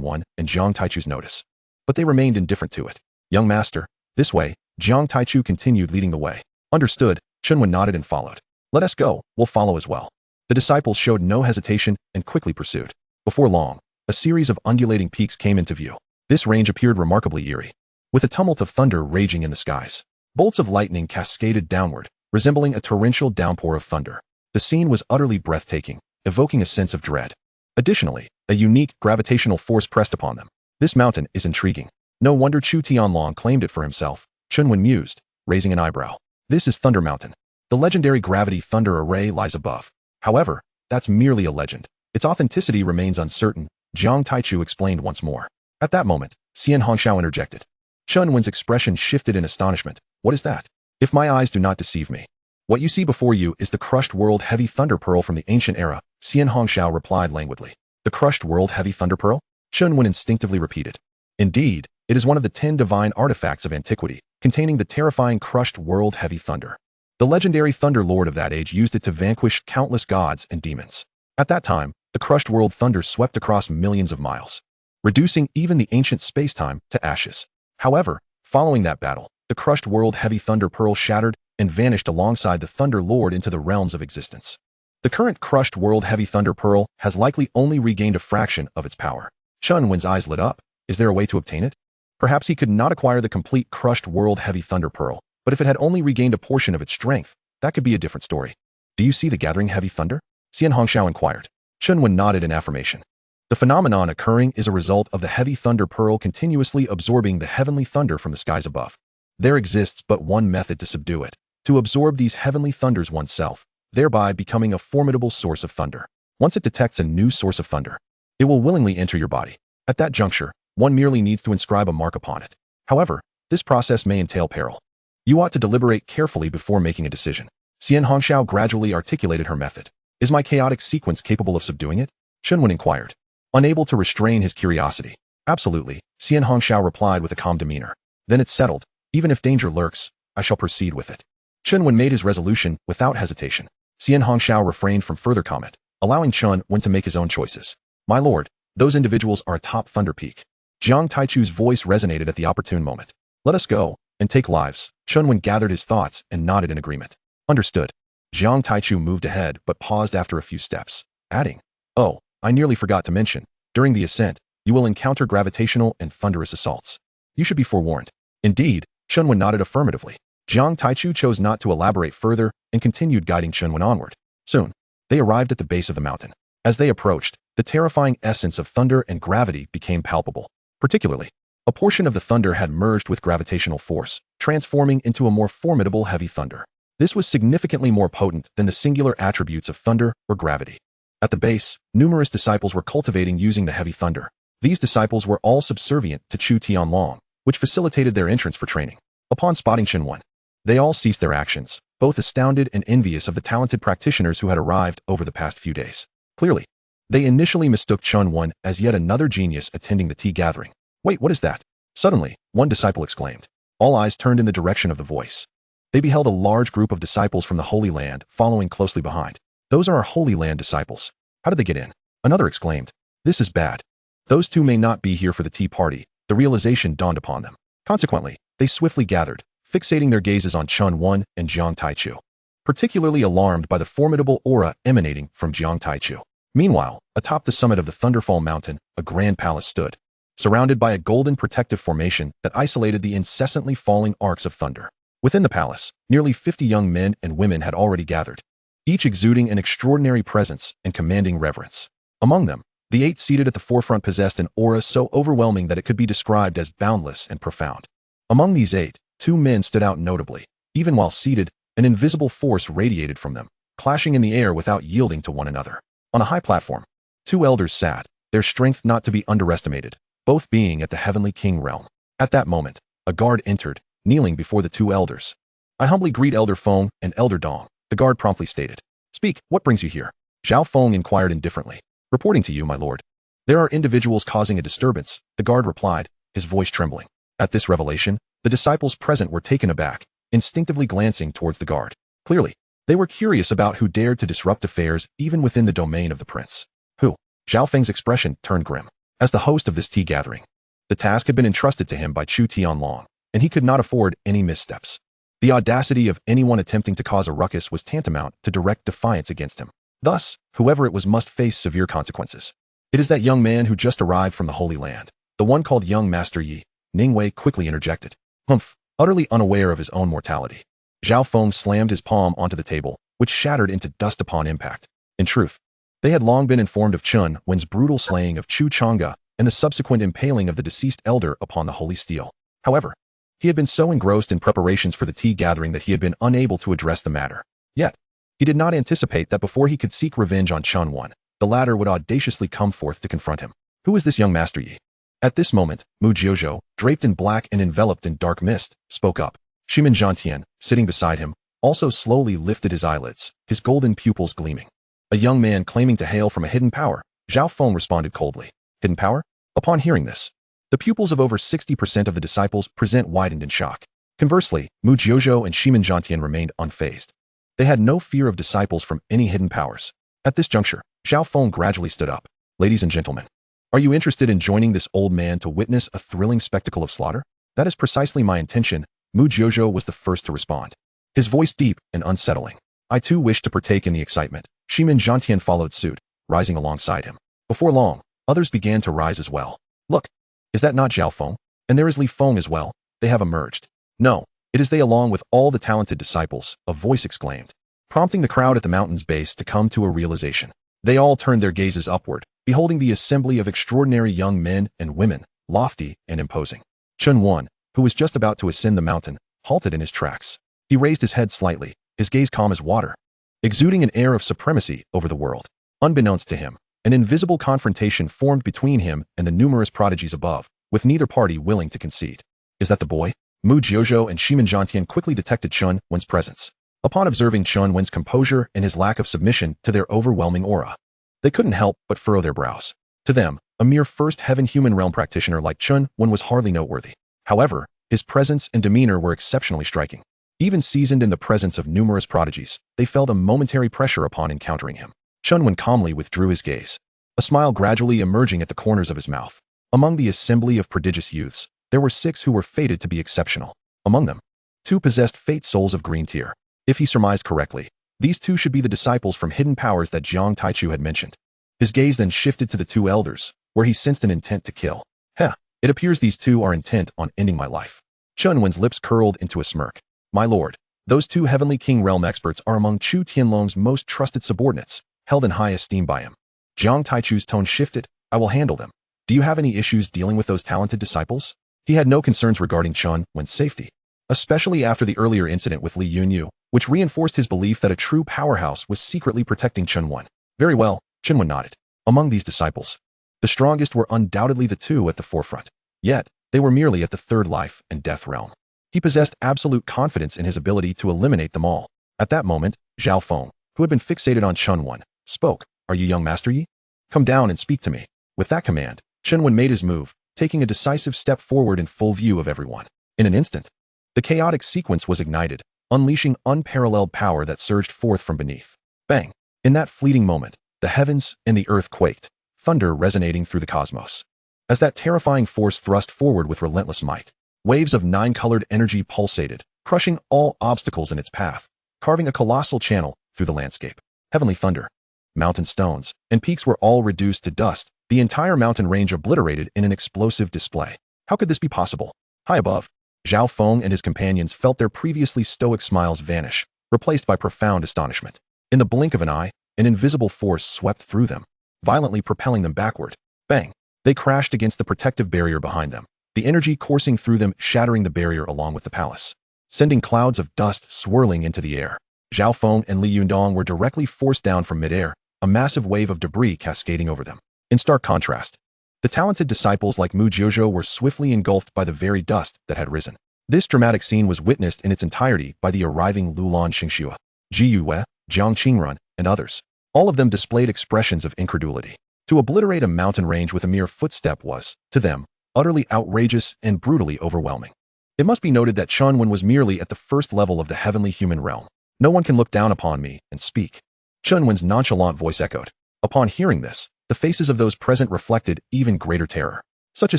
S1: Wen and Jiang Taichu's notice, but they remained indifferent to it. Young master, this way, Jiang Taichu continued leading the way. Understood, Chen Wen nodded and followed. Let us go, we'll follow as well. The disciples showed no hesitation and quickly pursued. Before long, a series of undulating peaks came into view. This range appeared remarkably eerie, with a tumult of thunder raging in the skies. Bolts of lightning cascaded downward, resembling a torrential downpour of thunder. The scene was utterly breathtaking, evoking a sense of dread. Additionally, a unique gravitational force pressed upon them. This mountain is intriguing. No wonder Chu Tianlong claimed it for himself, Chen Wen mused, raising an eyebrow. This is Thunder Mountain. The legendary gravity thunder array lies above. However, that's merely a legend. Its authenticity remains uncertain, Jiang Taichu explained once more. At that moment, Xian Hongxiao interjected. Chen Wen's expression shifted in astonishment. What is that? If my eyes do not deceive me. What you see before you is the crushed world heavy thunder pearl from the ancient era, Xian Hongxiao replied languidly. The crushed world heavy thunder pearl? Chen Wen instinctively repeated. Indeed, it is one of the 10 divine artifacts of antiquity, containing the terrifying crushed world heavy thunder. The legendary Thunder Lord of that age used it to vanquish countless gods and demons. At that time, the crushed world thunder swept across millions of miles, reducing even the ancient space-time to ashes. However, following that battle, the crushed world heavy thunder pearl shattered and vanished alongside the Thunder Lord into the realms of existence. The current crushed world heavy thunder pearl has likely only regained a fraction of its power. Chen Wen's eyes lit up. Is there a way to obtain it? Perhaps he could not acquire the complete crushed world heavy thunder pearl, But if it had only regained a portion of its strength, that could be a different story. Do you see the gathering heavy thunder? Xian Hongxiao inquired. Chen Wen nodded in affirmation. The phenomenon occurring is a result of the heavy thunder pearl continuously absorbing the heavenly thunder from the skies above. There exists but one method to subdue it, to absorb these heavenly thunders oneself, thereby becoming a formidable source of thunder. Once it detects a new source of thunder, it will willingly enter your body. At that juncture, one merely needs to inscribe a mark upon it. However, this process may entail peril. You ought to deliberate carefully before making a decision. Xian Hongxiao gradually articulated her method. Is my chaotic sequence capable of subduing it? Chen Wen inquired, unable to restrain his curiosity. Absolutely, Xian Hongxiao replied with a calm demeanor. Then it's settled. Even if danger lurks, I shall proceed with it. Chen Wen made his resolution without hesitation. Xian Hongxiao refrained from further comment, allowing Chen Wen to make his own choices. My lord, those individuals are a top thunder peak. Jiang Taichu's voice resonated at the opportune moment. Let us go, and take lives. Chen Wen gathered his thoughts and nodded in agreement. Understood. Jiang Taichu moved ahead but paused after a few steps, adding, Oh, I nearly forgot to mention, during the ascent, you will encounter gravitational and thunderous assaults. You should be forewarned. Indeed, Chen Wen nodded affirmatively. Jiang Taichu chose not to elaborate further and continued guiding Chen Wen onward. Soon, they arrived at the base of the mountain. As they approached, the terrifying essence of thunder and gravity became palpable. Particularly, a portion of the thunder had merged with gravitational force, transforming into a more formidable heavy thunder. This was significantly more potent than the singular attributes of thunder or gravity. At the base, numerous disciples were cultivating using the heavy thunder. These disciples were all subservient to Chu Tianlong, which facilitated their entrance for training. Upon spotting Chen Wen, they all ceased their actions, both astounded and envious of the talented practitioners who had arrived over the past few days. Clearly, they initially mistook Chen Wen as yet another genius attending the tea gathering. Wait, what is that? Suddenly, one disciple exclaimed. All eyes turned in the direction of the voice. They beheld a large group of disciples from the Holy Land following closely behind. Those are our Holy Land disciples. How did they get in? Another exclaimed. This is bad. Those two may not be here for the tea party. The realization dawned upon them. Consequently, they swiftly gathered, fixating their gazes on Chen Wen and Jiang Taichu, particularly alarmed by the formidable aura emanating from Jiang Taichu. Meanwhile, atop the summit of the Thunderfall Mountain, a grand palace stood, surrounded by a golden protective formation that isolated the incessantly falling arcs of thunder. Within the palace, nearly 50 young men and women had already gathered, each exuding an extraordinary presence and commanding reverence. Among them, the 8 seated at the forefront possessed an aura so overwhelming that it could be described as boundless and profound. Among these 8, 2 men stood out notably. Even while seated, an invisible force radiated from them, clashing in the air without yielding to one another. On a high platform, 2 elders sat, their strength not to be underestimated, both being at the Heavenly King realm. At that moment, a guard entered, kneeling before the 2 elders. I humbly greet Elder Feng and Elder Dong, the guard promptly stated. Speak, what brings you here? Zhao Feng inquired indifferently. Reporting to you, my lord. There are individuals causing a disturbance, the guard replied, his voice trembling. At this revelation, the disciples present were taken aback, instinctively glancing towards the guard. Clearly, they were curious about who dared to disrupt affairs even within the domain of the prince. Who? Zhao Feng's expression turned grim. As the host of this tea gathering, the task had been entrusted to him by Chu Tianlong, and he could not afford any missteps. The audacity of anyone attempting to cause a ruckus was tantamount to direct defiance against him. Thus, whoever it was must face severe consequences. It is that young man who just arrived from the Holy Land, the one called young Master Yi, Ningwei quickly interjected. Humph, utterly unaware of his own mortality. Zhao Feng slammed his palm onto the table, which shattered into dust upon impact. In truth, they had long been informed of Chen Wen's brutal slaying of Chu Chang'e and the subsequent impaling of the deceased elder upon the holy steel. However, he had been so engrossed in preparations for the tea gathering that he had been unable to address the matter. Yet, he did not anticipate that before he could seek revenge on Chen Wen, the latter would audaciously come forth to confront him. Who is this young Master Yi? At this moment, Mu Jiuzhou, draped in black and enveloped in dark mist, spoke up. Shimin Zhantian, sitting beside him, also slowly lifted his eyelids, his golden pupils gleaming. A young man claiming to hail from a hidden power, Zhao Feng responded coldly. Hidden power? Upon hearing this, the pupils of over 60% of the disciples present widened in shock. Conversely, Mu Jiuzhou and Shimin Zhantian remained unfazed. They had no fear of disciples from any hidden powers. At this juncture, Zhao Feng gradually stood up. Ladies and gentlemen, are you interested in joining this old man to witness a thrilling spectacle of slaughter? That is precisely my intention. Mu Jiuzhou was the first to respond, his voice deep and unsettling. I too wish to partake in the excitement. Shimin Zhantian followed suit, rising alongside him. Before long, others began to rise as well. Look, is that not Zhao Feng? And there is Li Feng as well. They have emerged. No, It is they along with all the talented disciples, a voice exclaimed, prompting the crowd at the mountain's base to come to a realization. They all turned their gazes upward, beholding the assembly of extraordinary young men and women, lofty and imposing. Chen Wen, who was just about to ascend the mountain, halted in his tracks. He raised his head slightly, his gaze calm as water, exuding an air of supremacy over the world. Unbeknownst to him, an invisible confrontation formed between him and the numerous prodigies above, with neither party willing to concede. Is that the boy? Mu Jiuzhou and Shimen Jiantian quickly detected Chen Wen's presence. Upon observing Chen Wen's composure and his lack of submission to their overwhelming aura, they couldn't help but furrow their brows. To them, a mere first heaven human realm practitioner like Chen Wen was hardly noteworthy. However, his presence and demeanor were exceptionally striking. Even seasoned in the presence of numerous prodigies, they felt a momentary pressure upon encountering him. Chen Wen calmly withdrew his gaze, a smile gradually emerging at the corners of his mouth. Among the assembly of prodigious youths, there were 6 who were fated to be exceptional. Among them, 2 possessed fate souls of green tier. If he surmised correctly, these 2 should be the disciples from hidden powers that Jiang Taichu had mentioned. His gaze then shifted to the 2 elders, where he sensed an intent to kill. It appears these 2 are intent on ending my life. Chen Wen's lips curled into a smirk. My lord, those 2 heavenly king realm experts are among Chu Tianlong's most trusted subordinates, held in high esteem by him. Jiang Taichu's tone shifted. I will handle them. Do you have any issues dealing with those talented disciples? He had no concerns regarding Chen Wen's safety, especially after the earlier incident with Li Yunyu, which reinforced his belief that a true powerhouse was secretly protecting Chen Wen. Very well, Chen Wen nodded. Among these disciples, the strongest were undoubtedly the 2 at the forefront. Yet, they were merely at the 3rd life and death realm. He possessed absolute confidence in his ability to eliminate them all. At that moment, Zhao Feng, who had been fixated on Chen Wen, spoke. Are you young Master Yi? Come down and speak to me. With that command, Chen Wen made his move, taking a decisive step forward in full view of everyone. In an instant, the chaotic sequence was ignited, unleashing unparalleled power that surged forth from beneath. Bang! In that fleeting moment, the heavens and the earth quaked, thunder resonating through the cosmos. As that terrifying force thrust forward with relentless might, waves of 9-colored energy pulsated, crushing all obstacles in its path, carving a colossal channel through the landscape. Heavenly thunder, mountain stones, and peaks were all reduced to dust, the entire mountain range obliterated in an explosive display. How could this be possible? High above, Zhao Feng and his companions felt their previously stoic smiles vanish, replaced by profound astonishment. In the blink of an eye, an invisible force swept through them, violently propelling them backward. Bang! They crashed against the protective barrier behind them, the energy coursing through them shattering the barrier along with the palace, sending clouds of dust swirling into the air. Zhao Feng and Li Yundong were directly forced down from midair, a massive wave of debris cascading over them. In stark contrast, the talented disciples like Mu Jiuzhou were swiftly engulfed by the very dust that had risen. This dramatic scene was witnessed in its entirety by the arriving Lulan Xingxue, Ji Yue, Jiang Qingrun, and others. All of them displayed expressions of incredulity. To obliterate a mountain range with a mere footstep was, to them, utterly outrageous and brutally overwhelming. It must be noted that Chen Wen was merely at the 1st level of the heavenly human realm. No one can look down upon me and speak. Chen Wen's nonchalant voice echoed. Upon hearing this, the faces of those present reflected even greater terror. Such a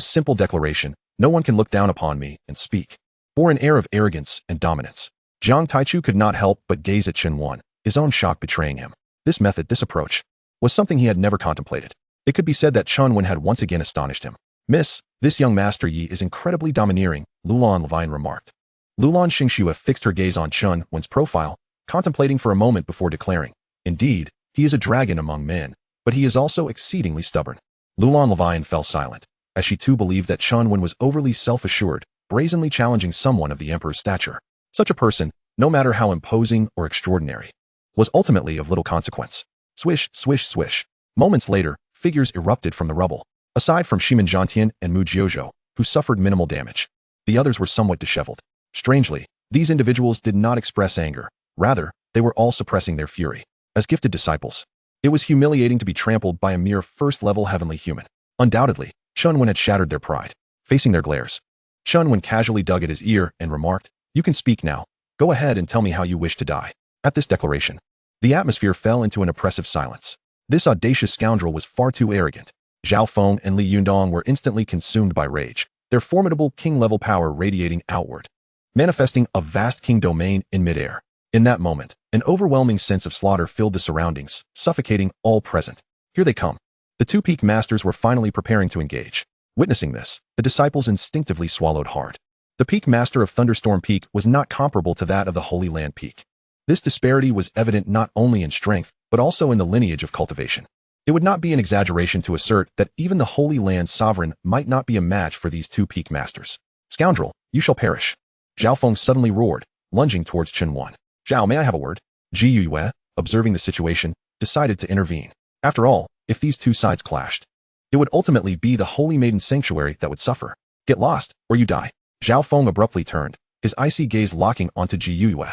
S1: simple declaration, no one can look down upon me and speak, bore an air of arrogance and dominance. Jiang Taichu could not help but gaze at Chen Wen, his own shock betraying him. This method, this approach, was something he had never contemplated. It could be said that Chen Wen had once again astonished him. Miss, this young Master Yi is incredibly domineering, Lulan Levine remarked. Lulan Xingxue fixed her gaze on Chen Wen's profile, contemplating for a moment before declaring, indeed, he is a dragon among men, but he is also exceedingly stubborn. Lulan Levine fell silent, as she too believed that Chen Wen was overly self-assured, brazenly challenging someone of the emperor's stature. Such a person, no matter how imposing or extraordinary, was ultimately of little consequence. Swish, swish, swish. Moments later, figures erupted from the rubble. Aside from Shimen Jiantian and Mu Jiuzhou, who suffered minimal damage, the others were somewhat disheveled. Strangely, these individuals did not express anger. Rather, they were all suppressing their fury. As gifted disciples, it was humiliating to be trampled by a mere 1st-level heavenly human. Undoubtedly, Chen Wen had shattered their pride. Facing their glares, Chen Wen casually dug at his ear and remarked, you can speak now. Go ahead and tell me how you wish to die. At this declaration, the atmosphere fell into an oppressive silence. This audacious scoundrel was far too arrogant. Zhao Feng and Li Yundong were instantly consumed by rage, their formidable king-level power radiating outward, manifesting a vast king domain in midair. In that moment, an overwhelming sense of slaughter filled the surroundings, suffocating all present. Here they come. The 2 peak masters were finally preparing to engage. Witnessing this, the disciples instinctively swallowed hard. The peak master of Thunderstorm Peak was not comparable to that of the Holy Land Peak. This disparity was evident not only in strength, but also in the lineage of cultivation. It would not be an exaggeration to assert that even the Holy Land sovereign might not be a match for these two peak masters. Scoundrel, you shall perish. Zhao Feng suddenly roared, lunging towards Chen Wen. Zhao, may I have a word? Ji Yue, observing the situation, decided to intervene. After all, if these two sides clashed, it would ultimately be the Holy Maiden Sanctuary that would suffer. Get lost, or you die. Zhao Feng abruptly turned, his icy gaze locking onto Ji Yue.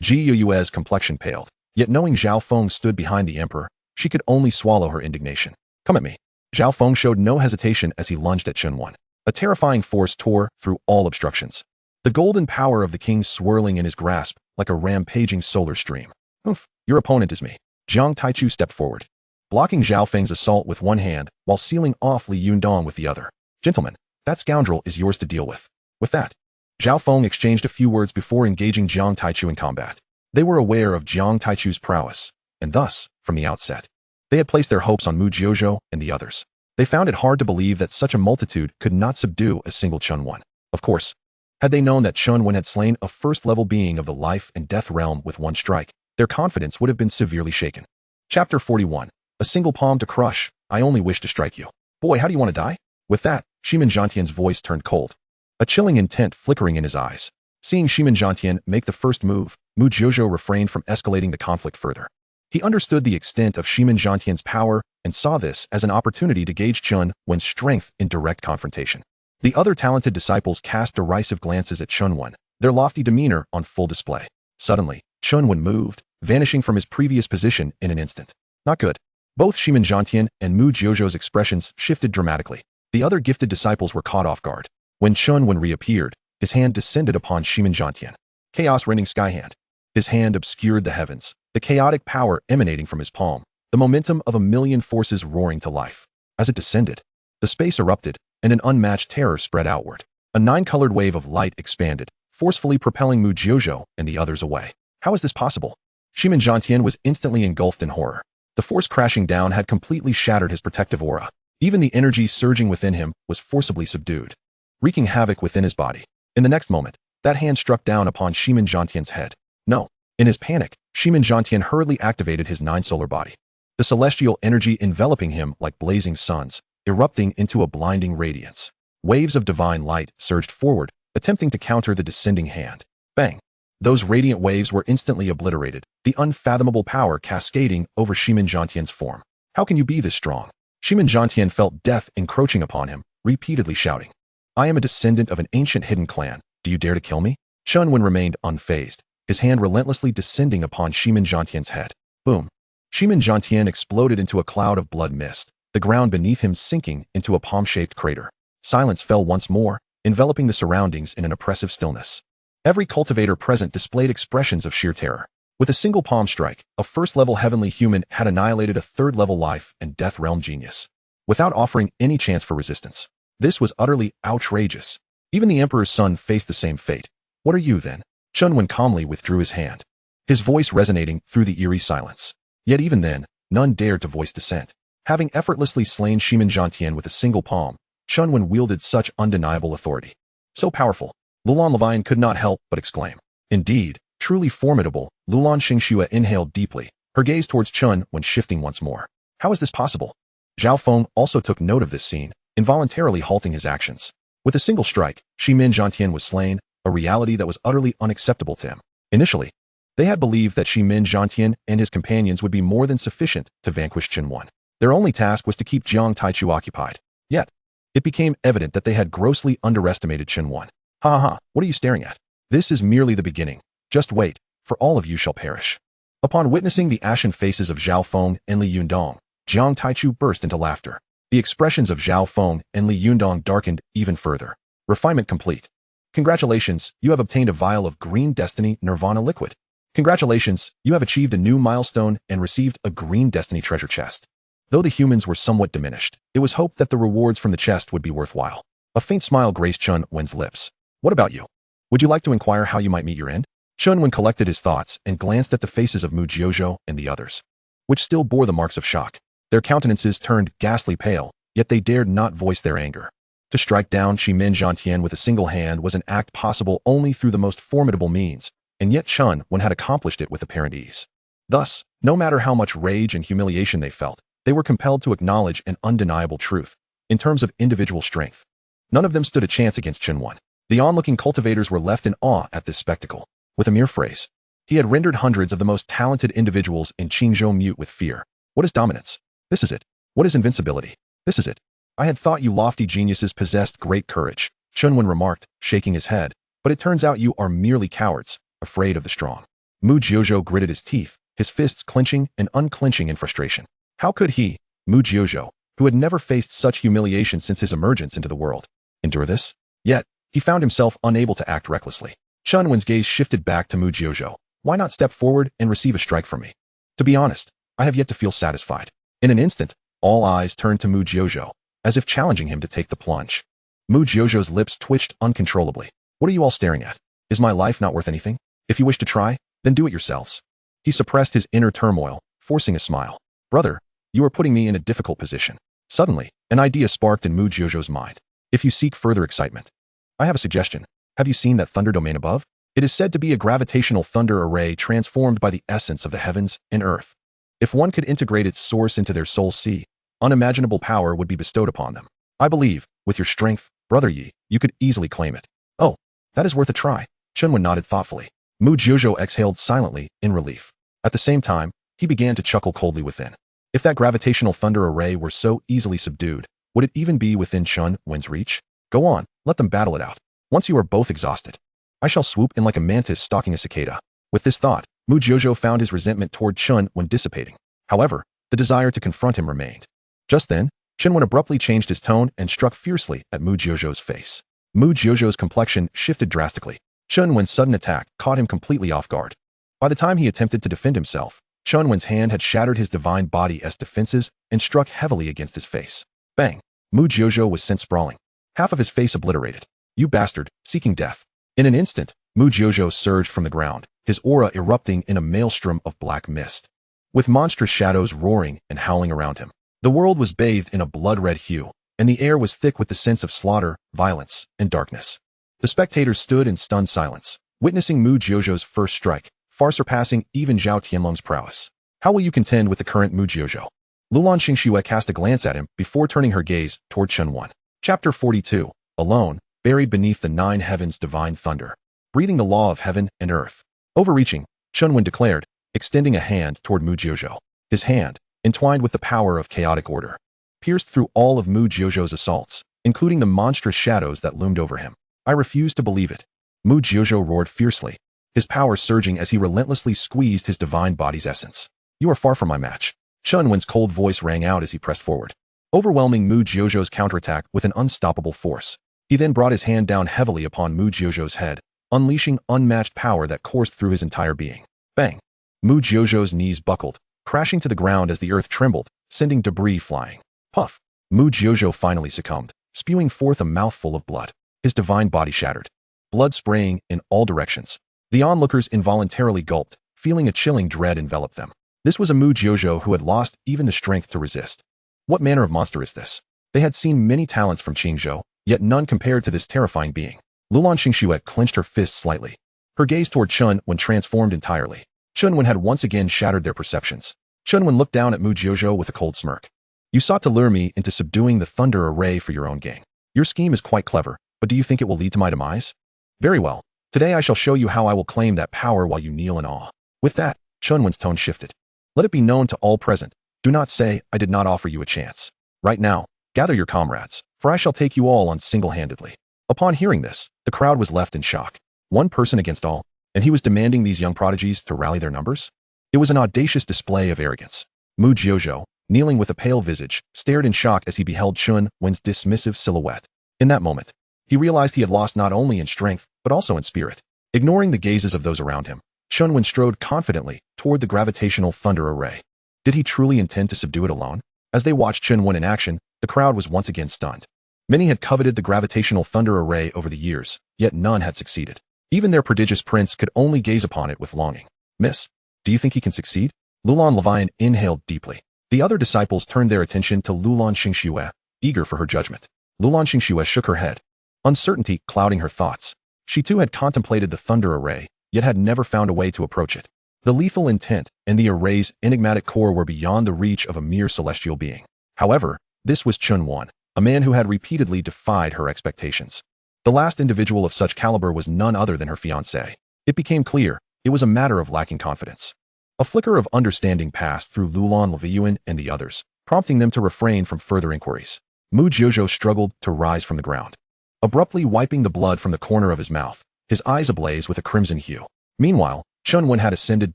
S1: Ji Yue's complexion paled, yet knowing Zhao Feng stood behind the emperor, she could only swallow her indignation. Come at me. Zhao Feng showed no hesitation as he lunged at Chen Wen. A terrifying force tore through all obstructions, the golden power of the king swirling in his grasp like a rampaging solar stream. Oof, your opponent is me. Jiang Taichu stepped forward, blocking Zhao Feng's assault with one hand while sealing off Li Yundong with the other. Gentlemen, that scoundrel is yours to deal with. With that, Zhao Feng exchanged a few words before engaging Jiang Taichu in combat. They were aware of Jiang Taichu's prowess, and thus, from the outset, they had placed their hopes on Mu Jiuzhou and the others. They found it hard to believe that such a multitude could not subdue a single Chen Wen. Of course, had they known that Chen Wen had slain a first-level being of the life and death realm with one strike, their confidence would have been severely shaken. Chapter 41. A single palm to crush. I only wish to strike you. Boy, how do you want to die? With that, Shimin Zhantian's voice turned cold, a chilling intent flickering in his eyes. Seeing Shimin Zhantian make the first move, Mu Jiuzhou refrained from escalating the conflict further. He understood the extent of Shimin Zhantian's power and saw this as an opportunity to gauge Chen Wen's strength in direct confrontation. The other talented disciples cast derisive glances at Chen Wen, their lofty demeanor on full display. Suddenly, Chen Wen moved, vanishing from his previous position in an instant. Not good. Both Shimin Zhantian and Mu Jiuzhou's expressions shifted dramatically. The other gifted disciples were caught off guard. When Chen Wen reappeared, his hand descended upon Shimin Zhantian. Chaos-rending sky hand. His hand obscured the heavens, the chaotic power emanating from his palm, the momentum of a million forces roaring to life. As it descended, the space erupted, and an unmatched terror spread outward. A nine-colored wave of light expanded, forcefully propelling Mu Jiuzhou and the others away. How is this possible? Shimin Zhantian was instantly engulfed in horror. The force crashing down had completely shattered his protective aura. Even the energy surging within him was forcibly subdued, wreaking havoc within his body. In the next moment, that hand struck down upon Shimin Zhantian's head. No. In his panic, Shimin Zhantian hurriedly activated his nine-solar body. The celestial energy enveloping him like blazing suns, erupting into a blinding radiance. Waves of divine light surged forward, attempting to counter the descending hand. Bang! Those radiant waves were instantly obliterated, the unfathomable power cascading over Shimin Zhantian's form. How can you be this strong? Shimin Zhantian felt death encroaching upon him, repeatedly shouting, I am a descendant of an ancient hidden clan. Do you dare to kill me? Chen Wen remained unfazed, his hand relentlessly descending upon Shimin Zhantian's head. Boom! Shimin Zhantian exploded into a cloud of blood mist, the ground beneath him sinking into a palm-shaped crater. Silence fell once more, enveloping the surroundings in an oppressive stillness. Every cultivator present displayed expressions of sheer terror. With a single palm strike, a first-level heavenly human had annihilated a third-level life and death realm genius, without offering any chance for resistance. This was utterly outrageous. Even the Emperor's son faced the same fate. What are you, then? Chen Wen calmly withdrew his hand, his voice resonating through the eerie silence. Yet even then, none dared to voice dissent. Having effortlessly slain Shimin Zhantian with a single palm, Chen Wen wielded such undeniable authority. So powerful, Lulan Levine could not help but exclaim. Indeed, truly formidable. Lulan Xingxue inhaled deeply, her gaze towards Chen Wen shifting once more. How is this possible? Zhao Feng also took note of this scene, involuntarily halting his actions. With a single strike, Shimin Zhantian was slain, a reality that was utterly unacceptable to him. Initially, they had believed that Shimin Zhantian and his companions would be more than sufficient to vanquish Chen Wen. Their only task was to keep Jiang Taichu occupied. Yet, it became evident that they had grossly underestimated Chen Wen. Ha ha ha, what are you staring at? This is merely the beginning. Just wait, for all of you shall perish. Upon witnessing the ashen faces of Zhao Feng and Li Yundong, Jiang Taichu burst into laughter. The expressions of Zhao Feng and Li Yundong darkened even further. Refinement complete. Congratulations, you have obtained a vial of green destiny nirvana liquid. Congratulations, you have achieved a new milestone and received a green destiny treasure chest. Though the humans were somewhat diminished, it was hoped that the rewards from the chest would be worthwhile. A faint smile graced Chen Wen's lips. What about you? Would you like to inquire how you might meet your end? Chen Wen collected his thoughts and glanced at the faces of Mu Jiuzhou and the others, which still bore the marks of shock. Their countenances turned ghastly pale, yet they dared not voice their anger. To strike down Shimin Zhantian with a single hand was an act possible only through the most formidable means, and yet Chen Wen had accomplished it with apparent ease. Thus, no matter how much rage and humiliation they felt, they were compelled to acknowledge an undeniable truth. In terms of individual strength, none of them stood a chance against Chen Wen. The onlooking cultivators were left in awe at this spectacle. With a mere phrase, he had rendered hundreds of the most talented individuals in Qingzhou mute with fear. What is dominance? This is it. What is invincibility? This is it. I had thought you lofty geniuses possessed great courage, Chen Wen remarked, shaking his head, but it turns out you are merely cowards, afraid of the strong. Mu Jiuzhou gritted his teeth, his fists clenching and unclenching in frustration. How could he, Mu Jiuzhou, who had never faced such humiliation since his emergence into the world, endure this? Yet, he found himself unable to act recklessly. Chen Wen's gaze shifted back to Mu Jiuzhou. Why not step forward and receive a strike from me? To be honest, I have yet to feel satisfied. In an instant, all eyes turned to Mu Jiuzhou, as if challenging him to take the plunge. Mu Jiuzhou's lips twitched uncontrollably. What are you all staring at? Is my life not worth anything? If you wish to try, then do it yourselves. He suppressed his inner turmoil, forcing a smile. Brother, you are putting me in a difficult position. Suddenly, an idea sparked in Mu Jiuzhou's mind. If you seek further excitement, I have a suggestion. Have you seen that thunder domain above? It is said to be a gravitational thunder array transformed by the essence of the heavens and earth. If one could integrate its source into their soul sea, unimaginable power would be bestowed upon them. I believe, with your strength, Brother Yi, you could easily claim it. Oh, that is worth a try. Chen Wen nodded thoughtfully. Mu Jiuzhou exhaled silently, in relief. At the same time, he began to chuckle coldly within. If that gravitational thunder array were so easily subdued, would it even be within Chen Wen's reach? Go on, let them battle it out. Once you are both exhausted, I shall swoop in like a mantis stalking a cicada. With this thought, Mu Jiuzhou found his resentment toward Chen Wen dissipating. However, the desire to confront him remained. Just then, Chen Wen abruptly changed his tone and struck fiercely at Mu Jiuzhou's face. Mu Jiuzhou's complexion shifted drastically. Chen Wen's sudden attack caught him completely off guard. By the time he attempted to defend himself, Chen Wen's hand had shattered his divine body's defenses and struck heavily against his face. Bang! Mu Jiuzhou was sent sprawling, half of his face obliterated. You bastard, seeking death. In an instant, Mu Jiuzhou surged from the ground, his aura erupting in a maelstrom of black mist. With monstrous shadows roaring and howling around him, the world was bathed in a blood-red hue, and the air was thick with the sense of slaughter, violence, and darkness. The spectators stood in stunned silence, witnessing Mu Jiuzhou's first strike, far surpassing even Zhao Tianlong's prowess. How will you contend with the current Mu Jiuzhou? Lulan Xingxue cast a glance at him before turning her gaze toward Chen Wen. Chapter 42. Alone, buried beneath the nine heavens' divine thunder, breathing the law of heaven and earth. Overreaching, Chen Wen declared, extending a hand toward Mu Jiuzhou. His hand, entwined with the power of chaotic order, pierced through all of Mu Jiuzhou's assaults, including the monstrous shadows that loomed over him. I refuse to believe it. Mu Jiuzhou roared fiercely, his power surging as he relentlessly squeezed his divine body's essence. You are far from my match. Chen Wen's cold voice rang out as he pressed forward, overwhelming Mu Jiuzhou's counterattack with an unstoppable force. He then brought his hand down heavily upon Mu Jiuzhou's head, unleashing unmatched power that coursed through his entire being. Bang! Mu Jiuzhou's knees buckled, crashing to the ground as the earth trembled, sending debris flying. Puff! Mu Jiuzhou finally succumbed, spewing forth a mouthful of blood. His divine body shattered, blood spraying in all directions. The onlookers involuntarily gulped, feeling a chilling dread envelop them. This was a Mu Jiuzhou who had lost even the strength to resist. What manner of monster is this? They had seen many talents from Qingzhou, yet none compared to this terrifying being. Lulan Xingxue clenched her fists slightly. Her gaze toward Chen Wen transformed entirely. Chen Wen had once again shattered their perceptions. Chen Wen looked down at Mu Jiuzhou with a cold smirk. You sought to lure me into subduing the thunder array for your own gain. Your scheme is quite clever, but do you think it will lead to my demise? Very well. Today I shall show you how I will claim that power while you kneel in awe. With that, Chen Wen's tone shifted. Let it be known to all present. Do not say I did not offer you a chance. Right now, gather your comrades, for I shall take you all on single-handedly. Upon hearing this, the crowd was left in shock. One person against all, and he was demanding these young prodigies to rally their numbers? It was an audacious display of arrogance. Mu Jiuzhou, kneeling with a pale visage, stared in shock as he beheld Chen Wen's dismissive silhouette. In that moment, he realized he had lost not only in strength, but also in spirit. Ignoring the gazes of those around him, Chen Wen strode confidently toward the gravitational thunder array. Did he truly intend to subdue it alone? As they watched Chen Wen in action, the crowd was once again stunned. Many had coveted the gravitational thunder array over the years, yet none had succeeded. Even their prodigious prince could only gaze upon it with longing. Miss, do you think he can succeed? Lulan Levian inhaled deeply. The other disciples turned their attention to Lulan Xingxue, eager for her judgment. Lulan Xingxue shook her head, uncertainty clouding her thoughts. She too had contemplated the thunder array, yet had never found a way to approach it. The lethal intent and the array's enigmatic core were beyond the reach of a mere celestial being. However, this was Chen Wen, a man who had repeatedly defied her expectations. The last individual of such caliber was none other than her fiancé. It became clear, it was a matter of lacking confidence. A flicker of understanding passed through Lulan Leviyuan and the others, prompting them to refrain from further inquiries. Mu Jiuzhou struggled to rise from the ground, abruptly wiping the blood from the corner of his mouth, his eyes ablaze with a crimson hue. Meanwhile, Chen Wen had ascended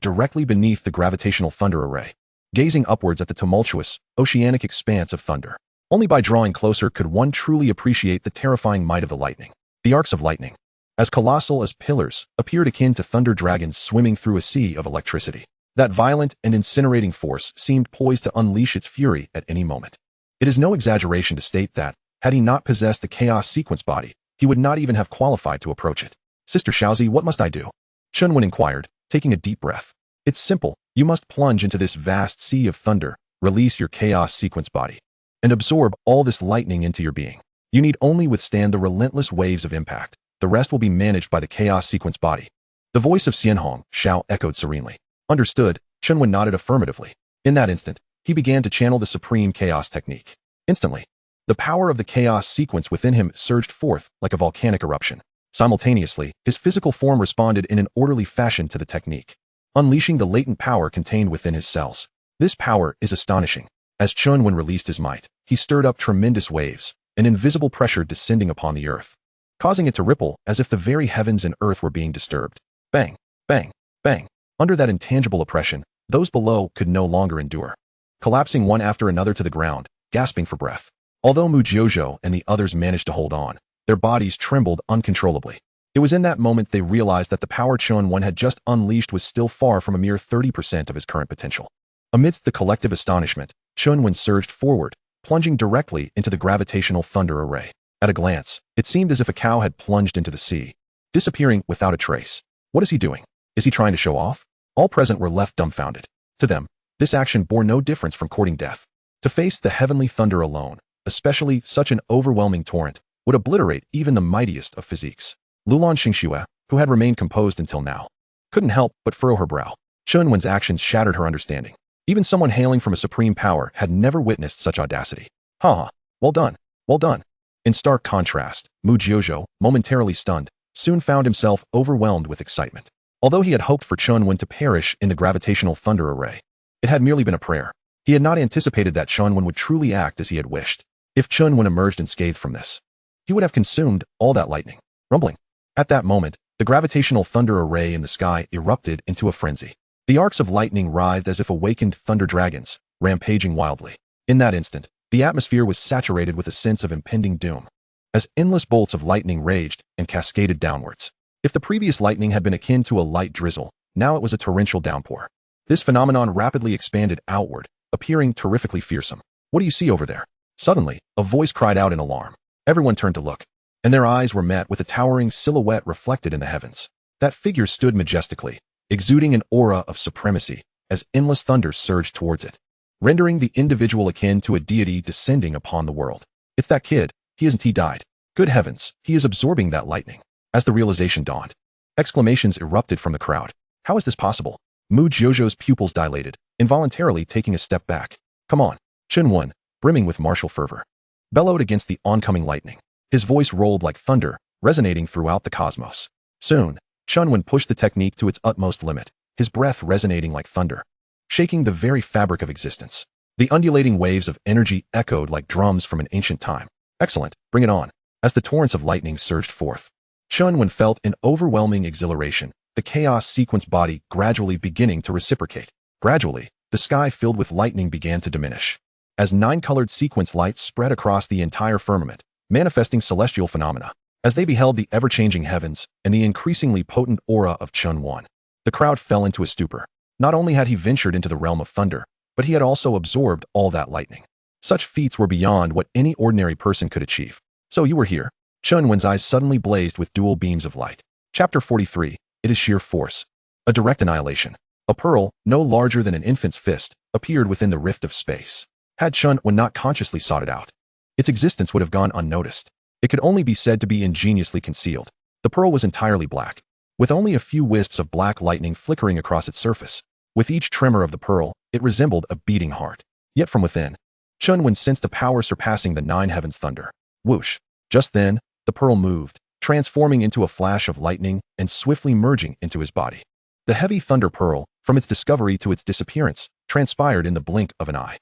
S1: directly beneath the gravitational thunder array, gazing upwards at the tumultuous, oceanic expanse of thunder. Only by drawing closer could one truly appreciate the terrifying might of the lightning. The arcs of lightning, as colossal as pillars, appeared akin to thunder dragons swimming through a sea of electricity. That violent and incinerating force seemed poised to unleash its fury at any moment. It is no exaggeration to state that, had he not possessed the chaos sequence body, he would not even have qualified to approach it. Sister Xiaozi, what must I do? Chen Wen inquired, taking a deep breath. It's simple. You must plunge into this vast sea of thunder, release your chaos sequence body, and absorb all this lightning into your being. You need only withstand the relentless waves of impact. The rest will be managed by the chaos sequence body. The voice of Xianhong, Xiao echoed serenely. Understood, Chen Wen nodded affirmatively. In that instant, he began to channel the supreme chaos technique. Instantly, the power of the chaos sequence within him surged forth like a volcanic eruption. Simultaneously, his physical form responded in an orderly fashion to the technique, unleashing the latent power contained within his cells. This power is astonishing. As Chen Wen released his might, he stirred up tremendous waves, an invisible pressure descending upon the earth, causing it to ripple as if the very heavens and earth were being disturbed. Bang, bang, bang. Under that intangible oppression, those below could no longer endure, collapsing one after another to the ground, gasping for breath. Although Mu Jiuzhou and the others managed to hold on, their bodies trembled uncontrollably. It was in that moment they realized that the power Chen Wen had just unleashed was still far from a mere 30% of his current potential. Amidst the collective astonishment, Chen Wen surged forward, plunging directly into the gravitational thunder array. At a glance, it seemed as if a cow had plunged into the sea, disappearing without a trace. What is he doing? Is he trying to show off? All present were left dumbfounded. To them, this action bore no difference from courting death. To face the heavenly thunder alone, especially such an overwhelming torrent, would obliterate even the mightiest of physiques. Lulan Xingxue, who had remained composed until now, couldn't help but furrow her brow. Chen Wen's actions shattered her understanding. Even someone hailing from a supreme power had never witnessed such audacity. Ha! Well done, well done. In stark contrast, Mu Jiuzhou, momentarily stunned, soon found himself overwhelmed with excitement. Although he had hoped for Chen Wen to perish in the gravitational thunder array, it had merely been a prayer. He had not anticipated that Chen Wen would truly act as he had wished. If Chen Wen emerged unscathed from this, he would have consumed all that lightning. Rumbling. At that moment, the gravitational thunder array in the sky erupted into a frenzy. The arcs of lightning writhed as if awakened thunder dragons, rampaging wildly. In that instant, the atmosphere was saturated with a sense of impending doom, as endless bolts of lightning raged and cascaded downwards. If the previous lightning had been akin to a light drizzle, now it was a torrential downpour. This phenomenon rapidly expanded outward, appearing terrifically fearsome. What do you see over there? Suddenly, a voice cried out in alarm. Everyone turned to look, and their eyes were met with a towering silhouette reflected in the heavens. That figure stood majestically, exuding an aura of supremacy, as endless thunder surged towards it, rendering the individual akin to a deity descending upon the world. It's that kid. He died. Good heavens, he is absorbing that lightning. As the realization dawned, exclamations erupted from the crowd. How is this possible? Mu Jiuzhou's pupils dilated, involuntarily taking a step back. Come on. Chen Wen, brimming with martial fervor, bellowed against the oncoming lightning. His voice rolled like thunder, resonating throughout the cosmos. Soon, Chen Wen pushed the technique to its utmost limit, his breath resonating like thunder, shaking the very fabric of existence. The undulating waves of energy echoed like drums from an ancient time. Excellent, bring it on. As the torrents of lightning surged forth, Chen Wen felt an overwhelming exhilaration, the chaos sequence body gradually beginning to reciprocate. Gradually, the sky filled with lightning began to diminish, as 9-colored sequence lights spread across the entire firmament, manifesting celestial phenomena. As they beheld the ever-changing heavens and the increasingly potent aura of Chen Wen, the crowd fell into a stupor. Not only had he ventured into the realm of thunder, but he had also absorbed all that lightning. Such feats were beyond what any ordinary person could achieve. So you were here. Chen Wen's eyes suddenly blazed with dual beams of light. Chapter 43. It is sheer force. A direct annihilation. A pearl, no larger than an infant's fist, appeared within the rift of space. Had Chen Wen not consciously sought it out, its existence would have gone unnoticed. It could only be said to be ingeniously concealed. The pearl was entirely black, with only a few wisps of black lightning flickering across its surface. With each tremor of the pearl, it resembled a beating heart. Yet from within, Chen Wen sensed a power surpassing the nine heavens' thunder. Whoosh! Just then, the pearl moved, transforming into a flash of lightning and swiftly merging into his body. The heavy thunder pearl, from its discovery to its disappearance, transpired in the blink of an eye.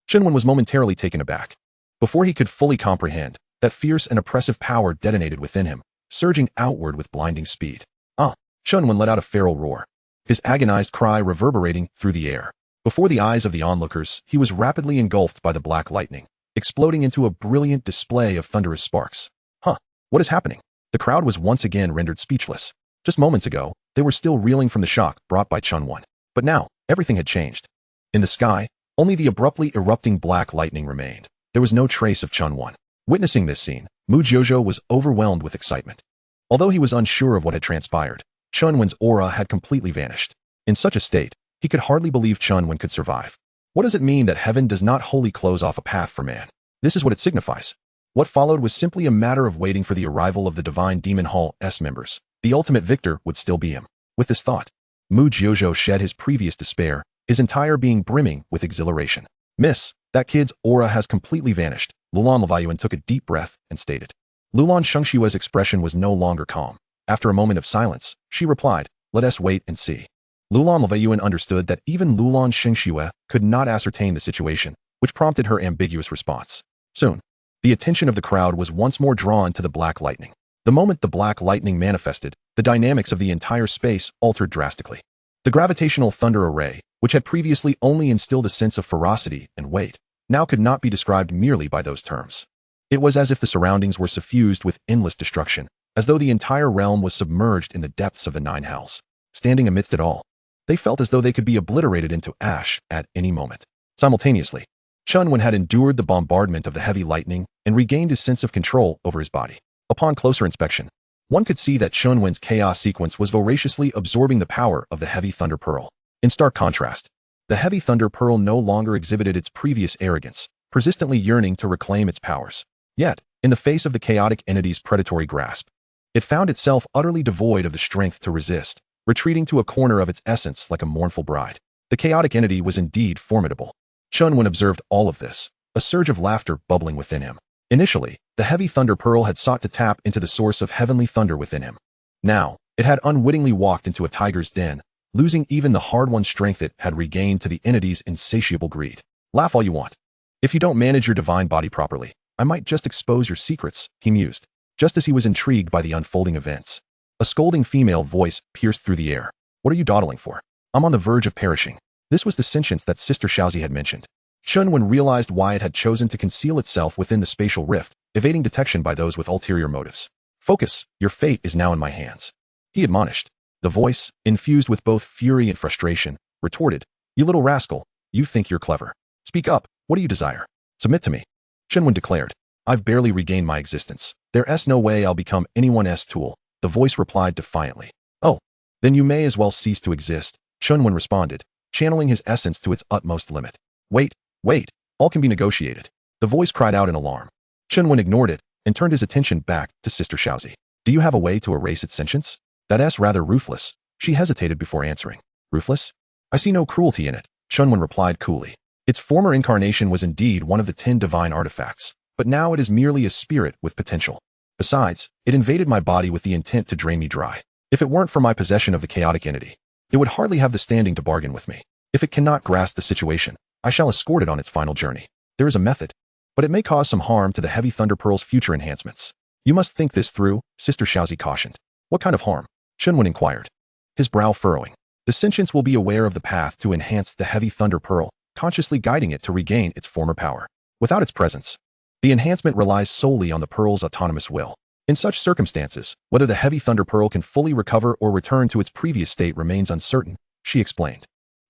S1: Chen Wen was momentarily taken aback. Before he could fully comprehend, that fierce and oppressive power detonated within him, surging outward with blinding speed. Chen Wen let out a feral roar, his agonized cry reverberating through the air. Before the eyes of the onlookers, he was rapidly engulfed by the black lightning, exploding into a brilliant display of thunderous sparks. What is happening? The crowd was once again rendered speechless. Just moments ago, they were still reeling from the shock brought by Chen Wen. But now, everything had changed. In the sky, only the abruptly erupting black lightning remained. There was no trace of Chen Wen. Witnessing this scene, Mu Jiuzhou was overwhelmed with excitement. Although he was unsure of what had transpired, Chen Wen's aura had completely vanished. In such a state, he could hardly believe Chen Wen could survive. What does it mean that heaven does not wholly close off a path for man? This is what it signifies. What followed was simply a matter of waiting for the arrival of the Divine Demon Hall's members. The ultimate victor would still be him. With this thought, Mu Jiuzhou shed his previous despair, his entire being brimming with exhilaration. Miss, that kid's aura has completely vanished. Lulan Levaiyuan took a deep breath and stated. Lulan Shengshue's expression was no longer calm. After a moment of silence, she replied, "Let us wait and see." Lulan Levaiyuan understood that even Lulan Shengshue could not ascertain the situation, which prompted her ambiguous response. Soon, the attention of the crowd was once more drawn to the black lightning. The moment the black lightning manifested, the dynamics of the entire space altered drastically. The gravitational thunder array, which had previously only instilled a sense of ferocity and weight, now could not be described merely by those terms. It was as if the surroundings were suffused with endless destruction, as though the entire realm was submerged in the depths of the nine hells. Standing amidst it all, they felt as though they could be obliterated into ash at any moment. Simultaneously, Chen Wen had endured the bombardment of the heavy lightning and regained his sense of control over his body. Upon closer inspection, one could see that Chen Wen's chaos sequence was voraciously absorbing the power of the heavy thunder pearl. In stark contrast, the heavy thunder pearl no longer exhibited its previous arrogance, persistently yearning to reclaim its powers. Yet, in the face of the chaotic entity's predatory grasp, it found itself utterly devoid of the strength to resist, retreating to a corner of its essence like a mournful bride. The chaotic entity was indeed formidable. Chen Wen observed all of this, a surge of laughter bubbling within him. Initially, the heavy thunder pearl had sought to tap into the source of heavenly thunder within him. Now, it had unwittingly walked into a tiger's den, losing even the hard-won strength it had regained to the entity's insatiable greed. Laugh all you want. If you don't manage your divine body properly, I might just expose your secrets, he mused, just as he was intrigued by the unfolding events. A scolding female voice pierced through the air. What are you dawdling for? I'm on the verge of perishing. This was the sentience that Sister Shaozi had mentioned. Chen Wen realized why it had chosen to conceal itself within the spatial rift, evading detection by those with ulterior motives. Focus, your fate is now in my hands, he admonished. The voice, infused with both fury and frustration, retorted, You little rascal, you think you're clever. Speak up, what do you desire? Submit to me. Chen Wen declared. I've barely regained my existence. There's no way I'll become anyone's tool, the voice replied defiantly. Oh, then you may as well cease to exist, Chen Wen responded, channeling his essence to its utmost limit. Wait, all can be negotiated. The voice cried out in alarm. Chen Wen ignored it and turned his attention back to Sister Shaozi. Do you have a way to erase its sentience? That's rather ruthless. She hesitated before answering. Ruthless? I see no cruelty in it, Chen Wen replied coolly. Its former incarnation was indeed one of the 10 divine artifacts, but now it is merely a spirit with potential. Besides, it invaded my body with the intent to drain me dry. If it weren't for my possession of the chaotic entity, it would hardly have the standing to bargain with me. If it cannot grasp the situation, I shall escort it on its final journey. There is a method, but it may cause some harm to the heavy thunder pearl's future enhancements. You must think this through, Sister Shaozi cautioned. What kind of harm? Chen Wen inquired, his brow furrowing. The sentience will be aware of the path to enhance the heavy thunder pearl, consciously guiding it to regain its former power. Without its presence, the enhancement relies solely on the pearl's autonomous will. In such circumstances, whether the heavy thunder pearl can fully recover or return to its previous state remains uncertain, she explained.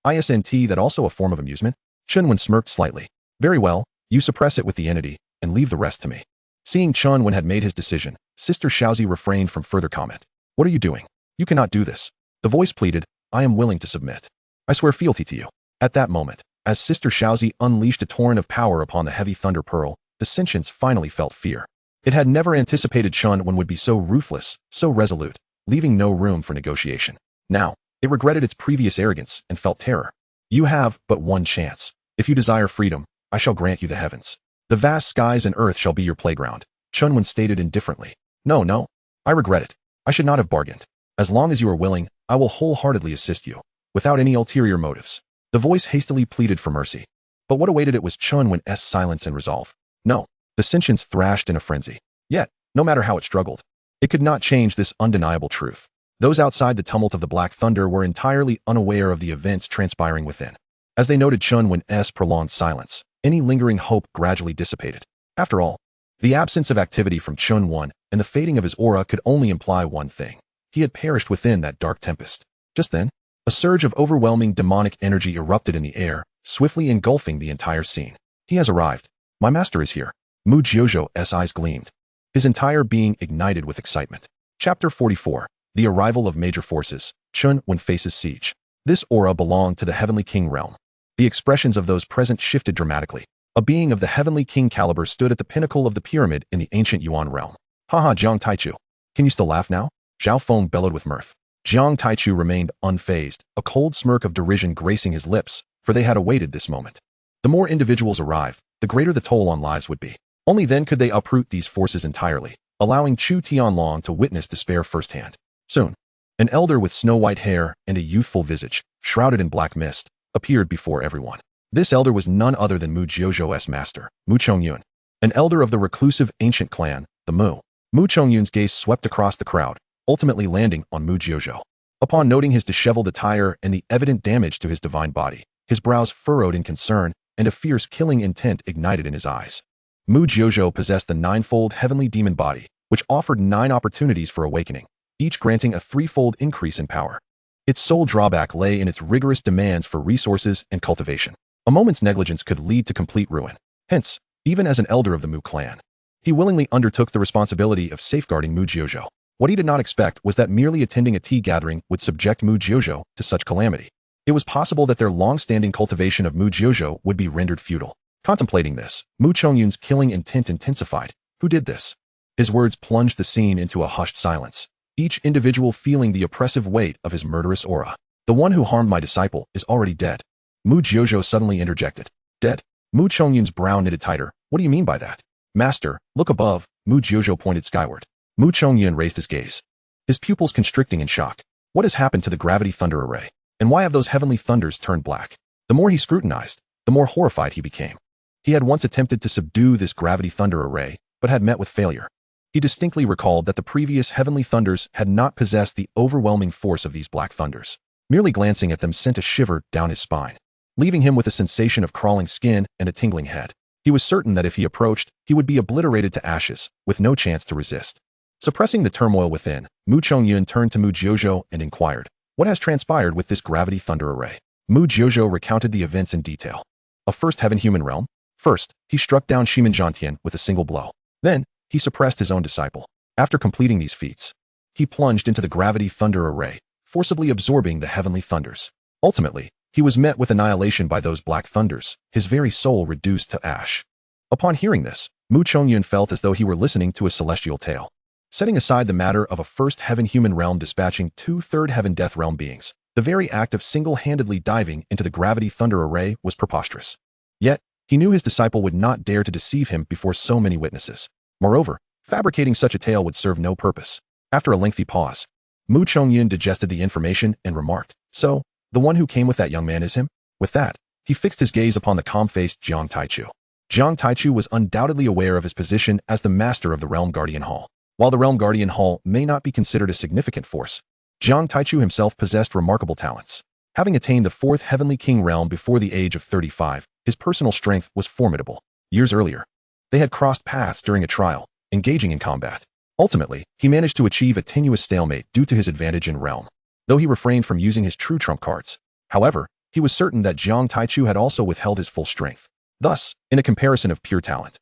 S1: Isn't that also a form of amusement? Chen Wen smirked slightly. Very well, you suppress it with the entity, and leave the rest to me. Seeing Chen Wen had made his decision, Sister Shaozi refrained from further comment. What are you doing? You cannot do this. The voice pleaded, I am willing to submit. I swear fealty to you. At that moment, as Sister Shaozi unleashed a torrent of power upon the heavy thunder pearl, the sentience finally felt fear. It had never anticipated Chen Wen would be so ruthless, so resolute, leaving no room for negotiation. Now, it regretted its previous arrogance and felt terror. You have but one chance. If you desire freedom, I shall grant you the heavens. The vast skies and earth shall be your playground, Chen Wen stated indifferently. No, I regret it. I should not have bargained. As long as you are willing, I will wholeheartedly assist you, without any ulterior motives. The voice hastily pleaded for mercy. But what awaited it was Chen Wen's silence and resolve. No, the sentience thrashed in a frenzy. Yet, no matter how it struggled, it could not change this undeniable truth. Those outside the tumult of the Black Thunder were entirely unaware of the events transpiring within. As they noted Chen Wen's prolonged silence, any lingering hope gradually dissipated. After all, the absence of activity from Chen Wen and the fading of his aura could only imply one thing. He had perished within that dark tempest. Just then, a surge of overwhelming demonic energy erupted in the air, swiftly engulfing the entire scene. He has arrived. My master is here. Manhwaedit's eyes gleamed. His entire being ignited with excitement. Chapter 44. The Arrival of Major Forces. Chen Wen faces siege. This aura belonged to the Heavenly King realm. The expressions of those present shifted dramatically. A being of the Heavenly King caliber stood at the pinnacle of the pyramid in the ancient Yuan realm. Haha, Jiang Taichu. Can you still laugh now? Zhao Feng bellowed with mirth. Jiang Taichu remained unfazed, a cold smirk of derision gracing his lips, for they had awaited this moment. The more individuals arrived, the greater the toll on lives would be. Only then could they uproot these forces entirely, allowing Chu Tianlong to witness despair firsthand. Soon, an elder with snow-white hair and a youthful visage, shrouded in black mist, appeared before everyone. This elder was none other than Manhwaedit's master, Mu Chongyun, an elder of the reclusive ancient clan, the Mu. Mu Chongyun's gaze swept across the crowd, ultimately landing on Manhwaedit. Upon noting his disheveled attire and the evident damage to his divine body, his brows furrowed in concern and a fierce killing intent ignited in his eyes. Manhwaedit possessed the ninefold heavenly demon body, which offered 9 opportunities for awakening, each granting a threefold increase in power. Its sole drawback lay in its rigorous demands for resources and cultivation. A moment's negligence could lead to complete ruin. Hence, even as an elder of the Mu clan, he willingly undertook the responsibility of safeguarding Manhwaedit. What he did not expect was that merely attending a tea gathering would subject Manhwaedit to such calamity. It was possible that their long-standing cultivation of Manhwaedit would be rendered futile. Contemplating this, Mu Chongyun's killing intent intensified. Who did this? His words plunged the scene into a hushed silence, each individual feeling the oppressive weight of his murderous aura. The one who harmed my disciple is already dead. Manhwaedit suddenly interjected. Dead? Mu Chongyun's brow knitted tighter. What do you mean by that? Master, look above. Manhwaedit pointed skyward. Mu Chongyun raised his gaze, his pupils constricting in shock. What has happened to the gravity thunder array? And why have those heavenly thunders turned black? The more he scrutinized, the more horrified he became. He had once attempted to subdue this gravity thunder array, but had met with failure. He distinctly recalled that the previous heavenly thunders had not possessed the overwhelming force of these black thunders. Merely glancing at them sent a shiver down his spine, leaving him with a sensation of crawling skin and a tingling head. He was certain that if he approached, he would be obliterated to ashes, with no chance to resist. Suppressing the turmoil within, Mu Chongyun turned to Manhwaedit and inquired, what has transpired with this gravity thunder array? Manhwaedit recounted the events in detail. A first heaven-human realm? First, he struck down Shiman Jiantian with a single blow. Then, he suppressed his own disciple. After completing these feats, he plunged into the gravity thunder array, forcibly absorbing the heavenly thunders. Ultimately, he was met with annihilation by those black thunders, his very soul reduced to ash. Upon hearing this, Mu Chongyun felt as though he were listening to a celestial tale. Setting aside the matter of a first heaven-human realm dispatching 2 third heaven-death realm beings, the very act of single-handedly diving into the gravity thunder array was preposterous. Yet, he knew his disciple would not dare to deceive him before so many witnesses. Moreover, fabricating such a tale would serve no purpose. After a lengthy pause, Mu Chongyun digested the information and remarked, so, the one who came with that young man is him? With that, he fixed his gaze upon the calm-faced Jiang Taichu. Jiang Taichu was undoubtedly aware of his position as the master of the Realm Guardian Hall. While the Realm Guardian Hall may not be considered a significant force, Jiang Taichu himself possessed remarkable talents. Having attained the 4th Heavenly King realm before the age of 35, his personal strength was formidable. Years earlier, they had crossed paths during a trial, engaging in combat. Ultimately, he managed to achieve a tenuous stalemate due to his advantage in realm, though he refrained from using his true trump cards. However, he was certain that Jiang Taichu had also withheld his full strength. Thus, in a comparison of pure talent,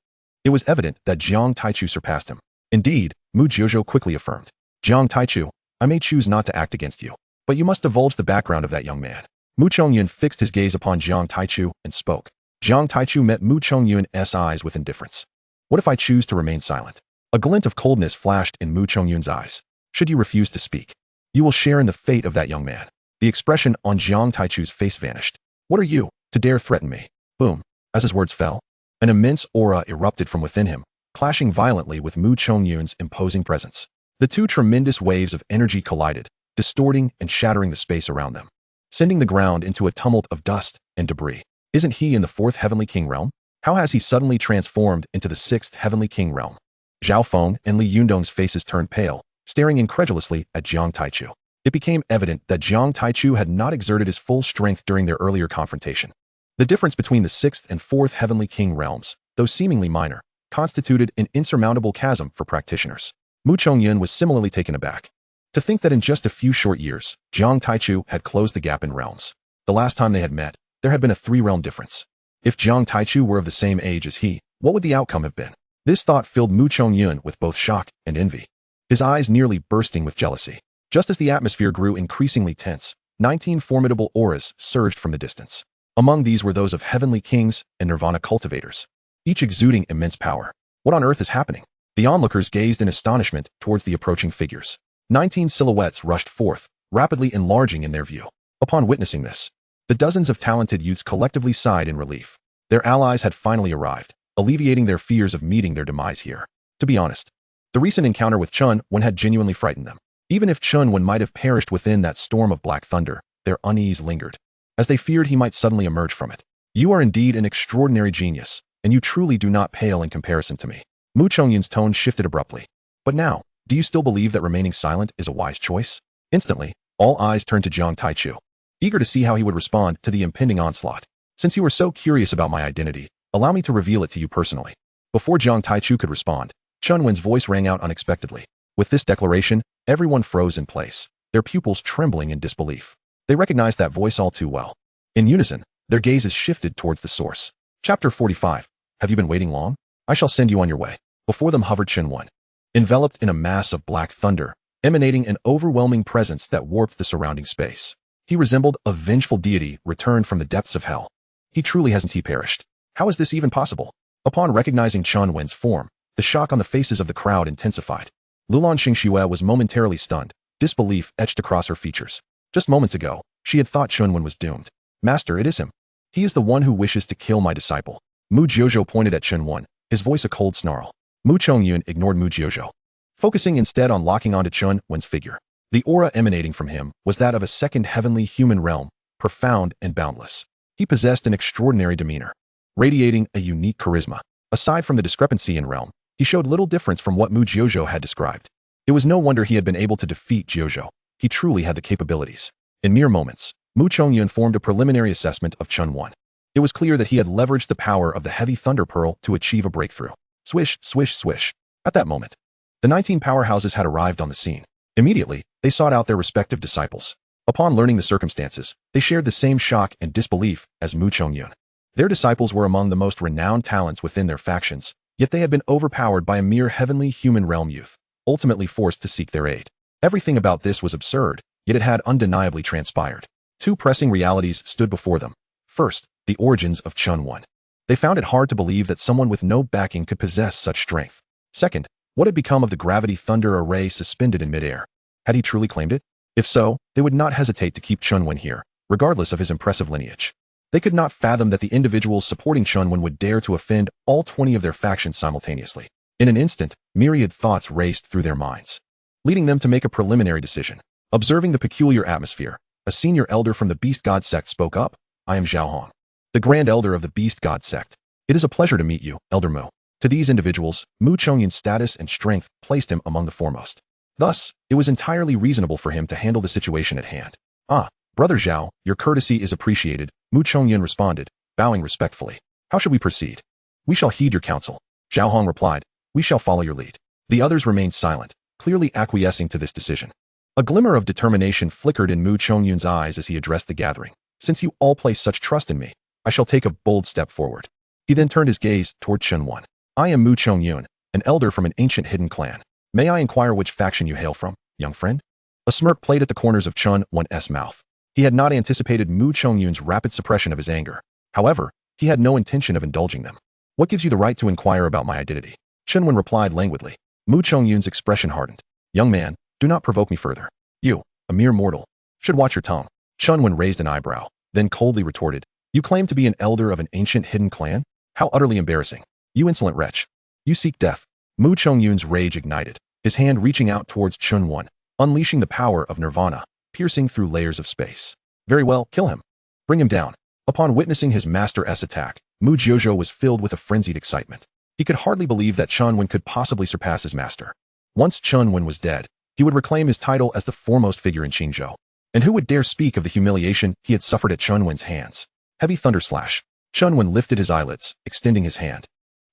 S1: it was evident that Jiang Taichu surpassed him. Indeed, Manhwaedit quickly affirmed, Jiang Taichu, I may choose not to act against you, but you must divulge the background of that young man. Mu Chongyun fixed his gaze upon Jiang Taichu and spoke. Jiang Taichu met Mu Chongyun's eyes with indifference. What if I choose to remain silent? A glint of coldness flashed in Mu Chongyun's eyes. Should you refuse to speak, you will share in the fate of that young man. The expression on Jiang Taichu's face vanished. What are you, to dare threaten me? Boom. As his words fell, an immense aura erupted from within him, clashing violently with Mu Chongyun's imposing presence. The two tremendous waves of energy collided, distorting and shattering the space around them, sending the ground into a tumult of dust and debris. Isn't he in the 4th Heavenly King realm? How has he suddenly transformed into the 6th Heavenly King realm? Zhao Feng and Li Yundong's faces turned pale, staring incredulously at Jiang Taichu. It became evident that Jiang Taichu had not exerted his full strength during their earlier confrontation. The difference between the 6th and 4th Heavenly King realms, though seemingly minor, constituted an insurmountable chasm for practitioners. Mu Chongyun was similarly taken aback. To think that in just a few short years, Jiang Taichu had closed the gap in realms. The last time they had met, there had been a 3-realm difference. If Jiang Taichu were of the same age as he, what would the outcome have been? This thought filled Mu Chongyun with both shock and envy, his eyes nearly bursting with jealousy. Just as the atmosphere grew increasingly tense, 19 formidable auras surged from the distance. Among these were those of heavenly kings and nirvana cultivators, each exuding immense power. What on earth is happening? The onlookers gazed in astonishment towards the approaching figures. 19 silhouettes rushed forth, rapidly enlarging in their view. Upon witnessing this, the dozens of talented youths collectively sighed in relief. Their allies had finally arrived, alleviating their fears of meeting their demise here. To be honest, the recent encounter with Chen Wen had genuinely frightened them. Even if Chen Wen might have perished within that storm of black thunder, their unease lingered, as they feared he might suddenly emerge from it. You are indeed an extraordinary genius, and you truly do not pale in comparison to me. Mu Chongyun's tone shifted abruptly. But now, do you still believe that remaining silent is a wise choice? Instantly, all eyes turned to Jiang Taichu, eager to see how he would respond to the impending onslaught. Since you were so curious about my identity, allow me to reveal it to you personally. Before Jiang Taichu could respond, Chen Wen's voice rang out unexpectedly. With this declaration, everyone froze in place, their pupils trembling in disbelief. They recognized that voice all too well. In unison, their gazes shifted towards the source. Chapter 45. Have you been waiting long? I shall send you on your way. Before them hovered Chen Wen, enveloped in a mass of black thunder, emanating an overwhelming presence that warped the surrounding space. He resembled a vengeful deity returned from the depths of hell. Truly hasn't he perished? How is this even possible? Upon recognizing Chen Wen's form, the shock on the faces of the crowd intensified. Lulan Xingxue was momentarily stunned, disbelief etched across her features. Just moments ago, she had thought Chen Wen was doomed. Master, it is him. He is the one who wishes to kill my disciple. Mu Jiuzhou pointed at Chen Wen, his voice a cold snarl. Mu Chongyun ignored Mu Jiuzhou, focusing instead on locking onto Chen Wen's figure. The aura emanating from him was that of a second heavenly human realm, profound and boundless. He possessed an extraordinary demeanor, radiating a unique charisma. Aside from the discrepancy in realm, he showed little difference from what Mu Jiuzhou had described. It was no wonder he had been able to defeat Jiuzhou. He truly had the capabilities. In mere moments, Mu Chongyun formed a preliminary assessment of Chen Wen. It was clear that he had leveraged the power of the heavy thunder pearl to achieve a breakthrough. Swish, swish, swish. At that moment, the 19 powerhouses had arrived on the scene. Immediately, they sought out their respective disciples. Upon learning the circumstances, they shared the same shock and disbelief as Mu Chongyun. Their disciples were among the most renowned talents within their factions, yet they had been overpowered by a mere heavenly human realm youth, ultimately forced to seek their aid. Everything about this was absurd, yet it had undeniably transpired. Two pressing realities stood before them. First, the origins of Chen Wen. They found it hard to believe that someone with no backing could possess such strength. Second, what had become of the gravity thunder array suspended in midair? Had he truly claimed it? If so, they would not hesitate to keep Chen Wen here, regardless of his impressive lineage. They could not fathom that the individuals supporting Chen Wen would dare to offend all 20 of their factions simultaneously. In an instant, myriad thoughts raced through their minds, leading them to make a preliminary decision. Observing the peculiar atmosphere, a senior elder from the Beast God sect spoke up. I am Zhao Hong, the Grand Elder of the Beast God sect. It is a pleasure to meet you, Elder Mu. To these individuals, Mu Chongyun's status and strength placed him among the foremost. Thus, it was entirely reasonable for him to handle the situation at hand. Ah, Brother Zhao, your courtesy is appreciated, Mu Chongyun responded, bowing respectfully. How should we proceed? We shall heed your counsel. Zhao Hong replied, we shall follow your lead. The others remained silent, clearly acquiescing to this decision. A glimmer of determination flickered in Mu Chongyun's eyes as he addressed the gathering. Since you all place such trust in me, I shall take a bold step forward. He then turned his gaze toward Chen Wen. I am Mu Chongyun, an elder from an ancient hidden clan. May I inquire which faction you hail from, young friend? A smirk played at the corners of Chen Wen's mouth. He had not anticipated Mu Chongyun's rapid suppression of his anger. However, he had no intention of indulging them. What gives you the right to inquire about my identity? Chen Wen replied languidly. Mu Chongyun's expression hardened. Young man, do not provoke me further. You, a mere mortal, should watch your tongue. Chen Wen raised an eyebrow, then coldly retorted. You claim to be an elder of an ancient hidden clan? How utterly embarrassing. You insolent wretch. You seek death. Mu Chongyun's rage ignited, his hand reaching out towards Chen Wen, unleashing the power of nirvana, piercing through layers of space. Very well, kill him. Bring him down. Upon witnessing his master's attack, Mu Jiuzhou was filled with a frenzied excitement. He could hardly believe that Chen Wen could possibly surpass his master. Once Chen Wen was dead, he would reclaim his title as the foremost figure in Qingzhou. And who would dare speak of the humiliation he had suffered at Chen Wen's hands? Heavy thunder slash. Chen Wen lifted his eyelids, extending his hand.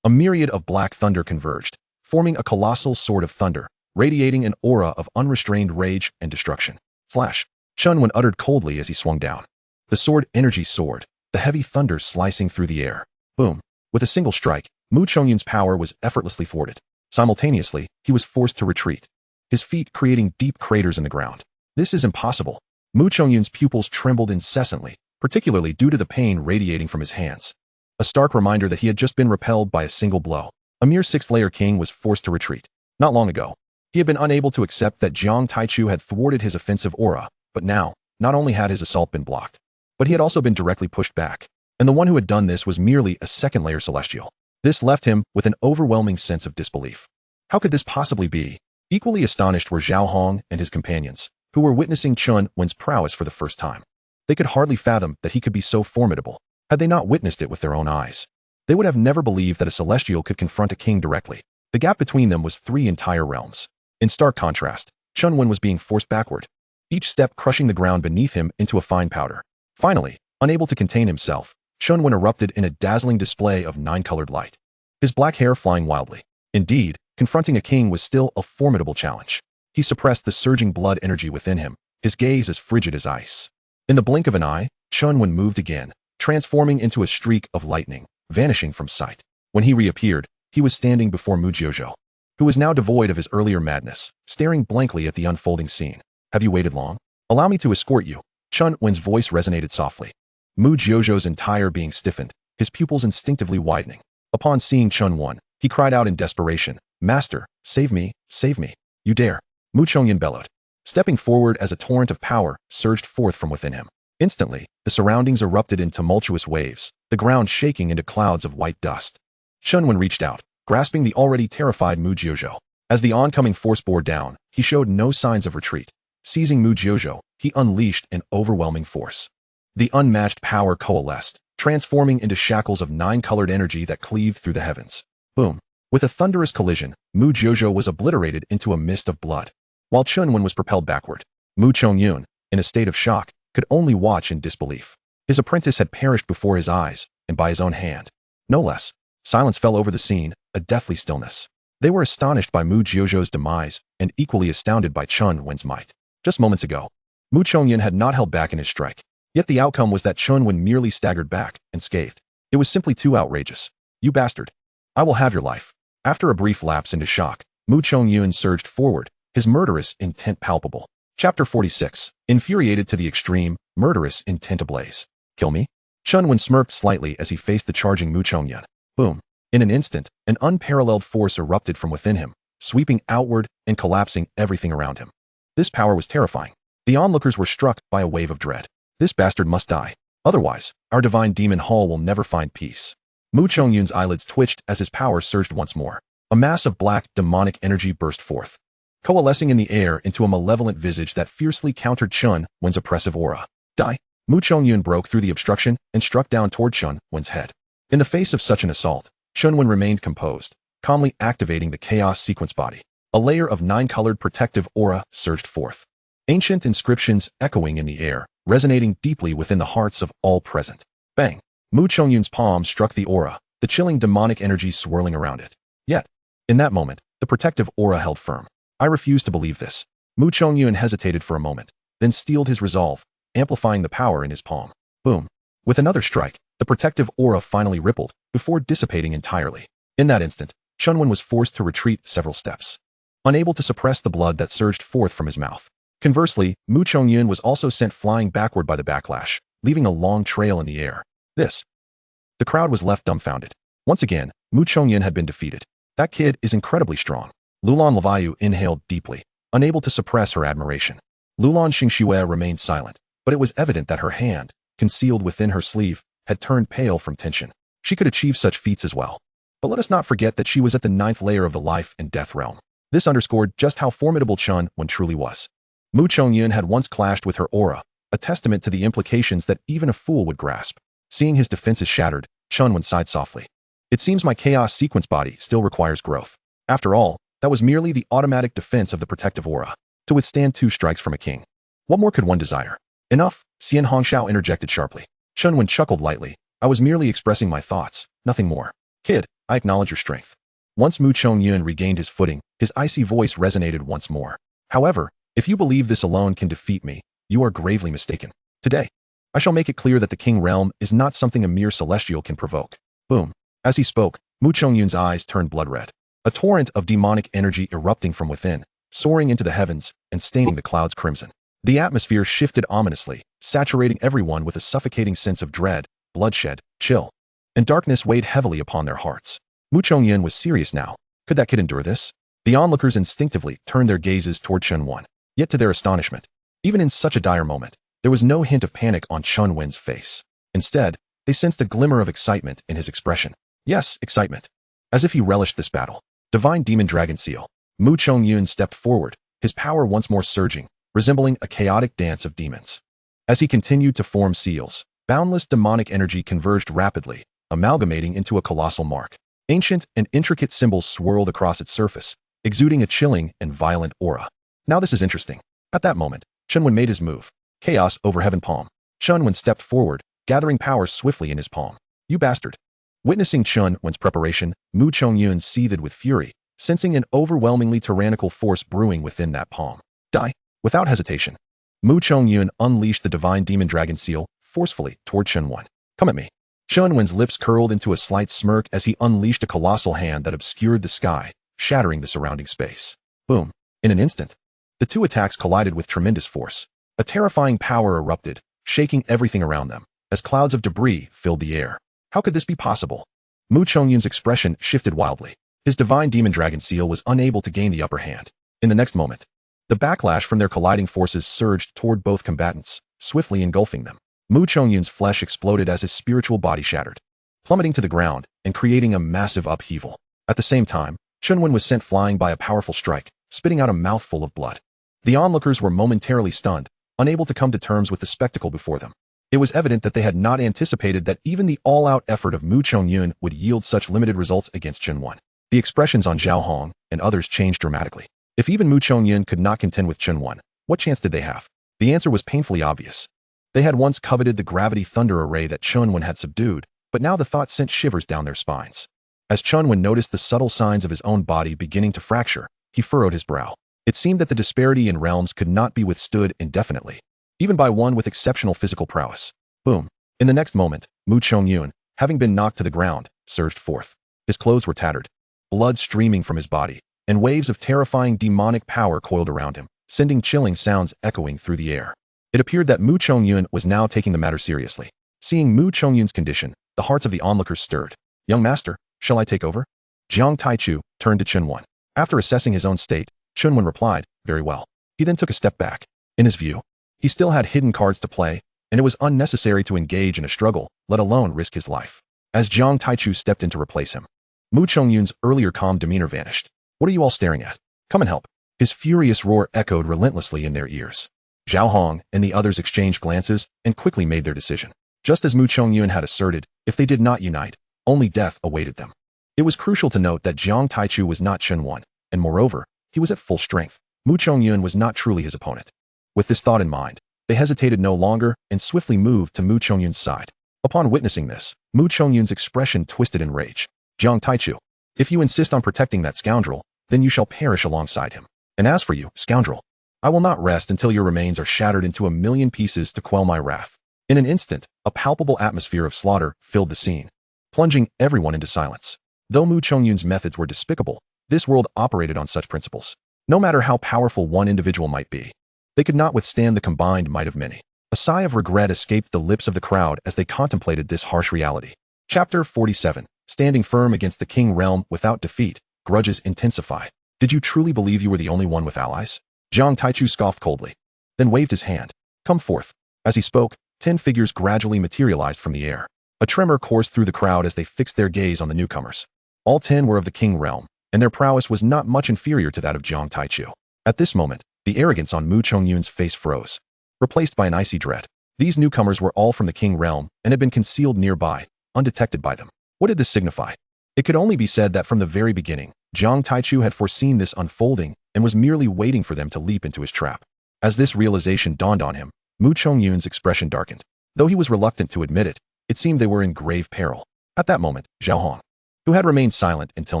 S1: A myriad of black thunder converged, forming a colossal sword of thunder, radiating an aura of unrestrained rage and destruction. Flash. Chen Wen uttered coldly as he swung down. The sword energy soared, the heavy thunder slicing through the air. Boom. With a single strike, Mu Chongyun's power was effortlessly thwarted. Simultaneously, he was forced to retreat, his feet creating deep craters in the ground. This is impossible. Mu Chongyun's pupils trembled incessantly, particularly due to the pain radiating from his hands. A stark reminder that he had just been repelled by a single blow. A mere sixth-layer king was forced to retreat. Not long ago, he had been unable to accept that Jiang Taichu had thwarted his offensive aura, but now, not only had his assault been blocked, but he had also been directly pushed back. And the one who had done this was merely a second-layer celestial. This left him with an overwhelming sense of disbelief. How could this possibly be? Equally astonished were Zhao Hong and his companions, who were witnessing Chen Wen's prowess for the first time. They could hardly fathom that he could be so formidable, had they not witnessed it with their own eyes. They would have never believed that a celestial could confront a king directly. The gap between them was 3 entire realms. In stark contrast, Chen Wen was being forced backward, each step crushing the ground beneath him into a fine powder. Finally, unable to contain himself, Chen Wen erupted in a dazzling display of 9-colored light, his black hair flying wildly. Indeed, confronting a king was still a formidable challenge. He suppressed the surging blood energy within him, his gaze as frigid as ice. In the blink of an eye, Chen Wen moved again, transforming into a streak of lightning, vanishing from sight. When he reappeared, he was standing before Mu Jiuzhou, who was now devoid of his earlier madness, staring blankly at the unfolding scene. Have you waited long? Allow me to escort you. Chen Wen's voice resonated softly. Mu Jiuzhou's entire being stiffened, his pupils instinctively widening. Upon seeing Chen Wen, he cried out in desperation, Master, save me, save me. You dare. Mu Chongyun bellowed. Stepping forward as a torrent of power surged forth from within him. Instantly, the surroundings erupted in tumultuous waves, the ground shaking into clouds of white dust. Chen Wen reached out, grasping the already terrified Mu Jiuzhou. As the oncoming force bore down, he showed no signs of retreat. Seizing Mu Jiuzhou, he unleashed an overwhelming force. The unmatched power coalesced, transforming into shackles of 9-colored energy that cleaved through the heavens. Boom. With a thunderous collision, Mu Jiuzhou was obliterated into a mist of blood. While Chen Wen was propelled backward, Mu Chongyun, in a state of shock, could only watch in disbelief. His apprentice had perished before his eyes, and by his own hand. No less. Silence fell over the scene, a deathly stillness. They were astonished by Mu Jiuzhou's demise, and equally astounded by Chen Wen's might. Just moments ago, Mu Chongyun had not held back in his strike. Yet the outcome was that Chen Wen merely staggered back and scathed. It was simply too outrageous. You bastard. I will have your life. After a brief lapse into shock, Mu Chongyun surged forward, his murderous intent palpable. Chapter 46. Infuriated to the extreme, murderous intent ablaze. Kill me? Chen Wen smirked slightly as he faced the charging Mu Chongyun. Boom. In an instant, an unparalleled force erupted from within him, sweeping outward and collapsing everything around him. This power was terrifying. The onlookers were struck by a wave of dread. This bastard must die. Otherwise, our divine demon hall will never find peace. Mu Chongyun's eyelids twitched as his power surged once more. A mass of black, demonic energy burst forth, coalescing in the air into a malevolent visage that fiercely countered Chen Wen's oppressive aura. Die! Mu Chongyun broke through the obstruction and struck down toward Chen Wen's head. In the face of such an assault, Chen Wen remained composed, calmly activating the chaos sequence body. A layer of 9-colored protective aura surged forth. Ancient inscriptions echoing in the air, resonating deeply within the hearts of all present. Bang! Mu Chongyun's palm struck the aura, the chilling demonic energy swirling around it. Yet, in that moment, the protective aura held firm. I refuse to believe this. Mu Chongyun hesitated for a moment, then steeled his resolve, amplifying the power in his palm. Boom! With another strike, the protective aura finally rippled, before dissipating entirely. In that instant, Chen Wen was forced to retreat several steps, unable to suppress the blood that surged forth from his mouth. Conversely, Mu Chongyun was also sent flying backward by the backlash, leaving a long trail in the air. The crowd was left dumbfounded. Once again, Mu Chongyun had been defeated. That kid is incredibly strong. Lulan Levayu inhaled deeply, unable to suppress her admiration. Lulan Xingxue remained silent, but it was evident that her hand, concealed within her sleeve, had turned pale from tension. She could achieve such feats as well. But let us not forget that she was at the 9th layer of the life and death realm. This underscored just how formidable Chen Wen truly was. Mu Chongyun had once clashed with her aura, a testament to the implications that even a fool would grasp. Seeing his defenses shattered, Chen Wen sighed softly. It seems my chaos sequence body still requires growth. After all, that was merely the automatic defense of the protective aura, to withstand 2 strikes from a king. What more could one desire? Enough, Xian Hongxiao interjected sharply. Chen Wen chuckled lightly. I was merely expressing my thoughts, nothing more. Kid, I acknowledge your strength. Once Mu Chongyun regained his footing, his icy voice resonated once more. However, if you believe this alone can defeat me, you are gravely mistaken. Today, I shall make it clear that the King Realm is not something a mere celestial can provoke. Boom. As he spoke, Mu Chongyun's eyes turned blood red. A torrent of demonic energy erupting from within, soaring into the heavens and staining the clouds crimson. The atmosphere shifted ominously, saturating everyone with a suffocating sense of dread, bloodshed, chill. And darkness weighed heavily upon their hearts. Mu Chongyun was serious now. Could that kid endure this? The onlookers instinctively turned their gazes toward Chen Wen. Yet to their astonishment, even in such a dire moment, there was no hint of panic on Chen Wen's face. Instead, they sensed a glimmer of excitement in his expression. Yes, excitement. As if he relished this battle. Divine Demon Dragon Seal. Mu Chongyun stepped forward, his power once more surging, resembling a chaotic dance of demons. As he continued to form seals, boundless demonic energy converged rapidly, amalgamating into a colossal mark. Ancient and intricate symbols swirled across its surface, exuding a chilling and violent aura. Now this is interesting. At that moment, Chen Wen made his move. Chaos over heaven palm. Chen Wen stepped forward, gathering power swiftly in his palm. You bastard. Witnessing Chen Wen's preparation, Mu Chongyun seethed with fury, sensing an overwhelmingly tyrannical force brewing within that palm. Die. Without hesitation, Mu Chongyun unleashed the divine demon dragon seal forcefully toward Chen Wen. Come at me. Chen Wen's lips curled into a slight smirk as he unleashed a colossal hand that obscured the sky, shattering the surrounding space. Boom. In an instant, the 2 attacks collided with tremendous force. A terrifying power erupted, shaking everything around them, as clouds of debris filled the air. How could this be possible? Mu Chongyun's expression shifted wildly. His divine demon dragon seal was unable to gain the upper hand. In the next moment, the backlash from their colliding forces surged toward both combatants, swiftly engulfing them. Mu Chongyun's flesh exploded as his spiritual body shattered, plummeting to the ground and creating a massive upheaval. At the same time, Chen Wen was sent flying by a powerful strike, spitting out a mouthful of blood. The onlookers were momentarily stunned, unable to come to terms with the spectacle before them. It was evident that they had not anticipated that even the all-out effort of Mu Chongyun would yield such limited results against Chen Wen. The expressions on Zhao Hong and others changed dramatically. If even Mu Chongyun could not contend with Chen Wen, what chance did they have? The answer was painfully obvious. They had once coveted the gravity thunder array that Chen Wen had subdued, but now the thought sent shivers down their spines. As Chen Wen noticed the subtle signs of his own body beginning to fracture, he furrowed his brow. It seemed that the disparity in realms could not be withstood indefinitely, even by one with exceptional physical prowess. Boom. In the next moment, Mu Chongyun, having been knocked to the ground, surged forth. His clothes were tattered, blood streaming from his body, and waves of terrifying demonic power coiled around him, sending chilling sounds echoing through the air. It appeared that Mu Chongyun was now taking the matter seriously. Seeing Mu Chongyun's condition, the hearts of the onlookers stirred. Young master, shall I take over? Jiang Taichu turned to Chen Wen. After assessing his own state, Chen Wen replied, very well. He then took a step back. In his view, he still had hidden cards to play, and it was unnecessary to engage in a struggle, let alone risk his life. As Jiang Taichu stepped in to replace him, Mu Chongyun's earlier calm demeanor vanished. What are you all staring at? Come and help. His furious roar echoed relentlessly in their ears. Zhao Hong and the others exchanged glances and quickly made their decision. Just as Mu Chongyun had asserted, if they did not unite, only death awaited them. It was crucial to note that Jiang Taichu was not Chen Wen, and moreover, he was at full strength. Mu Chongyun was not truly his opponent. With this thought in mind, they hesitated no longer and swiftly moved to Mu Chongyun's side. Upon witnessing this, Mu Chongyun's expression twisted in rage. Jiang Taichu, if you insist on protecting that scoundrel, then you shall perish alongside him. And as for you, scoundrel, I will not rest until your remains are shattered into a million pieces to quell my wrath. In an instant, a palpable atmosphere of slaughter filled the scene, plunging everyone into silence. Though Mu Chongyun's methods were despicable, this world operated on such principles. No matter how powerful one individual might be, they could not withstand the combined might of many. A sigh of regret escaped the lips of the crowd as they contemplated this harsh reality. Chapter 47. standing firm against the king realm without defeat, grudges intensify. Did you truly believe you were the only one with allies? Jiang Taichu scoffed coldly, then waved his hand. Come forth. As he spoke, 10 figures gradually materialized from the air. A tremor coursed through the crowd as they fixed their gaze on the newcomers. All 10 were of the king realm, and their prowess was not much inferior to that of Jiang Taichu. At this moment, the arrogance on Mu Chongyun's face froze, replaced by an icy dread. These newcomers were all from the king realm and had been concealed nearby, undetected by them. What did this signify? It could only be said that from the very beginning, Jiang Taichu had foreseen this unfolding and was merely waiting for them to leap into his trap. As this realization dawned on him, Mu Chongyun's expression darkened. Though he was reluctant to admit it, it seemed they were in grave peril. At that moment, Zhao Hong, who had remained silent until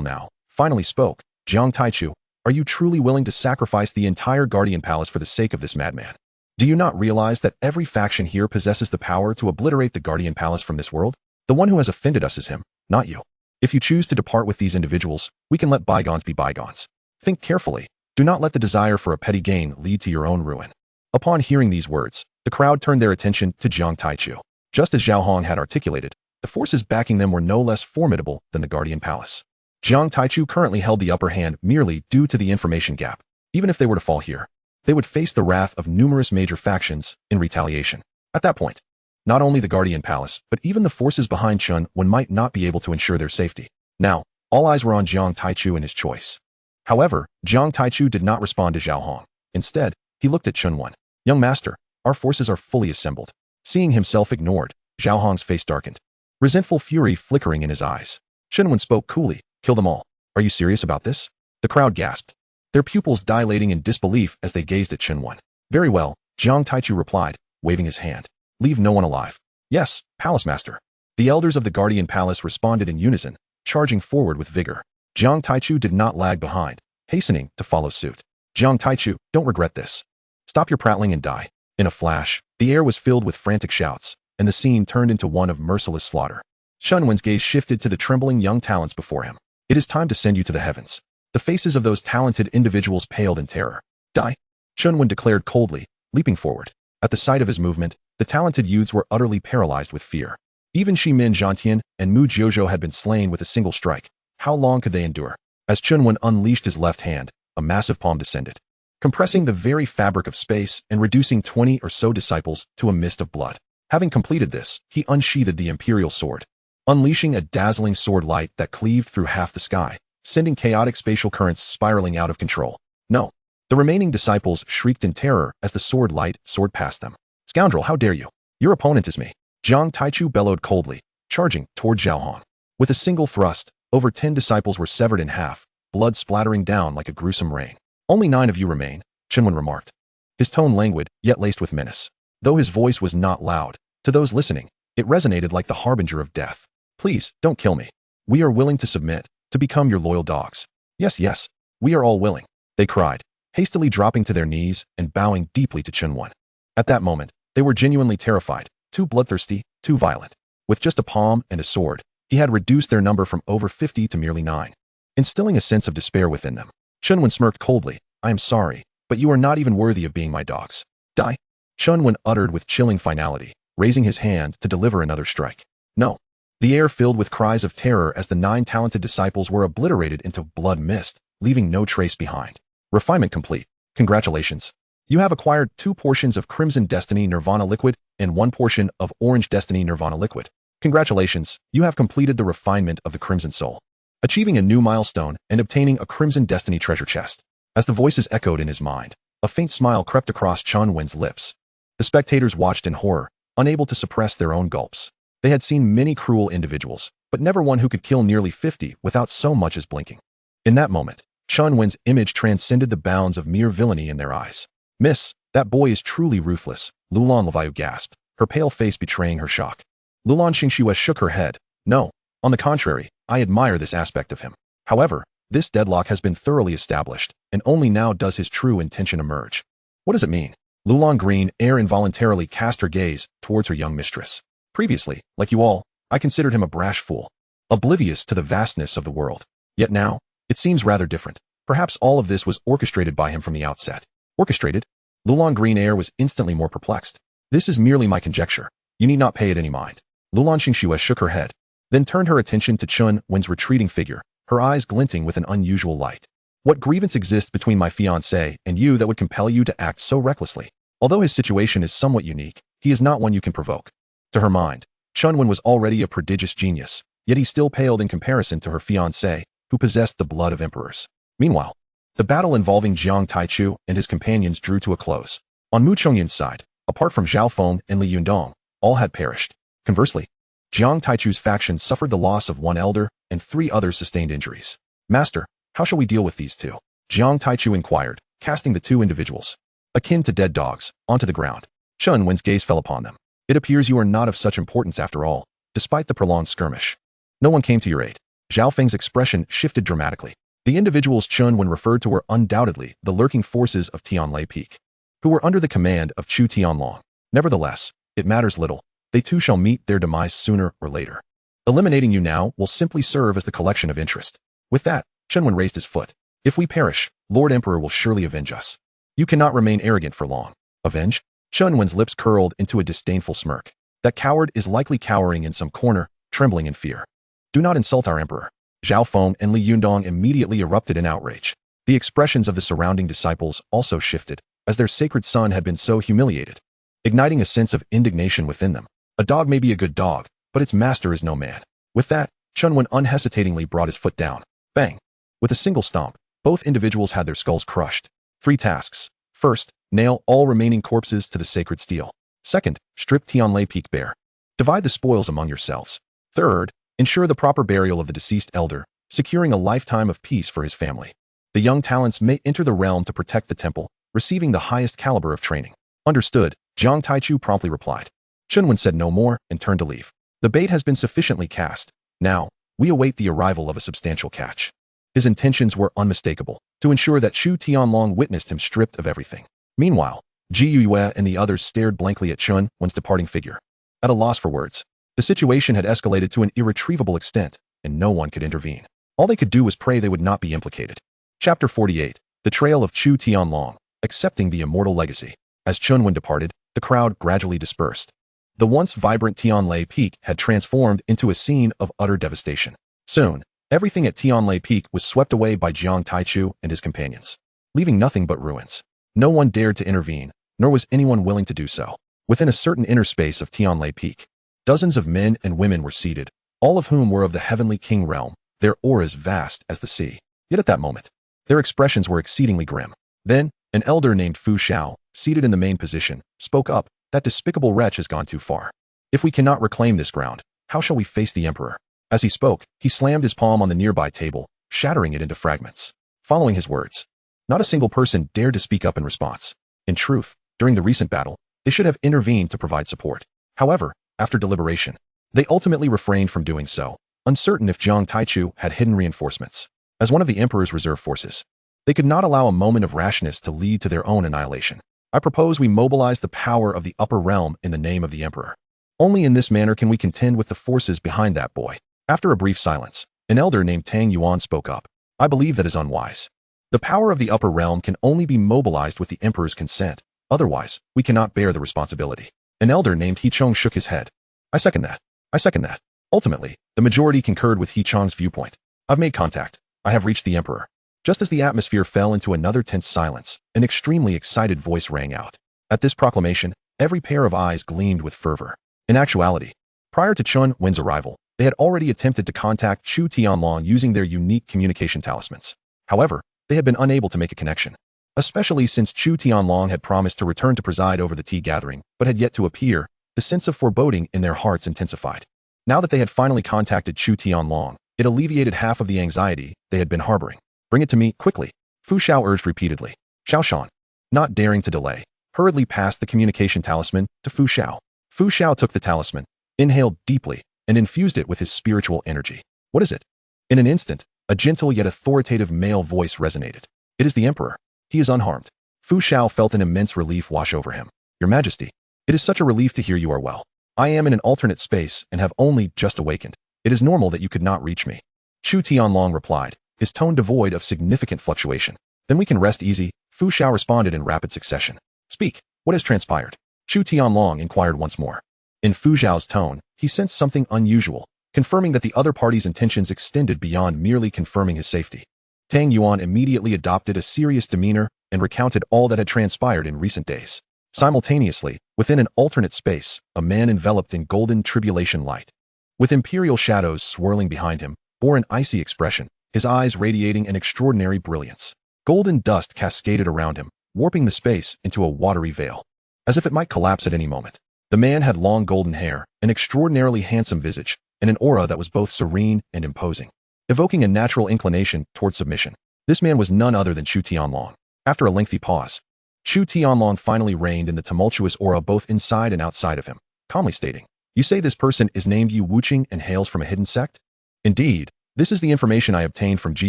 S1: now, finally spoke. Jiang Taichu, are you truly willing to sacrifice the entire Guardian Palace for the sake of this madman? Do you not realize that every faction here possesses the power to obliterate the Guardian Palace from this world? The one who has offended us is him, not you. If you choose to depart with these individuals, we can let bygones be bygones. Think carefully. Do not let the desire for a petty gain lead to your own ruin. Upon hearing these words, the crowd turned their attention to Jiang Taichu. Just as Zhao Hong had articulated, the forces backing them were no less formidable than the Guardian Palace. Jiang Taichu currently held the upper hand merely due to the information gap. Even if they were to fall here, they would face the wrath of numerous major factions in retaliation. At that point, not only the Guardian Palace, but even the forces behind Chen Wen might not be able to ensure their safety. Now, all eyes were on Jiang Taichu and his choice. However, Jiang Taichu did not respond to Zhao Hong. Instead, he looked at Chen Wen. Young master, our forces are fully assembled. Seeing himself ignored, Zhao Hong's face darkened, resentful fury flickering in his eyes. Chen Wen spoke coolly. Kill them all. Are you serious about this? The crowd gasped, their pupils dilating in disbelief as they gazed at Chen Wen. Very well, Jiang Taichu replied, waving his hand. Leave no one alive. Yes, Palace Master. The elders of the Guardian Palace responded in unison, charging forward with vigor. Jiang Taichu did not lag behind, hastening to follow suit. Jiang Taichu, don't regret this. Stop your prattling and die. In a flash, the air was filled with frantic shouts, and the scene turned into one of merciless slaughter. Chen Wen's gaze shifted to the trembling young talents before him. It is time to send you to the heavens. The faces of those talented individuals paled in terror. Die, Chen Wen declared coldly, leaping forward. At the sight of his movement, the talented youths were utterly paralyzed with fear. Even Shimin Zhantian and Mu Jiuzhou had been slain with a single strike. How long could they endure? As Chen Wen unleashed his left hand, a massive palm descended, compressing the very fabric of space and reducing 20 or so disciples to a mist of blood. Having completed this, he unsheathed the imperial sword, unleashing a dazzling sword light that cleaved through half the sky, sending chaotic spatial currents spiraling out of control. No. The remaining disciples shrieked in terror as the sword light soared past them. Scoundrel, how dare you? Your opponent is me. Jiang Taichu bellowed coldly, charging toward Zhao Hong. With a single thrust, over 10 disciples were severed in half, blood splattering down like a gruesome rain. Only 9 of you remain, Chen Wen remarked, his tone languid, yet laced with menace. Though his voice was not loud, to those listening, it resonated like the harbinger of death. Please, don't kill me. We are willing to submit, to become your loyal dogs. Yes, yes, we are all willing, they cried, hastily dropping to their knees and bowing deeply to Chen Wen. At that moment, they were genuinely terrified, too bloodthirsty, too violent. With just a palm and a sword, he had reduced their number from over 50 to merely 9, instilling a sense of despair within them. Chen Wen smirked coldly. I am sorry, but you are not even worthy of being my dogs. Die. Chen Wen uttered with chilling finality, raising his hand to deliver another strike. No. The air filled with cries of terror as the 9 talented disciples were obliterated into blood mist, leaving no trace behind. Refinement complete. Congratulations. You have acquired 2 portions of Crimson Destiny Nirvana Liquid and 1 portion of Orange Destiny Nirvana Liquid. Congratulations, you have completed the refinement of the Crimson Soul, achieving a new milestone and obtaining a Crimson Destiny treasure chest. As the voices echoed in his mind, a faint smile crept across Chen Wen's lips. The spectators watched in horror, unable to suppress their own gulps. They had seen many cruel individuals, but never one who could kill nearly 50 without so much as blinking. In that moment, Chen Wen's image transcended the bounds of mere villainy in their eyes. Miss, that boy is truly ruthless, Lulan Levayu gasped, her pale face betraying her shock. Lulan Xingxue shook her head. No, on the contrary, I admire this aspect of him. However, this deadlock has been thoroughly established, and only now does his true intention emerge. What does it mean? Lulan Green Air involuntarily cast her gaze towards her young mistress. Previously, like you all, I considered him a brash fool, oblivious to the vastness of the world. Yet now, it seems rather different. Perhaps all of this was orchestrated by him from the outset. Orchestrated? Lulan Green Air was instantly more perplexed. This is merely my conjecture. You need not pay it any mind. Lulan Xingxue shook her head. then turned her attention to Chen Wen's retreating figure, her eyes glinting with an unusual light. What grievance exists between my fiancé and you that would compel you to act so recklessly? Although his situation is somewhat unique, he is not one you can provoke. To her mind, Chen Wen was already a prodigious genius, yet he still paled in comparison to her fiancé, who possessed the blood of emperors. Meanwhile, the battle involving Jiang Taichu and his companions drew to a close. On Mu Chongyun's side, apart from Zhao Feng and Li Yundong, all had perished. Conversely, Jiang Taichu's faction suffered the loss of one elder, and 3 others sustained injuries. Master, how shall we deal with these two? Jiang Taichu inquired, casting the 2 individuals, akin to dead dogs, onto the ground. Chen Wen's gaze fell upon them. It appears you are not of such importance after all, despite the prolonged skirmish. No one came to your aid. Zhao Feng's expression shifted dramatically. The individuals Chen Wen referred to were undoubtedly the lurking forces of Tianlai Peak, who were under the command of Chu Tianlong. Nevertheless, it matters little. They too shall meet their demise sooner or later. Eliminating you now will simply serve as the collection of interest. With that, Chen Wen raised his foot. If we perish, Lord Emperor will surely avenge us. You cannot remain arrogant for long. Avenge? Chen Wen's lips curled into a disdainful smirk. That coward is likely cowering in some corner, trembling in fear. Do not insult our emperor. Zhao Feng and Li Yundong immediately erupted in outrage. The expressions of the surrounding disciples also shifted, as their sacred son had been so humiliated, igniting a sense of indignation within them. A dog may be a good dog, but its master is no man. With that, Chen Wen unhesitatingly brought his foot down. Bang! With a single stomp, both individuals had their skulls crushed. 3 tasks. First, nail all remaining corpses to the sacred steel. Second, strip Tianlai Peak bare. Divide the spoils among yourselves. Third, ensure the proper burial of the deceased elder, securing a lifetime of peace for his family. The young talents may enter the realm to protect the temple, receiving the highest caliber of training. Understood, Jiang Taichu promptly replied. Chen Wen said no more and turned to leave. The bait has been sufficiently cast. Now, we await the arrival of a substantial catch. His intentions were unmistakable, to ensure that Chu Tianlong witnessed him stripped of everything. Meanwhile, Ji Yue and the others stared blankly at Chen Wen's departing figure. At a loss for words, the situation had escalated to an irretrievable extent, and no one could intervene. All they could do was pray they would not be implicated. Chapter 48. The Trail of Chu Tianlong, Accepting the Immortal Legacy. As Chen Wen departed, the crowd gradually dispersed. The once vibrant Tianlai Peak had transformed into a scene of utter devastation. Soon, everything at Tianlai Peak was swept away by Jiang Taichu and his companions, leaving nothing but ruins. No one dared to intervene, nor was anyone willing to do so. Within a certain inner space of Tianlai Peak, dozens of men and women were seated, all of whom were of the heavenly king realm, their auras vast as the sea. Yet at that moment, their expressions were exceedingly grim. Then, an elder named Fu Xiao, seated in the main position, spoke up. That despicable wretch has gone too far. If we cannot reclaim this ground, how shall we face the emperor? As he spoke, he slammed his palm on the nearby table, shattering it into fragments. Following his words, not a single person dared to speak up in response. In truth, during the recent battle, they should have intervened to provide support. However, after deliberation, they ultimately refrained from doing so, uncertain if Jiang Taichu had hidden reinforcements. As one of the emperor's reserve forces, they could not allow a moment of rashness to lead to their own annihilation. I propose we mobilize the power of the upper realm in the name of the emperor. Only in this manner can we contend with the forces behind that boy. After a brief silence, an elder named Tang Yuan spoke up. I believe that is unwise. The power of the upper realm can only be mobilized with the emperor's consent. Otherwise, we cannot bear the responsibility. An elder named He Chong shook his head. I second that. I second that. Ultimately, the majority concurred with He Chong's viewpoint. I've made contact. I have reached the emperor. Just as the atmosphere fell into another tense silence, an extremely excited voice rang out. At this proclamation, every pair of eyes gleamed with fervor. In actuality, prior to Chen Wen's arrival, they had already attempted to contact Chu Tianlong using their unique communication talismans. However, they had been unable to make a connection, especially since Chu Tianlong had promised to return to preside over the tea gathering, but had yet to appear. The sense of foreboding in their hearts intensified. Now that they had finally contacted Chu Tianlong, it alleviated half of the anxiety they had been harboring. Bring it to me, quickly, Fu Xiao urged repeatedly. Xiao Shan, not daring to delay, hurriedly passed the communication talisman to Fu Xiao. Fu Xiao took the talisman, inhaled deeply, and infused it with his spiritual energy. What is it? In an instant, a gentle yet authoritative male voice resonated. It is the emperor. He is unharmed. Fu Xiao felt an immense relief wash over him. Your Majesty, it is such a relief to hear you are well. I am in an alternate space and have only just awakened. It is normal that you could not reach me. Chu Tianlong replied, his tone devoid of significant fluctuation. Then we can rest easy, Fu Xiao responded in rapid succession. Speak, what has transpired? Chu Tianlong inquired once more. In Fu Xiao's tone, he sensed something unusual, confirming that the other party's intentions extended beyond merely confirming his safety. Tang Yuan immediately adopted a serious demeanor and recounted all that had transpired in recent days. Simultaneously, within an alternate space, a man enveloped in golden tribulation light, with imperial shadows swirling behind him, bore an icy expression, his eyes radiating an extraordinary brilliance. Golden dust cascaded around him, warping the space into a watery veil, as if it might collapse at any moment. The man had long golden hair, an extraordinarily handsome visage, and an aura that was both serene and imposing, evoking a natural inclination toward submission. This man was none other than Chu Tianlong. After a lengthy pause, Chu Tianlong finally reigned in the tumultuous aura both inside and outside of him, calmly stating, "You say this person is named Yu Wuqing and hails from a hidden sect?" "Indeed, this is the information I obtained from Ji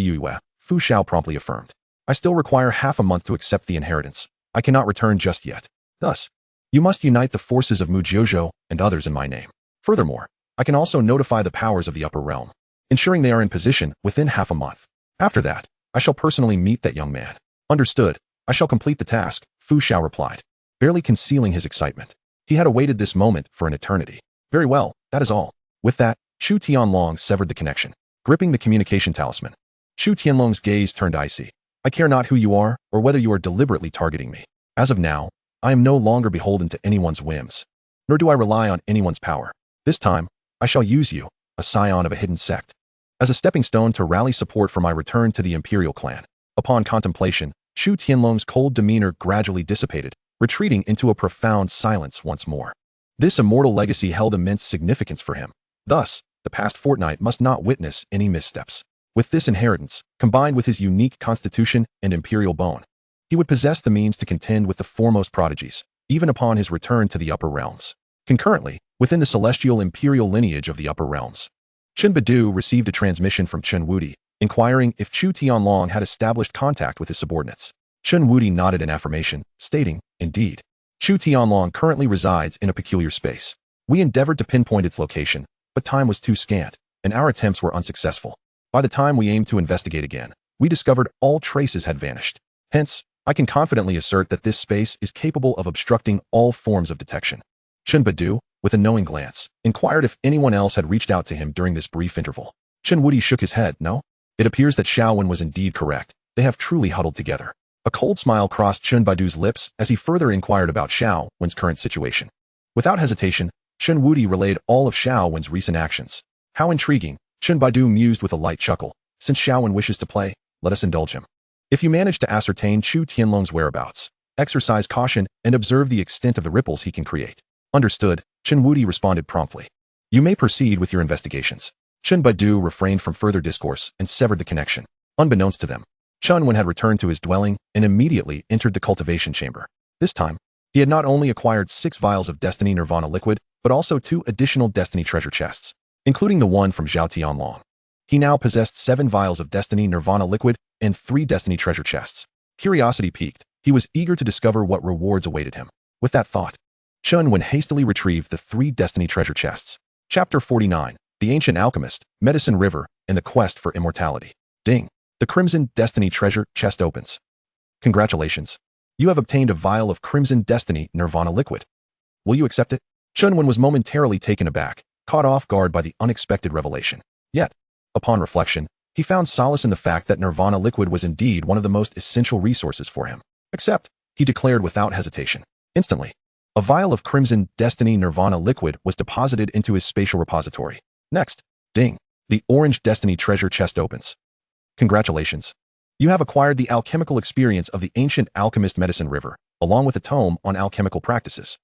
S1: Yue," Fu Xiao promptly affirmed. "I still require half a month to accept the inheritance. I cannot return just yet. Thus, you must unite the forces of Mu Jiuzhou and others in my name. Furthermore, I can also notify the powers of the upper realm, ensuring they are in position within half a month. After that, I shall personally meet that young man." "Understood. I shall complete the task," Fu Xiao replied, barely concealing his excitement. He had awaited this moment for an eternity. "Very well, that is all." With that, Chu Tianlong severed the connection, gripping the communication talisman. Chu Tianlong's gaze turned icy. "I care not who you are or whether you are deliberately targeting me. As of now, I am no longer beholden to anyone's whims, nor do I rely on anyone's power. This time, I shall use you, a scion of a hidden sect, as a stepping stone to rally support for my return to the Imperial Clan." Upon contemplation, Chu Tianlong's cold demeanor gradually dissipated, retreating into a profound silence once more. This immortal legacy held immense significance for him. Thus, the past fortnight must not witness any missteps. With this inheritance, combined with his unique constitution and imperial bone, he would possess the means to contend with the foremost prodigies, even upon his return to the upper realms. Concurrently, within the celestial imperial lineage of the upper realms, Chen Baidu received a transmission from Chen Wudi, inquiring if Chu Tianlong had established contact with his subordinates. Chen Wudi nodded in affirmation, stating, "Indeed, Chu Tianlong currently resides in a peculiar space. We endeavored to pinpoint its location, but time was too scant, and our attempts were unsuccessful. By the time we aimed to investigate again, we discovered all traces had vanished. Hence, I can confidently assert that this space is capable of obstructing all forms of detection." Chen Baidu, with a knowing glance, inquired if anyone else had reached out to him during this brief interval. Chen Wudi shook his head. "No. It appears that Xiao Wen was indeed correct. They have truly huddled together." A cold smile crossed Chen Baidu's lips as he further inquired about Xiao Wen's current situation. Without hesitation, Chen Wudi relayed all of Xiao Wen's recent actions. "How intriguing," Chen Baidu mused with a light chuckle. "Since Xiao Wen wishes to play, let us indulge him. If you manage to ascertain Chu Tianlong's whereabouts, exercise caution and observe the extent of the ripples he can create." "Understood," Chen Wudi responded promptly. "You may proceed with your investigations." Chen Baidu refrained from further discourse and severed the connection. Unbeknownst to them, Chen Wen had returned to his dwelling and immediately entered the cultivation chamber. This time, he had not only acquired 6 vials of Destiny Nirvana liquid, but also 2 additional Destiny treasure chests, including the one from Zhao Tianlong. He now possessed 7 vials of Destiny Nirvana liquid and 3 Destiny treasure chests. Curiosity piqued, he was eager to discover what rewards awaited him. With that thought, Chen Wen hastily retrieved the 3 Destiny treasure chests. Chapter 49. The Ancient Alchemist, Medicine River, and the Quest for Immortality. Ding. The Crimson Destiny treasure chest opens. "Congratulations. You have obtained a vial of Crimson Destiny Nirvana liquid. Will you accept it?" Chen Wen was momentarily taken aback, caught off guard by the unexpected revelation. Yet, upon reflection, he found solace in the fact that Nirvana liquid was indeed one of the most essential resources for him. "Accept," he declared without hesitation. Instantly, a vial of Crimson Destiny Nirvana liquid was deposited into his spatial repository. Next, ding, the Orange Destiny treasure chest opens. "Congratulations. You have acquired the alchemical experience of the Ancient Alchemist Medicine River, along with a tome on alchemical practices.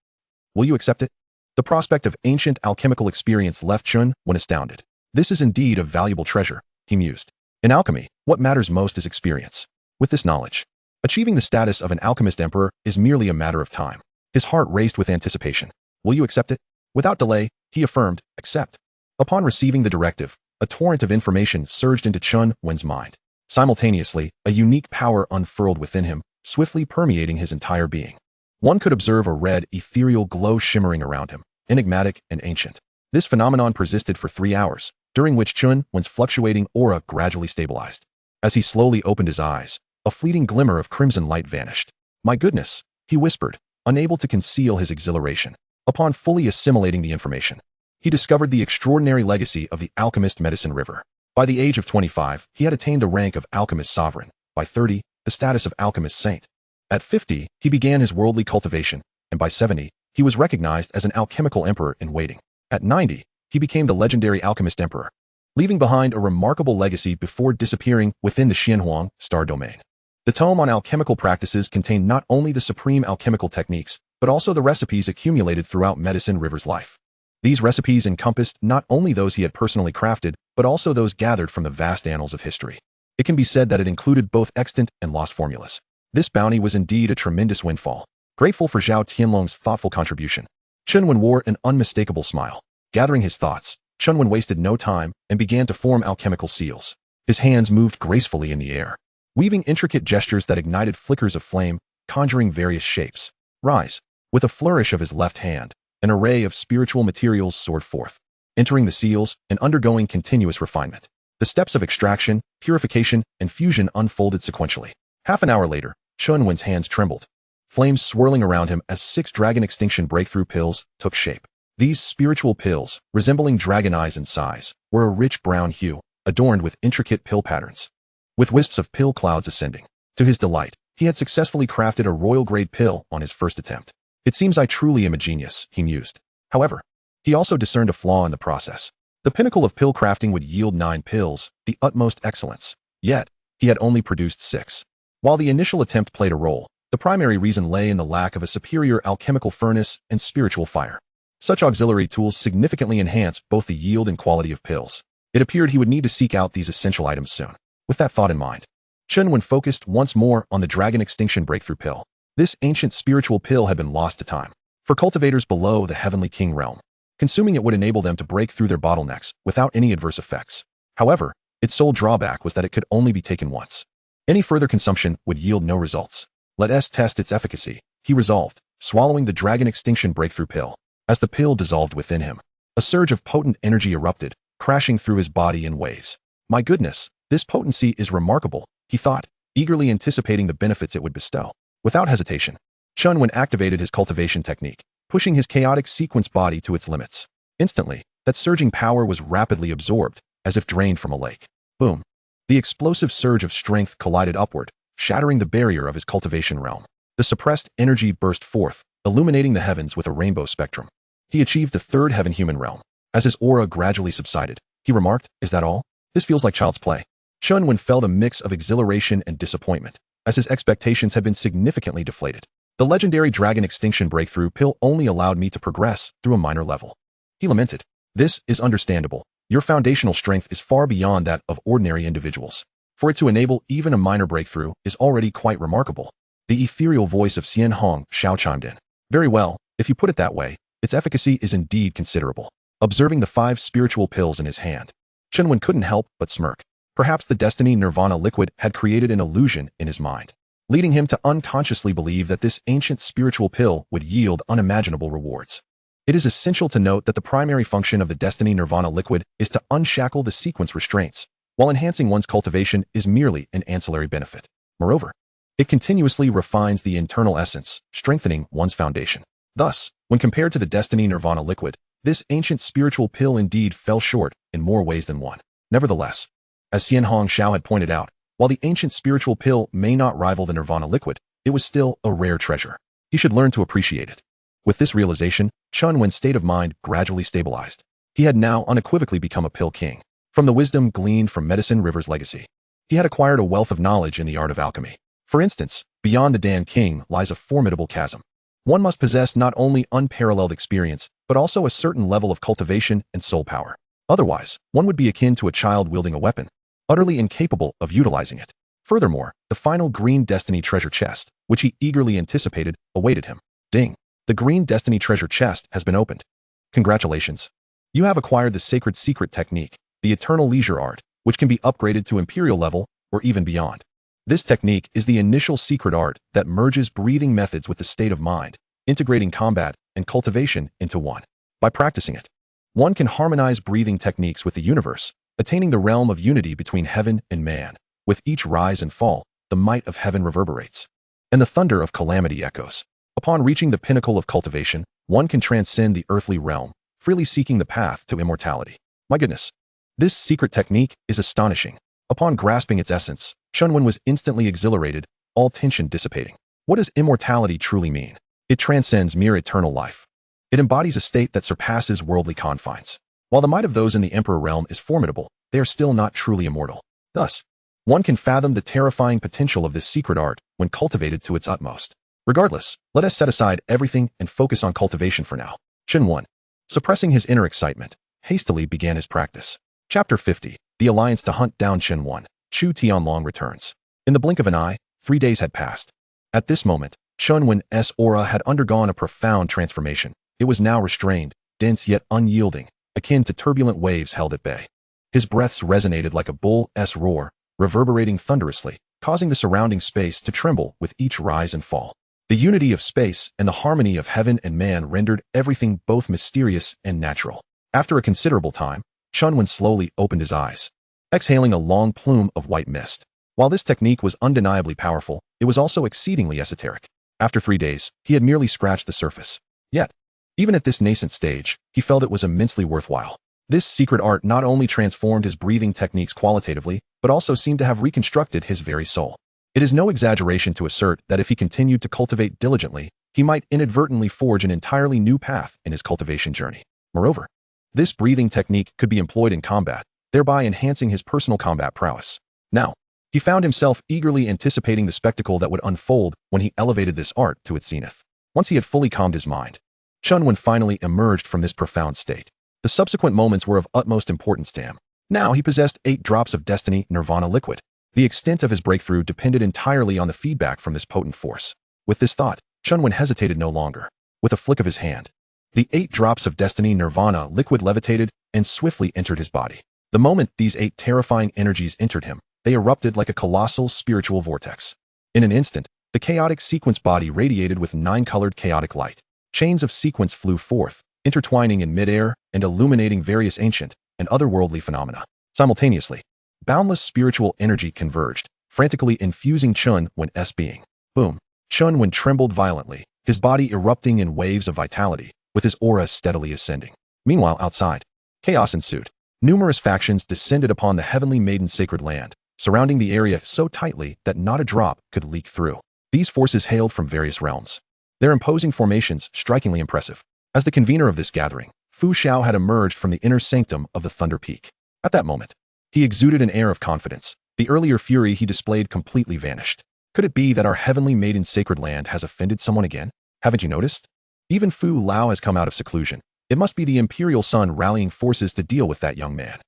S1: Will you accept it?" The prospect of ancient alchemical experience left Chen Wen astounded. This is indeed a valuable treasure, he mused. In alchemy, what matters most is experience. With this knowledge, achieving the status of an alchemist emperor is merely a matter of time. His heart raced with anticipation. "Will you accept it?" Without delay, he affirmed, "Accept." Upon receiving the directive, a torrent of information surged into Chen Wen's mind. Simultaneously, a unique power unfurled within him, swiftly permeating his entire being. One could observe a red, ethereal glow shimmering around him, enigmatic and ancient. This phenomenon persisted for 3 hours, during which Chen Wen's fluctuating aura gradually stabilized. As he slowly opened his eyes, a fleeting glimmer of crimson light vanished. "My goodness," he whispered, unable to conceal his exhilaration. Upon fully assimilating the information, he discovered the extraordinary legacy of the alchemist Medicine River. By the age of 25, he had attained the rank of alchemist sovereign. By 30, the status of alchemist saint. At 50, he began his worldly cultivation, and by 70, he was recognized as an alchemical emperor in waiting. At 90, he became the legendary alchemist emperor, leaving behind a remarkable legacy before disappearing within the Xianhuang star domain. The tome on alchemical practices contained not only the supreme alchemical techniques, but also the recipes accumulated throughout Medicine River's life. These recipes encompassed not only those he had personally crafted, but also those gathered from the vast annals of history. It can be said that it included both extant and lost formulas. This bounty was indeed a tremendous windfall. Grateful for Zhao Tianlong's thoughtful contribution, Chen Wen wore an unmistakable smile. Gathering his thoughts, Chen Wen wasted no time and began to form alchemical seals. His hands moved gracefully in the air, weaving intricate gestures that ignited flickers of flame, conjuring various shapes. Rise. With a flourish of his left hand, an array of spiritual materials soared forth, entering the seals and undergoing continuous refinement. The steps of extraction, purification, and fusion unfolded sequentially. Half an hour later, Chen Wen's hands trembled, flames swirling around him as 6 dragon extinction breakthrough pills took shape. These spiritual pills, resembling dragon eyes in size, were a rich brown hue, adorned with intricate pill patterns, with wisps of pill clouds ascending. To his delight, he had successfully crafted a royal-grade pill on his first attempt. It seems I truly am a genius, he mused. However, he also discerned a flaw in the process. The pinnacle of pill crafting would yield 9 pills, the utmost excellence. Yet, he had only produced 6. While the initial attempt played a role, the primary reason lay in the lack of a superior alchemical furnace and spiritual fire. Such auxiliary tools significantly enhance both the yield and quality of pills. It appeared he would need to seek out these essential items soon. With that thought in mind, Chen Wen focused once more on the dragon extinction breakthrough pill. This ancient spiritual pill had been lost to time. For cultivators below the Heavenly King realm, consuming it would enable them to break through their bottlenecks without any adverse effects. However, its sole drawback was that it could only be taken once. Any further consumption would yield no results. Let us test its efficacy, he resolved, swallowing the dragon extinction breakthrough pill. As the pill dissolved within him, a surge of potent energy erupted, crashing through his body in waves. My goodness, this potency is remarkable, he thought, eagerly anticipating the benefits it would bestow. Without hesitation, Chen Wen activated his cultivation technique, pushing his chaotic sequence body to its limits. Instantly, that surging power was rapidly absorbed, as if drained from a lake. Boom. The explosive surge of strength collided upward, shattering the barrier of his cultivation realm. The suppressed energy burst forth, illuminating the heavens with a rainbow spectrum. He achieved the 3rd heaven human realm. As his aura gradually subsided, he remarked, "Is that all? This feels like child's play." Chen Wen felt a mix of exhilaration and disappointment, as his expectations had been significantly deflated. The legendary dragon extinction breakthrough pill only allowed me to progress through a minor level. He lamented. This is understandable. Your foundational strength is far beyond that of ordinary individuals. For it to enable even a minor breakthrough is already quite remarkable. The ethereal voice of Xian Hong Shao chimed in. Very well, if you put it that way, its efficacy is indeed considerable. Observing the 5 spiritual pills in his hand, Chen Wen couldn't help but smirk. Perhaps the Destiny Nirvana liquid had created an illusion in his mind, leading him to unconsciously believe that this ancient spiritual pill would yield unimaginable rewards. It is essential to note that the primary function of the Destiny Nirvana liquid is to unshackle the sequence restraints, while enhancing one's cultivation is merely an ancillary benefit. Moreover, it continuously refines the internal essence, strengthening one's foundation. Thus, when compared to the Destiny Nirvana liquid, this ancient spiritual pill indeed fell short in more ways than one. Nevertheless, as Xian Hong Shao had pointed out, while the ancient spiritual pill may not rival the Nirvana liquid, it was still a rare treasure. He should learn to appreciate it. With this realization, Chen Wen's state of mind gradually stabilized. He had now unequivocally become a pill king. From the wisdom gleaned from Medicine River's legacy, he had acquired a wealth of knowledge in the art of alchemy. For instance, beyond the Dan King lies a formidable chasm. One must possess not only unparalleled experience, but also a certain level of cultivation and soul power. Otherwise, one would be akin to a child wielding a weapon, utterly incapable of utilizing it. Furthermore, the final Green Destiny treasure chest, which he eagerly anticipated, awaited him. Ding! The Green Destiny treasure chest has been opened. Congratulations. You have acquired the sacred secret technique, the eternal leisure art, which can be upgraded to imperial level or even beyond. This technique is the initial secret art that merges breathing methods with the state of mind, integrating combat and cultivation into one. By practicing it, one can harmonize breathing techniques with the universe, attaining the realm of unity between heaven and man. With each rise and fall, the might of heaven reverberates, and the thunder of calamity echoes. Upon reaching the pinnacle of cultivation, one can transcend the earthly realm, freely seeking the path to immortality. My goodness. This secret technique is astonishing. Upon grasping its essence, Chen Wen was instantly exhilarated, all tension dissipating. What does immortality truly mean? It transcends mere eternal life. It embodies a state that surpasses worldly confines. While the might of those in the Emperor realm is formidable, they are still not truly immortal. Thus, one can fathom the terrifying potential of this secret art when cultivated to its utmost. Regardless, let us set aside everything and focus on cultivation for now. Chen Wen, suppressing his inner excitement, hastily began his practice. Chapter 50, The Alliance to Hunt Down Chen Wen. Chu Tianlong returns. In the blink of an eye, 3 days had passed. At this moment, Chen Wen's aura had undergone a profound transformation. It was now restrained, dense yet unyielding, akin to turbulent waves held at bay. His breaths resonated like a bull's roar, reverberating thunderously, causing the surrounding space to tremble with each rise and fall. The unity of space and the harmony of heaven and man rendered everything both mysterious and natural. After a considerable time, Chen Wen slowly opened his eyes, exhaling a long plume of white mist. While this technique was undeniably powerful, it was also exceedingly esoteric. After 3 days, he had merely scratched the surface. Yet, even at this nascent stage, he felt it was immensely worthwhile. This secret art not only transformed his breathing techniques qualitatively, but also seemed to have reconstructed his very soul. It is no exaggeration to assert that if he continued to cultivate diligently, he might inadvertently forge an entirely new path in his cultivation journey. Moreover, this breathing technique could be employed in combat, thereby enhancing his personal combat prowess. Now, he found himself eagerly anticipating the spectacle that would unfold when he elevated this art to its zenith. Once he had fully calmed his mind, Chen Wen finally emerged from this profound state. The subsequent moments were of utmost importance to him. Now he possessed 8 drops of Destiny Nirvana liquid. The extent of his breakthrough depended entirely on the feedback from this potent force. With this thought, Chen Wen hesitated no longer. With a flick of his hand, the 8 drops of Destiny Nirvana liquid levitated and swiftly entered his body. The moment these 8 terrifying energies entered him, they erupted like a colossal spiritual vortex. In an instant, the chaotic sequence body radiated with 9-colored chaotic light. Chains of sequence flew forth, intertwining in midair and illuminating various ancient and otherworldly phenomena. Simultaneously, boundless spiritual energy converged, frantically infusing Chen Wen's being. Boom! Chen Wen trembled violently, his body erupting in waves of vitality, with his aura steadily ascending. Meanwhile, outside, chaos ensued. Numerous factions descended upon the heavenly maiden sacred land, surrounding the area so tightly that not a drop could leak through. These forces hailed from various realms, their imposing formations strikingly impressive. As the convener of this gathering, Fu Xiao had emerged from the inner sanctum of the Thunder Peak. At that moment, he exuded an air of confidence. The earlier fury he displayed completely vanished. Could it be that our heavenly maiden sacred land has offended someone again? Haven't you noticed? Even Fu Lao has come out of seclusion. It must be the Imperial Sun rallying forces to deal with that young man.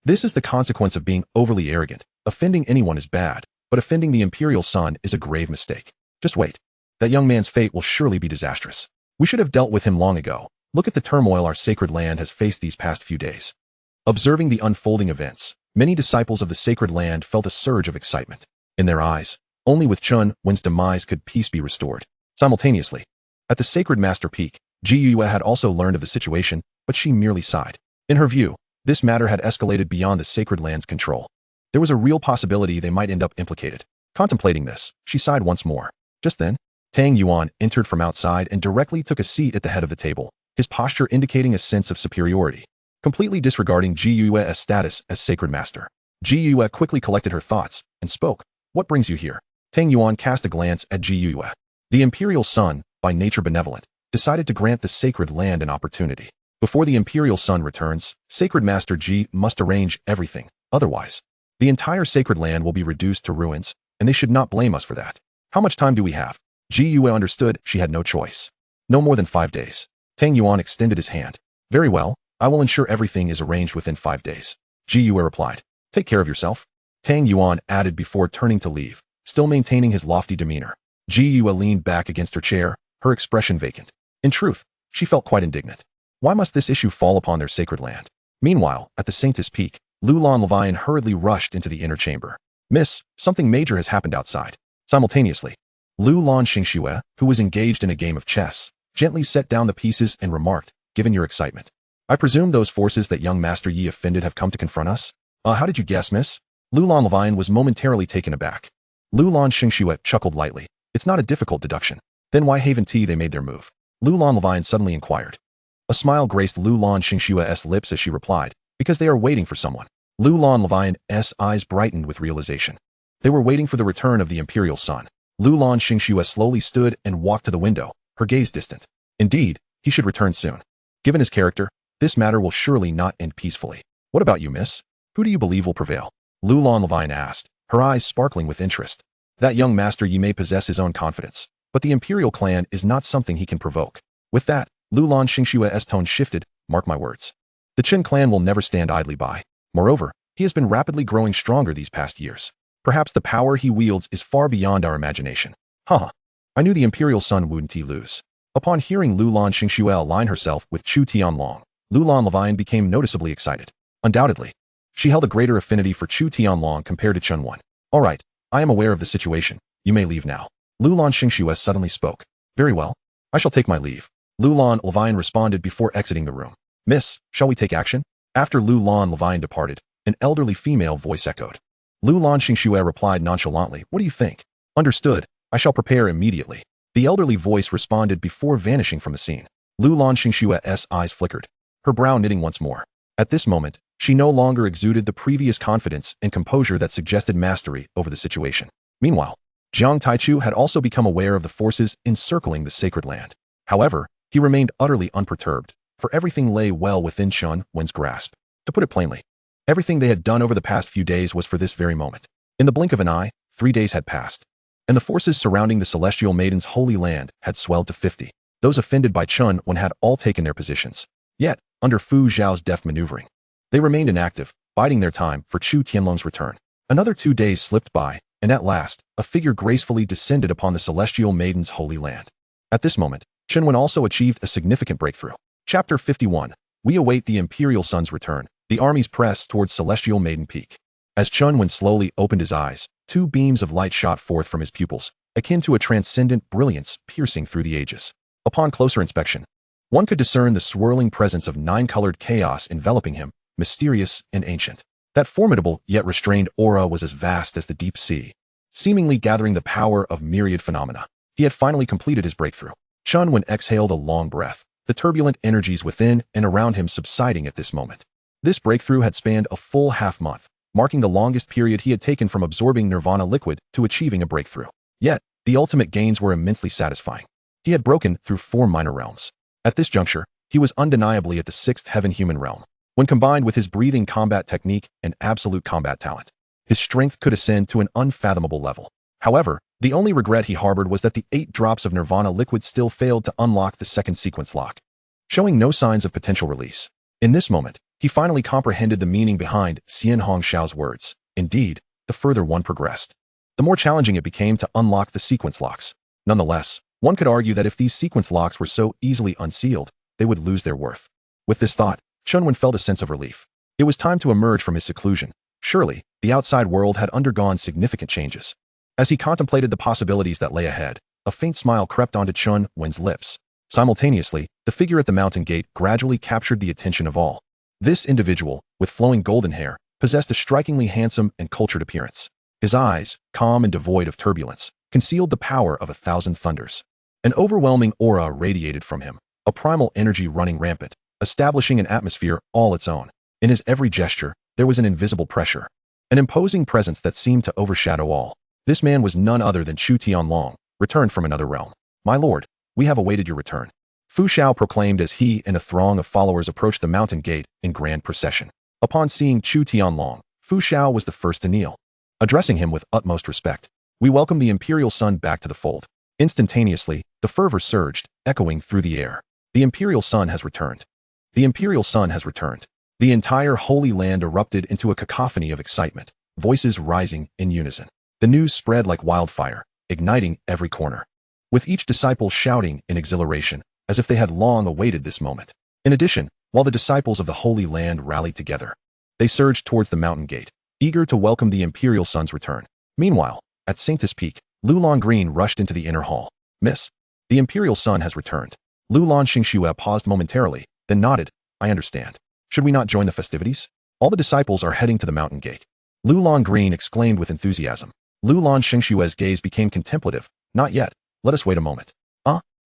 S1: This is the consequence of being overly arrogant. Offending anyone is bad, but offending the Imperial Sun is a grave mistake. Just wait. That young man's fate will surely be disastrous. We should have dealt with him long ago. Look at the turmoil our sacred land has faced these past few days. Observing the unfolding events, many disciples of the sacred land felt a surge of excitement. In their eyes, only with Chen Wen's demise could peace be restored. Simultaneously, at the sacred master peak, Ji Yue had also learned of the situation, but she merely sighed. In her view, this matter had escalated beyond the sacred land's control. There was a real possibility they might end up implicated. Contemplating this, she sighed once more. Just then, Tang Yuan entered from outside and directly took a seat at the head of the table, his posture indicating a sense of superiority. Completely disregarding Ji Yue's status as sacred master, Ji Yue quickly collected her thoughts and spoke. What brings you here? Tang Yuan cast a glance at Ji Yue. The Imperial Sun, by nature benevolent, decided to grant the sacred land an opportunity. Before the Imperial Sun returns, Sacred Master Ji must arrange everything. Otherwise, the entire sacred land will be reduced to ruins, and they should not blame us for that. How much time do we have? Ji Yue understood she had no choice. No more than 5 days. Tang Yuan extended his hand. Very well, I will ensure everything is arranged within 5 days. Ji Yue replied. Take care of yourself. Tang Yuan added before turning to leave, still maintaining his lofty demeanor. Ji Yue leaned back against her chair, her expression vacant. In truth, she felt quite indignant. Why must this issue fall upon their sacred land? Meanwhile, at the Sanctus Peak, Lulan Levian hurriedly rushed into the inner chamber. Miss, something major has happened outside. Simultaneously, Lulan Xingxue, who was engaged in a game of chess, gently set down the pieces and remarked, given your excitement, I presume those forces that young Master Yi offended have come to confront us? How did you guess, miss? Lulan Levian was momentarily taken aback. Lulan Xingxue chuckled lightly. It's not a difficult deduction. Then why haven't they made their move? Lulan Levian suddenly inquired. A smile graced Lulan Xingshua's lips as she replied, because they are waiting for someone. Lulan Levian's eyes brightened with realization. They were waiting for the return of the Imperial Sun. Lulan Xingxue slowly stood and walked to the window, her gaze distant. Indeed, he should return soon. Given his character, this matter will surely not end peacefully. What about you, miss? Who do you believe will prevail? Lulan Levian asked, her eyes sparkling with interest. That young master Yi may possess his own confidence, but the Imperial Clan is not something he can provoke. With that, Lulan Xingshue's tone shifted, mark my words. The Chen clan will never stand idly by. Moreover, he has been rapidly growing stronger these past years. Perhaps the power he wields is far beyond our imagination. Haha. I knew the Imperial Sun wouldn't lose. Upon hearing Lulan Xingxue align herself with Chu Tianlong, Lulan Levian became noticeably excited. Undoubtedly, she held a greater affinity for Chu Tianlong compared to Chen Wen. All right, I am aware of the situation. You may leave now. Lulan Xingxue suddenly spoke. Very well. I shall take my leave. Lulan Levian responded before exiting the room. Miss, shall we take action? After Lulan Levian departed, an elderly female voice echoed. Lulan Xingxue replied nonchalantly, what do you think? Understood. I shall prepare immediately. The elderly voice responded before vanishing from the scene. Lulan Xingxue's eyes flickered, her brow knitting once more. At this moment, she no longer exuded the previous confidence and composure that suggested mastery over the situation. Meanwhile, Jiang Taichu had also become aware of the forces encircling the sacred land. However, he remained utterly unperturbed, for everything lay well within Chen Wen's grasp. To put it plainly, everything they had done over the past few days was for this very moment. In the blink of an eye, 3 days had passed, and the forces surrounding the Celestial Maiden's holy land had swelled to 50. Those offended by Chen Wen had all taken their positions. Yet, under Fu Zhao's deft maneuvering, they remained inactive, biding their time for Chu Tianlong's return. Another 2 days slipped by, and at last, a figure gracefully descended upon the Celestial Maiden's holy land. At this moment, Chen Wen also achieved a significant breakthrough. Chapter 51. We await the Imperial Sun's return. The armies press towards Celestial Maiden Peak. As Chen Wen slowly opened his eyes, 2 beams of light shot forth from his pupils, akin to a transcendent brilliance piercing through the ages. Upon closer inspection, one could discern the swirling presence of 9-colored chaos enveloping him, mysterious and ancient. That formidable yet restrained aura was as vast as the deep sea, seemingly gathering the power of myriad phenomena. He had finally completed his breakthrough. Chen Wen exhaled a long breath, the turbulent energies within and around him subsiding at this moment. This breakthrough had spanned a full half-month, marking the longest period he had taken from absorbing nirvana liquid to achieving a breakthrough. Yet, the ultimate gains were immensely satisfying. He had broken through 4 minor realms. At this juncture, he was undeniably at the 6th heaven human realm. When combined with his breathing combat technique and absolute combat talent, his strength could ascend to an unfathomable level. However, the only regret he harbored was that the 8 drops of nirvana liquid still failed to unlock the second sequence lock, showing no signs of potential release. In this moment, he finally comprehended the meaning behind Xian Hongshao's words. Indeed, the further one progressed, the more challenging it became to unlock the sequence locks. Nonetheless, one could argue that if these sequence locks were so easily unsealed, they would lose their worth. With this thought, Chen Wen felt a sense of relief. It was time to emerge from his seclusion. Surely, the outside world had undergone significant changes. As he contemplated the possibilities that lay ahead, a faint smile crept onto Chen Wen's lips. Simultaneously, the figure at the mountain gate gradually captured the attention of all. This individual, with flowing golden hair, possessed a strikingly handsome and cultured appearance. His eyes, calm and devoid of turbulence, concealed the power of 1,000 thunders. An overwhelming aura radiated from him, a primal energy running rampant, establishing an atmosphere all its own. In his every gesture, there was an invisible pressure, an imposing presence that seemed to overshadow all. This man was none other than Chu Tianlong, returned from another realm. My lord, we have awaited your return, Fu Xiao proclaimed as he and a throng of followers approached the mountain gate in grand procession. Upon seeing Chu Tianlong, Fu Xiao was the first to kneel. Addressing him with utmost respect, we welcome the Imperial Sun back to the fold. Instantaneously, the fervor surged, echoing through the air. The Imperial Sun has returned. The Imperial Sun has returned. The entire Holy Land erupted into a cacophony of excitement, voices rising in unison. The news spread like wildfire, igniting every corner, with each disciple shouting in exhilaration, as if they had long awaited this moment. In addition, while the disciples of the Holy Land rallied together, they surged towards the mountain gate, eager to welcome the Imperial Sun's return. Meanwhile, at Sanctus Peak, Lulan Green rushed into the inner hall. Miss, the Imperial Sun has returned. Lulan Xingxue paused momentarily, then nodded. I understand. Should we not join the festivities? All the disciples are heading to the mountain gate. Lulan Green exclaimed with enthusiasm. Lulan Xingxue's gaze became contemplative. Not yet. Let us wait a moment.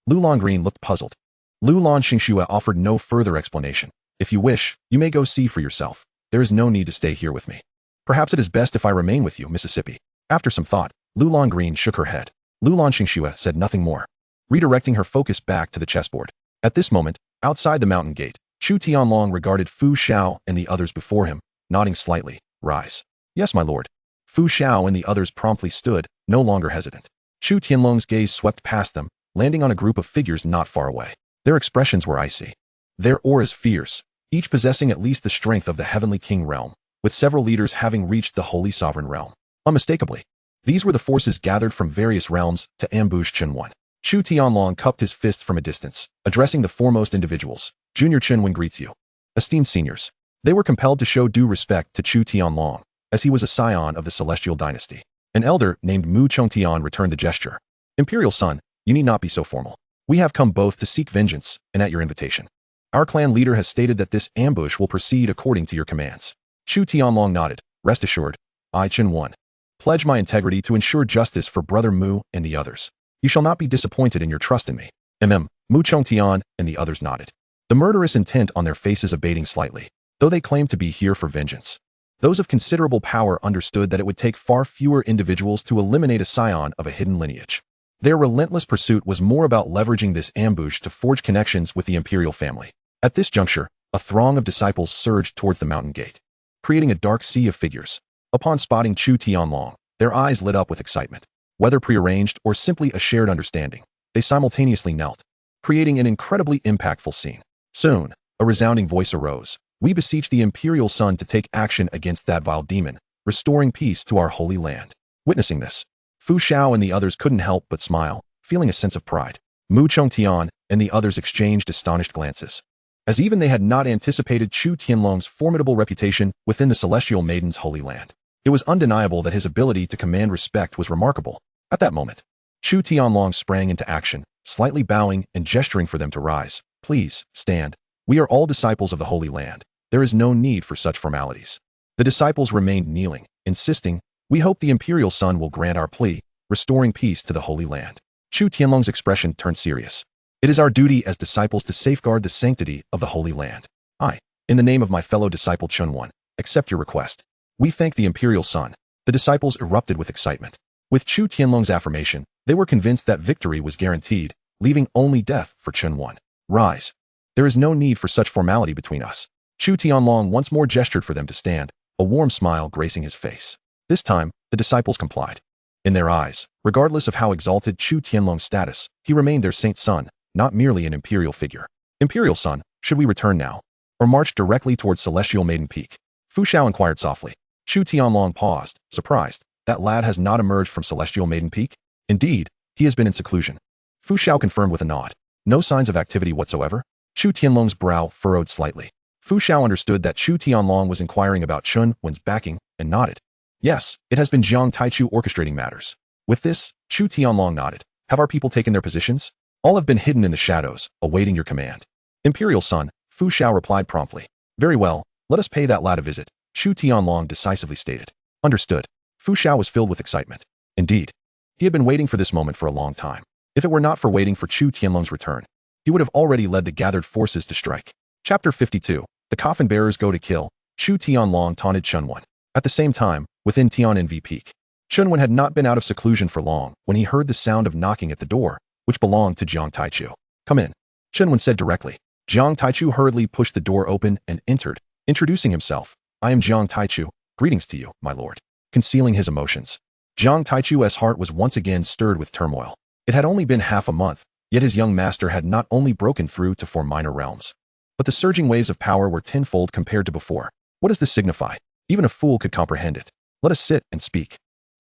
S1: Lulan Green looked puzzled. Lulan Xingxue offered no further explanation. If you wish, you may go see for yourself. There is no need to stay here with me. Perhaps it is best if I remain with you, Mississippi. After some thought, Lulan Green shook her head. Lulan Xingxue said nothing more, redirecting her focus back to the chessboard. At this moment, outside the mountain gate, Chu Tianlong regarded Fu Xiao and the others before him, nodding slightly. Rise. Yes, my lord. Fu Xiao and the others promptly stood, no longer hesitant. Chu Tianlong's gaze swept past them, landing on a group of figures not far away. Their expressions were icy. Their auras fierce, each possessing at least the strength of the Heavenly King realm, with several leaders having reached the Holy Sovereign realm. Unmistakably, these were the forces gathered from various realms to ambush Chen Wen. Chu Tianlong cupped his fist from a distance, addressing the foremost individuals. Junior Chen Wen greets you. Esteemed seniors. They were compelled to show due respect to Chu Tianlong, as he was a scion of the Celestial Dynasty. An elder named Mu Chongtian returned the gesture. Imperial son, you need not be so formal. We have come both to seek vengeance and at your invitation. Our clan leader has stated that this ambush will proceed according to your commands. Chu Tianlong nodded. Rest assured, I, Chen Wen, pledge my integrity to ensure justice for Brother Mu and the others. You shall not be disappointed in your trust in me. Mu Chongtian and the others nodded, the murderous intent on their faces abating slightly, though they claimed to be here for vengeance. Those of considerable power understood that it would take far fewer individuals to eliminate a scion of a hidden lineage. Their relentless pursuit was more about leveraging this ambush to forge connections with the imperial family. At this juncture, a throng of disciples surged towards the mountain gate, creating a dark sea of figures. Upon spotting Chu Tianlong, their eyes lit up with excitement. Whether prearranged or simply a shared understanding, they simultaneously knelt, creating an incredibly impactful scene. Soon, a resounding voice arose. We beseech the Imperial Sun to take action against that vile demon, restoring peace to our holy land. Witnessing this, Fu Xiao and the others couldn't help but smile, feeling a sense of pride. Mu Chongtian and the others exchanged astonished glances, as even they had not anticipated Chu Tianlong's formidable reputation within the Celestial Maiden's holy land. It was undeniable that his ability to command respect was remarkable. At that moment, Chu Tianlong sprang into action, slightly bowing and gesturing for them to rise. Please, stand. We are all disciples of the Holy Land. There is no need for such formalities. The disciples remained kneeling, insisting, we hope the Imperial Sun will grant our plea, restoring peace to the Holy Land. Chu Tianlong's expression turned serious. It is our duty as disciples to safeguard the sanctity of the Holy Land. I, in the name of my fellow disciple Chen Wen, accept your request. We thank the Imperial Sun. The disciples erupted with excitement. With Chu Tianlong's affirmation, they were convinced that victory was guaranteed, leaving only death for Chen Wen. Rise. There is no need for such formality between us. Chu Tianlong once more gestured for them to stand, a warm smile gracing his face. This time, the disciples complied. In their eyes, regardless of how exalted Chu Tianlong's status, he remained their saint son, not merely an imperial figure. Imperial Son, should we return now, or march directly towards Celestial Maiden Peak? Fu Xiao inquired softly. Chu Tianlong paused, surprised. That lad has not emerged from Celestial Maiden Peak? Indeed, he has been in seclusion. Fu Xiao confirmed with a nod. No signs of activity whatsoever? Chu Tianlong's brow furrowed slightly. Fu Xiao understood that Chu Tianlong was inquiring about Chen Wen's backing, and nodded. Yes, it has been Jiang Taichu orchestrating matters. With this, Chu Tianlong nodded. Have our people taken their positions? All have been hidden in the shadows, awaiting your command. Imperial Son, Fu Xiao replied promptly. Very well, let us pay that lad a visit, Chu Tianlong decisively stated. Understood. Fu Xiao was filled with excitement. Indeed, he had been waiting for this moment for a long time. If it were not for waiting for Chu Tianlong's return, he would have already led the gathered forces to strike. Chapter 52. The coffin bearers go to kill. Chu Tianlong taunted Chen Wen. At the same time, within Tian'Nv Peak, Chen Wen had not been out of seclusion for long when he heard the sound of knocking at the door, which belonged to Jiang Taichu. Come in, Chen Wen said directly. Jiang Taichu hurriedly pushed the door open and entered, introducing himself. I am Jiang Taichu. Greetings to you, my lord. Concealing his emotions, Jiang Taichu's heart was once again stirred with turmoil. It had only been half a month, yet his young master had not only broken through to 4 minor realms, but the surging waves of power were tenfold compared to before. What does this signify? Even a fool could comprehend it. Let us sit and speak.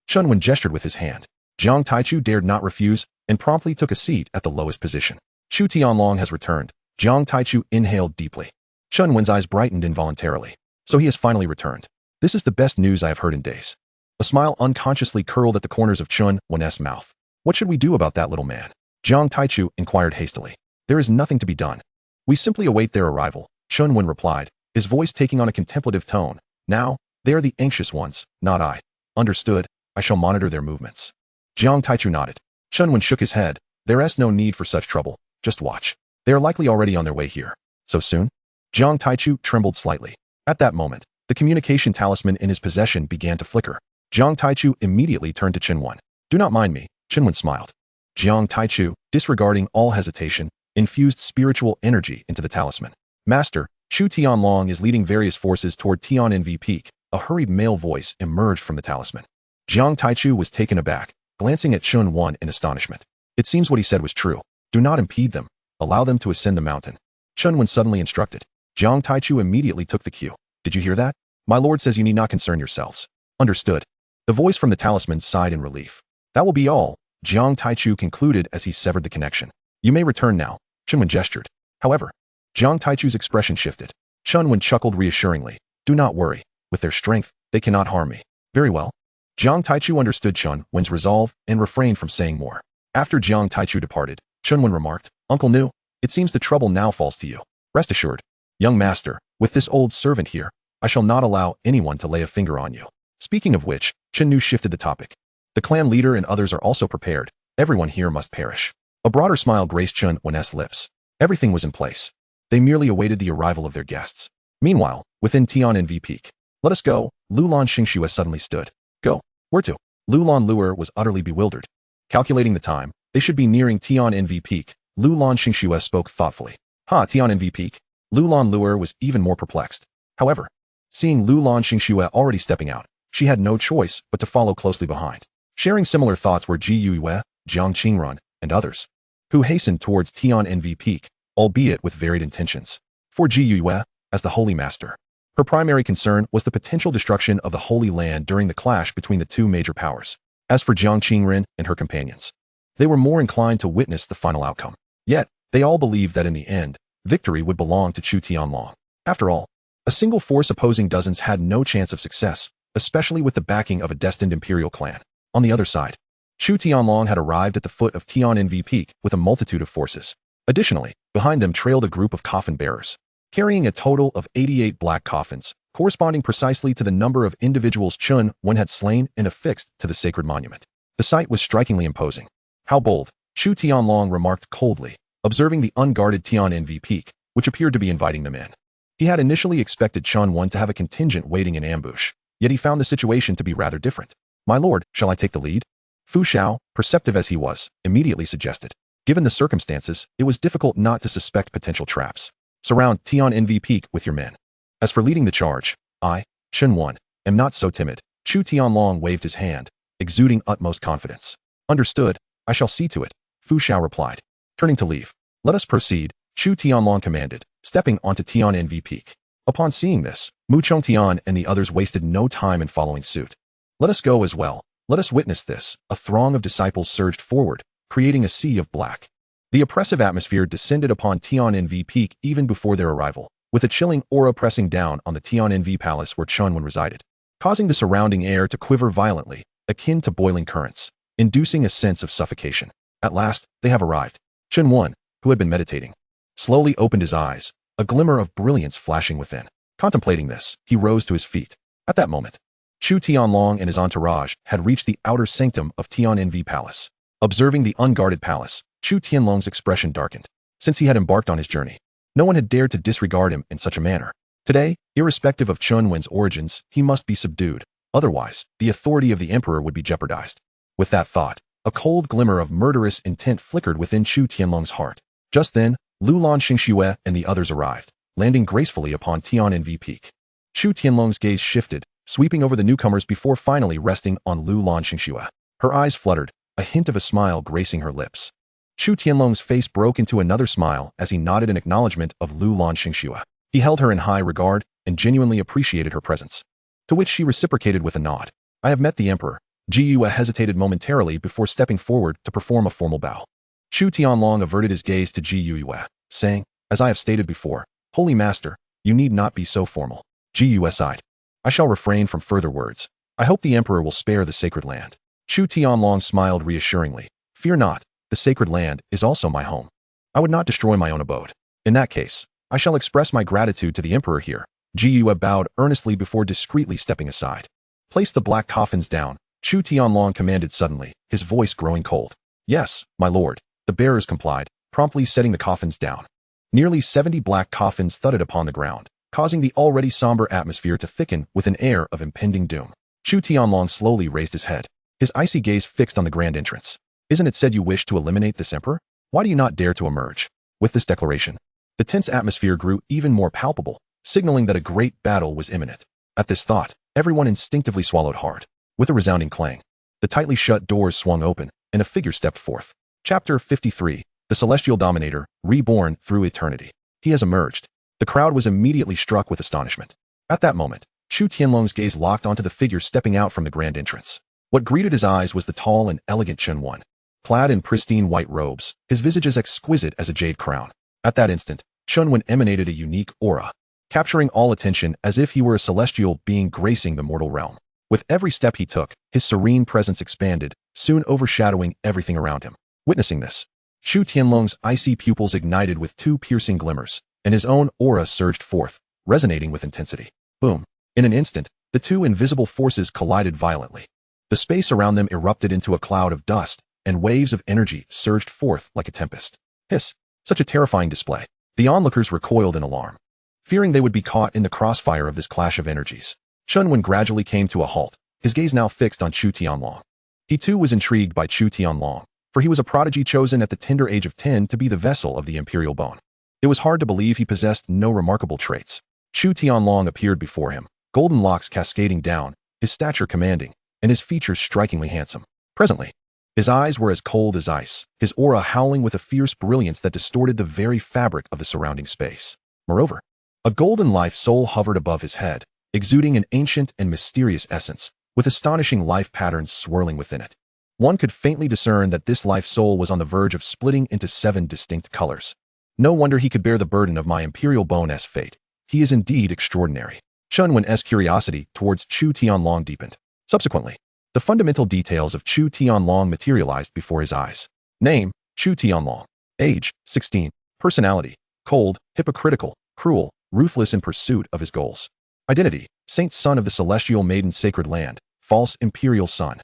S1: Chen Wen gestured with his hand. Jiang Taichu dared not refuse, and promptly took a seat at the lowest position. Chu Tianlong has returned. Jiang Taichu inhaled deeply. Chen Wen's eyes brightened involuntarily. So he has finally returned. This is the best news I have heard in days. A smile unconsciously curled at the corners of Chen Wen's mouth. What should we do about that little man? Jiang Taichu inquired hastily. There is nothing to be done. We simply await their arrival, Chen Wen replied, his voice taking on a contemplative tone. Now, they are the anxious ones, not I. Understood, I shall monitor their movements. Jiang Taichu nodded. Chen Wen shook his head. There is no need for such trouble, just watch. They are likely already on their way here. So soon? Jiang Taichu trembled slightly. At that moment, the communication talisman in his possession began to flicker. Jiang Taichu immediately turned to Chen Wen. Do not mind me, Chen Wen smiled. Jiang Taichu, disregarding all hesitation, infused spiritual energy into the talisman. Master, Chu Tianlong is leading various forces toward Tian'Nv Peak. A hurried male voice emerged from the talisman. Jiang Taichu was taken aback, glancing at Chen Wen in astonishment. It seems what he said was true. Do not impede them. Allow them to ascend the mountain. Chen Wen suddenly instructed. Jiang Taichu immediately took the cue. Did you hear that? My lord says you need not concern yourselves. Understood. The voice from the talisman sighed in relief. That will be all, Jiang Taichu concluded as he severed the connection. You may return now, Chen Wen gestured. However, Jiang Taichu's expression shifted. Chen Wen chuckled reassuringly. Do not worry. With their strength, they cannot harm me. Very well. Jiang Taichu understood Chen Wen's resolve and refrained from saying more. After Jiang Taichu departed, Chen Wen remarked, Uncle Nu, it seems the trouble now falls to you. Rest assured. Young master, with this old servant here, I shall not allow anyone to lay a finger on you. Speaking of which, Chen Nu shifted the topic. The clan leader and others are also prepared. Everyone here must perish. A broader smile graced Chen Wen's lips. Everything was in place. They merely awaited the arrival of their guests. Meanwhile, within Tian'Nv Peak. Let us go, Lulan Xingxue suddenly stood. Go. Where to? Lulan Luer was utterly bewildered. Calculating the time, they should be nearing Tian'Nv Peak. Lulan Xingxue spoke thoughtfully. Tian'Nv Peak? Lulan Luer was even more perplexed. However, seeing Lulan Xingxue already stepping out, she had no choice but to follow closely behind. Sharing similar thoughts were Ji Yue, Jiang Qingrun, and others, who hastened towards Tian'Nv Peak, albeit with varied intentions. For Ji Yue, as the Holy Master, her primary concern was the potential destruction of the Holy Land during the clash between the two major powers. As for Jiang Qingrun and her companions, they were more inclined to witness the final outcome. Yet, they all believed that in the end, victory would belong to Chu Tianlong. After all, a single force opposing dozens had no chance of success, especially with the backing of a destined imperial clan. On the other side, Chu Tianlong had arrived at the foot of Tian'Nv Peak with a multitude of forces. Additionally, behind them trailed a group of coffin bearers, carrying a total of 88 black coffins, corresponding precisely to the number of individuals Chen Wen had slain and affixed to the sacred monument. The sight was strikingly imposing. How bold, Chu Tianlong remarked coldly, observing the unguarded Tian'Nv Peak, which appeared to be inviting them in. He had initially expected Chen Wen to have a contingent waiting in ambush, yet he found the situation to be rather different. My lord, shall I take the lead? Fu Xiao, perceptive as he was, immediately suggested. Given the circumstances, it was difficult not to suspect potential traps. Surround Tian'Nv Peak with your men. As for leading the charge, I, Chen Wen, am not so timid. Chu Tianlong waved his hand, exuding utmost confidence. Understood, I shall see to it, Fu Xiao replied. Turning to leave. Let us proceed, Chu Tianlong commanded, stepping onto Tian'Nv Peak. Upon seeing this, Mu Chongtian and the others wasted no time in following suit. Let us go as well. Let us witness this. A throng of disciples surged forward, creating a sea of black. The oppressive atmosphere descended upon Tian'Nv Peak even before their arrival, with a chilling aura pressing down on the Tian'Nv Palace where Chen Wen resided, causing the surrounding air to quiver violently, akin to boiling currents, inducing a sense of suffocation. At last, they have arrived. Chen Wen, who had been meditating, slowly opened his eyes, a glimmer of brilliance flashing within. Contemplating this, he rose to his feet. At that moment, Chu Tianlong and his entourage had reached the outer sanctum of Tian'Nv Palace. Observing the unguarded palace, Chu Tianlong's expression darkened. Since he had embarked on his journey, no one had dared to disregard him in such a manner. Today, irrespective of Chen Wen's origins, he must be subdued. Otherwise, the authority of the emperor would be jeopardized. With that thought, a cold glimmer of murderous intent flickered within Chu Tianlong's heart. Just then, Lulan Xingxue and the others arrived, landing gracefully upon Tian'Nv Peak. Chu Tianlong's gaze shifted, sweeping over the newcomers before finally resting on Lulan Xingxue. Her eyes fluttered, a hint of a smile gracing her lips. Chu Tianlong's face broke into another smile as he nodded in acknowledgement of Lulan Xingxue. He held her in high regard and genuinely appreciated her presence, to which she reciprocated with a nod. I have met the emperor. Ji Yue hesitated momentarily before stepping forward to perform a formal bow. Chu Tianlong averted his gaze to Ji Yue, saying, as I have stated before, Holy Master, you need not be so formal. Ji Yue sighed. I shall refrain from further words. I hope the emperor will spare the sacred land. Chu Tianlong smiled reassuringly. Fear not, the sacred land is also my home. I would not destroy my own abode. In that case, I shall express my gratitude to the emperor here. Ji Yue bowed earnestly before discreetly stepping aside. Place the black coffins down, Chu Tianlong commanded suddenly, his voice growing cold. Yes, my lord. The bearers complied, promptly setting the coffins down. Nearly 70 black coffins thudded upon the ground, causing the already somber atmosphere to thicken with an air of impending doom. Chu Tianlong slowly raised his head, his icy gaze fixed on the grand entrance. Isn't it said you wish to eliminate this emperor? Why do you not dare to emerge? With this declaration, the tense atmosphere grew even more palpable, signaling that a great battle was imminent. At this thought, everyone instinctively swallowed hard. With a resounding clang, the tightly shut doors swung open, and a figure stepped forth. Chapter 53, The Celestial Dominator, Reborn Through Eternity. He has emerged. The crowd was immediately struck with astonishment. At that moment, Chu Tianlong's gaze locked onto the figure stepping out from the grand entrance. What greeted his eyes was the tall and elegant Chen Wen. Clad in pristine white robes, his visage as exquisite as a jade crown. At that instant, Chen Wen emanated a unique aura, capturing all attention as if he were a celestial being gracing the mortal realm. With every step he took, his serene presence expanded, soon overshadowing everything around him. Witnessing this, Chu Tianlong's icy pupils ignited with two piercing glimmers, and his own aura surged forth, resonating with intensity. Boom! In an instant, the two invisible forces collided violently. The space around them erupted into a cloud of dust, and waves of energy surged forth like a tempest. Hiss! Such a terrifying display. The onlookers recoiled in alarm, fearing they would be caught in the crossfire of this clash of energies. Chen Wen gradually came to a halt, his gaze now fixed on Chu Tianlong. He too was intrigued by Chu Tianlong, for he was a prodigy chosen at the tender age of 10 to be the vessel of the Imperial Bone. It was hard to believe he possessed no remarkable traits. Chu Tianlong appeared before him, golden locks cascading down, his stature commanding, and his features strikingly handsome. Presently, his eyes were as cold as ice, his aura howling with a fierce brilliance that distorted the very fabric of the surrounding space. Moreover, a golden life soul hovered above his head, exuding an ancient and mysterious essence, with astonishing life patterns swirling within it. One could faintly discern that this life soul was on the verge of splitting into 7 distinct colors. No wonder he could bear the burden of my Imperial Bone-esque fate. He is indeed extraordinary. Chen Wen's curiosity towards Chu Tianlong deepened. Subsequently, the fundamental details of Chu Tianlong materialized before his eyes. Name, Chu Tianlong. Age, 16. Personality, cold, hypocritical, cruel, ruthless in pursuit of his goals. Identity, saint son of the celestial maiden sacred land, false imperial son.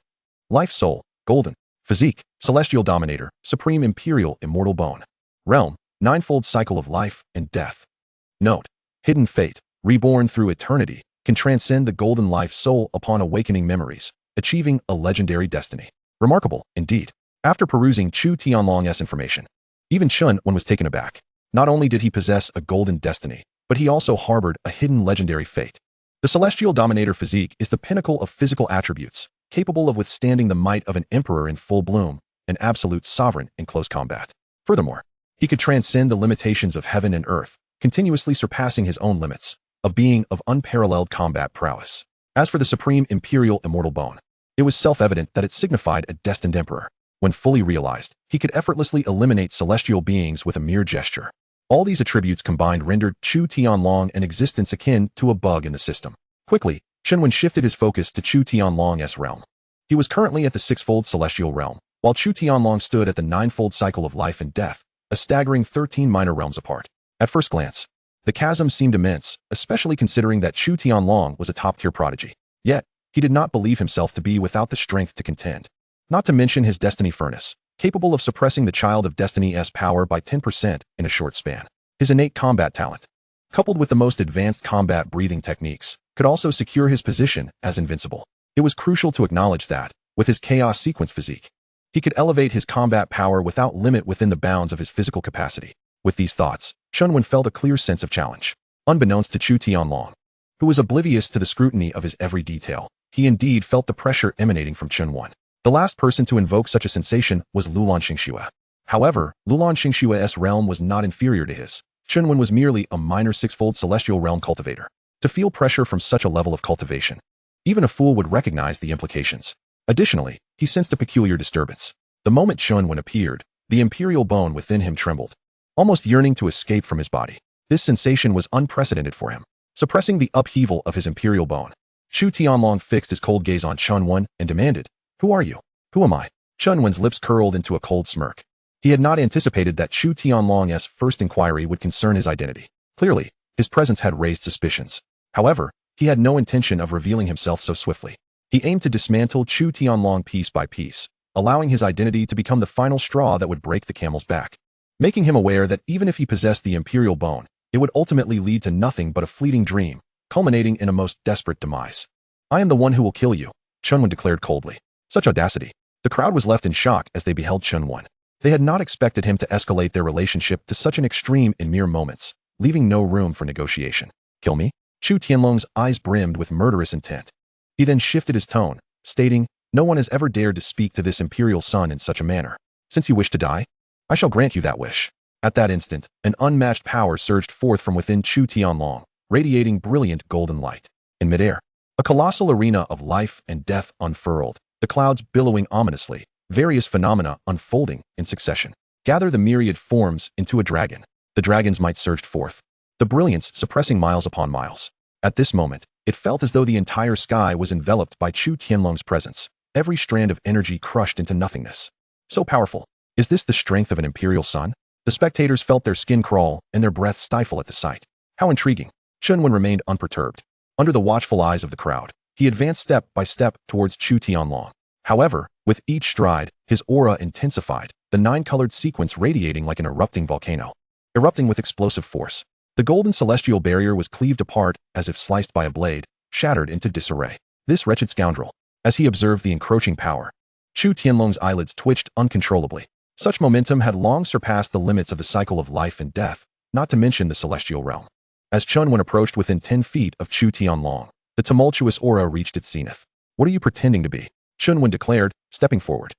S1: Life soul, golden. Physique, celestial dominator, supreme imperial immortal bone. Realm, ninefold cycle of life and death. Note, hidden fate, reborn through eternity, can transcend the golden life soul upon awakening memories, achieving a legendary destiny. Remarkable, indeed. After perusing Chu Tianlong's information, even Chen Wen was taken aback. Not only did he possess a golden destiny, but he also harbored a hidden legendary fate. The Celestial Dominator Physique is the pinnacle of physical attributes, capable of withstanding the might of an emperor in full bloom, an absolute sovereign in close combat. Furthermore, he could transcend the limitations of heaven and earth, continuously surpassing his own limits, a being of unparalleled combat prowess. As for the Supreme Imperial Immortal Bone, it was self-evident that it signified a destined emperor. When fully realized, he could effortlessly eliminate celestial beings with a mere gesture. All these attributes combined rendered Chu Tianlong an existence akin to a bug in the system. Quickly, Chen Wen shifted his focus to Chu Tianlong's realm. He was currently at the 6-fold celestial realm, while Chu Tianlong stood at the 9-fold cycle of life and death, a staggering 13 minor realms apart. At first glance, the chasm seemed immense, especially considering that Chu Tianlong was a top-tier prodigy. Yet, he did not believe himself to be without the strength to contend. Not to mention his destiny furnace, capable of suppressing the Child of Destiny's power by 10% in a short span. His innate combat talent, coupled with the most advanced combat breathing techniques, could also secure his position as invincible. It was crucial to acknowledge that, with his chaos sequence physique, he could elevate his combat power without limit within the bounds of his physical capacity. With these thoughts, Chen Wen felt a clear sense of challenge. Unbeknownst to Chu Tianlong, who was oblivious to the scrutiny of his every detail, he indeed felt the pressure emanating from Chen Wen. The last person to invoke such a sensation was Lulan Xingxue. However, Lulan Xingxue's realm was not inferior to his. Chen Wen was merely a minor 6-fold celestial realm cultivator. To feel pressure from such a level of cultivation, even a fool would recognize the implications. Additionally, he sensed a peculiar disturbance. The moment Chen Wen appeared, the imperial bone within him trembled, almost yearning to escape from his body. This sensation was unprecedented for him, suppressing the upheaval of his imperial bone. Chu Tianlong fixed his cold gaze on Chen Wen and demanded, "Who are you? Who am I?" Chen Wen's lips curled into a cold smirk. He had not anticipated that Chu Tianlong's first inquiry would concern his identity. Clearly, his presence had raised suspicions. However, he had no intention of revealing himself so swiftly. He aimed to dismantle Chu Tianlong piece by piece, allowing his identity to become the final straw that would break the camel's back. making him aware that even if he possessed the Imperial Bone, it would ultimately lead to nothing but a fleeting dream, culminating in a most desperate demise. "I am the one who will kill you," Chen Wen declared coldly. Such audacity. The crowd was left in shock as they beheld Chen Wen. They had not expected him to escalate their relationship to such an extreme in mere moments, leaving no room for negotiation. "Kill me?" Chu Tianlong's eyes brimmed with murderous intent. He then shifted his tone, stating, "No one has ever dared to speak to this imperial son in such a manner. Since you wish to die, I shall grant you that wish." At that instant, an unmatched power surged forth from within Chu Tianlong, radiating brilliant golden light. In midair, a colossal arena of life and death unfurled, the clouds billowing ominously, various phenomena unfolding in succession. Gather the myriad forms into a dragon. The dragon's might surged forth, the brilliance suppressing miles upon miles. At this moment, it felt as though the entire sky was enveloped by Chu Tianlong's presence, every strand of energy crushed into nothingness. So powerful. Is this the strength of an imperial son? The spectators felt their skin crawl and their breath stifle at the sight. How intriguing. Chen Wen remained unperturbed. Under the watchful eyes of the crowd, he advanced step by step towards Chu Tianlong. However, with each stride, his aura intensified, the nine-colored sequence radiating like an erupting volcano. Erupting with explosive force, the golden celestial barrier was cleaved apart as if sliced by a blade, shattered into disarray. This wretched scoundrel. As he observed the encroaching power, Chu Tianlong's eyelids twitched uncontrollably. Such momentum had long surpassed the limits of the cycle of life and death, not to mention the celestial realm. As Chen Wen approached within 10 feet of Chu Tianlong, the tumultuous aura reached its zenith. "What are you pretending to be?" Chen Wen declared, stepping forward.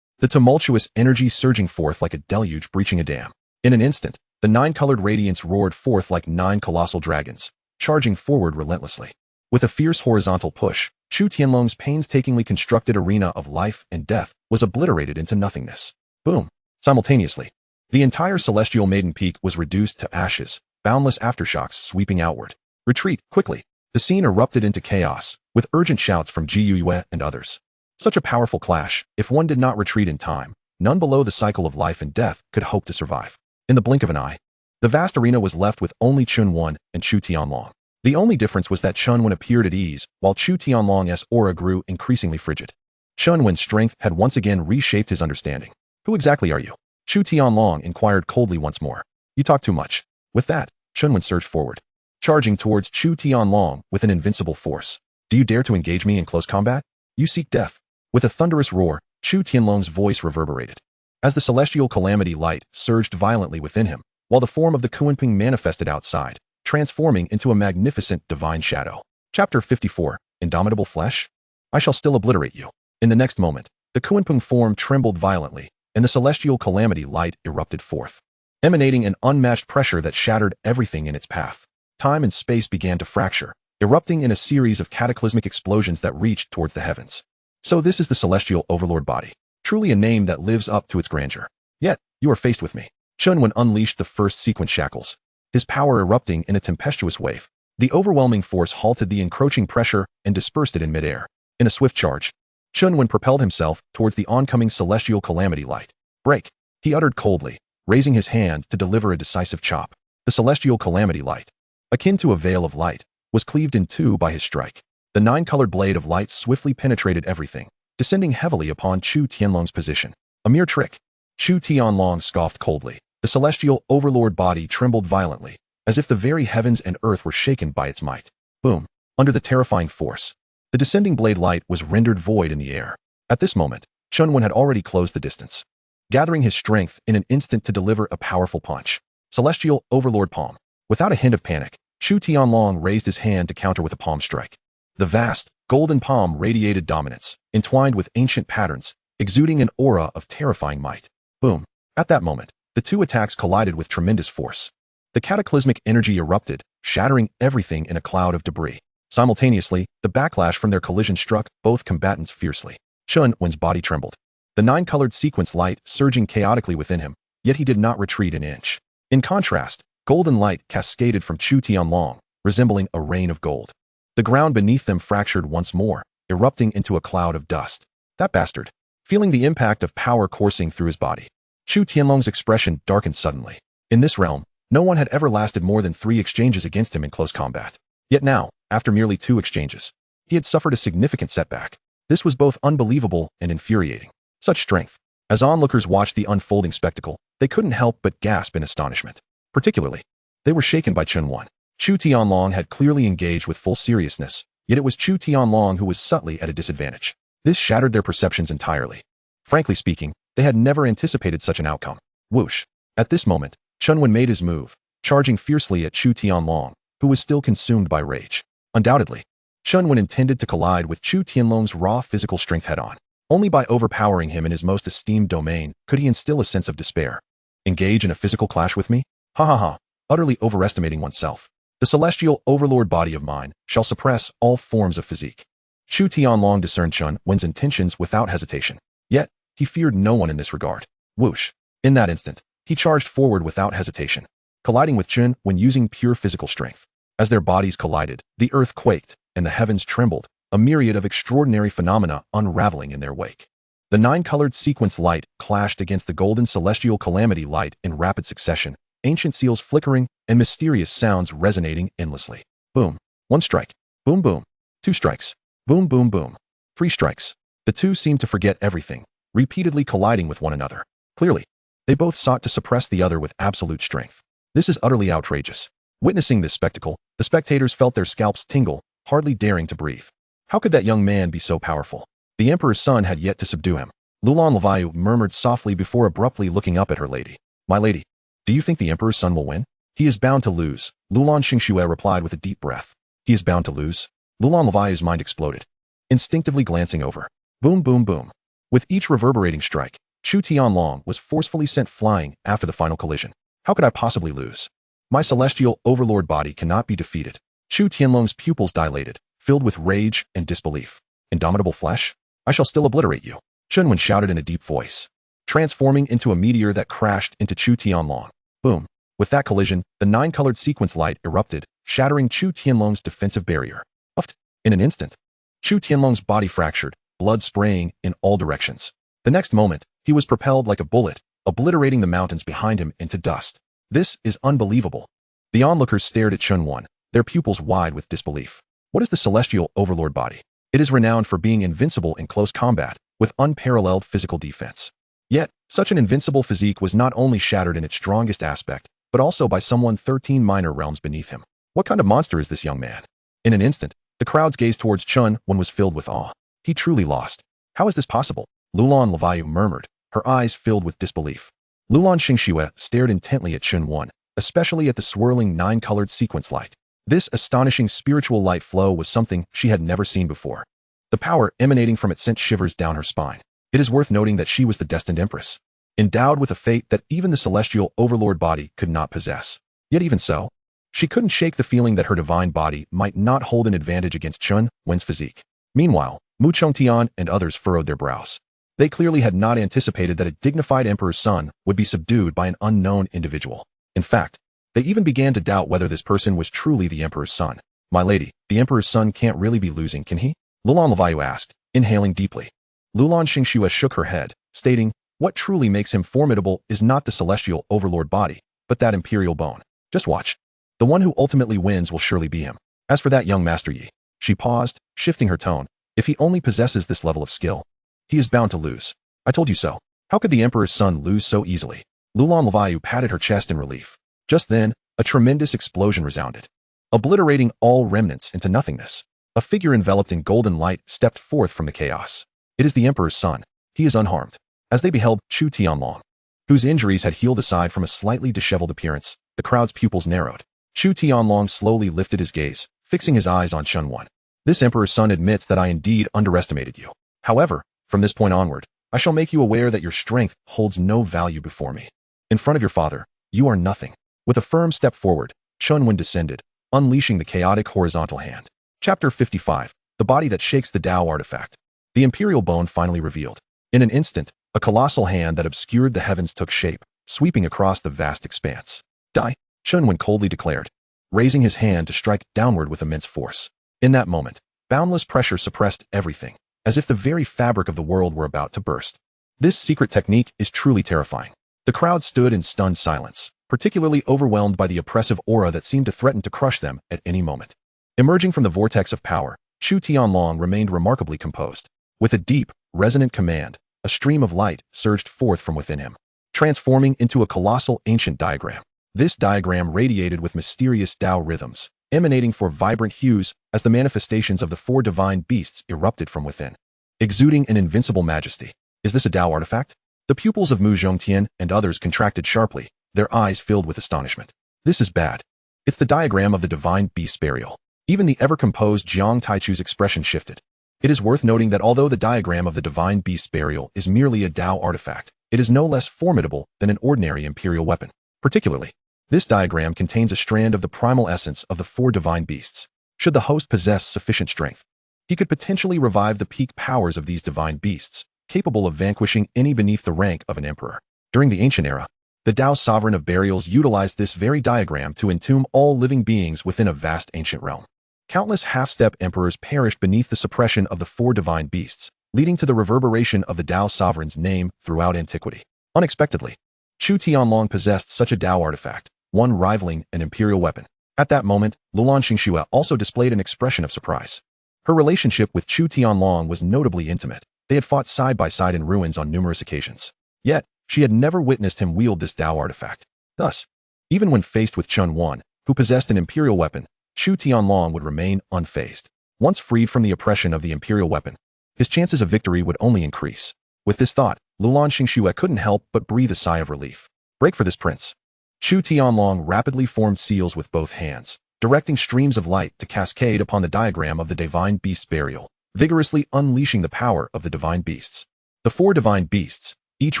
S1: The tumultuous energy surging forth like a deluge breaching a dam. In an instant, the nine-colored radiance roared forth like 9 colossal dragons, charging forward relentlessly. With a fierce horizontal push, Chu Tianlong's painstakingly constructed arena of life and death was obliterated into nothingness. Boom! Simultaneously, the entire celestial maiden peak was reduced to ashes, boundless aftershocks sweeping outward. "Retreat, quickly!" The scene erupted into chaos, with urgent shouts from Ji Yue and others. Such a powerful clash, if one did not retreat in time, none below the cycle of life and death could hope to survive. In the blink of an eye, the vast arena was left with only Chen Wen and Chu Tianlong. The only difference was that Chen Wen appeared at ease, while Chu Tianlong's aura grew increasingly frigid. Chen Wen's strength had once again reshaped his understanding. "Who exactly are you?" Chu Tianlong inquired coldly once more. "You talk too much." With that, Chen Wen surged forward, charging towards Chu Tianlong with an invincible force. "Do you dare to engage me in close combat? You seek death." With a thunderous roar, Chu Tianlong's voice reverberated. As the celestial calamity light surged violently within him, while the form of the Kunping manifested outside, transforming into a magnificent divine shadow. Chapter 54, Indomitable Flesh? "I shall still obliterate you." In the next moment, the Kunping form trembled violently, and the celestial calamity light erupted forth, emanating an unmatched pressure that shattered everything in its path. Time and space began to fracture, erupting in a series of cataclysmic explosions that reached towards the heavens. So this is the celestial overlord body, truly a name that lives up to its grandeur. Yet, you are faced with me. Chen Wen unleashed the first sequence shackles, his power erupting in a tempestuous wave. The overwhelming force halted the encroaching pressure and dispersed it in midair. In a swift charge, Chen Wen propelled himself towards the oncoming celestial calamity light. "Break," he uttered coldly, raising his hand to deliver a decisive chop. The celestial calamity light, akin to a veil of light, was cleaved in two by his strike. The nine-colored blade of light swiftly penetrated everything, descending heavily upon Chu Tianlong's position. "A mere trick." Chu Tianlong scoffed coldly. The celestial overlord body trembled violently, as if the very heavens and earth were shaken by its might. Boom! Under the terrifying force, the descending blade light was rendered void in the air. At this moment, Chen Wen had already closed the distance, gathering his strength in an instant to deliver a powerful punch. Celestial Overlord Palm. Without a hint of panic, Chu Tianlong raised his hand to counter with a palm strike. The vast, golden palm radiated dominance, entwined with ancient patterns, exuding an aura of terrifying might. Boom! At that moment, the two attacks collided with tremendous force. The cataclysmic energy erupted, shattering everything in a cloud of debris. Simultaneously, the backlash from their collision struck both combatants fiercely. Chen Wen's body trembled, the nine-colored sequence light surging chaotically within him, yet he did not retreat an inch. In contrast, golden light cascaded from Chu Tianlong, resembling a rain of gold. The ground beneath them fractured once more, erupting into a cloud of dust. "That bastard!" Feeling the impact of power coursing through his body, Chu Tianlong's expression darkened suddenly. In this realm, no one had ever lasted more than 3 exchanges against him in close combat. Yet now, after merely 2 exchanges, he had suffered a significant setback. This was both unbelievable and infuriating. Such strength. As onlookers watched the unfolding spectacle, they couldn't help but gasp in astonishment. Particularly, they were shaken by Chen Wen. Chu Tianlong had clearly engaged with full seriousness, yet it was Chu Tianlong who was subtly at a disadvantage. This shattered their perceptions entirely. Frankly speaking, they had never anticipated such an outcome. Whoosh. At this moment, Chen Wen made his move, charging fiercely at Chu Tianlong, who was still consumed by rage. Undoubtedly, Chen Wen intended to collide with Chu Tianlong's raw physical strength head-on. Only by overpowering him in his most esteemed domain could he instill a sense of despair. Engage in a physical clash with me? Ha ha ha, utterly overestimating oneself. The celestial overlord body of mine shall suppress all forms of physique. Chu Tianlong discerned Chen Wen's intentions without hesitation. Yet, he feared no one in this regard. Whoosh. In that instant, he charged forward without hesitation, colliding with Chen Wen using pure physical strength. As their bodies collided, the earth quaked, and the heavens trembled, a myriad of extraordinary phenomena unraveling in their wake. The nine-colored sequence light clashed against the golden celestial calamity light in rapid succession, ancient seals flickering, and mysterious sounds resonating endlessly. Boom. One strike. Boom boom. Two strikes. Boom boom boom. Three strikes. The two seemed to forget everything, repeatedly colliding with one another. Clearly, they both sought to suppress the other with absolute strength. This is utterly outrageous. Witnessing this spectacle, the spectators felt their scalps tingle, hardly daring to breathe. How could that young man be so powerful? The Emperor's son had yet to subdue him. Lulan Levayu murmured softly before abruptly looking up at her lady. My lady, do you think the Emperor's son will win? He is bound to lose, Lulan Xingxue replied with a deep breath. He is bound to lose? Lulan Levayu's mind exploded. Instinctively glancing over. Boom boom boom. With each reverberating strike, Chu Tianlong was forcefully sent flying after the final collision. How could I possibly lose? My celestial overlord body cannot be defeated. Chu Tianlong's pupils dilated, filled with rage and disbelief. Indomitable flesh? I shall still obliterate you, Chen Wen shouted in a deep voice, transforming into a meteor that crashed into Chu Tianlong. Boom. With that collision, the nine-colored sequence light erupted, shattering Chu Tianlong's defensive barrier. Uffed. In an instant, Chu Tianlong's body fractured, blood spraying in all directions. The next moment, he was propelled like a bullet, obliterating the mountains behind him into dust. This is unbelievable. The onlookers stared at Chen Wen, their pupils wide with disbelief. What is the celestial overlord body? It is renowned for being invincible in close combat, with unparalleled physical defense. Yet, such an invincible physique was not only shattered in its strongest aspect, but also by someone 13 minor realms beneath him. What kind of monster is this young man? In an instant, the crowd's gaze towards Chen Wen was filled with awe. He truly lost. How is this possible? Lulan Levayu murmured, her eyes filled with disbelief. Lulan Xingxue stared intently at Chen Wen, especially at the swirling nine-colored sequence light. This astonishing spiritual light flow was something she had never seen before. The power emanating from it sent shivers down her spine. It is worth noting that she was the destined empress, endowed with a fate that even the celestial overlord body could not possess. Yet even so, she couldn't shake the feeling that her divine body might not hold an advantage against Chen Wen's physique. Meanwhile, Mu Chongtian and others furrowed their brows. They clearly had not anticipated that a dignified emperor's son would be subdued by an unknown individual. In fact, they even began to doubt whether this person was truly the emperor's son. My lady, the emperor's son can't really be losing, can he? Lulan Levayu asked, inhaling deeply. Lulan Xingxue shook her head, stating, what truly makes him formidable is not the celestial overlord body, but that imperial bone. Just watch. The one who ultimately wins will surely be him. As for that young Master Yi, she paused, shifting her tone, if he only possesses this level of skill, he is bound to lose. I told you so. How could the emperor's son lose so easily? Lulan Levayu patted her chest in relief. Just then, a tremendous explosion resounded, obliterating all remnants into nothingness. A figure enveloped in golden light stepped forth from the chaos. It is the emperor's son. He is unharmed. As they beheld Chu Tianlong, whose injuries had healed aside from a slightly disheveled appearance, the crowd's pupils narrowed. Chu Tianlong slowly lifted his gaze, fixing his eyes on Chen Wen. This emperor's son admits that I indeed underestimated you. However, from this point onward, I shall make you aware that your strength holds no value before me. In front of your father, you are nothing. With a firm step forward, Chen Wen descended, unleashing the chaotic horizontal hand. Chapter 55, The Body That Shakes the Tao Artifact. The imperial bone finally revealed. In an instant, a colossal hand that obscured the heavens took shape, sweeping across the vast expanse. Die, Chen Wen coldly declared, raising his hand to strike downward with immense force. In that moment, boundless pressure suppressed everything, as if the very fabric of the world were about to burst. This secret technique is truly terrifying. The crowd stood in stunned silence, particularly overwhelmed by the oppressive aura that seemed to threaten to crush them at any moment. Emerging from the vortex of power, Chu Tianlong remained remarkably composed. With a deep, resonant command, a stream of light surged forth from within him. transforming into a colossal ancient diagram. This diagram radiated with mysterious Tao rhythms, emanating for vibrant hues as the manifestations of the four divine beasts erupted from within, exuding an invincible majesty. Is this a Tao artifact? The pupils of Mu Zhongtian and others contracted sharply, their eyes filled with astonishment. This is bad. It's the diagram of the divine beast's burial. Even the ever-composed Jiang Taichu's expression shifted. It is worth noting that although the diagram of the divine beast's burial is merely a Tao artifact, it is no less formidable than an ordinary imperial weapon. Particularly, this diagram contains a strand of the primal essence of the four divine beasts. Should the host possess sufficient strength, he could potentially revive the peak powers of these divine beasts, capable of vanquishing any beneath the rank of an emperor. During the ancient era, the Tao sovereign of burials utilized this very diagram to entomb all living beings within a vast ancient realm. Countless half-step emperors perished beneath the suppression of the four divine beasts, leading to the reverberation of the Tao sovereign's name throughout antiquity. Unexpectedly, Chu Tianlong possessed such a Tao artifact, one rivaling an imperial weapon. At that moment, Lulan Xingxue also displayed an expression of surprise. Her relationship with Chu Tianlong was notably intimate. They had fought side by side in ruins on numerous occasions. Yet, she had never witnessed him wield this Tao artifact. Thus, even when faced with Chen Wen, who possessed an imperial weapon, Chu Tianlong would remain unfazed. Once freed from the oppression of the imperial weapon, his chances of victory would only increase. With this thought, Lulan Xingxue couldn't help but breathe a sigh of relief. Break for this prince. Chu Tianlong rapidly formed seals with both hands, directing streams of light to cascade upon the diagram of the divine beast's burial, vigorously unleashing the power of the divine beasts. The four divine beasts, each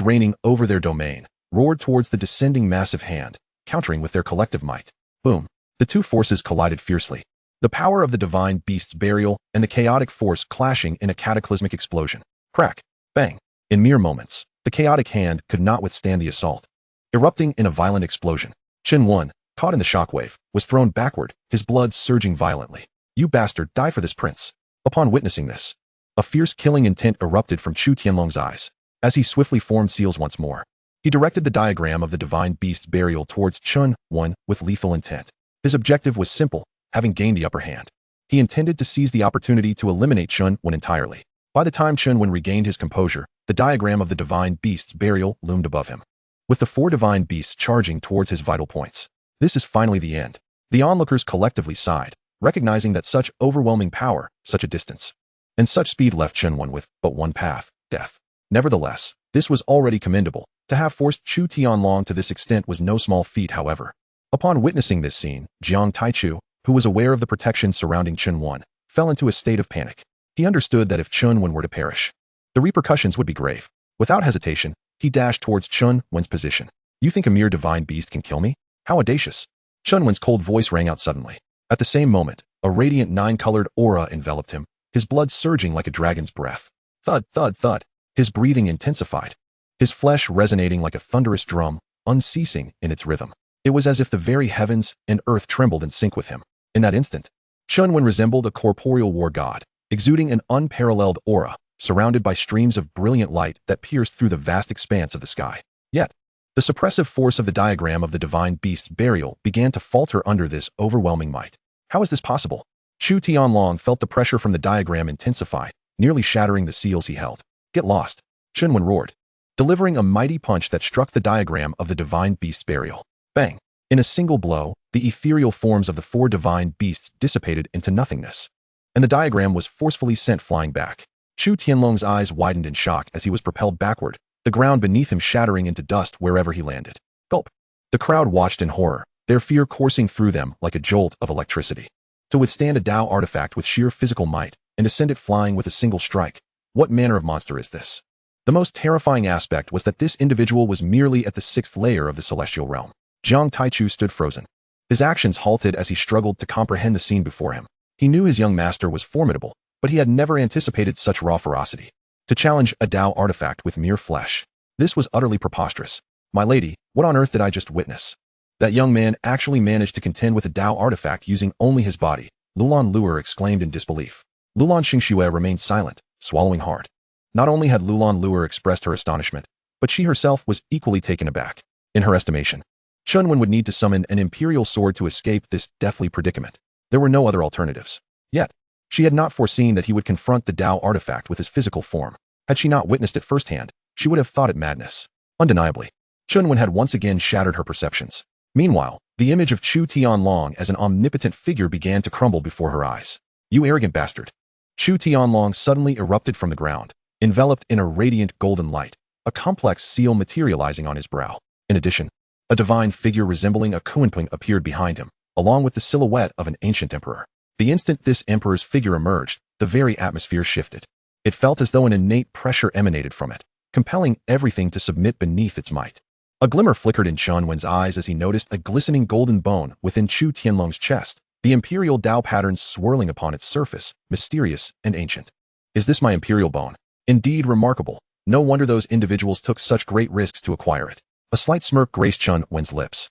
S1: reigning over their domain, roared towards the descending massive hand, countering with their collective might. Boom! The two forces collided fiercely. The power of the divine beast's burial and the chaotic force clashing in a cataclysmic explosion. Crack! Bang! In mere moments, the chaotic hand could not withstand the assault. Erupting in a violent explosion, Chen Wen, caught in the shockwave, was thrown backward, his blood surging violently. You bastard, die for this prince. Upon witnessing this, a fierce killing intent erupted from Chu Tianlong's eyes. As he swiftly formed seals once more, he directed the diagram of the divine beast's burial towards Chen Wen with lethal intent. His objective was simple, having gained the upper hand. He intended to seize the opportunity to eliminate Chen Wen entirely. By the time Chen Wen regained his composure, the diagram of the divine beast's burial loomed above him, with the four divine beasts charging towards his vital points. This is finally the end. The onlookers collectively sighed, recognizing that such overwhelming power, such a distance, and such speed left Chen Wen with but one path, death. Nevertheless, this was already commendable. To have forced Chu Tianlong to this extent was no small feat, however. Upon witnessing this scene, Jiang Taichu, who was aware of the protection surrounding Chen Wen, fell into a state of panic. He understood that if Chen Wen were to perish, the repercussions would be grave. Without hesitation, he dashed towards Chen Wen's position. You think a mere divine beast can kill me? How audacious! Chen Wen's cold voice rang out suddenly. At the same moment, a radiant nine-colored aura enveloped him, his blood surging like a dragon's breath. Thud, thud, thud. His breathing intensified, his flesh resonating like a thunderous drum, unceasing in its rhythm. It was as if the very heavens and earth trembled in sync with him. In that instant, Chen Wen resembled a corporeal war god, exuding an unparalleled aura, surrounded by streams of brilliant light that pierced through the vast expanse of the sky. Yet, the suppressive force of the diagram of the divine beast's burial began to falter under this overwhelming might. How is this possible? Chu Tianlong felt the pressure from the diagram intensify, nearly shattering the seals he held. Get lost! Chen Wen roared, delivering a mighty punch that struck the diagram of the divine beast's burial. Bang! In a single blow, the ethereal forms of the four divine beasts dissipated into nothingness, and the diagram was forcefully sent flying back. Chu Tianlong's eyes widened in shock as he was propelled backward, the ground beneath him shattering into dust wherever he landed. Gulp! The crowd watched in horror, their fear coursing through them like a jolt of electricity. To withstand a Tao artifact with sheer physical might, and to send it flying with a single strike, what manner of monster is this? The most terrifying aspect was that this individual was merely at the sixth layer of the celestial realm. Jiang Taichu stood frozen. His actions halted as he struggled to comprehend the scene before him. He knew his young master was formidable, but he had never anticipated such raw ferocity. To challenge a Tao artifact with mere flesh. This was utterly preposterous. My lady, what on earth did I just witness? That young man actually managed to contend with a Tao artifact using only his body, Lulan Luer exclaimed in disbelief. Lulan Xingxue remained silent, swallowing hard. Not only had Lulan Luer expressed her astonishment, but she herself was equally taken aback. In her estimation, Chen Wen would need to summon an imperial sword to escape this deathly predicament. There were no other alternatives. Yet, she had not foreseen that he would confront the Tao artifact with his physical form. Had she not witnessed it firsthand, she would have thought it madness. Undeniably, Chen Wen had once again shattered her perceptions. Meanwhile, the image of Chu Tianlong as an omnipotent figure began to crumble before her eyes. You arrogant bastard. Chu Tianlong suddenly erupted from the ground, enveloped in a radiant golden light, a complex seal materializing on his brow. In addition, a divine figure resembling a Kunping appeared behind him, along with the silhouette of an ancient emperor. The instant this emperor's figure emerged, the very atmosphere shifted. It felt as though an innate pressure emanated from it, compelling everything to submit beneath its might. A glimmer flickered in Chen Wen's eyes as he noticed a glistening golden bone within Chu Tianlong's chest, the imperial Dao patterns swirling upon its surface, mysterious and ancient. Is this my imperial bone? Indeed remarkable. No wonder those individuals took such great risks to acquire it. A slight smirk graced Chen Wen's lips.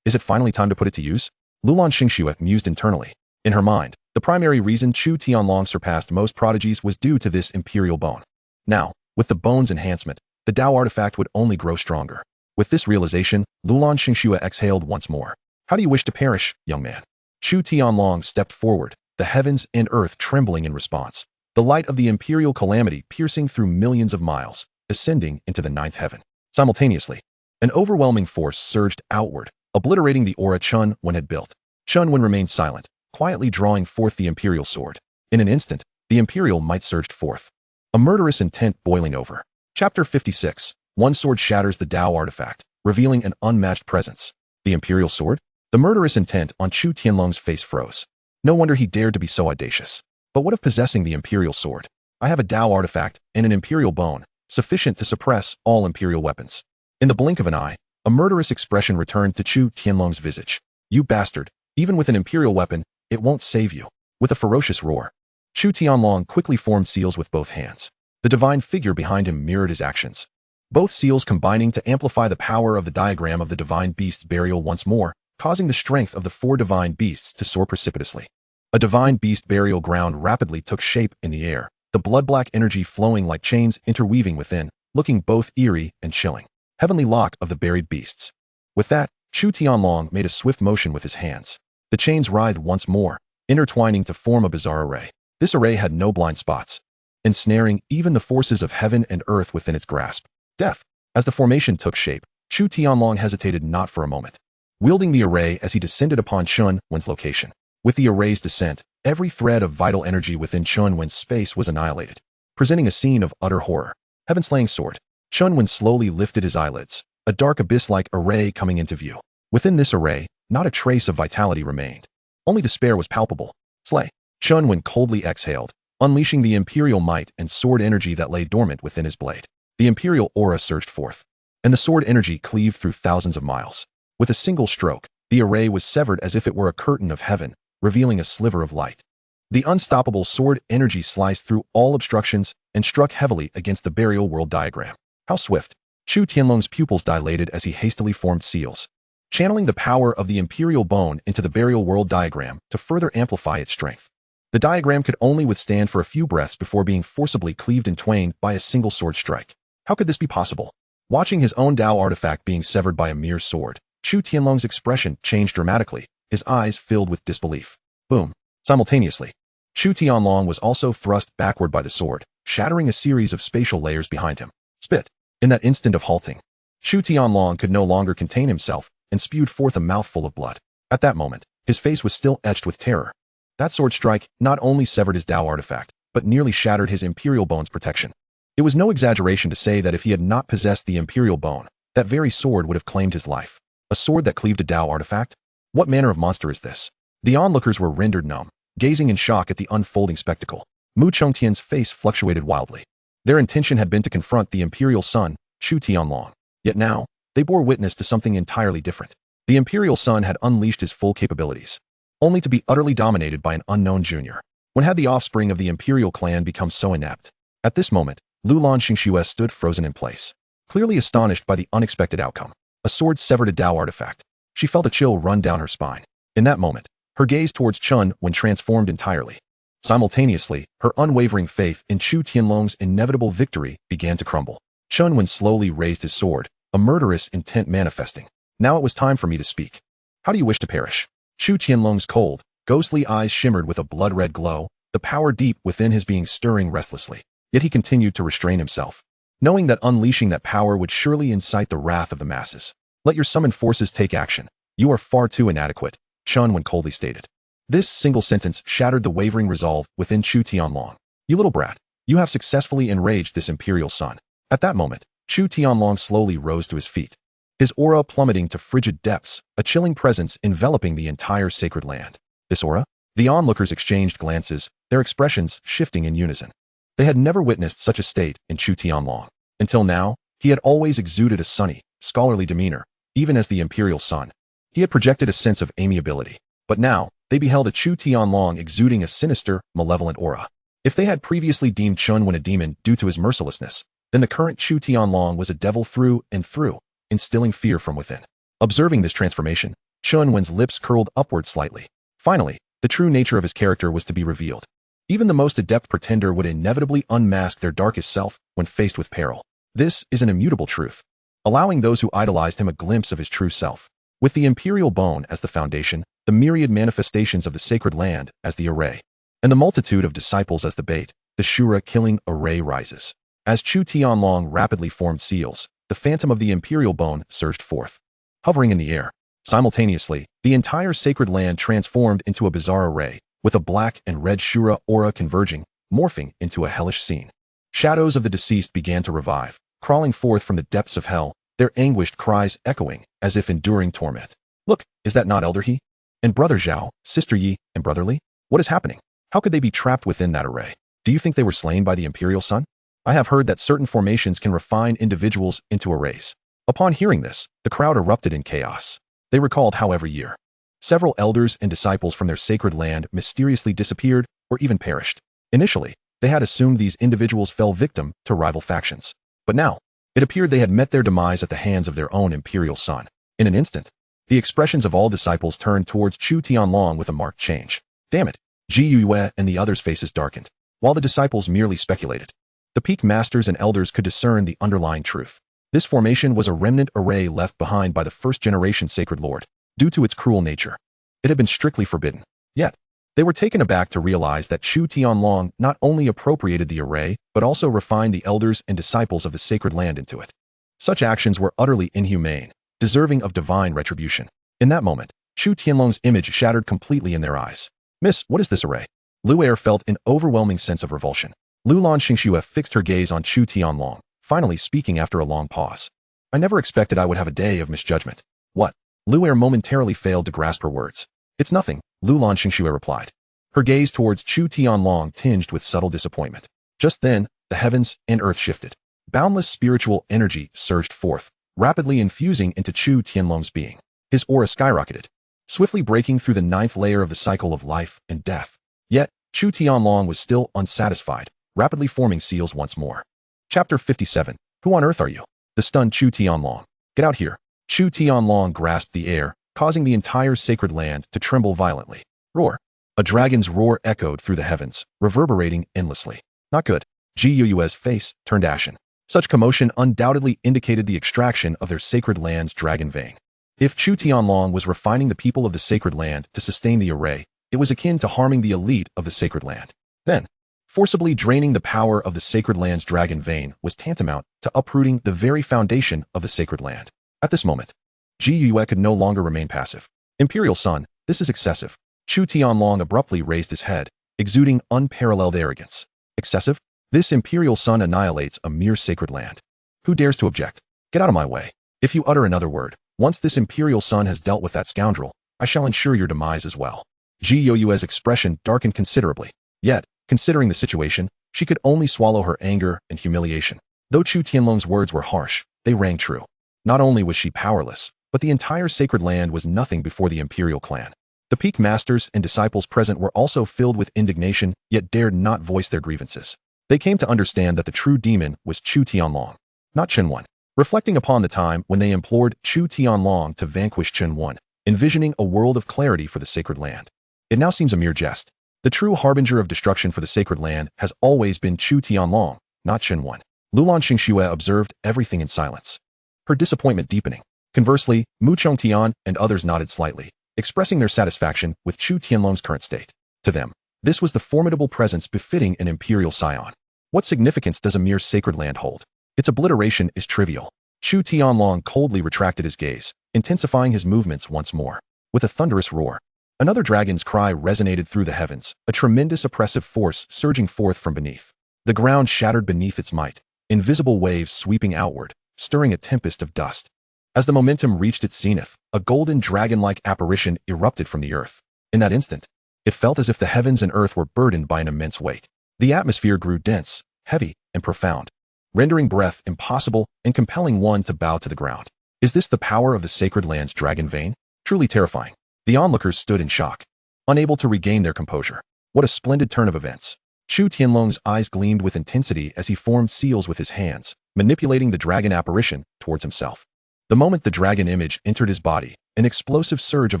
S1: Is it finally time to put it to use? Lulan Xingxue mused internally. In her mind, the primary reason Chu Tianlong surpassed most prodigies was due to this imperial bone. Now, with the bone's enhancement, the Dao artifact would only grow stronger. With this realization, Lulan Xingxue exhaled once more. How do you wish to perish, young man? Chu Tianlong stepped forward, the heavens and earth trembling in response. The light of the imperial calamity piercing through millions of miles, ascending into the ninth heaven. Simultaneously, an overwhelming force surged outward, obliterating the aura Chen Wen had built. Chen Wen remained silent, quietly drawing forth the imperial sword. In an instant, the imperial might surged forth. A murderous intent boiling over. Chapter 56. One sword shatters the Dao artifact, revealing an unmatched presence. The imperial sword? The murderous intent on Chu Tianlong's face froze. No wonder he dared to be so audacious. But what of possessing the imperial sword? I have a Dao artifact and an imperial bone, sufficient to suppress all imperial weapons. In the blink of an eye, a murderous expression returned to Chu Tianlong's visage. You bastard, even with an imperial weapon, it won't save you. With a ferocious roar, Chu Tianlong quickly formed seals with both hands. The divine figure behind him mirrored his actions. Both seals combining to amplify the power of the diagram of the divine beast's burial once more, causing the strength of the four divine beasts to soar precipitously. A divine beast burial ground rapidly took shape in the air, the blood-black energy flowing like chains interweaving within, looking both eerie and chilling. Heavenly lock of the buried beasts. With that, Chu Tianlong made a swift motion with his hands. The chains writhed once more, intertwining to form a bizarre array. This array had no blind spots, ensnaring even the forces of heaven and earth within its grasp. Death. As the formation took shape, Chu Tianlong hesitated not for a moment, wielding the array as he descended upon Chen Wen's location. With the array's descent, every thread of vital energy within Chen Wen's space was annihilated, presenting a scene of utter horror. Heaven-slaying sword. Chen Wen slowly lifted his eyelids, a dark abyss-like array coming into view. Within this array, not a trace of vitality remained. Only despair was palpable. Slay. Chen Wen coldly exhaled, unleashing the imperial might and sword energy that lay dormant within his blade. The imperial aura surged forth, and the sword energy cleaved through thousands of miles. With a single stroke, the array was severed as if it were a curtain of heaven, revealing a sliver of light. The unstoppable sword energy sliced through all obstructions and struck heavily against the burial world diagram. How swift! Chu Tianlong's pupils dilated as he hastily formed seals, channeling the power of the imperial bone into the burial world diagram to further amplify its strength. The diagram could only withstand for a few breaths before being forcibly cleaved in twain by a single sword strike. How could this be possible? Watching his own Dao artifact being severed by a mere sword, Chu Tianlong's expression changed dramatically, his eyes filled with disbelief. Boom. Simultaneously, Chu Tianlong was also thrust backward by the sword, shattering a series of spatial layers behind him. Spit. In that instant of halting, Chu Tianlong could no longer contain himself and spewed forth a mouthful of blood. At that moment, his face was still etched with terror. That sword strike not only severed his Dao artifact, but nearly shattered his imperial bone's protection. It was no exaggeration to say that if he had not possessed the imperial bone, that very sword would have claimed his life. A sword that cleaved a Dao artifact? What manner of monster is this? The onlookers were rendered numb, gazing in shock at the unfolding spectacle. Mu Chengtian's face fluctuated wildly. Their intention had been to confront the imperial son, Chu Tianlong. Yet now, they bore witness to something entirely different. The imperial son had unleashed his full capabilities, only to be utterly dominated by an unknown junior. When had the offspring of the imperial clan become so inept? At this moment, Lulan Xingxue stood frozen in place, clearly astonished by the unexpected outcome. A sword severed a Dao artifact. She felt a chill run down her spine. In that moment, her gaze towards Chen Wen transformed entirely. Simultaneously, her unwavering faith in Chu Tianlong's inevitable victory began to crumble. Chen Wen slowly raised his sword, a murderous intent manifesting. Now it was time for me to speak. How do you wish to perish? Chu Tianlong's cold, ghostly eyes shimmered with a blood-red glow, the power deep within his being stirring restlessly. Yet he continued to restrain himself. knowing that unleashing that power would surely incite the wrath of the masses. Let your summoned forces take action. You are far too inadequate, Chen Wen coldly stated. This single sentence shattered the wavering resolve within Chu Tianlong. You little brat, you have successfully enraged this imperial son. At that moment, Chu Tianlong slowly rose to his feet, his aura plummeting to frigid depths, a chilling presence enveloping the entire sacred land. This aura? The onlookers exchanged glances, their expressions shifting in unison. They had never witnessed such a state in Chu Tianlong. Until now, he had always exuded a sunny, scholarly demeanor, even as the imperial son. He had projected a sense of amiability. But now, they beheld a Chu Tianlong exuding a sinister, malevolent aura. If they had previously deemed Chen Wen a demon due to his mercilessness, then the current Chu Tianlong was a devil through and through, instilling fear from within. Observing this transformation, Chen Wen's lips curled upward slightly. Finally, the true nature of his character was to be revealed. Even the most adept pretender would inevitably unmask their darkest self when faced with peril. This is an immutable truth, allowing those who idolized him a glimpse of his true self. With the imperial bone as the foundation, the myriad manifestations of the sacred land as the array, and the multitude of disciples as the bait, the Shura-killing array rises. As Chu Tianlong rapidly formed seals, the phantom of the imperial bone surged forth. Hovering in the air, simultaneously, the entire sacred land transformed into a bizarre array, with a black and red Shura aura converging, morphing into a hellish scene. Shadows of the deceased began to revive, crawling forth from the depths of hell, their anguished cries echoing as if enduring torment. Look, is that not Elder He? And Brother Zhao, Sister Yi, and Brother Li? What is happening? How could they be trapped within that array? Do you think they were slain by the imperial sun? I have heard that certain formations can refine individuals into arrays. Upon hearing this, the crowd erupted in chaos. They recalled how every year, several elders and disciples from their sacred land mysteriously disappeared or even perished. Initially, they had assumed these individuals fell victim to rival factions. But now, it appeared they had met their demise at the hands of their own imperial son. In an instant, the expressions of all disciples turned towards Chu Tianlong with a marked change. Damn it! Ji Yue and the others' faces darkened, while the disciples merely speculated. The peak masters and elders could discern the underlying truth. This formation was a remnant array left behind by the first-generation Sacred Lord, due to its cruel nature. It had been strictly forbidden. Yet, they were taken aback to realize that Chu Tianlong not only appropriated the array, but also refined the elders and disciples of the sacred land into it. Such actions were utterly inhumane, deserving of divine retribution. In that moment, Chu Tianlong's image shattered completely in their eyes. Miss, what is this array? Lu Er felt an overwhelming sense of revulsion. Lulan Xingxue fixed her gaze on Chu Tianlong, finally speaking after a long pause. I never expected I would have a day of misjudgment. What? Lu Er momentarily failed to grasp her words. It's nothing, Lulan Xingxue replied. Her gaze towards Chu Tianlong tinged with subtle disappointment. Just then, the heavens and earth shifted. Boundless spiritual energy surged forth, rapidly infusing into Chu Tianlong's being. His aura skyrocketed, swiftly breaking through the 9th layer of the cycle of life and death. Yet, Chu Tianlong was still unsatisfied, rapidly forming seals once more. Chapter 57. Who on earth are you? The stunned Chu Tianlong. Get out here. Chu Tianlong grasped the air, causing the entire sacred land to tremble violently. Roar. A dragon's roar echoed through the heavens, reverberating endlessly. Not good. Ji Yue's face turned ashen. Such commotion undoubtedly indicated the extraction of their sacred land's dragon vein. If Chu Tianlong was refining the people of the sacred land to sustain the array, it was akin to harming the elite of the sacred land. Then, forcibly draining the power of the sacred land's dragon vein was tantamount to uprooting the very foundation of the sacred land. At this moment, Ji Yue could no longer remain passive. Imperial Son, this is excessive. Chu Tianlong abruptly raised his head, exuding unparalleled arrogance. Excessive? This Imperial Son annihilates a mere sacred land. Who dares to object? Get out of my way. If you utter another word, once this Imperial Son has dealt with that scoundrel, I shall ensure your demise as well. Ji Yue's expression darkened considerably. Yet, considering the situation, she could only swallow her anger and humiliation. Though Chu Tianlong's words were harsh, they rang true. Not only was she powerless, but the entire sacred land was nothing before the Imperial Clan. The peak masters and disciples present were also filled with indignation, yet dared not voice their grievances. They came to understand that the true demon was Chu Tianlong, not Chen Wen. Reflecting upon the time when they implored Chu Tianlong to vanquish Chen Wen, envisioning a world of clarity for the sacred land, it now seems a mere jest. The true harbinger of destruction for the sacred land has always been Chu Tianlong, not Chen Wen. Lulan Xingxue observed everything in silence, her disappointment deepening. Conversely, Mu Chongtian and others nodded slightly, expressing their satisfaction with Chu Tianlong's current state. To them, this was the formidable presence befitting an imperial scion. What significance does a mere sacred land hold? Its obliteration is trivial. Chu Tianlong coldly retracted his gaze, intensifying his movements once more. With a thunderous roar, another dragon's cry resonated through the heavens, a tremendous oppressive force surging forth from beneath. The ground shattered beneath its might, invisible waves sweeping outward, stirring a tempest of dust. As the momentum reached its zenith, a golden dragon-like apparition erupted from the earth. In that instant, it felt as if the heavens and earth were burdened by an immense weight. The atmosphere grew dense, heavy, and profound, rendering breath impossible and compelling one to bow to the ground. Is this the power of the sacred land's dragon vein? Truly terrifying. The onlookers stood in shock, unable to regain their composure. What a splendid turn of events. Chu Tianlong's eyes gleamed with intensity as he formed seals with his hands, manipulating the dragon apparition towards himself. The moment the dragon image entered his body, an explosive surge of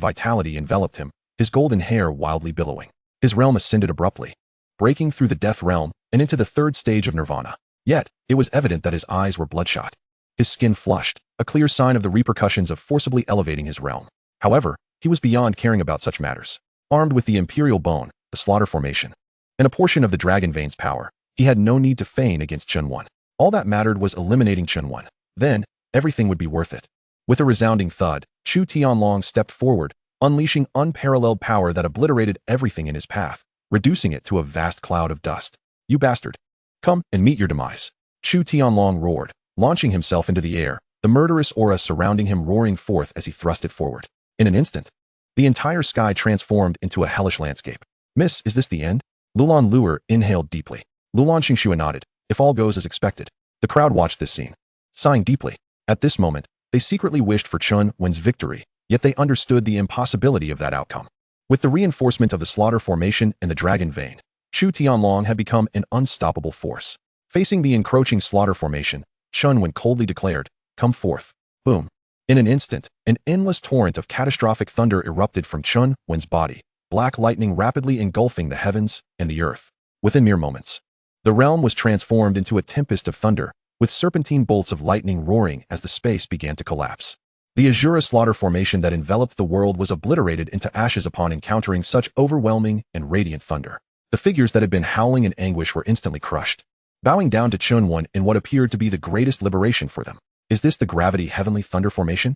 S1: vitality enveloped him, his golden hair wildly billowing. His realm ascended abruptly, breaking through the death realm and into the third stage of nirvana. Yet, it was evident that his eyes were bloodshot. His skin flushed, a clear sign of the repercussions of forcibly elevating his realm. However, he was beyond caring about such matters. Armed with the Imperial Bone, the Slaughter Formation, and a portion of the Dragon Vein's power, he had no need to feign against Chen Wen. All that mattered was eliminating Chen Wen. Then, everything would be worth it. With a resounding thud, Chu Tianlong stepped forward, unleashing unparalleled power that obliterated everything in his path, reducing it to a vast cloud of dust. You bastard! Come and meet your demise. Chu Tianlong roared, launching himself into the air, the murderous aura surrounding him roaring forth as he thrust it forward. In an instant, the entire sky transformed into a hellish landscape. Miss, is this the end? Lulan Luer inhaled deeply. Lulan Xingxue nodded. If all goes as expected. The crowd watched this scene, sighing deeply. At this moment, they secretly wished for Chen Wen's victory, yet they understood the impossibility of that outcome. With the reinforcement of the Slaughter Formation and the Dragon Vein, Chu Tianlong had become an unstoppable force. Facing the encroaching Slaughter Formation, Chen Wen coldly declared, "Come forth." Boom. In an instant, an endless torrent of catastrophic thunder erupted from Chen Wen's body, black lightning rapidly engulfing the heavens and the earth. Within mere moments, the realm was transformed into a tempest of thunder, with serpentine bolts of lightning roaring as the space began to collapse. The Azura Slaughter Formation that enveloped the world was obliterated into ashes upon encountering such overwhelming and radiant thunder. The figures that had been howling in anguish were instantly crushed, bowing down to Chen Wen in what appeared to be the greatest liberation for them. Is this the Gravity Heavenly Thunder Formation?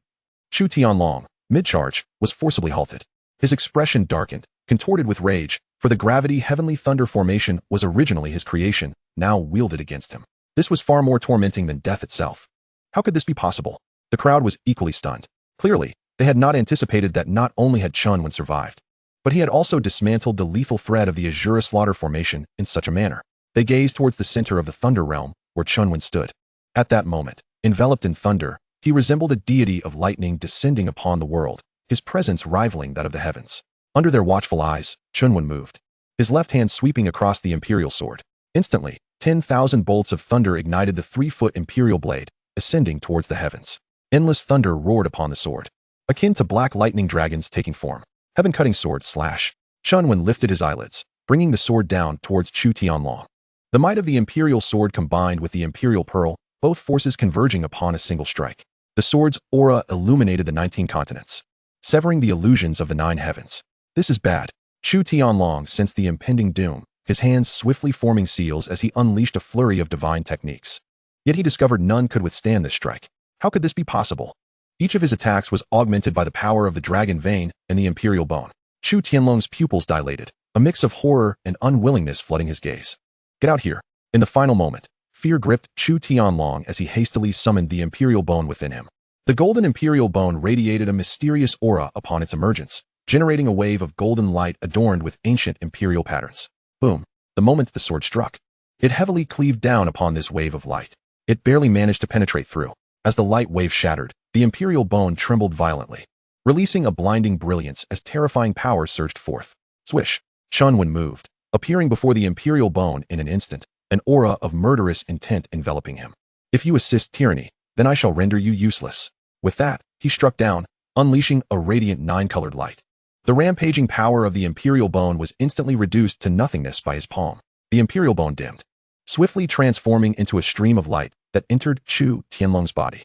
S1: Chu Tianlong, mid-charge, was forcibly halted. His expression darkened, contorted with rage, for the Gravity Heavenly Thunder Formation was originally his creation, now wielded against him. This was far more tormenting than death itself. How could this be possible? The crowd was equally stunned. Clearly, they had not anticipated that not only had Chen Wen survived, but he had also dismantled the lethal threat of the Azura Slaughter Formation in such a manner. They gazed towards the center of the Thunder Realm, where Chen Wen stood. At that moment, enveloped in thunder, he resembled a deity of lightning descending upon the world, his presence rivaling that of the heavens. Under their watchful eyes, Chen Wen moved, his left hand sweeping across the Imperial Sword. Instantly, 10,000 bolts of thunder ignited the 3-foot Imperial blade, ascending towards the heavens. Endless thunder roared upon the sword, akin to black lightning dragons taking form. Heaven-cutting sword slash. Chen Wen lifted his eyelids, bringing the sword down towards Chu Tianlong. The might of the Imperial Sword combined with the Imperial Pearl, both forces converging upon a single strike. The sword's aura illuminated the 19 continents, severing the illusions of the 9 heavens. This is bad. Chu Tianlong sensed the impending doom, his hands swiftly forming seals as he unleashed a flurry of divine techniques. Yet he discovered none could withstand this strike. How could this be possible? Each of his attacks was augmented by the power of the Dragon Vein and the Imperial Bone. Chu Tianlong's pupils dilated, a mix of horror and unwillingness flooding his gaze. Get out here. In the final moment, fear gripped Chu Tianlong as he hastily summoned the Imperial Bone within him. The golden Imperial Bone radiated a mysterious aura upon its emergence, generating a wave of golden light adorned with ancient imperial patterns. Boom. The moment the sword struck, it heavily cleaved down upon this wave of light. It barely managed to penetrate through. As the light wave shattered, the Imperial Bone trembled violently, releasing a blinding brilliance as terrifying power surged forth. Swish. Chen Wen moved, appearing before the Imperial Bone in an instant, an aura of murderous intent enveloping him. If you assist tyranny, then I shall render you useless. With that, he struck down, unleashing a radiant 9-colored light. The rampaging power of the Imperial Bone was instantly reduced to nothingness by his palm. The Imperial Bone dimmed, swiftly transforming into a stream of light that entered Chu Tianlong's body.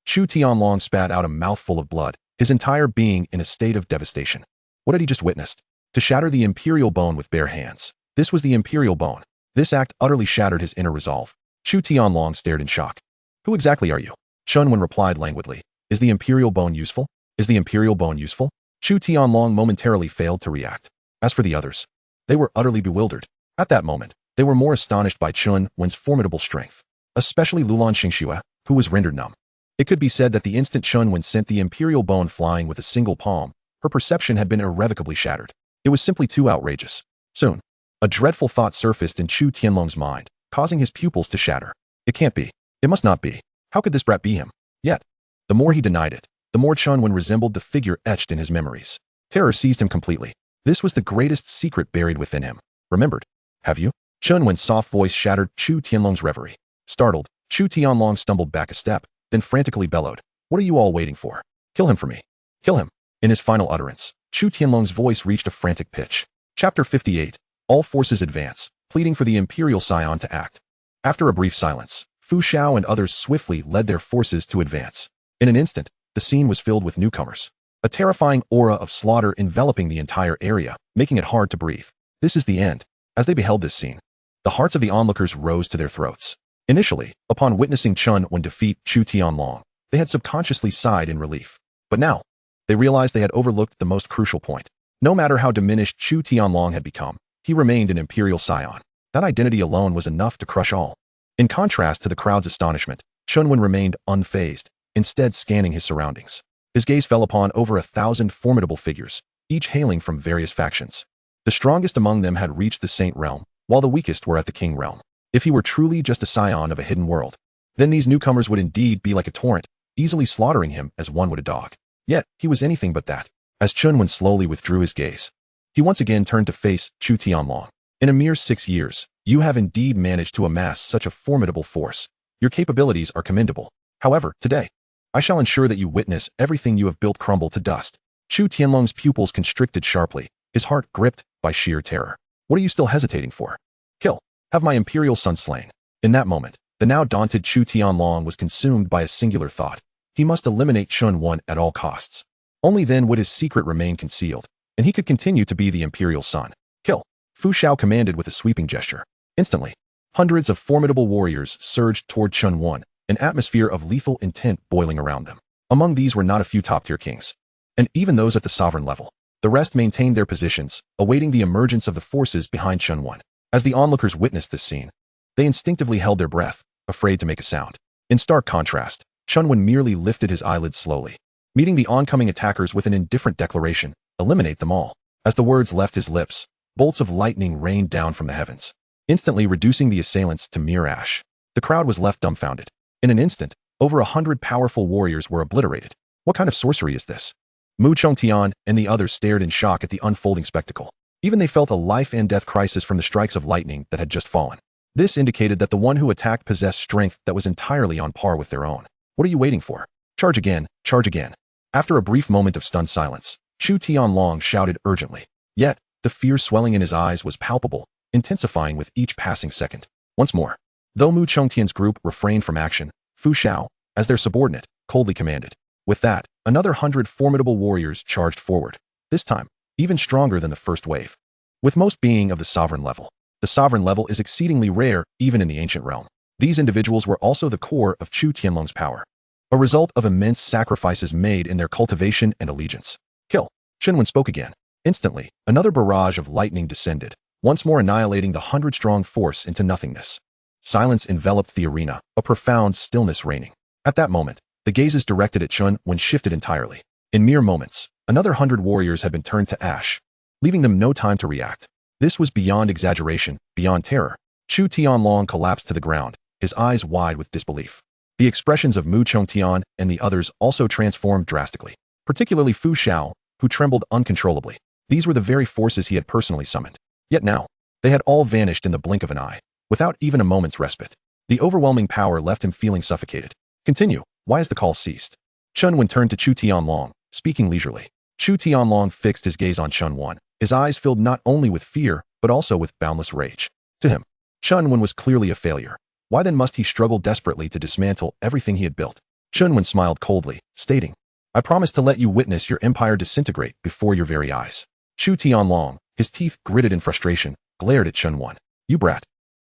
S1: Chu Tianlong spat out a mouthful of blood, his entire being in a state of devastation. What had he just witnessed? To shatter the Imperial Bone with bare hands. This was the Imperial Bone. This act utterly shattered his inner resolve. Chu Tianlong stared in shock. Who exactly are you? Chen Wen replied languidly. Is the Imperial Bone useful? Is the Imperial Bone useful? Chu Tianlong momentarily failed to react. As for the others, they were utterly bewildered. At that moment, they were more astonished by Chen Wen's formidable strength, especially Lulan Xingxue, who was rendered numb. It could be said that the instant Chen Wen sent the Imperial Bone flying with a single palm, her perception had been irrevocably shattered. It was simply too outrageous. Soon, a dreadful thought surfaced in Chu Tianlong's mind, causing his pupils to shatter. It can't be. It must not be. How could this brat be him? Yet, the more he denied it, the more Chen Wen resembled the figure etched in his memories. Terror seized him completely. This was the greatest secret buried within him. Remembered? Have you? Chen Wen's soft voice shattered Chu Tianlong's reverie. Startled, Chu Tianlong stumbled back a step, then frantically bellowed. What are you all waiting for? Kill him for me. Kill him. In his final utterance, Chu Tianlong's voice reached a frantic pitch. Chapter 58. All forces advance, pleading for the Imperial Scion to act. After a brief silence, Fu Xiao and others swiftly led their forces to advance. In an instant, the scene was filled with newcomers. A terrifying aura of slaughter enveloping the entire area, making it hard to breathe. This is the end. As they beheld this scene, the hearts of the onlookers rose to their throats. Initially, upon witnessing Chen Wen defeat Chu Tianlong, they had subconsciously sighed in relief. But now, they realized they had overlooked the most crucial point. No matter how diminished Chu Tianlong had become, he remained an Imperial Scion. That identity alone was enough to crush all. In contrast to the crowd's astonishment, Chen Wen remained unfazed, instead scanning his surroundings. His gaze fell upon over 1,000 formidable figures, each hailing from various factions. The strongest among them had reached the Saint Realm, while the weakest were at the King Realm. If he were truly just a scion of a hidden world, then these newcomers would indeed be like a torrent, easily slaughtering him as one would a dog. Yet, he was anything but that. As Chen Wen slowly withdrew his gaze, he once again turned to face Chu Tianlong. In a mere 6 years, you have indeed managed to amass such a formidable force. Your capabilities are commendable. However, today, I shall ensure that you witness everything you have built crumble to dust. Chu Tianlong's pupils constricted sharply, his heart gripped by sheer terror. What are you still hesitating for? Kill. Have my imperial son slain. In that moment, the now daunted Chu Tianlong was consumed by a singular thought. He must eliminate Chen Wen at all costs. Only then would his secret remain concealed, and he could continue to be the imperial son. Kill. Fu Xiao commanded with a sweeping gesture. Instantly, hundreds of formidable warriors surged toward Chen Wen, an atmosphere of lethal intent boiling around them. Among these were not a few top-tier kings, and even those at the sovereign level. The rest maintained their positions, awaiting the emergence of the forces behind Chen Wen. As the onlookers witnessed this scene, they instinctively held their breath, afraid to make a sound. In stark contrast, Chen Wen merely lifted his eyelids slowly, meeting the oncoming attackers with an indifferent declaration, eliminate them all. As the words left his lips, bolts of lightning rained down from the heavens, instantly reducing the assailants to mere ash. The crowd was left dumbfounded. In an instant, over 100 powerful warriors were obliterated. What kind of sorcery is this? Mu Chongtian and the others stared in shock at the unfolding spectacle. Even they felt a life-and-death crisis from the strikes of lightning that had just fallen. This indicated that the one who attacked possessed strength that was entirely on par with their own. What are you waiting for? Charge again, charge again. After a brief moment of stunned silence, Chu Tianlong shouted urgently. Yet, the fear swelling in his eyes was palpable, intensifying with each passing second. Once more, though Mu Chongtian's group refrained from action, Fu Xiao, as their subordinate, coldly commanded. With that, another 100 formidable warriors charged forward, this time, even stronger than the first wave. With most being of the sovereign level, the sovereign level is exceedingly rare even in the ancient realm. These individuals were also the core of Chu Tianlong's power, a result of immense sacrifices made in their cultivation and allegiance. Kill. Chen Wen spoke again. Instantly, another barrage of lightning descended, once more annihilating the 100-strong force into nothingness. Silence enveloped the arena, a profound stillness reigning. At that moment, the gazes directed at Chen Wen shifted entirely. In mere moments, another 100 warriors had been turned to ash, leaving them no time to react. This was beyond exaggeration, beyond terror. Chu Tianlong collapsed to the ground, his eyes wide with disbelief. The expressions of Mu Chongtian and the others also transformed drastically, particularly Fu Xiao, who trembled uncontrollably. These were the very forces he had personally summoned. Yet now, they had all vanished in the blink of an eye, without even a moment's respite. The overwhelming power left him feeling suffocated. Continue. Why has the call ceased? Chen Wen turned to Chu Tianlong, speaking leisurely. Chu Tianlong fixed his gaze on Chen Wen, his eyes filled not only with fear, but also with boundless rage. To him, Chen Wen was clearly a failure. Why then must he struggle desperately to dismantle everything he had built? Chen Wen smiled coldly, stating, I promise to let you witness your empire disintegrate before your very eyes. Chu Tianlong, his teeth gritted in frustration, glared at Chen Wen. You brat.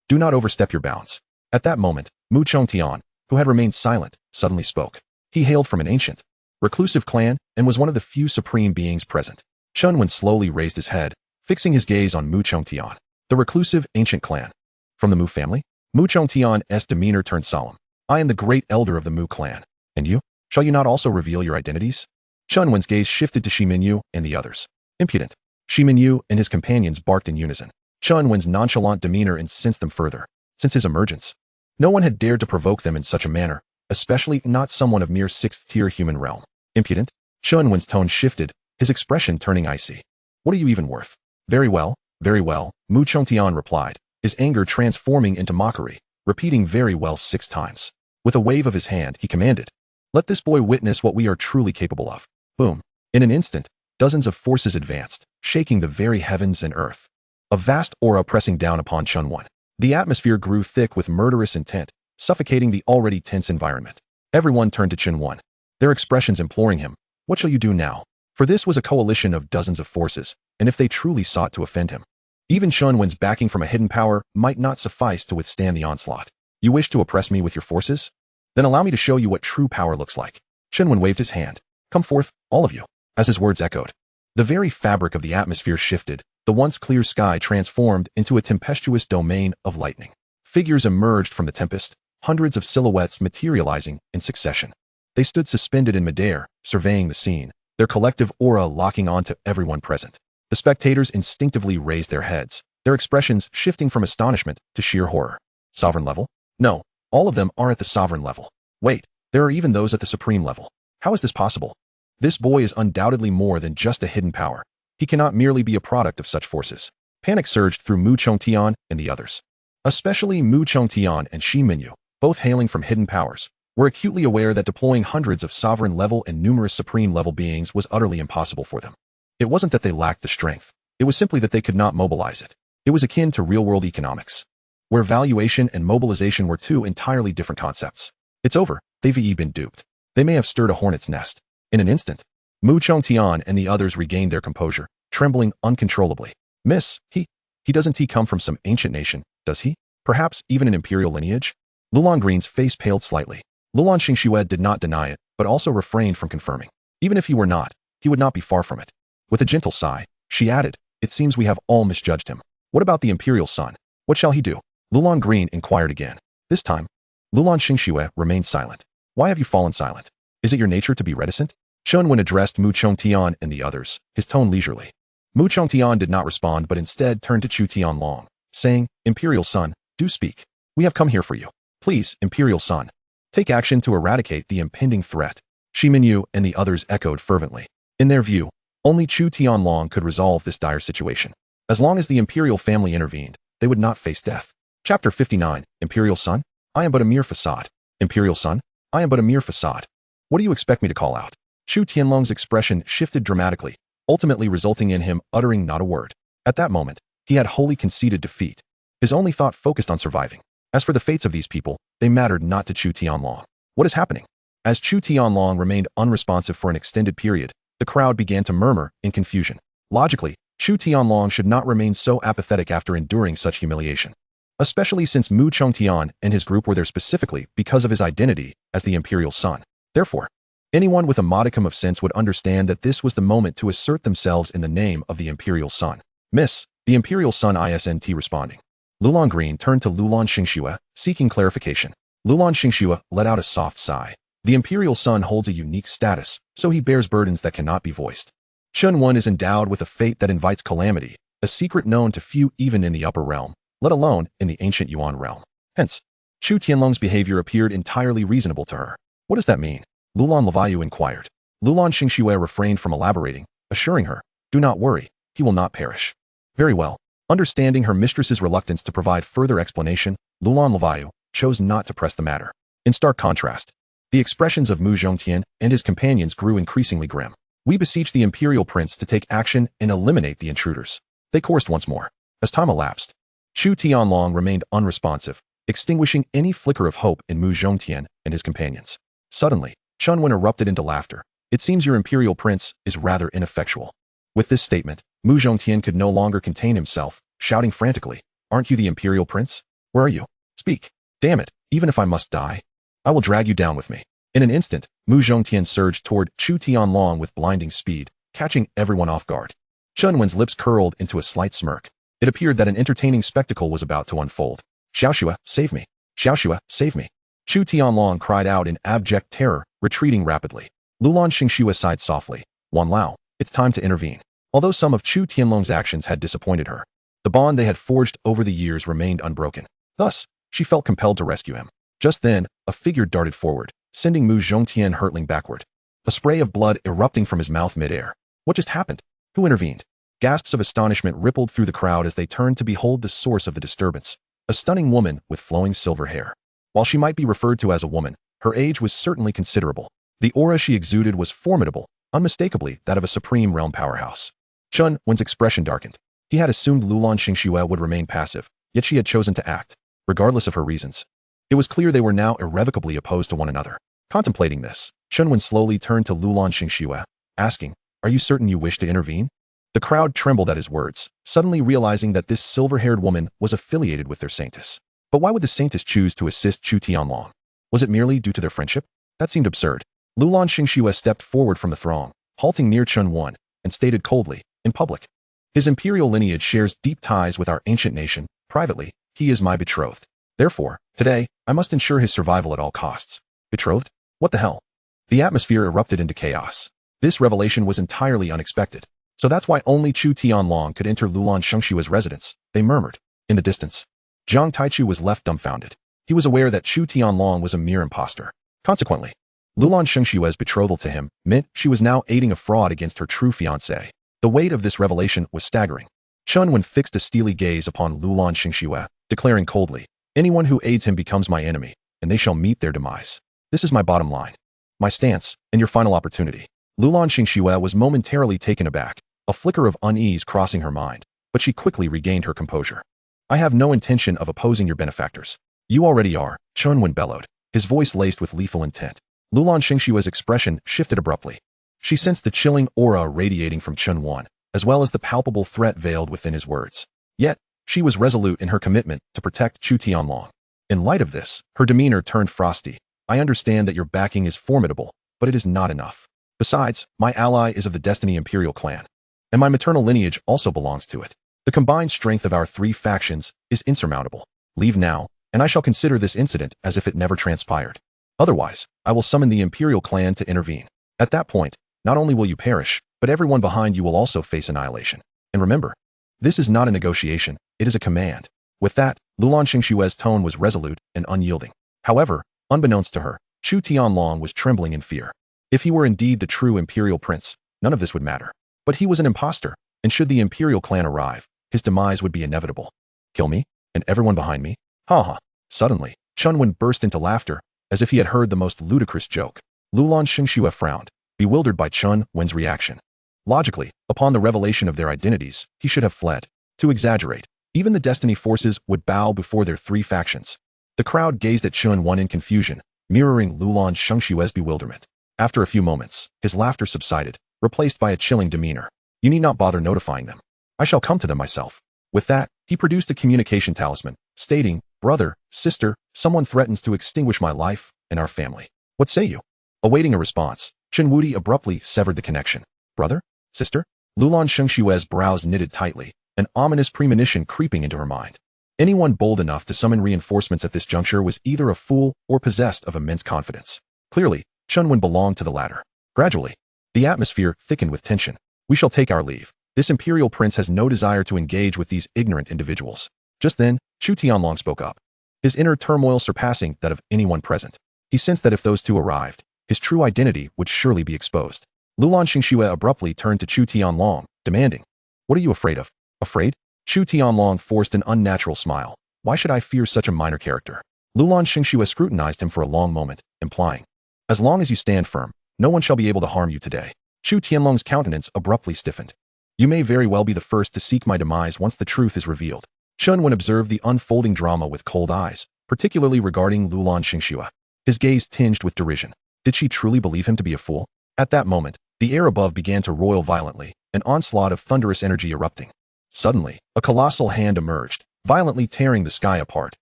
S1: Do not overstep your bounds. At that moment, Mu Chongtian, who had remained silent, suddenly spoke. He hailed from an ancient, reclusive clan and was one of the few supreme beings present. Chen Wen slowly raised his head, fixing his gaze on Mu Chongtian, the reclusive ancient clan. From the Mu family? Mu Chongtian's demeanor turned solemn. I am the great elder of the Mu clan. And you? Shall you not also reveal your identities? Chen Wen's gaze shifted to Shi Minyu and the others. Impudent. Shi Minyu and his companions barked in unison. Chen Wen's nonchalant demeanor incensed them further. Since his emergence, no one had dared to provoke them in such a manner, especially not someone of mere sixth-tier human realm. Impudent? Chen Wen's tone shifted, his expression turning icy. What are you even worth? Very well, Mu Chongtian replied, his anger transforming into mockery, repeating very well 6 times. With a wave of his hand, he commanded, let this boy witness what we are truly capable of. Boom. In an instant, dozens of forces advanced, shaking the very heavens and earth. A vast aura pressing down upon Chen Wen. The atmosphere grew thick with murderous intent, suffocating the already tense environment. Everyone turned to Chen Wen, their expressions imploring him, what shall you do now? For this was a coalition of dozens of forces, and if they truly sought to offend him, even Chen Wen's backing from a hidden power might not suffice to withstand the onslaught. You wish to oppress me with your forces? Then allow me to show you what true power looks like. Chen Wen waved his hand. Come forth, all of you. As his words echoed, the very fabric of the atmosphere shifted, the once clear sky transformed into a tempestuous domain of lightning. Figures emerged from the tempest, hundreds of silhouettes materializing in succession. They stood suspended in midair, surveying the scene, their collective aura locking onto everyone present. The spectators instinctively raised their heads, their expressions shifting from astonishment to sheer horror. Sovereign level? No, all of them are at the sovereign level. Wait, there are even those at the supreme level. How is this possible? This boy is undoubtedly more than just a hidden power. He cannot merely be a product of such forces. Panic surged through Mu Chongtian and the others. Especially Mu Chongtian and Shi Minyu, both hailing from hidden powers, were acutely aware that deploying hundreds of sovereign-level and numerous supreme-level beings was utterly impossible for them. It wasn't that they lacked the strength. It was simply that they could not mobilize it. It was akin to real-world economics, where valuation and mobilization were 2 entirely different concepts. It's over. They've been duped. They may have stirred a hornet's nest. In an instant, Mu Chongtian and the others regained their composure, trembling uncontrollably. Miss, he doesn't come from some ancient nation, does he? Perhaps even an imperial lineage? Lulan Green's face paled slightly. Lulan Xingxue did not deny it, but also refrained from confirming. Even if he were not, he would not be far from it. With a gentle sigh, she added, it seems we have all misjudged him. What about the imperial son? What shall he do? Lulan Green inquired again. This time, Lulan Xingxue remained silent. Why have you fallen silent? Is it your nature to be reticent? Chen Wen addressed Mu Chongtian and the others, his tone leisurely. Mu Chongtian did not respond but instead turned to Chu Tianlong, saying, Imperial son, do speak. We have come here for you. Please, Imperial son, take action to eradicate the impending threat. Shi Minyu and the others echoed fervently. In their view, only Chu Tianlong could resolve this dire situation. As long as the Imperial family intervened, they would not face death. Chapter 59, Imperial son? I am but a mere facade. Imperial son? I am but a mere facade. What do you expect me to call out? Chu Tianlong's expression shifted dramatically, ultimately resulting in him uttering not a word. At that moment, he had wholly conceded defeat. His only thought focused on surviving. As for the fates of these people, they mattered not to Chu Tianlong. What is happening? As Chu Tianlong remained unresponsive for an extended period, the crowd began to murmur in confusion. Logically, Chu Tianlong should not remain so apathetic after enduring such humiliation, especially since Mu Chongtian and his group were there specifically because of his identity as the imperial son. Therefore, anyone with a modicum of sense would understand that this was the moment to assert themselves in the name of the imperial son. Miss, the imperial son isn't responding. Lulan Green turned to Lulan Xingxue, seeking clarification. Lulan Xingxue let out a soft sigh. The imperial son holds a unique status, so he bears burdens that cannot be voiced. Chen Wen is endowed with a fate that invites calamity, a secret known to few even in the upper realm, let alone in the ancient Yuan realm. Hence, Chu Tianlong's behavior appeared entirely reasonable to her. What does that mean? Lulan Levayu inquired. Lulan Xingxue refrained from elaborating, assuring her, do not worry, he will not perish. Very well. Understanding her mistress's reluctance to provide further explanation, Lulan Levayu chose not to press the matter. In stark contrast, the expressions of Mu Zhongtian and his companions grew increasingly grim. We beseech the imperial prince to take action and eliminate the intruders. They chorused once more. As time elapsed, Chu Tianlong remained unresponsive, extinguishing any flicker of hope in Mu Zhongtian and his companions. Suddenly, Chen Wen erupted into laughter. It seems your imperial prince is rather ineffectual. With this statement, Mu Zhongtian could no longer contain himself, shouting frantically, aren't you the imperial prince? Where are you? Speak. Damn it, even if I must die, I will drag you down with me. In an instant, Mu Zhongtian surged toward Chu Tianlong with blinding speed, catching everyone off guard. Chen Wen's lips curled into a slight smirk. It appeared that an entertaining spectacle was about to unfold. Xiaoxue, save me! Xiaoxue, save me! Chu Tianlong cried out in abject terror, retreating rapidly. Lulan Xingxue sighed softly. Wan Lao, it's time to intervene. Although some of Chu Tianlong's actions had disappointed her, the bond they had forged over the years remained unbroken. Thus, she felt compelled to rescue him. Just then, a figure darted forward, sending Mu Zhongtian hurtling backward. A spray of blood erupting from his mouth midair. What just happened? Who intervened? Gasps of astonishment rippled through the crowd as they turned to behold the source of the disturbance. A stunning woman with flowing silver hair. While she might be referred to as a woman, her age was certainly considerable. The aura she exuded was formidable, unmistakably that of a supreme realm powerhouse. Chen Wen's expression darkened. He had assumed Lulan Xingxue would remain passive, yet she had chosen to act, regardless of her reasons. It was clear they were now irrevocably opposed to one another. Contemplating this, Chen Wen slowly turned to Lulan Xingxue, asking, "Are you certain you wish to intervene?" The crowd trembled at his words, suddenly realizing that this silver-haired woman was affiliated with their saintess. But why would the saintess choose to assist Chu Tianlong? Was it merely due to their friendship? That seemed absurd. Lulan Xingxue stepped forward from the throng, halting near Chen Wen, and stated coldly, in public, "His imperial lineage shares deep ties with our ancient nation. Privately, he is my betrothed. Therefore, today, I must ensure his survival at all costs." Betrothed? What the hell? The atmosphere erupted into chaos. This revelation was entirely unexpected. So that's why only Chu Tianlong could enter Lulan Xingxue's residence, they murmured. In the distance, Zhang Taichu was left dumbfounded. He was aware that Chu Tianlong was a mere impostor. Consequently, Lulan Xingxue's betrothal to him meant she was now aiding a fraud against her true fiancé. The weight of this revelation was staggering. Chen Wen fixed a steely gaze upon Lulan Xingxue, declaring coldly, "Anyone who aids him becomes my enemy, and they shall meet their demise. This is my bottom line. My stance, and your final opportunity." Lulan Xingxue was momentarily taken aback, a flicker of unease crossing her mind, but she quickly regained her composure. "I have no intention of opposing your benefactors. You already are," Chen Wen bellowed, his voice laced with lethal intent. Lulan Xingxue's expression shifted abruptly. She sensed the chilling aura radiating from Chen Wen, as well as the palpable threat veiled within his words. Yet, she was resolute in her commitment to protect Chu Tianlong. In light of this, her demeanor turned frosty. "I understand that your backing is formidable, but it is not enough. Besides, my ally is of the Destiny Imperial Clan, and my maternal lineage also belongs to it. The combined strength of our three factions is insurmountable. Leave now, and I shall consider this incident as if it never transpired. Otherwise, I will summon the Imperial Clan to intervene. At that point, not only will you perish, but everyone behind you will also face annihilation. And remember, this is not a negotiation, it is a command." With that, Lulan Xingxue's tone was resolute and unyielding. However, unbeknownst to her, Chu Tianlong was trembling in fear. If he were indeed the true Imperial Prince, none of this would matter. But he was an impostor, and should the Imperial Clan arrive, his demise would be inevitable. "Kill me? And everyone behind me? Ha ha." Suddenly, Chen Wen burst into laughter, as if he had heard the most ludicrous joke. Lulan Xingxue frowned, bewildered by Chen Wen's reaction. Logically, upon the revelation of their identities, he should have fled. To exaggerate, even the Destiny forces would bow before their three factions. The crowd gazed at Chen Wen in confusion, mirroring Lulan Xingxue's bewilderment. After a few moments, his laughter subsided, replaced by a chilling demeanor. "You need not bother notifying them. I shall come to them myself." With that, he produced a communication talisman, stating, "Brother, sister, someone threatens to extinguish my life and our family. What say you?" Awaiting a response, Chen Wudi abruptly severed the connection. "Brother? Sister?" Lulan Xingxue's brows knitted tightly, an ominous premonition creeping into her mind. Anyone bold enough to summon reinforcements at this juncture was either a fool or possessed of immense confidence. Clearly, Chen Wen belonged to the latter. Gradually, the atmosphere thickened with tension. "We shall take our leave. This Imperial Prince has no desire to engage with these ignorant individuals." Just then, Chu Tianlong spoke up, his inner turmoil surpassing that of anyone present. He sensed that if those two arrived, his true identity would surely be exposed. Lulan Xingxue abruptly turned to Chu Tianlong, demanding, "What are you afraid of?" "Afraid?" Chu Tianlong forced an unnatural smile. "Why should I fear such a minor character?" Lulan Xingxue scrutinized him for a long moment, implying, "As long as you stand firm, no one shall be able to harm you today." Chu Tianlong's countenance abruptly stiffened. "You may very well be the first to seek my demise once the truth is revealed." Chen Wen observed the unfolding drama with cold eyes, particularly regarding Lulan Xingxue. His gaze tinged with derision. Did she truly believe him to be a fool? At that moment, the air above began to roil violently, an onslaught of thunderous energy erupting. Suddenly, a colossal hand emerged, violently tearing the sky apart,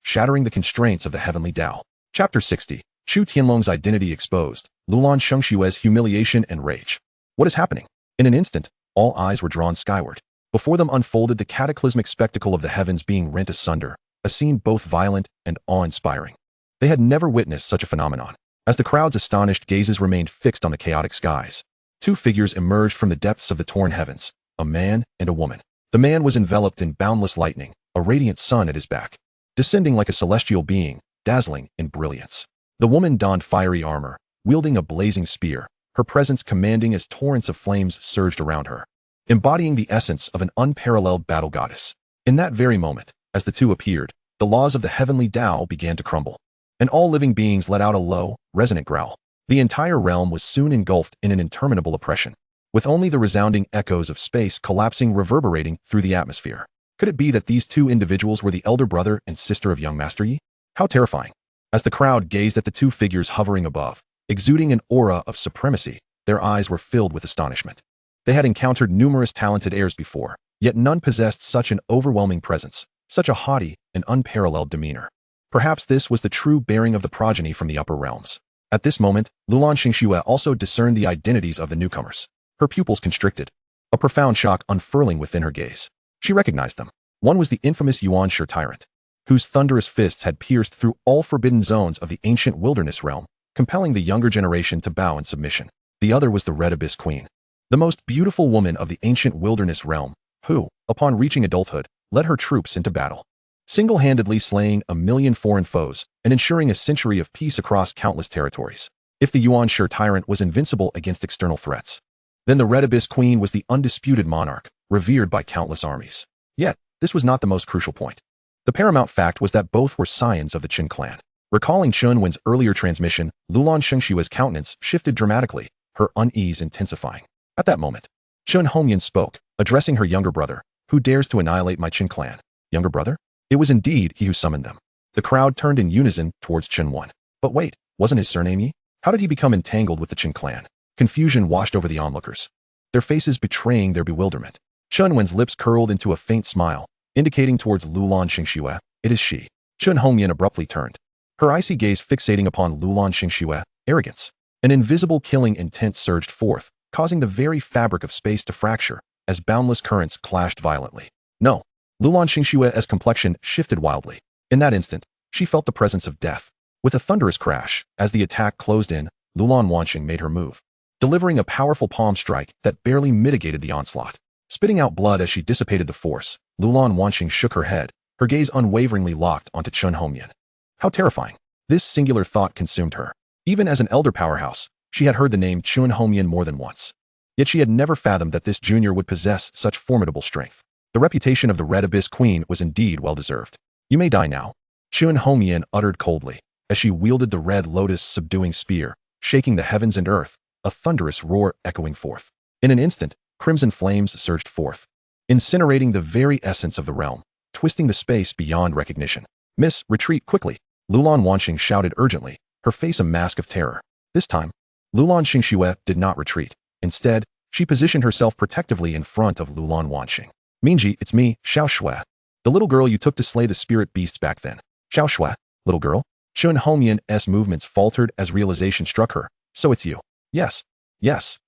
S1: shattering the constraints of the heavenly Tao. Chapter 60. Chu Tianlong's identity exposed. Lulan Shengshue's humiliation and rage. What is happening? In an instant, all eyes were drawn skyward. Before them unfolded the cataclysmic spectacle of the heavens being rent asunder, a scene both violent and awe-inspiring. They had never witnessed such a phenomenon. As the crowd's astonished gazes remained fixed on the chaotic skies, two figures emerged from the depths of the torn heavens, a man and a woman. The man was enveloped in boundless lightning, a radiant sun at his back, descending like a celestial being, dazzling in brilliance. The woman donned fiery armor, wielding a blazing spear, her presence commanding as torrents of flames surged around her, embodying the essence of an unparalleled battle goddess. In that very moment, as the two appeared, the laws of the heavenly Tao began to crumble, and all living beings let out a low, resonant growl. The entire realm was soon engulfed in an interminable oppression, with only the resounding echoes of space collapsing reverberating through the atmosphere. Could it be that these two individuals were the elder brother and sister of young Master Yi? How terrifying! As the crowd gazed at the two figures hovering above, exuding an aura of supremacy, their eyes were filled with astonishment. They had encountered numerous talented heirs before, yet none possessed such an overwhelming presence, such a haughty and unparalleled demeanor. Perhaps this was the true bearing of the progeny from the upper realms. At this moment, Lulan Xingxue also discerned the identities of the newcomers. Her pupils constricted, a profound shock unfurling within her gaze. She recognized them. One was the infamous Yuan-Shi Tyrant, whose thunderous fists had pierced through all forbidden zones of the ancient wilderness realm, compelling the younger generation to bow in submission. The other was the Red Abyss Queen, the most beautiful woman of the ancient wilderness realm, who, upon reaching adulthood, led her troops into battle, single-handedly slaying 1,000,000 foreign foes and ensuring a century of peace across countless territories. If the Yuan-Shi Tyrant was invincible against external threats, then the Red Abyss Queen was the undisputed monarch, revered by countless armies. Yet, this was not the most crucial point. The paramount fact was that both were scions of the Chen clan. Recalling Chen Wen's earlier transmission, Lulan Shengshue's countenance shifted dramatically, her unease intensifying. At that moment, Chen Hongyun spoke, addressing her younger brother. Who dares to annihilate my Chen clan? Younger brother? It was indeed he who summoned them. The crowd turned in unison towards Chen Wen. But wait, wasn't his surname Yi? How did he become entangled with the Chen clan? Confusion washed over the onlookers, their faces betraying their bewilderment. Chen Wen's lips curled into a faint smile, indicating towards Lulan Xingxue. It is she. Chen Hongyun abruptly turned, her icy gaze fixating upon Lulan Xingxue. Arrogance. An invisible killing intent surged forth, causing the very fabric of space to fracture, as boundless currents clashed violently. No. Lulan Xingxue's complexion shifted wildly. In that instant, she felt the presence of death. With a thunderous crash, as the attack closed in, Lulan Wanxing made her move, delivering a powerful palm strike that barely mitigated the onslaught. Spitting out blood as she dissipated the force, Lulan Wanxing shook her head, her gaze unwaveringly locked onto Chen Hongyun. How terrifying! This singular thought consumed her. Even as an elder powerhouse, she had heard the name Chen Hongyun more than once. Yet she had never fathomed that this junior would possess such formidable strength. The reputation of the Red Abyss Queen was indeed well-deserved. You may die now, Chen Hongyun uttered coldly, as she wielded the red lotus subduing spear, shaking the heavens and earth, a thunderous roar echoing forth. In an instant, crimson flames surged forth, incinerating the very essence of the realm, twisting the space beyond recognition. Miss, retreat quickly, Lulan Wanxing shouted urgently, her face a mask of terror. This time, Lulan Xingxue did not retreat. Instead, she positioned herself protectively in front of Lulan Wanxing. Mingji, it's me, Xiao Shui. The little girl you took to slay the spirit beasts back then. Xiao Shui, little girl? Chen Hongyun's movements faltered as realization struck her. So it's you. Yes,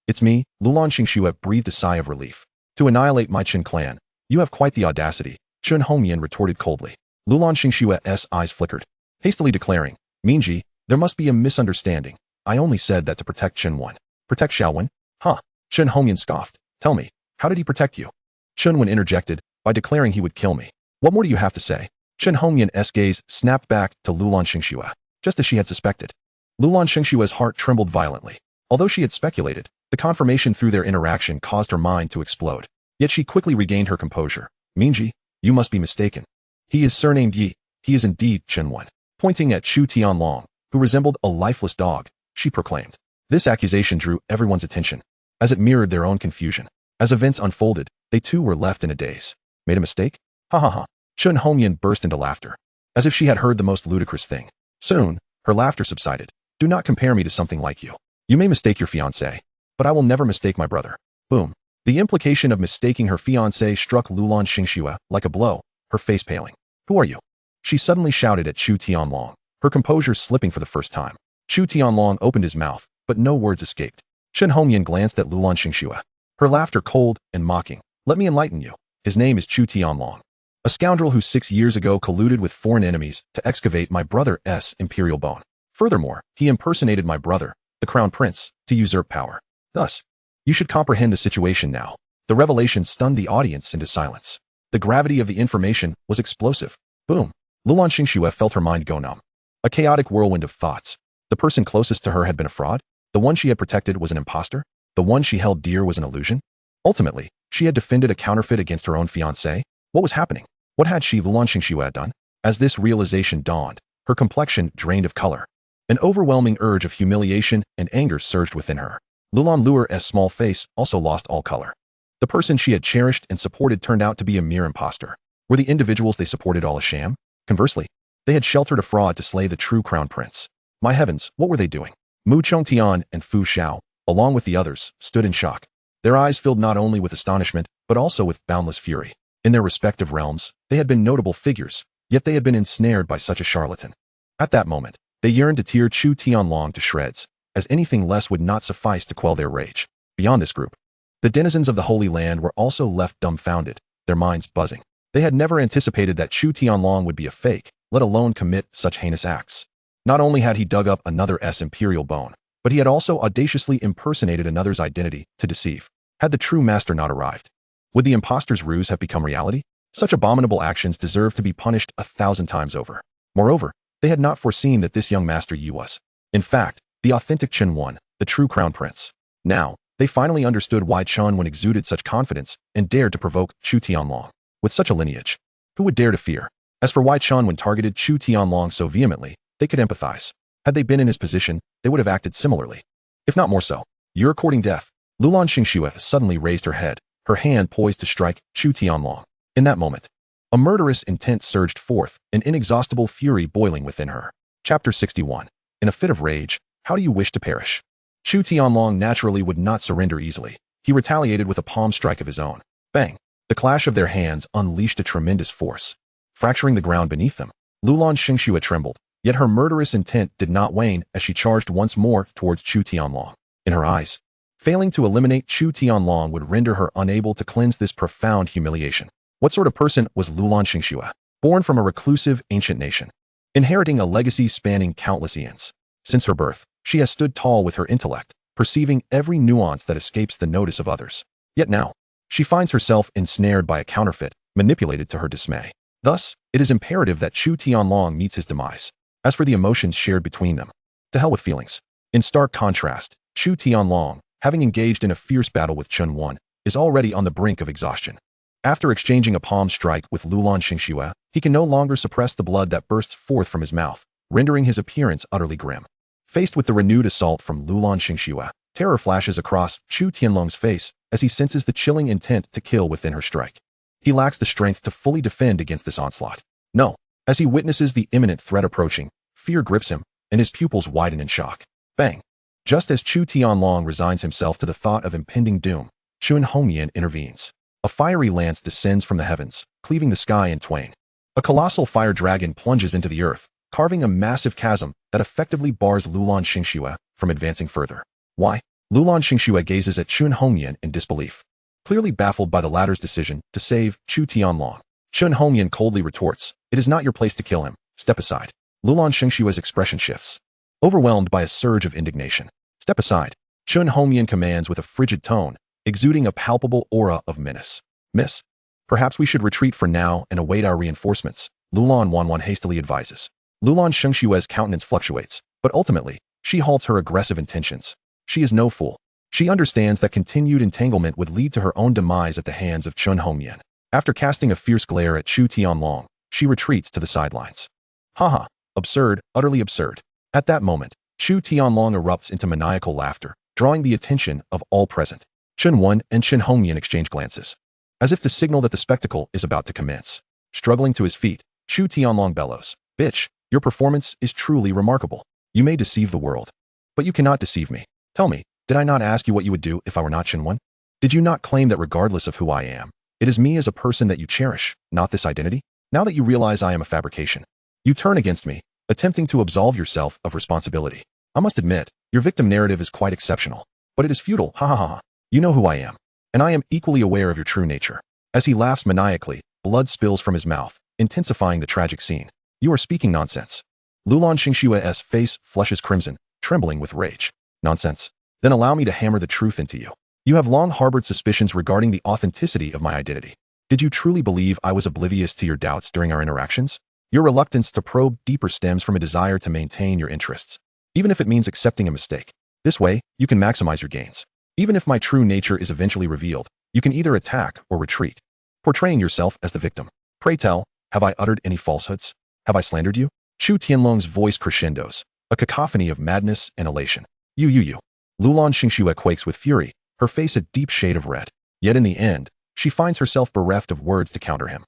S1: it's me, Lulan Xingxue breathed a sigh of relief. To annihilate my Chen clan, you have quite the audacity, Chen Hongyun retorted coldly. Lulan Xingxue's eyes flickered, hastily declaring, Mingji, there must be a misunderstanding. I only said that to protect Chen Wen. Protect Xiao Wen? Huh? Chen Hongyun scoffed. Tell me, how did he protect you? Chen Wen interjected, by declaring he would kill me. What more do you have to say? Chen Hongyun's gaze snapped back to Lulan Xingxue, just as she had suspected. Lulan Xingxue's heart trembled violently. Although she had speculated, the confirmation through their interaction caused her mind to explode. Yet she quickly regained her composure. Mingji, you must be mistaken. He is surnamed Yi. He is indeed Chen Wen. Pointing at Chu Tianlong, who resembled a lifeless dog, she proclaimed. This accusation drew everyone's attention, as it mirrored their own confusion. As events unfolded, they too were left in a daze. Made a mistake? Ha ha ha. Chen Hongyun burst into laughter, as if she had heard the most ludicrous thing. Soon, her laughter subsided. Do not compare me to something like you. You may mistake your fiancé, but I will never mistake my brother. Boom. The implication of mistaking her fiancé struck Lulan Xingxue like a blow, her face paling. Who are you? She suddenly shouted at Chu Tianlong, her composure slipping for the first time. Chu Tianlong opened his mouth, but no words escaped. Chen Hongyan glanced at Lulan Xingxue, her laughter cold and mocking. Let me enlighten you. His name is Chu Tianlong, a scoundrel who 6 years ago colluded with foreign enemies to excavate my brother's imperial bone. Furthermore, he impersonated my brother, the crown prince, to usurp power. Thus, you should comprehend the situation now. The revelation stunned the audience into silence. The gravity of the information was explosive. Boom. Lulan Xingxue felt her mind go numb. A chaotic whirlwind of thoughts. The person closest to her had been a fraud? The one she had protected was an imposter? The one she held dear was an illusion? Ultimately, she had defended a counterfeit against her own fiancé? What was happening? What had Lulan Xingxue done? As this realization dawned, her complexion drained of color. An overwhelming urge of humiliation and anger surged within her. Lulan Luer's small face also lost all color. The person she had cherished and supported turned out to be a mere imposter. Were the individuals they supported all a sham? Conversely, they had sheltered a fraud to slay the true crown prince. My heavens, what were they doing? Mu Chongtian and Fu Xiao, along with the others, stood in shock. Their eyes filled not only with astonishment, but also with boundless fury. In their respective realms, they had been notable figures, yet they had been ensnared by such a charlatan. At that moment, they yearned to tear Chu Tianlong to shreds, as anything less would not suffice to quell their rage. Beyond this group, the denizens of the Holy Land were also left dumbfounded, their minds buzzing. They had never anticipated that Chu Tianlong would be a fake, let alone commit such heinous acts. Not only had he dug up another's imperial bone, but he had also audaciously impersonated another's identity to deceive. Had the true master not arrived, would the impostor's ruse have become reality? Such abominable actions deserved to be punished 1,000 times over. Moreover, they had not foreseen that this young master Yi was, in fact, the authentic Chen Wen, the true crown prince. Now, they finally understood why Chen Wen exuded such confidence and dared to provoke Chu Tianlong. With such a lineage, who would dare to fear? As for why Chen Wen targeted Chu Tianlong so vehemently, they could empathize. Had they been in his position, they would have acted similarly. If not more so. You're courting death. Lulan Xingxue suddenly raised her head, her hand poised to strike Chu Tianlong. In that moment, a murderous intent surged forth, an inexhaustible fury boiling within her. Chapter 61. In a fit of rage, how do you wish to perish? Chu Tianlong naturally would not surrender easily. He retaliated with a palm strike of his own. Bang! The clash of their hands unleashed a tremendous force, fracturing the ground beneath them. Lulan Xingxue trembled, yet her murderous intent did not wane as she charged once more towards Chu Tianlong. In her eyes, failing to eliminate Chu Tianlong would render her unable to cleanse this profound humiliation. What sort of person was Lulan Xingxue? Born from a reclusive, ancient nation, inheriting a legacy spanning countless eons. Since her birth, she has stood tall with her intellect, perceiving every nuance that escapes the notice of others. Yet now, she finds herself ensnared by a counterfeit, manipulated to her dismay. Thus, it is imperative that Chu Tianlong meets his demise. As for the emotions shared between them, to hell with feelings. In stark contrast, Chu Tianlong, having engaged in a fierce battle with Chen Wen, is already on the brink of exhaustion. After exchanging a palm strike with Lulan Xingxue, he can no longer suppress the blood that bursts forth from his mouth, rendering his appearance utterly grim. Faced with the renewed assault from Lulan Xingxue, terror flashes across Chu Tianlong's face as he senses the chilling intent to kill within her strike. He lacks the strength to fully defend against this onslaught. No. As he witnesses the imminent threat approaching, fear grips him, and his pupils widen in shock. Bang! Just as Chu Tianlong resigns himself to the thought of impending doom, Chen Hongyan intervenes. A fiery lance descends from the heavens, cleaving the sky in twain. A colossal fire dragon plunges into the earth, carving a massive chasm that effectively bars Lulan Xingxue from advancing further. Why? Lulan Xingxue gazes at Chen Hongyan in disbelief, clearly baffled by the latter's decision to save Chu Tianlong. Chen Hongyan coldly retorts, "It is not your place to kill him. Step aside." Lulan Xingxue's expression shifts, overwhelmed by a surge of indignation. "Step aside." Chen Hongyan commands with a frigid tone, exuding a palpable aura of menace. "Miss, perhaps we should retreat for now and await our reinforcements," Lulan Wanwan hastily advises. Lulan Xingxue's countenance fluctuates, but ultimately, she halts her aggressive intentions. She is no fool. She understands that continued entanglement would lead to her own demise at the hands of Chen Hongyan. After casting a fierce glare at Chu Tianlong, she retreats to the sidelines. Haha, absurd, utterly absurd. At that moment, Chu Tianlong erupts into maniacal laughter, drawing the attention of all present. Chen Wen and Chen Hongyan exchange glances, as if to signal that the spectacle is about to commence. Struggling to his feet, Chu Tianlong bellows, "Bitch, your performance is truly remarkable. You may deceive the world, but you cannot deceive me. Tell me, did I not ask you what you would do if I were not Chen Wen? Did you not claim that regardless of who I am, it is me as a person that you cherish, not this identity? Now that you realize I am a fabrication, You turn against me, attempting to absolve yourself of responsibility. I must admit, your victim narrative is quite exceptional. But it is futile, ha ha ha ha. You know who I am. And I am equally aware of your true nature. As he laughs maniacally, blood spills from his mouth, intensifying the tragic scene. You are speaking nonsense. Lulan Xingshue's face flushes crimson, trembling with rage. Nonsense? Then allow me to hammer the truth into you. You have long harbored suspicions regarding the authenticity of my identity. Did you truly believe I was oblivious to your doubts during our interactions? Your reluctance to probe deeper stems from a desire to maintain your interests, even if it means accepting a mistake. This way, you can maximize your gains. Even if my true nature is eventually revealed, you can either attack or retreat, portraying yourself as the victim. Pray tell, have I uttered any falsehoods? Have I slandered you? Chu Tianlong's voice crescendos, a cacophony of madness and elation. You. Lulan Xingxue quakes with fury, her face a deep shade of red. Yet in the end, she finds herself bereft of words to counter him.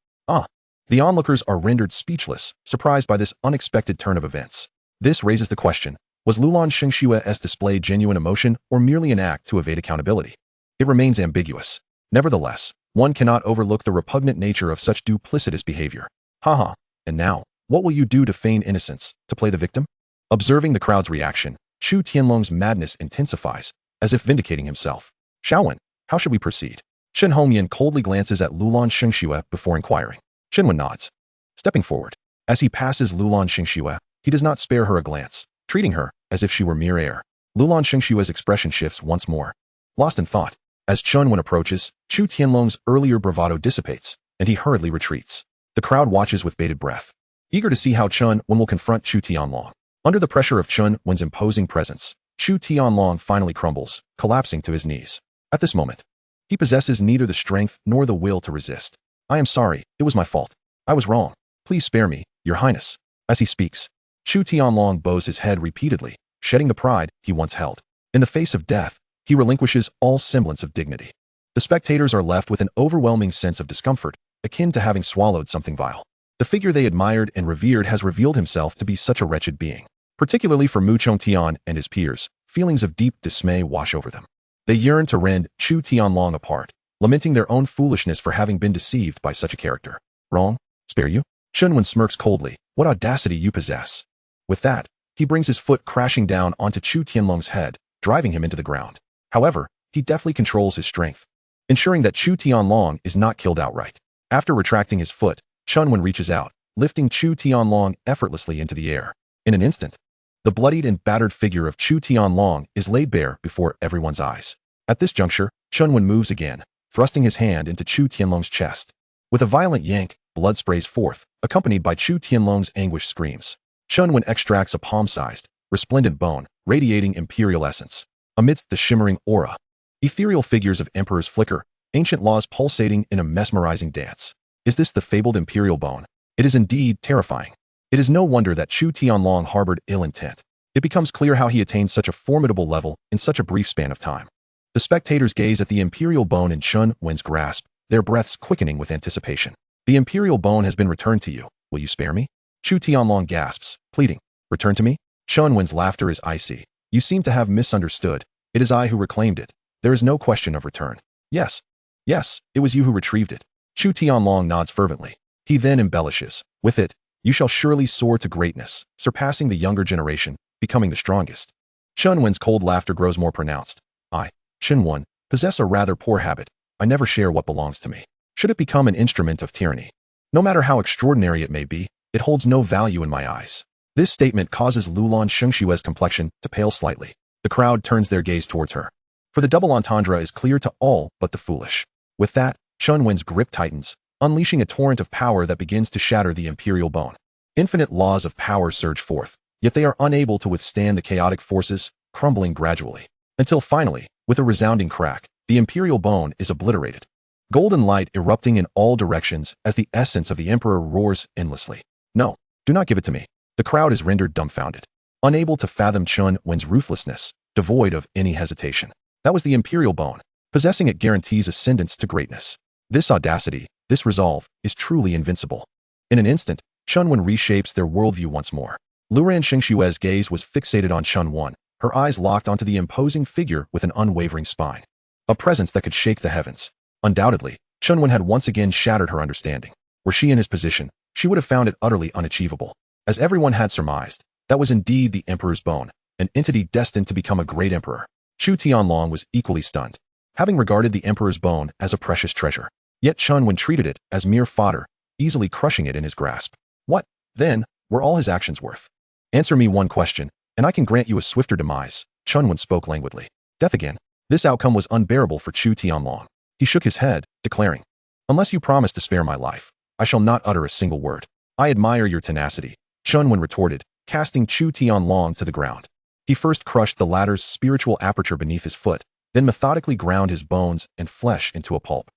S1: The onlookers are rendered speechless, surprised by this unexpected turn of events. This raises the question, was Lulan Xingshue's display genuine emotion or merely an act to evade accountability? It remains ambiguous. Nevertheless, one cannot overlook the repugnant nature of such duplicitous behavior. Haha, and now, what will you do to feign innocence, to play the victim? Observing the crowd's reaction, Chu Tianlong's madness intensifies, as if vindicating himself. Xiaowen, how should we proceed? Shen Hongyan coldly glances at Lulan Xingxue before inquiring. Chen Wen nods. Stepping forward. As he passes Lulan Xingxue, he does not spare her a glance, treating her as if she were mere air. Lulan Xingxue's expression shifts once more. Lost in thought. As Chen Wen approaches, Chu Tianlong's earlier bravado dissipates, and he hurriedly retreats. The crowd watches with bated breath, eager to see how Chen Wen will confront Chu Tianlong. Under the pressure of Chen Wen's imposing presence, Chu Tianlong finally crumbles, collapsing to his knees. At this moment, he possesses neither the strength nor the will to resist. I am sorry, it was my fault. I was wrong. Please spare me, Your Highness. As he speaks, Chu Tianlong bows his head repeatedly, shedding the pride he once held. In the face of death, he relinquishes all semblance of dignity. The spectators are left with an overwhelming sense of discomfort, akin to having swallowed something vile. The figure they admired and revered has revealed himself to be such a wretched being. Particularly for Mu Chongtian and his peers, feelings of deep dismay wash over them. They yearn to rend Chu Tianlong apart, lamenting their own foolishness for having been deceived by such a character. Wrong? Spare you? Chen Wen smirks coldly. What audacity you possess. With that, he brings his foot crashing down onto Chu Tianlong's head, driving him into the ground. However, he deftly controls his strength, ensuring that Chu Tianlong is not killed outright. After retracting his foot, Chen Wen reaches out, lifting Chu Tianlong effortlessly into the air. In an instant, the bloodied and battered figure of Chu Tianlong is laid bare before everyone's eyes. At this juncture, Chen Wen moves again, thrusting his hand into Chu Tianlong's chest. With a violent yank, blood sprays forth, accompanied by Chu Tianlong's anguished screams. Chen Wen extracts a palm-sized, resplendent bone, radiating imperial essence. Amidst the shimmering aura, ethereal figures of emperors flicker, ancient laws pulsating in a mesmerizing dance. Is this the fabled imperial bone? It is indeed terrifying. It is no wonder that Chu Tianlong harbored ill intent. It becomes clear how he attained such a formidable level in such a brief span of time. The spectators gaze at the imperial bone in Chen Wen's grasp, their breaths quickening with anticipation. The imperial bone has been returned to you. Will you spare me? Chu Tianlong gasps, pleading. Return to me? Chen Wen's laughter is icy. You seem to have misunderstood. It is I who reclaimed it. There is no question of return. Yes, it was you who retrieved it. Chu Tianlong nods fervently. He then embellishes. With it, you shall surely soar to greatness, surpassing the younger generation, becoming the strongest. Chen Wen's cold laughter grows more pronounced. I, Chen Wen, possess a rather poor habit. I never share what belongs to me. Should it become an instrument of tyranny, no matter how extraordinary it may be, it holds no value in my eyes. This statement causes Lulan Xingshue's complexion to pale slightly. The crowd turns their gaze towards her. For the double entendre is clear to all but the foolish. With that, Chen Wen's grip tightens, unleashing a torrent of power that begins to shatter the imperial bone. Infinite laws of power surge forth, yet they are unable to withstand the chaotic forces, crumbling gradually, until finally, with a resounding crack, the imperial bone is obliterated. Golden light erupting in all directions as the essence of the emperor roars endlessly. No, do not give it to me. The crowd is rendered dumbfounded, unable to fathom Chen Wen's ruthlessness, devoid of any hesitation. That was the imperial bone. Possessing it guarantees ascendance to greatness. This audacity, this resolve, is truly invincible. In an instant, Chen Wen reshapes their worldview once more. Luran Xingshue's gaze was fixated on Chen Wen, her eyes locked onto the imposing figure with an unwavering spine. A presence that could shake the heavens. Undoubtedly, Chen Wen had once again shattered her understanding. Were she in his position, she would have found it utterly unachievable. As everyone had surmised, that was indeed the Emperor's bone, an entity destined to become a great emperor. Chu Tianlong was equally stunned, having regarded the Emperor's bone as a precious treasure. Yet Chen Wen treated it as mere fodder, easily crushing it in his grasp. What, then, were all his actions worth? Answer me one question, and I can grant you a swifter demise, Chen Wen spoke languidly. Death again. This outcome was unbearable for Chu Tianlong. He shook his head, declaring, "Unless you promise to spare my life, I shall not utter a single word." "I admire your tenacity," Chen Wen retorted, casting Chu Tianlong to the ground. He first crushed the latter's spiritual aperture beneath his foot, then methodically ground his bones and flesh into a pulp.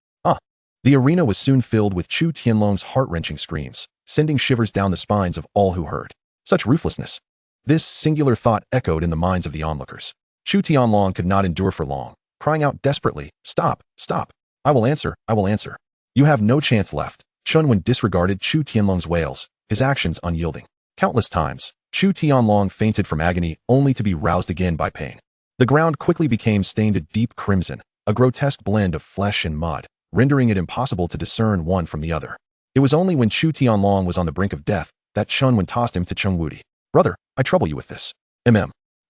S1: The arena was soon filled with Chu Tianlong's heart-wrenching screams, sending shivers down the spines of all who heard. Such ruthlessness! This singular thought echoed in the minds of the onlookers. Chu Tianlong could not endure for long, crying out desperately, "Stop! Stop! I will answer! I will answer!" "You have no chance left." Chen Wen disregarded Chu Tianlong's wails, his actions unyielding. Countless times, Chu Tianlong fainted from agony only to be roused again by pain. The ground quickly became stained a deep crimson, a grotesque blend of flesh and mud, rendering it impossible to discern one from the other. It was only when Chu Tianlong was on the brink of death that Chen Wen tossed him to Cheng Wudi. "Brother, I trouble you with this."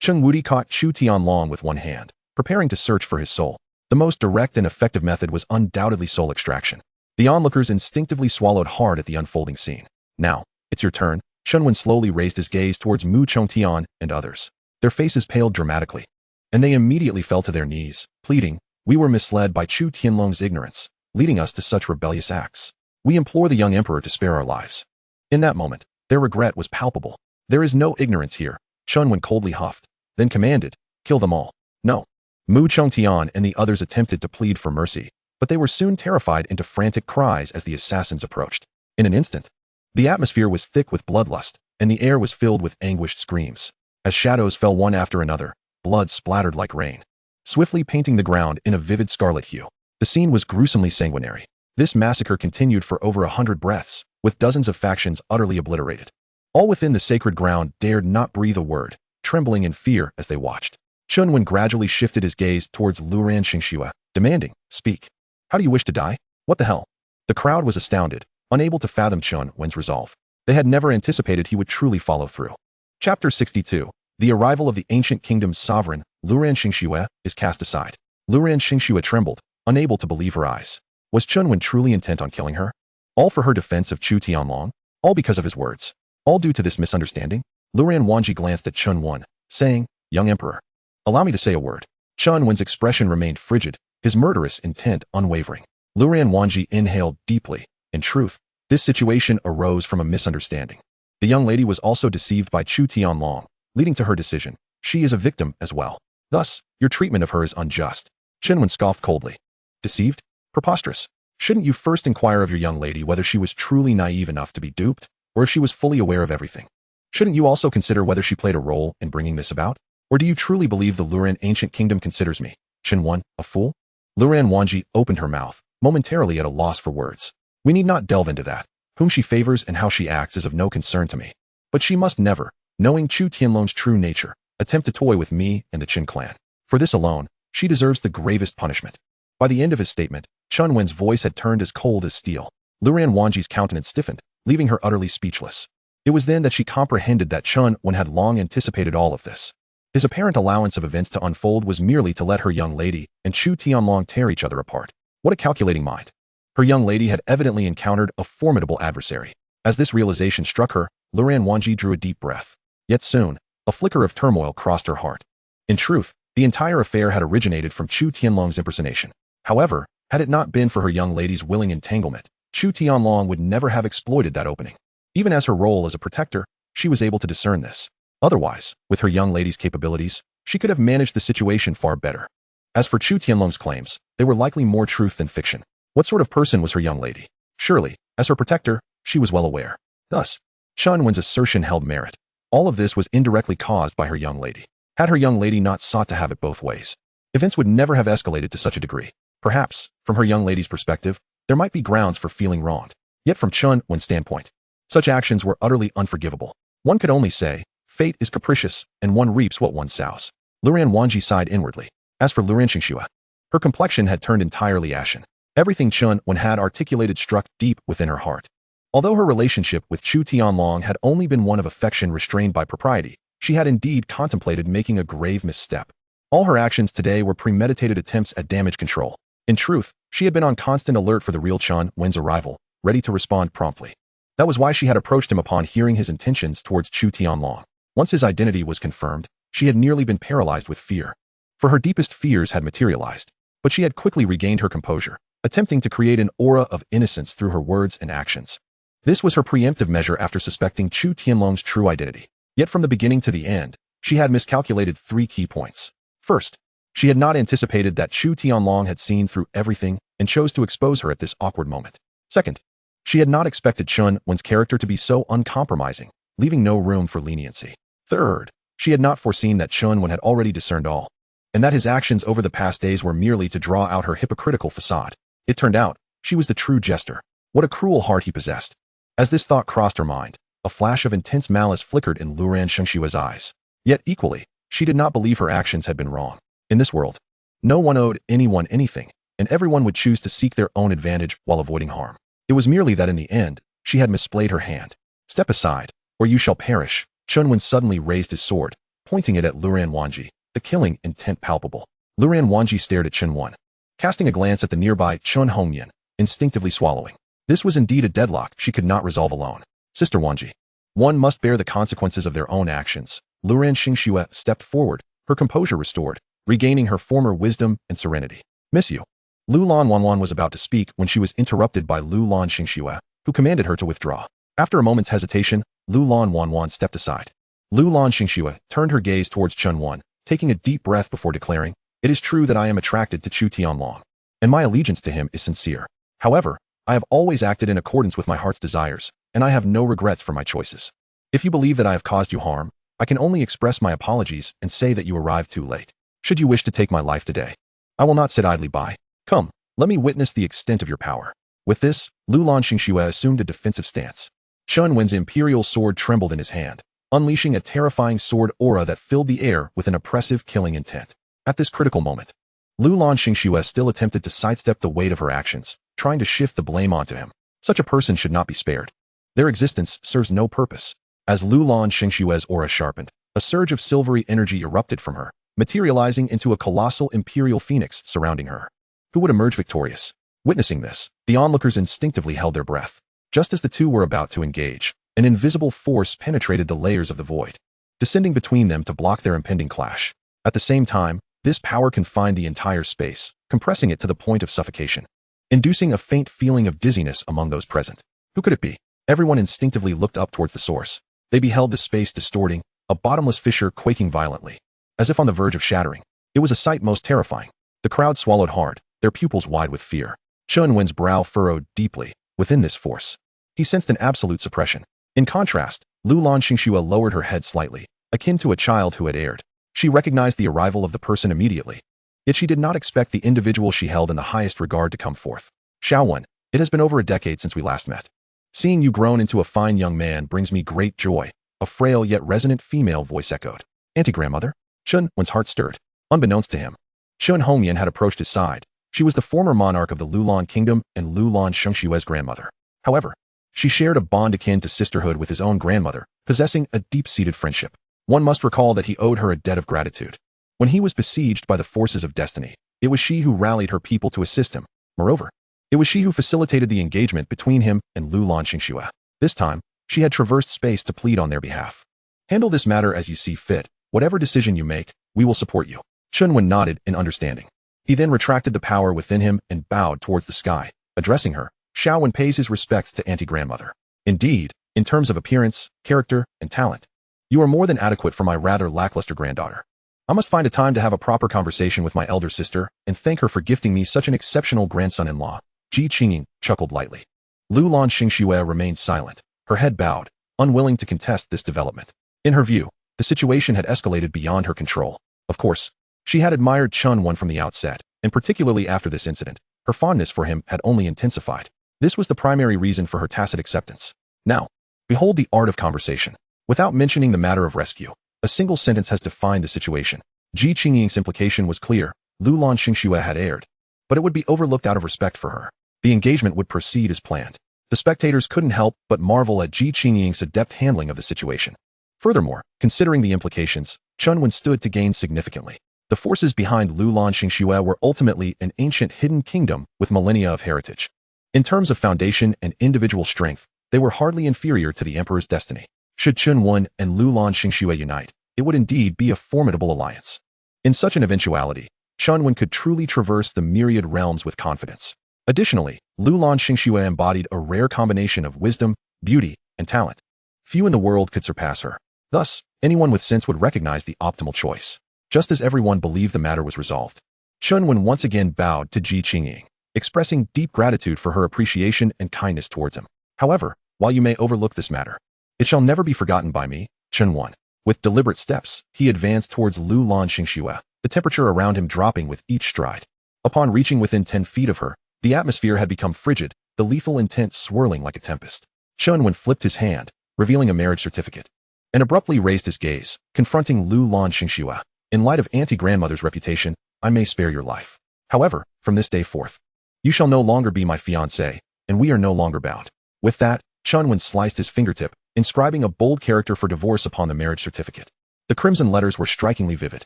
S1: Cheng Wudi caught Chu Tianlong with one hand, preparing to search for his soul. The most direct and effective method was undoubtedly soul extraction. The onlookers instinctively swallowed hard at the unfolding scene. "Now, it's your turn." Chen Wen slowly raised his gaze towards Mu Chongtian and others. Their faces paled dramatically, and they immediately fell to their knees, pleading, "We were misled by Chu Tianlong's ignorance, leading us to such rebellious acts. We implore the young emperor to spare our lives." In that moment, their regret was palpable. "There is no ignorance here," Chen Wen coldly huffed, then commanded, "Kill them all." "No." Mu Chongtian and the others attempted to plead for mercy, but they were soon terrified into frantic cries as the assassins approached. In an instant, the atmosphere was thick with bloodlust, and the air was filled with anguished screams. As shadows fell one after another, blood splattered like rain, swiftly painting the ground in a vivid scarlet hue. The scene was gruesomely sanguinary. This massacre continued for over 100 breaths, with dozens of factions utterly obliterated. All within the sacred ground dared not breathe a word, trembling in fear as they watched. Chen Wen gradually shifted his gaze towards Luran Xingxue, demanding, "Speak. How do you wish to die?" "What the hell?" The crowd was astounded, unable to fathom Chen Wen's resolve. They had never anticipated he would truly follow through. Chapter 62. The arrival of the ancient kingdom's sovereign, Luran Xingxue, is cast aside. Luran Xingxue trembled, unable to believe her eyes. Was Chen Wen truly intent on killing her? All for her defense of Chu Tianlong? All because of his words? All due to this misunderstanding? Luran Wanji glanced at Chen Wen, saying, "Young emperor, allow me to say a word." Chen Wen's expression remained frigid, his murderous intent unwavering. Luran Wanji inhaled deeply. In truth, this situation arose from a misunderstanding. The young lady was also deceived by Chu Tianlong, leading to her decision. She is a victim as well. Thus, your treatment of her is unjust. Chen Wen scoffed coldly. Deceived? Preposterous. Shouldn't you first inquire of your young lady whether she was truly naive enough to be duped, or if she was fully aware of everything? Shouldn't you also consider whether she played a role in bringing this about? Or do you truly believe the Luran ancient kingdom considers me, Chen Wen, a fool? Luran Wanji opened her mouth, momentarily at a loss for words. We need not delve into that. Whom she favors and how she acts is of no concern to me. But she must never, knowing Chu Tianlong's true nature, attempt to toy with me and the Chen clan. For this alone, she deserves the gravest punishment. By the end of his statement, Chen Wen's voice had turned as cold as steel. Luran Wanji's countenance stiffened, leaving her utterly speechless. It was then that she comprehended that Chen Wen had long anticipated all of this. His apparent allowance of events to unfold was merely to let her young lady and Chu Tianlong tear each other apart. What a calculating mind. Her young lady had evidently encountered a formidable adversary. As this realization struck her, Luran Wanji drew a deep breath. Yet soon, a flicker of turmoil crossed her heart. In truth, the entire affair had originated from Chu Tianlong's impersonation. However, had it not been for her young lady's willing entanglement, Chu Tianlong would never have exploited that opening. Even as her role as a protector, she was able to discern this. Otherwise, with her young lady's capabilities, she could have managed the situation far better. As for Chu Tianlong's claims, they were likely more truth than fiction. What sort of person was her young lady? Surely, as her protector, she was well aware. Thus, Chen Wen's assertion held merit. All of this was indirectly caused by her young lady. Had her young lady not sought to have it both ways, events would never have escalated to such a degree. Perhaps, from her young lady's perspective, there might be grounds for feeling wronged. Yet from Chen Wen's standpoint, such actions were utterly unforgivable. One could only say, fate is capricious, and one reaps what one sows. Luran Wanji sighed inwardly. As for Luran Xingxue, her complexion had turned entirely ashen. Everything Chen Wen had articulated struck deep within her heart. Although her relationship with Chu Tianlong had only been one of affection restrained by propriety, she had indeed contemplated making a grave misstep. All her actions today were premeditated attempts at damage control. In truth, she had been on constant alert for the real Chen Wen's arrival, ready to respond promptly. That was why she had approached him upon hearing his intentions towards Chu Tianlong. Once his identity was confirmed, she had nearly been paralyzed with fear. For her deepest fears had materialized, but she had quickly regained her composure, attempting to create an aura of innocence through her words and actions. This was her preemptive measure after suspecting Chu Tianlong's true identity. Yet from the beginning to the end, she had miscalculated 3 key points. First, she had not anticipated that Chu Tianlong had seen through everything and chose to expose her at this awkward moment. Second, she had not expected Chen Wen's character to be so uncompromising, leaving no room for leniency. Third, she had not foreseen that Chen Wen had already discerned all, and that his actions over the past days were merely to draw out her hypocritical facade. It turned out, she was the true jester. What a cruel heart he possessed. As this thought crossed her mind, a flash of intense malice flickered in Luran Shengshua's eyes. Yet equally, she did not believe her actions had been wrong. In this world, no one owed anyone anything, and everyone would choose to seek their own advantage while avoiding harm. It was merely that in the end, she had misplayed her hand. Step aside, or you shall perish. Chen Wen suddenly raised his sword, pointing it at Luran Wanji, the killing intent palpable. Luran Wanji stared at Chen Wen, casting a glance at the nearby Chun Hongyan, instinctively swallowing. This was indeed a deadlock she could not resolve alone. Sister Wanji, one must bear the consequences of their own actions. Luran Xingxue stepped forward, her composure restored, regaining her former wisdom and serenity. Miss you. Lu Lan Wanwan was about to speak when she was interrupted by Lu Lan Xingxue, who commanded her to withdraw. After a moment's hesitation, Lu Lan Wanwan stepped aside. Lu Lan Xingxue turned her gaze towards Chen Wen, taking a deep breath before declaring, "It is true that I am attracted to Chu Tianlong, and my allegiance to him is sincere. However, I have always acted in accordance with my heart's desires, and I have no regrets for my choices. If you believe that I have caused you harm, I can only express my apologies and say that you arrived too late. Should you wish to take my life today, I will not sit idly by. Come, let me witness the extent of your power." With this, Lu Lan Xingxue assumed a defensive stance. Chen Wen's imperial sword trembled in his hand, unleashing a terrifying sword aura that filled the air with an oppressive killing intent. At this critical moment, Lu Lan Xingxue still attempted to sidestep the weight of her actions, trying to shift the blame onto him. Such a person should not be spared. Their existence serves no purpose. As Lu Lan Xingxue's aura sharpened, a surge of silvery energy erupted from her, materializing into a colossal imperial phoenix surrounding her. Who would emerge victorious? Witnessing this, the onlookers instinctively held their breath. Just as the two were about to engage, an invisible force penetrated the layers of the void, descending between them to block their impending clash. At the same time, this power confined the entire space, compressing it to the point of suffocation, inducing a faint feeling of dizziness among those present. Who could it be? Everyone instinctively looked up towards the source. They beheld the space distorting, a bottomless fissure quaking violently, as if on the verge of shattering. It was a sight most terrifying. The crowd swallowed hard, their pupils wide with fear. Chen Wen's brow furrowed deeply within this force. He sensed an absolute suppression. In contrast, Lu Lan Xingxue lowered her head slightly, akin to a child who had erred. She recognized the arrival of the person immediately. Yet she did not expect the individual she held in the highest regard to come forth. "Xiao Wen, it has been over a decade since we last met. Seeing you grown into a fine young man brings me great joy," a frail yet resonant female voice echoed. "Auntie-grandmother?" Chen Wen's heart stirred. Unbeknownst to him, Chen Hongyan had approached his side. She was the former monarch of the Lulan Kingdom and Lu Lan Xingxue's grandmother. However, she shared a bond akin to sisterhood with his own grandmother, possessing a deep-seated friendship. One must recall that he owed her a debt of gratitude. When he was besieged by the forces of destiny, it was she who rallied her people to assist him. Moreover, it was she who facilitated the engagement between him and Lu Lan Xingxue. This time, she had traversed space to plead on their behalf. "Handle this matter as you see fit. Whatever decision you make, we will support you." Chen Wen nodded in understanding. He then retracted the power within him and bowed towards the sky, addressing her. "Xiao Wen pays his respects to Auntie-grandmother. Indeed, in terms of appearance, character, and talent, you are more than adequate for my rather lackluster granddaughter. I must find a time to have a proper conversation with my elder sister and thank her for gifting me such an exceptional grandson-in-law." Ji Qingying chuckled lightly. Lu Lan Xingxue remained silent, her head bowed, unwilling to contest this development. In her view, the situation had escalated beyond her control. Of course, she had admired Chen Wen from the outset, and particularly after this incident, her fondness for him had only intensified. This was the primary reason for her tacit acceptance. Now, behold the art of conversation. Without mentioning the matter of rescue, a single sentence has defined the situation. Ji Qingying's implication was clear. Lu Lan Xingxue had erred, but it would be overlooked out of respect for her. The engagement would proceed as planned. The spectators couldn't help but marvel at Ji Qingying's adept handling of the situation. Furthermore, considering the implications, Chen Wen stood to gain significantly. The forces behind Lulan Xingxue were ultimately an ancient hidden kingdom with millennia of heritage. In terms of foundation and individual strength, they were hardly inferior to the Emperor's destiny. Should Chen Wen and Lulan Xingxue unite, it would indeed be a formidable alliance. In such an eventuality, Chen Wen could truly traverse the myriad realms with confidence. Additionally, Lulan Xingxue embodied a rare combination of wisdom, beauty, and talent. Few in the world could surpass her. Thus, anyone with sense would recognize the optimal choice. Just as everyone believed the matter was resolved, Chen Wen once again bowed to Ji Qingying, expressing deep gratitude for her appreciation and kindness towards him. However, while you may overlook this matter, it shall never be forgotten by me, Chen Wen. With deliberate steps, he advanced towards Lulan Xingxue, the temperature around him dropping with each stride. Upon reaching within 10 feet of her, the atmosphere had become frigid, the lethal intent swirling like a tempest. Chen Wen flipped his hand, revealing a marriage certificate, and abruptly raised his gaze, confronting Lulan Xingxue. In light of Auntie-Grandmother's reputation, I may spare your life. However, from this day forth, you shall no longer be my fiancé, and we are no longer bound. With that, Chen Wen sliced his fingertip, inscribing a bold character for divorce upon the marriage certificate. The crimson letters were strikingly vivid.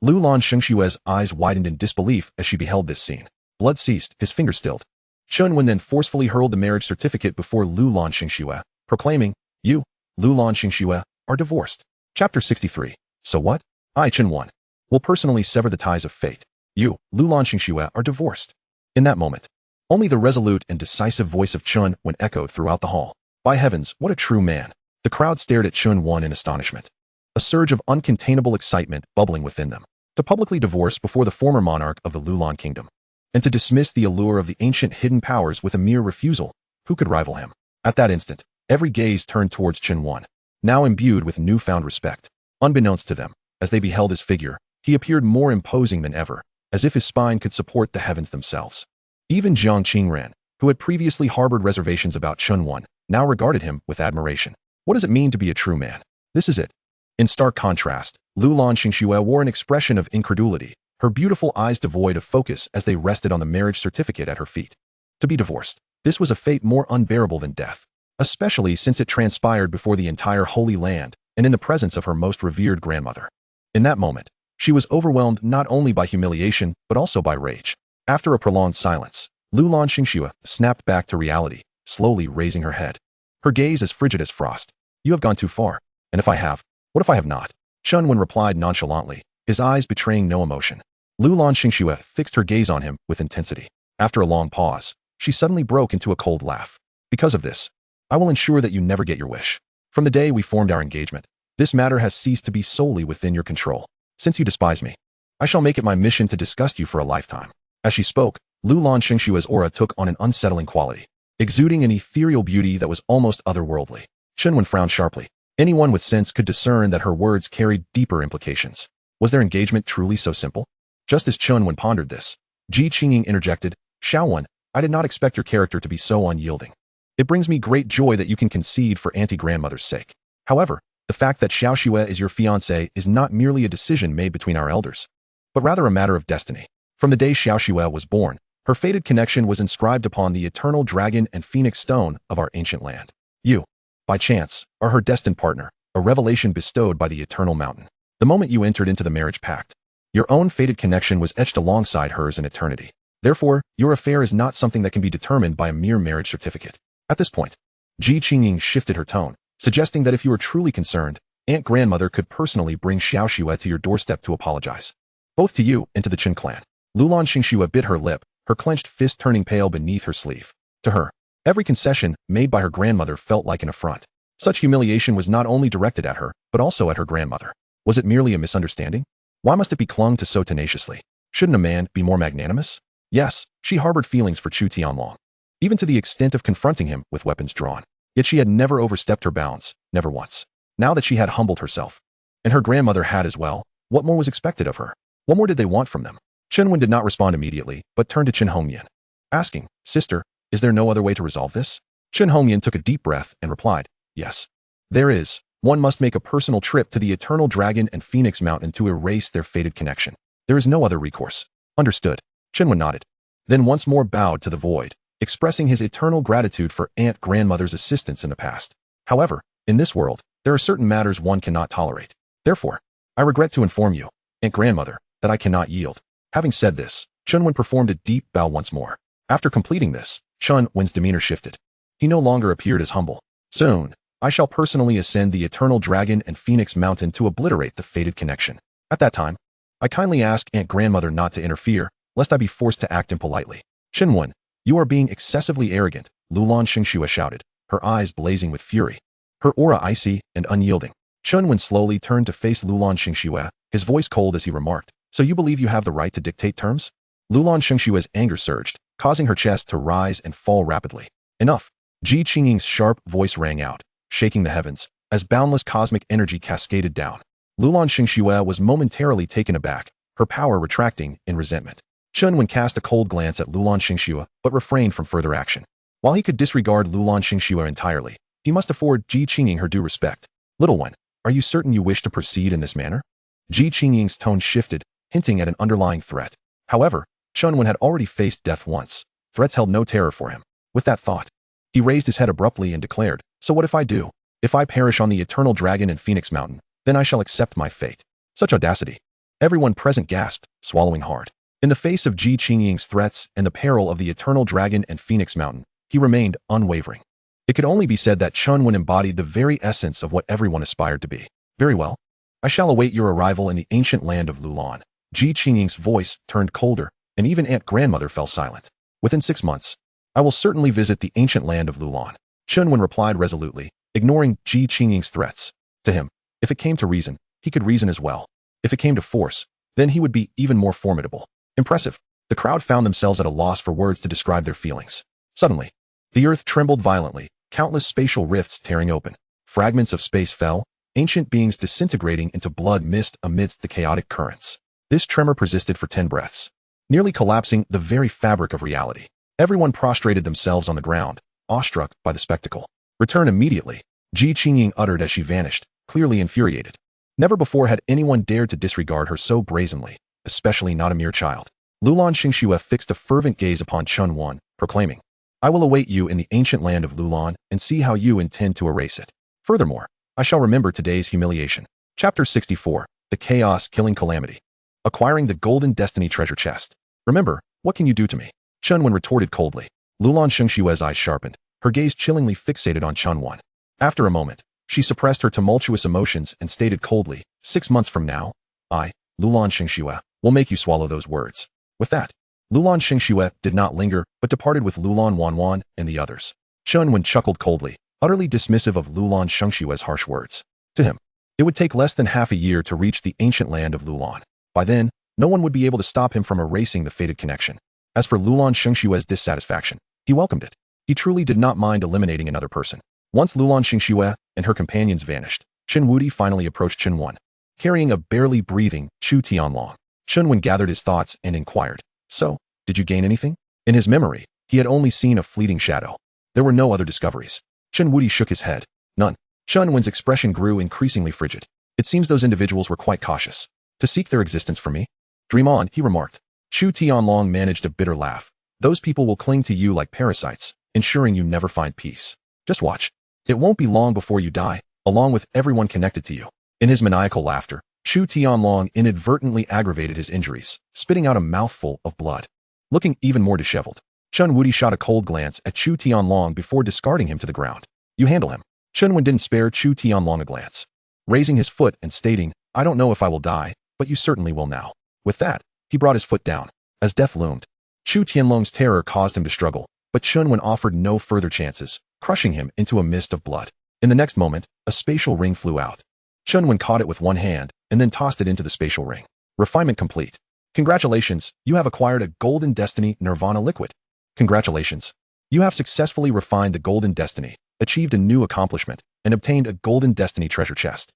S1: Lulan Xingxue's eyes widened in disbelief as she beheld this scene. Blood ceased, his finger stilled. Chen Wen then forcefully hurled the marriage certificate before Lulan Xingxue, proclaiming, "You, Lulan Xingxue, are divorced." Chapter 63. So what? I, Chen Wen, will personally sever the ties of fate. You, Lulan Xingxue, are divorced. In that moment, only the resolute and decisive voice of Chen Wen echoed throughout the hall. By heavens, what a true man! The crowd stared at Chen Wen in astonishment, a surge of uncontainable excitement bubbling within them. To publicly divorce before the former monarch of the Lulan kingdom, and to dismiss the allure of the ancient hidden powers with a mere refusal, who could rival him? At that instant, every gaze turned towards Chen Wen, now imbued with newfound respect. Unbeknownst to them, as they beheld his figure, he appeared more imposing than ever, as if his spine could support the heavens themselves. Even Jiang Qingran, who had previously harbored reservations about Chen Wen, now regarded him with admiration. What does it mean to be a true man? This is it. In stark contrast, Lulan Xingxue wore an expression of incredulity, her beautiful eyes devoid of focus as they rested on the marriage certificate at her feet. To be divorced, this was a fate more unbearable than death, especially since it transpired before the entire Holy Land and in the presence of her most revered grandmother. In that moment, she was overwhelmed not only by humiliation but also by rage. After a prolonged silence, Lulan Xingxue snapped back to reality, slowly raising her head, her gaze as frigid as frost. You have gone too far. And if I have, what if I have not? Chen Wen replied nonchalantly, his eyes betraying no emotion. Lulan Xingxue fixed her gaze on him with intensity. After a long pause, she suddenly broke into a cold laugh. Because of this, I will ensure that you never get your wish. From the day we formed our engagement, this matter has ceased to be solely within your control. Since you despise me, I shall make it my mission to disgust you for a lifetime. As she spoke, Lulan Xingxue's aura took on an unsettling quality, exuding an ethereal beauty that was almost otherworldly. Chen Wen frowned sharply. Anyone with sense could discern that her words carried deeper implications. Was their engagement truly so simple? Just as Chen Wen pondered this, Ji Qingying interjected, "Xiao Wen, I did not expect your character to be so unyielding. It brings me great joy that you can concede for Auntie-Grandmother's sake. However, the fact that Xiao Xue is your fiancé is not merely a decision made between our elders, but rather a matter of destiny. From the day Xiao Xue was born, her fated connection was inscribed upon the eternal dragon and phoenix stone of our ancient land. You, by chance, are her destined partner, a revelation bestowed by the eternal mountain. The moment you entered into the marriage pact, your own fated connection was etched alongside hers in eternity. Therefore, your affair is not something that can be determined by a mere marriage certificate." At this point, Ji Qingying shifted her tone, suggesting that if you were truly concerned, Aunt Grandmother could personally bring Xiao Xue to your doorstep to apologize. Both to you and to the Chen clan. Lulan Xingxue bit her lip, her clenched fist turning pale beneath her sleeve. To her, every concession made by her grandmother felt like an affront. Such humiliation was not only directed at her, but also at her grandmother. Was it merely a misunderstanding? Why must it be clung to so tenaciously? Shouldn't a man be more magnanimous? Yes, she harbored feelings for Chu Tianlong, even to the extent of confronting him with weapons drawn. Yet she had never overstepped her bounds, never once. Now that she had humbled herself, and her grandmother had as well, what more was expected of her? What more did they want from them? Chen Wen did not respond immediately, but turned to Chen Hongyan, asking, "Sister, is there no other way to resolve this?" Chen Hongyan took a deep breath and replied, "Yes. There is. One must make a personal trip to the Eternal Dragon and Phoenix Mountain to erase their fated connection. There is no other recourse." Understood. Chen Wen nodded, then once more bowed to the void, expressing his eternal gratitude for Aunt Grandmother's assistance in the past. However, in this world, there are certain matters one cannot tolerate. Therefore, I regret to inform you, Aunt Grandmother, that I cannot yield. Having said this, Chen Wen performed a deep bow once more. After completing this, Chen Wen's demeanor shifted. He no longer appeared as humble. Soon, I shall personally ascend the Eternal Dragon and Phoenix Mountain to obliterate the fated connection. At that time, I kindly ask Aunt Grandmother not to interfere, lest I be forced to act impolitely. Chen Wen, you are being excessively arrogant, Lulan Xingxue shouted, her eyes blazing with fury, her aura icy and unyielding. Chen Wen slowly turned to face Lulan Xingxue, his voice cold as he remarked, "So you believe you have the right to dictate terms?" Lulan Xingxue's anger surged, causing her chest to rise and fall rapidly. Enough! Ji Qingying's sharp voice rang out, shaking the heavens, as boundless cosmic energy cascaded down. Lulan Xingxue was momentarily taken aback, her power retracting in resentment. Chen Wen cast a cold glance at Lulan Xingxue, but refrained from further action. While he could disregard Lulan Xingxue entirely, he must afford Ji Qingying her due respect. Little one, are you certain you wish to proceed in this manner? Ji Qingying's tone shifted, hinting at an underlying threat. However, Chen Wen had already faced death once. Threats held no terror for him. With that thought, he raised his head abruptly and declared, "So what if I do? If I perish on the Eternal Dragon and Phoenix Mountain, then I shall accept my fate." Such audacity. Everyone present gasped, swallowing hard. In the face of Ji Qingying's threats and the peril of the Eternal Dragon and Phoenix Mountain, he remained unwavering. It could only be said that Chen Wen embodied the very essence of what everyone aspired to be. "Very well. I shall await your arrival in the ancient land of Lulan." Ji Qingying's voice turned colder, and even Aunt Grandmother fell silent. "Within 6 months, I will certainly visit the ancient land of Lulan." Chen Wen replied resolutely, ignoring Ji Qingying's threats. To him, if it came to reason, he could reason as well. If it came to force, then he would be even more formidable. Impressive. The crowd found themselves at a loss for words to describe their feelings. Suddenly, the earth trembled violently, countless spatial rifts tearing open. Fragments of space fell, ancient beings disintegrating into blood mist amidst the chaotic currents. This tremor persisted for 10 breaths, nearly collapsing the very fabric of reality. Everyone prostrated themselves on the ground, awestruck by the spectacle. "Return immediately," Ji Qingying uttered as she vanished, clearly infuriated. Never before had anyone dared to disregard her so brazenly, especially not a mere child. Lulan Xingxue fixed a fervent gaze upon Chen Wen, proclaiming, "I will await you in the ancient land of Lulan and see how you intend to erase it. Furthermore, I shall remember today's humiliation." Chapter 64, The Chaos-Killing Calamity. Acquiring the Golden Destiny Treasure Chest. "Remember, what can you do to me?" Chen Wen retorted coldly. Lulan Xingxue's eyes sharpened, her gaze chillingly fixated on Chen Wen. After a moment, she suppressed her tumultuous emotions and stated coldly, 6 months from now, I, Lulan Xingxue, will make you swallow those words." With that, Lulan Xingxue did not linger, but departed with Lulan Wanwan and the others. Chen Wen chuckled coldly, utterly dismissive of Lulan Xingxue's harsh words. To him, it would take less than half a year to reach the ancient land of Lulan. By then, no one would be able to stop him from erasing the fated connection. As for Lulan Xingxue's dissatisfaction, he welcomed it. He truly did not mind eliminating another person. Once Lulan Xingxue and her companions vanished, Chen Wudi finally approached Chen Wen, carrying a barely breathing Chu Tianlong. Chen Wen gathered his thoughts and inquired, "So, did you gain anything?" In his memory, he had only seen a fleeting shadow. There were no other discoveries. Chen Wudi shook his head. None. Chen Wen's expression grew increasingly frigid. It seems those individuals were quite cautious. To seek their existence from me? Dream on, he remarked. Chu Tianlong managed a bitter laugh. Those people will cling to you like parasites, ensuring you never find peace. Just watch. It won't be long before you die, along with everyone connected to you. In his maniacal laughter, Chu Tianlong inadvertently aggravated his injuries, spitting out a mouthful of blood. Looking even more disheveled, Chen Wudi shot a cold glance at Chu Tianlong before discarding him to the ground. You handle him. Chen Wen didn't spare Chu Tianlong a glance, raising his foot and stating, I don't know if I will die, but you certainly will now. With that, he brought his foot down, as death loomed. Chu Tianlong's terror caused him to struggle, but Chen Wen offered no further chances, crushing him into a mist of blood. In the next moment, a spatial ring flew out. Chen Wen caught it with one hand, and then tossed it into the spatial ring. Refinement complete. Congratulations, you have acquired a Golden Destiny Nirvana liquid. Congratulations. You have successfully refined the Golden Destiny, achieved a new accomplishment, and obtained a Golden Destiny treasure chest.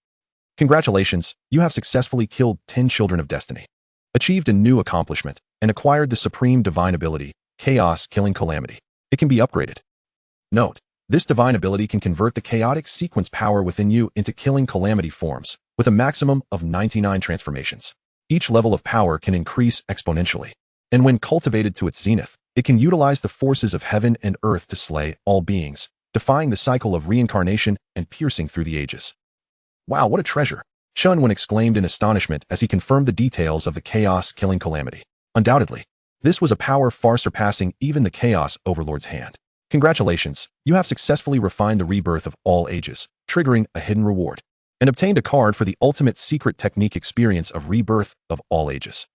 S1: Congratulations, you have successfully killed 10 children of destiny, achieved a new accomplishment, and acquired the supreme divine ability, Chaos-Killing Calamity. It can be upgraded. Note, this divine ability can convert the chaotic sequence power within you into killing calamity forms, with a maximum of 99 transformations. Each level of power can increase exponentially, and when cultivated to its zenith, It can utilize the forces of heaven and earth to slay all beings, defying the cycle of reincarnation and piercing through the ages. Wow, what a treasure! Chen Wen exclaimed in astonishment as he confirmed the details of the chaos-killing calamity. Undoubtedly, this was a power far surpassing even the Chaos Overlord's hand. Congratulations, you have successfully refined the rebirth of all ages, triggering a hidden reward, and obtained a card for the ultimate secret technique experience of rebirth of all ages.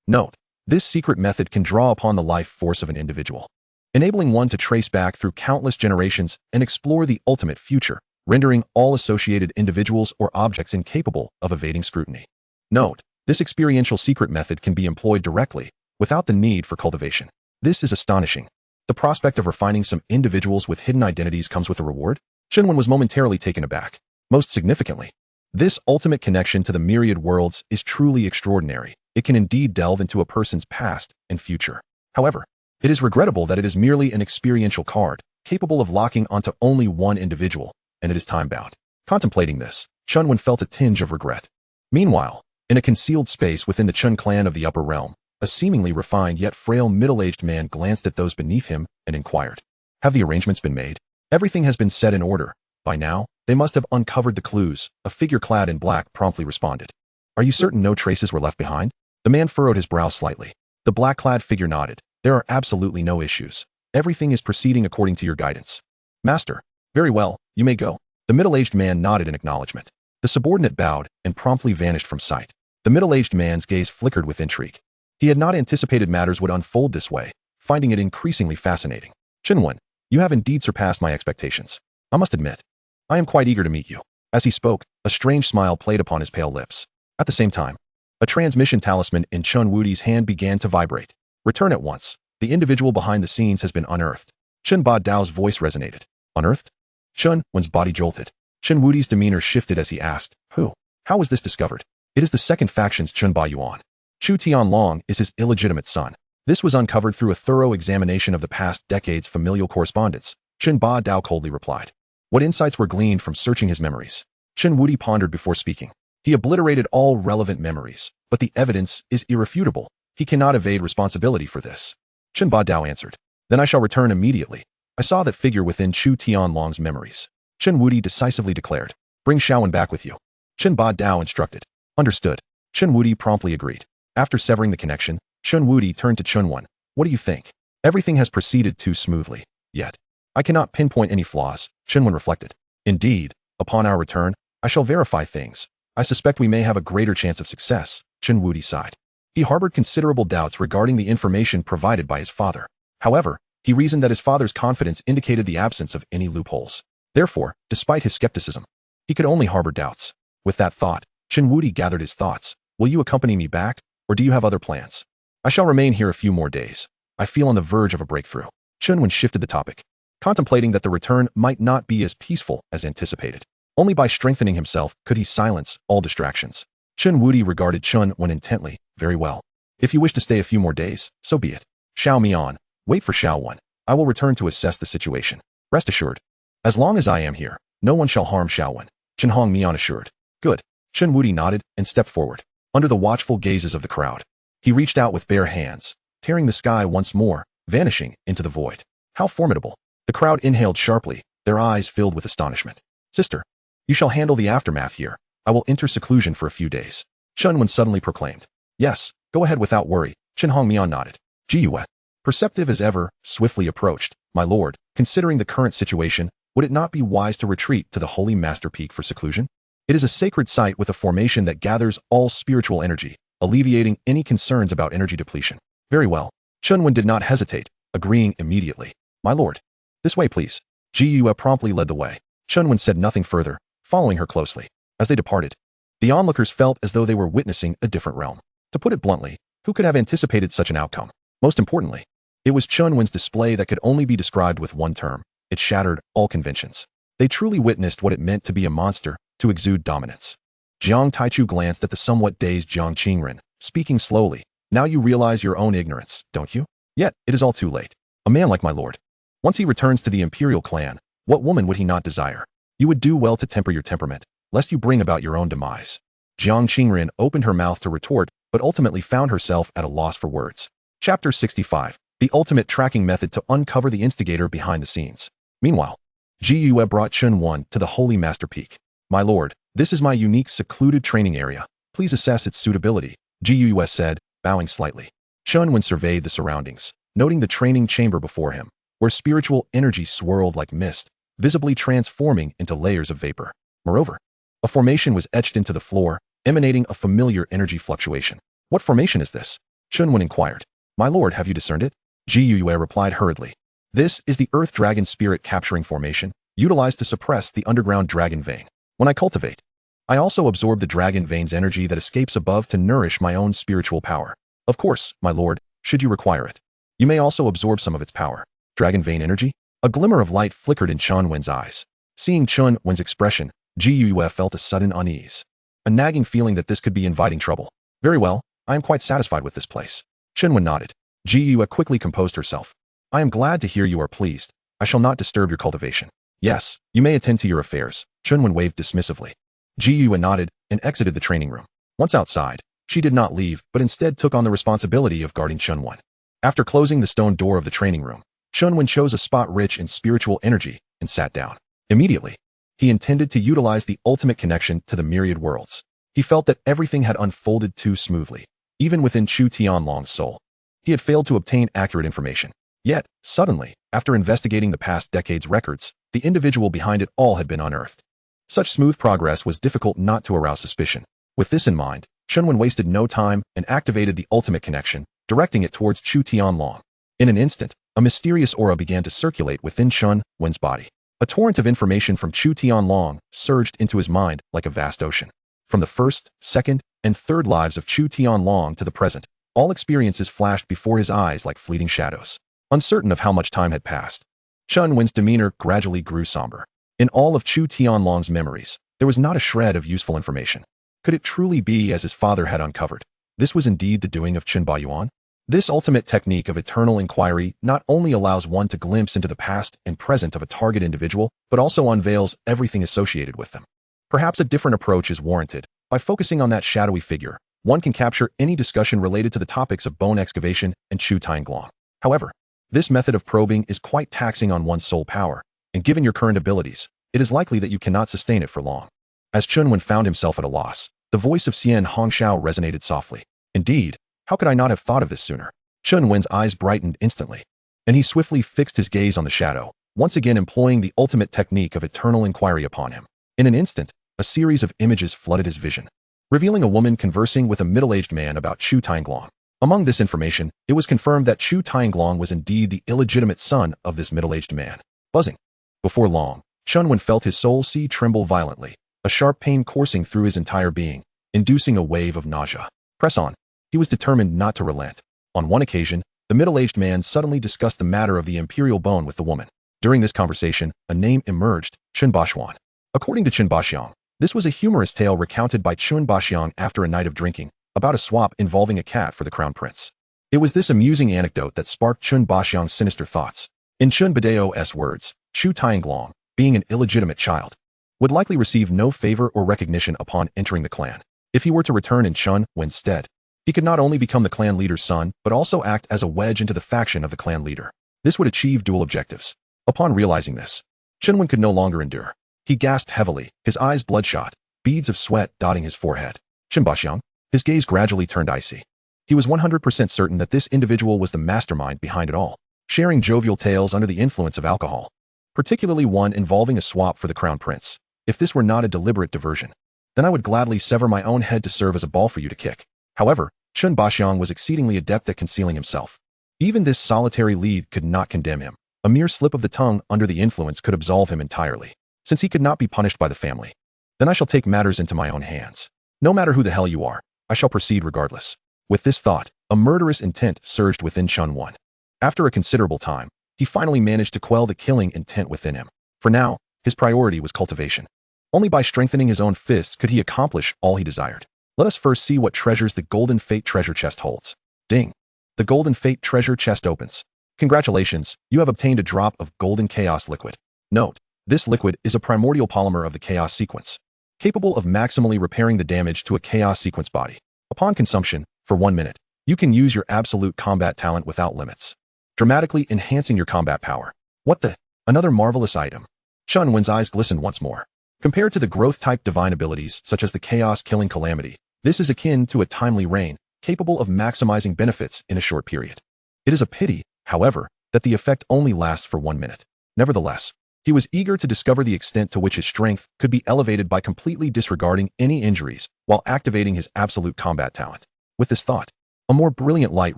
S1: Note, this secret method can draw upon the life force of an individual, enabling one to trace back through countless generations and explore the ultimate future, rendering all associated individuals or objects incapable of evading scrutiny. Note, this experiential secret method can be employed directly, without the need for cultivation. This is astonishing. The prospect of refining some individuals with hidden identities comes with a reward? Chen Wen was momentarily taken aback. Most significantly, this ultimate connection to the myriad worlds is truly extraordinary. It can indeed delve into a person's past and future. However, it is regrettable that it is merely an experiential card, capable of locking onto only one individual, and it is time-bound. Contemplating this, Chen Wen felt a tinge of regret. Meanwhile, in a concealed space within the Chen clan of the Upper Realm, a seemingly refined yet frail middle-aged man glanced at those beneath him and inquired, "Have the arrangements been made? Everything has been set in order. By now, they must have uncovered the clues," a figure clad in black promptly responded. "Are you certain no traces were left behind?" The man furrowed his brow slightly. The black-clad figure nodded. "There are absolutely no issues. Everything is proceeding according to your guidance." "Master, very well, you may go." The middle-aged man nodded in acknowledgement. The subordinate bowed and promptly vanished from sight. The middle-aged man's gaze flickered with intrigue. He had not anticipated matters would unfold this way, finding it increasingly fascinating. "Chen Wen, you have indeed surpassed my expectations. I must admit, I am quite eager to meet you." As he spoke, a strange smile played upon his pale lips. At the same time, a transmission talisman in Chen Wudi's hand began to vibrate. "Return at once. The individual behind the scenes has been unearthed." Chen Ba Dao's voice resonated. "Unearthed?" Chen Wen's body jolted. Chen Wudi's demeanor shifted as he asked, "Who? How was this discovered?" "It is the second faction's Chen Ba Yuan. Chu Tianlong is his illegitimate son. This was uncovered through a thorough examination of the past decade's familial correspondence," Chen Ba Dao coldly replied. "What insights were gleaned from searching his memories?" Chen Wudi pondered before speaking. "He obliterated all relevant memories, but the evidence is irrefutable. He cannot evade responsibility for this." Chen Ba Dao answered. "Then I shall return immediately. I saw that figure within Chu Tianlong's memories." Chen Wudi decisively declared. "Bring Xiaowen back with you." Chen Ba Dao instructed. "Understood." Chen Wudi promptly agreed. After severing the connection, Chen Wudi turned to Chen Wen. "What do you think? Everything has proceeded too smoothly. Yet, I cannot pinpoint any flaws," Chen Wen reflected. "Indeed, upon our return, I shall verify things. I suspect we may have a greater chance of success," Chen Wudi sighed. He harbored considerable doubts regarding the information provided by his father. However, he reasoned that his father's confidence indicated the absence of any loopholes. Therefore, despite his skepticism, he could only harbor doubts. With that thought, Chen Wudi gathered his thoughts. "Will you accompany me back, or do you have other plans?" "I shall remain here a few more days. I feel on the verge of a breakthrough." Chen Wen shifted the topic, contemplating that the return might not be as peaceful as anticipated. Only by strengthening himself could he silence all distractions. Chen Wudi regarded Chen Wen intently. "Very well. If you wish to stay a few more days, so be it. Xiao Mian, wait for Xiao Wen. I will return to assess the situation. Rest assured. As long as I am here, no one shall harm Xiao Wen," Chen Hong Mian assured. "Good." Chen Wudi nodded and stepped forward. Under the watchful gazes of the crowd, he reached out with bare hands, tearing the sky once more, vanishing into the void. How formidable! The crowd inhaled sharply, their eyes filled with astonishment. "Sister, you shall handle the aftermath here. I will enter seclusion for a few days," Chen Wen suddenly proclaimed. "Yes, go ahead without worry," Chen Hongmian nodded. Jiyue, perceptive as ever, swiftly approached. "My lord, considering the current situation, would it not be wise to retreat to the Holy Master Peak for seclusion? It is a sacred site with a formation that gathers all spiritual energy, alleviating any concerns about energy depletion." "Very well." Chen Wen did not hesitate, agreeing immediately. "My lord. This way, please." Jiyue promptly led the way. Chen Wen said nothing further, following her closely. As they departed, the onlookers felt as though they were witnessing a different realm. To put it bluntly, who could have anticipated such an outcome? Most importantly, it was Chen Wen's display that could only be described with one term. It shattered all conventions. They truly witnessed what it meant to be a monster, to exude dominance. Jiang Taichu glanced at the somewhat dazed Jiang Qingren, speaking slowly. "Now you realize your own ignorance, don't you? Yet, it is all too late. A man like my lord, once he returns to the Imperial Clan, what woman would he not desire? You would do well to temper your temperament, lest you bring about your own demise." Jiang Qingren opened her mouth to retort, but ultimately found herself at a loss for words. Chapter 65. the ultimate tracking method to uncover the instigator behind the scenes. Meanwhile, Jiyu brought Chen Wen to the Holy Master Peak. My lord, this is my unique secluded training area. Please assess its suitability, Jiyu said, bowing slightly. Chen Wen surveyed the surroundings, noting the training chamber before him, where spiritual energy swirled like mist, visibly transforming into layers of vapor. Moreover, a formation was etched into the floor, emanating a familiar energy fluctuation. What formation is this? Chen Wen inquired. My lord, have you discerned it? Jiyu replied hurriedly. This is the Earth Dragon Spirit Capturing Formation, utilized to suppress the underground dragon vein. When I cultivate, I also absorb the dragon vein's energy that escapes above to nourish my own spiritual power. Of course, my lord, should you require it. You may also absorb some of its power. Dragon vein energy? A glimmer of light flickered in Chen Wen's eyes. Seeing Chen Wen's expression, Jiyu felt a sudden unease, a nagging feeling that this could be inviting trouble. Very well, I am quite satisfied with this place. Chen Wen nodded. Jiyu quickly composed herself. I am glad to hear you are pleased. I shall not disturb your cultivation. Yes, you may attend to your affairs. Chen Wen waved dismissively. Jiyu nodded and exited the training room. Once outside, she did not leave, but instead took on the responsibility of guarding Chen Wen. After closing the stone door of the training room, Chen Wen chose a spot rich in spiritual energy and sat down. Immediately, he intended to utilize the ultimate connection to the myriad worlds. He felt that everything had unfolded too smoothly, even within Chu Tianlong's soul. He had failed to obtain accurate information. Yet, suddenly, after investigating the past decade's records, the individual behind it all had been unearthed. Such smooth progress was difficult not to arouse suspicion. With this in mind, Chen Wen wasted no time and activated the ultimate connection, directing it towards Chu Tianlong. In an instant, a mysterious aura began to circulate within Chen Wen's body. A torrent of information from Chu Tianlong surged into his mind like a vast ocean. From the first, second, and third lives of Chu Tianlong to the present, all experiences flashed before his eyes like fleeting shadows. Uncertain of how much time had passed, Chen Wen's demeanor gradually grew somber. In all of Chu Tianlong's memories, there was not a shred of useful information. Could it truly be as his father had uncovered? This was indeed the doing of Chen Baiyuan? This ultimate technique of eternal inquiry not only allows one to glimpse into the past and present of a target individual, but also unveils everything associated with them. Perhaps a different approach is warranted. By focusing on that shadowy figure, one can capture any discussion related to the topics of bone excavation and Chu Tianglong. However, this method of probing is quite taxing on one's soul power, and given your current abilities, it is likely that you cannot sustain it for long. As Chen Wen found himself at a loss, the voice of Xian Hongxiao resonated softly. Indeed, how could I not have thought of this sooner? Chen Wen's eyes brightened instantly, and he swiftly fixed his gaze on the shadow, once again employing the ultimate technique of eternal inquiry upon him. In an instant, a series of images flooded his vision, revealing a woman conversing with a middle-aged man about Chu Tianglong. Among this information, it was confirmed that Chu Tianglong was indeed the illegitimate son of this middle-aged man. Buzzing. Before long, Chen Wen felt his soul sea tremble violently, a sharp pain coursing through his entire being, inducing a wave of nausea. Press on. He was determined not to relent. On one occasion, the middle-aged man suddenly discussed the matter of the imperial bone with the woman. During this conversation, a name emerged, Chen Baxiang. According to Chen Baxiang, this was a humorous tale recounted by Chen Baxiang after a night of drinking, about a swap involving a cat for the crown prince. It was this amusing anecdote that sparked Chen Baxiang's sinister thoughts. In Chen Badeo's words, Chu Tianglong, being an illegitimate child, would likely receive no favor or recognition upon entering the clan. If he were to return in Chen Wen's stead, he could not only become the clan leader's son, but also act as a wedge into the faction of the clan leader. This would achieve dual objectives. Upon realizing this, Chen Wen could no longer endure. He gasped heavily, his eyes bloodshot, beads of sweat dotting his forehead. Chen Baxiang? His gaze gradually turned icy. He was 100% certain that this individual was the mastermind behind it all, sharing jovial tales under the influence of alcohol, particularly one involving a swap for the crown prince. If this were not a deliberate diversion, then I would gladly sever my own head to serve as a ball for you to kick. However, Chen Baxiang was exceedingly adept at concealing himself. Even this solitary lead could not condemn him. A mere slip of the tongue under the influence could absolve him entirely. Since he could not be punished by the family, then I shall take matters into my own hands. No matter who the hell you are, I shall proceed regardless. With this thought, a murderous intent surged within Chen Wen. After a considerable time, he finally managed to quell the killing intent within him. For now, his priority was cultivation. Only by strengthening his own fists could he accomplish all he desired. Let us first see what treasures the Golden Fate treasure chest holds. Ding! The Golden Fate treasure chest opens. Congratulations, you have obtained a drop of Golden Chaos liquid. Note, this liquid is a primordial polymer of the Chaos sequence, capable of maximally repairing the damage to a Chaos sequence body. Upon consumption, for 1 minute, you can use your absolute combat talent without limits. dramatically enhancing your combat power. What the? Another marvelous item. Chen Wen's eyes glistened once more. Compared to the growth-type divine abilities such as the chaos-killing calamity, this is akin to a timely rain, capable of maximizing benefits in a short period. It is a pity, however, that the effect only lasts for 1 minute. Nevertheless, he was eager to discover the extent to which his strength could be elevated by completely disregarding any injuries while activating his absolute combat talent. With this thought, a more brilliant light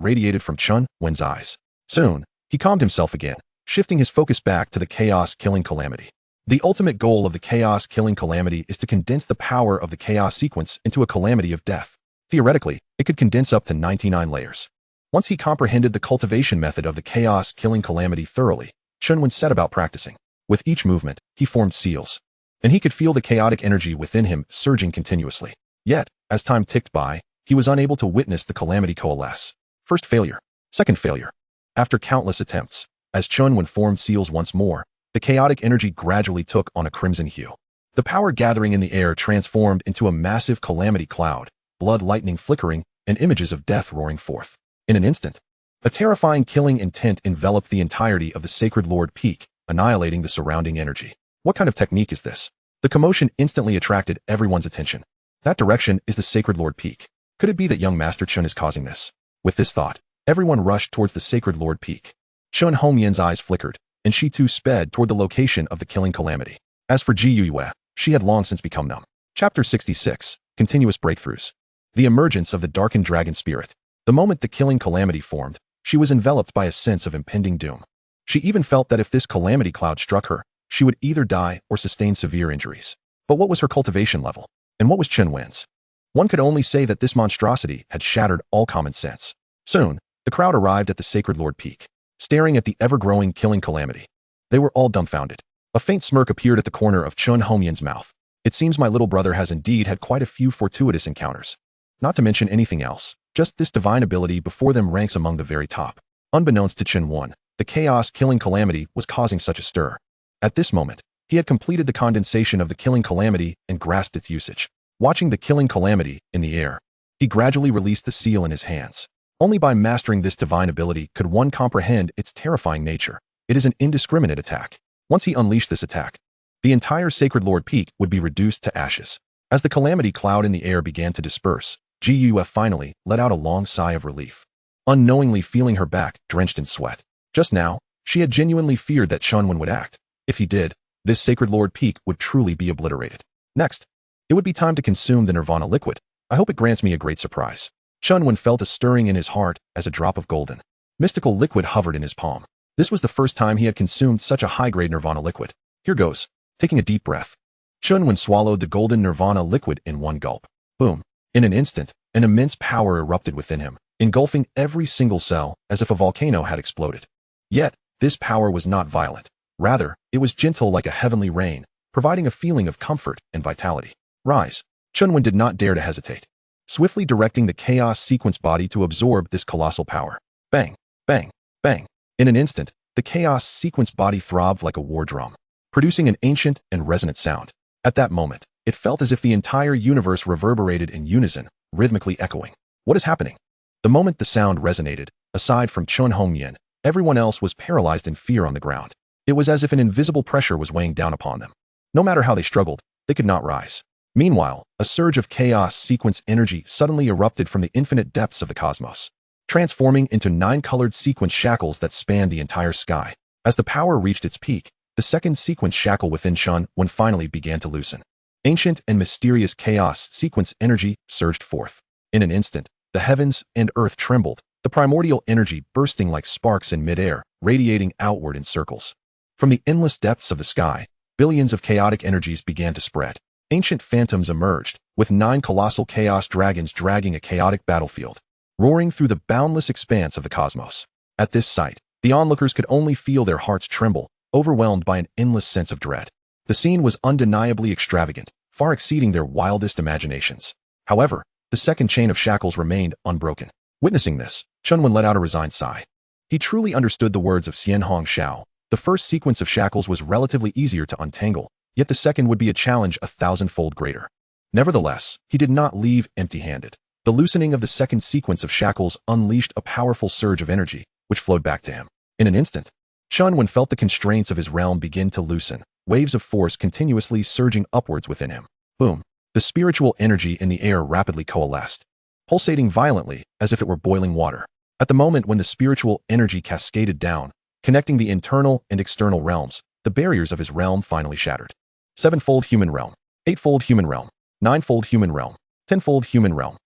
S1: radiated from Chen Wen's eyes. Soon, he calmed himself again, shifting his focus back to the chaos-killing calamity. The ultimate goal of the chaos-killing calamity is to condense the power of the chaos sequence into a calamity of death. Theoretically, it could condense up to 99 layers. Once he comprehended the cultivation method of the chaos-killing calamity thoroughly, Chen Wen set about practicing. With each movement, he formed seals, and he could feel the chaotic energy within him surging continuously. Yet, as time ticked by, he was unable to witness the calamity coalesce. First failure. Second failure. After countless attempts, as Chen Wen formed seals once more, the chaotic energy gradually took on a crimson hue. The power gathering in the air transformed into a massive calamity cloud, blood lightning flickering, and images of death roaring forth. In an instant, a terrifying killing intent enveloped the entirety of the Sacred Lord Peak, annihilating the surrounding energy. What kind of technique is this? The commotion instantly attracted everyone's attention. That direction is the Sacred Lord Peak. Could it be that young Master Chen is causing this? With this thought, everyone rushed towards the Sacred Lord Peak. Chen Hongyan's eyes flickered, and she too sped toward the location of the killing calamity. As for Ji Yue, she had long since become numb. Chapter 66. Continuous Breakthroughs. The emergence of the darkened dragon spirit. The moment the killing calamity formed, she was enveloped by a sense of impending doom. She even felt that if this calamity cloud struck her, she would either die or sustain severe injuries. But what was her cultivation level? And what was Chen Wen's? One could only say that this monstrosity had shattered all common sense. Soon, the crowd arrived at the Sacred Lord Peak, staring at the ever-growing killing calamity. They were all dumbfounded. A faint smirk appeared at the corner of Chen Hongyan's mouth. It seems my little brother has indeed had quite a few fortuitous encounters. Not to mention anything else, just this divine ability before them ranks among the very top. Unbeknownst to Chen Wen, the chaos-killing calamity was causing such a stir. At this moment, he had completed the condensation of the killing calamity and grasped its usage. Watching the killing calamity in the air, he gradually released the seal in his hands. Only by mastering this divine ability could one comprehend its terrifying nature. It is an indiscriminate attack. Once he unleashed this attack, the entire Sacred Lord Peak would be reduced to ashes. As the calamity cloud in the air began to disperse, Ji Yue finally let out a long sigh of relief, unknowingly feeling her back drenched in sweat. Just now, she had genuinely feared that Chen Wen would act. If he did, this Sacred Lord Peak would truly be obliterated. Next, it would be time to consume the Nirvana liquid. I hope it grants me a great surprise. Chen Wen felt a stirring in his heart as a drop of golden, mystical liquid hovered in his palm. This was the first time he had consumed such a high-grade Nirvana liquid. Here goes. Taking a deep breath, Chen Wen swallowed the golden Nirvana liquid in one gulp. Boom. In an instant, an immense power erupted within him, engulfing every single cell as if a volcano had exploded. Yet, this power was not violent. Rather, it was gentle like a heavenly rain, providing a feeling of comfort and vitality. Rise. Chen Wen did not dare to hesitate, swiftly directing the chaos sequence body to absorb this colossal power. Bang, bang, bang. In an instant, the chaos sequence body throbbed like a war drum, producing an ancient and resonant sound. At that moment, it felt as if the entire universe reverberated in unison, rhythmically echoing. What is happening? The moment the sound resonated, aside from Chen Hongyan, everyone else was paralyzed in fear on the ground. It was as if an invisible pressure was weighing down upon them. No matter how they struggled, they could not rise. Meanwhile, a surge of chaos sequence energy suddenly erupted from the infinite depths of the cosmos, transforming into 9-colored sequence shackles that spanned the entire sky. As the power reached its peak, the second sequence shackle within Chen Wen finally began to loosen. Ancient and mysterious chaos sequence energy surged forth. In an instant, the heavens and earth trembled, the primordial energy bursting like sparks in midair, radiating outward in circles. From the endless depths of the sky, billions of chaotic energies began to spread. Ancient phantoms emerged, with 9 colossal chaos dragons dragging a chaotic battlefield, roaring through the boundless expanse of the cosmos. At this sight, the onlookers could only feel their hearts tremble, overwhelmed by an endless sense of dread. The scene was undeniably extravagant, far exceeding their wildest imaginations. However, the second chain of shackles remained unbroken. Witnessing this, Chen Wen let out a resigned sigh. He truly understood the words of Xian Hong Xiao. The first sequence of shackles was relatively easier to untangle, yet the second would be a challenge 1,000-fold greater. Nevertheless, he did not leave empty-handed. The loosening of the second sequence of shackles unleashed a powerful surge of energy, which flowed back to him. In an instant, Chen Wen felt the constraints of his realm begin to loosen, waves of force continuously surging upwards within him. Boom. The spiritual energy in the air rapidly coalesced, pulsating violently as if it were boiling water. At the moment when the spiritual energy cascaded down, connecting the internal and external realms, the barriers of his realm finally shattered. Sevenfold human realm, eightfold human realm, ninefold human realm, tenfold human realm.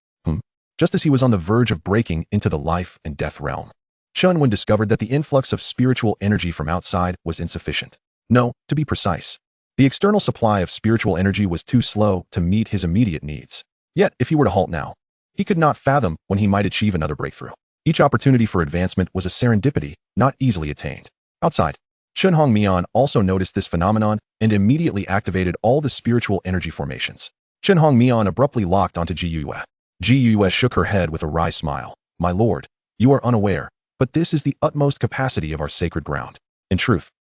S1: Just as he was on the verge of breaking into the life and death realm, Chen Wen discovered that the influx of spiritual energy from outside was insufficient. No, to be precise, the external supply of spiritual energy was too slow to meet his immediate needs. Yet, if he were to halt now, he could not fathom when he might achieve another breakthrough. Each opportunity for advancement was a serendipity, not easily attained. Outside, Chen Hongmian also noticed this phenomenon and immediately activated all the spiritual energy formations. Chen Hongmian abruptly locked onto Ji Yue. Ji Yue shook her head with a wry smile. My lord, you are unaware, but this is the utmost capacity of our sacred ground. In truth,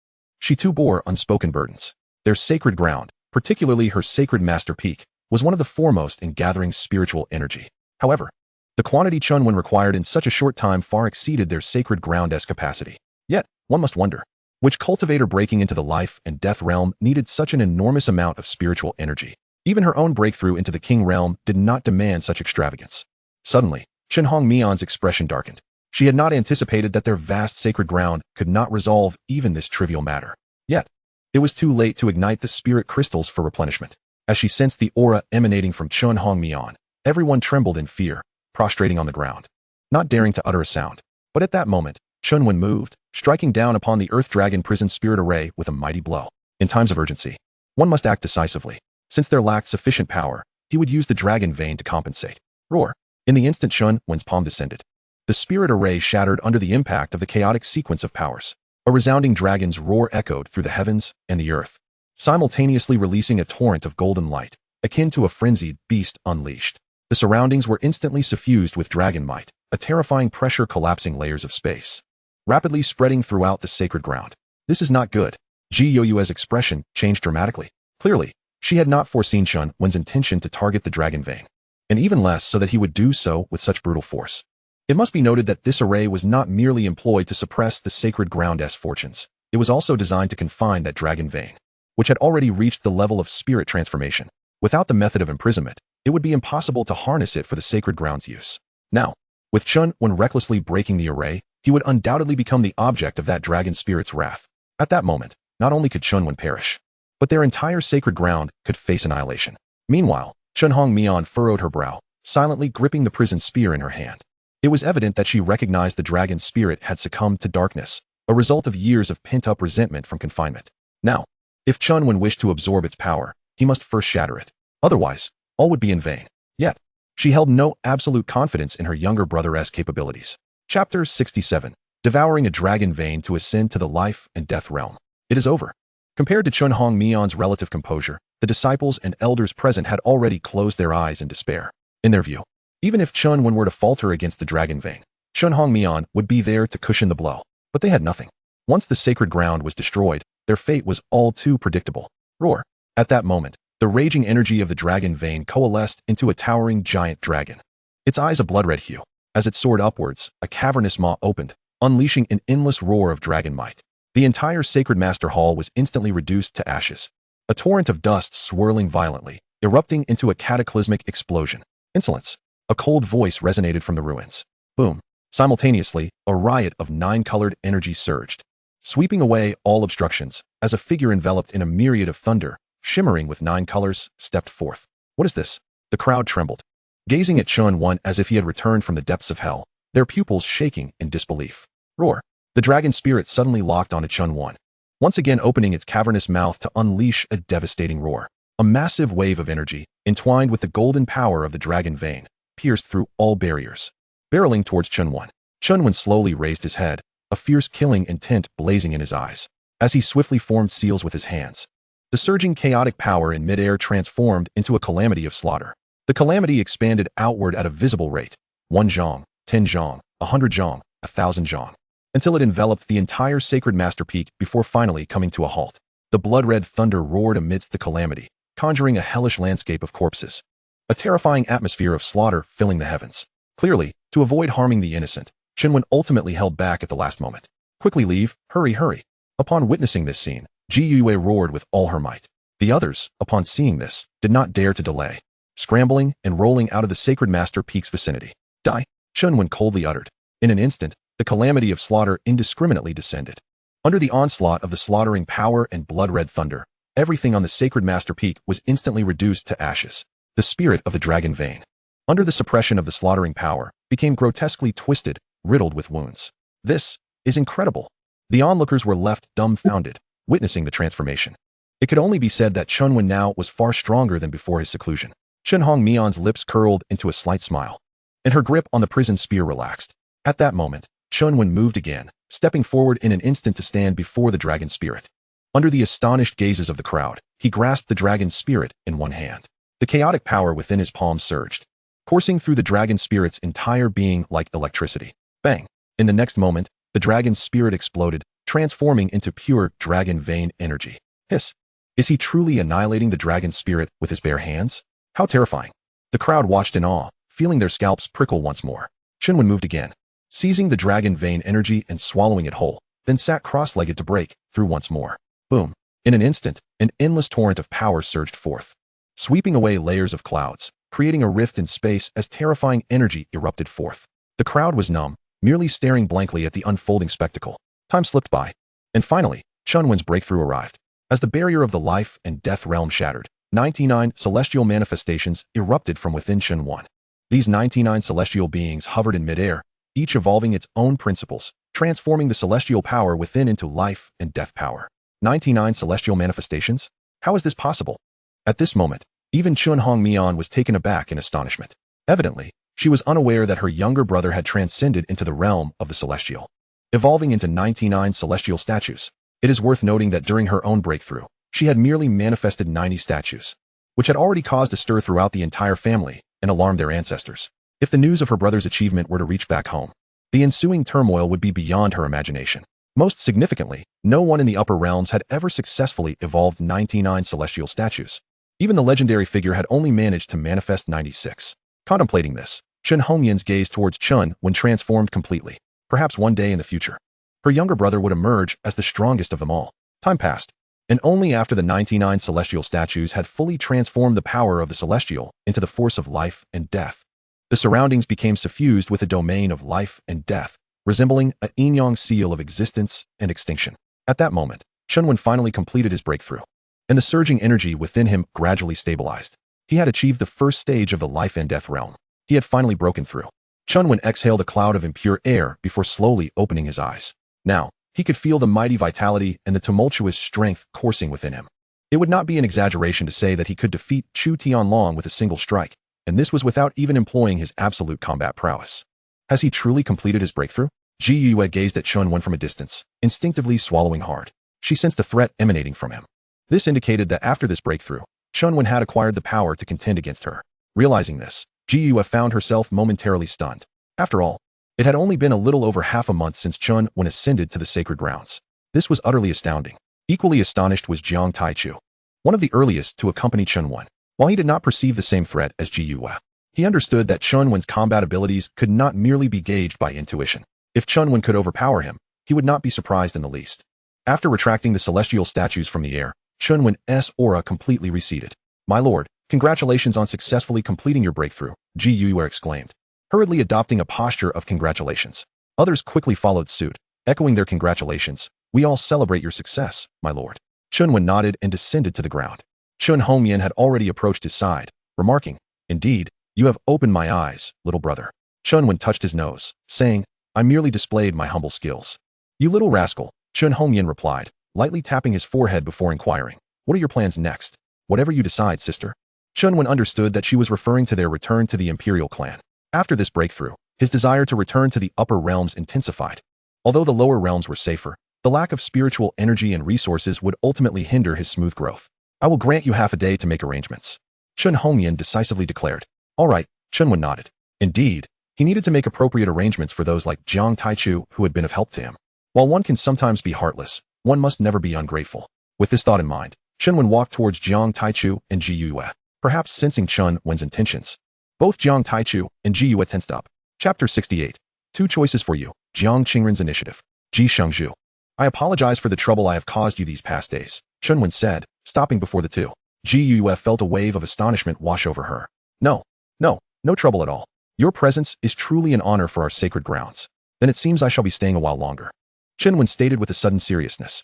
S1: she too bore unspoken burdens. Their sacred ground, particularly her sacred master peak, was one of the foremost in gathering spiritual energy. However, the quantity Chen Wen required in such a short time far exceeded their sacred ground's capacity. Yet, one must wonder, which cultivator breaking into the life and death realm needed such an enormous amount of spiritual energy? Even her own breakthrough into the king realm did not demand such extravagance. Suddenly, Chen Hongmian's expression darkened. She had not anticipated that their vast sacred ground could not resolve even this trivial matter. Yet, it was too late to ignite the spirit crystals for replenishment. As she sensed the aura emanating from Chen Hongmian, everyone trembled in fear, prostrating on the ground, not daring to utter a sound. But at that moment, Chen Wen moved, striking down upon the Earth Dragon prison spirit array with a mighty blow. In times of urgency, one must act decisively. Since there lacked sufficient power, he would use the dragon vein to compensate. Roar! In the instant Chen Wen's palm descended, the spirit array shattered under the impact of the chaotic sequence of powers. A resounding dragon's roar echoed through the heavens and the earth, simultaneously releasing a torrent of golden light, akin to a frenzied beast unleashed. The surroundings were instantly suffused with dragon might, a terrifying pressure collapsing layers of space, rapidly spreading throughout the sacred ground. This is not good. Ji You's expression changed dramatically. Clearly, she had not foreseen Chen Wen's intention to target the dragon vein, and even less so that he would do so with such brutal force. It must be noted that this array was not merely employed to suppress the sacred ground's fortunes. It was also designed to confine that dragon vein, which had already reached the level of spirit transformation. Without the method of imprisonment, it would be impossible to harness it for the sacred ground's use. Now, with Chen Wen recklessly breaking the array, he would undoubtedly become the object of that dragon spirit's wrath. At that moment, not only could Chen Wen perish, but their entire sacred ground could face annihilation. Meanwhile, Chen Hongmian furrowed her brow, silently gripping the prison spear in her hand. It was evident that she recognized the dragon spirit had succumbed to darkness, a result of years of pent-up resentment from confinement. Now, if Chen Wen wished to absorb its power, he must first shatter it. Otherwise, all would be in vain. Yet, she held no absolute confidence in her younger brother's capabilities. Chapter 67. Devouring a dragon vein to ascend to the life and death realm. It is over. Compared to Chen Hongmian's relative composure, the disciples and elders present had already closed their eyes in despair. In their view, even if Chen Wen were to falter against the dragon vein, Chen Hongmian would be there to cushion the blow. But they had nothing. Once the sacred ground was destroyed, their fate was all too predictable. Roar! At that moment, the raging energy of the dragon vein coalesced into a towering giant dragon. Its eyes a blood-red hue. As it soared upwards, a cavernous maw opened, unleashing an endless roar of dragon might. The entire sacred master hall was instantly reduced to ashes. A torrent of dust swirling violently, erupting into a cataclysmic explosion. Insolence! A cold voice resonated from the ruins. Boom! Simultaneously, a riot of nine-colored energy surged, sweeping away all obstructions, as a figure enveloped in a myriad of thunder, shimmering with 9 colors, stepped forth. What is this? The crowd trembled, gazing at Chen Wen as if he had returned from the depths of hell, their pupils shaking in disbelief. Roar! The dragon spirit suddenly locked onto Chen Wen, once again opening its cavernous mouth to unleash a devastating roar. A massive wave of energy, entwined with the golden power of the dragon vein, pierced through all barriers, barreling towards Chen Wen. Chen Wen slowly raised his head, a fierce killing intent blazing in his eyes, as he swiftly formed seals with his hands. The surging chaotic power in midair transformed into a calamity of slaughter. The calamity expanded outward at a visible rate, 1 zhong, 10 zhong, 100 zhong, 1,000 zhong, until it enveloped the entire sacred master peak before finally coming to a halt. The blood-red thunder roared amidst the calamity, conjuring a hellish landscape of corpses, a terrifying atmosphere of slaughter filling the heavens. Clearly, to avoid harming the innocent, Chen Wen ultimately held back at the last moment. Quickly leave, hurry, hurry. Upon witnessing this scene, Ji Yue roared with all her might. The others, upon seeing this, did not dare to delay, scrambling and rolling out of the Sacred Master Peak's vicinity. Die, Chen Wen coldly uttered. In an instant, the calamity of slaughter indiscriminately descended. Under the onslaught of the slaughtering power and blood-red thunder, everything on the Sacred Master Peak was instantly reduced to ashes. The spirit of the dragon vein, under the suppression of the slaughtering power, became grotesquely twisted, riddled with wounds. This is incredible. The onlookers were left dumbfounded, witnessing the transformation. It could only be said that Chen Wen now was far stronger than before his seclusion. Chen Hongmian's lips curled into a slight smile, and her grip on the prison spear relaxed. At that moment, Chen Wen moved again, stepping forward in an instant to stand before the dragon spirit. Under the astonished gazes of the crowd, he grasped the dragon spirit in one hand. The chaotic power within his palm surged, coursing through the dragon spirit's entire being like electricity. Bang! In the next moment, the dragon spirit exploded, transforming into pure dragon vein energy. Hiss! Is he truly annihilating the dragon spirit with his bare hands? How terrifying! The crowd watched in awe, feeling their scalps prickle once more. Chen Wen moved again, seizing the dragon vein energy and swallowing it whole, then sat cross-legged to break through once more. Boom! In an instant, an endless torrent of power surged forth, sweeping away layers of clouds, creating a rift in space as terrifying energy erupted forth. The crowd was numb, merely staring blankly at the unfolding spectacle. Time slipped by, and finally, Chen Wen's breakthrough arrived. As the barrier of the life and death realm shattered, 99 celestial manifestations erupted from within Chen Wen. These 99 celestial beings hovered in midair, each evolving its own principles, transforming the celestial power within into life and death power. 99 celestial manifestations? How is this possible? At this moment, even Chen Hongmian was taken aback in astonishment. Evidently, she was unaware that her younger brother had transcended into the realm of the celestial, evolving into 99 celestial statues. It is worth noting that during her own breakthrough, she had merely manifested 90 statues, which had already caused a stir throughout the entire family and alarmed their ancestors. If the news of her brother's achievement were to reach back home, the ensuing turmoil would be beyond her imagination. Most significantly, no one in the upper realms had ever successfully evolved 99 celestial statues. Even the legendary figure had only managed to manifest 96. Contemplating this, Chen Hongyan's gaze towards Chen Wen transformed completely. Perhaps one day in the future, her younger brother would emerge as the strongest of them all. Time passed, and only after the 99 celestial statues had fully transformed the power of the celestial into the force of life and death, the surroundings became suffused with a domain of life and death, resembling a yin-yang seal of existence and extinction. At that moment, Chen Wen finally completed his breakthrough, and the surging energy within him gradually stabilized. He had achieved the first stage of the life and death realm. He had finally broken through. Chen Wen exhaled a cloud of impure air before slowly opening his eyes. Now, he could feel the mighty vitality and the tumultuous strength coursing within him. It would not be an exaggeration to say that he could defeat Chu Tianlong with a single strike, and this was without even employing his absolute combat prowess. Has he truly completed his breakthrough? Ji Yue gazed at Chen Wen from a distance, instinctively swallowing hard. She sensed a threat emanating from him. This indicated that after this breakthrough, Chen Wen had acquired the power to contend against her. Realizing this, Ji Yue found herself momentarily stunned. After all, it had only been a little over half a month since Chen Wen ascended to the sacred grounds. This was utterly astounding. Equally astonished was Jiang Taichu, one of the earliest to accompany Chen Wen. While he did not perceive the same threat as Ji Yue, he understood that Chen Wen's combat abilities could not merely be gauged by intuition. If Chen Wen could overpower him, he would not be surprised in the least. After retracting the celestial statues from the air, Chen Wen's aura completely receded. "My lord, congratulations on successfully completing your breakthrough," Ji Yue exclaimed, hurriedly adopting a posture of congratulations. Others quickly followed suit, echoing their congratulations. "We all celebrate your success, my lord." Chen Wen nodded and descended to the ground. Chen Hongyan had already approached his side, remarking, "Indeed, you have opened my eyes, little brother." Chen Wen touched his nose, saying, "I merely displayed my humble skills." "You little rascal," Chen Hongyan replied, lightly tapping his forehead before inquiring, "What are your plans next?" "Whatever you decide, sister." Chen Wen understood that she was referring to their return to the Imperial Clan. After this breakthrough, his desire to return to the upper realms intensified. Although the lower realms were safer, the lack of spiritual energy and resources would ultimately hinder his smooth growth. "I will grant you half a day to make arrangements," Chen Hongyan decisively declared. "All right," Chen Wen nodded. Indeed, he needed to make appropriate arrangements for those like Jiang Taichu who had been of help to him. While one can sometimes be heartless, one must never be ungrateful. With this thought in mind, Chen Wen walked towards Jiang Taichu and Ji Yue, perhaps sensing Chen Wen's intentions. Both Jiang Taichu and Ji Yue tensed up. Chapter 68. Two choices for you. Jiang Qingren's initiative. Ji Shengzhu. I apologize for the trouble I have caused you these past days, Chen Wen said, stopping before the two. Ji Yue felt a wave of astonishment wash over her. No trouble at all. Your presence is truly an honor for our sacred grounds. Then it seems I shall be staying a while longer. Chen Wen stated with a sudden seriousness.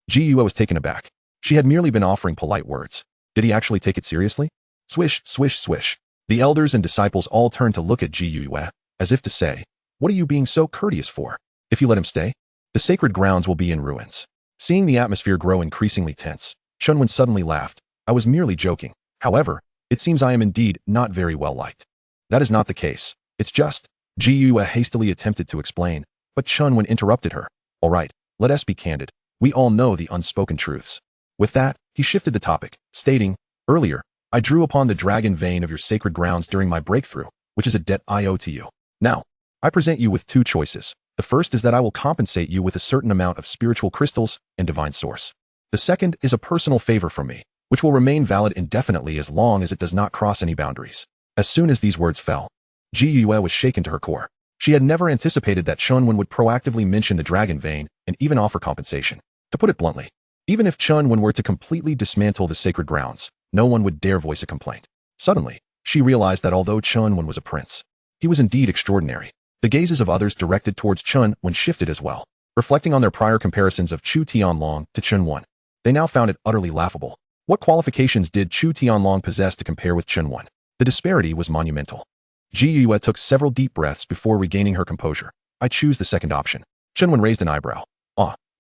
S1: Ji Yue was taken aback. She had merely been offering polite words. Did he actually take it seriously? Swish, swish, swish. The elders and disciples all turned to look at Ji Yue, as if to say, what are you being so courteous for? If you let him stay, the sacred grounds will be in ruins. Seeing the atmosphere grow increasingly tense, Chen Wen suddenly laughed. I was merely joking. However, it seems I am indeed not very well liked. That is not the case. It's just, Ji Yue hastily attempted to explain, but Chen Wen interrupted her. All right, let us be candid. We all know the unspoken truths. With that, he shifted the topic, stating, earlier, I drew upon the dragon vein of your sacred grounds during my breakthrough, which is a debt I owe to you. Now, I present you with two choices. The first is that I will compensate you with a certain amount of spiritual crystals and divine source. The second is a personal favor from me, which will remain valid indefinitely as long as it does not cross any boundaries. As soon as these words fell, Ji Yue was shaken to her core. She had never anticipated that Chen Wen would proactively mention the dragon vein and even offer compensation. To put it bluntly, even if Chen Wen were to completely dismantle the sacred grounds, no one would dare voice a complaint. Suddenly, she realized that although Chen Wen was a prince, he was indeed extraordinary. The gazes of others directed towards Chen Wen shifted as well. Reflecting on their prior comparisons of Chu Tianlong to Chen Wen, they now found it utterly laughable. What qualifications did Chu Tianlong possess to compare with Chen Wen? The disparity was monumental. Ji Yue took several deep breaths before regaining her composure. I choose the second option. Chen Wen raised an eyebrow.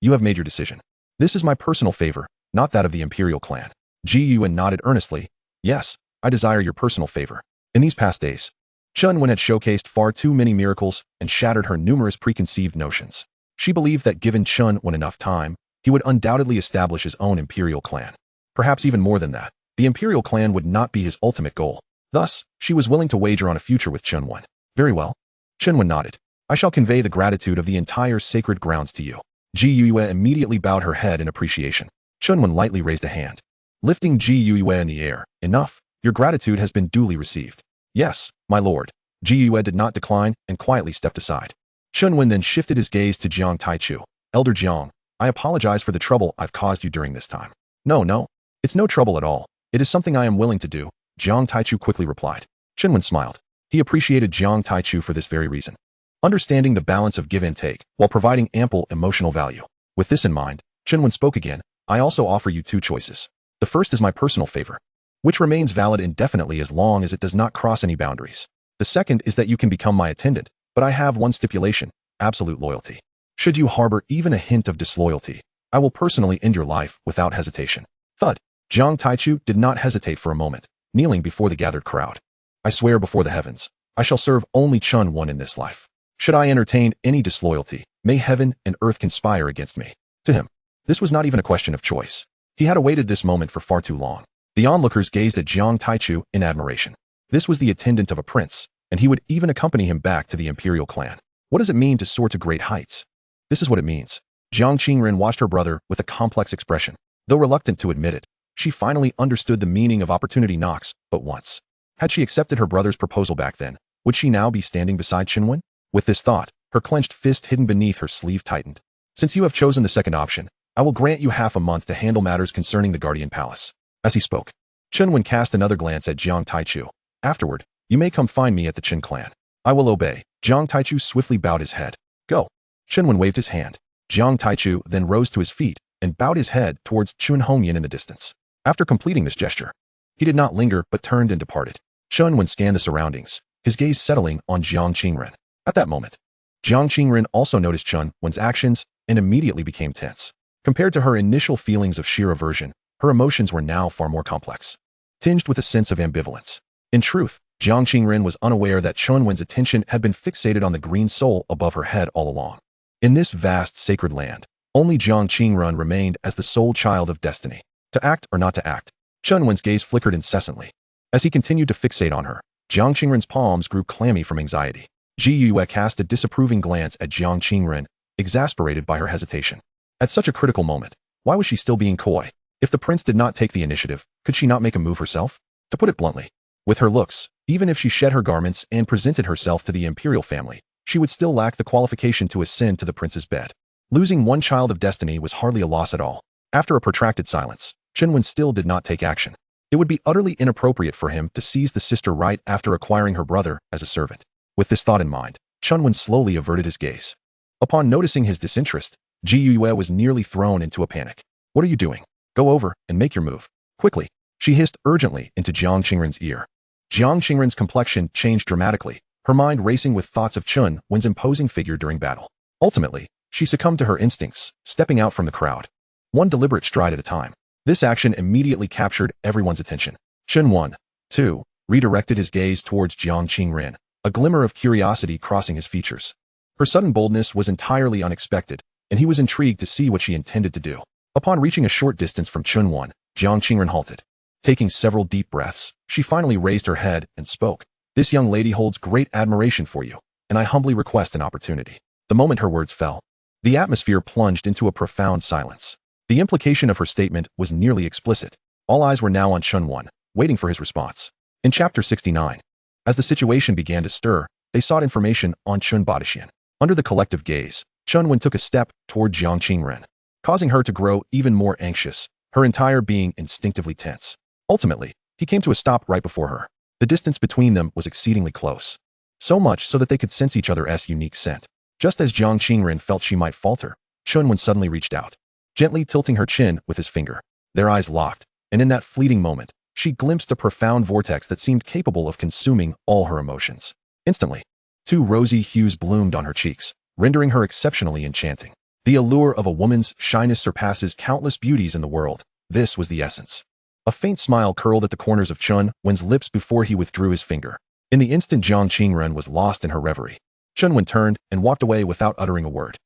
S1: You have made your decision. This is my personal favor, not that of the Imperial Clan. Ji Yue nodded earnestly. Yes, I desire your personal favor. In these past days, Chen Wen had showcased far too many miracles and shattered her numerous preconceived notions. She believed that given Chen Wen enough time, he would undoubtedly establish his own Imperial Clan. Perhaps even more than that, the Imperial Clan would not be his ultimate goal. Thus, she was willing to wager on a future with Chen Wen. Very well. Chen Wen nodded. I shall convey the gratitude of the entire sacred grounds to you. Ji Yue immediately bowed her head in appreciation. Chen Wen lightly raised a hand, lifting Ji Yue in the air. Enough. Your gratitude has been duly received. Yes, my lord. Ji Yue did not decline and quietly stepped aside. Chen Wen then shifted his gaze to Jiang Taichu. Elder Jiang, I apologize for the trouble I've caused you during this time. No, it's no trouble at all. It is something I am willing to do, Jiang Taichu quickly replied. Chen Wen smiled. He appreciated Jiang Taichu for this very reason, understanding the balance of give and take while providing ample emotional value. With this in mind, Chen Wen spoke again. I also offer you two choices. The first is my personal favor, which remains valid indefinitely as long as it does not cross any boundaries. The second is that you can become my attendant, but I have one stipulation, absolute loyalty. Should you harbor even a hint of disloyalty, I will personally end your life without hesitation. Thud. Jiang Taichu did not hesitate for a moment, kneeling before the gathered crowd. I swear before the heavens, I shall serve only Chen Wen in this life. Should I entertain any disloyalty, may heaven and earth conspire against me. To him, this was not even a question of choice. He had awaited this moment for far too long. The onlookers gazed at Jiang Taichu in admiration. This was the attendant of a prince, and he would even accompany him back to the Imperial Clan. What does it mean to soar to great heights? This is what it means. Jiang Qingren watched her brother with a complex expression. Though reluctant to admit it, she finally understood the meaning of opportunity knocks but once. Had she accepted her brother's proposal back then, would she now be standing beside Chen Wen? With this thought, her clenched fist hidden beneath her sleeve tightened. Since you have chosen the second option, I will grant you half a month to handle matters concerning the Guardian Palace. As he spoke, Chen Wen cast another glance at Jiang Taichu. Afterward, you may come find me at the Chen clan. I will obey. Jiang Taichu swiftly bowed his head. Go. Chen Wen waved his hand. Jiang Taichu then rose to his feet and bowed his head towards Chun Hongyan in the distance. After completing this gesture, he did not linger but turned and departed. Chen Wen scanned the surroundings, his gaze settling on Jiang Qingren. At that moment, Jiang Qingren also noticed Chen Wen's actions and immediately became tense. Compared to her initial feelings of sheer aversion, her emotions were now far more complex, tinged with a sense of ambivalence. In truth, Jiang Qingren was unaware that Chen Wen's attention had been fixated on the green soul above her head all along. In this vast sacred land, only Jiang Qingren remained as the sole child of destiny. To act or not to act, Chen Wen's gaze flickered incessantly. As he continued to fixate on her, Jiang Qingren's palms grew clammy from anxiety. Ji Yue cast a disapproving glance at Jiang Qingren, exasperated by her hesitation. At such a critical moment, why was she still being coy? If the prince did not take the initiative, could she not make a move herself? To put it bluntly, with her looks, even if she shed her garments and presented herself to the imperial family, she would still lack the qualification to ascend to the prince's bed. Losing one child of destiny was hardly a loss at all. After a protracted silence, Chen Wen still did not take action. It would be utterly inappropriate for him to seize the sister right after acquiring her brother as a servant. With this thought in mind, Chen Wen slowly averted his gaze. Upon noticing his disinterest, Ji Yue was nearly thrown into a panic. What are you doing? Go over and make your move. Quickly, she hissed urgently into Jiang Qingren's ear. Jiang Qingren's complexion changed dramatically, her mind racing with thoughts of Chen Wen's imposing figure during battle. Ultimately, she succumbed to her instincts, stepping out from the crowd. One deliberate stride at a time. This action immediately captured everyone's attention. Chen Wen, too, redirected his gaze towards Jiang Qingren, a glimmer of curiosity crossing his features. Her sudden boldness was entirely unexpected, and he was intrigued to see what she intended to do. Upon reaching a short distance from Chen Wen, Jiang Qingren halted. Taking several deep breaths, she finally raised her head and spoke. This young lady holds great admiration for you, and I humbly request an opportunity. The moment her words fell, the atmosphere plunged into a profound silence. The implication of her statement was nearly explicit. All eyes were now on Chen Wen, waiting for his response. In Chapter 69, as the situation began to stir, they sought information on Chen Baotixian. Under the collective gaze, Chen Wen took a step toward Jiang Qingren, causing her to grow even more anxious, her entire being instinctively tense. Ultimately, he came to a stop right before her. The distance between them was exceedingly close. So much so that they could sense each other's unique scent. Just as Jiang Qingren felt she might falter, Chen Wen suddenly reached out, gently tilting her chin with his finger. Their eyes locked, and in that fleeting moment, she glimpsed a profound vortex that seemed capable of consuming all her emotions. Instantly, two rosy hues bloomed on her cheeks, rendering her exceptionally enchanting. The allure of a woman's shyness surpasses countless beauties in the world. This was the essence. A faint smile curled at the corners of Chen Wen's lips before he withdrew his finger. In the instant, Jiang Qingren was lost in her reverie. Chen Wen turned and walked away without uttering a word.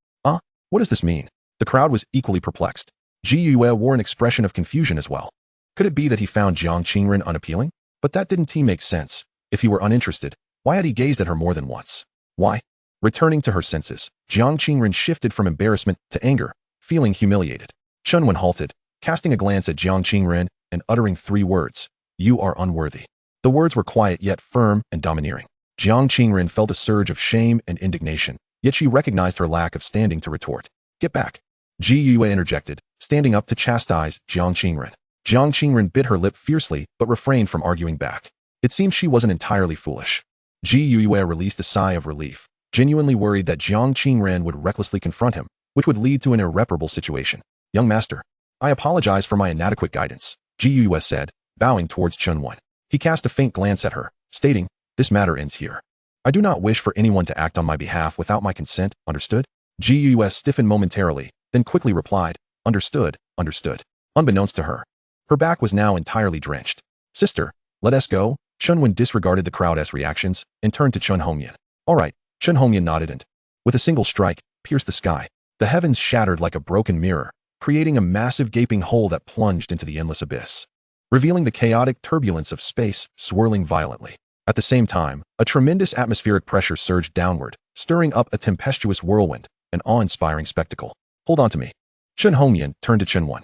S1: What does this mean? The crowd was equally perplexed. Ji Yue wore an expression of confusion as well. Could it be that he found Jiang Qingren unappealing? But that didn't make sense. If he were uninterested, why had he gazed at her more than once? Why? Returning to her senses, Jiang Qingren shifted from embarrassment to anger, feeling humiliated. Chen Wen halted, casting a glance at Jiang Qingren and uttering 3 words. You are unworthy. The words were quiet yet firm and domineering. Jiang Qingren felt a surge of shame and indignation, yet she recognized her lack of standing to retort. Get back. Ji Yue interjected, standing up to chastise Jiang Qingren. Jiang Qingren bit her lip fiercely but refrained from arguing back. It seemed she wasn't entirely foolish. Ji Yue released a sigh of relief, genuinely worried that Jiang Qingren would recklessly confront him, which would lead to an irreparable situation. Young master, I apologize for my inadequate guidance, Ji Yue said, bowing towards Chen Wen. He cast a faint glance at her, stating, this matter ends here. I do not wish for anyone to act on my behalf without my consent, understood? Ji Yue stiffened momentarily, then quickly replied, understood, understood. Unbeknownst to her, her back was now entirely drenched. Sister, let us go. Chen Wen disregarded the crowd's reactions and turned to Chen Hongyan. All right, Chen Hongyan nodded and, with a single strike, pierced the sky. The heavens shattered like a broken mirror, creating a massive gaping hole that plunged into the endless abyss, revealing the chaotic turbulence of space swirling violently. At the same time, a tremendous atmospheric pressure surged downward, stirring up a tempestuous whirlwind, an awe-inspiring spectacle. Hold on to me. Chen Hongyan turned to Chen Wen.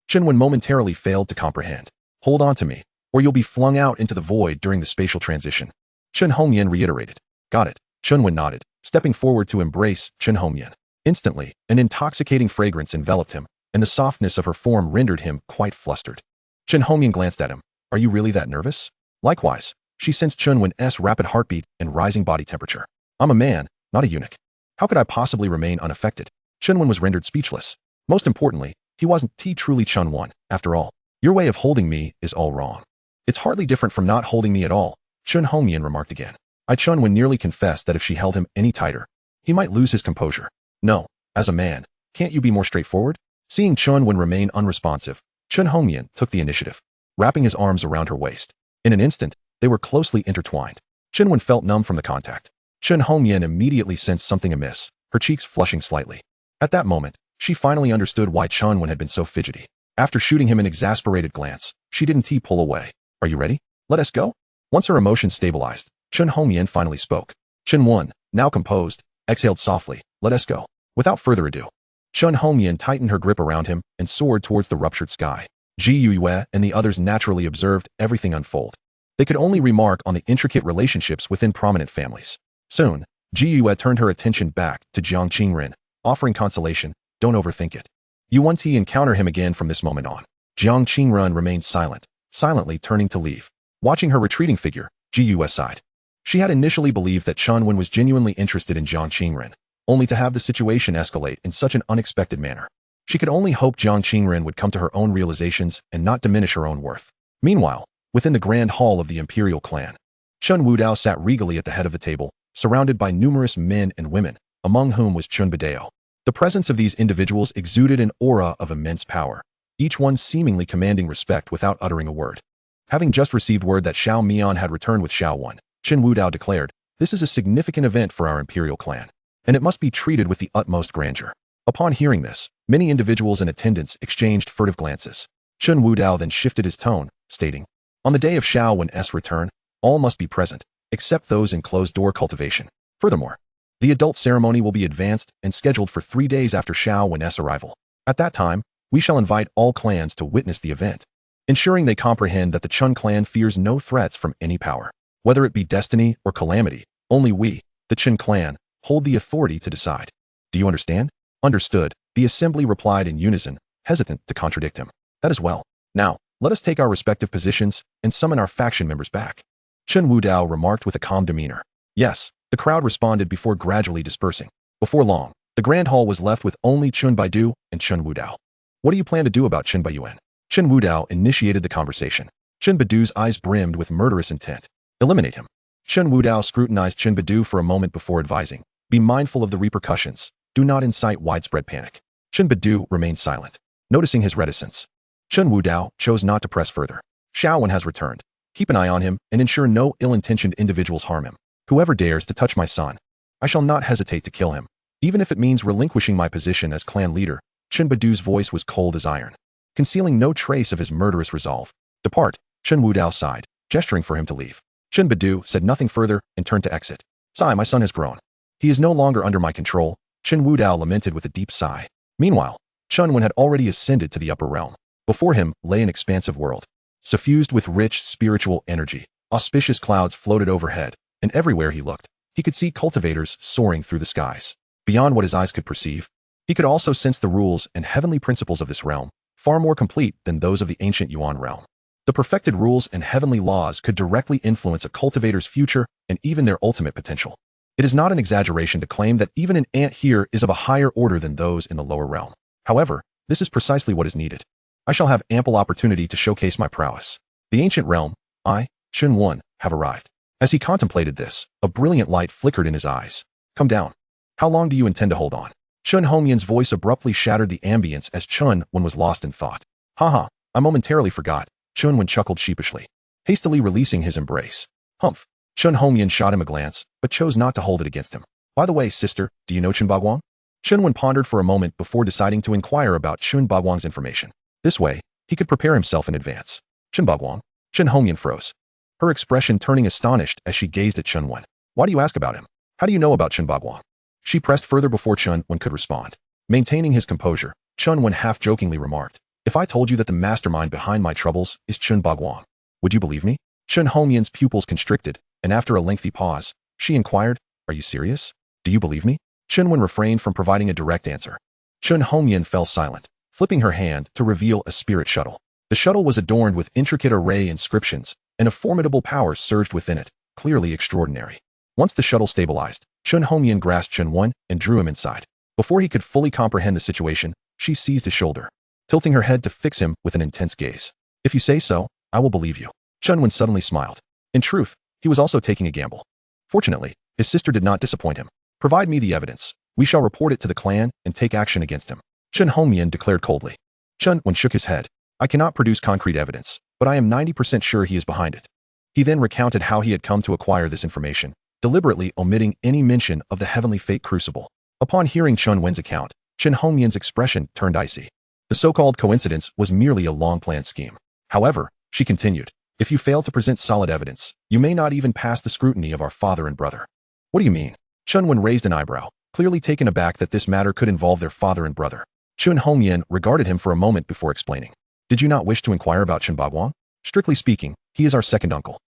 S1: Chen Wen momentarily failed to comprehend. Hold on to me, or you'll be flung out into the void during the spatial transition. Chen Hongyan reiterated. Got it. Chen Wen nodded, stepping forward to embrace Chen Hongyan. Instantly, an intoxicating fragrance enveloped him, and the softness of her form rendered him quite flustered. Chen Hongyan glanced at him. Are you really that nervous? Likewise, she sensed Chen Wen's rapid heartbeat and rising body temperature. I'm a man, not a eunuch. How could I possibly remain unaffected? Chen Wen was rendered speechless. Most importantly, he wasn't truly Chen Wen, after all. Your way of holding me is all wrong. It's hardly different from not holding me at all, Chen Hongyan remarked again. Chen Wen nearly confessed that if she held him any tighter, he might lose his composure. No, as a man, can't you be more straightforward? Seeing Chen Wen remain unresponsive, Chen Hongyan took the initiative, wrapping his arms around her waist. In an instant, they were closely intertwined. Chen Wen felt numb from the contact. Chen Hongyan immediately sensed something amiss, her cheeks flushing slightly. At that moment, she finally understood why Chen Wen had been so fidgety. After shooting him an exasperated glance, she didn't pull away. Are you ready? Let us go? Once her emotions stabilized, Chen Hongyan finally spoke. Chen Wen, now composed, exhaled softly. Let us go. Without further ado, Chen Hongyan tightened her grip around him and soared towards the ruptured sky. Ji Yue and the others naturally observed everything unfold. They could only remark on the intricate relationships within prominent families. Soon, Ji Yue turned her attention back to Jiang Qingren, offering consolation, don't overthink it. You won't encounter him again from this moment on. Jiang Qingrun remained silent, silently turning to leave. Watching her retreating figure, Gus sighed. She had initially believed that Chen Wen was genuinely interested in Jiang Qingrun, only to have the situation escalate in such an unexpected manner. She could only hope Jiang Qingrun would come to her own realizations and not diminish her own worth. Meanwhile, within the grand hall of the Imperial Clan, Chen Wudao sat regally at the head of the table, surrounded by numerous men and women, among whom was Chun Badao. The presence of these individuals exuded an aura of immense power, each one seemingly commanding respect without uttering a word. Having just received word that Xiao Mian had returned with Xiao Wen, Chen Wudao declared, "This is a significant event for our Imperial Clan, and it must be treated with the utmost grandeur." Upon hearing this, many individuals in attendance exchanged furtive glances. Chen Wudao then shifted his tone, stating, "On the day of Xiao Wen's return, all must be present, except those in closed-door cultivation. Furthermore, the adult ceremony will be advanced and scheduled for 3 days after Xiao Wen's arrival. At that time, we shall invite all clans to witness the event, ensuring they comprehend that the Chun clan fears no threats from any power. Whether it be destiny or calamity, only we, the Chen clan, hold the authority to decide. Do you understand?" "Understood," the assembly replied in unison, hesitant to contradict him. "That is well. Now, let us take our respective positions and summon our faction members back," Chen Wudao remarked with a calm demeanor. "Yes," the crowd responded before gradually dispersing. Before long, the grand hall was left with only Chun Baidu and Chen Wudao. "What do you plan to do about Chen Baiyuan?" Chen Wudao initiated the conversation. Chen Baidu's eyes brimmed with murderous intent. "Eliminate him." Chen Wudao scrutinized Chen Baidu for a moment before advising, "Be mindful of the repercussions. Do not incite widespread panic." Chen Baidu remained silent. Noticing his reticence, Chen Wudao chose not to press further. "Xiao Wen has returned. Keep an eye on him and ensure no ill-intentioned individuals harm him. Whoever dares to touch my son, I shall not hesitate to kill him, even if it means relinquishing my position as clan leader." Chen Baidu's voice was cold as iron, concealing no trace of his murderous resolve. "Depart," Chen Wudao sighed, gesturing for him to leave. Chen Baidu said nothing further and turned to exit. "Sigh, my son has grown. He is no longer under my control," Chen Wudao lamented with a deep sigh. Meanwhile, Chen Wen had already ascended to the upper realm. Before him lay an expansive world, suffused with rich spiritual energy. Auspicious clouds floated overhead, and everywhere he looked, he could see cultivators soaring through the skies. Beyond what his eyes could perceive, he could also sense the rules and heavenly principles of this realm, far more complete than those of the ancient Yuan realm. The perfected rules and heavenly laws could directly influence a cultivator's future and even their ultimate potential. It is not an exaggeration to claim that even an ant here is of a higher order than those in the lower realm. However, this is precisely what is needed. I shall have ample opportunity to showcase my prowess. The ancient realm, I, Chen Wen, have arrived. As he contemplated this, a brilliant light flickered in his eyes. "Come down. How long do you intend to hold on?" Chun Hongyan's voice abruptly shattered the ambience as Chun Wen was lost in thought. "Haha, I momentarily forgot," Chun Wen chuckled sheepishly, hastily releasing his embrace. "Humph." Chun Hongyan shot him a glance, but chose not to hold it against him. "By the way, sister, do you know Chun Baguang?" Chun Wen pondered for a moment before deciding to inquire about Chun Baguang's information. This way, he could prepare himself in advance. "Chun Baguang?" Chun Hongyan froze, her expression turning astonished as she gazed at Chun Wen. "Why do you ask about him? How do you know about Chun Baguang?" She pressed further before Chun Wen could respond. Maintaining his composure, Chun Wen half-jokingly remarked, "If I told you that the mastermind behind my troubles is Chun Baguang, would you believe me?" Chun Hongyan's pupils constricted, and after a lengthy pause, she inquired, "Are you serious? Do you believe me?" Chun Wen refrained from providing a direct answer. Chun Hongyan fell silent, flipping her hand to reveal a spirit shuttle. The shuttle was adorned with intricate array inscriptions, and a formidable power surged within it, clearly extraordinary. Once the shuttle stabilized, Chun Hongyan grasped Chen Wen and drew him inside. Before he could fully comprehend the situation, she seized his shoulder, tilting her head to fix him with an intense gaze. "If you say so, I will believe you." Chen Wen suddenly smiled. In truth, he was also taking a gamble. Fortunately, his sister did not disappoint him. "Provide me the evidence. We shall report it to the clan and take action against him," Chen Hongyan declared coldly. Chen Wen shook his head. "I cannot produce concrete evidence, but I am 90% sure he is behind it." He then recounted how he had come to acquire this information, deliberately omitting any mention of the heavenly fate crucible. Upon hearing Chen Wen's account, Chen Hongyan's expression turned icy. The so-called coincidence was merely a long-planned scheme. However, she continued, "If you fail to present solid evidence, you may not even pass the scrutiny of our father and brother." "What do you mean?" Chen Wen raised an eyebrow, clearly taken aback that this matter could involve their father and brother. Chun Hongyan regarded him for a moment before explaining. "Did you not wish to inquire about Chen Baguang? Strictly speaking, he is our second uncle."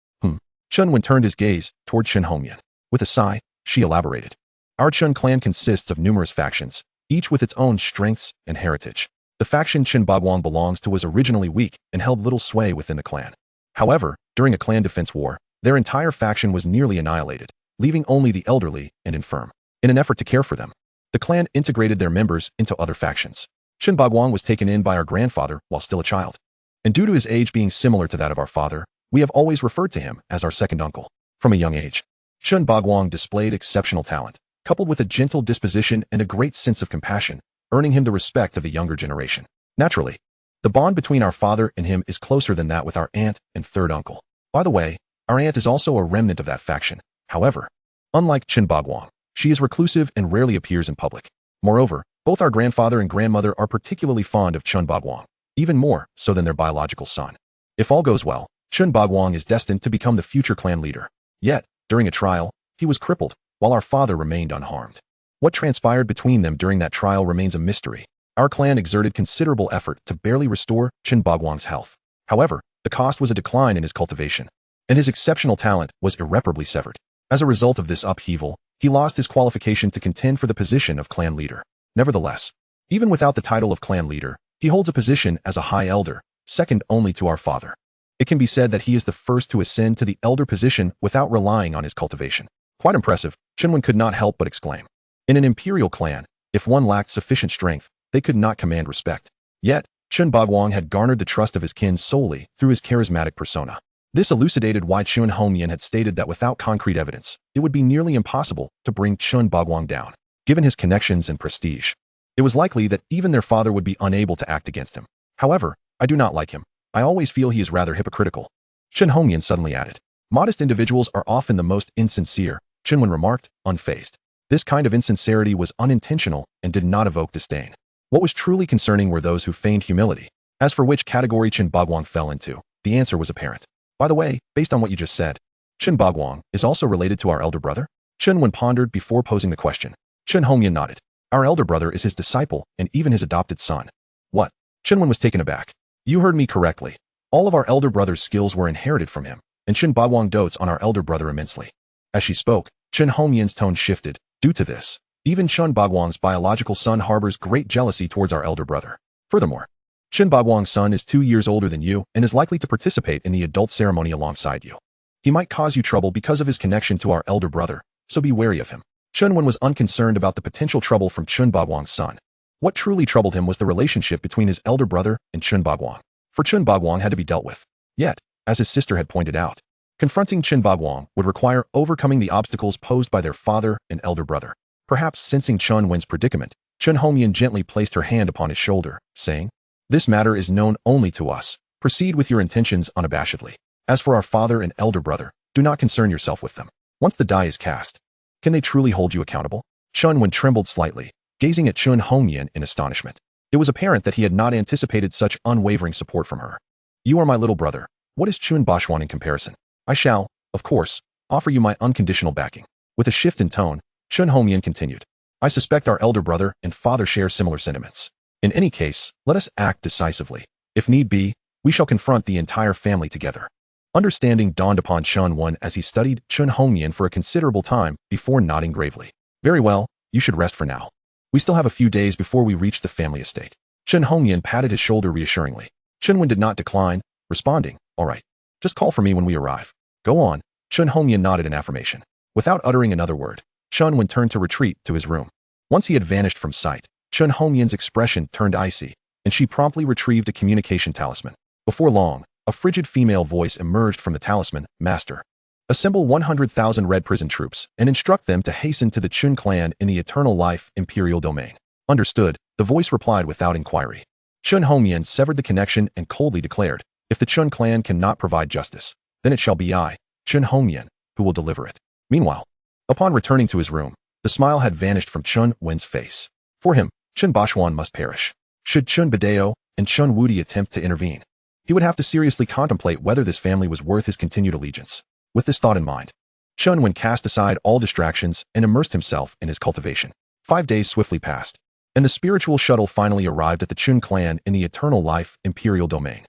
S1: Chen Wen turned his gaze toward Chen Hongyan. With a sigh, she elaborated. "Our Chun clan consists of numerous factions, each with its own strengths and heritage. The faction Chen Bagwang belongs to was originally weak and held little sway within the clan. However, during a clan defense war, their entire faction was nearly annihilated, leaving only the elderly and infirm. In an effort to care for them, the clan integrated their members into other factions. Chen Bagwang was taken in by our grandfather while still a child. And due to his age being similar to that of our father, we have always referred to him as our second uncle. From a young age, Chen Bagwang displayed exceptional talent, coupled with a gentle disposition and a great sense of compassion, earning him the respect of the younger generation. Naturally, the bond between our father and him is closer than that with our aunt and third uncle. By the way, our aunt is also a remnant of that faction. However, unlike Chen Bagwang, she is reclusive and rarely appears in public. Moreover, both our grandfather and grandmother are particularly fond of Chen Bagwang, even more so than their biological son. If all goes well, Chen Bagwang is destined to become the future clan leader. Yet, during a trial, he was crippled, while our father remained unharmed. What transpired between them during that trial remains a mystery. Our clan exerted considerable effort to barely restore Chen Bagwang's health. However, the cost was a decline in his cultivation, and his exceptional talent was irreparably severed. As a result of this upheaval, he lost his qualification to contend for the position of clan leader. Nevertheless, even without the title of clan leader, he holds a position as a high elder, second only to our father. It can be said that he is the first to ascend to the elder position without relying on his cultivation. Quite impressive, Chen Wen could not help but exclaim. In an imperial clan, if one lacked sufficient strength, they could not command respect. Yet, Chen Bagwang had garnered the trust of his kin solely through his charismatic persona. This elucidated why Chen Wen had stated that without concrete evidence, it would be nearly impossible to bring Chen Bagwang down. Given his connections and prestige, it was likely that even their father would be unable to act against him. However, I do not like him. I always feel he is rather hypocritical. Chen Wen suddenly added. Modest individuals are often the most insincere, Chen Wen remarked, unfazed. This kind of insincerity was unintentional and did not evoke disdain. What was truly concerning were those who feigned humility. As for which category Chen Bagwang fell into, the answer was apparent. By the way, based on what you just said, Chen Bagwang is also related to our elder brother? Chen Wen pondered before posing the question. Chen Wen nodded. Our elder brother is his disciple and even his adopted son. What? Chen Wen was taken aback. You heard me correctly. All of our elder brother's skills were inherited from him, and Chen Bagwang dotes on our elder brother immensely. As she spoke, Chen Wen's tone shifted. Due to this, even Chen Bagwang's biological son harbors great jealousy towards our elder brother. Furthermore, Chen Bagwang's son is 2 years older than you and is likely to participate in the adult ceremony alongside you. He might cause you trouble because of his connection to our elder brother, so be wary of him. Chen Wen was unconcerned about the potential trouble from Chen Bagwang's son. What truly troubled him was the relationship between his elder brother and Chen Bagwang. For Chen Bagwang had to be dealt with. Yet, as his sister had pointed out, confronting Chen Bagwang would require overcoming the obstacles posed by their father and elder brother. Perhaps sensing Chen Wen's predicament, Chen Wen gently placed her hand upon his shoulder, saying, This matter is known only to us. Proceed with your intentions unabashedly. As for our father and elder brother, do not concern yourself with them. Once the die is cast, can they truly hold you accountable? Chen Wen trembled slightly, gazing at Chen Wen in astonishment. It was apparent that he had not anticipated such unwavering support from her. You are my little brother. What is Chen Bagwang in comparison? I shall, of course, offer you my unconditional backing. With a shift in tone, Chen Wen continued. I suspect our elder brother and father share similar sentiments. In any case, let us act decisively. If need be, we shall confront the entire family together. Understanding dawned upon Chen Wen as he studied Chen Wen for a considerable time before nodding gravely. Very well, you should rest for now. We still have a few days before we reach the family estate. Chen Wen patted his shoulder reassuringly. Chen Wen did not decline, responding, All right. Just call for me when we arrive. Go on. Chen Wen nodded in affirmation. Without uttering another word, Chen Wen turned to retreat to his room. Once he had vanished from sight, Chen Wen's expression turned icy, and she promptly retrieved a communication talisman. Before long, a frigid female voice emerged from the talisman. Master, assemble 100,000 red prison troops and instruct them to hasten to the Chen clan in the Eternal Life Imperial domain. Understood, the voice replied without inquiry. Chen Wen severed the connection and coldly declared, If the Chen clan cannot provide justice, then it shall be I, Chen Wen, who will deliver it. Meanwhile, upon returning to his room, the smile had vanished from Chen Wen's face. For him, Chen Bagwang must perish. Should Chen Badao and Chen Wudi attempt to intervene, he would have to seriously contemplate whether this family was worth his continued allegiance. With this thought in mind, Chen Wen cast aside all distractions and immersed himself in his cultivation. 5 days swiftly passed, and the spiritual shuttle finally arrived at the Chen clan in the Eternal Life Imperial domain.